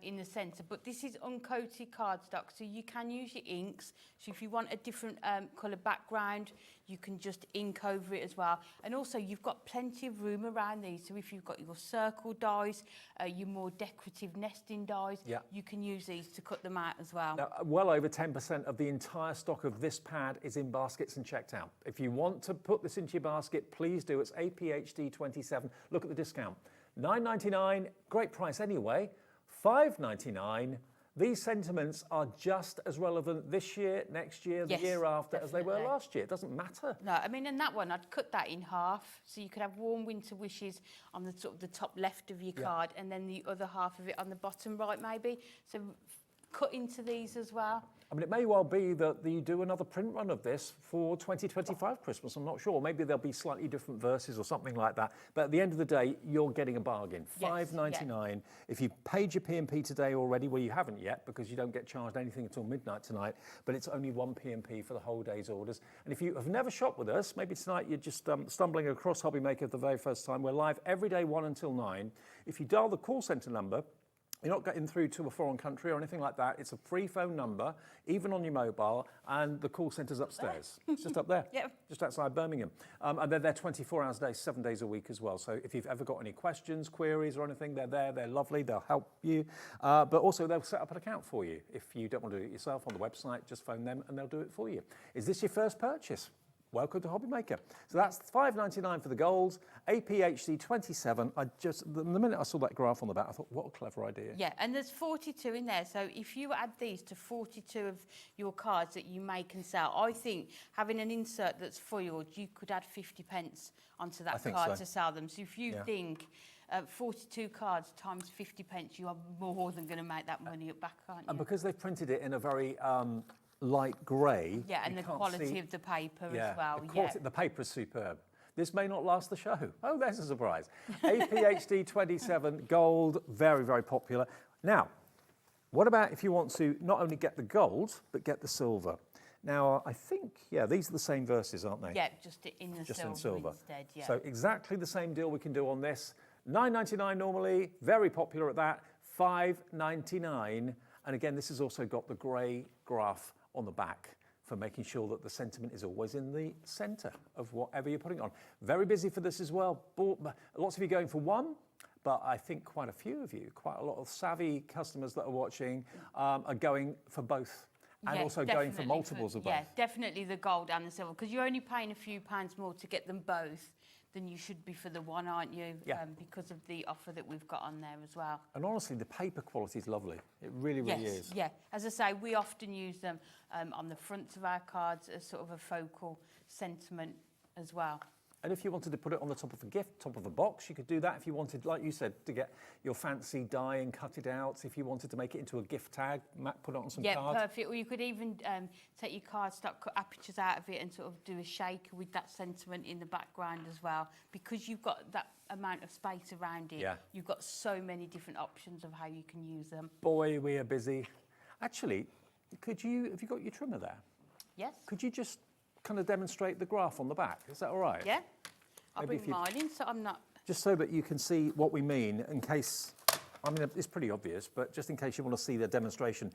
in the centre. But this is uncoated cardstock, so you can use your inks. So if you want a different colour background, you can just ink over it as well. And also, you've got plenty of room around these. So if you've got your circle dies, your more decorative nesting dies, you can use these to cut them out as well. Now, well over 10% of the entire stock of this pad is in baskets and checked out. If you want to put this into your basket, please do. It's APHD27. Look at the discount. $9.99, great price anyway. $5.99, these sentiments are just as relevant this year, next year, the year after as they were last year. It doesn't matter. No, I mean, and that one, I'd cut that in half. So you could have warm winter wishes on the sort of the top left of your card and then the other half of it on the bottom right, maybe. So cut into these as well. I mean, it may well be that you do another print run of this for 2025 Christmas. I'm not sure. Maybe there'll be slightly different verses or something like that. But at the end of the day, you're getting a bargain. $5.99. If you paid your P&P today already, well, you haven't yet because you don't get charged anything until midnight tonight. But it's only one P&P for the whole day's orders. And if you have never shopped with us, maybe tonight you're just stumbling across Hobby Maker for the very first time. We're live every day, 1 until 9. If you dial the call centre number, you're not getting through to a foreign country or anything like that. It's a free phone number, even on your mobile, and the call centre's upstairs. It's just up there, just outside Birmingham. And they're there 24 hours a day, 7 days a week as well. So if you've ever got any questions, queries or anything, they're there, they're lovely, they'll help you. But also they'll set up an account for you. If you don't want to do it yourself on the website, just phone them and they'll do it for you. Is this your first purchase? Welcome to Hobby Maker. So that's $5.99 for the golds, APHD 27. The minute I saw that graph on the back, I thought, what a clever idea. Yeah, and there's 42 in there. So if you add these to 42 of your cards that you make and sell, I think having an insert that's foiled, you could add 50p onto that card to sell them. So if you think 42 cards times 50p, you are more than going to make that money back, aren't you? And because they've printed it in a very light grey. Yeah, and the quality of the paper as well. The paper is superb. This may not last the show. Oh, there's a surprise. APHD 27 gold, very, very popular. Now, what about if you want to not only get the gold, but get the silver? Now, I think, these are the same verses, aren't they? Yeah, just in silver instead, yeah. So exactly the same deal we can do on this. $9.99 normally, very popular at that. $5.99. And again, this has also got the grey graph on the back for making sure that the sentiment is always in the centre of whatever you're putting on. Very busy for this as well. Lots of you going for one, but I think quite a few of you, quite a lot of savvy customers that are watching are going for both. And also going for multiples of both. Yeah, definitely the gold and the silver, because you're only paying a few pounds more to get them both than you should be for the one, aren't you? Yeah. Because of the offer that we've got on there as well. And honestly, the paper quality is lovely. It really, really is. Yeah. As I say, we often use them on the fronts of our cards as sort of a focal sentiment as well. And if you wanted to put it on the top of a gift, top of a box, you could do that. If you wanted, like you said, to get your fancy die and cut it out. If you wanted to make it into a gift tag, put it on some cards. Yeah, perfect. Or you could even take your cardstock, cut apertures out of it and sort of do a shaker with that sentiment in the background as well. Because you've got that amount of space around it, you've got so many different options of how you can use them. Boy, we are busy. Actually, have you got your trimmer there? Yes. Could you just kind of demonstrate the graph on the back? Is that all right? Yeah. I'll bring mine in so I'm not... Just so that you can see what we mean in case... I mean, it's pretty obvious, but just in case you want to see the demonstration.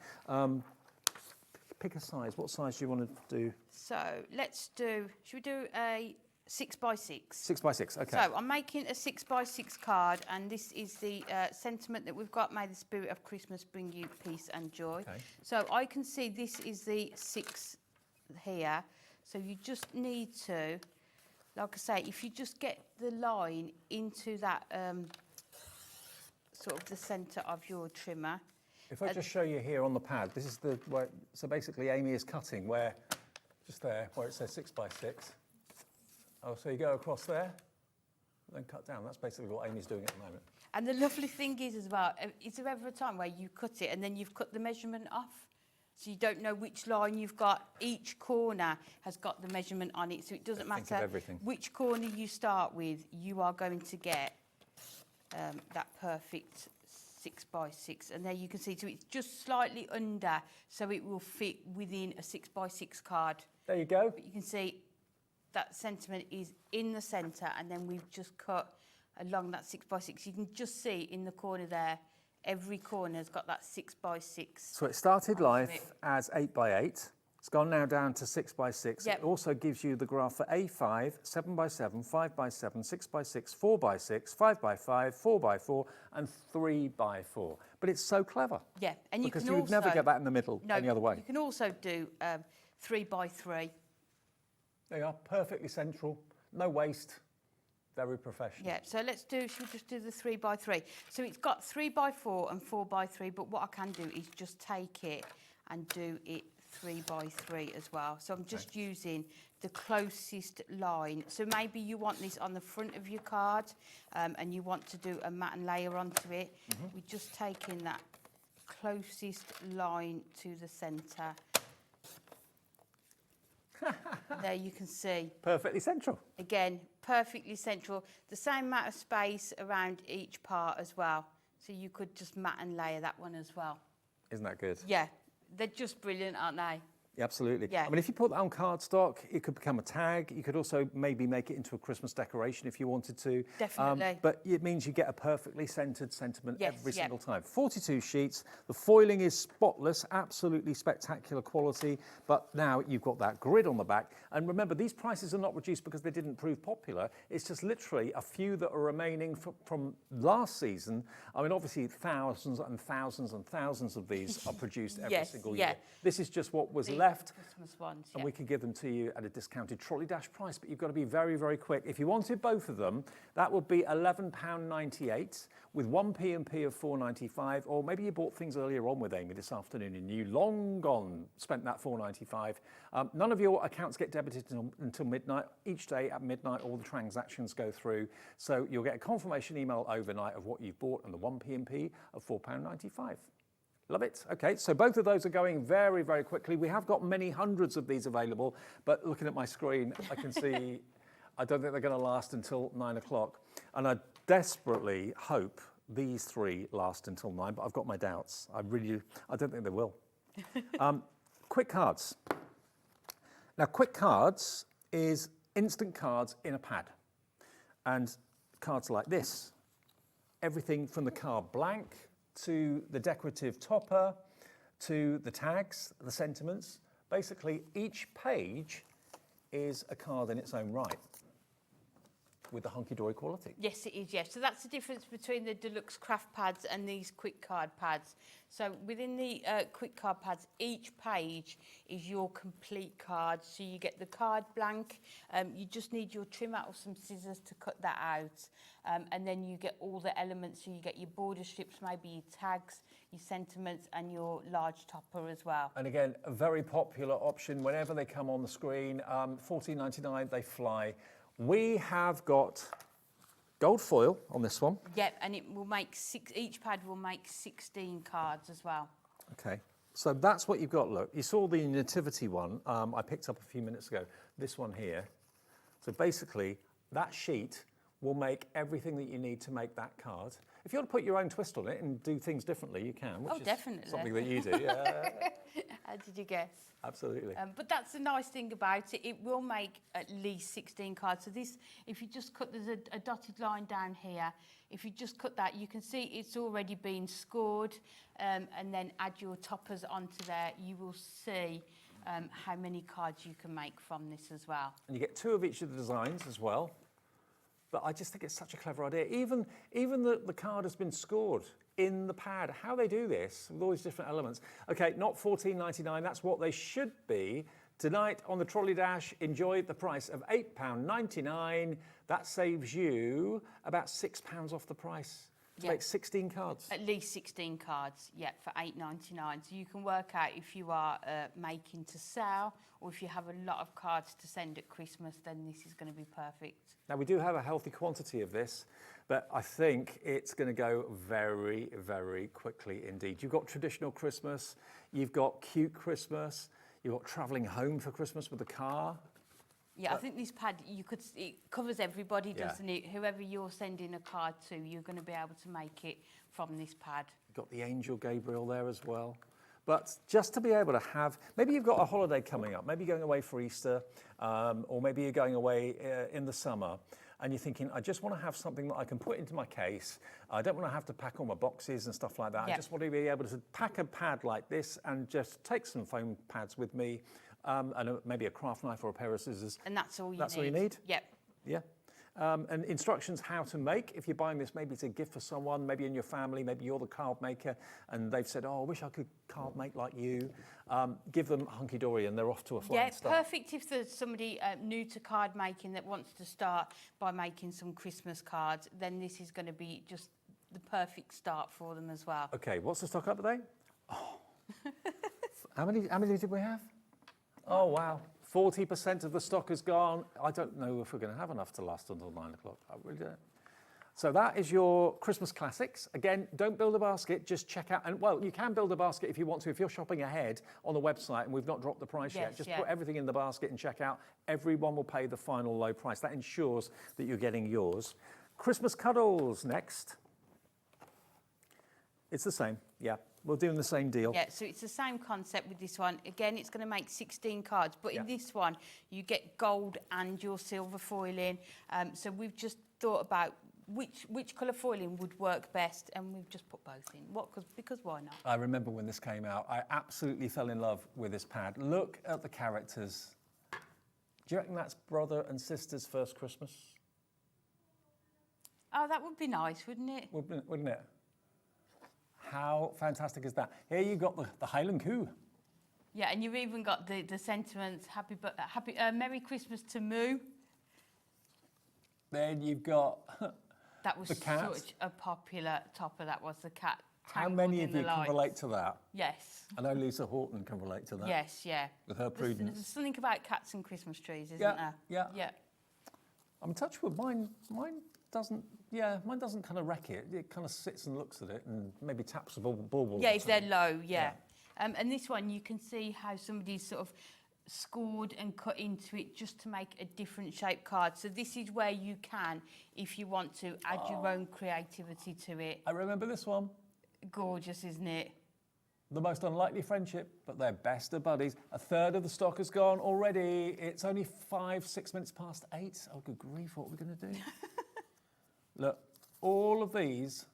Pick a size. What size do you want to do? So let's do... Should we do a 6x6? 6x6, OK. So I'm making a 6x6 card, and this is the sentiment that we've got. May the spirit of Christmas bring you peace and joy. Okay. So I can see this is the 6 here. So you just need to, like I say, if you just get the line into that sort of the centre of your trimmer. If I just show you here on the pad, this is so basically Amy is cutting just there, where it says 6x6. Oh, so you go across there, then cut down. That's basically what Amy's doing at the moment. And the lovely thing is as well, is there ever a time where you cut it and then you've cut the measurement off? So you don't know which line you've got. Each corner has got the measurement on it, so it doesn't matter which corner you start with, you are going to get that perfect 6x6. And there you can see, so it's just slightly under, so it will fit within a 6x6 card. There you go. But you can see that sentiment is in the centre, and then we've just cut along that 6x6. You can just see in the corner there, every corner has got that 6x6. So it started life as 8x8. It's gone now down to 6x6. Yep. It also gives you the graph for A5, 7x7, 5x7, 6x6, 4x6, 5x5, 4x4, and 3x4. But it's so clever. Yeah, and because you would never get that in the middle any other way. You can also do 3x3. They are perfectly central, no waste. Very professional. Yeah, so should we just do the 3x3? So it's got 3x4 and 4x3, but what I can do is just take it and do it 3x3 as well. So I'm just using the closest line. So maybe you want this on the front of your card and you want to do a matte and layer onto it. We're just taking that closest line to the centre. There you can see. Perfectly central. Again, perfectly central. The same amount of space around each part as well. So you could just matte and layer that one as well. Isn't that good? Yeah, they're just brilliant, aren't they? Absolutely. Yeah. I mean, if you put that on cardstock, it could become a tag. You could also maybe make it into a Christmas decoration if you wanted to. Definitely. But it means you get a perfectly centred sentiment Yes, every yeah. single time. 42 sheets. The foiling is spotless, absolutely spectacular quality. But now you've got that grid on the back. And remember, these prices are not reduced because they didn't prove popular. It's just literally a few that are remaining from last season. I mean, obviously, thousands and thousands and thousands of these are produced every single year. This is just what was left, Christmas ones, and we can give them to you at a discounted trolley dash price, but you've got to be very, very quick. If you wanted both of them, that would be £11.98 with one P&P of £4.95, or maybe you bought things earlier on with Amy this afternoon and you long gone spent that £4.95. None of your accounts get debited until midnight. Each day at midnight, all the transactions go through, so you'll get a confirmation email overnight of what you've bought and the one P&P of £4.95. Love it. Okay, so both of those are going very, very quickly. We have got many hundreds of these available, but looking at my screen, I can see I don't think they're going to last until 9 o'clock. And I desperately hope these three last until 9, but I've got my doubts. I don't think they will. Quick cards. Now, quick cards is instant cards in a pad. And cards like this, everything from the card blank to the decorative topper, to the tags, the sentiments. Basically, each page is a card in its own right with the Hunkydory quality. Yes, it is, yes. So that's the difference between the deluxe craft pads and these quick card pads. So within the quick card pads, each page is your complete card. So you get the card blank, you just need your trim out or some scissors to cut that out. And then you get all the elements, so you get your border strips, maybe your tags, your sentiments, and your large topper as well. And again, a very popular option whenever they come on the screen. $14.99, they fly. We have got gold foil on this one. Yep, and it will make each pad will make 16 cards as well. Okay, so that's what you've got. Look, you saw the nativity one I picked up a few minutes ago. This one here. So basically, that sheet will make everything that you need to make that card. If you want to put your own twist on it and do things differently, you can. Which is definitely. Something that you do. Yeah. How did you guess? Absolutely. But that's the nice thing about it. It will make at least 16 cards. So this, if you just cut, there's a dotted line down here. If you just cut that, you can see it's already been scored. And then add your toppers onto there. You will see how many cards you can make from this as well. And you get 2 of each of the designs as well. But I just think it's such a clever idea. Even the card has been scored in the pad. How they do this with all these different elements. Okay, not $14.99. That's what they should be. Tonight on the Trolley Dash, enjoy the price of £8.99. That saves you about £6 off the price to make 16 cards. At least 16 cards, yeah, for $8.99. So you can work out if you are making to sell, or if you have a lot of cards to send at Christmas, then this is going to be perfect. Now, we do have a healthy quantity of this, but I think it's going to go very, very quickly indeed. You've got traditional Christmas, you've got cute Christmas, you've got travelling home for Christmas with the car. Yeah, I think this pad, it covers everybody, doesn't it? Whoever you're sending a card to, you're going to be able to make it from this pad. You've got the Angel Gabriel there as well. But just to be able to have, maybe you've got a holiday coming up, maybe you're going away for Easter, or maybe you're going away in the summer, and you're thinking, I just want to have something that I can put into my case. I don't want to have to pack all my boxes and stuff like that. I just want to be able to pack a pad like this and just take some foam pads with me, and maybe a craft knife or a pair of scissors. And that's all you need. That's all you need? Yep. Yeah. and instructions how to make. If you're buying this, maybe it's a gift for someone, maybe in your family, maybe you're the card maker, and they've said, oh, I wish I could card make like you. Give them Hunkydory and they're off to a flying start. Perfect if there's somebody new to card making that wants to start by making some Christmas cards, then this is going to be just the perfect start for them as well. Okay, what's the stock update? Oh. How many did we have? Oh, wow. 40% of the stock is gone. I don't know if we're going to have enough to last until 9 o'clock. I really don't. So that is your Christmas classics. Again, don't build a basket, just check out. And well, you can build a basket if you want to. If you're shopping ahead on the website and we've not dropped the price yet, just put everything in the basket and check out. Everyone will pay the final low price. That ensures that you're getting yours. Christmas cuddles next. It's the same, yeah. We're doing the same deal. Yeah, so it's the same concept with this one. Again, it's going to make 16 cards, but in this one, you get gold and your silver foiling. So we've just thought about which colour foiling would work best, and we've just put both in. Because why not? I remember when this came out, I absolutely fell in love with this pad. Look at the characters. Do you reckon that's brother and sister's first Christmas? Oh, that would be nice, wouldn't it? Wouldn't it? How fantastic is that? Here you've got the Highland Coo. Yeah, and you've even got the sentiments, Merry Christmas to Moo. Then you've got that was the cat. Such a popular topper, that was the cat. How many of you can relate to that? Yes. I know Lisa Horton can relate to that. Yes, yeah. With her prudence. There's something about cats and Christmas trees, isn't there? Yeah. Yeah. I'm touched with mine doesn't kind of wreck it. It kind of sits and looks at it and maybe taps the bauble. Yeah, if they're low, yeah. And this one, you can see how somebody's sort of scored and cut into it just to make a different shaped card. So this is where you can, if you want to, add your own creativity to it. I remember this one. Gorgeous, isn't it? The most unlikely friendship, but they're best of buddies. A third of the stock has gone already. It's only 6 minutes past 8. Oh, good grief, what are we going to do? Look, all of these,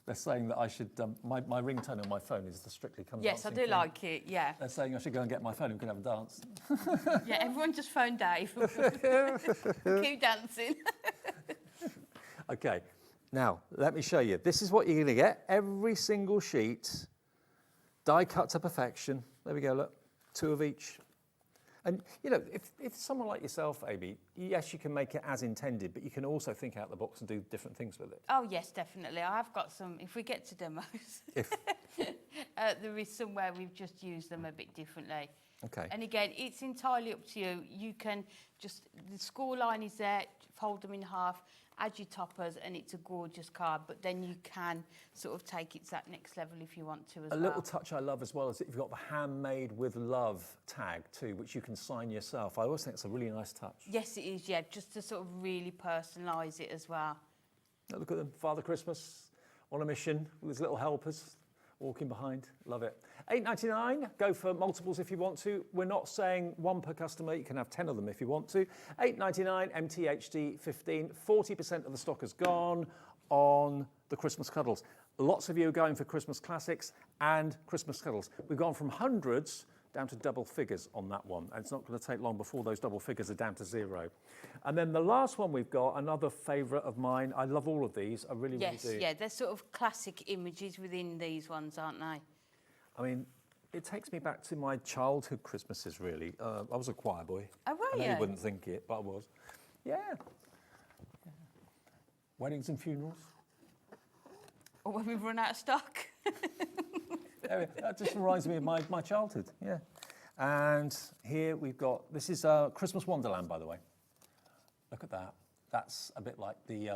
they're saying that I should, my ringtone on my phone is the Strictly Come Yes, I do like it, yeah. They're saying I should go and get my phone and we can have a dance. Yeah, everyone just phone Dave. Keep dancing. Okay, now let me show you. This is what you're going to get. Every single sheet, die cut to perfection. There we go, look, 2 of each. And, you know, if someone like yourself, Amy, yes, you can make it as intended, but you can also think out the box and do different things with it. Oh, yes, definitely. I have got some, if we get to demos, there is somewhere we've just used them a bit differently. Okay. And again, it's entirely up to you. You can just, the score line is there, fold them in half, add your toppers, and it's a gorgeous card. But then you can sort of take it to that next level if you want to as well. A little touch I love as well is that you've got the handmade with love tag too, which you can sign yourself. I always think it's a really nice touch. Yes, it is, yeah, just to sort of really personalise it as well. Now look at them, Father Christmas on a mission with his little helpers walking behind. Love it. $8.99, go for multiples if you want to. We're not saying 1 per customer, you can have 10 of them if you want to. $8.99, MTHD 15, 40% of the stock has gone on the Christmas cuddles. Lots of you are going for Christmas classics and Christmas cuddles. We've gone from hundreds down to double figures on that one. And it's not going to take long before those double figures are down to 0. And then the last one we've got, another favourite of mine. I love all of these. I really, really do. Yes, yeah, they're sort of classic images within these ones, aren't they? I mean, it takes me back to my childhood Christmases, really. I was a choir boy. Oh, were you? I know you wouldn't think it, but I was. Yeah. Weddings and funerals. Or when we've run out of stock. That just reminds me of my childhood, yeah. And here we've got, this is Christmas Wonderland, by the way. Look at that. That's a bit like the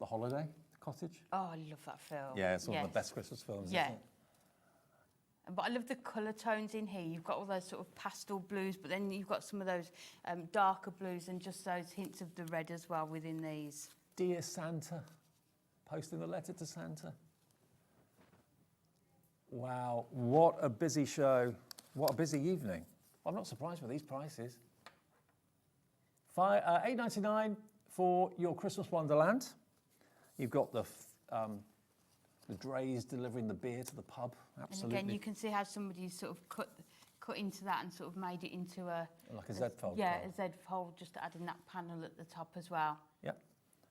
Holiday Cottage. Oh, I love that film. Yeah, it's one of the best Christmas films, yeah. isn't it? But I love the colour tones in here. You've got all those sort of pastel blues, but then you've got some of those darker blues and just those hints of the red as well within these. Dear Santa, posting the letter to Santa. Wow, what a busy show. What a busy evening. I'm not surprised with these prices. $8.99 for your Christmas Wonderland. You've got the drays delivering the beer to the pub. Absolutely. And again, you can see how somebody's sort of cut into that and sort of made it into a... Like a Z-fold Yeah, card. a Z-fold, just adding that panel at the top as well. Yep.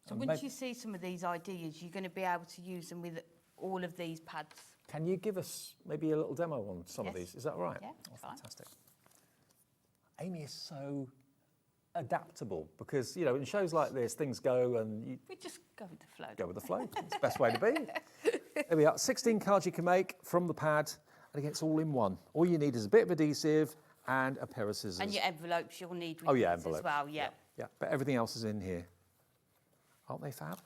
So once you see some of these ideas, you're going to be able to use them with all of these pads. Can you give us maybe a little demo on some of Yes. these? Is that all right? Yeah, fantastic. Amy is so adaptable because, you know, in shows like this, things go and you We just go with the flow. go with the flow. It's the best way to be. There we are. 16 cards you can make from the pad, and again, it's all in one. All you need is a bit of adhesive and a pair of scissors. And your envelopes you'll need with Oh, yeah, these as envelopes. well, yeah. Yeah, but everything else is in here. Aren't they fab?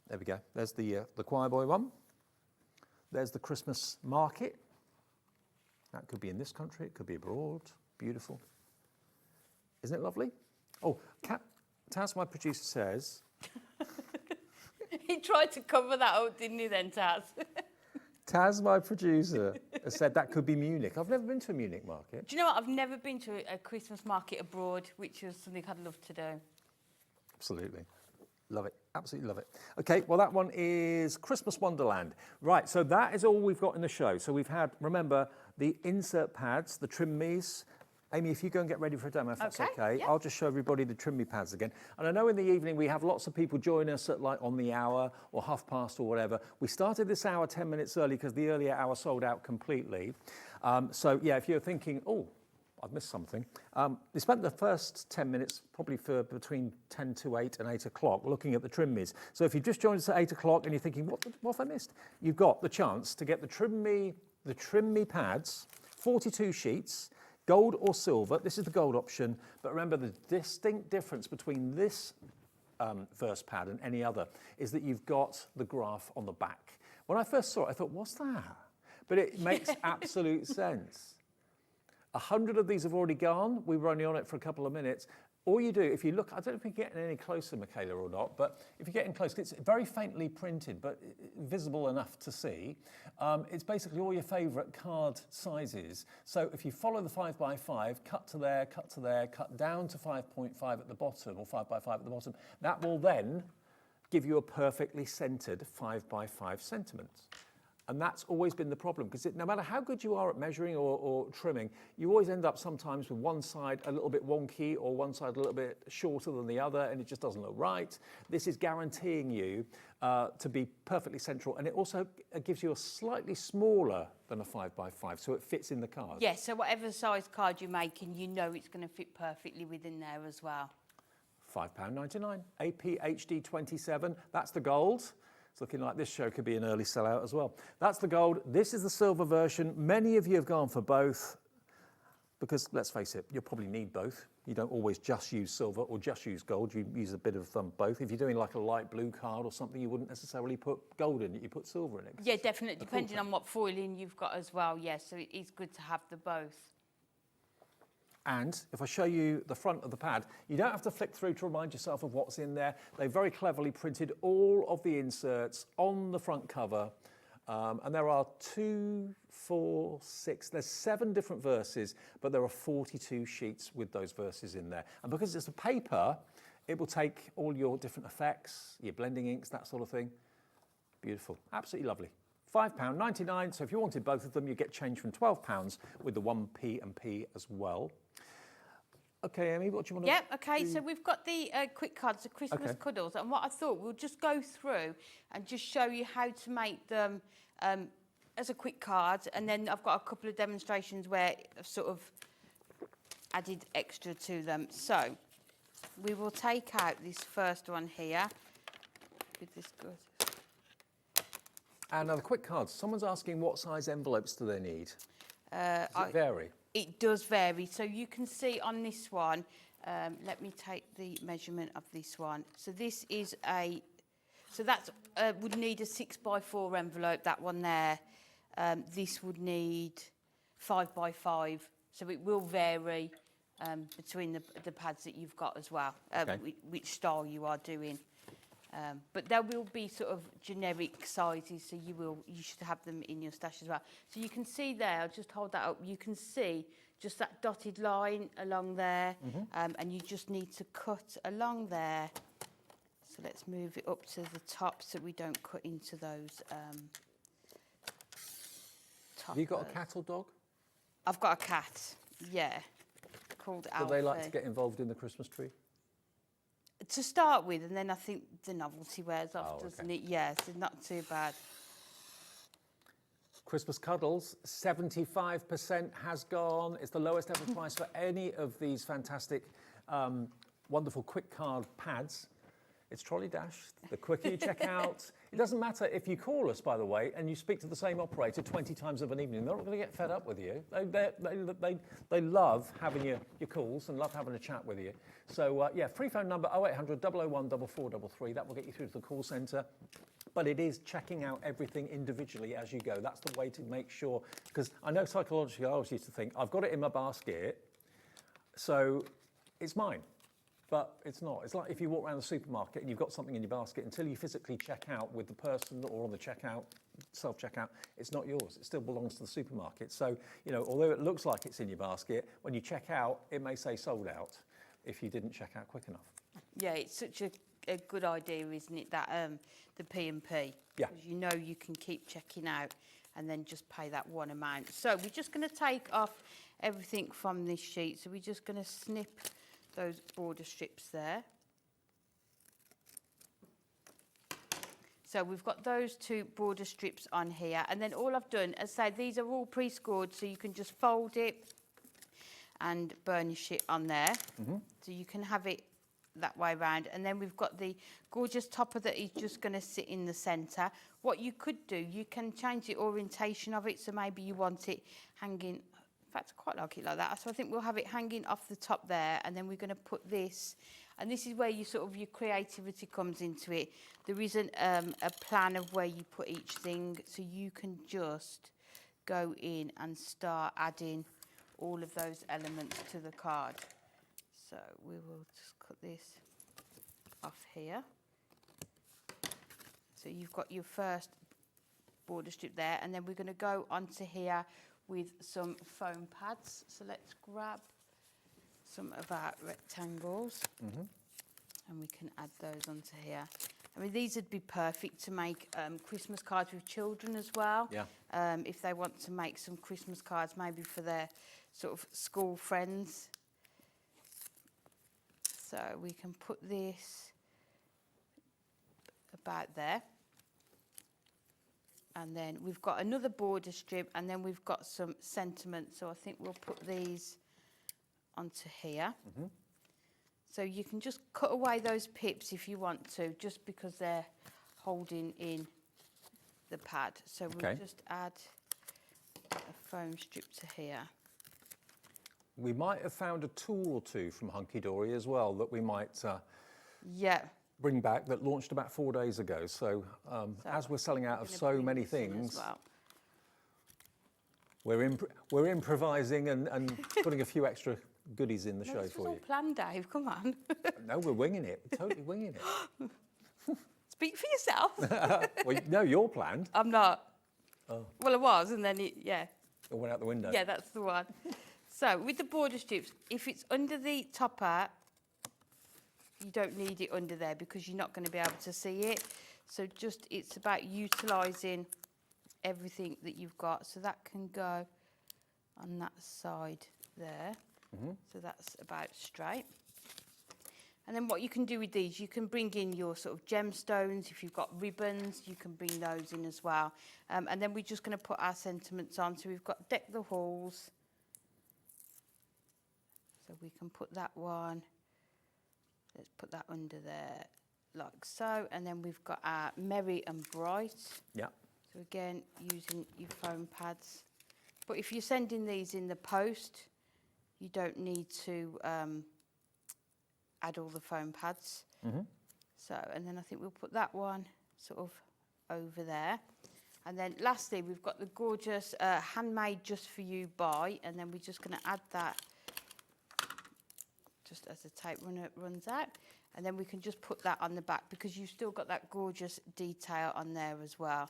There we go. There's the choir boy one. There's the Christmas market. That could be in this country. It could be abroad. Beautiful. Isn't it lovely? Oh, Taz, my producer, says... He tried to cover that up, didn't he then, Taz? Taz, my producer, has said that could be Munich. I've never been to a Munich market. Do you know what? I've never been to a Christmas market abroad, which is something I'd love to do. Absolutely. Love it. Absolutely love it. Okay, well, that one is Christmas Wonderland. Right, so that is all we've got in the show. So we've had, remember, the insert pads, the trim me's. Amy, if you go and get ready for a demo, if that's okay, I'll just show everybody the trim me pads again. And I know in the evening we have lots of people join us at like on the hour or 1:30 or whatever. We started this hour 10 minutes early because the earlier hour sold out completely. So yeah, if you're thinking, oh, I've missed something. We spent the first 10 minutes probably for between 10 to 8 and 8 o'clock looking at the trim me's. So if you've just joined us at 8 o'clock and you're thinking, what have I missed? You've got the chance to get the trim me pads, 42 sheets, gold or silver. This is the gold option, but remember the distinct difference between this verse pad and any other is that you've got the graph on the back. When I first saw it, I thought, what's that? But it makes absolute sense. 100 of these have already gone. We were only on it for a couple of minutes. All you do, if you look, I don't know if you're getting any closer, Michaela, or not, but if you're getting close, it's very faintly printed, but visible enough to see. It's basically all your favourite card sizes. So if you follow the 5x5, cut to there, cut down to 5.5 at the bottom, or 5x5 at the bottom, that will then give you a perfectly centred 5x5 sentiment. And that's always been the problem, because no matter how good you are at measuring or trimming, you always end up sometimes with one side a little bit wonky or one side a little bit shorter than the other, and it just doesn't look right. This is guaranteeing you to be perfectly central, and it also gives you a slightly smaller than a 5x5, so it fits in the card. Yeah, so whatever size card you're making, you know it's going to fit perfectly within there as well. £5.99, APHD 27, that's the gold. It's looking like this show could be an early sellout as well. That's the gold. This is the silver version. Many of you have gone for both because, let's face it, you'll probably need both. You don't always just use silver or just use gold. You use a bit of both. If you're doing like a light blue card or something, you wouldn't necessarily put gold in it. You put silver in it. Yeah, definitely, depending on what foiling you've got as well. Yeah, so it is good to have the both. And if I show you the front of the pad, you don't have to flick through to remind yourself of what's in there. They very cleverly printed all of the inserts on the front cover. And there are 2, 4, 6, there's 7 different verses, but there are 42 sheets with those verses in there. And because it's a paper, it will take all your different effects, your blending inks, that sort of thing. Beautiful, absolutely lovely. £5.99, so if you wanted both of them, you get change from £12 with the 1p and p as well. Okay, Amy, what do you want to Yeah, okay, so we've got the quick cards, the Christmas cuddles, and what I thought, we'll just go through and just show you how to make them as a quick card, and then I've got a couple of demonstrations where I've sort of added extra to them. So, we will take out this first one here with this good. And now the quick cards, someone's asking what size envelopes do they need? Does it vary? It does vary. So you can see on this one, let me take the measurement of this one. So this is so that would need a 6x4 envelope, that one there. This would need 5x5. So it will vary between the pads that you've got as well, which style you are doing. But there will be sort of generic sizes, so you should have them in your stash as well. So you can see there, I'll just hold that up, you can see just that dotted line along there, and you just need to cut along there. So let's move it up to the top so we don't cut into those top. Have you got a cat or dog? I've got a cat, yeah, called Do Alfie. they like to get involved in the Christmas tree? To start with, and then I think the novelty wears off, Oh, doesn't okay. it? Yes, it's not too bad. Christmas cuddles, 75% has gone. It's the lowest ever price for any of these fantastic, wonderful quick card pads. It's Trolley Dash. The quicker you check out, it doesn't matter if you call us, by the way, and you speak to the same operator 20 times of an evening. They're not going to get fed up with you. They love having your calls and love having a chat with you. So, yeah, free phone number 0800 001 4433. That will get you through to the call centre. But it is checking out everything individually as you go. That's the way to make sure, because I know psychologically I always used to think, I've got it in my basket, so it's mine. But it's not. It's like if you walk around the supermarket and you've got something in your basket, until you physically check out with the person or on the checkout, self-checkout, it's not yours. It still belongs to the supermarket. So, you know, although it looks like it's in your basket, when you check out, it may say sold out if you didn't check out quick enough. Yeah, it's such a good idea, isn't it, that the P&P? Yeah. Because you know you can keep checking out and then just pay that one amount. So we're just going to take off everything from this sheet. So we're just going to snip those border strips there. So we've got those two border strips on here, and then all I've done, as I say, these are all pre-scored, so you can just fold it and burnish it on there. So you can have it that way round, and then we've got the gorgeous topper that is just going to sit in the centre. What you could do, you can change the orientation of it, so maybe you want it hanging. In fact, I quite like it like that. So I think we'll have it hanging off the top there, and then we're going to put this, and this is where you sort of your creativity comes into it. There isn't a plan of where you put each thing, so you can just go in and start adding all of those elements to the card. So we will just cut this off here. So you've got your first border strip there, and then we're going to go onto here with some foam pads. So let's grab some of our rectangles and we can add those onto here. I mean, these would be perfect to make Christmas cards with children as well. Yeah. If they want to make some Christmas cards, maybe for their sort of school friends. So we can put this about there. And then we've got another border strip, and then we've got some sentiment. So I think we'll put these onto here. So you can just cut away those pips if you want to, just because they're holding in the pad. So we'll just add a foam strip to here. We might have found a tool or two from Hunkydory as well that we might bring back, that launched about 4 days ago. So, as we're selling out of so many things, we're improvising and putting a few extra goodies in the show this for was you. all planned, Dave, come on. No, we're winging it. We're totally winging it. Speak for yourself. Well, no, you're planned. I'm not. Oh. Well, it was, and then it went out the window. Yeah, that's the one. So with the border strips, if it's under the topper, you don't need it under there because you're not going to be able to see it. So just, it's about utilising everything that you've got. So that can go on that side there. So that's about straight. And then what you can do with these, you can bring in your sort of gemstones. If you've got ribbons, you can bring those in as well. And then we're just going to put our sentiments on. So we've got Deck the Halls. So we can put that one. Let's put that under there like so. And then we've got our Merry and Bright. Yeah. So again, using your foam pads. But if you're sending these in the post, you don't need to add all the foam pads. So, and then I think we'll put that one sort of over there. And then lastly, we've got the gorgeous handmade just for you buy, and then we're just going to add that just as the tape runs out. And then we can just put that on the back because you've still got that gorgeous detail on there as well.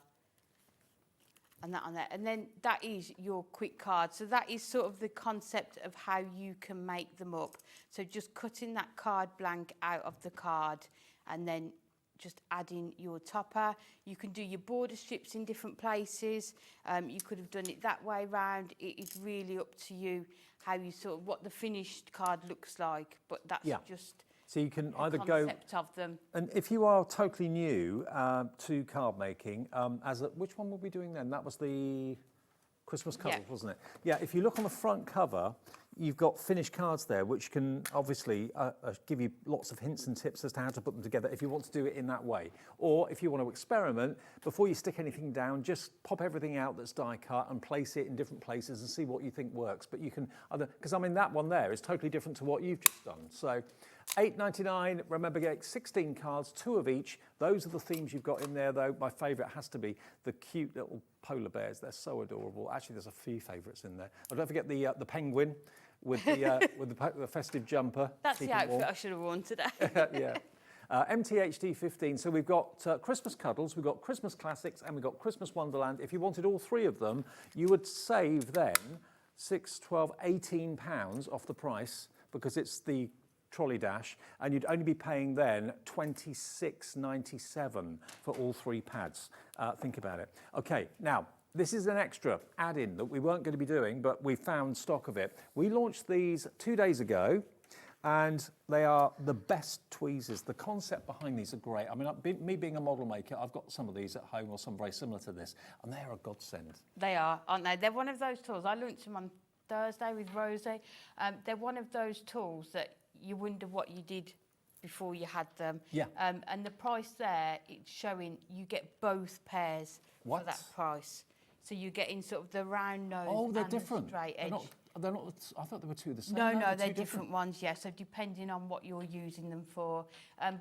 And that on there. And then that is your quick card. So that is sort of the concept of how you can make them up. So just cutting that card blank out of the card and then just add in your topper. You can do your border strips in different places. You could have done it that way round. It is really up to you how you what the finished card looks like, but that's just so you can either concept of them. And if you are totally new to card making, which one were we doing then? That was the Christmas covers, wasn't it? Yeah, if you look on the front cover, you've got finished cards there, which can obviously give you lots of hints and tips as to how to put them together if you want to do it in that way. Or if you want to experiment, before you stick anything down, just pop everything out that's die cut and place it in different places and see what you think works. But you can, because I mean, that one there is totally different to what you've just done. So $8.99, remember, get 16 cards, 2 of each. Those are the themes you've got in there, though. My favourite has to be the cute little polar bears. They're so adorable. Actually, there's a few favourites in there. Oh, don't forget the penguin with the festive jumper. That's the outfit I should have worn today. Yeah. MTHD 15. So we've got Christmas Cuddles, we've got Christmas Classics, and we've got Christmas Wonderland. If you wanted all 3 of them, you would save then £6, £12, £18 off the price, because it's the Trolley Dash, and you'd only be paying then $26.97 for all 3 pads. Think about it. Okay, now this is an extra add-in that we weren't going to be doing, but we found stock of it. We launched these 2 days ago, and they are the best tweezers. The concept behind these are great. I mean, me being a model maker, I've got some of these at home, or some very similar to this, and they're a godsend. They are, aren't they? They're one of those tools. I launched them on Thursday with Rosie. They're one of those tools that you wonder what you did before you had them. Yeah. And the price there, it's showing you get both pairs for that price. So you're getting sort of the round nose and different. the straight edge. They're not, I thought they were 2 the same. No, they're different ones, yeah. So depending on what you're using them for.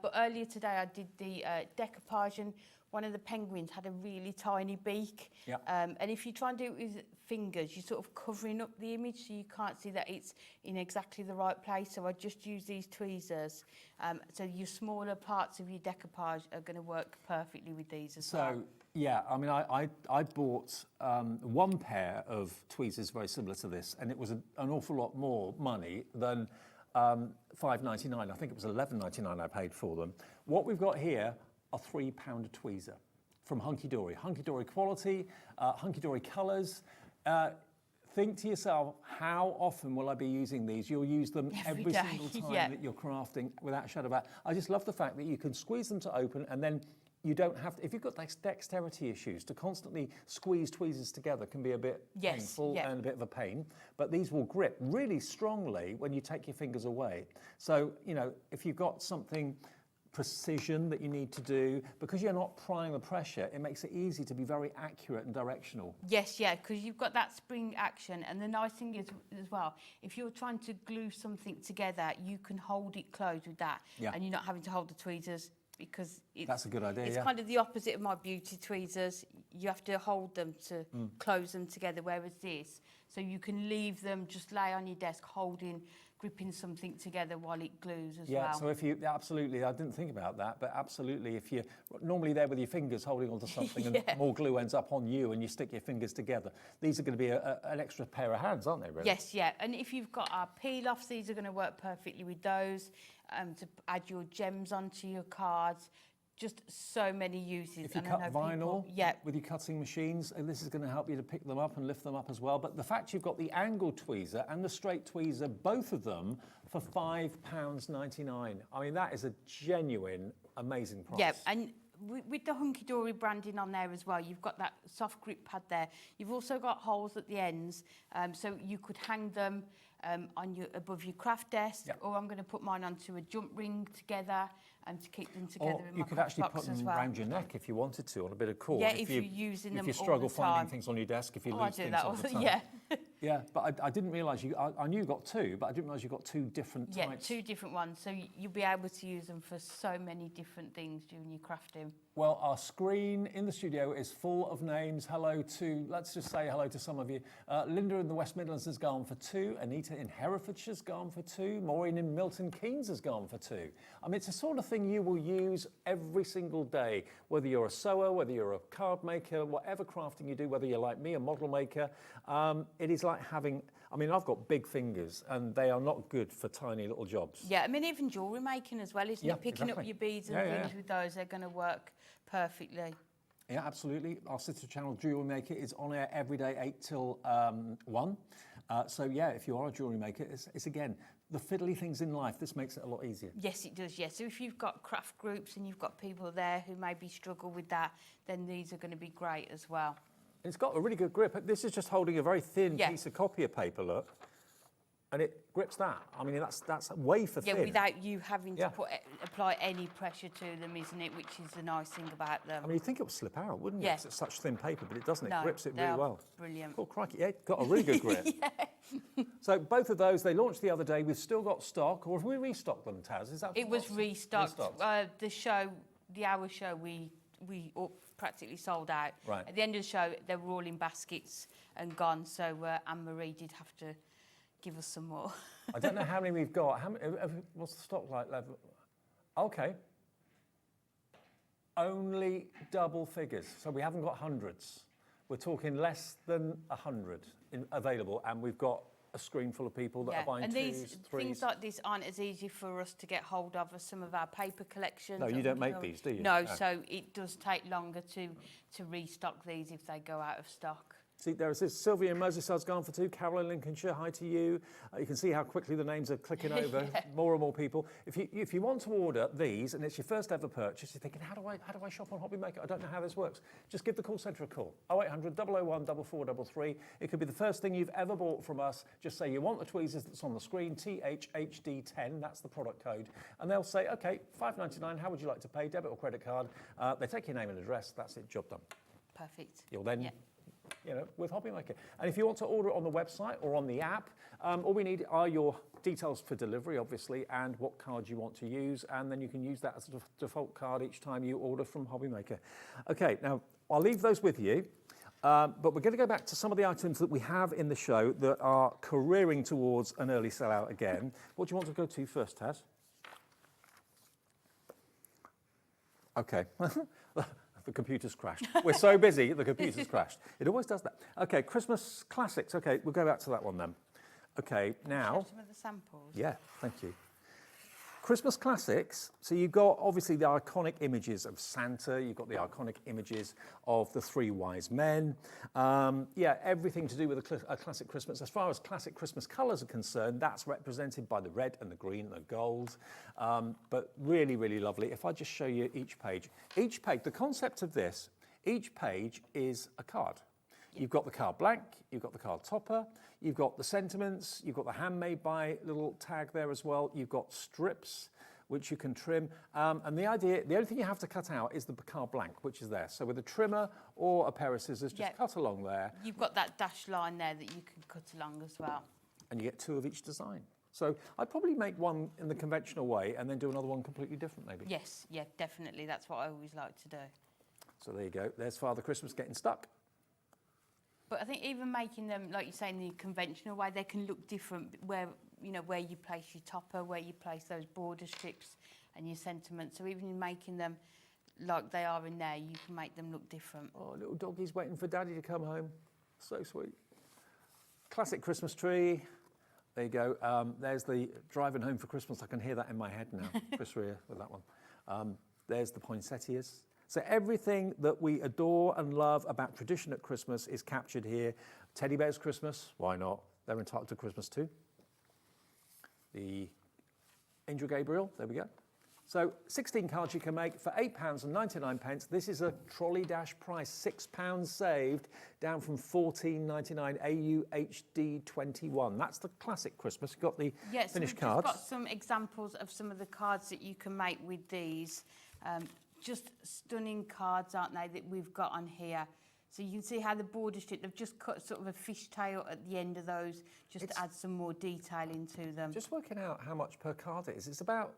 But earlier today I did the decoupage, and one of the penguins had a really tiny beak. Yeah. And if you try and do it with fingers, you're sort of covering up the image, so you can't see that it's in exactly the right place. So I just use these tweezers. So your smaller parts of your decoupage are going to work perfectly with these as well. So, yeah, I mean, I bought 1 pair of tweezers very similar to this, and it was an awful lot more money than $5.99. I think it was $11.99 I paid for them. What we've got here are £3 a tweezer from Hunkydory. Hunkydory quality, Hunkydory colours. Think to yourself, how often will I be using these? You'll use them every single time that you're crafting, without a shadow of a doubt. I just love the fact that you can squeeze them to open, and then you don't have to, if you've got dexterity issues, to constantly squeeze tweezers together can be a bit painful and a bit of a pain. But these will grip really strongly when you take your fingers away. So, you know, if you've got something precision that you need to do, because you're not applying the pressure, it makes it easy to be very accurate and directional. Yes, yeah, because you've got that spring action, and the nice thing is as well, if you're trying to glue something together, you can hold it closed with that, and you're not having to hold the tweezers, because that's a good idea. It's kind of the opposite of my beauty tweezers. You have to hold them to close them together, whereas this, so you can leave them, just lay on your desk gripping something together while it glues as well. Yeah, so if you, absolutely, I didn't think about that, but absolutely, if you're normally there with your fingers holding onto something and more glue ends up on you and you stick your fingers together, these are going to be an extra pair of hands, aren't they, really? Yes, yeah, and if you've got our peel-offs, these are going to work perfectly with those, to add your gems onto your cards. Just so many uses. If you cut vinyl with your cutting machines, and this is going to help you to pick them up and lift them up as well. But the fact you've got the angle tweezer and the straight tweezer, both of them for £5.99. I mean, that is a genuine, amazing price. Yeah, and with the Hunkydory branding on there as well, you've got that soft grip pad there. You've also got holes at the ends, so you could hang them on above your craft desk, or I'm going to put mine onto a jump ring together and to keep them together in my you could actually put them around your neck if you wanted to, on a bit of cord. Yeah, if you're using them all the time. If you struggle finding things on your desk, if you lose things all the time. Yeah. Yeah, but I didn't realise I knew you got 2, but I didn't realise you got 2 different types. Yeah, 2 different ones, so you'll be able to use them for so many different things during your crafting. Well, our screen in the studio is full of names. Hello to, let's just say hello to some of you. Linda in the West Midlands has gone for 2. Anita in Herefordshire's gone for 2. Maureen in Milton Keynes has gone for 2. I mean, it's the sort of thing you will use every single day, whether you're a sewer, whether you're a card maker, whatever crafting you do, whether you're like me, a model maker. It is like having I mean, I've got big fingers and they are not good for tiny little jobs. Yeah, I mean, even jewellery making as well, isn't it? Picking up your beads and things with those, they're going to work perfectly. Yeah, absolutely. Our sister channel, Jewellery Maker, is on air every day, 8 till 1. So, yeah, if you are a jewellery maker, it's again, the fiddly things in life, this makes it a lot easier. Yes, it does, yes. So if you've got craft groups and you've got people there who maybe struggle with that, then these are going to be great as well. It's got a really good grip. This is just holding a very thin piece of copier paper, look. And it grips that. I mean, that's way for thin. Yeah, without you having to apply any pressure to them, isn't it? Which is the nice thing about them. I mean, you'd think it would slip out, wouldn't you? 'Cause it's such thin paper, but it doesn't. No, It grips it really well. Brilliant. Oh, crikey. Yeah, got a really good grip. So both of those, they launched the other day. We've still got stock, or have we restocked them, Taz? Is that It was restocked. The hour show, we practically sold out. Right. At the end of the show, they were all in baskets and gone. So Anne-Marie did have to give us some more. I don't know how many we've got. How many, what's the stock like level? Okay. Only double figures. So we haven't got hundreds. We're talking less than 100 available, and we've got a screen full of people that are buying and twos, threes. Things like this aren't as easy for us to get hold of as some of our paper collections. No, you don't make these, do you? No, so it does take longer to restock these if they go out of stock. See, there it is. Sylvia in Merseyside's gone for 2. Carol in Lincolnshire, hi to you. You can see how quickly the names are clicking over. More and more people. If you want to order these and it's your first ever purchase, you're thinking, how do I shop on Hobby Maker? I don't know how this works. Just give the call centre a call. 0800 001 4433. It could be the first thing you've ever bought from us. Just say you want the tweezers that's on the screen, THHD10. That's the product code, and they'll say, okay, $5.99. How would you like to pay? Debit or credit card? They take your name and address. That's it. Job done. Perfect. You'll then. With Hobby Maker. And if you want to order it on the website or on the app, all we need are your details for delivery, obviously, and what card you want to use, and then you can use that as a default card each time you order from Hobby Maker. Okay, now, I'll leave those with you, but we're going to go back to some of the items that we have in the show that are careering towards an early sellout again. What do you want to go to first, Taz? Okay. The computer's crashed. We're so busy, the computer's crashed. It always does that. Okay, Christmas classics. Okay, we'll go back to that one then. Okay, now. Some of the samples. Yeah, thank you. Christmas classics. So you've got obviously the iconic images of Santa. You've got the iconic images of the 3 wise men. Everything to do with a classic Christmas. As far as classic Christmas colours are concerned, that's represented by the red and the green and the gold. But really, really lovely. If I just show you each page. Each page, the concept of this, each page is a card. You've got the card blank, you've got the card topper, you've got the sentiments, you've got the handmade by little tag there as well, you've got strips which you can trim, and the only thing you have to cut out is the card blank, which is there. So with a trimmer or a pair of scissors, just cut along there. You've got that dashed line there that you can cut along as well. And you get 2 of each design. So I'd probably make one in the conventional way and then do another one completely different maybe. Yes, yeah, definitely. That's what I always like to do. So there you go. There's Father Christmas getting stuck. But I think even making them, like you say, in the conventional way, they can look different where you place your topper, where you place those border strips and your sentiments. So even in making them like they are in there, you can make them look different. Oh, little doggy's waiting for Daddy to come home. So sweet. Classic Christmas tree. There you go. There's the driving home for Christmas. I can hear that in my head now. Chris Rea with that one. There's the poinsettias. So everything that we adore and love about tradition at Christmas is captured here. Teddy Bears Christmas, why not? They're entitled to Christmas too. The Angel Gabriel, there we go. So 16 cards you can make for £8.99. This is a trolley dash price, £6 saved, down from $14.99 AUHD 21. That's the classic Christmas. You've got the finished cards. We've got some examples of some of the cards that you can make with these. Just stunning cards, aren't they, that we've got on here. So you can see how the border strip, they've just cut sort of a fishtail at the end of those, just to add some more detail into them. Just working out how much per card it is. It's about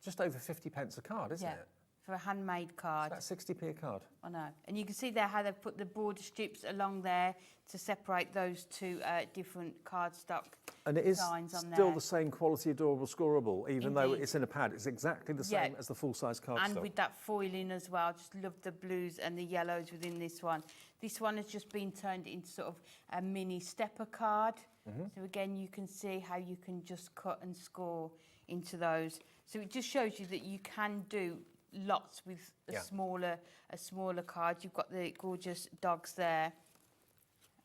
just over 50p a card, isn't it? For a handmade card. It's about 60p a card. I know. And you can see there how they've put the border strips along there to separate those 2 different cardstock and it is still there. The same quality, adorable, scoreable, even though it's in a pad. It's exactly the same as the full-size cardstock. And with that foiling as well. Just love the blues and the yellows within this one. This one has just been turned into sort of a mini stepper card. So again, you can see how you can just cut and score into those. So it just shows you that you can do lots with a smaller card. You've got the gorgeous dogs there,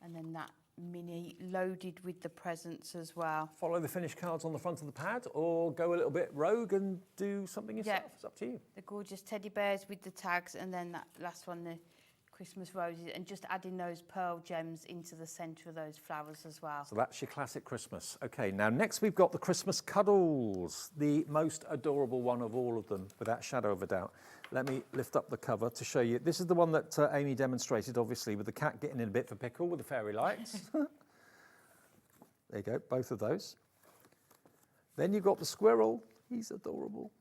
and then that mini loaded with the presents as well. Follow the finished cards on the front of the pad, or go a little bit rogue and do something yourself. It's up to you. The gorgeous teddy bears with the tags, and then that last one, the Christmas roses, and just adding those pearl gems into the centre of those flowers as well. So that's your classic Christmas. Okay, now next we've got the Christmas Cuddles, the most adorable one of all of them, without shadow of a doubt. Let me lift up the cover to show you. This is the one that Amy demonstrated, obviously, with the cat getting in a bit for pickle with the fairy lights. There you go, both of those. Then you've got the squirrel. He's adorable.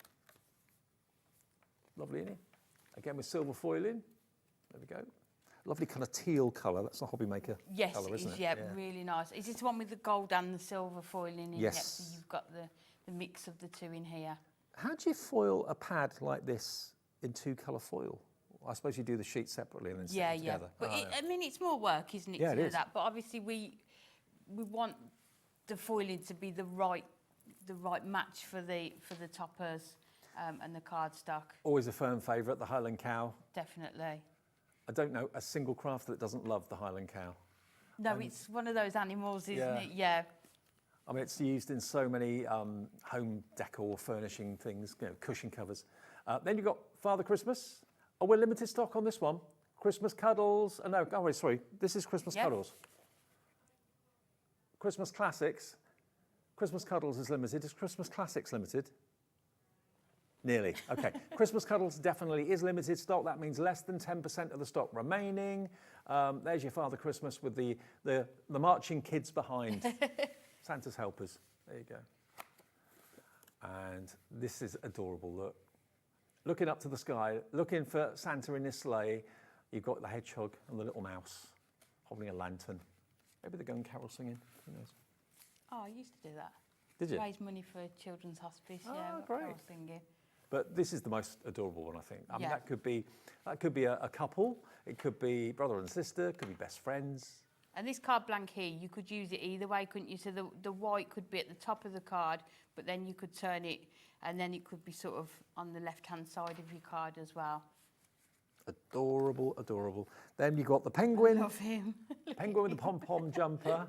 Lovely, isn't he? Again, with silver foiling. There we go. Lovely kind of teal colour. That's a Hobby Maker colour, isn't it? Yeah, really nice. Is this the one with the gold and the silver foiling in? Yes. Yep, so you've got the mix of the two in here. How do you foil a pad like this in two-colour foil? I suppose you do the sheet separately and then stick them together. But I mean, it's more work, isn't it, Yeah, to it do is. that? But obviously, we want the foiling to be the right match for the toppers and the cardstock. Always a firm favourite, the Highland Cow. Definitely. I don't know a single crafter that doesn't love the Highland Cow. No, it's one of those animals, isn't it? Yeah. I mean, it's used in so many home decor furnishing things, cushion covers. Then you've got Father Christmas. Oh, we're limited stock on this one. Christmas Cuddles. Sorry. This is Christmas Cuddles. Christmas Classics. Christmas Cuddles is limited. Is Christmas Classics limited? Nearly. Okay. Christmas Cuddles definitely is limited stock. That means less than 10% of the stock remaining. There's your Father Christmas with the marching kids behind. Santa's helpers. There you go. And this is adorable. Look. Looking up to the sky, looking for Santa in his sleigh. You've got the hedgehog and the little mouse holding a lantern. Maybe they're going carol singing. Who knows? Oh, I used to do that. Did you? Raise money for Children's Hospice. Oh, yeah, great. carol singing. But this is the most adorable one, I think. I mean, Yeah. that could be a couple. It could be brother and sister. It could be best friends. And this card blank here, you could use it either way, couldn't you? So the white could be at the top of the card, but then you could turn it, and then it could be sort of on the left-hand side of your card as well. Adorable, adorable. Then you've got the penguin. I love him. Penguin with the pom-pom jumper.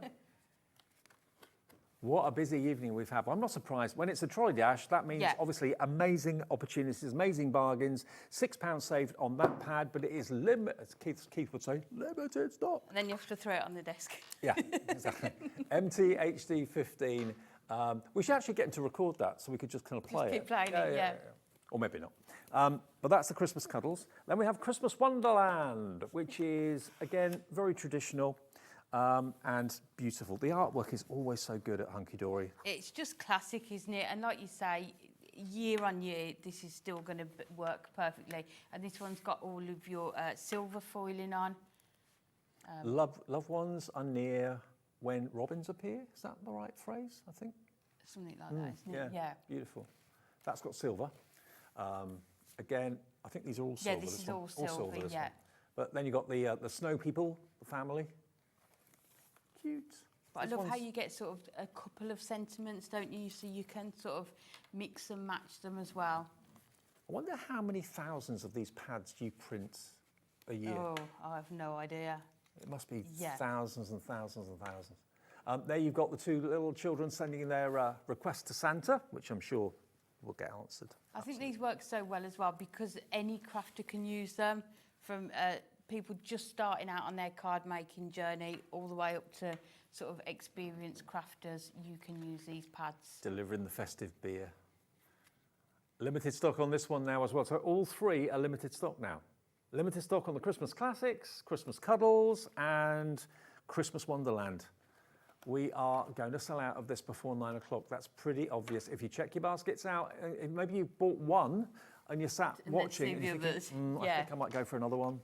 What a busy evening we've had. I'm not surprised. When it's a trolley dash, that means obviously amazing opportunities, amazing bargains. £6 saved on that pad, but it is limited, as Keith would say, limited stock. And then you have to throw it on the desk. Yeah, exactly. MT HD 15. We should actually get him to record that so we could just kind of play Just keep playing it, yeah. Or maybe not. But that's the Christmas Cuddles. Then we have Christmas Wonderland, which is, again, very traditional. And beautiful. The artwork is always so good at Hunkydory. It's just classic, isn't it? And like you say, year on year, this is still going to work perfectly. And this one's got all of your silver foiling on. Loved ones are near when robins appear. Is that the right phrase, I think? Something like that, isn't it? Yeah, beautiful. That's got silver. Again, I think these are all silver. Yeah, this is all silver, this yeah. one. But then you've got the snow people, the family. Cute. But I love how you get sort of a couple of sentiments, don't you? So you can sort of mix and match them as well. I wonder how many thousands of these pads you print a year. Oh, I have no idea. It must be thousands and thousands and thousands. There you've got the two little children sending in their request to Santa, which I'm sure will get answered. I think these work so well as well because any crafter can use them, from people just starting out on their card making journey all the way up to sort of experienced crafters. You can use these pads. Delivering the festive beer. Limited stock on this one now as well. So all three are limited stock now. Limited stock on the Christmas Classics, Christmas Cuddles, and Christmas Wonderland. We are going to sell out of this before 9 o'clock. That's pretty obvious. If you check your baskets out, maybe you bought one and you sat watching. And the others. I think I might go for another one.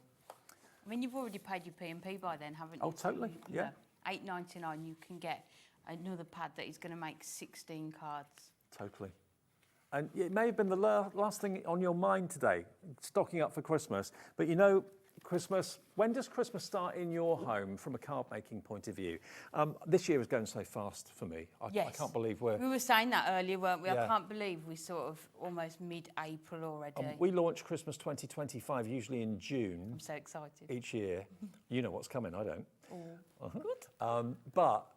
I mean, you've already paid your P&P by then, haven't you? Oh, totally, yeah. $8.99, you can get another pad that is going to make 16 cards. Totally. And it may have been the last thing on your mind today, stocking up for Christmas. But you know, Christmas. When does Christmas start in your home from a card making point of view? This year is going so fast for me. I can't believe we were saying that earlier, weren't we? I can't believe we sort of almost mid-April already. We launch Christmas 2025 usually in June. I'm so excited. Each year. You know what's coming, I don't. Good. But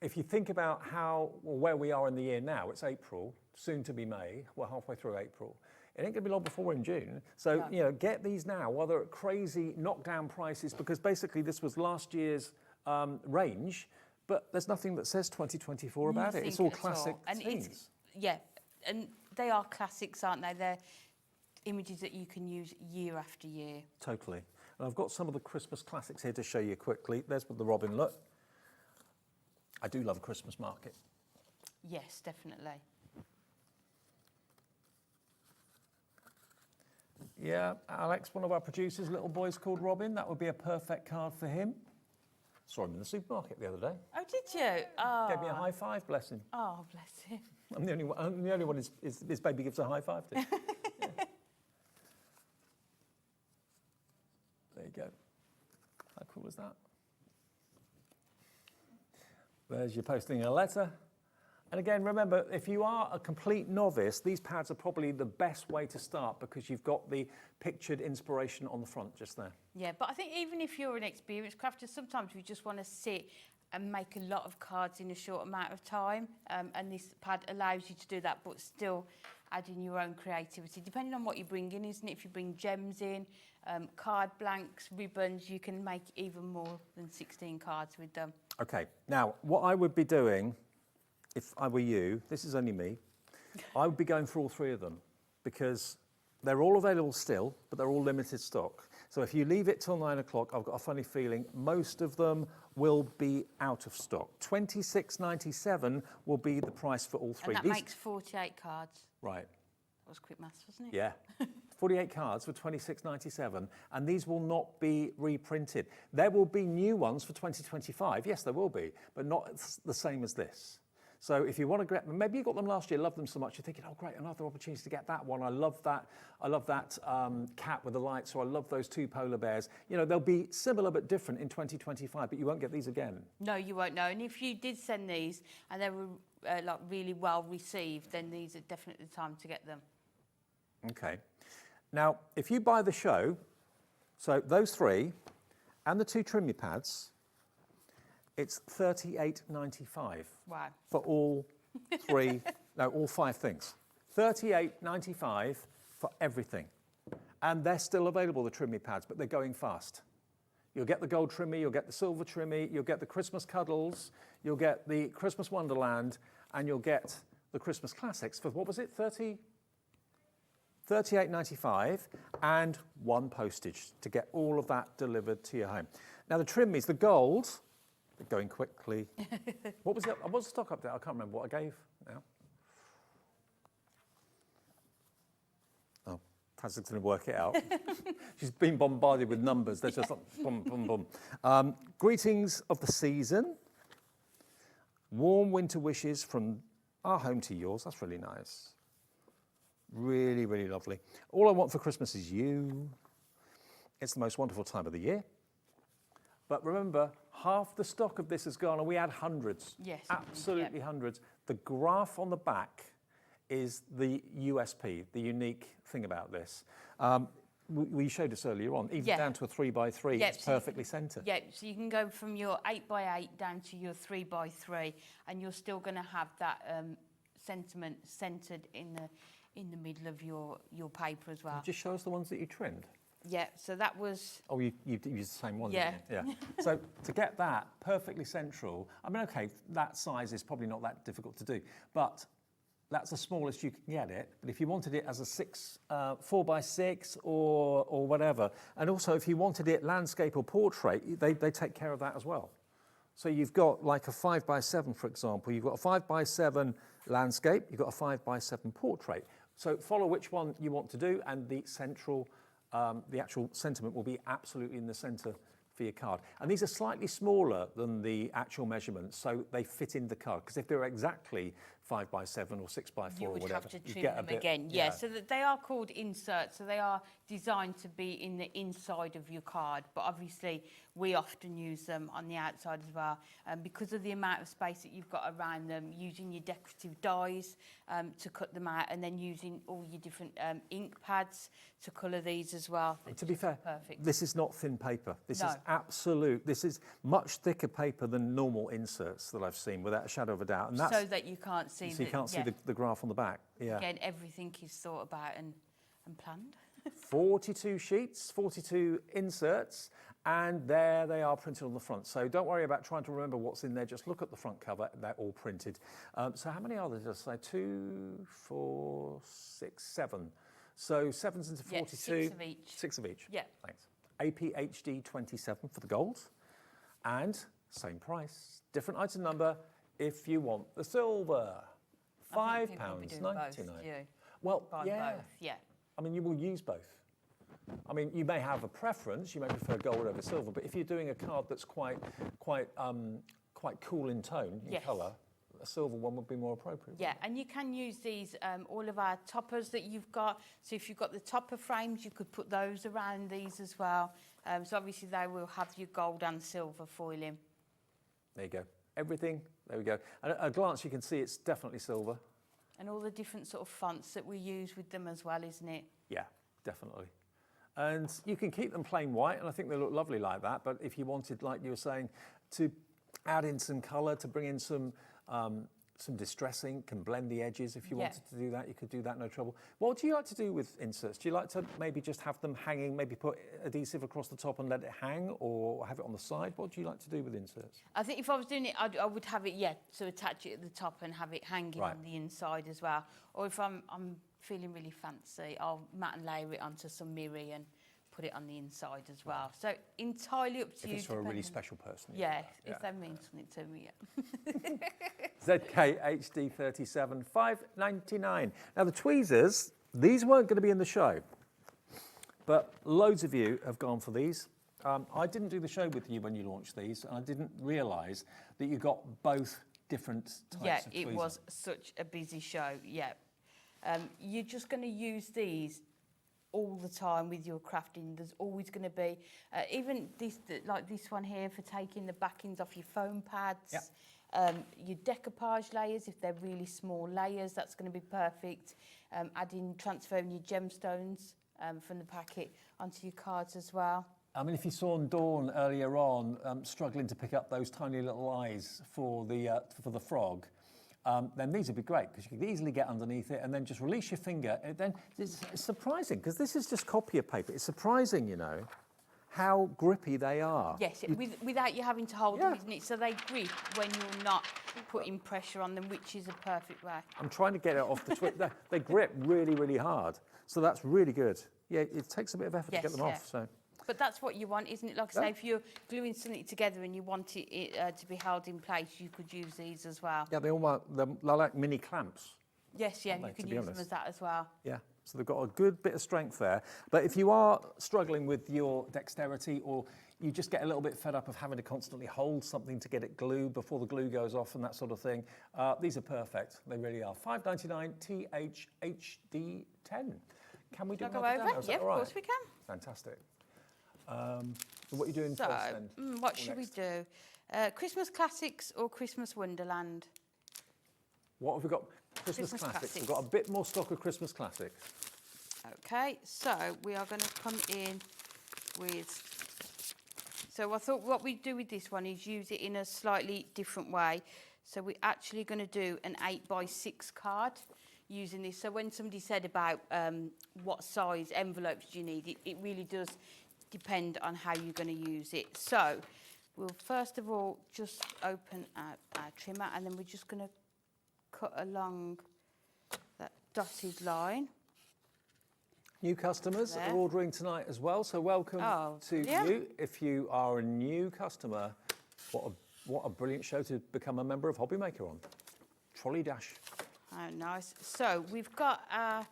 if you think about where we are in the year now, it's April, soon to be May. We're halfway through April. It ain't going to be long before we're in June. So, get these now while they're at crazy knockdown prices, because basically this was last year's range, but there's nothing that says 2024 about it. It's all classic themes. And they are classics, aren't they? They're images that you can use year after year. Totally. And I've got some of the Christmas classics here to show you quickly. There's the Robin, look. I do love a Christmas market. Yes, definitely. Yeah, Alex, one of our producers, little boy's called Robin. That would be a perfect card for him. Saw him in the supermarket the other day. Oh, did you? Oh. Gave me a high five, bless him. Oh, bless him. I'm the only one his baby gives a high five to. Yeah. There you go. How cool is that? There's you posting a letter. And again, remember, if you are a complete novice, these pads are probably the best way to start because you've got the pictured inspiration on the front just there. Yeah, but I think even if you're an experienced crafter, sometimes we just want to sit and make a lot of cards in a short amount of time. And this pad allows you to do that, but still add in your own creativity, depending on what you bring in, isn't it? If you bring gems in, card blanks, ribbons, you can make even more than 16 cards with them. Okay, now what I would be doing if I were you, this is only me, I would be going for all three of them because they're all available still, but they're all limited stock. So if you leave it till 9 o'clock, I've got a funny feeling most of them will be out of stock. $26.97 will be the price for all three. And that makes 48 cards. Right. That was quick maths, wasn't it? Yeah. 48 cards for $26.97, and these will not be reprinted. There will be new ones for 2025. Yes, there will be, but not the same as this. So if you want to get, maybe you got them last year, loved them so much, you're thinking, oh great, another opportunity to get that one. I love that cat with the lights, or I love those two polar bears. You know, they'll be similar but different in 2025, but you won't get these again. No, you won't know. And if you did send these and they were like really well received, then these are definitely the time to get them. Okay. Now, if you buy the show, so those three and the two trimmy pads, it's $38.95 for all three, no, all five things. $38.95 for everything. And they're still available, the trimmy pads, but they're going fast. You'll get the gold trimmy, you'll get the silver trimmy, you'll get the Christmas cuddles, you'll get the Christmas Wonderland, and you'll get the Christmas classics for, what was it, $38.95 and one postage to get all of that delivered to your home. Now the trimmies, the gold, they're going quickly. What was it? What's the stock up there? I can't remember what I gave now. Oh, Frances's going to work it out. She's been bombarded with numbers. They're just like boom, boom, boom. Greetings of the season. Warm winter wishes from our home to yours. That's really nice. Really, really lovely. All I want for Christmas is you. It's the most wonderful time of the year. But remember, half the stock of this has gone, and we had hundreds. Yes. Absolutely hundreds. The graph on the back is the USP, the unique thing about this. We showed this earlier on, even down to a 3x3, it's perfectly centred. Yeah, so you can go from your 8x8 down to your 3x3, and you're still going to have that sentiment centred in the middle of your paper as well. Just show us the ones that you trimmed. Yeah, so that was... Oh, you used the same one, yeah. Didn't you? Yeah. So to get that perfectly central, I mean, okay, that size is probably not that difficult to do, but that's the smallest you can get it. But if you wanted it as a 4x6 or whatever, and also if you wanted it landscape or portrait, they take care of that as well. So you've got like a 5x7, for example. You've got a 5x7 landscape, you've got a 5x7 portrait. So follow which one you want to do, and the central, the actual sentiment will be absolutely in the centre for your card. And these are slightly smaller than the actual measurements, so they fit in the card. Because if they're exactly 5x7 or 6x4 you or would whatever, have to you trim get a them bit, again. Yeah, so that they are called inserts, so they are designed to be in the inside of your card, but obviously we often use them on the outside as well, because of the amount of space that you've got around them, using your decorative dies to cut them out, and then using all your different ink pads to colour these as well. And to be fair, perfect. this is not thin paper. This No. is absolute. This is much thicker paper than normal inserts that I've seen, without a shadow of a doubt. And that's, so that you can't see. so you can't see the graph on the back. Yeah. Again, everything is thought about and planned. 42 sheets, 42 inserts, and there they are printed on the front. So don't worry about trying to remember what's in there. Just look at the front cover. They're all printed. So how many are there? Just say 2, 4, 6, 7. So 7's into 42. Yeah, 6 of each. 6 of each. Yeah. Thanks. APHD 27 for the gold, and same price, different item number if you want the silver. £5.99. Well, yeah. Both, yeah. I mean, you will use both. I mean, you may have a preference. You may prefer gold over silver, but if you're doing a card that's quite cool in tone, in Yes. colour, a silver one would be more appropriate. Yeah, and you can use these, all of our toppers that you've got. So if you've got the topper frames, you could put those around these as well. So obviously they will have your gold and silver foiling. There you go. Everything, there we go. And at a glance, you can see it's definitely silver. And all the different sort of fonts that we use with them as well, isn't it? Yeah, definitely. And you can keep them plain white, and I think they look lovely like that. But if you wanted, like you were saying, to add in some colour, to bring in some distress ink and blend the edges, if you wanted to do that, you could do that, no trouble. What do you like to do with inserts? Do you like to maybe just have them hanging, maybe put adhesive across the top and let it hang, or have it on the side? What do you like to do with inserts? I think if I was doing it, I would have it, so attach it at the top and have it hanging on the inside as well. Or if I'm feeling really fancy, I'll mat and layer it onto some mirror and put it on the inside as well. So entirely up to you. If it's for a really special person. Yeah, if they mean something to me, ZKHD37, £5.99. Now the tweezers, these weren't going to be in the show, but loads of you have gone for these. I didn't do the show with you when you launched these, and I didn't realise that you got both different types of tweezers. Yeah, it was such a busy show, yeah. You're just going to use these all the time with your crafting. There's always going to be, even this, like this one here, for taking the backings off your foam pads. Yep. Your decoupage layers, if they're really small layers, that's going to be perfect. Transferring your gemstones from the packet onto your cards as well. I mean, if you saw Dawn earlier on struggling to pick up those tiny little eyes for the frog, then these would be great, because you could easily get underneath it and then just release your finger. And then it's surprising, because this is just copier paper. It's surprising, you know, how grippy they are. Yes, without you having to hold them, isn't it? So they grip when you're not putting pressure on them, which is a perfect way. I'm trying to get it off the twist. They grip really, really hard. So that's really good. Yeah, it takes a bit of effort to get them off. So. But that's what you want, isn't it? Like I say, if you're gluing something together and you want it to be held in place, you could use these as well. Yeah, they're like mini clamps. Yes, yeah, you can use them as that as well. Yeah, so they've got a good bit of strength there. But if you are struggling with your dexterity, or you just get a little bit fed up of having to constantly hold something to get it glued before the glue goes off and that sort of thing, these are perfect. They really are. £5.99 THHD10. Can we do go over? Yeah, of course we can. Fantastic. So what are you doing first then? What should we do? Christmas classics or Christmas Wonderland? What have we got? Christmas classics. We've got a bit more stock of Christmas classics. Okay, so we are going to come in with... So I thought what we do with this one is use it in a slightly different way. So we're actually going to do an 8x6 card using this. So when somebody said about what size envelopes do you need, it really does depend on how you're going to use it. So we'll first of all just open our trimmer, and then we're just going to cut along that dotted line. New customers are ordering tonight as well, so welcome to you. If you are a new customer, what a brilliant show to become a member of Hobbymaker on. Trolley Dash. Oh, nice. So we've got our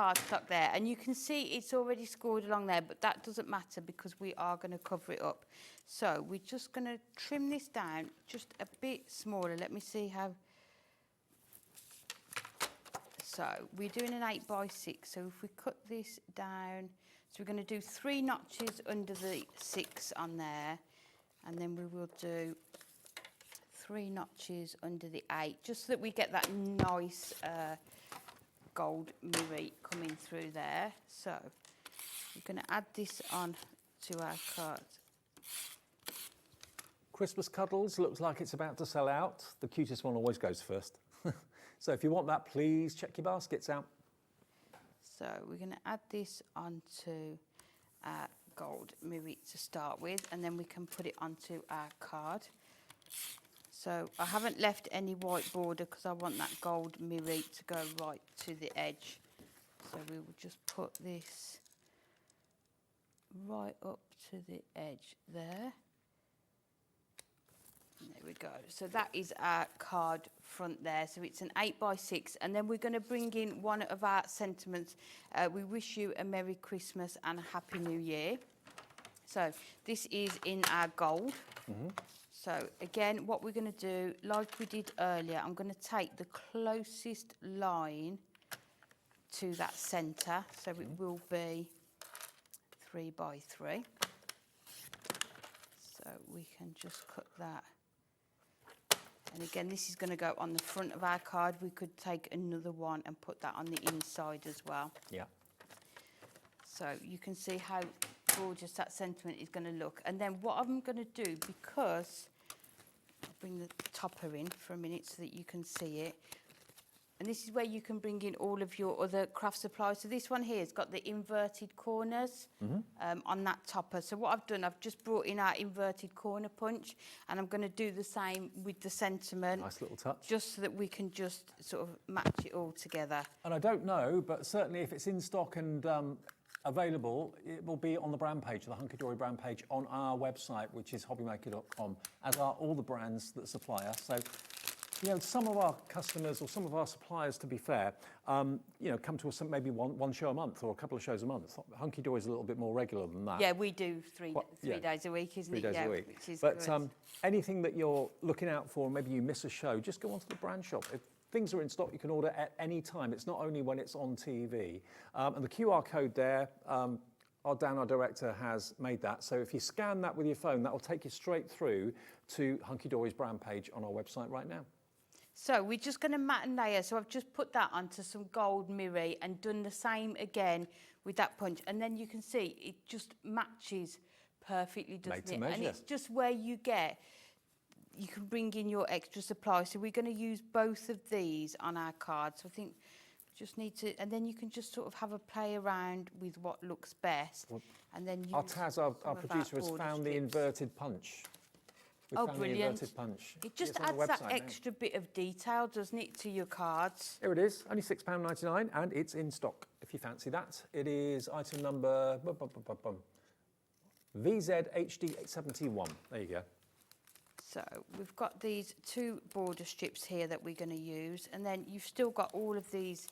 cardstock there, and you can see it's already scored along there, but that doesn't matter because we are going to cover it up. So we're just going to trim this down just a bit smaller. Let me see how. So we're doing an 8x6, so if we cut this down, so we're going to do 3 notches under the 6 on there, and then we will do 3 notches under the 8, just so that we get that nice gold mirror coming through there. So we're going to add this on to our card. Christmas Cuddles looks like it's about to sell out. The cutest one always goes first. So if you want that, please check your baskets out. So we're going to add this onto our gold mirror to start with, and then we can put it onto our card. So I haven't left any white border because I want that gold mirror to go right to the edge. So we will just put this right up to the edge there. There we go. So that is our card front there. So it's an 8x6, and then we're going to bring in one of our sentiments. We wish you a Merry Christmas and a Happy New Year. So this is in our gold. So again, what we're going to do, like we did earlier, I'm going to take the closest line to that centre. So it will be 3x3. So we can just cut that. And again, this is going to go on the front of our card. We could take another one and put that on the inside as well. Yeah. So you can see how gorgeous that sentiment is going to look. And then what I'm going to do, because I'll bring the topper in for a minute so that you can see it. And this is where you can bring in all of your other craft supplies. So this one here has got the inverted corners on that topper. So what I've done, I've just brought in our inverted corner punch, and I'm going to do the same with the sentiment. Nice little touch. Just so that we can just sort of match it all together. And I don't know, but certainly if it's in stock and available, it will be on the brand page, the Hunkydory brand page on our website, which is hobbymaker.com, as are all the brands that supply us. So, you know, some of our customers or some of our suppliers, to be fair, you know, come to us maybe one show a month or a couple of shows a month. Hunkydory is a little bit more regular than that. Yeah, we do three days a week, isn't it? 3 days a week. Which is but good. Anything that you're looking out for, maybe you miss a show, just go onto the brand shop. If things are in stock, you can order at any time. It's not only when it's on TV. And the QR code there, our director has made that. So if you scan that with your phone, that will take you straight through to Hunkydory's brand page on our website right now. So we're just going to mat and layer. So I've just put that onto some gold mirror and done the same again with that punch. And then you can see it just matches perfectly, doesn't it? And it's just where you can bring in your extra supply. So we're going to use both of these on our cards. So I think we just need to, and then you can just sort of have a play around with what looks best. Well, and then use Taz, our producer, has found the inverted punch. Oh, brilliant. Punch. It just adds that extra bit of detail, doesn't it, to your cards? Here it is, only £6.99, and it's in stock, if you fancy that. It is item number VZHD871. There you go. So we've got these 2 border strips here that we're going to use, and then you've still got all of these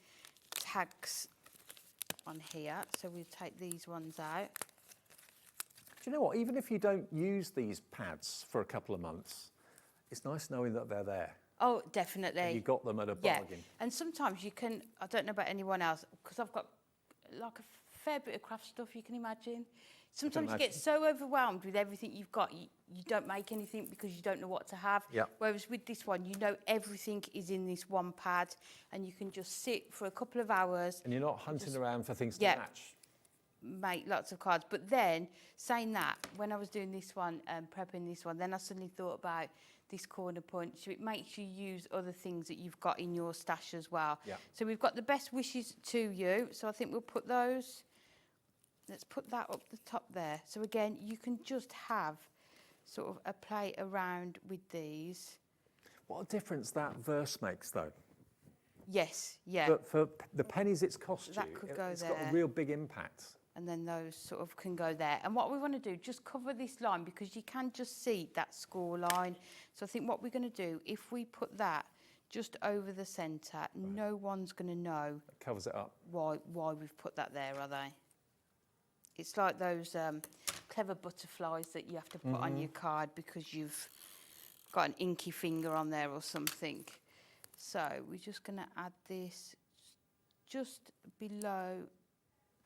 tags on here. So we'll take these ones out. Do you know what? Even if you don't use these pads for a couple of months, it's nice knowing that they're there. Oh, definitely. And you got them at a bargain. And sometimes you can, I don't know about anyone else, because I've got like a fair bit of craft stuff, you can imagine. Sometimes you get so overwhelmed with everything you've got, you don't make anything because you don't know what to have. Yep. Whereas with this one, you know everything is in this one pad, and you can just sit for a couple of hours. And you're not hunting around for things to match. Make lots of cards. But then, saying that, when I was doing this one, prepping this one, then I suddenly thought about this corner punch. It makes you use other things that you've got in your stash as well. Yeah. So we've got the best wishes to you. So I think we'll put those, let's put that up the top there. So again, you can just have sort of a play around with these. What a difference that verse makes, though. Yes, yeah. But for the pennies it's cost that you, could go it's there. got a real big impact. And then those sort of can go there. And what we want to do, just cover this line because you can just see that score line. So I think what we're going to do, if we put that just over the centre. Right. No one's going to know. That covers it up. Why we've put that there, are they? It's like those clever butterflies that you have to put on your card because you've got an inky finger on there or something. So we're just going to add this just below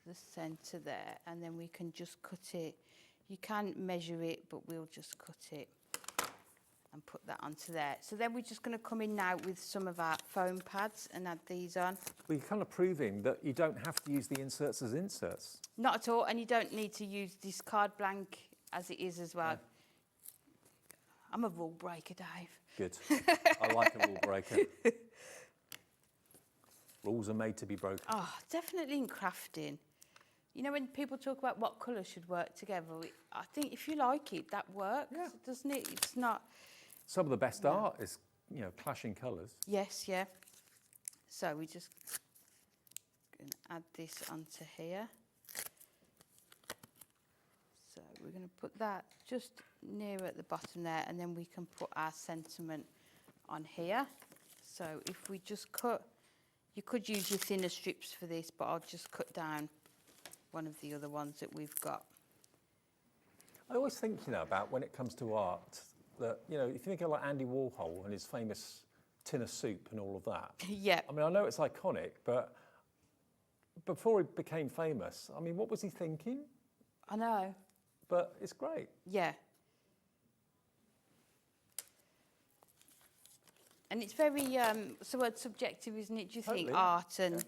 the centre there, and then we can just cut it. You can measure it, but we'll just cut it and put that onto there. So then we're just going to come in now with some of our foam pads and add these on. Well, you're kind of proving that you don't have to use the inserts as inserts. Not at all, and you don't need to use this card blank as it is as well. Yeah. I'm a rule breaker, Dave. Good. I like a rule breaker. Rules are made to be broken. Oh, definitely in crafting. You know, when people talk about what colours should work together, I think if you like it, that works, doesn't it? It's not... Some of the best art is, you know, clashing colours. Yes, yeah. So we're just going to add this onto here. So we're going to put that just near at the bottom there, and then we can put our sentiment on here. So if we just cut, you could use your thinner strips for this, but I'll just cut down one of the other ones that we've got. I always think, you know, about when it comes to art, that, you know, if you think of like Andy Warhol and his famous tin of soup and all of that. Yeah. I mean, I know it's iconic, but before he became famous, I mean, what was he thinking? I know. But it's great. Yeah. And it's very, subjective, isn't it? Do you think art and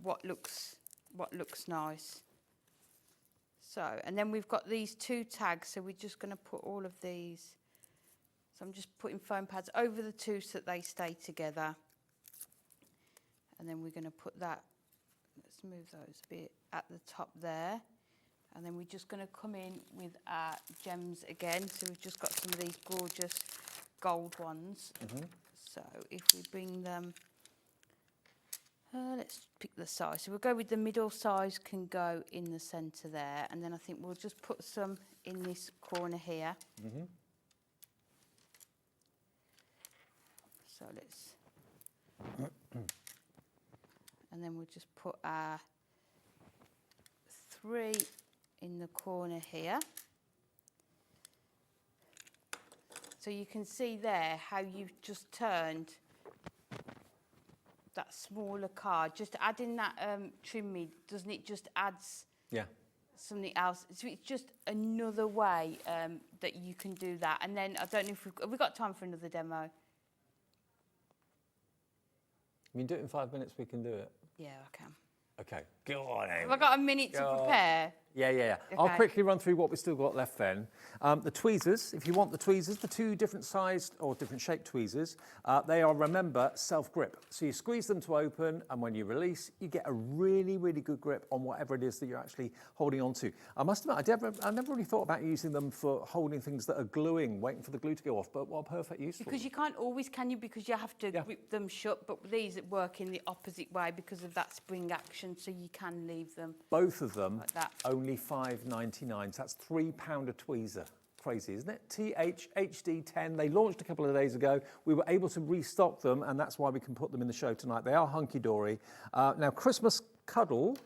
what looks nice? So, and then we've got these two tags, so we're just going to put all of these. So I'm just putting foam pads over the two so that they stay together. And then we're going to put that, let's move those a bit, at the top there. And then we're just going to come in with our gems again. So we've just got some of these gorgeous gold ones. So if we bring them, let's pick the size. So we'll go with the middle size, can go in the centre there. And then I think we'll just put some in this corner here. So let's, and then we'll just put our 3 in the corner here. So you can see there how you've just turned that smaller card. Just adding that trim, doesn't it just adds something else? So it's just another way that you can do that. And then I don't know if have we got time for another demo? I mean, do it in 5 minutes, we can do it. Yeah, I can. Okay, go on, Amy. Have I got a minute to prepare? Yeah. Okay. I'll quickly run through what we've still got left then. The tweezers, if you want the tweezers, the 2 different sized or different shaped tweezers, they are, remember, self-grip. So you squeeze them to open, and when you release, you get a really, really good grip on whatever it is that you're actually holding on to. I must admit, I never really thought about using them for holding things that are gluing, waiting for the glue to go off, but what a perfect use for them. Because you can't always, can you? Because you have to grip them shut, but these work in the opposite way because of that spring action, so you can leave them. Both of them, like that. Only £5.99, so that's £3 a tweezer. Crazy, isn't it? THHD10, they launched a couple of days ago. We were able to restock them, and that's why we can put them in the show tonight. They are Hunkydory. Now, Christmas Cuddle,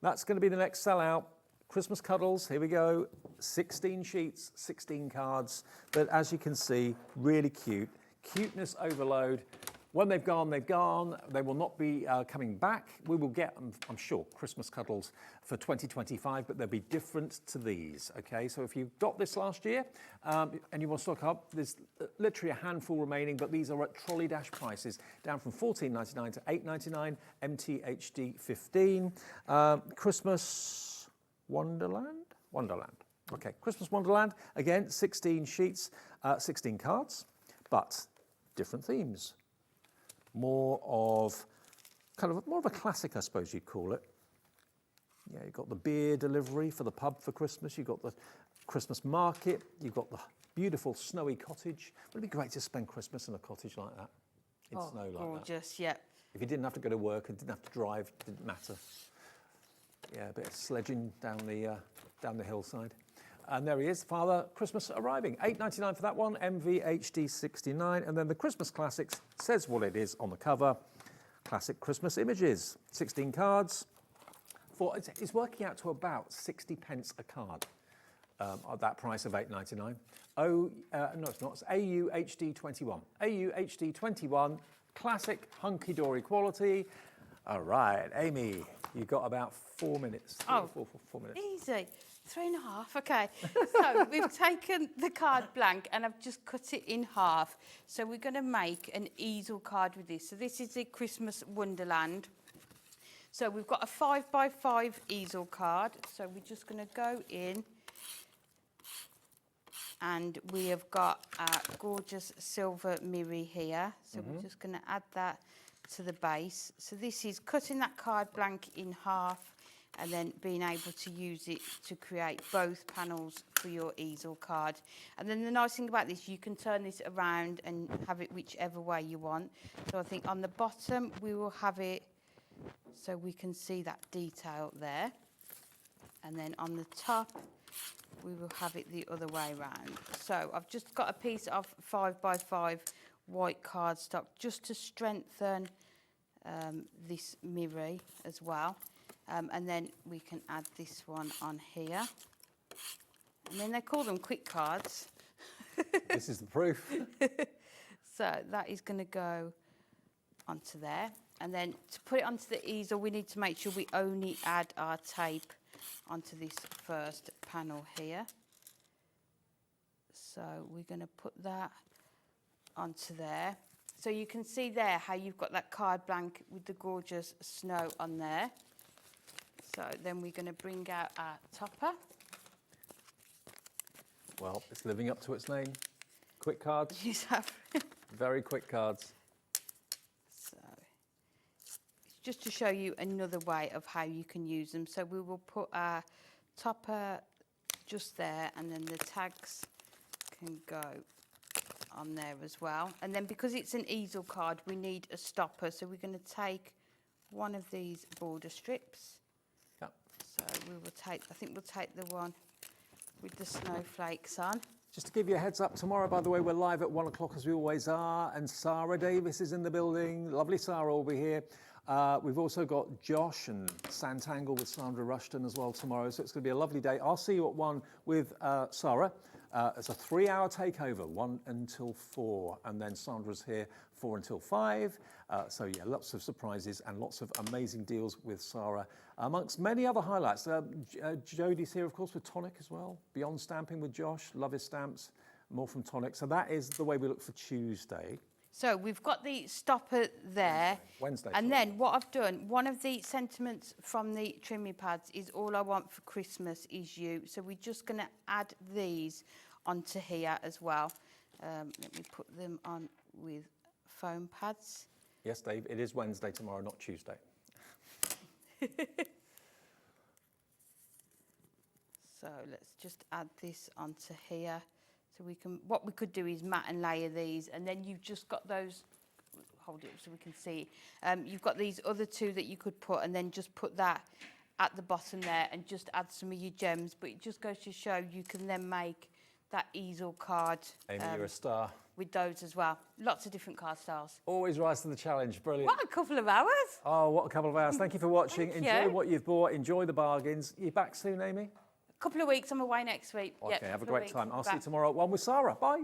that's going to be the next sellout. Christmas Cuddles, here we go. 16 sheets, 16 cards. But as you can see, really cute. Cuteness overload. When they've gone, they've gone. They will not be coming back. We will get, I'm sure, Christmas Cuddles for 2025, but they'll be different to these, okay? So if you got this last year and you want to stock up, there's literally a handful remaining, but these are at Trolley Dash prices, down from $14.99 to $8.99, MTHD 15. Christmas Wonderland? Wonderland. Okay, Christmas Wonderland, again, 16 sheets, 16 cards, but different themes. More of a classic, I suppose you'd call it. Yeah, you've got the beer delivery for the pub for Christmas. You've got the Christmas market. You've got the beautiful snowy cottage. Would it be great to spend Christmas in a cottage like that? In snow like gorgeous, that. Gorgeous, yeah. If you didn't have to go to work and didn't have to drive, it didn't matter. Yeah, a bit of sledging down the hillside. And there he is, Father Christmas arriving. $8.99 for that one, MVHD 69. And then the Christmas Classics says what it is on the cover. Classic Christmas images, 16 cards. It's working out to about 60 pence a card at that price of $8.99. No, it's not. It's AUHD 21. AUHD 21, classic hunky-dory quality. All right, Amy, you've got about 4 minutes. Four minutes. Easy. 3.5, okay. So we've taken the card blank and I've just cut it in half. So we're going to make an easel card with this. So this is the Christmas Wonderland. So we've got a 5x5 easel card. So we're just going to go in and we have got a gorgeous silver mirror here. So we're just going to add that to the base. So this is cutting that card blank in half and then being able to use it to create both panels for your easel card. And then the nice thing about this, you can turn this around and have it whichever way you want. So I think on the bottom, we will have it so we can see that detail there. And then on the top, we will have it the other way around. So I've just got a piece of 5x5 white cardstock just to strengthen this mirror as well. And then we can add this one on here. And then they call them quick cards. This is the proof. So that is going to go onto there. And then to put it onto the easel, we need to make sure we only add our tape onto this first panel here. So we're going to put that onto there. So you can see there how you've got that card blank with the gorgeous snow on there. So then we're going to bring out our topper. Well, it's living up to its name. Quick cards. Very quick cards. So it's just to show you another way of how you can use them. So we will put our topper just there and then the tags can go on there as well. And then because it's an easel card, we need a stopper. So we're going to take one of these border strips. Yep. So we will take, I think we'll take the one with the snowflakes on. Just to give you a heads up, tomorrow, by the way, we're live at 1 o'clock as we always are, and Sarah Davis is in the building. Lovely Sarah will be here. We've also got Josh and Santangle with Sandra Rushton as well tomorrow, so it's going to be a lovely day. I'll see you at 1 with Sarah. It's a 3-hour takeover, 1 until 4, and then Sandra's here 4 until 5. So yeah, lots of surprises and lots of amazing deals with Sarah, amongst many other highlights. Jodie's here, of course, with Tonic as well. Beyond Stamping with Josh, love his stamps, more from Tonic. So that is the way we look for Tuesday. So we've got the stopper there. Wednesday. And then what I've done, one of the sentiments from the trimming pads is all I want for Christmas is you. So we're just going to add these onto here as well. Let me put them on with foam pads. Yes, Dave, it is Wednesday tomorrow, not Tuesday. So let's just add this onto here. So we can, what we could do is mat and layer these, and then you've just got those, hold it up so we can see. You've got these other two that you could put, and then just put that at the bottom there and just add some of your gems. But it just goes to show you can then make that easel card. Amy, you're a star. With those as well. Lots of different card styles. Always rise to the challenge, brilliant. What a couple of hours. Oh, what a couple of hours. Thank you for watching. Enjoy what you've bought, enjoy the bargains. You back soon, Amy? Couple of weeks, I'm away next week. Okay, have a great time. I'll see you tomorrow at 1 with Sarah. Bye.